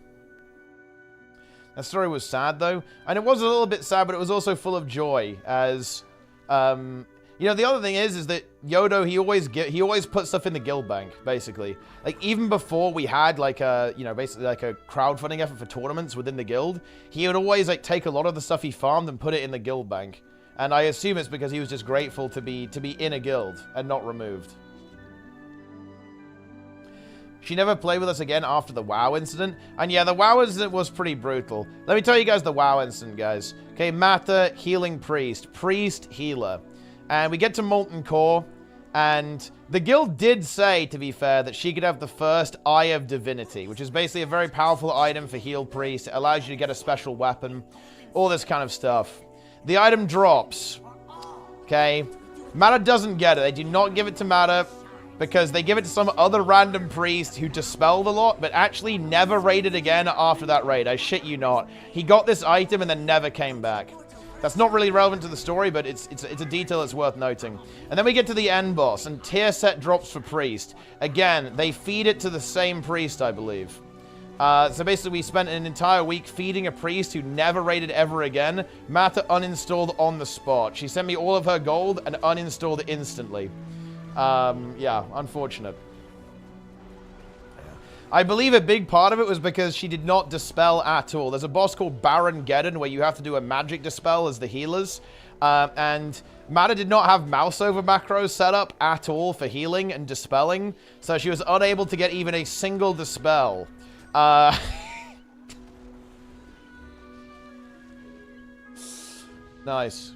That story was sad, though. And it was a little bit sad, but it was also full of joy. As, the other thing is that Yodo, he always puts stuff in the guild bank, basically. Like, even before we had, basically like a crowdfunding effort for tournaments within the guild, he would always, take a lot of the stuff he farmed and put it in the guild bank. And I assume it's because he was just grateful to be in a guild and not removed. She never played with us again after the WoW incident. And yeah, the WoW incident was pretty brutal. Let me tell you guys the WoW incident, guys. Okay, Matter, healing priest. Priest, healer. And we get to Molten Core. And the guild did say, to be fair, that she could have the first Eye of Divinity, which is basically a very powerful item for heal priest. It allows you to get a special weapon. All this kind of stuff. The item drops. Okay. Matter doesn't get it. They do not give it to Matter. Because they give it to some other random priest who dispelled a lot, but actually never raided again after that raid. I shit you not. He got this item and then never came back. That's not really relevant to the story, but it's a detail that's worth noting. And then we get to the end boss, and tier set drops for priest. Again, they feed it to the same priest, I believe. So basically, we spent an entire week feeding a priest who never raided ever again. Matter uninstalled on the spot. She sent me all of her gold and uninstalled it instantly. Yeah, unfortunate. I believe a big part of it was because she did not dispel at all. There's a boss called Baron Geddon where you have to do a magic dispel as the healers. And Matter did not have mouse over macros set up at all for healing and dispelling. So she was unable to get even a single dispel. Nice.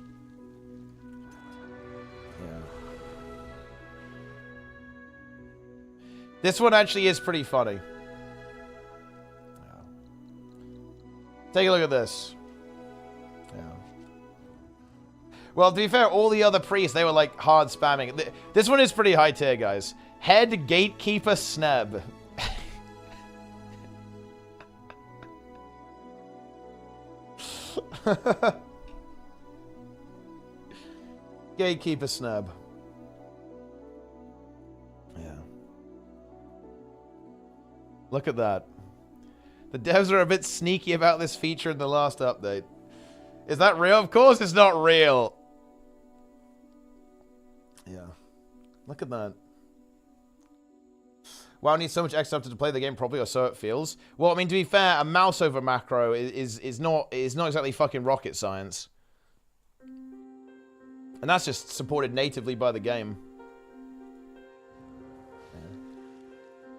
This one actually is pretty funny. Yeah. Take a look at this. Yeah. Well, to be fair, all the other priests, they were like hard spamming. This one is pretty high tier, guys. Head Gatekeeper Sneb. Gatekeeper Sneb. Look at that. The devs are a bit sneaky about this feature in the last update. Is that real? Of course it's not real. Yeah. Look at that. WoW needs so much extra to play the game properly, or so it feels. Well, I mean, to be fair, a mouse over macro is not exactly fucking rocket science. And that's just supported natively by the game.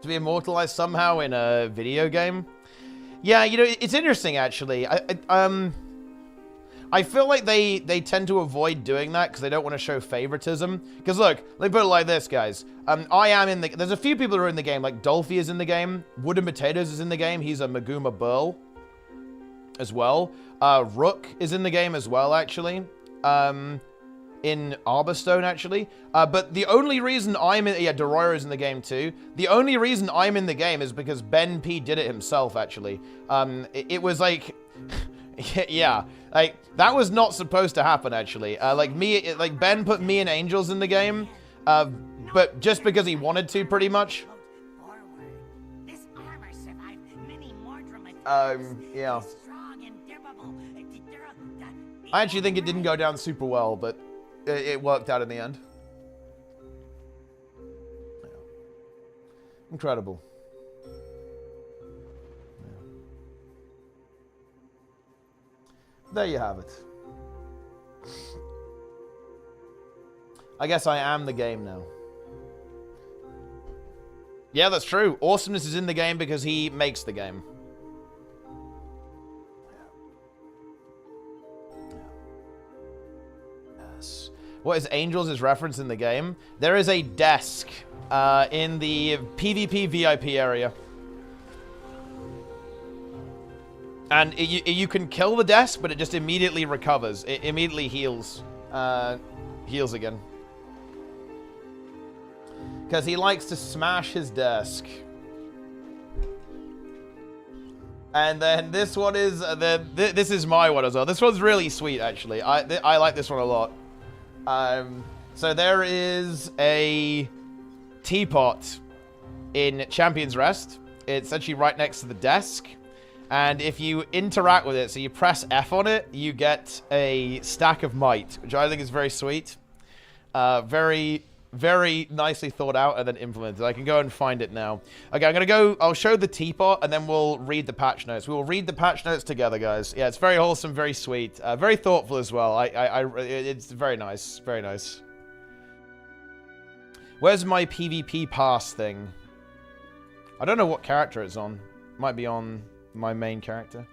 to be immortalized somehow in a video game. Yeah, you know, it's interesting actually. I feel like they tend to avoid doing that because they don't want to show favoritism. Because look, let me put it like this, guys. I am in the... There's a few people who are in the game, like Dolphy is in the game. Wooden Potatoes is in the game. He's a Maguma Burl as well. Rook is in the game as well, actually. In Arborstone, actually. But the only reason I'm in... Yeah, Dororo is in the game, too. The only reason I'm in the game is because Ben P did it himself, actually. It was like... yeah, like, that was not supposed to happen, actually. Like, Ben put me and Angels in the game, but just because he wanted to, pretty much. Yeah. I actually think it didn't go down super well, but it worked out in the end. Incredible. There you have it. I guess I am the game now. Yeah, that's true. Awesomeness is in the game because he makes the game. Yes. What is Angels is referenced in the game? There is a desk in the PvP VIP area. And you can kill the desk, but it just immediately recovers. It immediately heals. Heals again. Because he likes to smash his desk. And then this one is... this is my one as well. This one's really sweet, actually. I like this one a lot. So there is a teapot in Champion's Rest. It's actually right next to the desk. And if you interact with it, so you press F on it, you get a stack of might, which I think is very sweet. Very, very nicely thought out and then implemented. I can go and find it now. Okay, I'm going to go, I'll show the teapot and then we'll read the patch notes. We will read the patch notes together, guys. Yeah, it's very wholesome, very sweet, very thoughtful as well. It's very nice, very nice. Where's my PvP pass thing? I don't know what character it's on. Might be on... my main character.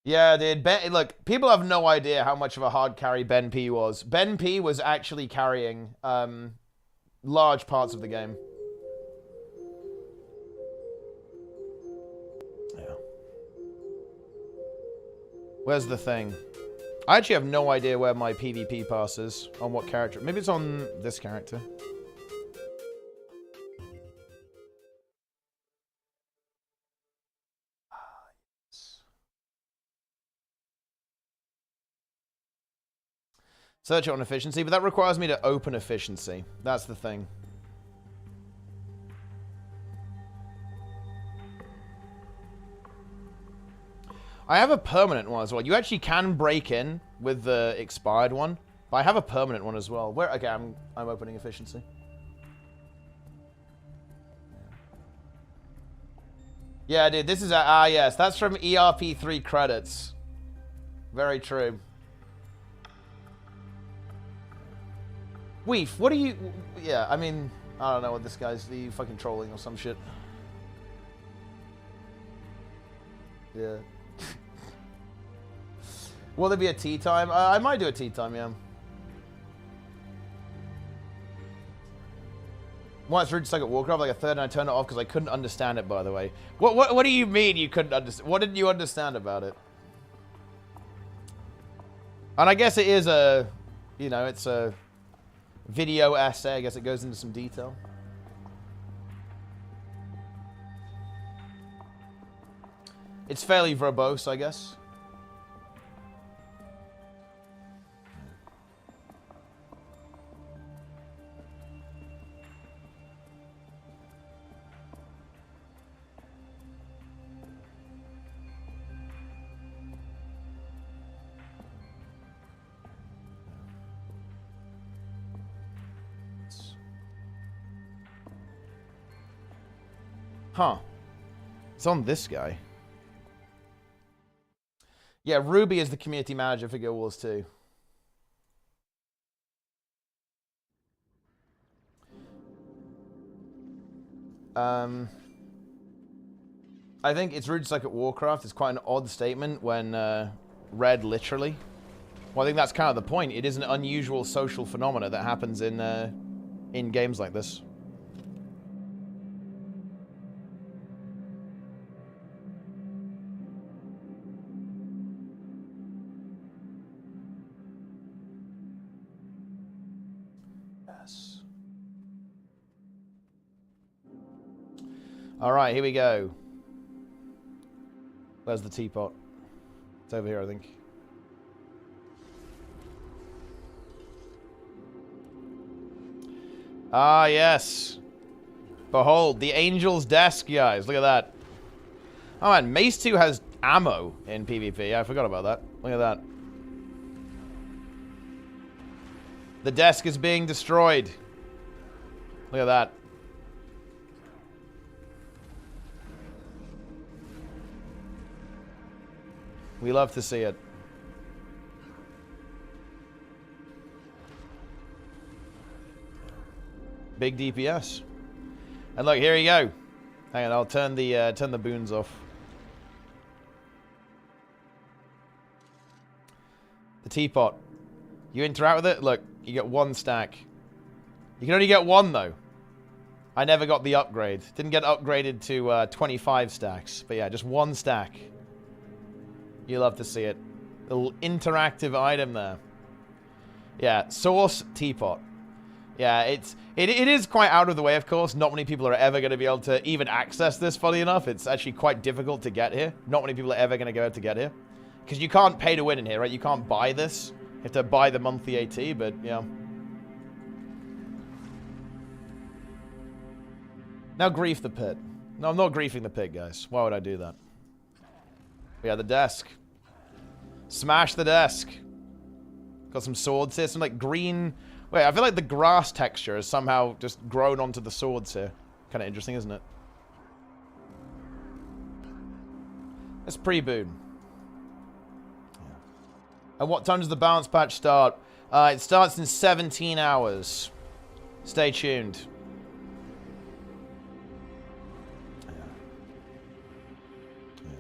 Yeah, dude. Look, people have no idea how much of a hard carry Ben P was. Ben P was actually carrying large parts of the game. Yeah. Where's the thing? I actually have no idea where my PvP pass is. On what character. Maybe it's on this character. Search it on efficiency, but that requires me to open efficiency. That's the thing. I have a permanent one as well. You actually can break in with the expired one, but I have a permanent one as well. Where? Okay, I'm opening efficiency. Yeah, dude, this is yes, that's from ERP3 credits. Very true. Weef, what are you... Yeah, I mean, I don't know what this guy's... The fucking trolling or some shit. Yeah. Will there be a tea time? I might do a tea time, yeah. Once reached like at Warcraft, like a third, and I turned it off because I couldn't understand it, by the way. What do you mean you couldn't understand? What didn't you understand about it? And I guess it is a... You know, it's a... video essay. I guess it goes into some detail. It's fairly verbose, I guess. Huh. It's on this guy. Yeah, Ruby is the community manager for Guild Wars 2. I think it's rude to suck at Warcraft. It's quite an odd statement when read literally. Well, I think that's kind of the point. It is an unusual social phenomena that happens in games like this. Yes. All right, here we go. Where's the teapot? It's over here, I think. Ah, yes. Behold, the Angel's Desk, guys. Look at that. Oh, man, Mace 2 has ammo in PvP. I forgot about that. Look at that. The desk is being destroyed. Look at that. We love to see it. Big DPS. And look, here you go. Hang on, I'll turn the boons off. The teapot. You interact with it, look, you get 1 stack. You can only get 1 though. I never got the upgrade. Didn't get upgraded to 25 stacks. But yeah, just 1 stack. You love to see it. Little interactive item there. Yeah, source teapot. Yeah, it is quite out of the way, of course. Not many people are ever going to be able to even access this, funny enough. It's actually quite difficult to get here. Not many people are ever going to go out to get here. Because you can't pay to win in here, right? You can't buy this. You have to buy the monthly AT, but, yeah. Now grief the pit. No, I'm not griefing the pit, guys. Why would I do that? Yeah, the desk. Smash the desk. Got some swords here. Some, like, green... Wait, I feel like the grass texture has somehow just grown onto the swords here. Kind of interesting, isn't it? Let's pre-boon. Yeah. And what time does the balance patch start? It starts in 17 hours. Stay tuned. Yeah. Yeah.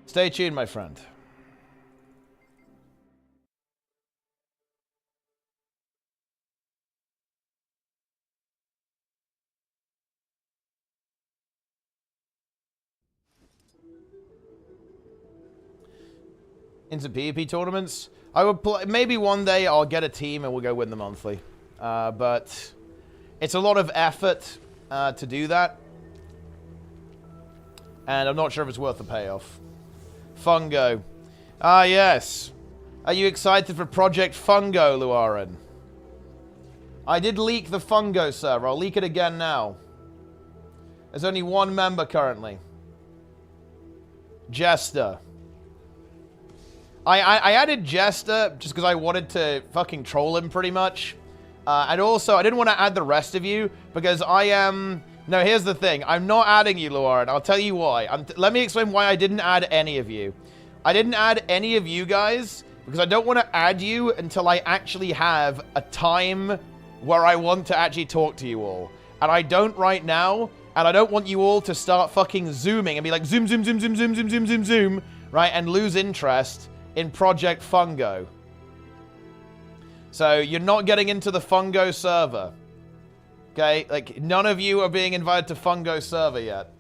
Stay tuned, my friend. Into PvP tournaments. I would play, maybe one day I'll get a team and we'll go win the monthly. But it's a lot of effort to do that. And I'm not sure if it's worth the payoff. Fungo. Ah, yes. Are you excited for Project Fungo, Luarin? I did leak the Fungo server. I'll leak it again now. There's only 1 member currently. Jester. I added Jester just because I wanted to fucking troll him pretty much. And also, I didn't want to add the rest of you because I am... No, here's the thing. I'm not adding you, Luarin. I'll tell you why. Let me explain why I didn't add any of you. I didn't add any of you guys because I don't want to add you until I actually have a time where I want to actually talk to you all. And I don't right now. And I don't want you all to start fucking zooming and be like zoom, zoom, zoom, zoom, zoom, zoom, zoom, zoom, zoom, right? And lose interest in Project Fungo. So you're not getting into the Fungo server. Okay? Like, none of you are being invited to Fungo server yet.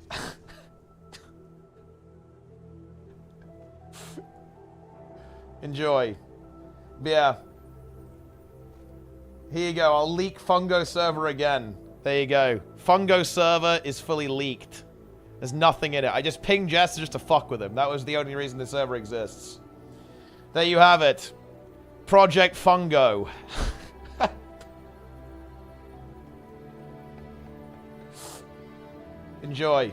Enjoy. But yeah. Here you go. I'll leak Fungo server again. There you go. Fungo server is fully leaked. There's nothing in it. I just pinged Jester just to fuck with him. That was the only reason the server exists. There you have it. Project Fungo. Enjoy.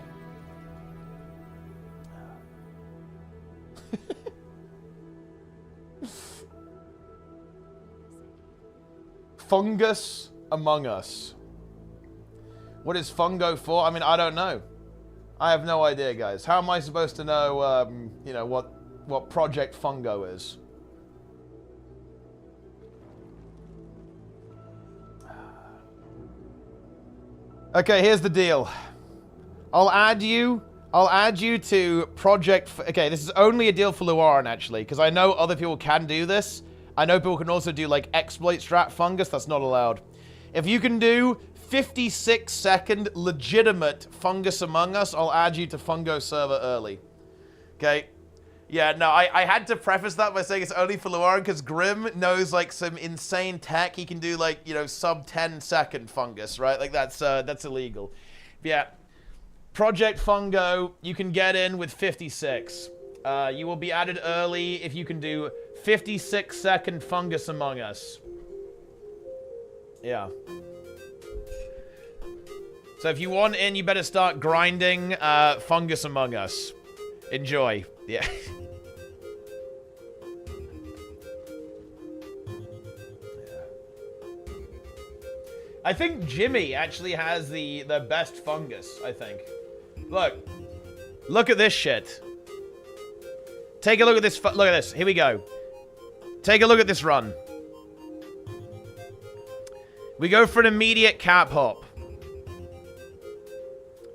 Fungus Among Us. What is Fungo for? I mean, I don't know. I have no idea, guys. How am I supposed to know, you know, what Project Fungo is? Okay, here's the deal. I'll add you to Project... Okay, this is only a deal for Luaran, actually, because I know other people can do this. I know people can also do, like, exploit strat fungus. That's not allowed. If you can do 56-second legitimate Fungus Among Us, I'll add you to Fungo server early. Okay? Yeah, no, I had to preface that by saying it's only for Luaran, because Grim knows, like, some insane tech. He can do, like, you know, sub 10-second fungus, right? Like, that's illegal. Yeah. Project Fungo, you can get in with 56. You will be added early if you can do 56-second Fungus Among Us. Yeah. So if you want in, you better start grinding Fungus Among Us. Enjoy. Yeah. I think Jimmy actually has the best fungus, I think. Look at this shit. Take a look at this. Look at this. Here we go. Take a look at this run. We go for an immediate cap hop.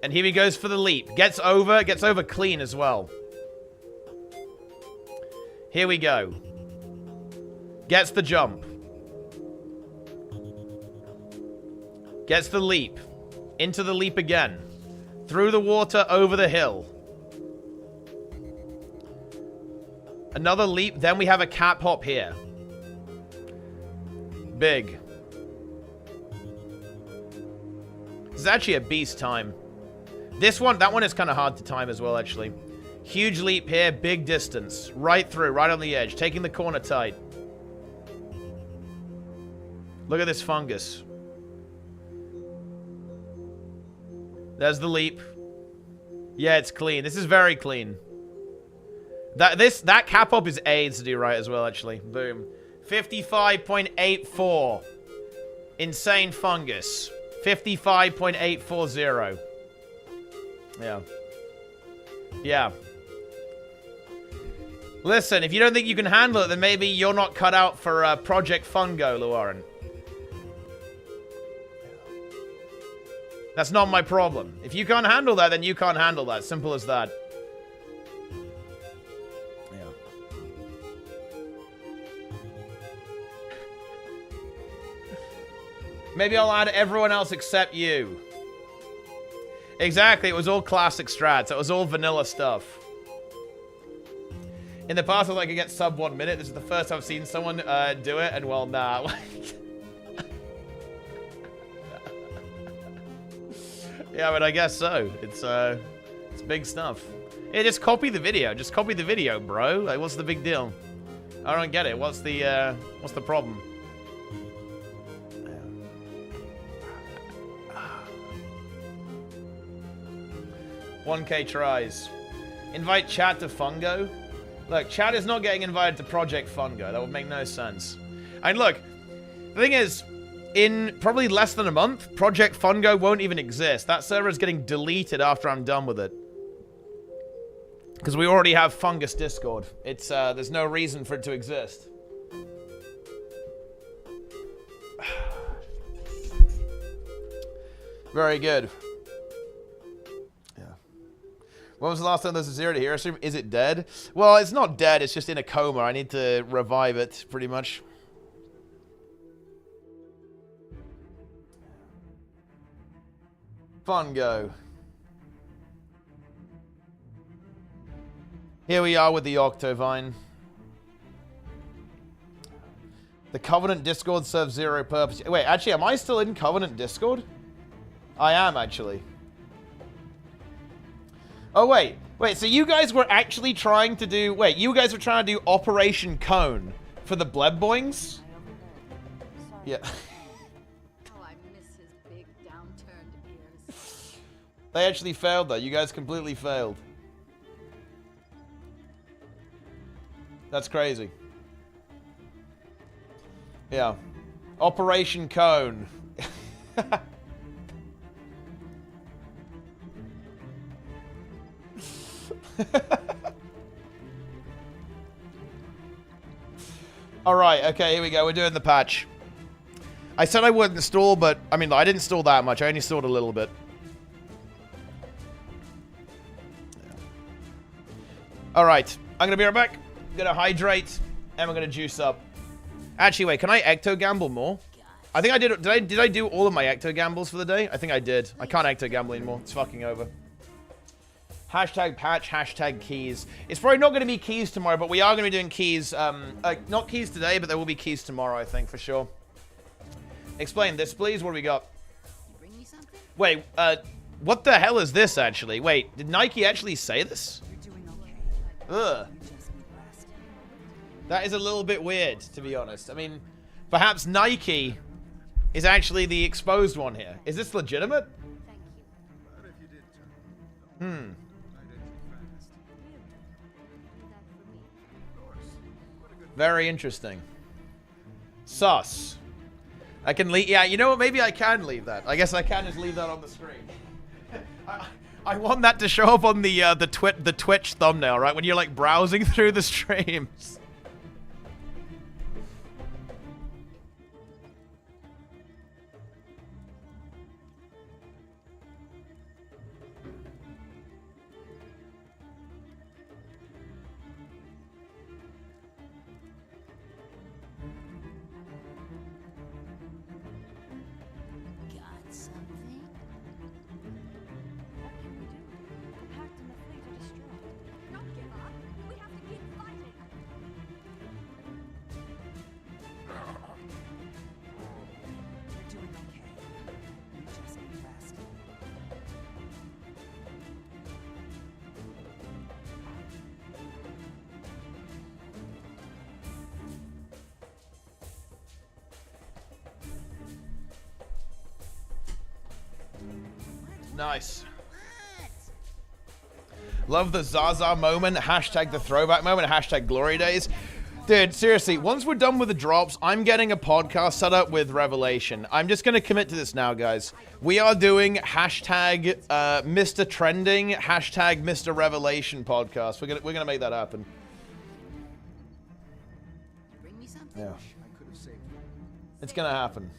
And here he goes for the leap. Gets over clean as well. Here we go. Gets the jump. Gets the leap. Into the leap again. Through the water, over the hill. Another leap, then we have a cap hop here. Big. This is actually a beast time. That one is kind of hard to time as well, actually. Huge leap here, big distance. Right through, right on the edge. Taking the corner tight. Look at this fungus. There's the leap. Yeah, it's clean. This is very clean. That cap up is AIDS to do right as well, actually. Boom. 55.84. Insane fungus. 55.840. Yeah. Yeah. Listen, if you don't think you can handle it, then maybe you're not cut out for Project Fungo, Luaran. That's not my problem. If you can't handle that, then you can't handle that. Simple as that. Yeah. Maybe I'll add everyone else except you. Exactly, it was all classic strats. It was all vanilla stuff. In the past, I was like, I get sub 1 minute. This is the first I've seen someone do it, and well, nah. Yeah, but I guess so. It's big stuff. Yeah, just copy the video. Just copy the video, bro. Like, what's the big deal? I don't get it. What's the problem? 1K tries. Invite chat to Fungo. Look, chat is not getting invited to Project Fungo. That would make no sense. And look, the thing is, in probably less than a month, Project Fungo won't even exist. That server is getting deleted after I'm done with it. Because we already have Fungus Discord. It's, there's no reason for it to exist. Very good. Yeah. When was the last time there was a zero to hero stream? Is it dead? Well, it's not dead. It's just in a coma. I need to revive it, pretty much. Fungo. Here we are with the Octovine. The Covenant Discord serves zero purpose. Wait, actually, am I still in Covenant Discord? I am, actually. Oh, wait. Wait, so you guys were actually trying to do... Wait, you guys were trying to do Operation Cone for the Bleb Boings? Yeah. Oh, I miss his big downturned ears. They actually failed, though. You guys completely failed. That's crazy. Yeah. Operation Cone. Alright, okay, here we go. We're doing the patch. I said I wouldn't install, but I mean, I didn't install that much. I only installed a little bit. All right, I'm gonna be right back. I'm gonna hydrate, and we're gonna juice up. Actually, wait, can I ecto gamble more? I think I did. Did I do all of my ecto gambles for the day? I think I did. I can't ecto gamble anymore. It's fucking over. Hashtag patch, hashtag keys. It's probably not going to be keys tomorrow, but we are going to be doing keys. Not keys today, but there will be keys tomorrow, I think, for sure. Explain this, please. What do we got? Wait, what the hell is this, actually? Wait, did Nike actually say this? Ugh. That is a little bit weird, to be honest. I mean, perhaps Nike is actually the exposed one here. Is this legitimate? Hmm. Very interesting. Sus. I can leave. Yeah, you know what? Maybe I can leave that. I guess I can just leave that on the screen. I want that to show up on the Twitch thumbnail, right? When you're like browsing through the streams. Nice. Love the Zaza moment, hashtag the throwback moment, hashtag glory days. Dude, seriously, once we're done with the drops, I'm getting a podcast set up with Revelation. I'm just going to commit to this now, guys. We are doing hashtag Mr. Trending, hashtag Mr. Revelation podcast. We're gonna make that happen. Yeah. It's going to happen.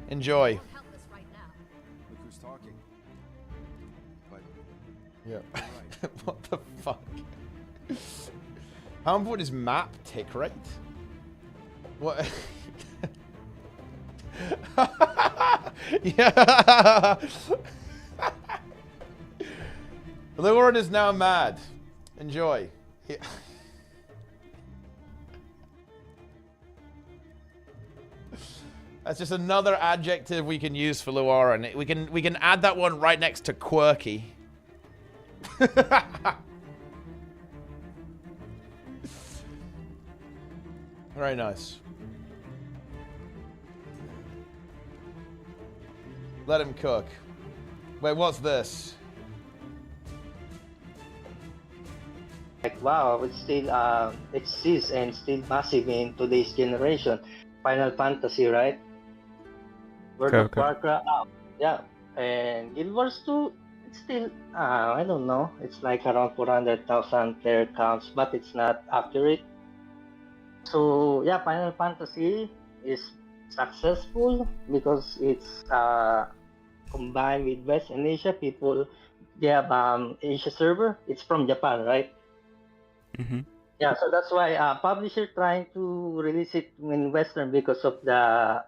Enjoy. Look who's talking. But yeah. What the fuck? How important is map tick rate? What? Yeah. Lord is now mad. Enjoy. Yeah. That's just another adjective we can use for Luaran. We can add that one right next to quirky. Very nice. Let him cook. Wait, what's this? Like, wow, it's still exists and still massive in today's generation. Final Fantasy, right? World of Warcraft, yeah, and Guild Wars 2, it's still, I don't know, it's like around 400,000 player counts, but it's not accurate. So, yeah, Final Fantasy is successful because it's combined with West and Asia. People, they have Asia server, it's from Japan, right? Mm-hmm. Yeah, so that's why publisher trying to release it in Western because of the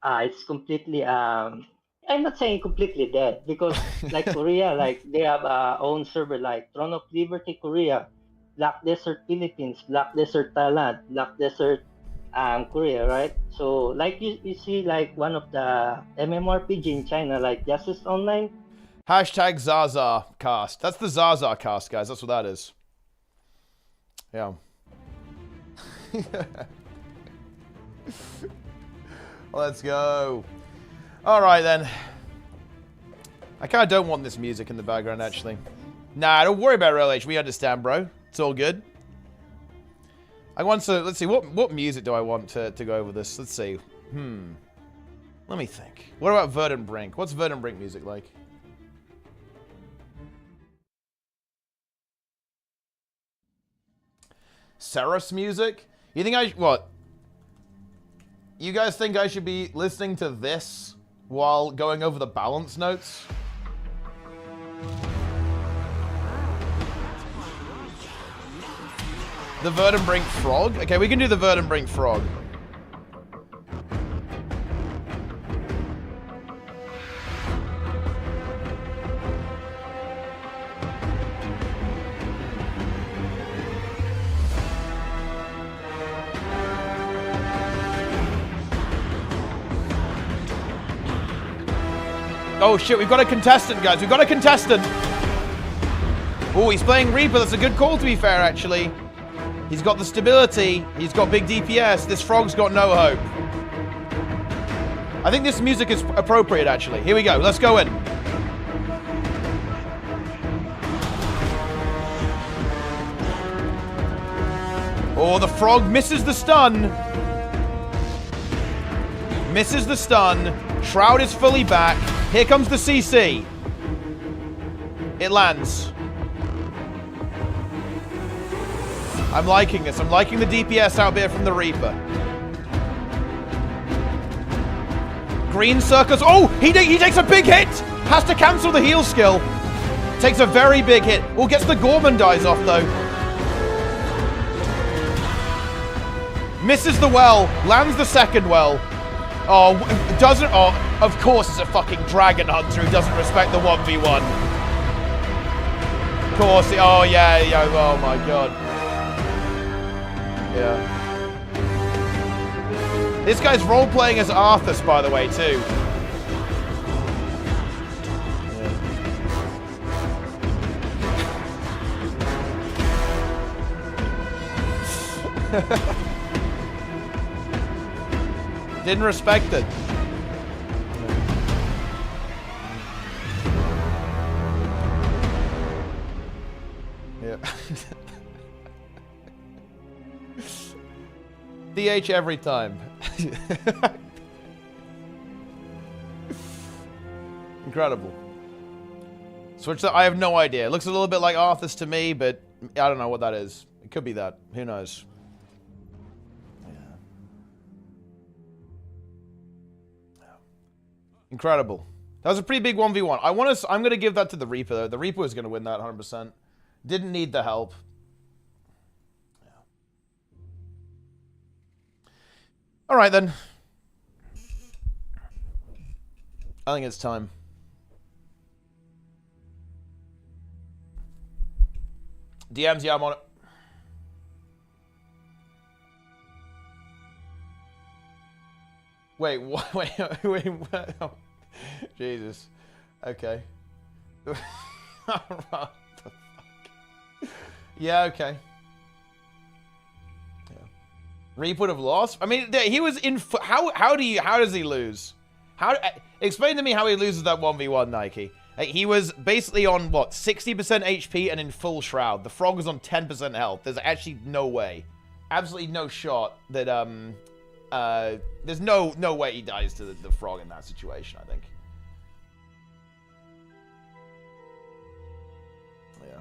it's completely I'm not saying completely dead because like Korea, like they have own server like Throne of Liberty Korea, Black Desert Philippines, Black Desert Thailand, Black Desert Korea, right? So like you see like one of the MMORPG in China like Justice Online. Hashtag Zaza cast. That's the Zaza cast, guys. That's what that is. Yeah. Let's go. All right, then. I kind of don't want this music in the background, actually. Nah, don't worry about Real H. We understand, bro. It's all good. I want to... Let's see. What music do I want to go over this? Let's see. Let me think. What about Verdant Brink? What's Verdant Brink music like? Serif's music? You think what? You guys think I should be listening to this while going over the balance notes? The Verdambrink Frog? Okay, we can do the Verdambrink Frog. Oh shit, we've got a contestant, guys. We've got a contestant. Oh, he's playing Reaper. That's a good call, to be fair, actually. He's got the stability. He's got big DPS. This frog's got no hope. I think this music is appropriate, actually. Here we go. Let's go in. Oh, the frog misses the stun. Misses the stun. Shroud is fully back. Here comes the CC. It lands. I'm liking this. I'm liking the DPS out there from the Reaper. Green circus. Oh, he takes a big hit. Has to cancel the heal skill. Takes a very big hit. Oh, gets the Gormandize off, though. Misses the well. Lands the second well. Oh, doesn't... Oh, of course it's a fucking Dragon Hunter who doesn't respect the 1v1. Of course. Oh, yeah. Oh, my God. Yeah. This guy's role-playing as Arthas, by the way, too. Yeah. Didn't respect it. Yeah. DH every time. Incredible. Switch that. I have no idea. It looks a little bit like Arthas to me, but I don't know what that is. It could be that. Who knows? Incredible. That was a pretty big 1v1. I'm going to give that to the Reaper, though. The Reaper was going to win that 100%. Didn't need the help. Yeah. All right, then. I think it's time. DMs, yeah, I'm on it. Wait, what? Wait, what? Oh, Jesus. Okay. What the fuck? Yeah, okay. Yeah. Reap would have lost? I mean, he was in... How does he lose? Explain to me how he loses that 1v1, Nike. Like, he was basically on, what, 60% HP and in full Shroud. The frog was on 10% health. There's actually no way. Absolutely no shot that, there's no way he dies to the frog in that situation, I think. Yeah.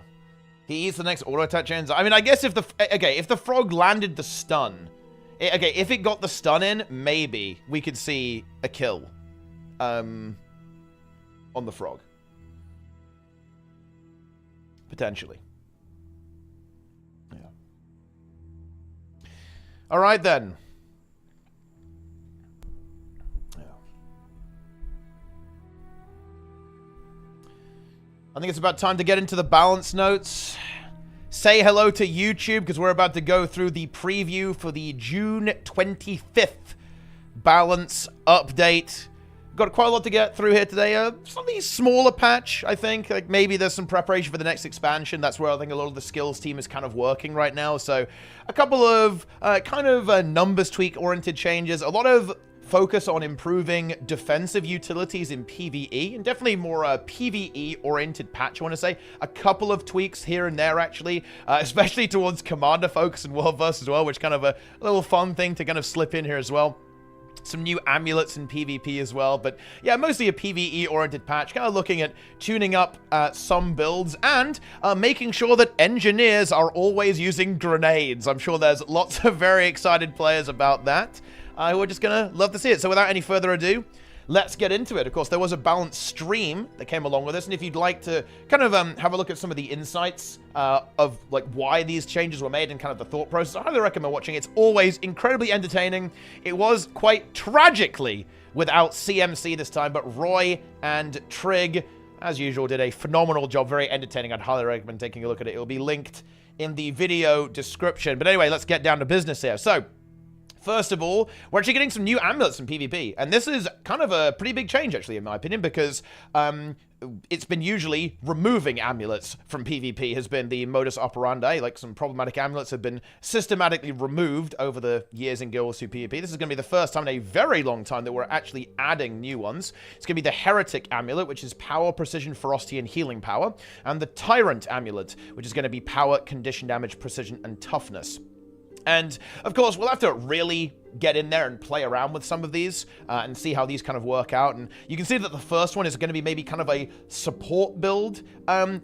He eats the next auto attack chains. I mean, I guess if the frog landed the stun, if it got the stun in, maybe we could see a kill, on the frog. Potentially. Yeah. All right, then. I think it's about time to get into the balance notes. Say hello to YouTube, because we're about to go through the preview for the June 25th balance update. Got quite a lot to get through here today. Slightly smaller patch, I think. Like maybe there's some preparation for the next expansion. That's where I think a lot of the skills team is kind of working right now. So a couple of numbers tweak-oriented changes. A lot of focus on improving defensive utilities in PvE, and definitely more PvE-oriented patch, I want to say. A couple of tweaks here and there, actually, especially towards commander focus and world versus as well, which kind of a little fun thing to kind of slip in here as well. some new amulets in PvP as well. But yeah, mostly a PvE-oriented patch, kind of looking at tuning up some builds and making sure that engineers are always using grenades. I'm sure there's lots of very excited players about that who are just going to love to see it. So without any further ado, let's get into it. Of course, there was a balanced stream that came along with this, and if you'd like to kind of have a look at some of the insights of like why these changes were made and kind of the thought process, I highly recommend watching. It's always incredibly entertaining. It was quite tragically without CMC this time, but Roy and Trig, as usual, did a phenomenal job. Very entertaining. I'd highly recommend taking a look at it. It will be linked in the video description. But anyway, let's get down to business here. So, first of all, we're actually getting some new amulets in PvP, and this is kind of a pretty big change, actually, in my opinion, because it's been usually removing amulets from PvP has been the modus operandi. Like, some problematic amulets have been systematically removed over the years in Guild Wars 2 PvP. This is going to be the first time in a very long time that we're actually adding new ones. It's going to be the Heretic Amulet, which is power, precision, ferocity, and healing power, and the Tyrant Amulet, which is going to be power, condition damage, precision, and toughness. And, of course, we'll have to really get in there and play around with some of these and see how these kind of work out. And you can see that the first one is going to be maybe kind of a support build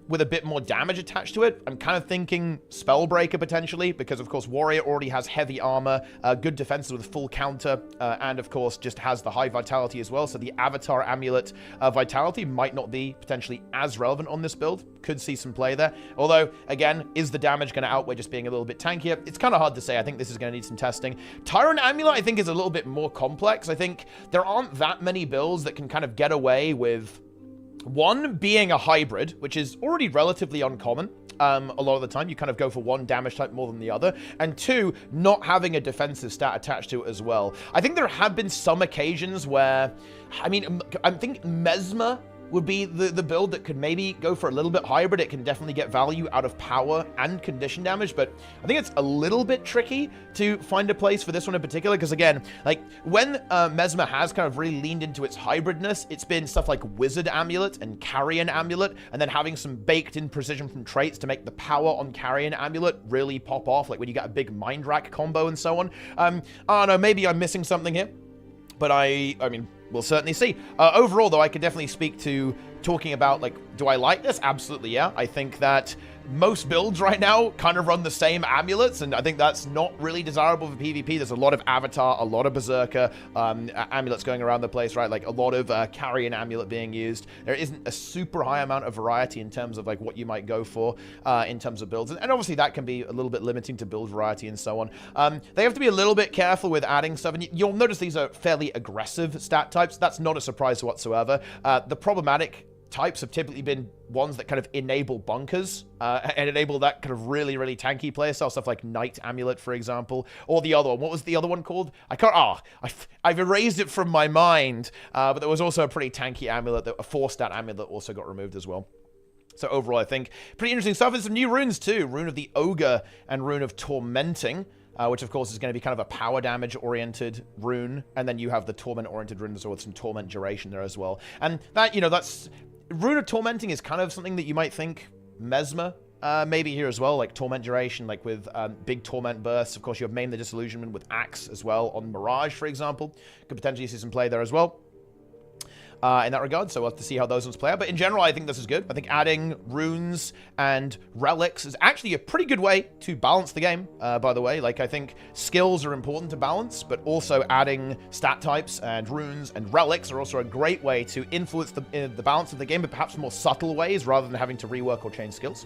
with a bit more damage attached to it. I'm kind of thinking Spellbreaker potentially because, of course, Warrior already has heavy armor, good defenses with full counter, and, of course, just has the high vitality as well. So the Avatar Amulet Vitality might not be potentially as relevant on this build. Could see some play there. Although, again, is the damage going to outweigh just being a little bit tankier? It's kind of hard to say. I think this is going to need some testing. Tyrant Amulet, I think, is a little bit more complex. I think there aren't that many builds that can kind of get away with, one, being a hybrid, which is already relatively uncommon. A lot of the time, you kind of go for one damage type more than the other, and two, not having a defensive stat attached to it as well. I think there have been some occasions where, I mean, I think Mesmer would be the build that could maybe go for a little bit hybrid. It can definitely get value out of power and condition damage, but I think it's a little bit tricky to find a place for this one in particular, because again, like, when Mesmer has kind of really leaned into its hybridness, it's been stuff like Wizard Amulet and Carrion Amulet, and then having some baked-in precision from traits to make the power on Carrion Amulet really pop off, like when you get a big Mind Rack combo and so on. I don't know, maybe I'm missing something here, but I mean, we'll certainly see. Overall, though, I could definitely speak to talking about, like, do I like this? Absolutely, yeah. I think that most builds right now kind of run the same amulets, and I think that's not really desirable for PvP. There's a lot of Avatar, a lot of Berserker amulets going around the place, right? Like, a lot of Carrion Amulet being used. There isn't a super high amount of variety in terms of, like, what you might go for in terms of builds. And obviously, that can be a little bit limiting to build variety and so on. They have to be a little bit careful with adding stuff, and you'll notice these are fairly aggressive stat types. That's not a surprise whatsoever. The problematic types have typically been ones that kind of enable bunkers and enable that kind of really, really tanky playstyle, stuff like Knight Amulet, for example, or the other one. What was the other one called? I can't, I've erased it from my mind, but there was also a pretty tanky amulet, a 4-stat amulet that also got removed as well. So overall, I think pretty interesting stuff. And some new runes too, Rune of the Ogre and Rune of Tormenting. Which, of course, is going to be kind of a power damage-oriented rune. And then you have the Torment-oriented rune as well, with some Torment duration there as well. And that, you know, that's... Rune of Tormenting is kind of something that you might think Mesmer maybe here as well, like Torment duration, like with big Torment bursts. Of course, you have Main the Disillusionment with Axe as well on Mirage, for example. Could potentially see some play there as well. In that regard, so we'll have to see how those ones play out. But in general, I think this is good. I think adding runes and relics is actually a pretty good way to balance the game, by the way. Like, I think skills are important to balance, but also adding stat types and runes and relics are also a great way to influence the balance of the game, but perhaps more subtle ways rather than having to rework or change skills.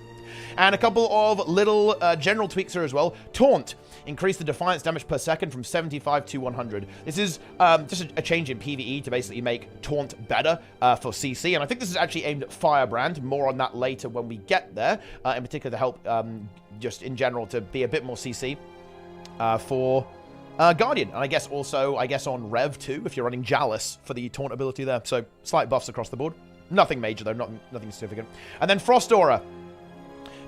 And a couple of little general tweaks here as well. Taunt. Increase the defiance damage per second from 75 to 100. This is just a change in PvE to basically make Taunt better for CC, and I think this is actually aimed at Firebrand. More on that later when we get there, in particular to help just in general to be a bit more CC for Guardian, and I guess also, on Rev too, if you're running Jalis for the Taunt ability there. So slight buffs across the board. Nothing major though, nothing significant. And then Frost Aura.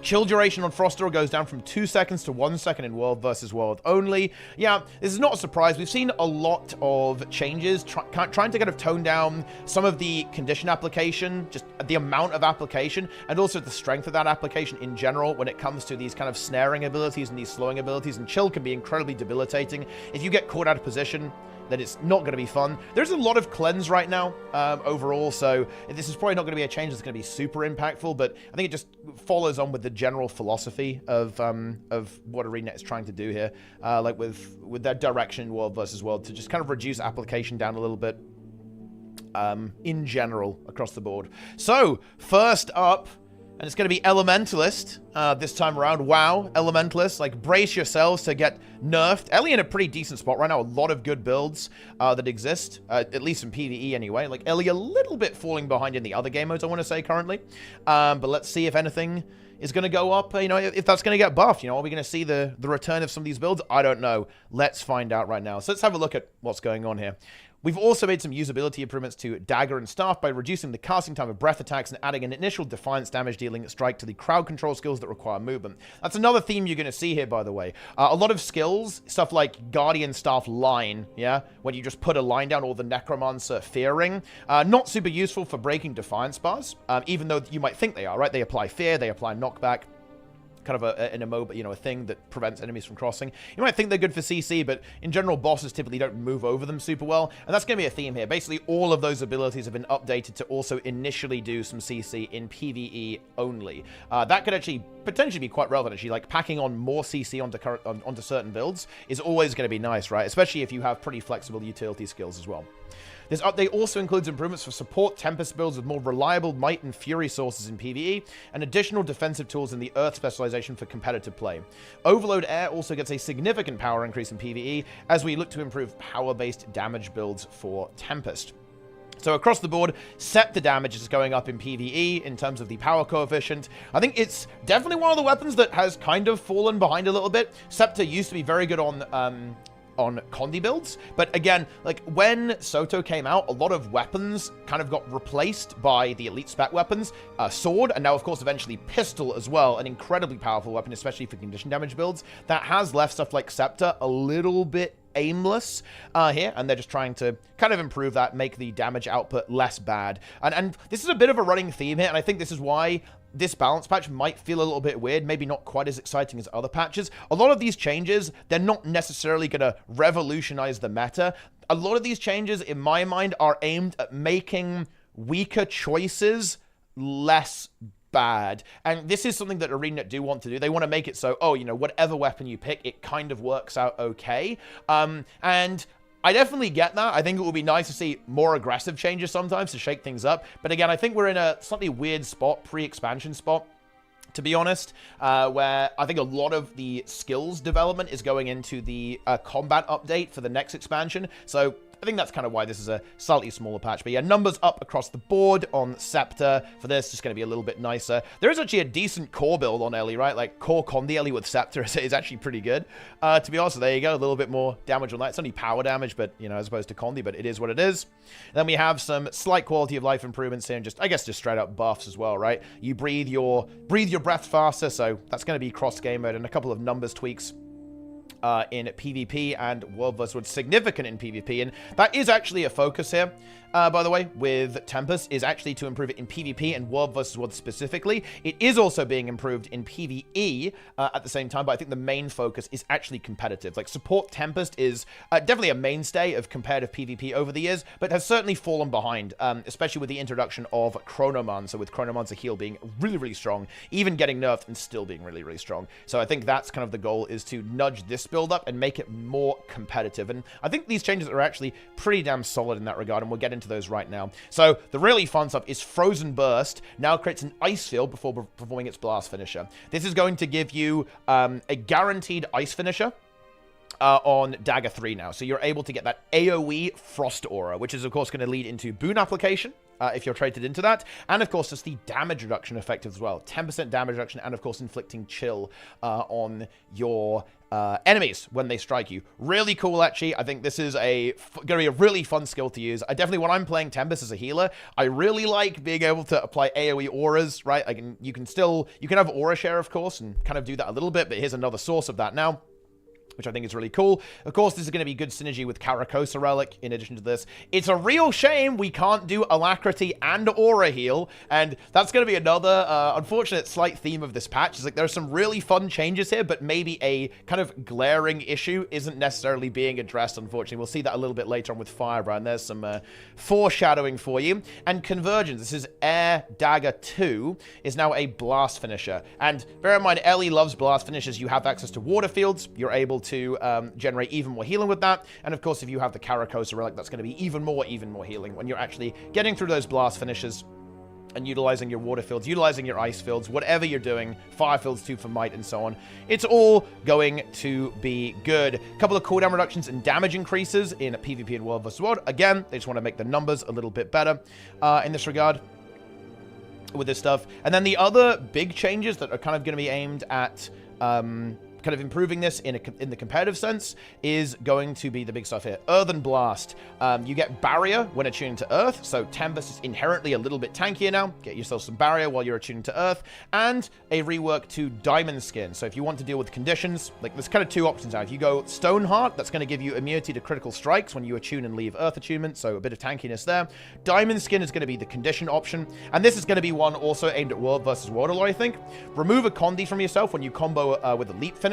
Chill duration on Frost Aura goes down from 2 seconds to 1 second in World versus World only. Yeah, this is not a surprise. We've seen a lot of changes trying to kind of tone down some of the condition application, just the amount of application, and also the strength of that application in general when it comes to these kind of snaring abilities and these slowing abilities. And Chill can be incredibly debilitating. If you get caught out of position, that it's not going to be fun. There's a lot of cleanse right now overall, so this is probably not going to be a change that's going to be super impactful, but I think it just follows on with the general philosophy of what ArenaNet is trying to do here, like with their direction world versus world, to just kind of reduce application down a little bit in general across the board. So, first up, and it's going to be Elementalist this time around. Wow, Elementalist. Like, brace yourselves to get nerfed. Ellie in a pretty decent spot right now. A lot of good builds that exist, at least in PvE anyway. Like, Ellie a little bit falling behind in the other game modes, I want to say, currently. But let's see if anything is going to go up, you know, if that's going to get buffed. You know, are we going to see the return of some of these builds? I don't know. Let's find out right now. So let's have a look at what's going on here. We've also made some usability improvements to Dagger and Staff by reducing the casting time of breath attacks and adding an initial Defiance damage dealing strike to the crowd control skills that require movement. That's another theme you're going to see here, by the way. A lot of skills, stuff like Guardian Staff Line, yeah, when you just put a line down, or the Necromancer Fear Ring, not super useful for breaking Defiance bars, even though you might think they are, right? They apply fear, they apply knockback, kind of an immob, you know, a thing that prevents enemies from crossing. You might think they're good for CC, but in general, bosses typically don't move over them super well, and that's going to be a theme here. Basically, all of those abilities have been updated to also initially do some CC in PvE only. That could actually potentially be quite relevant, actually. Like, packing on more CC onto certain builds is always going to be nice, right? Especially if you have pretty flexible utility skills as well. This update also includes improvements for support Tempest builds with more reliable Might and Fury sources in PvE, and additional defensive tools in the Earth specialization for competitive play. Overload Air also gets a significant power increase in PvE, as we look to improve power-based damage builds for Tempest. So across the board, Scepter damage is going up in PvE in terms of the power coefficient. I think it's definitely one of the weapons that has kind of fallen behind a little bit. Scepter used to be very good on Condi builds, but again, like when Soto came out, a lot of weapons kind of got replaced by the elite spec weapons, sword, and now of course eventually pistol as well, an incredibly powerful weapon, especially for condition damage builds, that has left stuff like Scepter a little bit aimless here, and they're just trying to kind of improve that, make the damage output less bad, and this is a bit of a running theme here, and I think this is why this balance patch might feel a little bit weird, maybe not quite as exciting as other patches. A lot of these changes, they're not necessarily going to revolutionize the meta. A lot of these changes, in my mind, are aimed at making weaker choices less bad. And this is something that ArenaNet do want to do. They want to make it so, oh, you know, whatever weapon you pick, it kind of works out okay. And I definitely get that. I think it would be nice to see more aggressive changes sometimes to shake things up. But again, I think we're in a slightly weird spot, pre-expansion spot, to be honest, where I think a lot of the skills development is going into the combat update for the next expansion. So I think that's kind of why this is a slightly smaller patch. But yeah, numbers up across the board on Scepter for this. Just going to be a little bit nicer. There is actually a decent core build on Ellie, right? Like, core Condi Ellie with Scepter is actually pretty good. To be honest, so there you go. A little bit more damage on that. It's only power damage, but, you know, as opposed to Condi, but it is what it is. And then we have some slight quality of life improvements here, and just, I guess, just straight up buffs as well, right? You breathe your breath faster, so that's going to be cross game mode, and a couple of numbers tweaks in PvP and World vs. World, significant in PvP, and that is actually a focus here, by the way, with Tempest, is actually to improve it in PvP and World vs. World specifically. It is also being improved in PvE at the same time, but I think the main focus is actually competitive. Like, support Tempest is definitely a mainstay of competitive PvP over the years, but has certainly fallen behind, especially with the introduction of Chronomancer, with Chronomancer heal being really, really strong, even getting nerfed and still being really, really strong. So I think that's kind of the goal, is to nudge this build up and make it more competitive. And I think these changes are actually pretty damn solid in that regard, and we'll get into those right now. So the really fun stuff is Frozen Burst now creates an ice field before performing its blast finisher. This is going to give you a guaranteed ice finisher on Dagger 3 now. So you're able to get that AoE Frost Aura, which is of course going to lead into boon application, if you're traded into that, and of course just the damage reduction effect as well. 10% damage reduction, and of course inflicting chill on your enemies when they strike you. Really cool, actually. I think this is going to be a really fun skill to use. When I'm playing Tempest as a healer, I really like being able to apply AoE auras, right? You can have aura share, of course, and kind of do that a little bit, but here's another source of that now. which I think is really cool. Of course, this is going to be good synergy with Caracosa Relic in addition to this. It's a real shame we can't do Alacrity and Aura Heal, and that's going to be another unfortunate slight theme of this patch. Is like there's some really fun changes here, but maybe a kind of glaring issue isn't necessarily being addressed, unfortunately. We'll see that a little bit later on with Firebrand. There's some foreshadowing for you. And Convergence, this is Air Dagger 2, is now a blast finisher. And bear in mind, Ellie loves blast finishes. You have access to water fields. You're able to generate even more healing with that. And of course, if you have the Caracosa Relic, that's going to be even more healing when you're actually getting through those blast finishes and utilizing your water fields, utilizing your ice fields, whatever you're doing, fire fields too for might and so on. It's all going to be good. A couple of cooldown reductions and damage increases in PvP and World vs. World. Again, they just want to make the numbers a little bit better in this regard with this stuff. And then the other big changes that are kind of going to be aimed at kind of improving this in the competitive sense is going to be the big stuff here. Earthen Blast. You get Barrier when attuning to Earth, so Tempest is inherently a little bit tankier now. Get yourself some Barrier while you're attuning to Earth, and a rework to Diamond Skin. So if you want to deal with conditions, like there's kind of two options now. If you go Stoneheart, that's going to give you immunity to critical strikes when you attune and leave Earth attunement, so a bit of tankiness there. Diamond Skin is going to be the condition option, and this is going to be one also aimed at World versus World a lot, I think. Remove a Condi from yourself when you combo with a Leap finisher,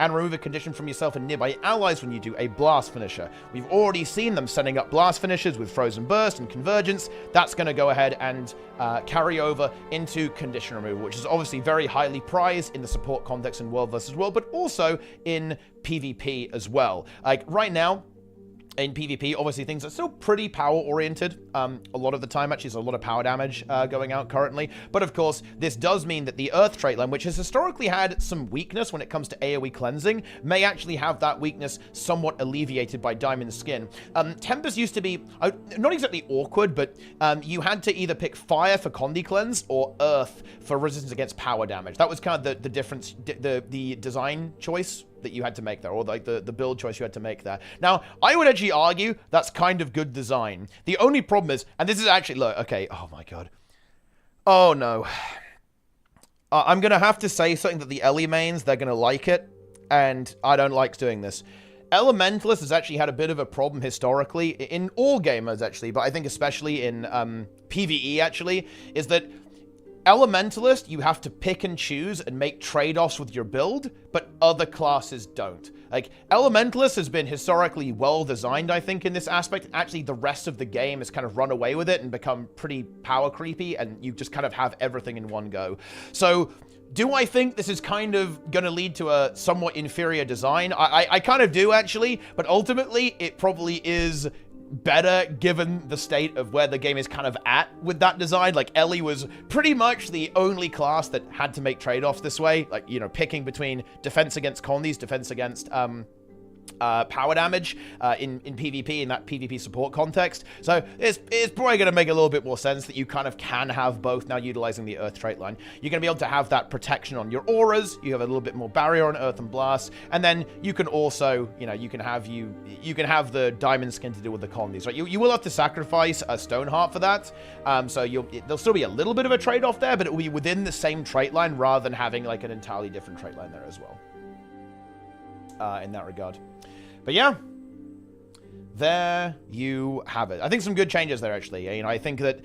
and remove a condition from yourself and nearby allies when you do a blast finisher. We've already seen them setting up blast finishers with Frozen Burst and Convergence. That's going to go ahead and carry over into condition removal, which is obviously very highly prized in the support context in World versus World, but also in PvP as well. Like right now, in PvP, obviously things are still pretty power-oriented. A lot of the time, actually, there's a lot of power damage going out currently. But of course, this does mean that the Earth trait line, which has historically had some weakness when it comes to AoE cleansing, may actually have that weakness somewhat alleviated by Diamond Skin. Tempest used to be, not exactly awkward, but you had to either pick Fire for Condi Cleanse or Earth for resistance against power damage. That was kind of the difference, the design choice that you had to make there, or like the build choice you had to make there. Now, I would actually argue that's kind of good design. The only problem is, and this is actually, look, okay, oh my god. Oh no. I'm going to have to say something that the Ellie mains, they're going to like it, and I don't like doing this. Elementalist has actually had a bit of a problem historically, in all gamers actually, but I think especially in PvE actually, is that Elementalist, you have to pick and choose and make trade-offs with your build, but other classes don't. Like, Elementalist has been historically well-designed, I think, in this aspect. Actually, the rest of the game has kind of run away with it and become pretty power creepy, and you just kind of have everything in one go. So, do I think this is kind of going to lead to a somewhat inferior design? I kind of do, actually, but ultimately, it probably is better given the state of where the game is kind of at with that design. Like, Ellie was pretty much the only class that had to make trade-offs this way, like, you know, picking between defense against Condis, defense against power damage in PvP, in that PvP support context. So it's probably going to make a little bit more sense that you kind of can have both now utilizing the Earth trait line. You're going to be able to have that protection on your auras, you have a little bit more barrier on Earth and Blast, and then you can also, you know, you can have the Diamond Skin to deal with the Condis, right? You will have to sacrifice a Stoneheart for that, so there'll still be a little bit of a trade-off there, but it will be within the same trait line rather than having like an entirely different trait line there as well, in that regard. But yeah, there you have it. I think some good changes there, actually. You know, I think that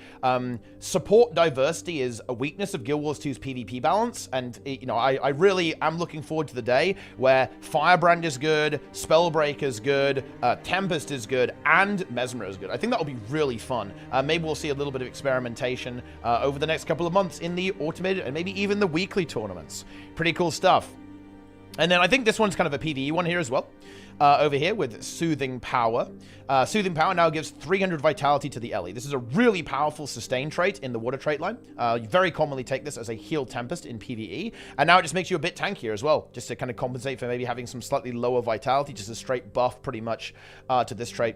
support diversity is a weakness of Guild Wars 2's PvP balance, and you know, I really am looking forward to the day where Firebrand is good, Spellbreak is good, Tempest is good, and Mesmer is good. I think that will be really fun. Maybe we'll see a little bit of experimentation over the next couple of months in the automated and maybe even the weekly tournaments. Pretty cool stuff. And then I think this one's kind of a PvE one here as well. Over here with Soothing Power. Soothing Power now gives 300 Vitality to the Ellie. This is a really powerful sustain trait in the Water trait line. You very commonly take this as a Heal Tempest in PvE, and now it just makes you a bit tankier as well, just to kind of compensate for maybe having some slightly lower Vitality, just a straight buff pretty much to this trait.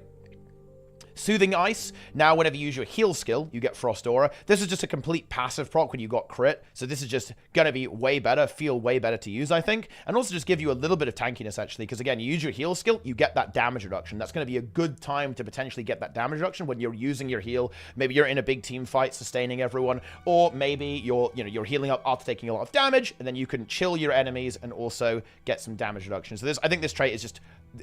Soothing Ice. Now, whenever you use your heal skill, you get Frost Aura. This is just a complete passive proc when you got crit. So this is just going to be way better, feel way better to use, I think. And also just give you a little bit of tankiness, actually. Because again, you use your heal skill, you get that damage reduction. That's going to be a good time to potentially get that damage reduction when you're using your heal. Maybe you're in a big team fight, sustaining everyone. Or maybe you're healing up after taking a lot of damage. And then you can chill your enemies and also get some damage reduction. So I think this trait is just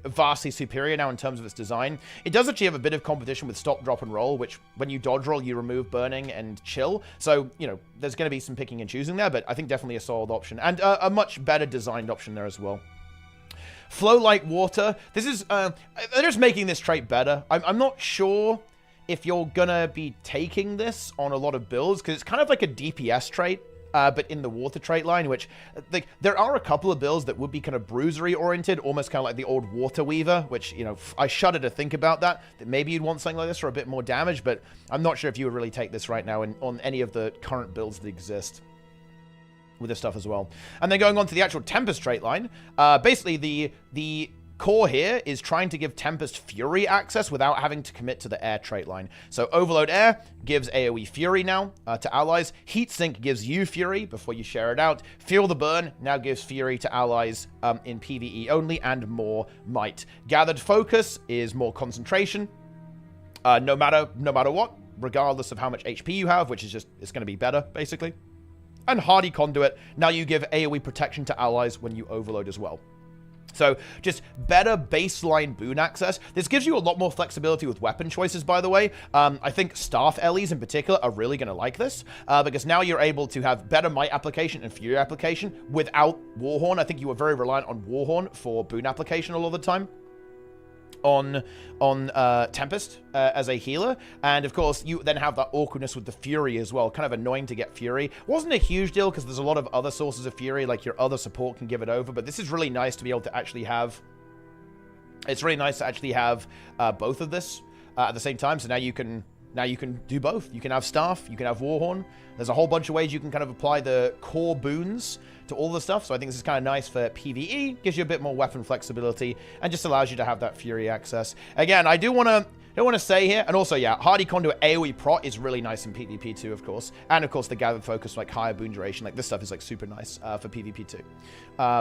vastly superior now in terms of its design. It does actually have a bit of competition with stop, drop, and roll, which when you dodge roll, you remove burning and chill. So, there's going to be some picking and choosing there, but I think definitely a solid option. And a much better designed option there as well. Flow like water. This is, they're just making this trait better. I'm not sure if you're going to be taking this on a lot of builds, because it's kind of like a DPS trait. But in the water trait line, which, there are a couple of builds that would be kind of bruisery oriented, almost kind of like the old Water Weaver, which, I shudder to think about that maybe you'd want something like this for a bit more damage, but I'm not sure if you would really take this right now on any of the current builds that exist with this stuff as well. And then going on to the actual Tempest trait line, basically the core here is trying to give Tempest Fury access without having to commit to the Air trait line. So Overload Air gives AoE Fury now to allies. Heatsink gives you Fury before you share it out. Feel the Burn now gives Fury to allies in PvE only and more might. Gathered Focus is more concentration, no matter what, regardless of how much HP you have, which is just, it's going to be better, basically. And Hardy Conduit, now you give AoE protection to allies when you overload as well. So, just better baseline boon access. This gives you a lot more flexibility with weapon choices, by the way. I think Staff Ellies in particular are really going to like this, because now you're able to have better Might application and Fury application without Warhorn. I think you were very reliant on Warhorn for boon application a lot of the time on Tempest as a healer, and of course you then have that awkwardness with the Fury as well. Kind of annoying to get Fury. Wasn't a huge deal because there's a lot of other sources of Fury, like your other support can give it over, but this is really nice to be able to actually have. It's really nice to actually have both of this at the same time. So now you can do both. You can have Staff, you can have Warhorn. There's a whole bunch of ways you can kind of apply the core boons to all the stuff. So I think this is kind of nice for PvE. Gives you a bit more weapon flexibility and just allows you to have that Fury access. Again, I don't want to say here, and also, yeah, Hardy Conduit AoE Prot is really nice in PvP too, of course. And of course, the Gathered Focus, like higher boon duration. Like this stuff is like super nice for PvP too.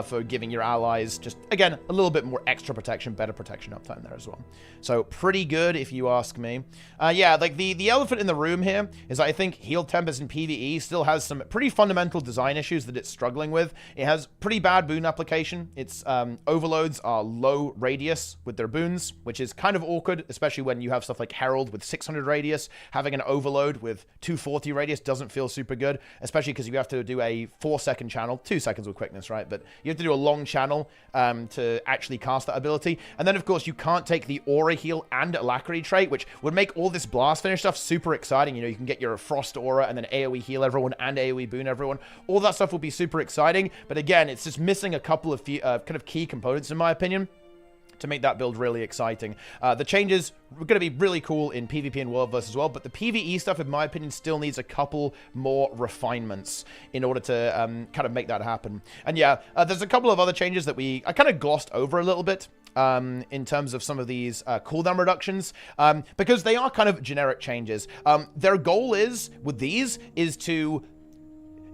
For giving your allies just, again, a little bit more extra protection, better protection uptime there as well. So pretty good if you ask me. Yeah, like the elephant in the room here is I think Healed Tempest in PvE still has some pretty fundamental design issues that it's struggling with. It has pretty bad boon application. Its overloads are low radius with their boons, which is kind of awkward, especially when you have stuff like Herald with 600 radius. Having an overload with 240 radius doesn't feel super good, especially because you have to do a 4-second channel, 2 seconds with quickness, right? But you have to do a long channel to actually cast that ability. And then, of course, you can't take the Aura Heal and Alacrity trait, which would make all this Blast Finish stuff super exciting. You can get your Frost Aura and then AoE heal everyone and AoE boon everyone. All that stuff will be super exciting. But again, it's just missing a couple of kind of key components, in my opinion, to make that build really exciting. The changes are going to be really cool in PvP and World Verse as well, but the PvE stuff, in my opinion, still needs a couple more refinements in order to kind of make that happen. And yeah, there's a couple of other changes that I kind of glossed over a little bit in terms of some of these cooldown reductions, because they are kind of generic changes. Their goal with these is to,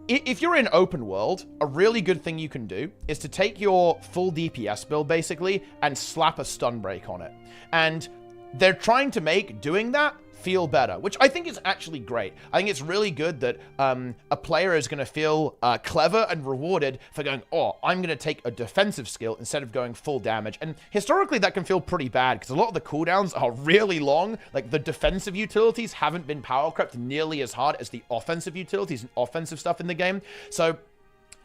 if you're in open world, a really good thing you can do is to take your full DPS build, basically, and slap a stun break on it. And they're trying to make doing that feel better, which I think is actually great. I think it's really good that a player is going to feel clever and rewarded for going, oh, I'm going to take a defensive skill instead of going full damage. And historically, that can feel pretty bad because a lot of the cooldowns are really long. Like the defensive utilities haven't been power crept nearly as hard as the offensive utilities and offensive stuff in the game. So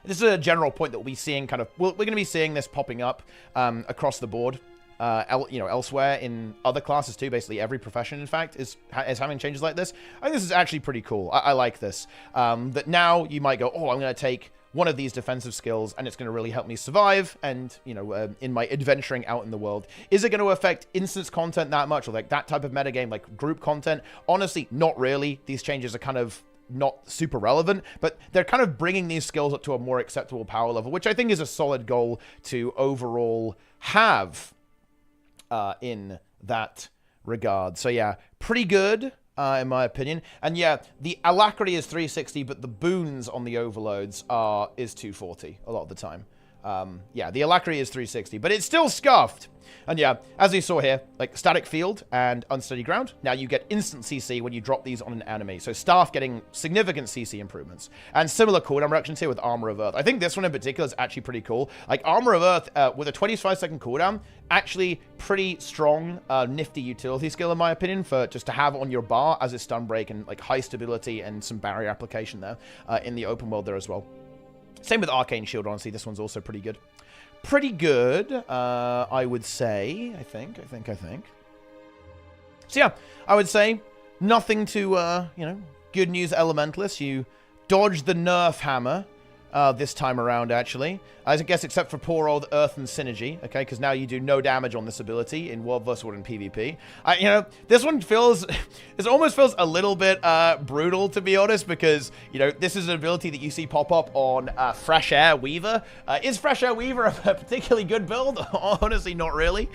this is a general point that we'll be seeing we're going to be seeing this popping up across the board. Elsewhere in other classes too. Basically every profession, in fact, is having changes like this. I think this is actually pretty cool. I like this. That now you might go, oh, I'm going to take one of these defensive skills and it's going to really help me survive and, in my adventuring out in the world. Is it going to affect instance content that much, or like that type of metagame, like group content? Honestly, not really. These changes are kind of not super relevant, but they're kind of bringing these skills up to a more acceptable power level, which I think is a solid goal to overall have in that regard. So yeah, pretty good. In my opinion. And yeah, the alacrity is 360, but the boons on the overloads is 240 a lot of the time. Yeah, the alacrity is 360, but it's still scuffed. And yeah, as we saw here, like static field and unsteady ground, now you get instant CC when you drop these on an enemy. So staff getting significant CC improvements. And similar cooldown reductions here with Armor of Earth. I think this one in particular is actually pretty cool. Like Armor of Earth with a 25-second cooldown, actually pretty strong, nifty utility skill in my opinion for just to have on your bar as a stun break and like high stability and some barrier application there in the open world there as well. Same with Arcane Shield, honestly. This one's also pretty good. Pretty good, I would say. I think. So yeah, I would say nothing to, you know, good news, Elementalists. You dodged the nerf hammer this time around, actually. I guess except for poor old Earth and Synergy, okay? Because now you do no damage on this ability in World vs. World and PvP. You know, this one feels... It almost feels a little bit brutal, to be honest, because, you know, this is an ability that you see pop up on Fresh Air Weaver. Is Fresh Air Weaver a particularly good build? Honestly, not really.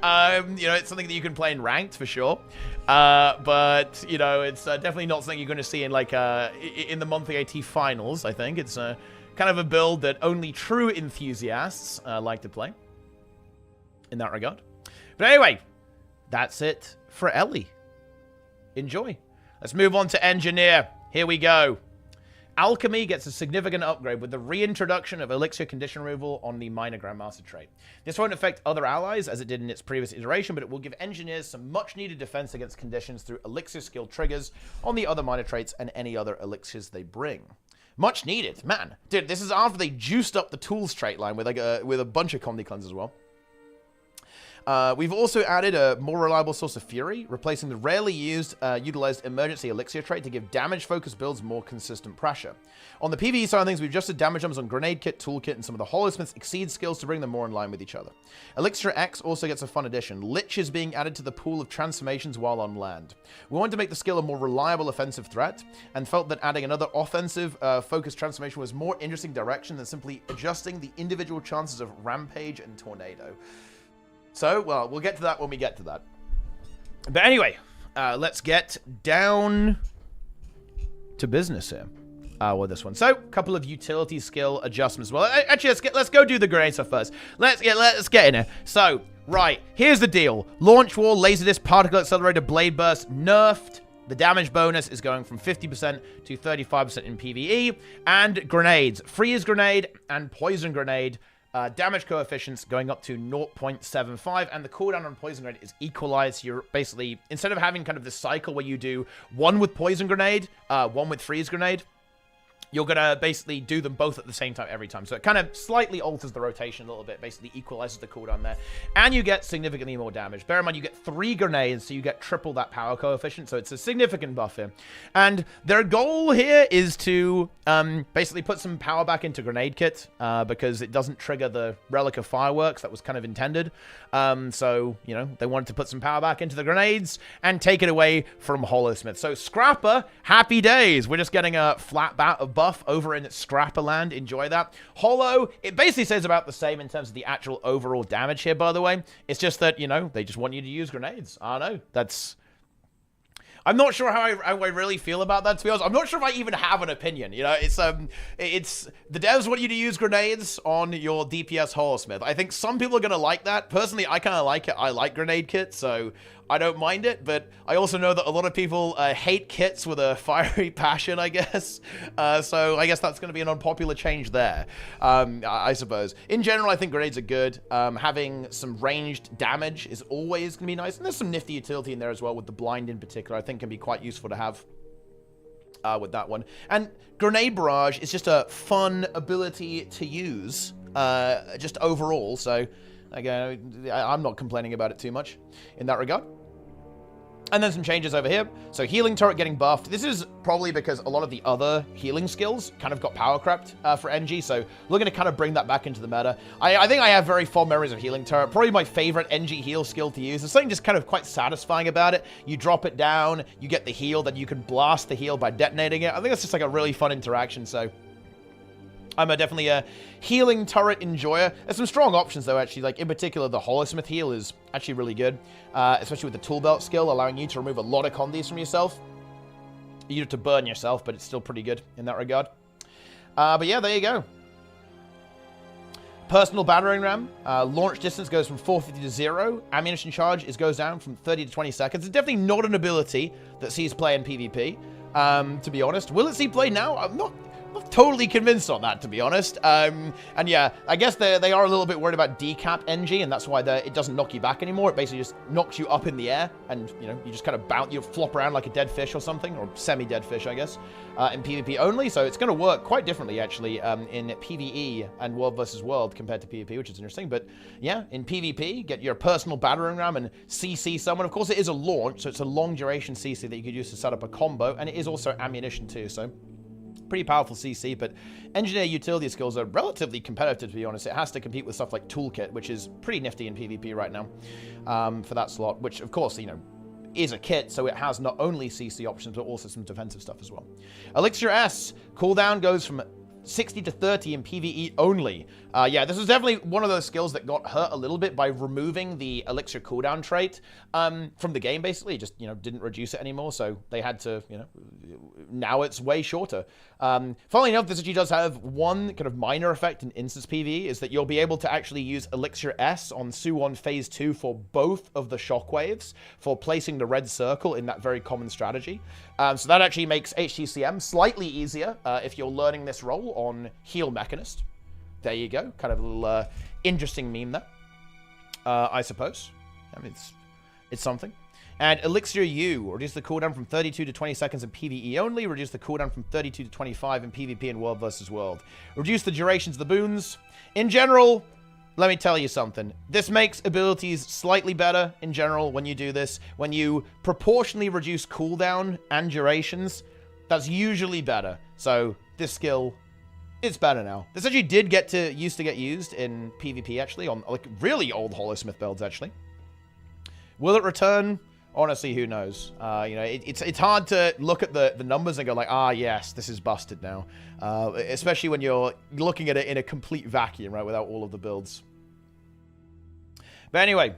You know, it's something that you can play in Ranked, for sure. But, you know, it's definitely not something you're going to see in, like, in the monthly AT finals, I think. It's kind of a build that only true enthusiasts like to play in that regard. But anyway, that's it for Ellie. Enjoy. Let's move on to Engineer. Here we go. Alchemy gets a significant upgrade with the reintroduction of Elixir condition removal on the Minor Grandmaster trait. This won't affect other allies as it did in its previous iteration, but it will give engineers some much-needed defense against conditions through Elixir skill triggers on the other minor traits and any other elixirs they bring. Much needed. Man, dude, this is after they juiced up the tools trait line with like with a bunch of Comedy Cleanse as well. We've also added a more reliable source of Fury, replacing the rarely used, utilized emergency elixir trait to give damage-focused builds more consistent pressure. On the PvE side of things, we've adjusted damage numbers on Grenade Kit, Toolkit, and some of the Holosmith's Exceed skills to bring them more in line with each other. Elixir X also gets a fun addition. Lich is being added to the pool of transformations while on land. We wanted to make the skill a more reliable offensive threat, and felt that adding another offensive focused transformation was more interesting direction than simply adjusting the individual chances of Rampage and Tornado. So, well, we'll get to that when we get to that. But anyway, let's get down to business here with this one. So, a couple of utility skill adjustments. Well, actually, let's go do the grenade stuff first. Let's get in here. So, right, here's the deal. Launch Wall, Laserdisc, Particle Accelerator, Blade Burst, nerfed. The damage bonus is going from 50% to 35% in PvE. And grenades, Freeze Grenade and Poison Grenade. Damage coefficients going up to 0.75, and the cooldown on Poison Grenade is equalized. You're basically, instead of having kind of this cycle where you do one with Poison Grenade, one with Freeze Grenade, you're going to basically do them both at the same time every time. So it kind of slightly alters the rotation a little bit, basically equalizes the cooldown there. And you get significantly more damage. Bear in mind, you get 3 grenades, so you get triple that power coefficient. So it's a significant buff here. And their goal here is to basically put some power back into Grenade Kit, because it doesn't trigger the Relic of Fireworks that was kind of intended. So, you know, they wanted to put some power back into the grenades and take it away from Holosmith. So Scrapper, happy days. We're just getting a flat buff over in Scrapper land. Enjoy that. Holo, it basically says about the same in terms of the actual overall damage here, by the way. It's just that, you know, they just want you to use grenades. I don't know. That's... I'm not sure how I really feel about that, to be honest. I'm not sure if I even have an opinion. You know, it's the devs want you to use grenades on your DPS Holosmith. I think some people are gonna like that. Personally, I kind of like it. I like Grenade Kit, so I don't mind it. But I also know that a lot of people hate kits with a fiery passion, I guess. So I guess that's going to be an unpopular change there, I suppose. In general, I think grenades are good. Having some ranged damage is always going to be nice. And there's some nifty utility in there as well, with the blind in particular. I think can be quite useful to have with that one. And Grenade Barrage is just a fun ability to use, just overall. So, again, I'm not complaining about it too much in that regard. And then some changes over here. So healing turret getting buffed. This is probably because a lot of the other healing skills kind of got power crept for NG. So looking to kind of bring that back into the meta. I think I have very fond memories of healing turret. Probably my favorite NG heal skill to use. There's something just kind of quite satisfying about it. You drop it down, you get the heal, then you can blast the heal by detonating it. I think that's just like a really fun interaction. So I'm definitely a healing turret enjoyer. There's some strong options, though, actually. Like, in particular, the Holosmith heal is actually really good, especially with the tool belt skill, allowing you to remove a lot of condies from yourself. You have to burn yourself, but it's still pretty good in that regard. But yeah, there you go. Personal battering ram. Launch distance goes from 450 to 0. Ammunition charge goes down from 30 to 20 seconds. It's definitely not an ability that sees play in PvP, to be honest. Will it see play now? I'm not totally convinced on that, to be honest. And yeah, I guess they are a little bit worried about decap NG, and that's why it doesn't knock you back anymore. It basically just knocks you up in the air, and you know, you just kind of bounce, you flop around like a dead fish or something, or semi-dead fish, I guess, in PvP only. So it's going to work quite differently, actually, in PvE and World versus World compared to PvP, which is interesting. But yeah, in PvP, get your personal battering ram and CC someone. Of course, it is a launch, so it's a long duration CC that you could use to set up a combo, and it is also ammunition too, so pretty powerful CC, but engineer utility skills are relatively competitive, to be honest. It has to compete with stuff like Toolkit, which is pretty nifty in PvP right now, for that slot, which, of course, you know, is a kit, so it has not only CC options, but also some defensive stuff as well. Elixir S, cooldown goes from 60 to 30 in PvE only. Yeah, this was definitely one of those skills that got hurt a little bit by removing the Elixir cooldown trait from the game, basically. It just, you know, didn't reduce it anymore, so they had to, you know, now it's way shorter. Funnily enough, this actually does have one kind of minor effect in instance PvE, is that you'll be able to actually use Elixir S on Suwon Phase 2 for both of the shockwaves, for placing the red circle in that very common strategy. So that actually makes HTCM slightly easier if you're learning this role on Heal Mechanist. There you go. Kind of a little interesting meme there, I suppose. I mean, it's something. And Elixir U, reduce the cooldown from 32 to 20 seconds in PvE only. Reduce the cooldown from 32 to 25 in PvP and World versus World. Reduce the durations of the boons. In general, let me tell you something. This makes abilities slightly better in general when you do this. When you proportionally reduce cooldown and durations, that's usually better. So this skill, it's better now. This actually did used to get used in PvP, actually, on like really old Holosmith builds, actually. Will it return? Honestly, who knows? You know, it's hard to look at the numbers and go like, ah, yes, this is busted now. Especially when you're looking at it in a complete vacuum, right, without all of the builds. But anyway,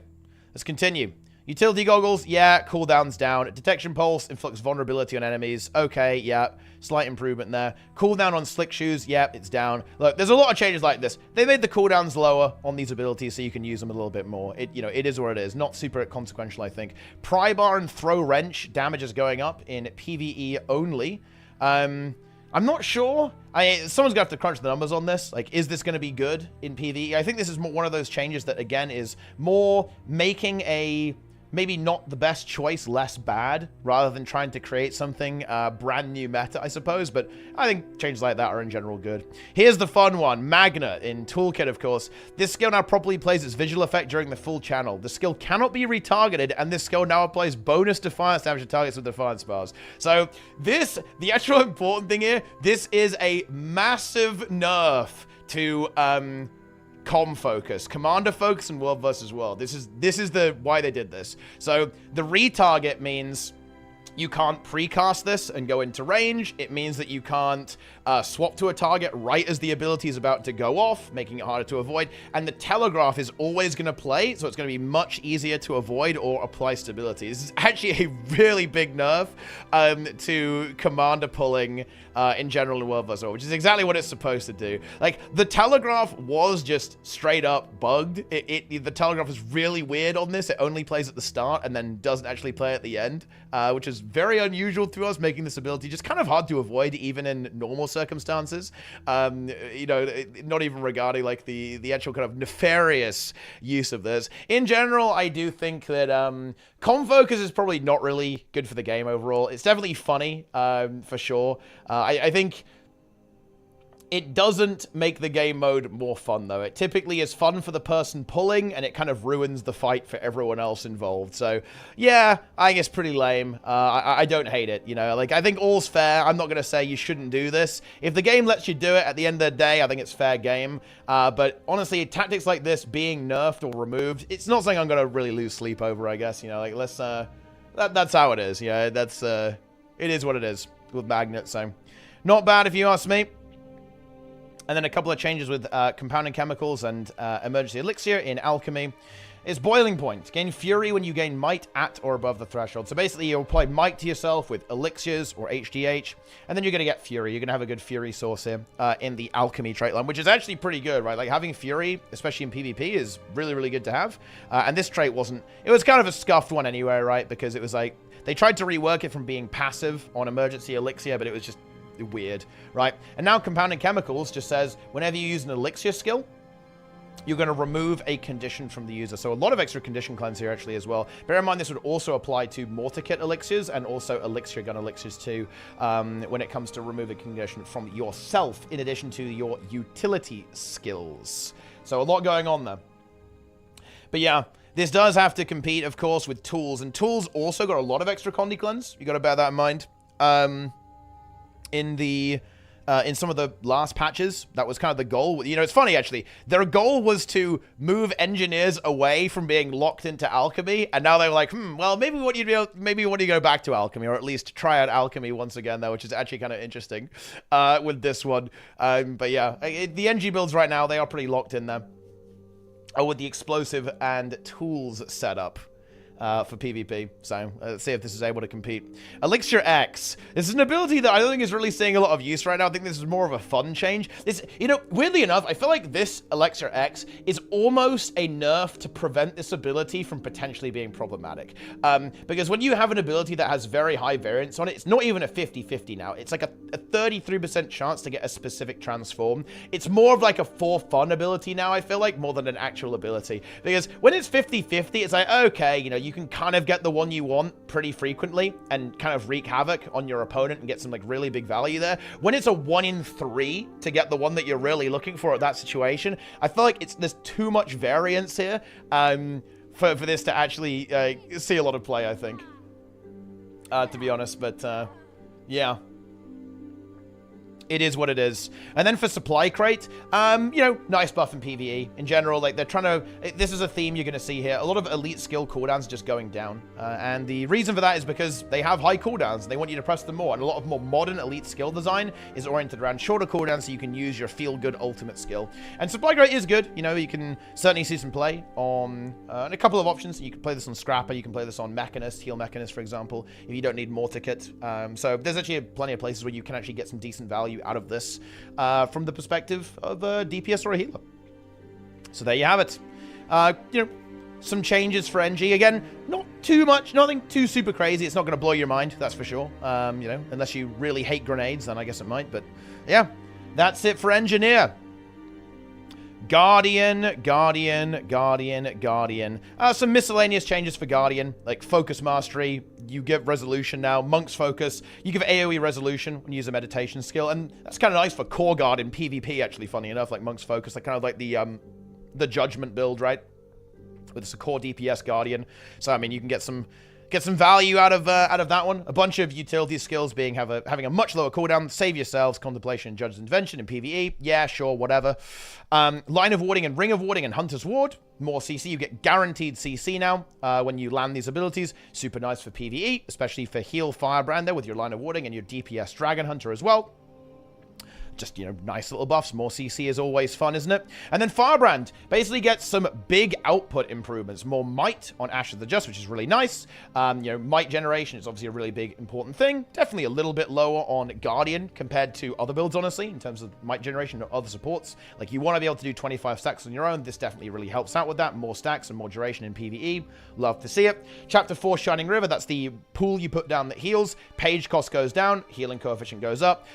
let's continue. Utility goggles, yeah, cooldown's down. Detection pulse inflicts vulnerability on enemies. Okay, yeah, slight improvement there. Cooldown on slick shoes, yeah, it's down. Look, there's a lot of changes like this. They made the cooldowns lower on these abilities so you can use them a little bit more. You know, it is what it is. Not super consequential, I think. Pry bar and throw wrench damage is going up in PvE only. I'm not sure. Someone's gonna have to crunch the numbers on this. Like, is this gonna be good in PvE? I think this is one of those changes that, again, is more making a maybe not the best choice less bad, rather than trying to create something brand new meta, I suppose. But I think changes like that are in general good. Here's the fun one. Magna in Toolkit, of course. This skill now properly plays its visual effect during the full channel. The skill cannot be retargeted, and this skill now applies bonus defiance damage to targets with defiance bars. So the actual important thing here, this is a massive nerf to com focus, commander focus, and world versus world. This is why they did this. So the retarget means you can't precast this and go into range. It means that you can't swap to a target right as the ability is about to go off, making it harder to avoid. And the telegraph is always going to play, so it's going to be much easier to avoid or apply stability. This is actually a really big nerf to commander pulling in general in World vs. World, which is exactly what it's supposed to do. Like, the telegraph was just straight up bugged. The telegraph is really weird on this. It only plays at the start and then doesn't actually play at the end, which is very unusual to us, making this ability just kind of hard to avoid even in normal circumstances. You know, not even regarding like the actual kind of nefarious use of this. In general, I do think that com focus is probably not really good for the game overall. It's definitely funny, for sure. I think it doesn't make the game mode more fun, though. It typically is fun for the person pulling, and it kind of ruins the fight for everyone else involved. So, yeah, I think it's pretty lame. I don't hate it, you know. Like, I think all's fair. I'm not going to say you shouldn't do this. If the game lets you do it at the end of the day, I think it's fair game. But honestly, tactics like this being nerfed or removed, it's not something I'm going to really lose sleep over, I guess. You know, like, let's, that's how it is. Yeah, that's, it is what it is with Magnet, so not bad if you ask me. And then a couple of changes with compounding chemicals and emergency elixir in alchemy. Is boiling point. Gain fury when you gain might at or above the threshold. So basically you apply might to yourself with elixirs or HDH, and then you're going to get fury. You're going to have a good fury source here in the alchemy trait line, which is actually pretty good, right? Like having fury, especially in PvP, is really, really good to have. And this trait wasn't, it was kind of a scuffed one anyway, right? Because it was like, they tried to rework it from being passive on emergency elixir, but it was just weird, right? And now compounding chemicals just says, whenever you use an elixir skill, you're going to remove a condition from the user. So a lot of extra condition cleanse here actually as well. Bear in mind this would also apply to mortar kit elixirs and also elixir gun elixirs too when it comes to remove a condition from yourself in addition to your utility skills. So a lot going on there. But yeah, this does have to compete, of course, with tools. And tools also got a lot of extra condi cleanse. You got to bear that in mind. In some of the last patches, that was kind of the goal. You know, it's funny, actually. Their goal was to move engineers away from being locked into alchemy, and now they were like, well, maybe we want you to go back to alchemy, or at least try out alchemy once again, though, which is actually kind of interesting with this one. But yeah, the NG builds right now, they are pretty locked in there. With the explosive and tools setup. For PvP, so let's see if this is able to compete. Elixir X. This is an ability that I don't think is really seeing a lot of use right now. I think this is more of a fun change. This, you know, weirdly enough, I feel like this Elixir X is almost a nerf to prevent this ability from potentially being problematic. Because when you have an ability that has very high variance on it, it's not even a 50-50 now. It's like a 33% chance to get a specific transform. It's more of like a for fun ability now, I feel like, more than an actual ability. Because when it's 50-50, it's like, okay, you know, you can kind of get the one you want pretty frequently and kind of wreak havoc on your opponent and get some like really big value there. When it's a 1 in 3 to get the one that you're really looking for at that situation, I feel like there's too much variance here for this to actually see a lot of play, I think. To be honest, but yeah. It is what it is. And then for supply crate, you know, nice buff in PvE. In general, like, they're trying to... This is a theme you're going to see here. A lot of elite skill cooldowns just going down. And the reason for that is because they have high cooldowns. And they want you to press them more. And a lot of more modern elite skill design is oriented around shorter cooldowns so you can use your feel-good ultimate skill. And supply crate is good. You know, you can certainly see some play on a couple of options. You can play this on Scrapper. You can play this on Mechanist, Heal Mechanist, for example, if you don't need Mortar Kit. So there's actually plenty of places where you can actually get some decent value out of this from the perspective of a DPS or a healer. So there you have it. You know, some changes for NG. Again, not too much, nothing too super crazy. It's not going to blow your mind, that's for sure. You know, unless you really hate grenades, then I guess it might. But yeah, that's it for Engineer. Guardian. Some miscellaneous changes for Guardian, like Focus Mastery. You get Resolution now. Monk's Focus. You give AoE Resolution when you use a meditation skill. And that's kind of nice for Core Guard in PvP, actually, funny enough, like Monk's Focus. Like kind of like the Judgment build, right? With this core DPS Guardian. So, I mean, you can get some value out of that one. A bunch of utility skills having a much lower cooldown. Save yourselves, Contemplation, Judge's Intervention in PvE. Yeah, sure, whatever. Line of Warding and Ring of Warding and Hunter's Ward. More CC. You get guaranteed CC now when you land these abilities. Super nice for PvE, especially for Heal Firebrand there with your Line of Warding and your DPS Dragon Hunter as well. Just, you know, nice little buffs. More CC is always fun, isn't it? And then Firebrand basically gets some big output improvements. More might on Ash of the Just, which is really nice. You know, might generation is obviously a really big, important thing. Definitely a little bit lower on Guardian compared to other builds, honestly, in terms of might generation or other supports. Like, you want to be able to do 25 stacks on your own. This definitely really helps out with that. More stacks and more duration in PvE. Love to see it. Chapter 4, Shining River. That's the pool you put down that heals. Page cost goes down. Healing coefficient goes up.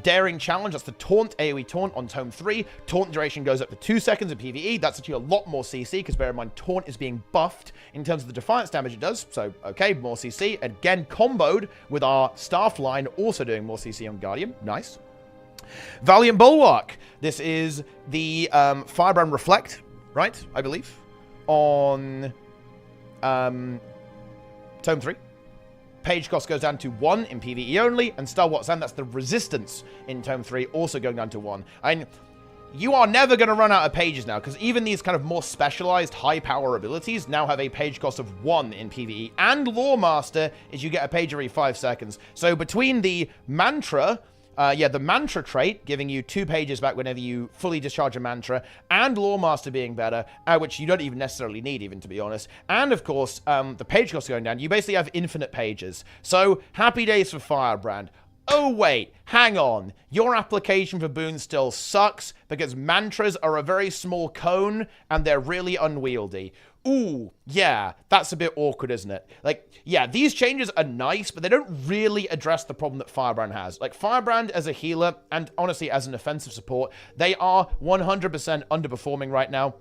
Daring Challenge. That's the Taunt, AoE Taunt on Tome 3. Taunt duration goes up to 2 seconds in PvE. That's actually a lot more CC, because bear in mind, Taunt is being buffed in terms of the Defiance damage it does. So, okay, more CC. Again, comboed with our Staff line, also doing more CC on Guardian. Nice. Valiant Bulwark. This is the Firebrand Reflect, right? I believe. On Tome 3. Page cost goes down to 1 in PvE only, and Stalwart Sand, that's the resistance in Tome 3, also going down to 1. And you are never going to run out of pages now, because even these kind of more specialized high-power abilities now have a page cost of 1 in PvE. And Lore Master is you get a page every 5 seconds. So between the Mantra, Yeah, the mantra trait, giving you 2 pages back whenever you fully discharge a mantra, and Lawmaster being better, which you don't even necessarily need, even, to be honest. And, of course, the page cost going down. You basically have infinite pages. So, happy days for Firebrand. Oh, wait, hang on. Your application for boons still sucks because mantras are a very small cone and they're really unwieldy. Ooh, yeah, that's a bit awkward, isn't it? Like, yeah, these changes are nice, but they don't really address the problem that Firebrand has. Like, Firebrand as a healer, and honestly as an offensive support, they are 100% underperforming right now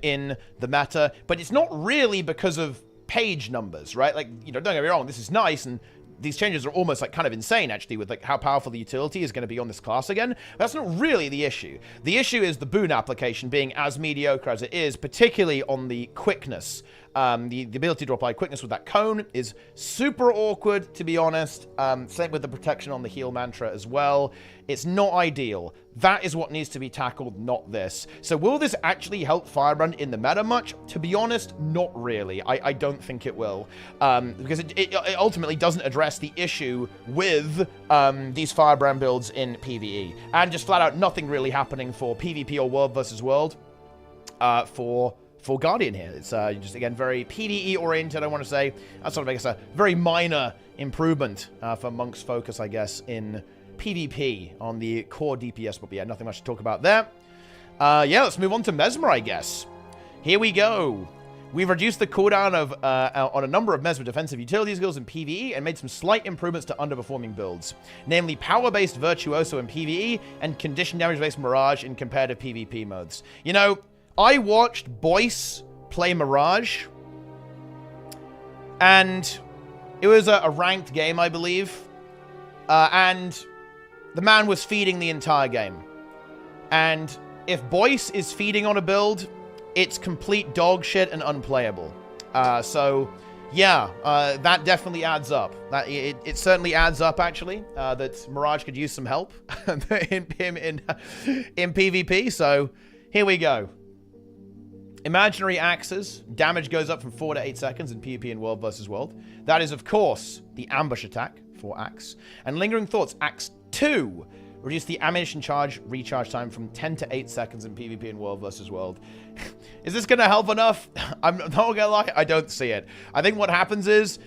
in the meta, but it's not really because of page numbers, right? Like, you know, don't get me wrong, this is nice, and these changes are almost like kind of insane, actually, with like how powerful the utility is going to be on this class again. But that's not really the issue. The issue is the boon application being as mediocre as it is, particularly on the quickness. The ability to apply quickness with that cone is super awkward, to be honest. Same with the protection on the heal mantra as well. It's not ideal. That is what needs to be tackled, not this. So will this actually help Firebrand in the meta much? To be honest, not really. I don't think it will. Because it ultimately doesn't address the issue with these Firebrand builds in PvE. And just flat out nothing really happening for PvP or World versus World for Guardian here. It's just, again, very PvE oriented, I want to say. That's sort of, I guess, a very minor improvement for Monk's focus, I guess, in PvP on the core DPS, but yeah, nothing much to talk about there. Yeah, let's move on to Mesmer, I guess. Here we go. We've reduced the cooldown of on a number of Mesmer defensive utility skills in PvE and made some slight improvements to underperforming builds, namely power-based Virtuoso in PvE and condition damage-based Mirage in competitive PvP modes. You know, I watched Boyce play Mirage, and it was a ranked game, I believe, and the man was feeding the entire game. And if Boyce is feeding on a build, it's complete dog shit and unplayable. So, yeah, that definitely adds up. It certainly adds up, actually, that Mirage could use some help in PvP. So, here we go. Imaginary axes. Damage goes up from 4 to 8 seconds in PvP and World versus World. That is, of course, the ambush attack for Axe. And Lingering Thoughts, Axe 2. Reduce the ammunition charge recharge time from 10 to 8 seconds in PvP and World versus World. Is this going to help enough? I'm not going to lie, I don't see it. I think what happens is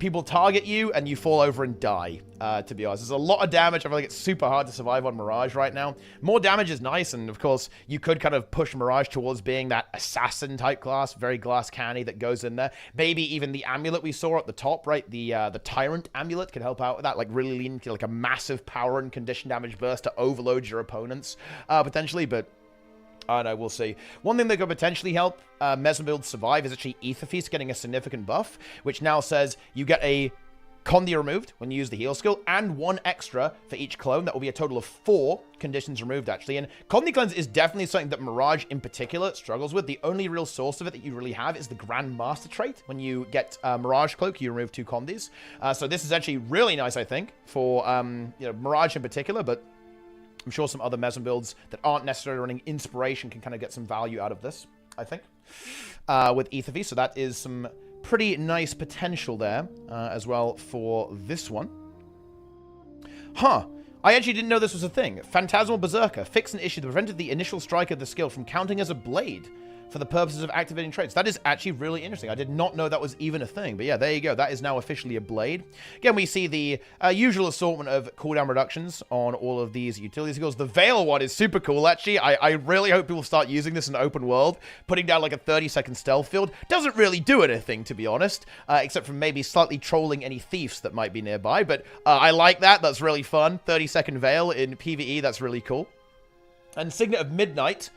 people target you and you fall over and die, to be honest. There's a lot of damage. I feel like it's super hard to survive on Mirage right now. More damage is nice, and of course, you could kind of push Mirage towards being that assassin-type class, very glass canny that goes in there. Maybe even the amulet we saw at the top, right? The Tyrant amulet could help out with that, like really lean into like a massive power and condition damage burst to overload your opponents, potentially, but I don't know, we'll see. One thing that could potentially help Mesmer builds survive is actually Ether Feast getting a significant buff, which now says you get a Condi removed when you use the heal skill, and 1 extra for each clone. That will be a total of 4 conditions removed, actually. And Condi Cleanse is definitely something that Mirage, in particular, struggles with. The only real source of it that you really have is the Grand Master trait. When you get Mirage Cloak, you remove 2 Condis. So this is actually really nice, I think, for you know, Mirage in particular, but I'm sure some other Mesmer builds that aren't necessarily running Inspiration can kind of get some value out of this, I think, with Ether Feast. So that is some pretty nice potential there as well for this one. Huh. I actually didn't know this was a thing. Phantasmal Berserker. Fix an issue that prevented the initial strike of the skill from counting as a blade for the purposes of activating traits. That is actually really interesting. I did not know that was even a thing. But yeah, there you go. That is now officially a blade. Again, we see the usual assortment of cooldown reductions on all of these utility skills. The Veil one is super cool, actually. I really hope people start using this in the open world. Putting down like a 30-second stealth field doesn't really do anything, to be honest, except for maybe slightly trolling any thieves that might be nearby. But I like that. That's really fun. 30-second Veil in PvE. That's really cool. And Signet of Midnight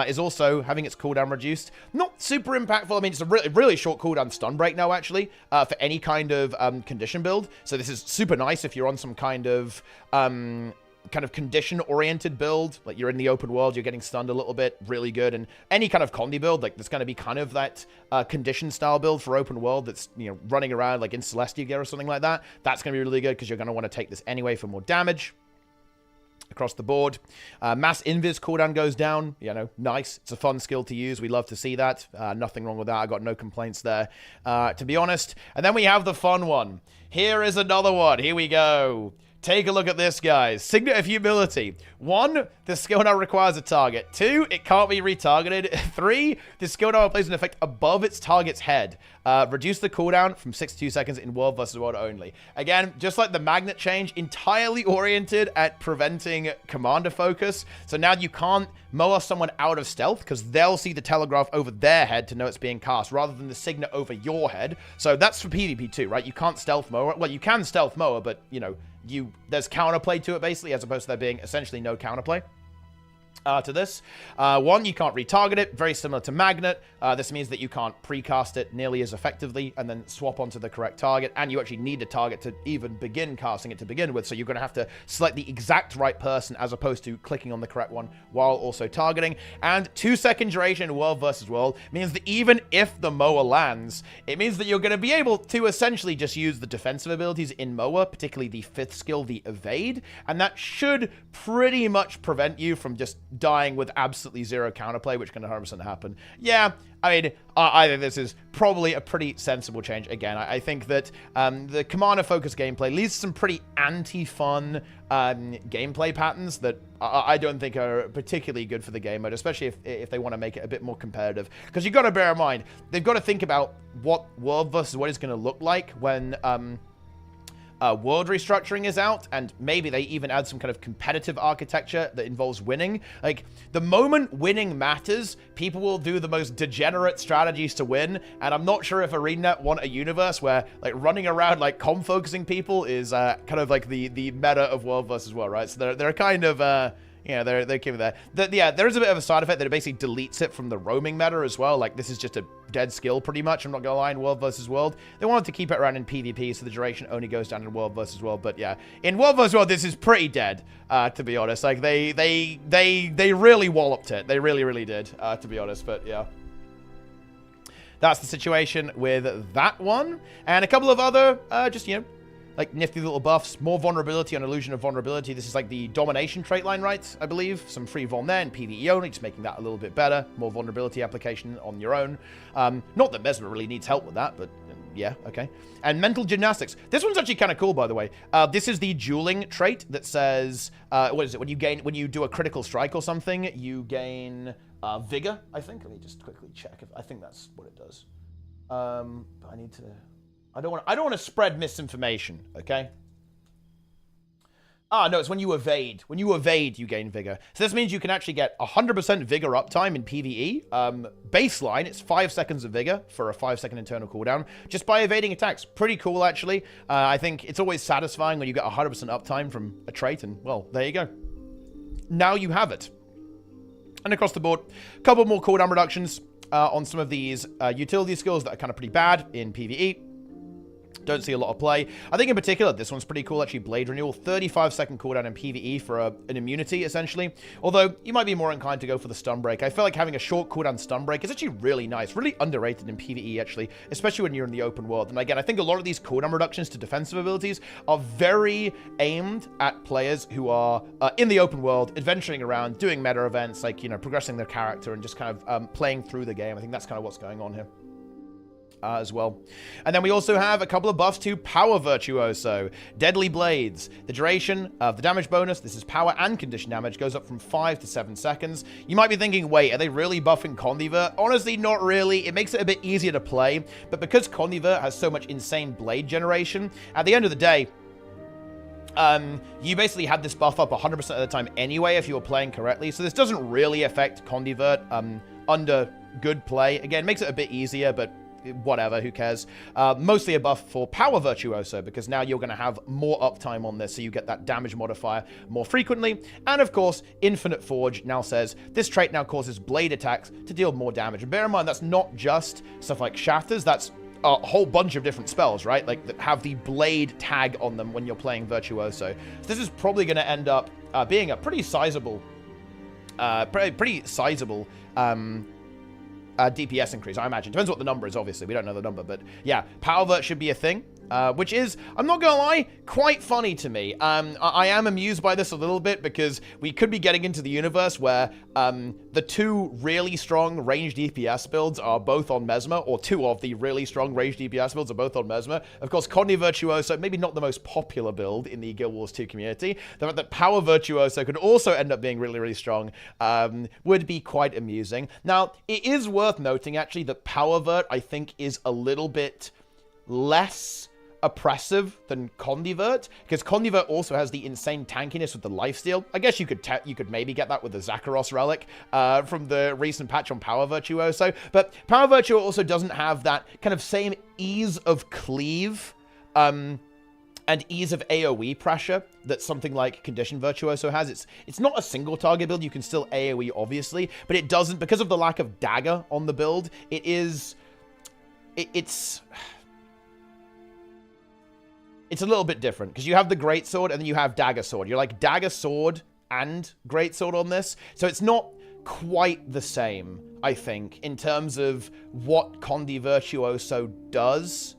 is also having its cooldown reduced. Not super impactful. I mean, it's a really short cooldown stun break now, actually, for any kind of condition build. So this is super nice if you're on some kind of condition-oriented build. Like, you're in the open world, you're getting stunned a little bit. Really good. And any kind of Condi build, like, there's going to be kind of that condition-style build for open world that's, you know, running around, like, in Celestia gear or something like that. That's going to be really good because you're going to want to take this anyway for more damage across the board. Mass Invis cooldown goes down. You know, nice. It's a fun skill to use. We love to see that. Nothing wrong with that. I got no complaints there, to be honest. And then we have the fun one. Here is another one. Here we go. take a look at this, guys. Signet of Humility. 1, the skill now requires a target. 2, it can't be retargeted. 3, the skill now plays an effect above its target's head. Reduce the cooldown from 6 to 2 seconds in world versus world only. Again, just like the magnet change, entirely oriented at preventing commander focus. So now you can't mow someone out of stealth because they'll see the telegraph over their head to know it's being cast rather than the signet over your head. So that's for PvP too, right? You can't stealth mower. Well, you can stealth mower, but you know, there's counterplay to it basically, as opposed to there being essentially no counterplay. To this. 1, you can't retarget it, very similar to Magnet. This means that you can't precast it nearly as effectively and then swap onto the correct target, and you actually need a target to even begin casting it to begin with, so you're going to have to select the exact right person as opposed to clicking on the correct one while also targeting. And 2-second duration in World versus World means that even if the mower lands, it means that you're going to be able to essentially just use the defensive abilities in mower, particularly the 5th skill, the Evade, and that should pretty much prevent you from just dying with absolutely zero counterplay, which can 100% happen. Yeah, I mean, I think this is probably a pretty sensible change. Again, I think that the commander-focused gameplay leads to some pretty anti-fun gameplay patterns that I don't think are particularly good for the game mode, especially if they want to make it a bit more competitive. Because you've got to bear in mind, they've got to think about what world versus what is going to look like when world restructuring is out, and maybe they even add some kind of competitive architecture that involves winning. Like, the moment winning matters, people will do the most degenerate strategies to win, and I'm not sure if ArenaNet want a universe where, like, running around, like, com-focusing people is kind of like the meta of world versus world, right? So they're kind of, yeah, they're giving that. Yeah, there is a bit of a side effect that it basically deletes it from the roaming meta as well. Like, this is just a dead skill, pretty much. I'm not gonna lie, in World versus World. They wanted to keep it around in PvP, so the duration only goes down in World versus World. But yeah, in World versus World, this is pretty dead, to be honest. Like, they really walloped it. They really did, to be honest. But yeah. That's the situation with that one. And a couple of other, just, you know, like nifty little buffs, more vulnerability on illusion of vulnerability. This is like the domination trait line, right? I believe some free vuln there and PvE only, just making that a little bit better. More vulnerability application on your own. Not that Mesmer really needs help with that, but yeah, okay. And mental gymnastics. This one's actually kind of cool, by the way. This is the dueling trait that says, what is it? When you do a critical strike or something, you gain vigor, I think. Let me just quickly check. I think that's what it does. But I need to. I don't want to spread misinformation, okay? Ah, no, it's when you evade. When you evade, you gain vigor. So this means you can actually get 100% vigor uptime in PvE. Baseline, it's 5 seconds of vigor for a 5-second internal cooldown, just by evading attacks. Pretty cool, actually. I think it's always satisfying when you get 100% uptime from a trait, and, well, there you go. Now you have it. And across the board, a couple more cooldown reductions on some of these utility skills that are kind of pretty bad in PvE. Don't see a lot of play. I think in particular, this one's pretty cool, actually. Blade Renewal, 35-second cooldown in PvE for an immunity, essentially. Although, you might be more inclined to go for the stun break. I feel like having a short cooldown stun break is actually really nice. Really underrated in PvE, actually. Especially when you're in the open world. And again, I think a lot of these cooldown reductions to defensive abilities are very aimed at players who are in the open world, adventuring around, doing meta events, like, you know, progressing their character and just kind of playing through the game. I think that's kind of what's going on here. As well. And then we also have a couple of buffs to Power Virtuoso. Deadly Blades. The duration of the damage bonus, this is power and condition damage, goes up from 5 to 7 seconds. You might be thinking, wait, are they really buffing Condivert? Honestly, not really. It makes it a bit easier to play, but because Condivert has so much insane blade generation, at the end of the day, you basically had this buff up 100% of the time anyway if you were playing correctly, so this doesn't really affect Condivert under good play. Again, makes it a bit easier, but whatever, who cares? Mostly a buff for Power Virtuoso, because now you're going to have more uptime on this, so you get that damage modifier more frequently. And of course, Infinite Forge now says, this trait now causes blade attacks to deal more damage. And bear in mind, that's not just stuff like Shatters, that's a whole bunch of different spells, right? Like, that have the blade tag on them when you're playing Virtuoso. So this is probably going to end up being a pretty sizable, DPS increase, I imagine. Depends what the number is, obviously. We don't know the number, but yeah, Power Vert should be a thing. which is, I'm not gonna lie, quite funny to me. I am amused by this a little bit because we could be getting into the universe where the two really strong range DPS builds are both on Mesmer, or two of the really strong range DPS builds are both on Mesmer. Of course, Condi Virtuoso, maybe not the most popular build in the Guild Wars 2 community. The fact that Power Virtuoso could also end up being really, really strong would be quite amusing. Now, it is worth noting, actually, that Power Vert, I think, is a little bit less oppressive than Condivert, because Condivert also has the insane tankiness with the lifesteal. I guess you could maybe get that with the Zakharos relic from the recent patch on Power Virtuoso, but Power Virtuoso also doesn't have that kind of same ease of cleave and ease of AoE pressure that something like Condition Virtuoso has. It's not a single target build. You can still AoE, obviously, but it doesn't, because of the lack of dagger on the build, it's a little bit different, because you have the Greatsword and then you have Dagger Sword. You're like Dagger Sword and Greatsword on this. So it's not quite the same, I think, in terms of what Condi Virtuoso does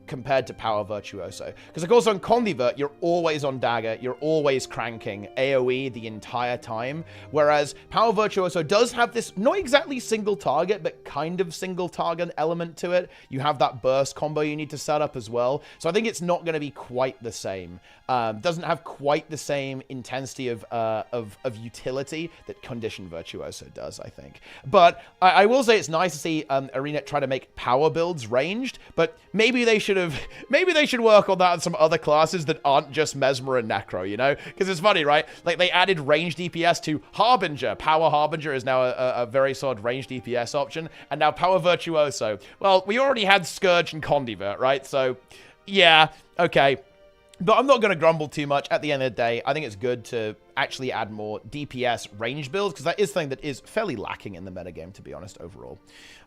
compared to Power Virtuoso. Because, of course, on Condivert, you're always on Dagger, you're always cranking AoE the entire time, whereas Power Virtuoso does have this, not exactly single target, but kind of single target element to it. You have that burst combo you need to set up as well, so I think it's not going to be quite the same. Doesn't have quite the same intensity of utility that Condition Virtuoso does, I think. But I will say it's nice to see Arena try to make power builds ranged, but maybe they should work on that on some other classes that aren't just Mesmer and Necro, you know? Because it's funny, right? Like, they added range DPS to Harbinger. Power Harbinger is now a very solid range DPS option, and now Power Virtuoso. Well, we already had Scourge and Condivert, right? So, yeah, okay. But I'm not going to grumble too much. At the end of the day, I think it's good to actually add more DPS range builds, because that is something that is fairly lacking in the metagame, to be honest, overall,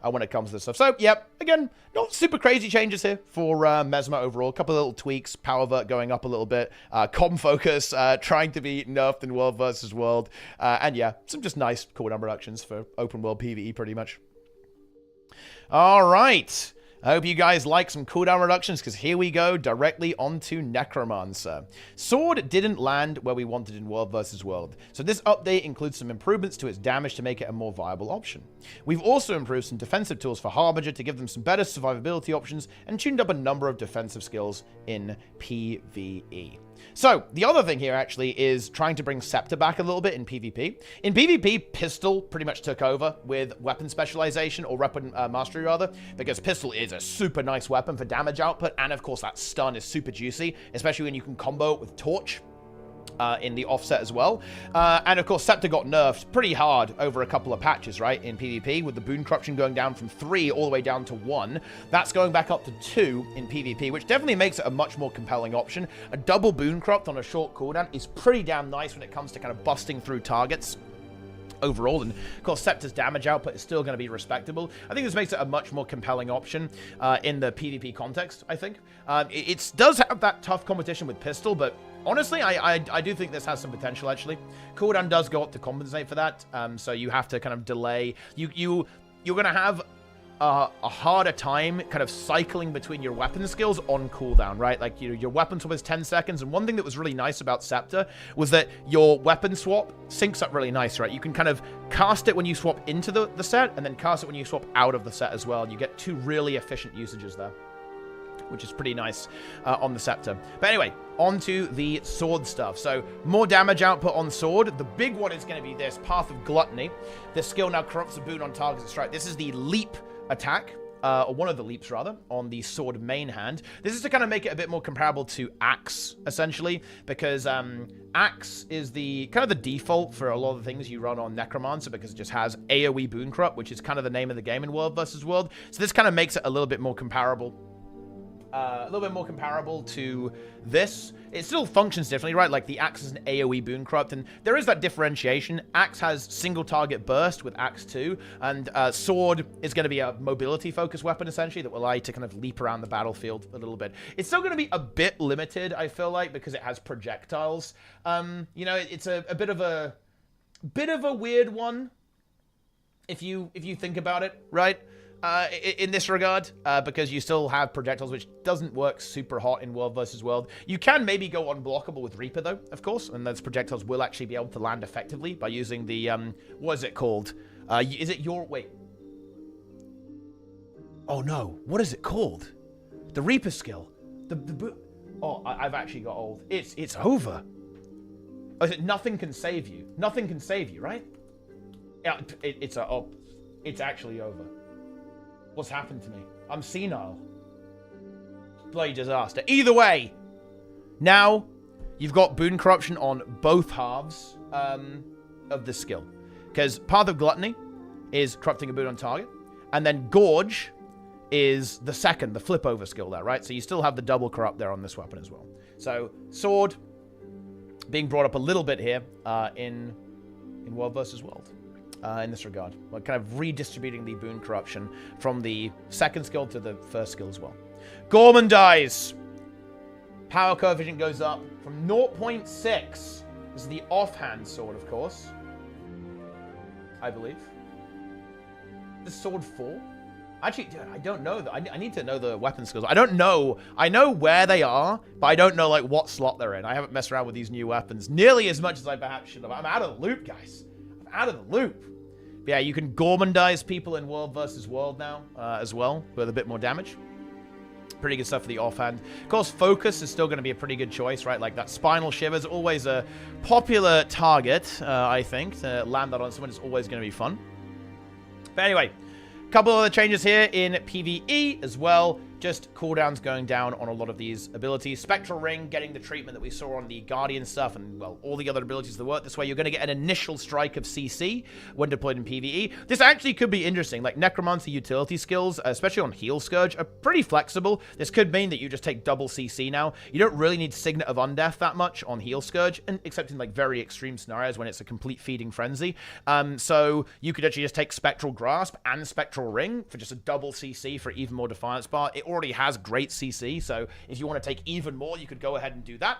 when it comes to this stuff. So, yep, again, not super crazy changes here for Mesmer overall. A couple of little tweaks, Power Vert going up a little bit, Com Focus trying to be nerfed in World versus World, and yeah, some just nice cooldown reductions for open world PvE, pretty much. All right. I hope you guys like some cooldown reductions, because here we go directly onto Necromancer. Sword didn't land where we wanted in World vs. World, so this update includes some improvements to its damage to make it a more viable option. We've also improved some defensive tools for Harbinger to give them some better survivability options, and tuned up a number of defensive skills in PvE. So, the other thing here, actually, is trying to bring Scepter back a little bit in PvP. In PvP, Pistol pretty much took over with weapon specialization, or weapon mastery, rather, because Pistol is a super nice weapon for damage output, and of course that stun is super juicy, especially when you can combo it with Torch. In the offset as well. And of course, Scepter got nerfed pretty hard over a couple of patches, right, in PvP, with the Boon Corruption going down from 3 all the way down to 1. That's going back up to 2 in PvP, which definitely makes it a much more compelling option. A double Boon Corrupt on a short cooldown is pretty damn nice when it comes to kind of busting through targets overall, and of course Scepter's damage output is still going to be respectable. I think this makes it a much more compelling option in the PvP context, I think. It does have that tough competition with Pistol, but honestly, I do think this has some potential, actually. Cooldown does go up to compensate for that, so you have to kind of delay. You're going to have a harder time kind of cycling between your weapon skills on cooldown, right? Like, you know, your weapon swap is 10 seconds, and one thing that was really nice about Scepter was that your weapon swap syncs up really nice, right? You can kind of cast it when you swap into the set, and then cast it when you swap out of the set as well, and you get 2 really efficient usages there, which is pretty nice on the Scepter. But anyway, on to the sword stuff. So, more damage output on sword. The big one is going to be this, Path of Gluttony. This skill now corrupts a boon on targets that strike. This is the leap attack, or one of the leaps, rather, on the sword main hand. This is to kind of make it a bit more comparable to Axe, essentially, because Axe is the kind of the default for a lot of the things you run on Necromancer, because it just has AoE Boon Corrupt, which is kind of the name of the game in World vs. World. So this kind of makes it a little bit more comparable. To this. It still functions differently, right? Like, the Axe is an AoE Boon Corrupt, and there is that differentiation. Axe has single target burst with Axe 2, and Sword is going to be a mobility-focused weapon, essentially, that will allow you to kind of leap around the battlefield a little bit. It's still going to be a bit limited, I feel like, because it has projectiles. You know, it's a bit of a weird one, if you think about it, right? in this regard, because you still have projectiles, which doesn't work super hot in World versus World. You can maybe go unblockable with Reaper, though, of course, and those projectiles will actually be able to land effectively by using the, what is it called? Is it your... Wait. Oh, no. What is it called? The Reaper skill. Oh, I've actually got old. It's over. Oh, is it nothing can save you? Nothing can save you, right? Yeah, it's actually over. What's happened to me? I'm senile. Bloody disaster. Either way, now you've got boon corruption on both halves of the skill. Because Path of Gluttony is corrupting a boon on target, and then Gorge is the second, the flip over skill there, right? So you still have the double corrupt there on this weapon as well. So Sword being brought up a little bit here in World versus World. In this regard. We're kind of redistributing the boon corruption from the second skill to the first skill as well. Gorman dies. Power coefficient goes up from 0.6. This is the offhand sword, of course. I believe. The sword 4? Actually, dude, I don't know. I need to know the weapon skills. I don't know. I know where they are, but I don't know like what slot they're in. I haven't messed around with these new weapons nearly as much as I perhaps should have. I'm out of the loop, guys. I'm out of the loop. But yeah, you can Gormandize people in World versus World now as well, with a bit more damage. Pretty good stuff for the offhand. Of course, Focus is still going to be a pretty good choice, right? Like that Spinal Shiver is always a popular target, I think. To land that on someone is always going to be fun. But anyway, a couple of other changes here in PvE as well. Just cooldowns going down on a lot of these abilities. Spectral Ring getting the treatment that we saw on the Guardian stuff and, well, all the other abilities that work this way. You're going to get an initial strike of CC when deployed in PvE. This actually could be interesting. Like, Necromancy utility skills, especially on Heal Scourge, are pretty flexible. This could mean that you just take double CC now. You don't really need Signet of Undeath that much on Heal Scourge, and except in, like, very extreme scenarios when it's a complete feeding frenzy. So you could actually just take Spectral Grasp and Spectral Ring for just a double CC for even more Defiance bar. It already has great CC, so if you want to take even more, you could go ahead and do that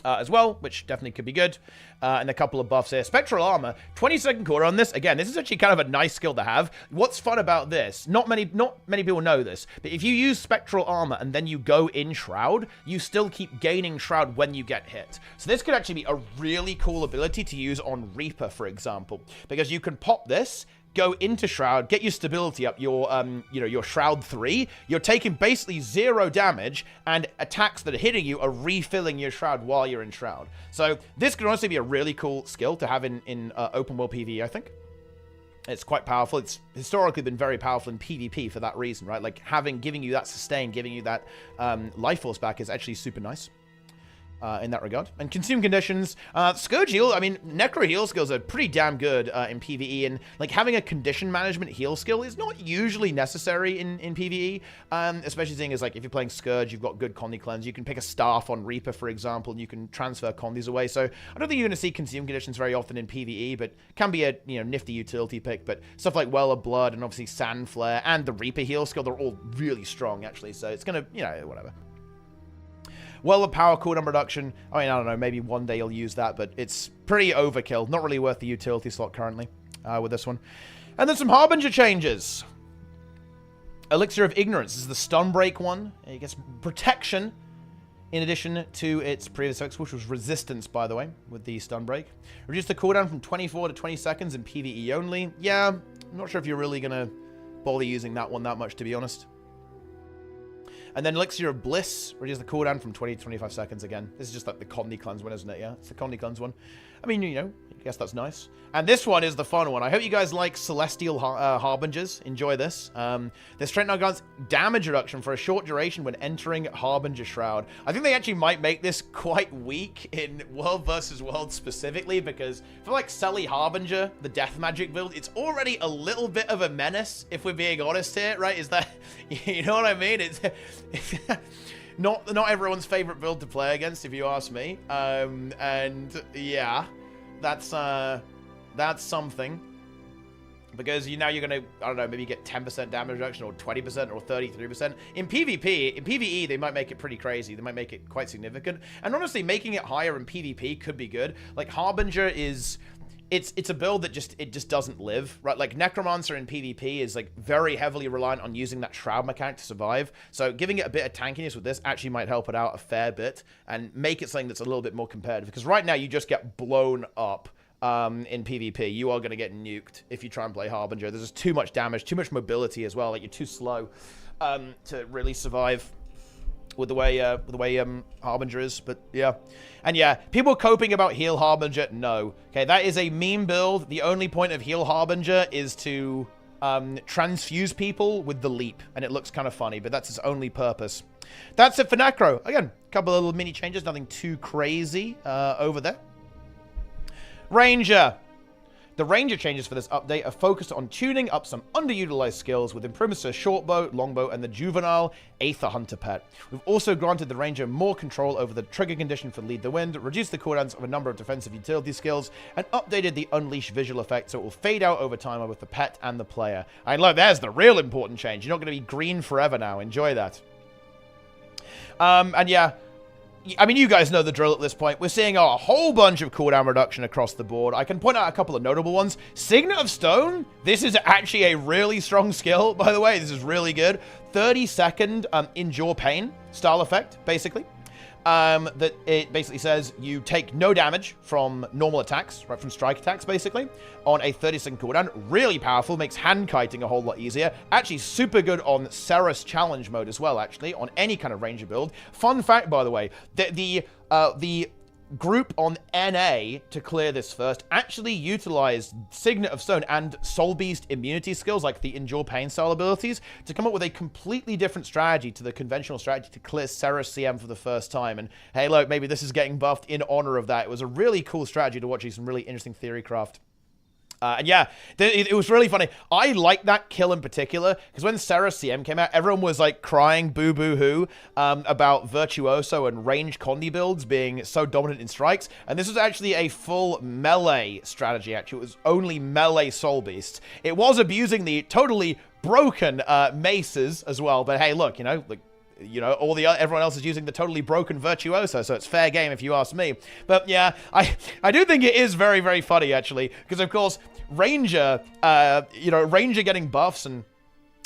as well, which definitely could be good. And a couple of buffs here. Spectral Armor, 20-second cooldown on this. Again, this is actually kind of a nice skill to have. What's fun about this, not many people know this, but if you use Spectral Armor and then you go in Shroud, you still keep gaining Shroud when you get hit. So this could actually be a really cool ability to use on Reaper, for example, because you can pop this, go into Shroud, get your stability up, your your Shroud 3. You're taking basically 0 damage, and attacks that are hitting you are refilling your Shroud while you're in Shroud. So this could honestly be a really cool skill to have in open world PvE, I think. It's quite powerful. It's historically been very powerful in PvP for that reason, right? Like giving you that sustain, giving you that life force back is actually super nice. In that regard. And consume conditions. Scourge heal, I mean, Necro heal skills are pretty damn good in PvE, and like having a condition management heal skill is not usually necessary in PvE, especially seeing as like if you're playing Scourge, you've got good Condi cleanse. You can pick a staff on Reaper, for example, and you can transfer Condis away. So I don't think you're going to see consume conditions very often in PvE, but can be a nifty utility pick. But stuff like Well of Blood and obviously Sand Flare and the Reaper heal skill, they're all really strong actually. So it's going to, whatever. Well, the power cooldown reduction, I mean, I don't know, maybe one day you'll use that, but it's pretty overkill. Not really worth the utility slot currently with this one. And then some Harbinger changes. Elixir of Ignorance. This is the stun break one. It gets protection in addition to its previous effects, which was resistance, by the way, with the stun break. Reduce the cooldown from 24 to 20 seconds in PvE only. Yeah, I'm not sure if you're really going to bother using that one that much, to be honest. And then Elixir of Bliss, reduce the cooldown from 20 to 25 seconds again. This is just like the Condi cleanse one, isn't it? Yeah, it's the Condi cleanse one. I mean, I guess that's nice. And this one is the fun one. I hope you guys like Celestial Harbingers. Enjoy this. The Strength now grants damage reduction for a short duration when entering Harbinger Shroud. I think they actually might make this quite weak in World versus World specifically, because for like Sully Harbinger, the Death Magic build, it's already a little bit of a menace, if we're being honest here, right? Is that, you know what I mean? It's not everyone's favorite build to play against, if you ask me. And yeah, that's something, because now you're gonna, I don't know, maybe get 10% damage reduction or 20% or 33%. In PvE, they might make it pretty crazy. They might make it quite significant. And honestly, making it higher in PvP could be good. Like Harbinger is, it's a build that just doesn't live, right? Like Necromancer in PvP is like very heavily reliant on using that Shroud mechanic to survive. So giving it a bit of tankiness with this actually might help it out a fair bit and make it something that's a little bit more competitive. Because right now you just get blown up in PvP. You are going to get nuked if you try and play Harbinger. There's just too much damage, too much mobility as well. Like you're too slow to really survive with the way Harbinger is. But yeah, and yeah, people coping about heal Harbinger. No, okay, that is a meme build. The only point of heal Harbinger is to transfuse people with the leap, and it looks kind of funny, but that's its only purpose. That's it for Necro. Again, a couple of little mini changes, nothing too crazy over there. Ranger. The Ranger changes for this update are focused on tuning up some underutilized skills with improvements to Shortbow, Longbow, and the juvenile Aether Hunter pet. We've also granted the Ranger more control over the trigger condition for Lead the Wind, reduced the cooldowns of a number of defensive utility skills, and updated the Unleash visual effect so it will fade out over time with the pet and the player. And look, there's the real important change. You're not going to be green forever now. Enjoy that. And yeah, I mean, you guys know the drill at this point. We're seeing a whole bunch of cooldown reduction across the board. I can point out a couple of notable ones. Signet of Stone. This is actually a really strong skill, by the way. This is really good. 30-second Endure Pain style effect, basically. That it basically says you take no damage from normal attacks, right, from strike attacks, basically, on a 30-second cooldown. Really powerful, makes hand kiting a whole lot easier. Actually, super good on Ceres challenge mode as well, actually, on any kind of Ranger build. Fun fact, by the way, the group on NA to clear this first actually utilized Signet of Stone and Soul Beast immunity skills like the Endure Pain style abilities to come up with a completely different strategy to the conventional strategy to clear Ceres CM for the first time. And hey, look, maybe this is getting buffed in honor of that. It was a really cool strategy to watch, some really interesting theory craft. And yeah, it was really funny. I like that kill in particular, because when Ceres CM came out, everyone was like crying boo-boo-hoo about Virtuoso and range Condi builds being so dominant in strikes. And this was actually a full melee strategy, actually. It was only melee Soul Beasts. It was abusing the totally broken maces as well. But hey, look, everyone else is using the totally broken Virtuoso, so it's fair game if you ask me. But yeah, I do think it is very, very funny, actually, because of course, Ranger, Ranger getting buffs and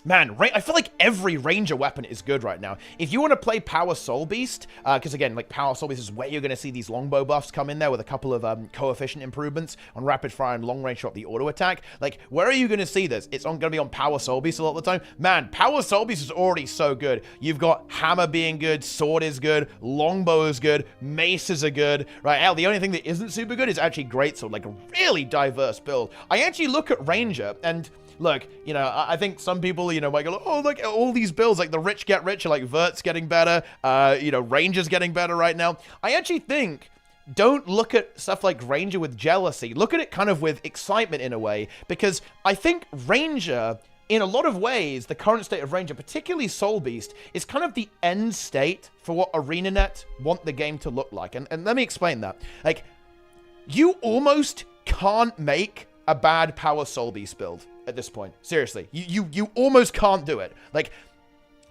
man, I feel like every Ranger weapon is good right now. If you want to play Power Soul Beast, because again, like Power Soul Beast is where you're going to see these longbow buffs come in there with a couple of coefficient improvements on rapid fire and long range shot, the auto attack. Like, where are you going to see this? It's going to be on Power Soul Beast a lot of the time. Man, Power Soul Beast is already so good. You've got Hammer being good, Sword is good, Longbow is good, Maces are good, right? Hell, the only thing that isn't super good is actually Greatsword, like a really diverse build. I actually look at Ranger and look, I think some people, might go, oh, look, all these builds, like the rich get richer, like Vert's getting better, Ranger's getting better right now. I actually think, don't look at stuff like Ranger with jealousy. Look at it kind of with excitement in a way, because I think Ranger, in a lot of ways, the current state of Ranger, particularly Soul Beast, is kind of the end state for what ArenaNet want the game to look like. And let me explain that. Like, you almost can't make a bad Power Soul Beast build at this point. Seriously. You almost can't do it. Like,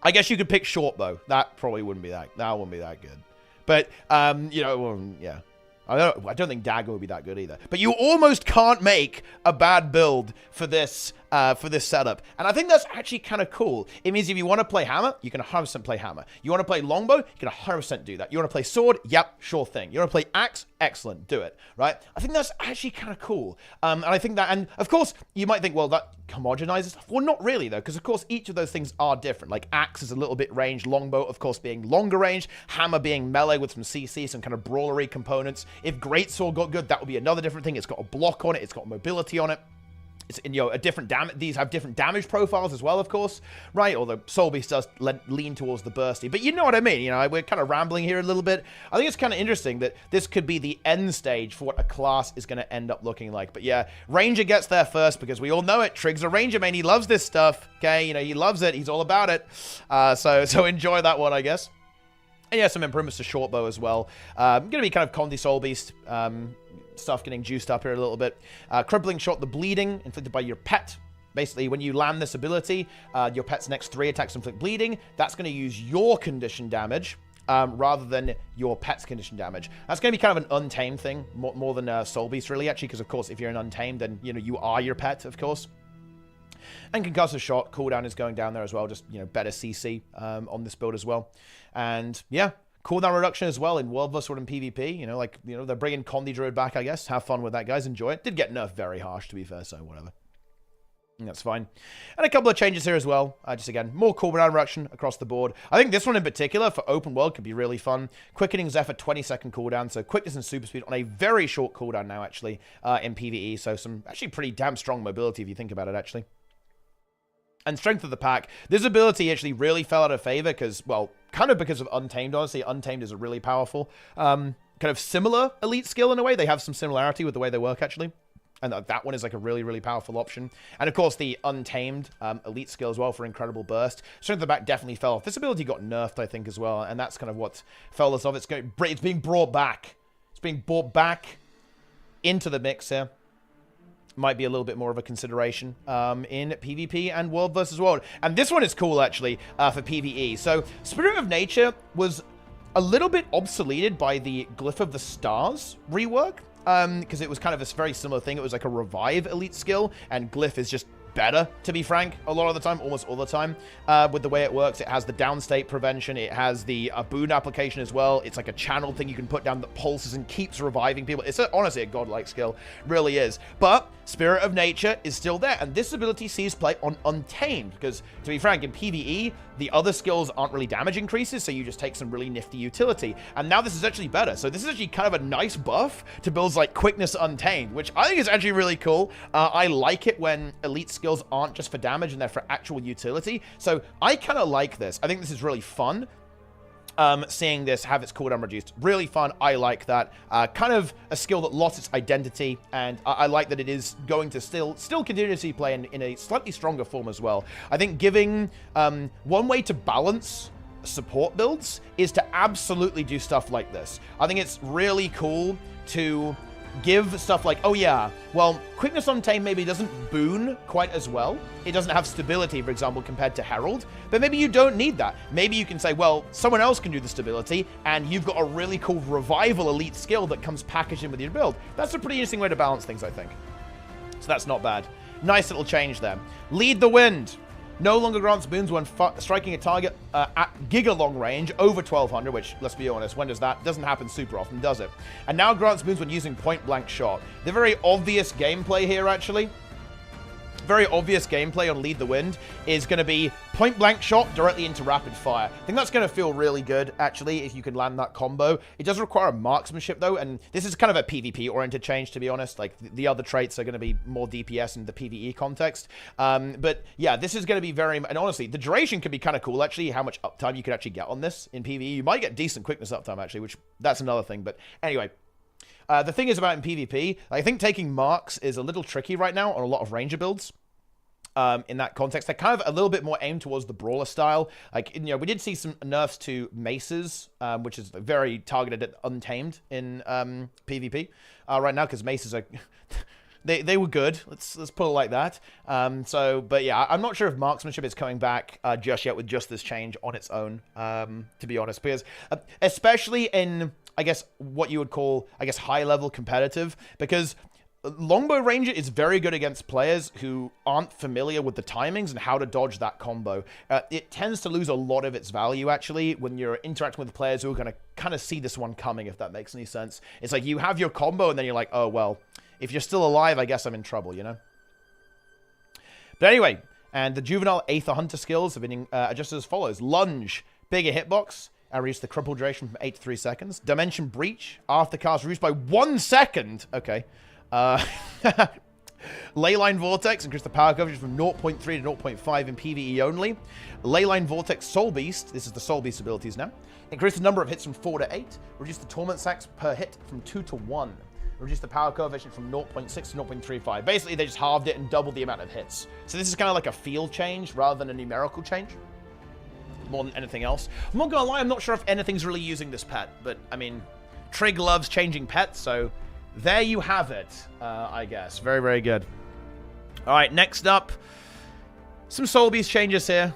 I guess you could pick Shortbow. That probably wouldn't be that good. But, yeah. I don't think Dagger would be that good either. But you almost can't make a bad build for this setup. And I think that's actually kind of cool. It means if you want to play Hammer, you can 100% play Hammer. You want to play Longbow, you can 100% do that. You want to play Sword? Yep, sure thing. You want to play Axe? Excellent, do it, right? I think that's actually kind of cool. And I think that, and of course, you might think, well, that homogenizes stuff. Well, not really, though, because of course, each of those things are different. Like Axe is a little bit range, Longbow, of course, being longer range, Hammer being melee with some CC, some kind of brawlery components. If Greatsword got good, that would be another different thing. It's got a block on it, it's got mobility on it. It's, a different damage. These have different damage profiles as well, of course, right? Although Soul Beast does lean towards the bursty, but you know what I mean. We're kind of rambling here a little bit. I think it's kind of interesting that this could be the end stage for what a class is going to end up looking like. But yeah, Ranger gets there first because we all know it. Trig's a Ranger main. He loves this stuff. Okay, he loves it. He's all about it. So enjoy that one, I guess. And yeah, some improvements to Shortbow as well. Going to be kind of Condi Soul Beast stuff getting juiced up here a little bit. Crippling Shot, the bleeding inflicted by your pet. Basically, when you land this ability, your pet's next 3 attacks inflict bleeding. That's going to use your condition damage rather than your pet's condition damage. That's going to be kind of an untamed thing, more than Soul Beast, really, actually, because, of course, if you're an untamed, then, you know, you are your pet, of course. And Concussive Shot, cooldown is going down there as well, just, you know, better CC on this build as well. And, yeah, cooldown reduction as well in World vs. World and PvP, you know, like, you know, they're bringing Condi Druid back, I guess. Have fun with that, guys. Enjoy it. Did get nerfed very harsh, to be fair, so whatever. That's fine. And a couple of changes here as well. Just again, more cooldown reduction across the board. I think this one in particular for open world could be really fun. Quickening Zephyr 20-second cooldown, so quickness and super speed on a very short cooldown now, actually, in PvE. So some actually pretty damn strong mobility if you think about it, actually. And strength of the pack. This ability actually really fell out of favor because, well, kind of because of Untamed, honestly. Untamed is a really powerful, kind of similar elite skill in a way. They have some similarity with the way they work, actually. And that one is like a really, really powerful option. And of course, the Untamed elite skill as well for Incredible Burst. Strength of the back definitely fell off. This ability got nerfed, I think, as well. And that's kind of what fell us off. It's being brought back. It's being brought back into the mix here. Might be a little bit more of a consideration in PvP and World vs. World. And this one is cool, actually, for PvE. So, Spirit of Nature was a little bit obsoleted by the Glyph of the Stars rework. Because it was kind of a very similar thing. It was like a revive elite skill, and Glyph is just better, to be frank, a lot of the time, almost all the time, with the way it works. It has the downstate prevention. It has the boon application as well. It's like a channel thing you can put down that pulses and keeps reviving people. It's honestly a godlike skill. Really is. But Spirit of Nature is still there, and this ability sees play on Untamed, because, to be frank, in PvE, the other skills aren't really damage increases, so you just take some really nifty utility. And now this is actually better. So this is actually kind of a nice buff to builds like Quickness Untamed, which I think is actually really cool. I like it when elite skills aren't just for damage and they're for actual utility. So I kind of like this. I think this is really fun. Seeing this have its cooldown reduced. Really fun. I like that. Kind of a skill that lost its identity, and I like that it is going to still continue to see play in a slightly stronger form as well. I think giving one way to balance support builds is to absolutely do stuff like this. I think it's really cool to give stuff like, oh yeah, well, Quickness Untamed maybe doesn't boon quite as well. It doesn't have stability, for example, compared to Herald, but maybe you don't need that. Maybe you can say, well, someone else can do the stability, and you've got a really cool revival elite skill that comes packaged in with your build. That's a pretty interesting way to balance things, I think. So that's not bad. Nice little change there. Lead the Wind. No longer grants boons when striking a target at giga long range over 1200, which, let's be honest, when does that? Doesn't happen super often, does it? And now grants boons when using point blank shot. The very obvious gameplay here, actually, very obvious gameplay on Lead the Wind is going to be point blank shot directly into rapid fire. I think that's going to feel really good, actually, if you can land that combo. It does require marksmanship, though, and this is kind of a PvP-oriented change, to be honest. Like, the other traits are going to be more DPS in the PvE context. But, yeah, this is going to be very... And honestly, the duration could be kind of cool, actually, how much uptime you could actually get on this in PvE. You might get decent quickness uptime, actually, which that's another thing. But anyway... the thing is about in PvP, I think taking marks is a little tricky right now on a lot of ranger builds. In that context, they're kind of a little bit more aimed towards the brawler style. Like, you know, we did see some nerfs to maces, which is very targeted at Untamed in PvP right now, because maces are... They were good. Let's put it like that. But yeah, I'm not sure if marksmanship is coming back just yet with just this change on its own, to be honest, because especially in, I guess, what you would call, I guess, high-level competitive, because Longbow Ranger is very good against players who aren't familiar with the timings and how to dodge that combo. It tends to lose a lot of its value, actually, when you're interacting with players who are going to kind of see this one coming, if that makes any sense. It's like you have your combo, and then you're like, oh, well, if you're still alive, I guess I'm in trouble, you know? But anyway, and the juvenile Aether Hunter skills have been adjusted as follows. Lunge, bigger hitbox, and reduce the cripple duration from 8 to 3 seconds. Dimension Breach, aftercast reduced by 1 second. Okay. Leyline Vortex, increase the power coverage from 0.3 to 0.5 in PvE only. Leyline Vortex Soul Beast, this is the Soul Beast abilities now. Increase the number of hits from 4 to 8. Reduce the Torment Sacks per hit from 2 to 1. Reduce the power coefficient from 0.6 to 0.35. Basically, they just halved it and doubled the amount of hits. So this is kind of like a field change rather than a numerical change, more than anything else. I'm not gonna lie, I'm not sure if anything's really using this pet, but I mean, Trig loves changing pets, so there you have it, I guess. Very, very good. All right, next up, some Soul Beast changes here.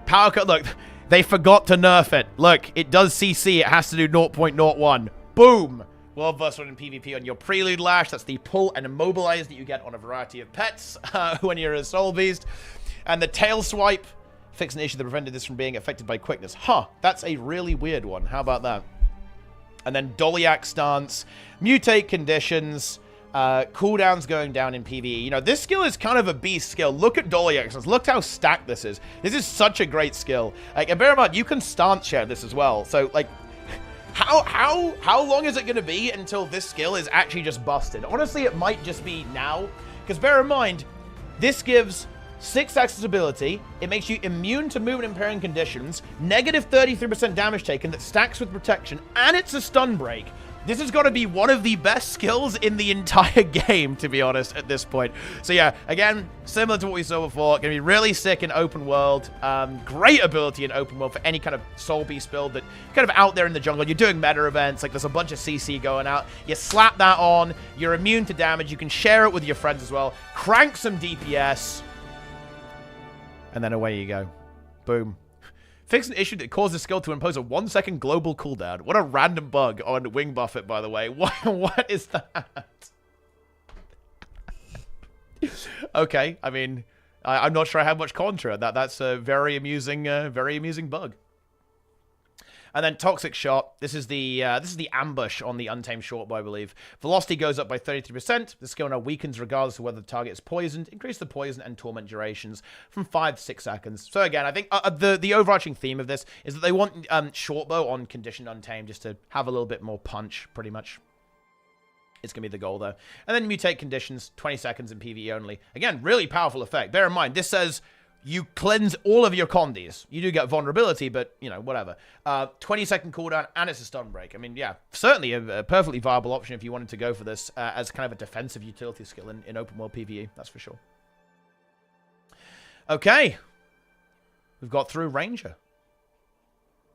Power cut. Look, They forgot to nerf it. Look, it does CC. It has to do 0.01. Boom. World vs. World in PvP on your Prelude Lash. That's the pull and immobilize that you get on a variety of pets when you're a Soul Beast. And the Tail Swipe. Fix an issue that prevented this from being affected by quickness. Huh. That's a really weird one. How about that? And then Doliac Stance. Mutate conditions. Cooldowns going down in PvE. You know, this skill is kind of a beast skill. Look at Doliac Stance. Look how stacked this is. This is such a great skill. Like, and bear in mind, you can stance share this as well. So, like, how long is it going to be until this skill is actually just busted? Honestly, it might just be now. Because bear in mind, this gives 6 accessibility. It makes you immune to movement impairing conditions. Negative 33% damage taken that stacks with protection. And it's a stun break. This has got to be one of the best skills in the entire game, to be honest, at this point. So yeah, again, similar to what we saw before, going to be really sick in open world. Great ability in open world for any kind of Soul Beast build that kind of out there in the jungle. You're doing meta events, like there's a bunch of CC going out. You slap that on, you're immune to damage. You can share it with your friends as well. Crank some DPS. And then away you go. Boom. Fix an issue that caused the skill to impose a 1-second global cooldown. What a random bug on Wing Buffet, by the way. What is that? Okay, I mean, I'm not sure I have much contra. That's a very amusing bug. And then Toxic Shot. This is the ambush on the Untamed Shortbow, I believe. Velocity goes up by 33%. The skill now weakens regardless of whether the target is poisoned. Increase the poison and torment durations from 5 to 6 seconds. So again, I think the overarching theme of this is that they want Shortbow on Conditioned Untamed just to have a little bit more punch, pretty much. It's going to be the goal, though. And then Mutate Conditions, 20 seconds in PvE only. Again, really powerful effect. Bear in mind, this says you cleanse all of your condies. You do get vulnerability, but, you know, whatever. 20-second cooldown, and it's a stun break. I mean, yeah, certainly a perfectly viable option if you wanted to go for this as kind of a defensive utility skill in open world PvE. That's for sure. Okay. We've got through Ranger.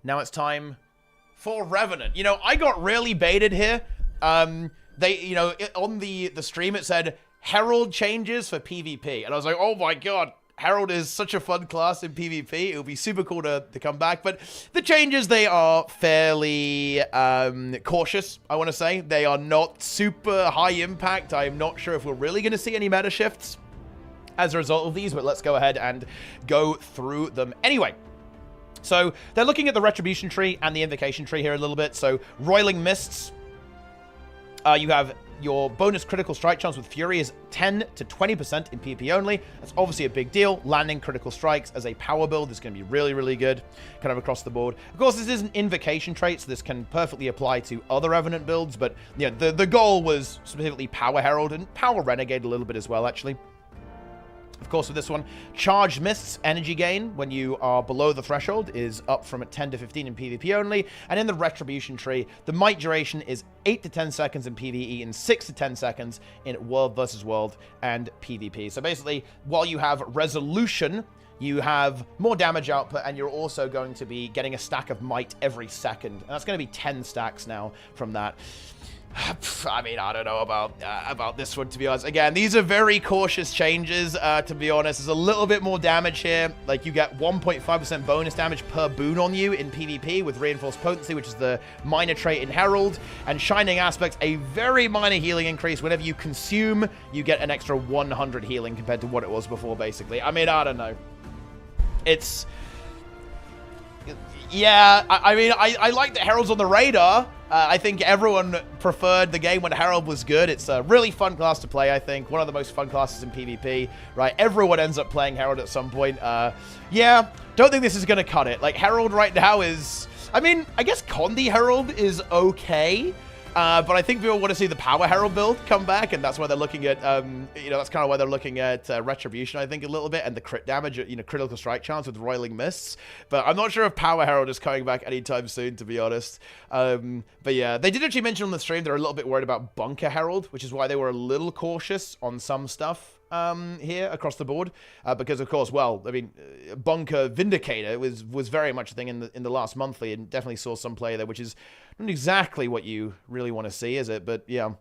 Now it's time for Revenant. You know, I got really baited here. They, you know, on the stream it said Herald changes for PvP. And I was like, oh my god. Herald is such a fun class in PvP. It would be super cool to come back. But the changes, they are fairly cautious, I want to say. They are not super high impact. I am not sure if we're really going to see any meta shifts as a result of these. But let's go ahead and go through them anyway. So they're looking at the Retribution tree and the Invocation tree here a little bit. So Roiling Mists. You have your bonus critical strike chance with Fury is 10 to 20% in PvP only. That's obviously a big deal. Landing critical strikes as a power build is going to be really, really good, kind of across the board. Of course, this is an invocation trait, so this can perfectly apply to other Revenant builds, but yeah, the goal was specifically Power Herald and Power Renegade a little bit as well, actually. Of course, with this one, Charged Mists energy gain when you are below the threshold is up from 10 to 15 in PvP only. And in the Retribution tree, the Might duration is 8 to 10 seconds in PvE and 6 to 10 seconds in World versus World and PvP. So basically, while you have Resolution, you have more damage output, and you're also going to be getting a stack of Might every second. And that's going to be 10 stacks now from that. I mean, I don't know about this one, to be honest. Again, these are very cautious changes, to be honest. There's a little bit more damage here. Like, you get 1.5% bonus damage per boon on you in PvP with Reinforced Potency, which is the minor trait in Herald. And Shining Aspect, a very minor healing increase. Whenever you consume, you get an extra 100 healing compared to what it was before, basically. I mean, I don't know. It's... Yeah, I mean, I like that Herald's on the radar. I think everyone preferred the game when Herald was good. It's a really fun class to play, I think. One of the most fun classes in PvP, right? Everyone ends up playing Herald at some point. Yeah, don't think this is going to cut it. Like, Herald right now is... I mean, I guess Condi Herald is okay. But I think people want to see the Power Herald build come back, and that's why they're looking at, you know, that's kind of why they're looking at Retribution, I think, a little bit, and the crit damage, you know, critical strike chance with Roiling Mists. But I'm not sure if Power Herald is coming back anytime soon, to be honest. But yeah, they did actually mention on the stream they're a little bit worried about Bunker Herald, which is why they were a little cautious on some stuff here across the board, because of course, well, I mean, Bunker Vindicator was very much a thing in the last monthly, and definitely saw some play there, which is not exactly what you really want to see, is it? But yeah.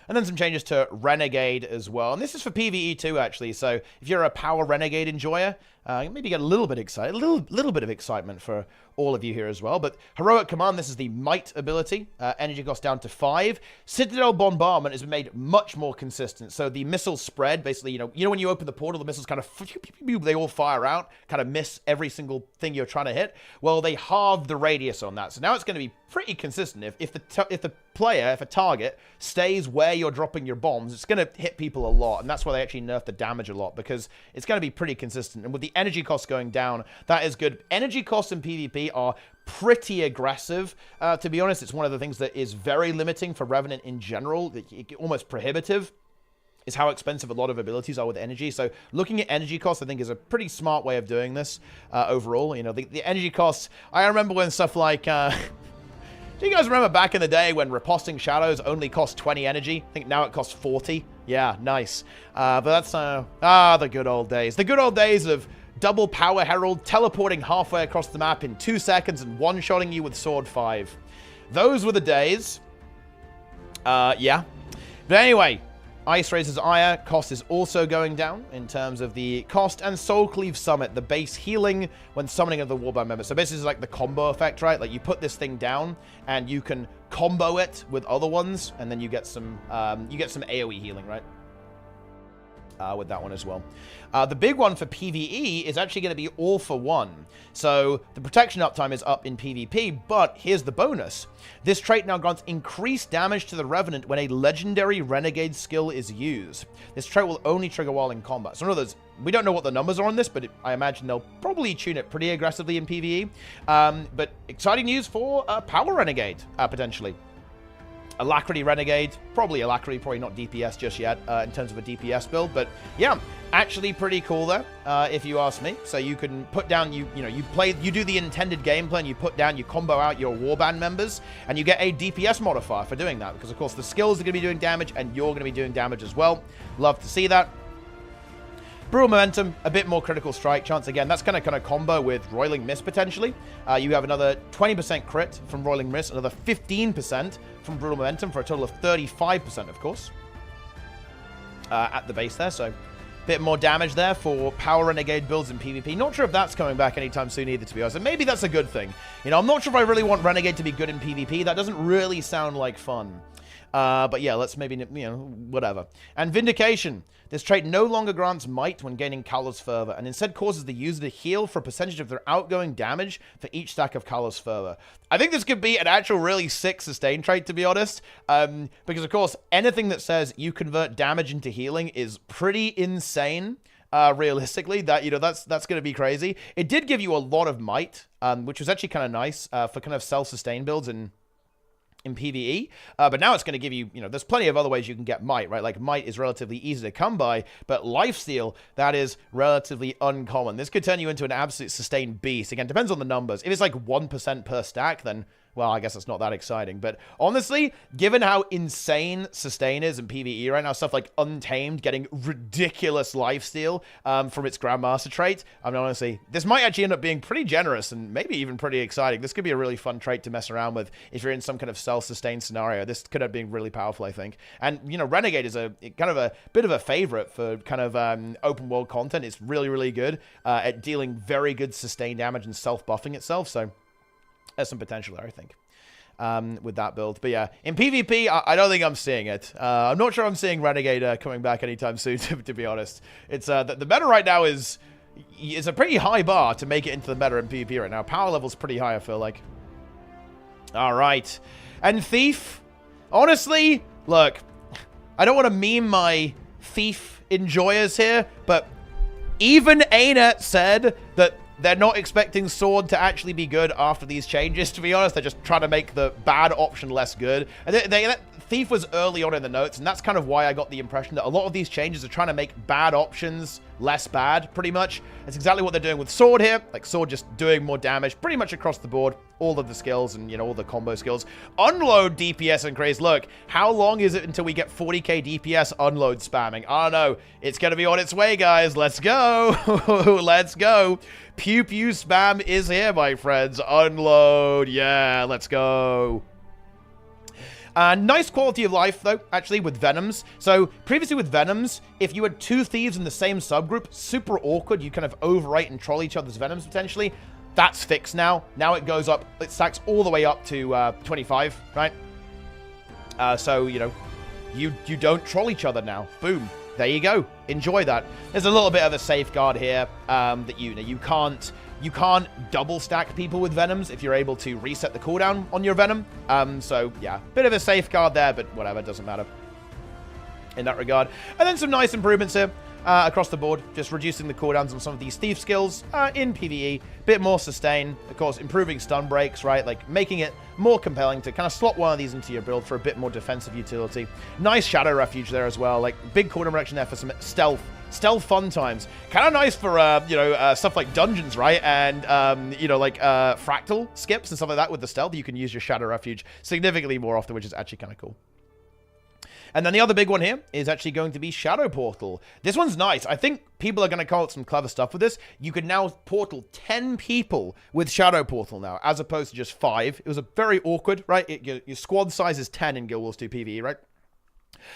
And then some changes to Renegade as well. And this is for PvE too, actually. So if you're a Power Renegade enjoyer, Maybe get a little bit excited, a little bit of excitement for all of you here as well. But Heroic Command, this is the Might ability. Energy cost down to 5. Citadel Bombardment has been made much more consistent. So the missile spread, basically, you know when you open the portal, the missiles kind of, they all fire out, kind of miss every single thing you're trying to hit. Well, they halved the radius on that. So now it's going to be pretty consistent. If a target stays where you're dropping your bombs, it's going to hit people a lot. And that's why they actually nerfed the damage a lot, because it's going to be pretty consistent. And with the energy costs going down, that is good. Energy costs in PvP are pretty aggressive. To be honest, it's one of the things that is very limiting for Revenant in general, almost prohibitive, is how expensive a lot of abilities are with energy. So looking at energy costs, I think, is a pretty smart way of doing this overall. You know, the energy costs, I remember when stuff like... do you guys remember back in the day when Riposting Shadows only cost 20 energy? I think now it costs 40. Yeah, nice. But that's... the good old days. The good old days of double Power Herald teleporting halfway across the map in 2 seconds and one-shotting you with Sword 5. Those were the days. Yeah. But anyway... Ice Razor's Ire cost is also going down in terms of the cost, and Soul Cleave Summit, the base healing when summoning of the Warband member. So basically it's like the combo effect, right? Like you put this thing down and you can combo it with other ones, and then you get some AoE healing, right? With that one as well. The big one for PvE is actually going to be all for one. So the protection uptime is up in PvP, but here's the bonus. This trait now grants increased damage to the Revenant when a legendary renegade skill is used. This trait will only trigger while in combat. So in other words, we don't know what the numbers are on this, but I imagine they'll probably tune it pretty aggressively in PvE. But exciting news for Power Renegade, potentially. Alacrity Renegade, probably Alacrity, probably not DPS just yet in terms of a DPS build, but yeah, actually pretty cool there, if you ask me. So you can put down, you do the intended game plan, you put down, you combo out your Warband members, and you get a DPS modifier for doing that, because of course the skills are going to be doing damage, and you're going to be doing damage as well. Love to see that. Brutal Momentum, a bit more critical strike chance. Again, that's kind of combo with Roiling Mist, potentially. You have another 20% crit from Roiling Mist, another 15% from Brutal Momentum, for a total of 35%, of course, at the base there. So, a bit more damage there for Power Renegade builds in PvP. Not sure if that's coming back anytime soon either, to be honest. And maybe that's a good thing. You know, I'm not sure if I really want Renegade to be good in PvP. That doesn't really sound like fun. But yeah, let's maybe, whatever. And Vindication. This trait no longer grants might when gaining Kalos Fervor, and instead causes the user to heal for a percentage of their outgoing damage for each stack of Kalos Fervor. I think this could be an actual really sick sustain trait, to be honest. Because, of course, anything that says you convert damage into healing is pretty insane. Realistically, that's going to be crazy. It did give you a lot of might, which was actually kind of nice for kind of self-sustain builds in PvE, but now it's going to give you, there's plenty of other ways you can get might, right? Like might is relatively easy to come by, but lifesteal, that is relatively uncommon. This could turn you into an absolute sustained beast. Again, depends on the numbers. If it's like 1% per stack, then, well, I guess it's not that exciting. But honestly, given how insane sustain is in PvE right now, stuff like Untamed getting ridiculous lifesteal from its Grandmaster trait, I mean, honestly, this might actually end up being pretty generous and maybe even pretty exciting. This could be a really fun trait to mess around with if you're in some kind of self-sustained scenario. This could end up being really powerful, I think. And, Renegade is a kind of a bit of a favorite for kind of open world content. It's really, really good at dealing very good sustained damage and self-buffing itself, so there's some potential there, I think, with that build. But yeah, in PvP, I don't think I'm seeing it. I'm not sure I'm seeing Renegade coming back anytime soon, to be honest. It's the meta right now is a pretty high bar to make it into the meta in PvP right now. Power level's pretty high, I feel like. All right. And Thief, honestly, look, I don't want to meme my Thief enjoyers here, but even ANET said that they're not expecting Sword to actually be good after these changes, to be honest. They're just trying to make the bad option less good. And Thief was early on in the notes, and that's kind of why I got the impression that a lot of these changes are trying to make bad options less bad, pretty much. That's exactly what they're doing with Sword here. Like, Sword just doing more damage pretty much across the board. All of the skills and, all the combo skills. Unload DPS increase. Look, how long is it until we get 40k DPS unload spamming? I don't know. It's going to be on its way, guys. Let's go. Let's go. Pew pew spam is here, my friends. Unload. Yeah, let's go. Nice quality of life, though, actually, with Venoms. So, previously with Venoms, if you had 2 Thieves in the same subgroup, super awkward. You kind of overwrite and troll each other's Venoms, potentially. That's fixed now. Now it goes up, it stacks all the way up to 25, right? So, you know, you don't troll each other now. Boom. There you go. Enjoy that. There's a little bit of a safeguard here that you can't double stack people with Venoms if you're able to reset the cooldown on your Venom. So, yeah, bit of a safeguard there, but whatever, doesn't matter in that regard. And then some nice improvements here across the board, just reducing the cooldowns on some of these thief skills in PvE, bit more sustain, of course, improving stun breaks, right, like making it more compelling to kind of slot one of these into your build for a bit more defensive utility. Nice Shadow Refuge there as well, like big cooldown reduction there for some stealth fun times. Kind of nice for, stuff like dungeons, right? And, fractal skips and stuff like that with the stealth. You can use your Shadow Refuge significantly more often, which is actually kind of cool. And then the other big one here is actually going to be Shadow Portal. This one's nice. I think people are going to come up with some clever stuff with this. You can now portal 10 people with Shadow Portal now, as opposed to just 5. It was a very awkward, right? Your squad size is 10 in Guild Wars 2 PvE, right?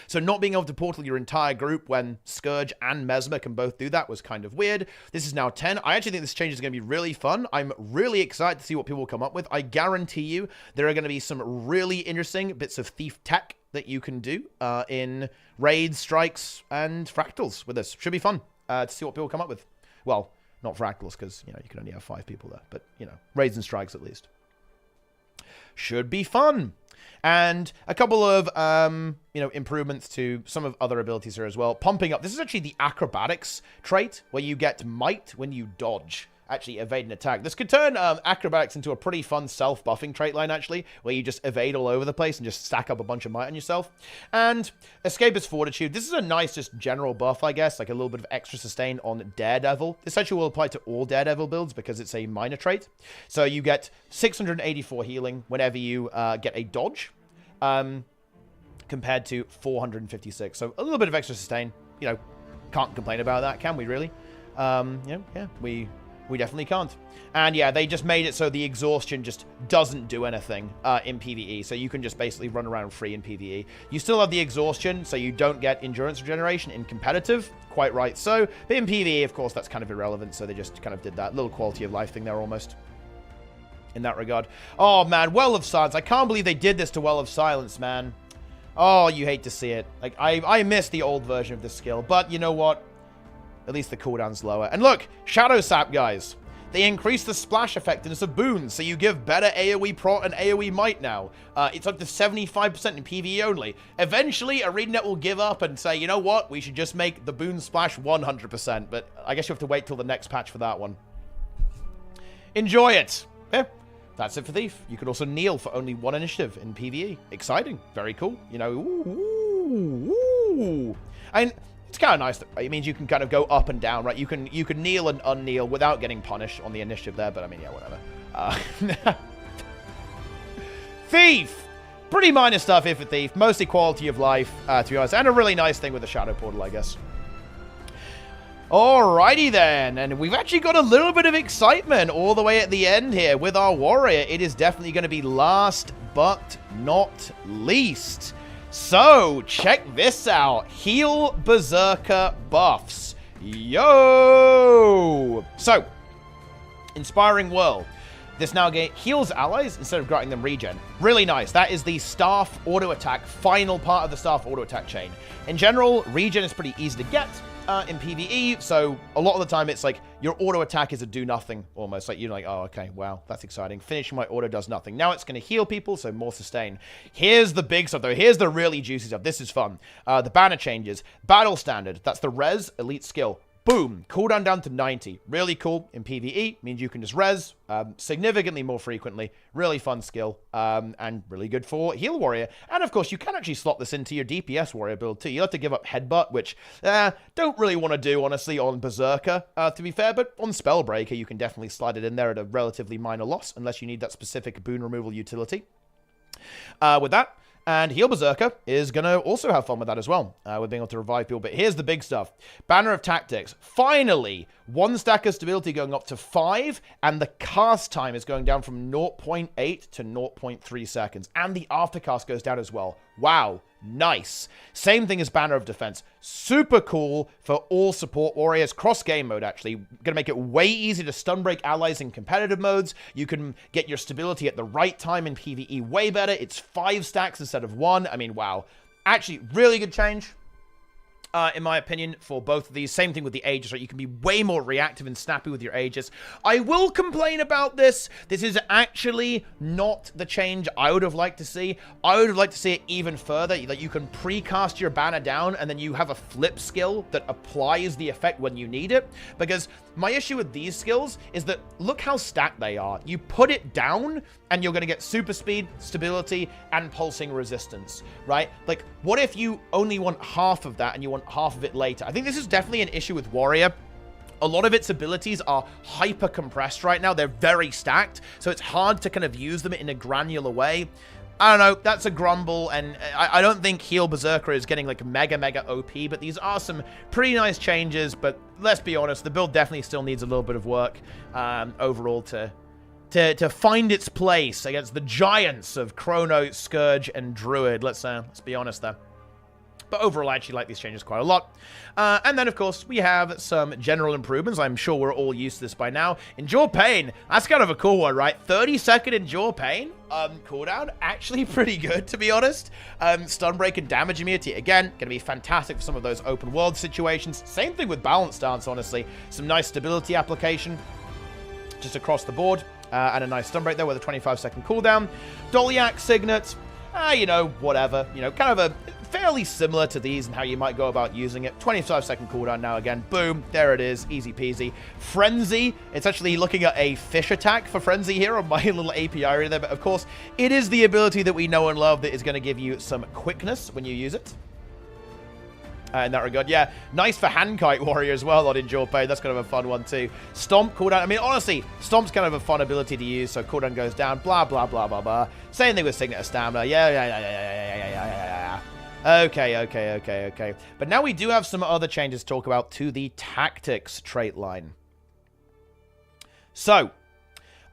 So not being able to portal your entire group when Scourge and Mesmer can both do that was kind of weird. This is now 10. I actually think this change is going to be really fun. I'm really excited to see what people will come up with. I guarantee you there are going to be some really interesting bits of thief tech that you can do in raids, strikes, and fractals with this. Should be fun to see what people come up with. Well, not fractals, because, you can only have 5 people there. But, raids and strikes at least. Should be fun. And a couple of, improvements to some of other abilities here as well. Pumping up. This is actually the acrobatics trait, where you get might when you dodge. Actually, evade an attack. This could turn acrobatics into a pretty fun self-buffing trait line, actually, where you just evade all over the place and just stack up a bunch of might on yourself. And Escapist Fortitude. This is a nice, just general buff, I guess, like a little bit of extra sustain on Daredevil. This actually will apply to all Daredevil builds because it's a minor trait. So you get 684 healing whenever you get a dodge, compared to 456. So a little bit of extra sustain. Can't complain about that, can we, really? Yeah, we definitely can't. And yeah, they just made it so the exhaustion just doesn't do anything in PvE. So you can just basically run around free in PvE. You still have the exhaustion, so you don't get endurance regeneration in competitive. Quite right. So, but in PvE, of course, that's kind of irrelevant. So they just kind of did that little quality of life thing there almost. In that regard. Oh, man. Well of Silence. I can't believe they did this to Well of Silence, man. Oh, you hate to see it. Like, I miss the old version of this skill. But you know what? At least the cooldown's lower. And look, Shadow Sap, guys. They increase the splash effectiveness of boons, so you give better AoE prot and AoE might now. It's up to 75% in PvE only. Eventually, ArenaNet will give up and say, you know what? We should just make the boon splash 100%. But I guess you have to wait till the next patch for that one. Enjoy it. Yeah, that's it for Thief. You can also kneel for only 1 initiative in PvE. Exciting. Very cool. Ooh. And it's kind of nice. It means you can kind of go up and down, right? You can kneel and unkneel without getting punished on the initiative there, but I mean, yeah, whatever. Thief! Pretty minor stuff here for Thief. Mostly quality of life, to be honest. And a really nice thing with the Shadow Portal, I guess. Alrighty then, and we've actually got a little bit of excitement all the way at the end here with our warrior. It is definitely going to be last but not least. So, check this out. Heal Berserker buffs. Yo! So, Inspiring Whirl. This now heals allies instead of granting them regen. Really nice. That is the staff auto attack, final part of the staff auto attack chain. In general, regen is pretty easy to get in PvE, so a lot of the time it's like your auto attack is a do nothing almost. Like you're like, oh, okay, wow, that's exciting. Finishing my auto does nothing. Now it's going to heal people, so more sustain. Here's the big stuff though. Here's the really juicy stuff. This is fun. The banner changes. Battle standard. That's the res elite skill. Boom. Cooldown down to 90. Really cool in PvE. Means you can just res significantly more frequently. Really fun skill. And really good for Heal Warrior. And of course, you can actually slot this into your DPS Warrior build too. You have to give up Headbutt, which don't really want to do, honestly, on Berserker, to be fair. But on Spellbreaker, you can definitely slide it in there at a relatively minor loss, unless you need that specific boon removal utility. With that, and Heal Berserker is going to also have fun with that as well, with being able to revive people. But here's the big stuff. Banner of Tactics. Finally, 1 stack of stability going up to 5, and the cast time is going down from 0.8 to 0.3 seconds. And the aftercast goes down as well. Wow, nice. Same thing as Banner of Defense. Super cool for all support warriors. Cross-game mode, actually. Gonna make it way easier to stun break allies in competitive modes. You can get your stability at the right time in PvE way better. It's 5 stacks instead of 1. I mean, wow. Actually, really good change. In my opinion, for both of these. Same thing with the Aegis, right? You can be way more reactive and snappy with your Aegis. I will complain about this. This is actually not the change I would have liked to see. I would have liked to see it even further, that you can precast your banner down and then you have a flip skill that applies the effect when you need it. Because my issue with these skills is that look how stacked they are. You put it down and you're going to get super speed, stability, and pulsing resistance, right? Like, what if you only want half of that and you want half of it later? I think this is definitely an issue with Warrior. A lot of its abilities are hyper compressed right now. They're very stacked, so it's hard to kind of use them in a granular way. I don't know, that's a grumble, and I don't think Heal Berserker is getting like mega OP, but these are some pretty nice changes. But let's be honest, the build definitely still needs a little bit of work overall to find its place against the giants of Chrono, Scourge, and Druid. Let's be honest there. But overall, I actually like these changes quite a lot. And then, of course, we have some general improvements. I'm sure we're all used to this by now. Endure Pain. That's kind of a cool one, right? 30-second Endure Pain. Cooldown. Actually pretty good, to be honest. Stun Break and Damage Immunity. Again, going to be fantastic for some of those open world situations. Same thing with Balance Stance, honestly. Some nice stability application just across the board. And a nice stun break there with a 25-second cooldown. Dolyak Signet. You know, whatever. You know, kind of a fairly similar to these and how you might go about using it. 25-second cooldown now again. Boom. There it is. Easy peasy. Frenzy. It's actually looking at a fish attack for Frenzy here on my little API right there. But of course, it is the ability that we know and love that is going to give you some quickness when you use it. In that regard, yeah. Nice for Handkite Warrior as well on Endure Pain. That's kind of a fun one too. Stomp, cooldown. I mean, honestly, Stomp's kind of a fun ability to use, so cooldown goes down. Blah, blah, blah, blah, blah. Same thing with Signet of Stamina. Yeah. Okay. But now we do have some other changes to talk about to the Tactics trait line. So,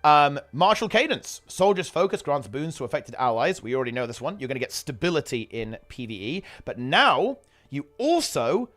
Martial Cadence. Soldier's Focus grants boons to affected allies. We already know this one. You're going to get stability in PvE. But now you also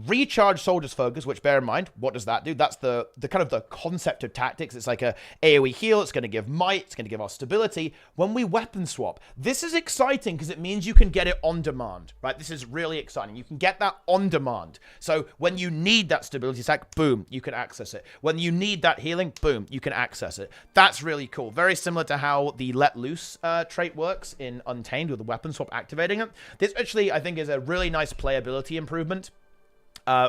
recharge Soldier's Focus, which, bear in mind, what does that do? That's the kind of the concept of Tactics. It's like a AoE heal. It's going to give might. It's going to give us stability when we weapon swap. This is exciting because it means you can get it on demand, right? This is really exciting. You can get that on demand. So when you need that stability stack, boom, you can access it. When you need that healing, boom, you can access it. That's really cool. Very similar to how the Let Loose trait works in Untamed with the weapon swap activating it. This actually, I think, is a really nice playability improvement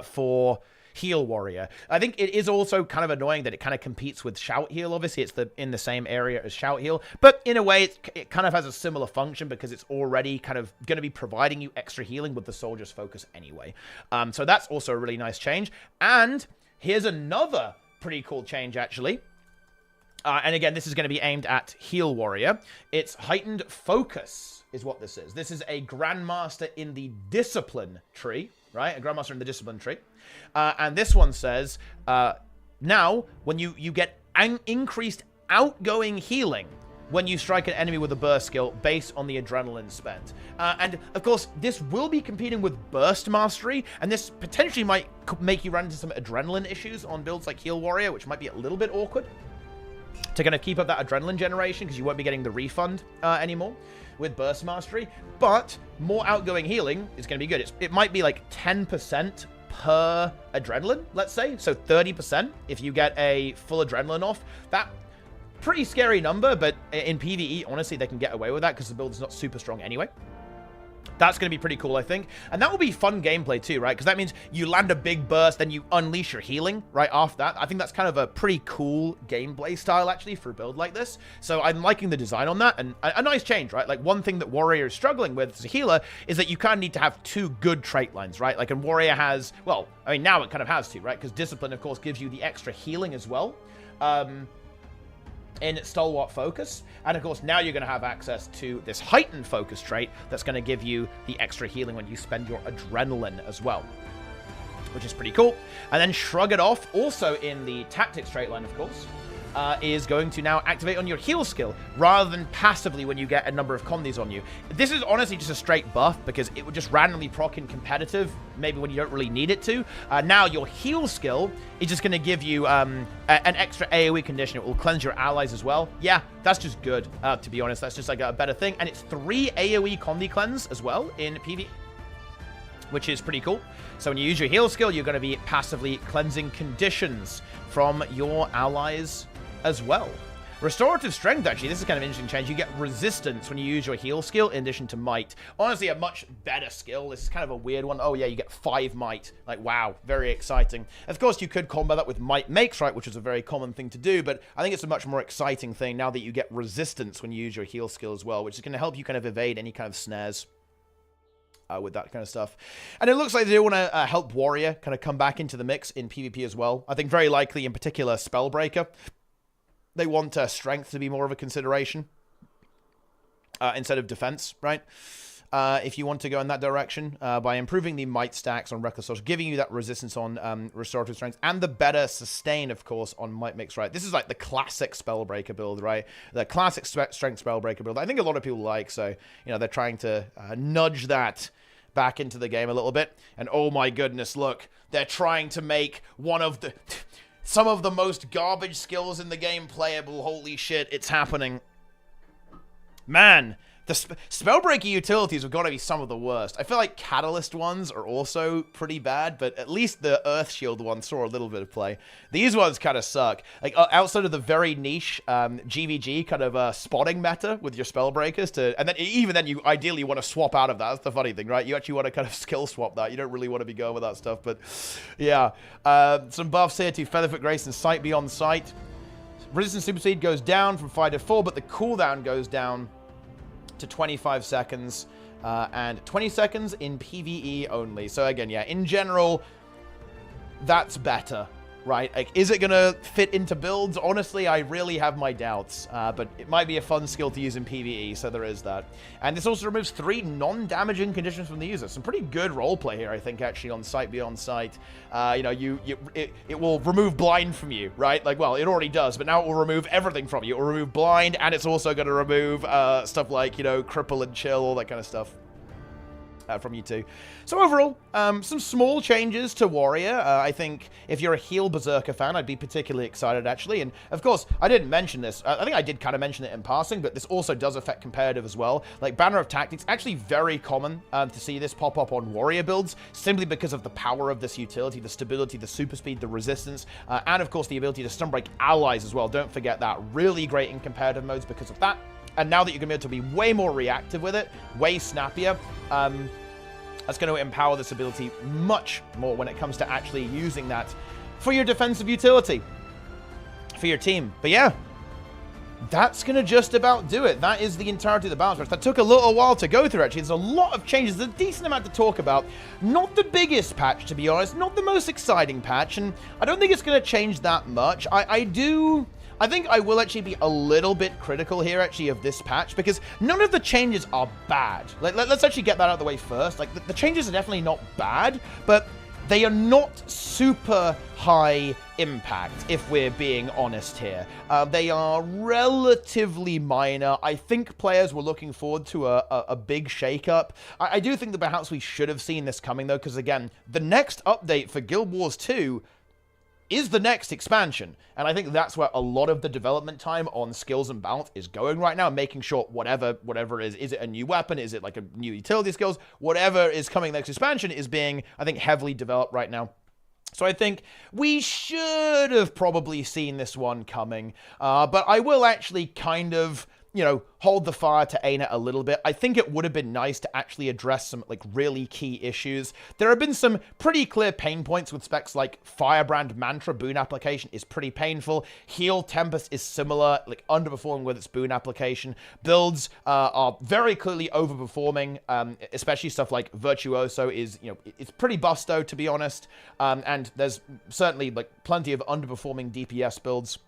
for Heal Warrior. I think it is also kind of annoying that it kind of competes with Shout Heal. Obviously, it's in the same area as Shout Heal, but in a way, it kind of has a similar function because it's already kind of going to be providing you extra healing with the Soldier's Focus anyway. So that's also a really nice change. And here's another pretty cool change, actually. And again, this is going to be aimed at Heal Warrior. It's Heightened Focus is what this is. This is a Grandmaster in the Discipline tree. Right? A Grandmaster in the Discipline tree. And this one says, now, when you get increased outgoing healing when you strike an enemy with a burst skill based on the adrenaline spent. And, of course, this will be competing with Burst Mastery, and this potentially might make you run into some adrenaline issues on builds like Heal Warrior, which might be a little bit awkward to kind of keep up that adrenaline generation because you won't be getting the refund anymore with Burst Mastery. But more outgoing healing is going to be good. It might be like 10% per adrenaline, let's say. So 30% if you get a full adrenaline off. That pretty scary number, but in PvE, honestly, they can get away with that because the build is not super strong anyway. That's going to be pretty cool, I think. And that will be fun gameplay too, right? Because that means you land a big burst, then you unleash your healing right after that. I think that's kind of a pretty cool gameplay style, actually, for a build like this. So I'm liking the design on that. And a nice change, right? Like, one thing that Warrior is struggling with as a healer is that you kind of need to have 2 good trait lines, right? Like, and Warrior has, well, I mean, now it kind of has to, right? Because Discipline, of course, gives you the extra healing as well. In Stalwart Focus. And of course, now you're going to have access to this Heightened Focus trait that's going to give you the extra healing when you spend your adrenaline as well. which is pretty cool. And then Shrug It Off, also in the tactics trait line, of course, is going to now activate on your heal skill, rather than passively when you get a number of condies on you. This is honestly just a straight buff, because it would just randomly proc in competitive, maybe when you don't really need it to. Now your heal skill is just going to give you an extra AoE condition. It will cleanse your allies as well. Yeah, that's just good, to be honest. That's just like a better thing. And it's 3 AoE condi cleanse as well in PvE, which is pretty cool. So when you use your heal skill, you're going to be passively cleansing conditions from your allies as well. Restorative Strength, actually, this is kind of an interesting change. You get resistance when you use your heal skill in addition to might. Honestly, a much better skill. This is kind of a weird one. Oh yeah, you get 5 might. Like, wow, very exciting. Of course, you could combo that with Might Makes Right, which is a very common thing to do, but I think it's a much more exciting thing now that you get resistance when you use your heal skill as well, which is going to help you kind of evade any kind of snares with that kind of stuff. And it looks like they do want to help Warrior kind of come back into the mix in PvP as well. I think very likely, in particular, Spellbreaker. They want strength to be more of a consideration instead of defense, right? If you want to go in that direction, by improving the might stacks on Reckless Social, giving you that resistance on Restorative Strength, and the better sustain, of course, on Might Makes Right. This is like the classic Spellbreaker build, right? The classic Strength Spellbreaker build. I think a lot of people like, so, you know, they're trying to nudge that back into the game a little bit. And oh my goodness, look, they're trying to make one of the... some of the most garbage skills in the game playable. Holy shit, it's happening. Man, the Spellbreaker utilities have got to be some of the worst. I feel like Catalyst ones are also pretty bad, but at least the Earth Shield one saw a little bit of play. These ones kind of suck. Like, outside of the very niche GVG kind of spotting meta with your Spellbreakers, and then even then you ideally want to swap out of that. That's the funny thing, right? You actually want to kind of skill swap that. You don't really want to be going with that stuff, but yeah. Some buffs here to Featherfoot Grace and Sight Beyond Sight. Resistance Super Speed goes down from 5 to 4, but the cooldown goes down to 25 seconds, and 20 seconds in PvE only. So again, yeah, in general, that's better, right? Like, is it gonna fit into builds? Honestly, I really have my doubts, but it might be a fun skill to use in PvE, so there is that. And this also removes 3 non-damaging conditions from the user. Some pretty good roleplay here, I think, actually, on Sight Beyond Sight. You know, it will remove blind from you, right? Like, well, it already does, but now it will remove everything from you. It will remove blind, and it's also going to remove stuff like, you know, cripple and chill, all that kind of stuff. From you too. So overall, some small changes to Warrior. I think if you're a heal Berserker fan, I'd be particularly excited, actually. And of course, I didn't mention this. I think I did kind of mention it in passing, but this also does affect competitive as well. Like, Banner of Tactics, actually very common to see this pop up on Warrior builds, simply because of the power of this utility, the stability, the super speed, the resistance, and of course the ability to stun break allies as well. Don't forget that. Really great in competitive modes because of that. And now that you're going to be able to be way more reactive with it, way snappier, that's going to empower this ability much more when it comes to actually using that for your defensive utility, for your team. But yeah, that's going to just about do it. That is the entirety of the balance patch. That took a little while to go through, actually. There's a lot of changes. There's a decent amount to talk about. Not the biggest patch, to be honest. Not the most exciting patch. And I don't think it's going to change that much. I think I will actually be a little bit critical here, actually, of this patch, because none of the changes are bad. Let's actually get that out of the way first. Like, the changes are definitely not bad, but they are not super high impact, if we're being honest here. They are relatively minor. I think players were looking forward to a big shakeup. I do think that perhaps we should have seen this coming, though, because, again, the next update for Guild Wars 2 is the next expansion. And I think that's where a lot of the development time on skills and balance is going right now, making sure whatever it is it a new weapon, is it like a new utility skills, whatever is coming next expansion is being, I think, heavily developed right now. So I think we should have probably seen this one coming, but I will actually kind of, you know, hold the fire to ANET a little bit. I think it would have been nice to actually address some, like, really key issues. There have been some pretty clear pain points with specs like Firebrand Mantra boon application is pretty painful. Heal Tempest is similar, like, underperforming with its boon application. Builds are very clearly overperforming, especially stuff like Virtuoso is, you know, it's pretty busto, to be honest. And there's certainly, like, plenty of underperforming DPS builds.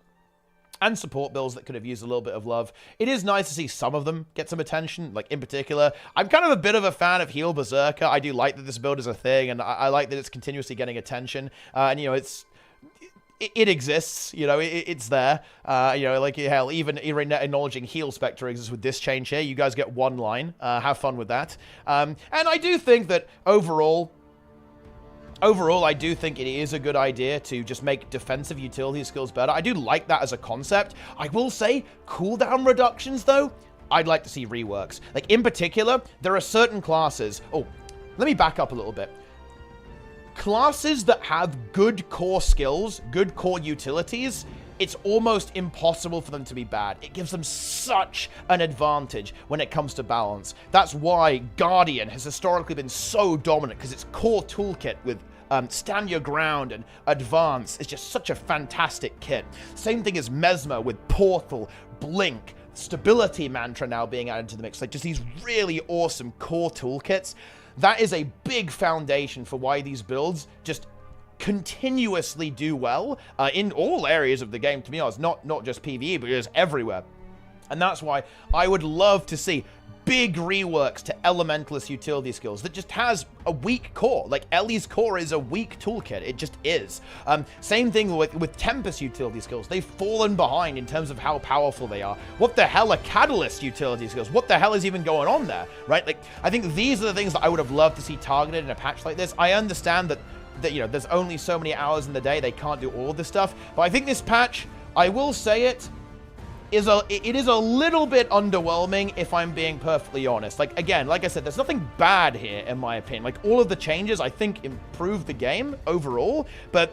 and support builds that could have used a little bit of love. It is nice to see some of them get some attention, like in particular. I'm kind of a bit of a fan of Heal Berserker. I do like that this build is a thing, and I like that it's continuously getting attention. And, you know, it exists, you know, it's there. You know, like, hell, even acknowledging Heal Spectre exists with this change here. You guys get one line. Have fun with that. And I do think that overall, I do think it is a good idea to just make defensive utility skills better. I do like that as a concept. I will say, cooldown reductions, though, I'd like to see reworks. Like, in particular, there are certain classes... Oh, let me back up a little bit. Classes that have good core skills, good core utilities, it's almost impossible for them to be bad. It gives them such an advantage when it comes to balance. That's why Guardian has historically been so dominant, because its core toolkit with Stand Your Ground and Advance is just such a fantastic kit. Same thing as Mesmer with Portal, Blink, Stability Mantra now being added to the mix. Like, just these really awesome core toolkits. That is a big foundation for why these builds just continuously do well in all areas of the game, to be honest. Not just PvE, but just everywhere. And that's why I would love to see big reworks to Elementalist utility skills that just has a weak core. Like, Ellie's core is a weak toolkit. It just is. Same thing with Tempest utility skills. They've fallen behind in terms of how powerful they are. What the hell are Catalyst utility skills? What the hell is even going on there, right? Like, I think these are the things that I would have loved to see targeted in a patch like this. I understand that you know, there's only so many hours in the day. They can't do all of this stuff. But I think this patch, I will say it is a little bit underwhelming, if I'm being perfectly honest. Like, again, like I said, there's nothing bad here, in my opinion. Like, all of the changes, I think, improved the game overall, but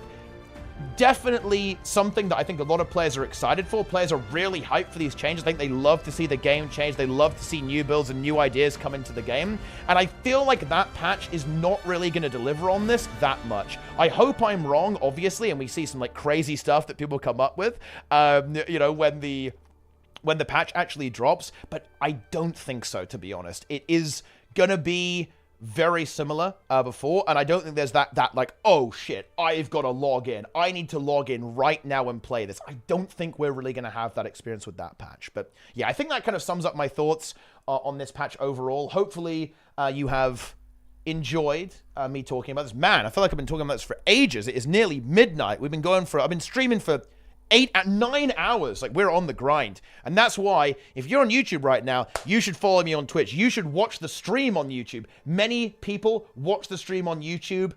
definitely something that I think a lot of players are excited for. Players are really hyped for these changes. I think they love to see the game change. They love to see new builds and new ideas come into the game. And I feel like that patch is not really going to deliver on this that much. I hope I'm wrong, obviously, and we see some, like, crazy stuff that people come up with, you know, when the patch actually drops. But I don't think so, to be honest. It is going to be very similar before, and I don't think there's that like, oh shit, I've got to log in. I need to log in right now and play this. I don't think we're really going to have that experience with that patch. But yeah, I think that kind of sums up my thoughts on this patch overall. Hopefully you have enjoyed me talking about this. Man, I feel like I've been talking about this for ages. It is nearly midnight. I've been streaming for 9 hours. Like, we're on the grind. And that's why, if you're on YouTube right now, you should follow me on Twitch. You should watch the stream on YouTube. Many people watch the stream on YouTube.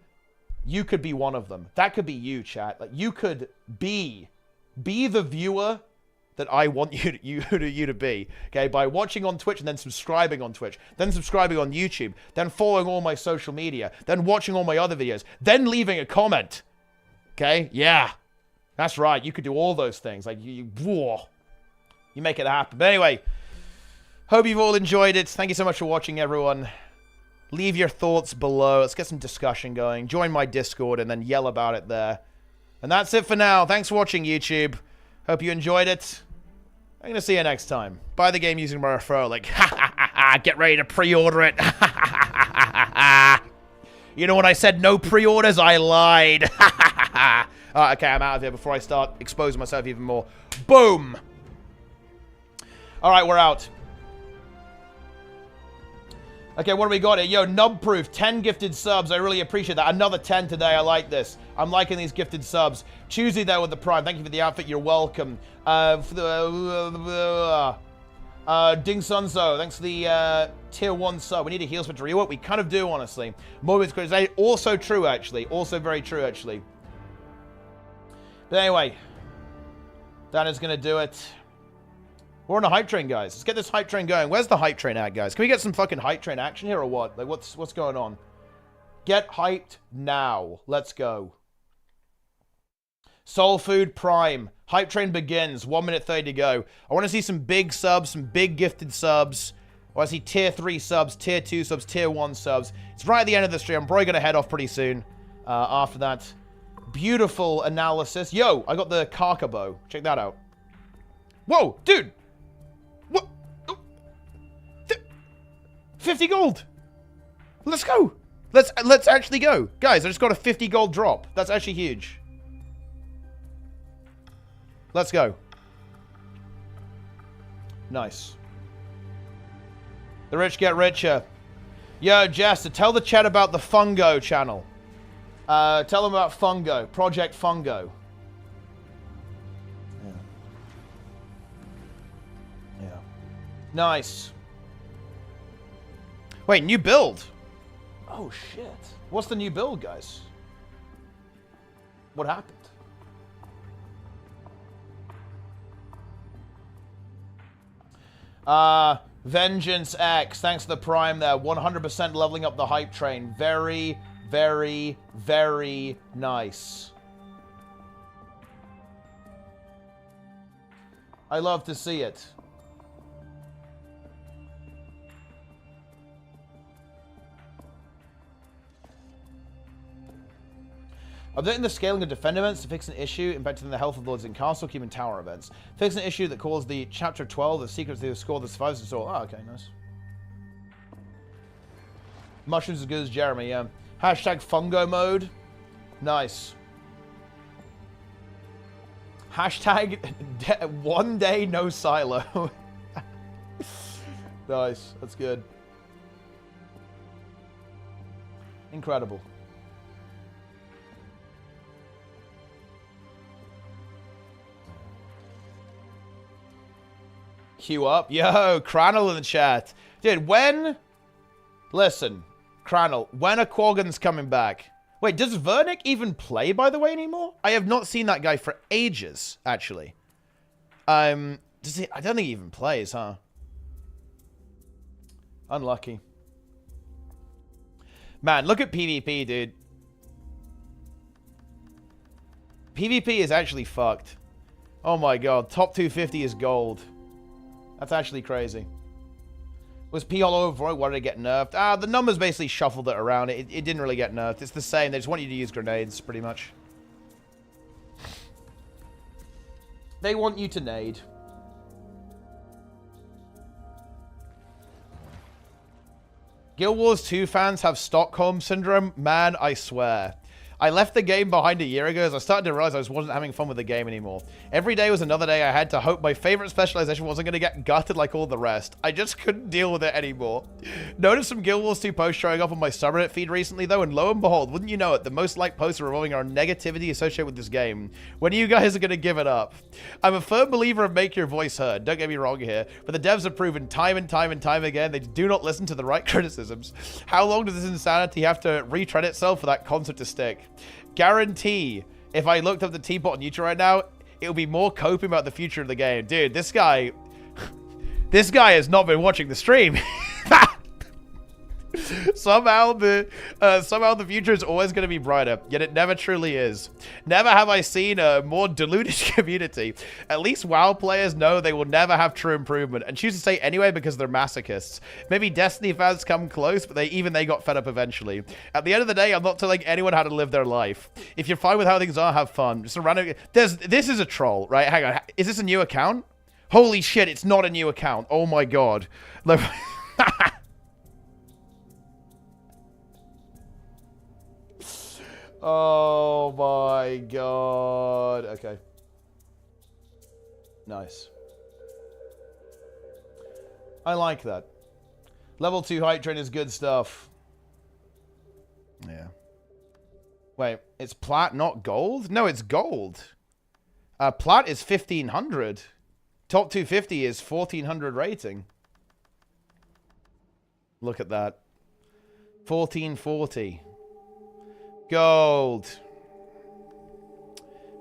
You could be one of them. That could be you, chat. Like, you could be the viewer that I want you to be, okay? By watching on Twitch and then subscribing on Twitch, then subscribing on YouTube, then following all my social media, then watching all my other videos, then leaving a comment, okay? Yeah. That's right. You could do all those things. Like, you make it happen. But anyway, hope you've all enjoyed it. Thank you so much for watching, everyone. Leave your thoughts below. Let's get some discussion going. Join my Discord and then yell about it there. And that's it for now. Thanks for watching, YouTube. Hope you enjoyed it. I'm going to see you next time. Buy the game using my referral. Like, get ready to pre-order it. You know when I said no pre-orders? I lied. Okay, I'm out of here before I start exposing myself even more. Boom! Alright, we're out. Okay, what do we got here? Yo, Nubproof, 10 gifted subs. I really appreciate that. Another 10 today. I like this. I'm liking these gifted subs. Choosy there with the Prime. Thank you for the outfit. You're welcome. Ding Sunso, thanks for the tier 1 sub. We need a heal spectre rework. We kind of do, honestly. Moments Crusade, also true, actually. Also very true, actually. But anyway, that is going to do it. We're on a hype train, guys. Let's get this hype train going. Where's the hype train at, guys? Can we get some fucking hype train action here or what? Like, what's going on? Get hyped now. Let's go. Soul Food Prime. Hype train begins. 1 minute 30 to go. I want to see some big subs, some big gifted subs. I want to see tier 3 subs, tier 2 subs, tier 1 subs. It's right at the end of the stream. I'm probably going to head off pretty soon after that. Beautiful analysis. Yo, I got the Karka bow. Check that out. Whoa, dude. What? 50 gold. Let's go. Let's actually go. Guys, I just got a 50 gold drop. That's actually huge. Let's go. Nice. The rich get richer. Yo, Jester, tell the chat about the Fungo channel. Tell them about Fungo. Project Fungo. Yeah. Yeah. Nice. Wait, new build? Oh, shit. What's the new build, guys? What happened? Vengeance X, thanks to the Prime there. 100% leveling up the hype train. Very, very, very nice. I love to see it. Updating the scaling of defend events to fix an issue impacting the health of lords in castle, keeping tower events. Fix an issue that caused the chapter 12, the secrets to the score that survives the soul. Oh, okay, nice. Mushrooms as good as Jeremy, yeah. Hashtag Fungo mode. Nice. Hashtag one day no silo. Nice, that's good. Incredible. Queue up. Yo, Cranel in the chat. Dude, when... Listen, Cranel, when are Quaggan's coming back? Wait, does Vernick even play, by the way, anymore? I have not seen that guy for ages, actually. Does he... I don't think he even plays, huh? Unlucky. Man, look at PvP, dude. PvP is actually fucked. Oh my god, top 250 is gold. That's actually crazy. Was P hollow void? Why did it get nerfed? The numbers basically shuffled it around. It didn't really get nerfed. It's the same. They just want you to use grenades, pretty much. They want you to nade. Guild Wars 2 fans have Stockholm Syndrome? Man, I swear. I left the game behind a year ago as I started to realize I wasn't having fun with the game anymore. Every day was another day I had to hope my favorite specialization wasn't going to get gutted like all the rest. I just couldn't deal with it anymore. Noticed some Guild Wars 2 posts showing up on my subreddit feed recently though, and lo and behold, wouldn't you know it, the most liked posts are revolving around negativity associated with this game. When are you guys going to give it up? I'm a firm believer of make your voice heard, don't get me wrong here, but the devs have proven time and time and time again they do not listen to the right criticisms. How long does this insanity have to retread itself for that concept to stick? Guarantee, if I looked up the teapot on YouTube right now, it would be more coping about the future of the game. Dude, this guy has not been watching the stream. Somehow the future is always going to be brighter, yet it never truly is. Never have I seen a more deluded community. At least WoW players know they will never have true improvement, and choose to say anyway because they're masochists. Maybe Destiny fans come close, but they got fed up eventually. At the end of the day, I'm not telling anyone how to live their life. If you're fine with how things are, have fun. Just a random... This is a troll, right? Hang on. Is this a new account? Holy shit, it's not a new account. Oh my god. Oh my god. Okay. Nice. I like that. Level 2 hype train is good stuff. Yeah. Wait, it's plat, not gold? No, it's gold. Plat is 1500. Top 250 is 1400 rating. Look at that. 1440. Gold.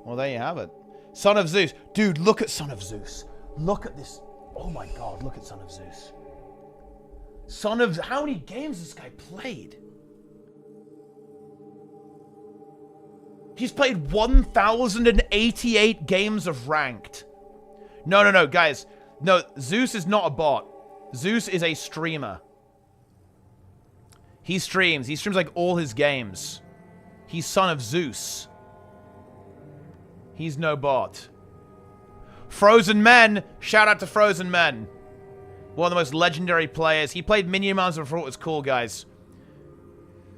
Well, there you have it. Son of Zeus. Dude, look at Son of Zeus. Look at this. Oh my god, look at Son of Zeus. Son of... How many games has this guy played? He's played 1,088 games of ranked. No, guys. No, Zeus is not a bot. Zeus is a streamer. He streams. He streams like all his games. He's Son of Zeus. He's no bot. Frozen Men. Shout out to Frozen Men. One of the most legendary players. He played Minion Mans before it was cool, guys.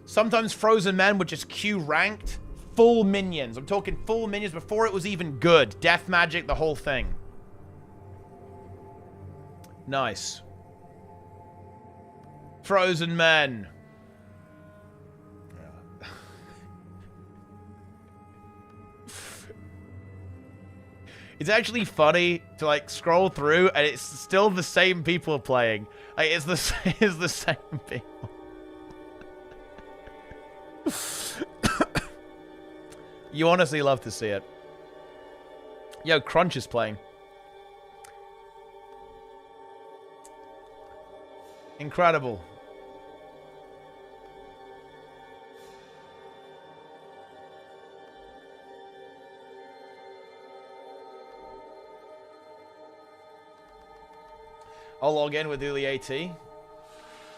Sometimes Frozen Men would just queue ranked. Full minions. I'm talking full minions before it was even good. Death magic, the whole thing. Nice. Frozen Men. It's actually funny to like scroll through and it's still the same people playing. Like it's the same people. You honestly love to see it. Yo, Crunch is playing. Incredible. I'll log in with Uli AT.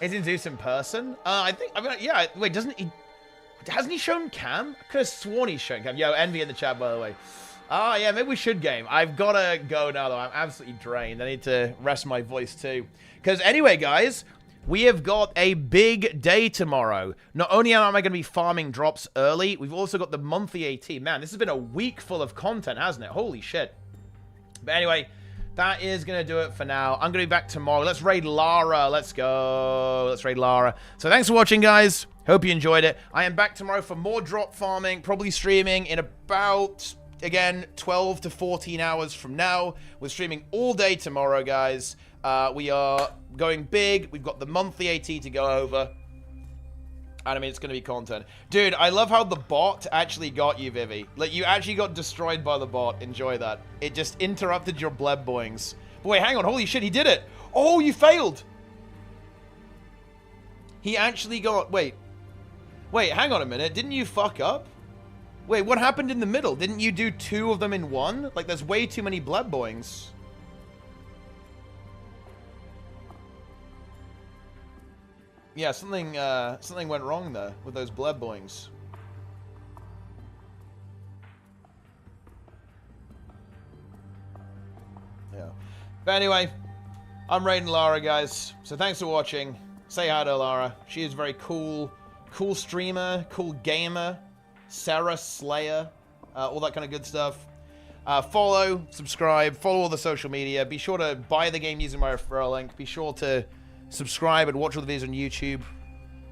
Isn't Zeus in person? I mean, yeah, wait, hasn't he shown cam? I could have sworn he's shown cam. Yo, Envy in the chat, by the way. Yeah, maybe we should game. I've got to go now, though. I'm absolutely drained. I need to rest my voice, too. Because anyway, guys, we have got a big day tomorrow. Not only am I going to be farming drops early, we've also got the monthly AT. Man, this has been a week full of content, hasn't it? Holy shit. But anyway, that is going to do it for now. I'm going to be back tomorrow. Let's raid Lara. Let's go. Let's raid Lara. So thanks for watching, guys. Hope you enjoyed it. I am back tomorrow for more drop farming, probably streaming in about, again, 12 to 14 hours from now. We're streaming all day tomorrow, guys. We are going big. We've got the monthly AT to go over. And I mean, it's going to be content. Dude, I love how the bot actually got you, Vivi. Like, you actually got destroyed by the bot. Enjoy that. It just interrupted your bleb boings. But wait, hang on. Holy shit, he did it. Oh, you failed. He actually got... Wait, hang on a minute. Didn't you fuck up? Wait, what happened in the middle? Didn't you do 2 of them in 1? Like, there's way too many bleb boings. Yeah, something went wrong there with those bleb boings. Yeah. But anyway, I'm raiding Lara, guys. So thanks for watching. Say hi to Lara. She is very cool streamer, cool gamer, Sarah Slayer, all that kind of good stuff. Follow, subscribe, follow all the social media. Be sure to buy the game using my referral link. Be sure to subscribe and watch all the videos on YouTube.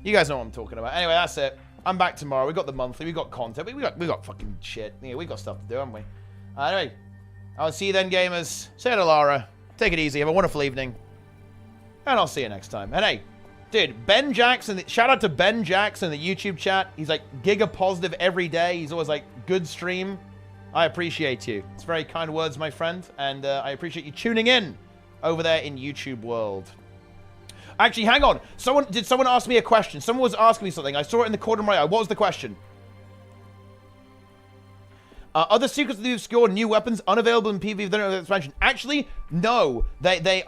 You guys know what I'm talking about. Anyway, that's it. I'm back tomorrow. We got the monthly. We got content. We got fucking shit. Yeah, we got stuff to do, haven't we? Anyway, I'll see you then, gamers. Say hi to Lara. Take it easy. Have a wonderful evening. And I'll see you next time. And hey, dude, Ben Jackson. Shout out to Ben Jackson in the YouTube chat. He's like giga positive every day. He's always like, good stream. I appreciate you. It's very kind words, my friend. And I appreciate you tuning in over there in YouTube world. Actually, hang on. Did someone ask me a question? Someone was asking me something. I saw it in the corner of my eye. What was the question? Other secrets of the obscure, new weapons unavailable in PvP within the expansion. Actually, no. They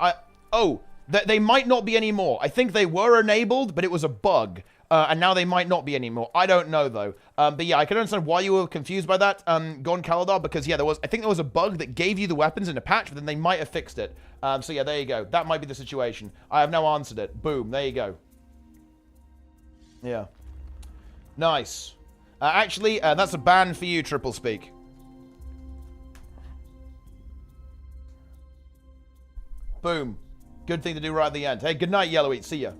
might not be anymore. I think they were enabled, but it was a bug. And now they might not be anymore. I don't know, though. But yeah, I can understand why you were confused by that, Gon Kaladar, because yeah, I think there was a bug that gave you the weapons in a patch, but then they might have fixed it. So yeah, there you go. That might be the situation. I have now answered it. Boom, there you go. Yeah. Nice. Actually, that's a ban for you, Triple Speak. Boom. Good thing to do right at the end. Hey, good night, Yellow Eat. See ya.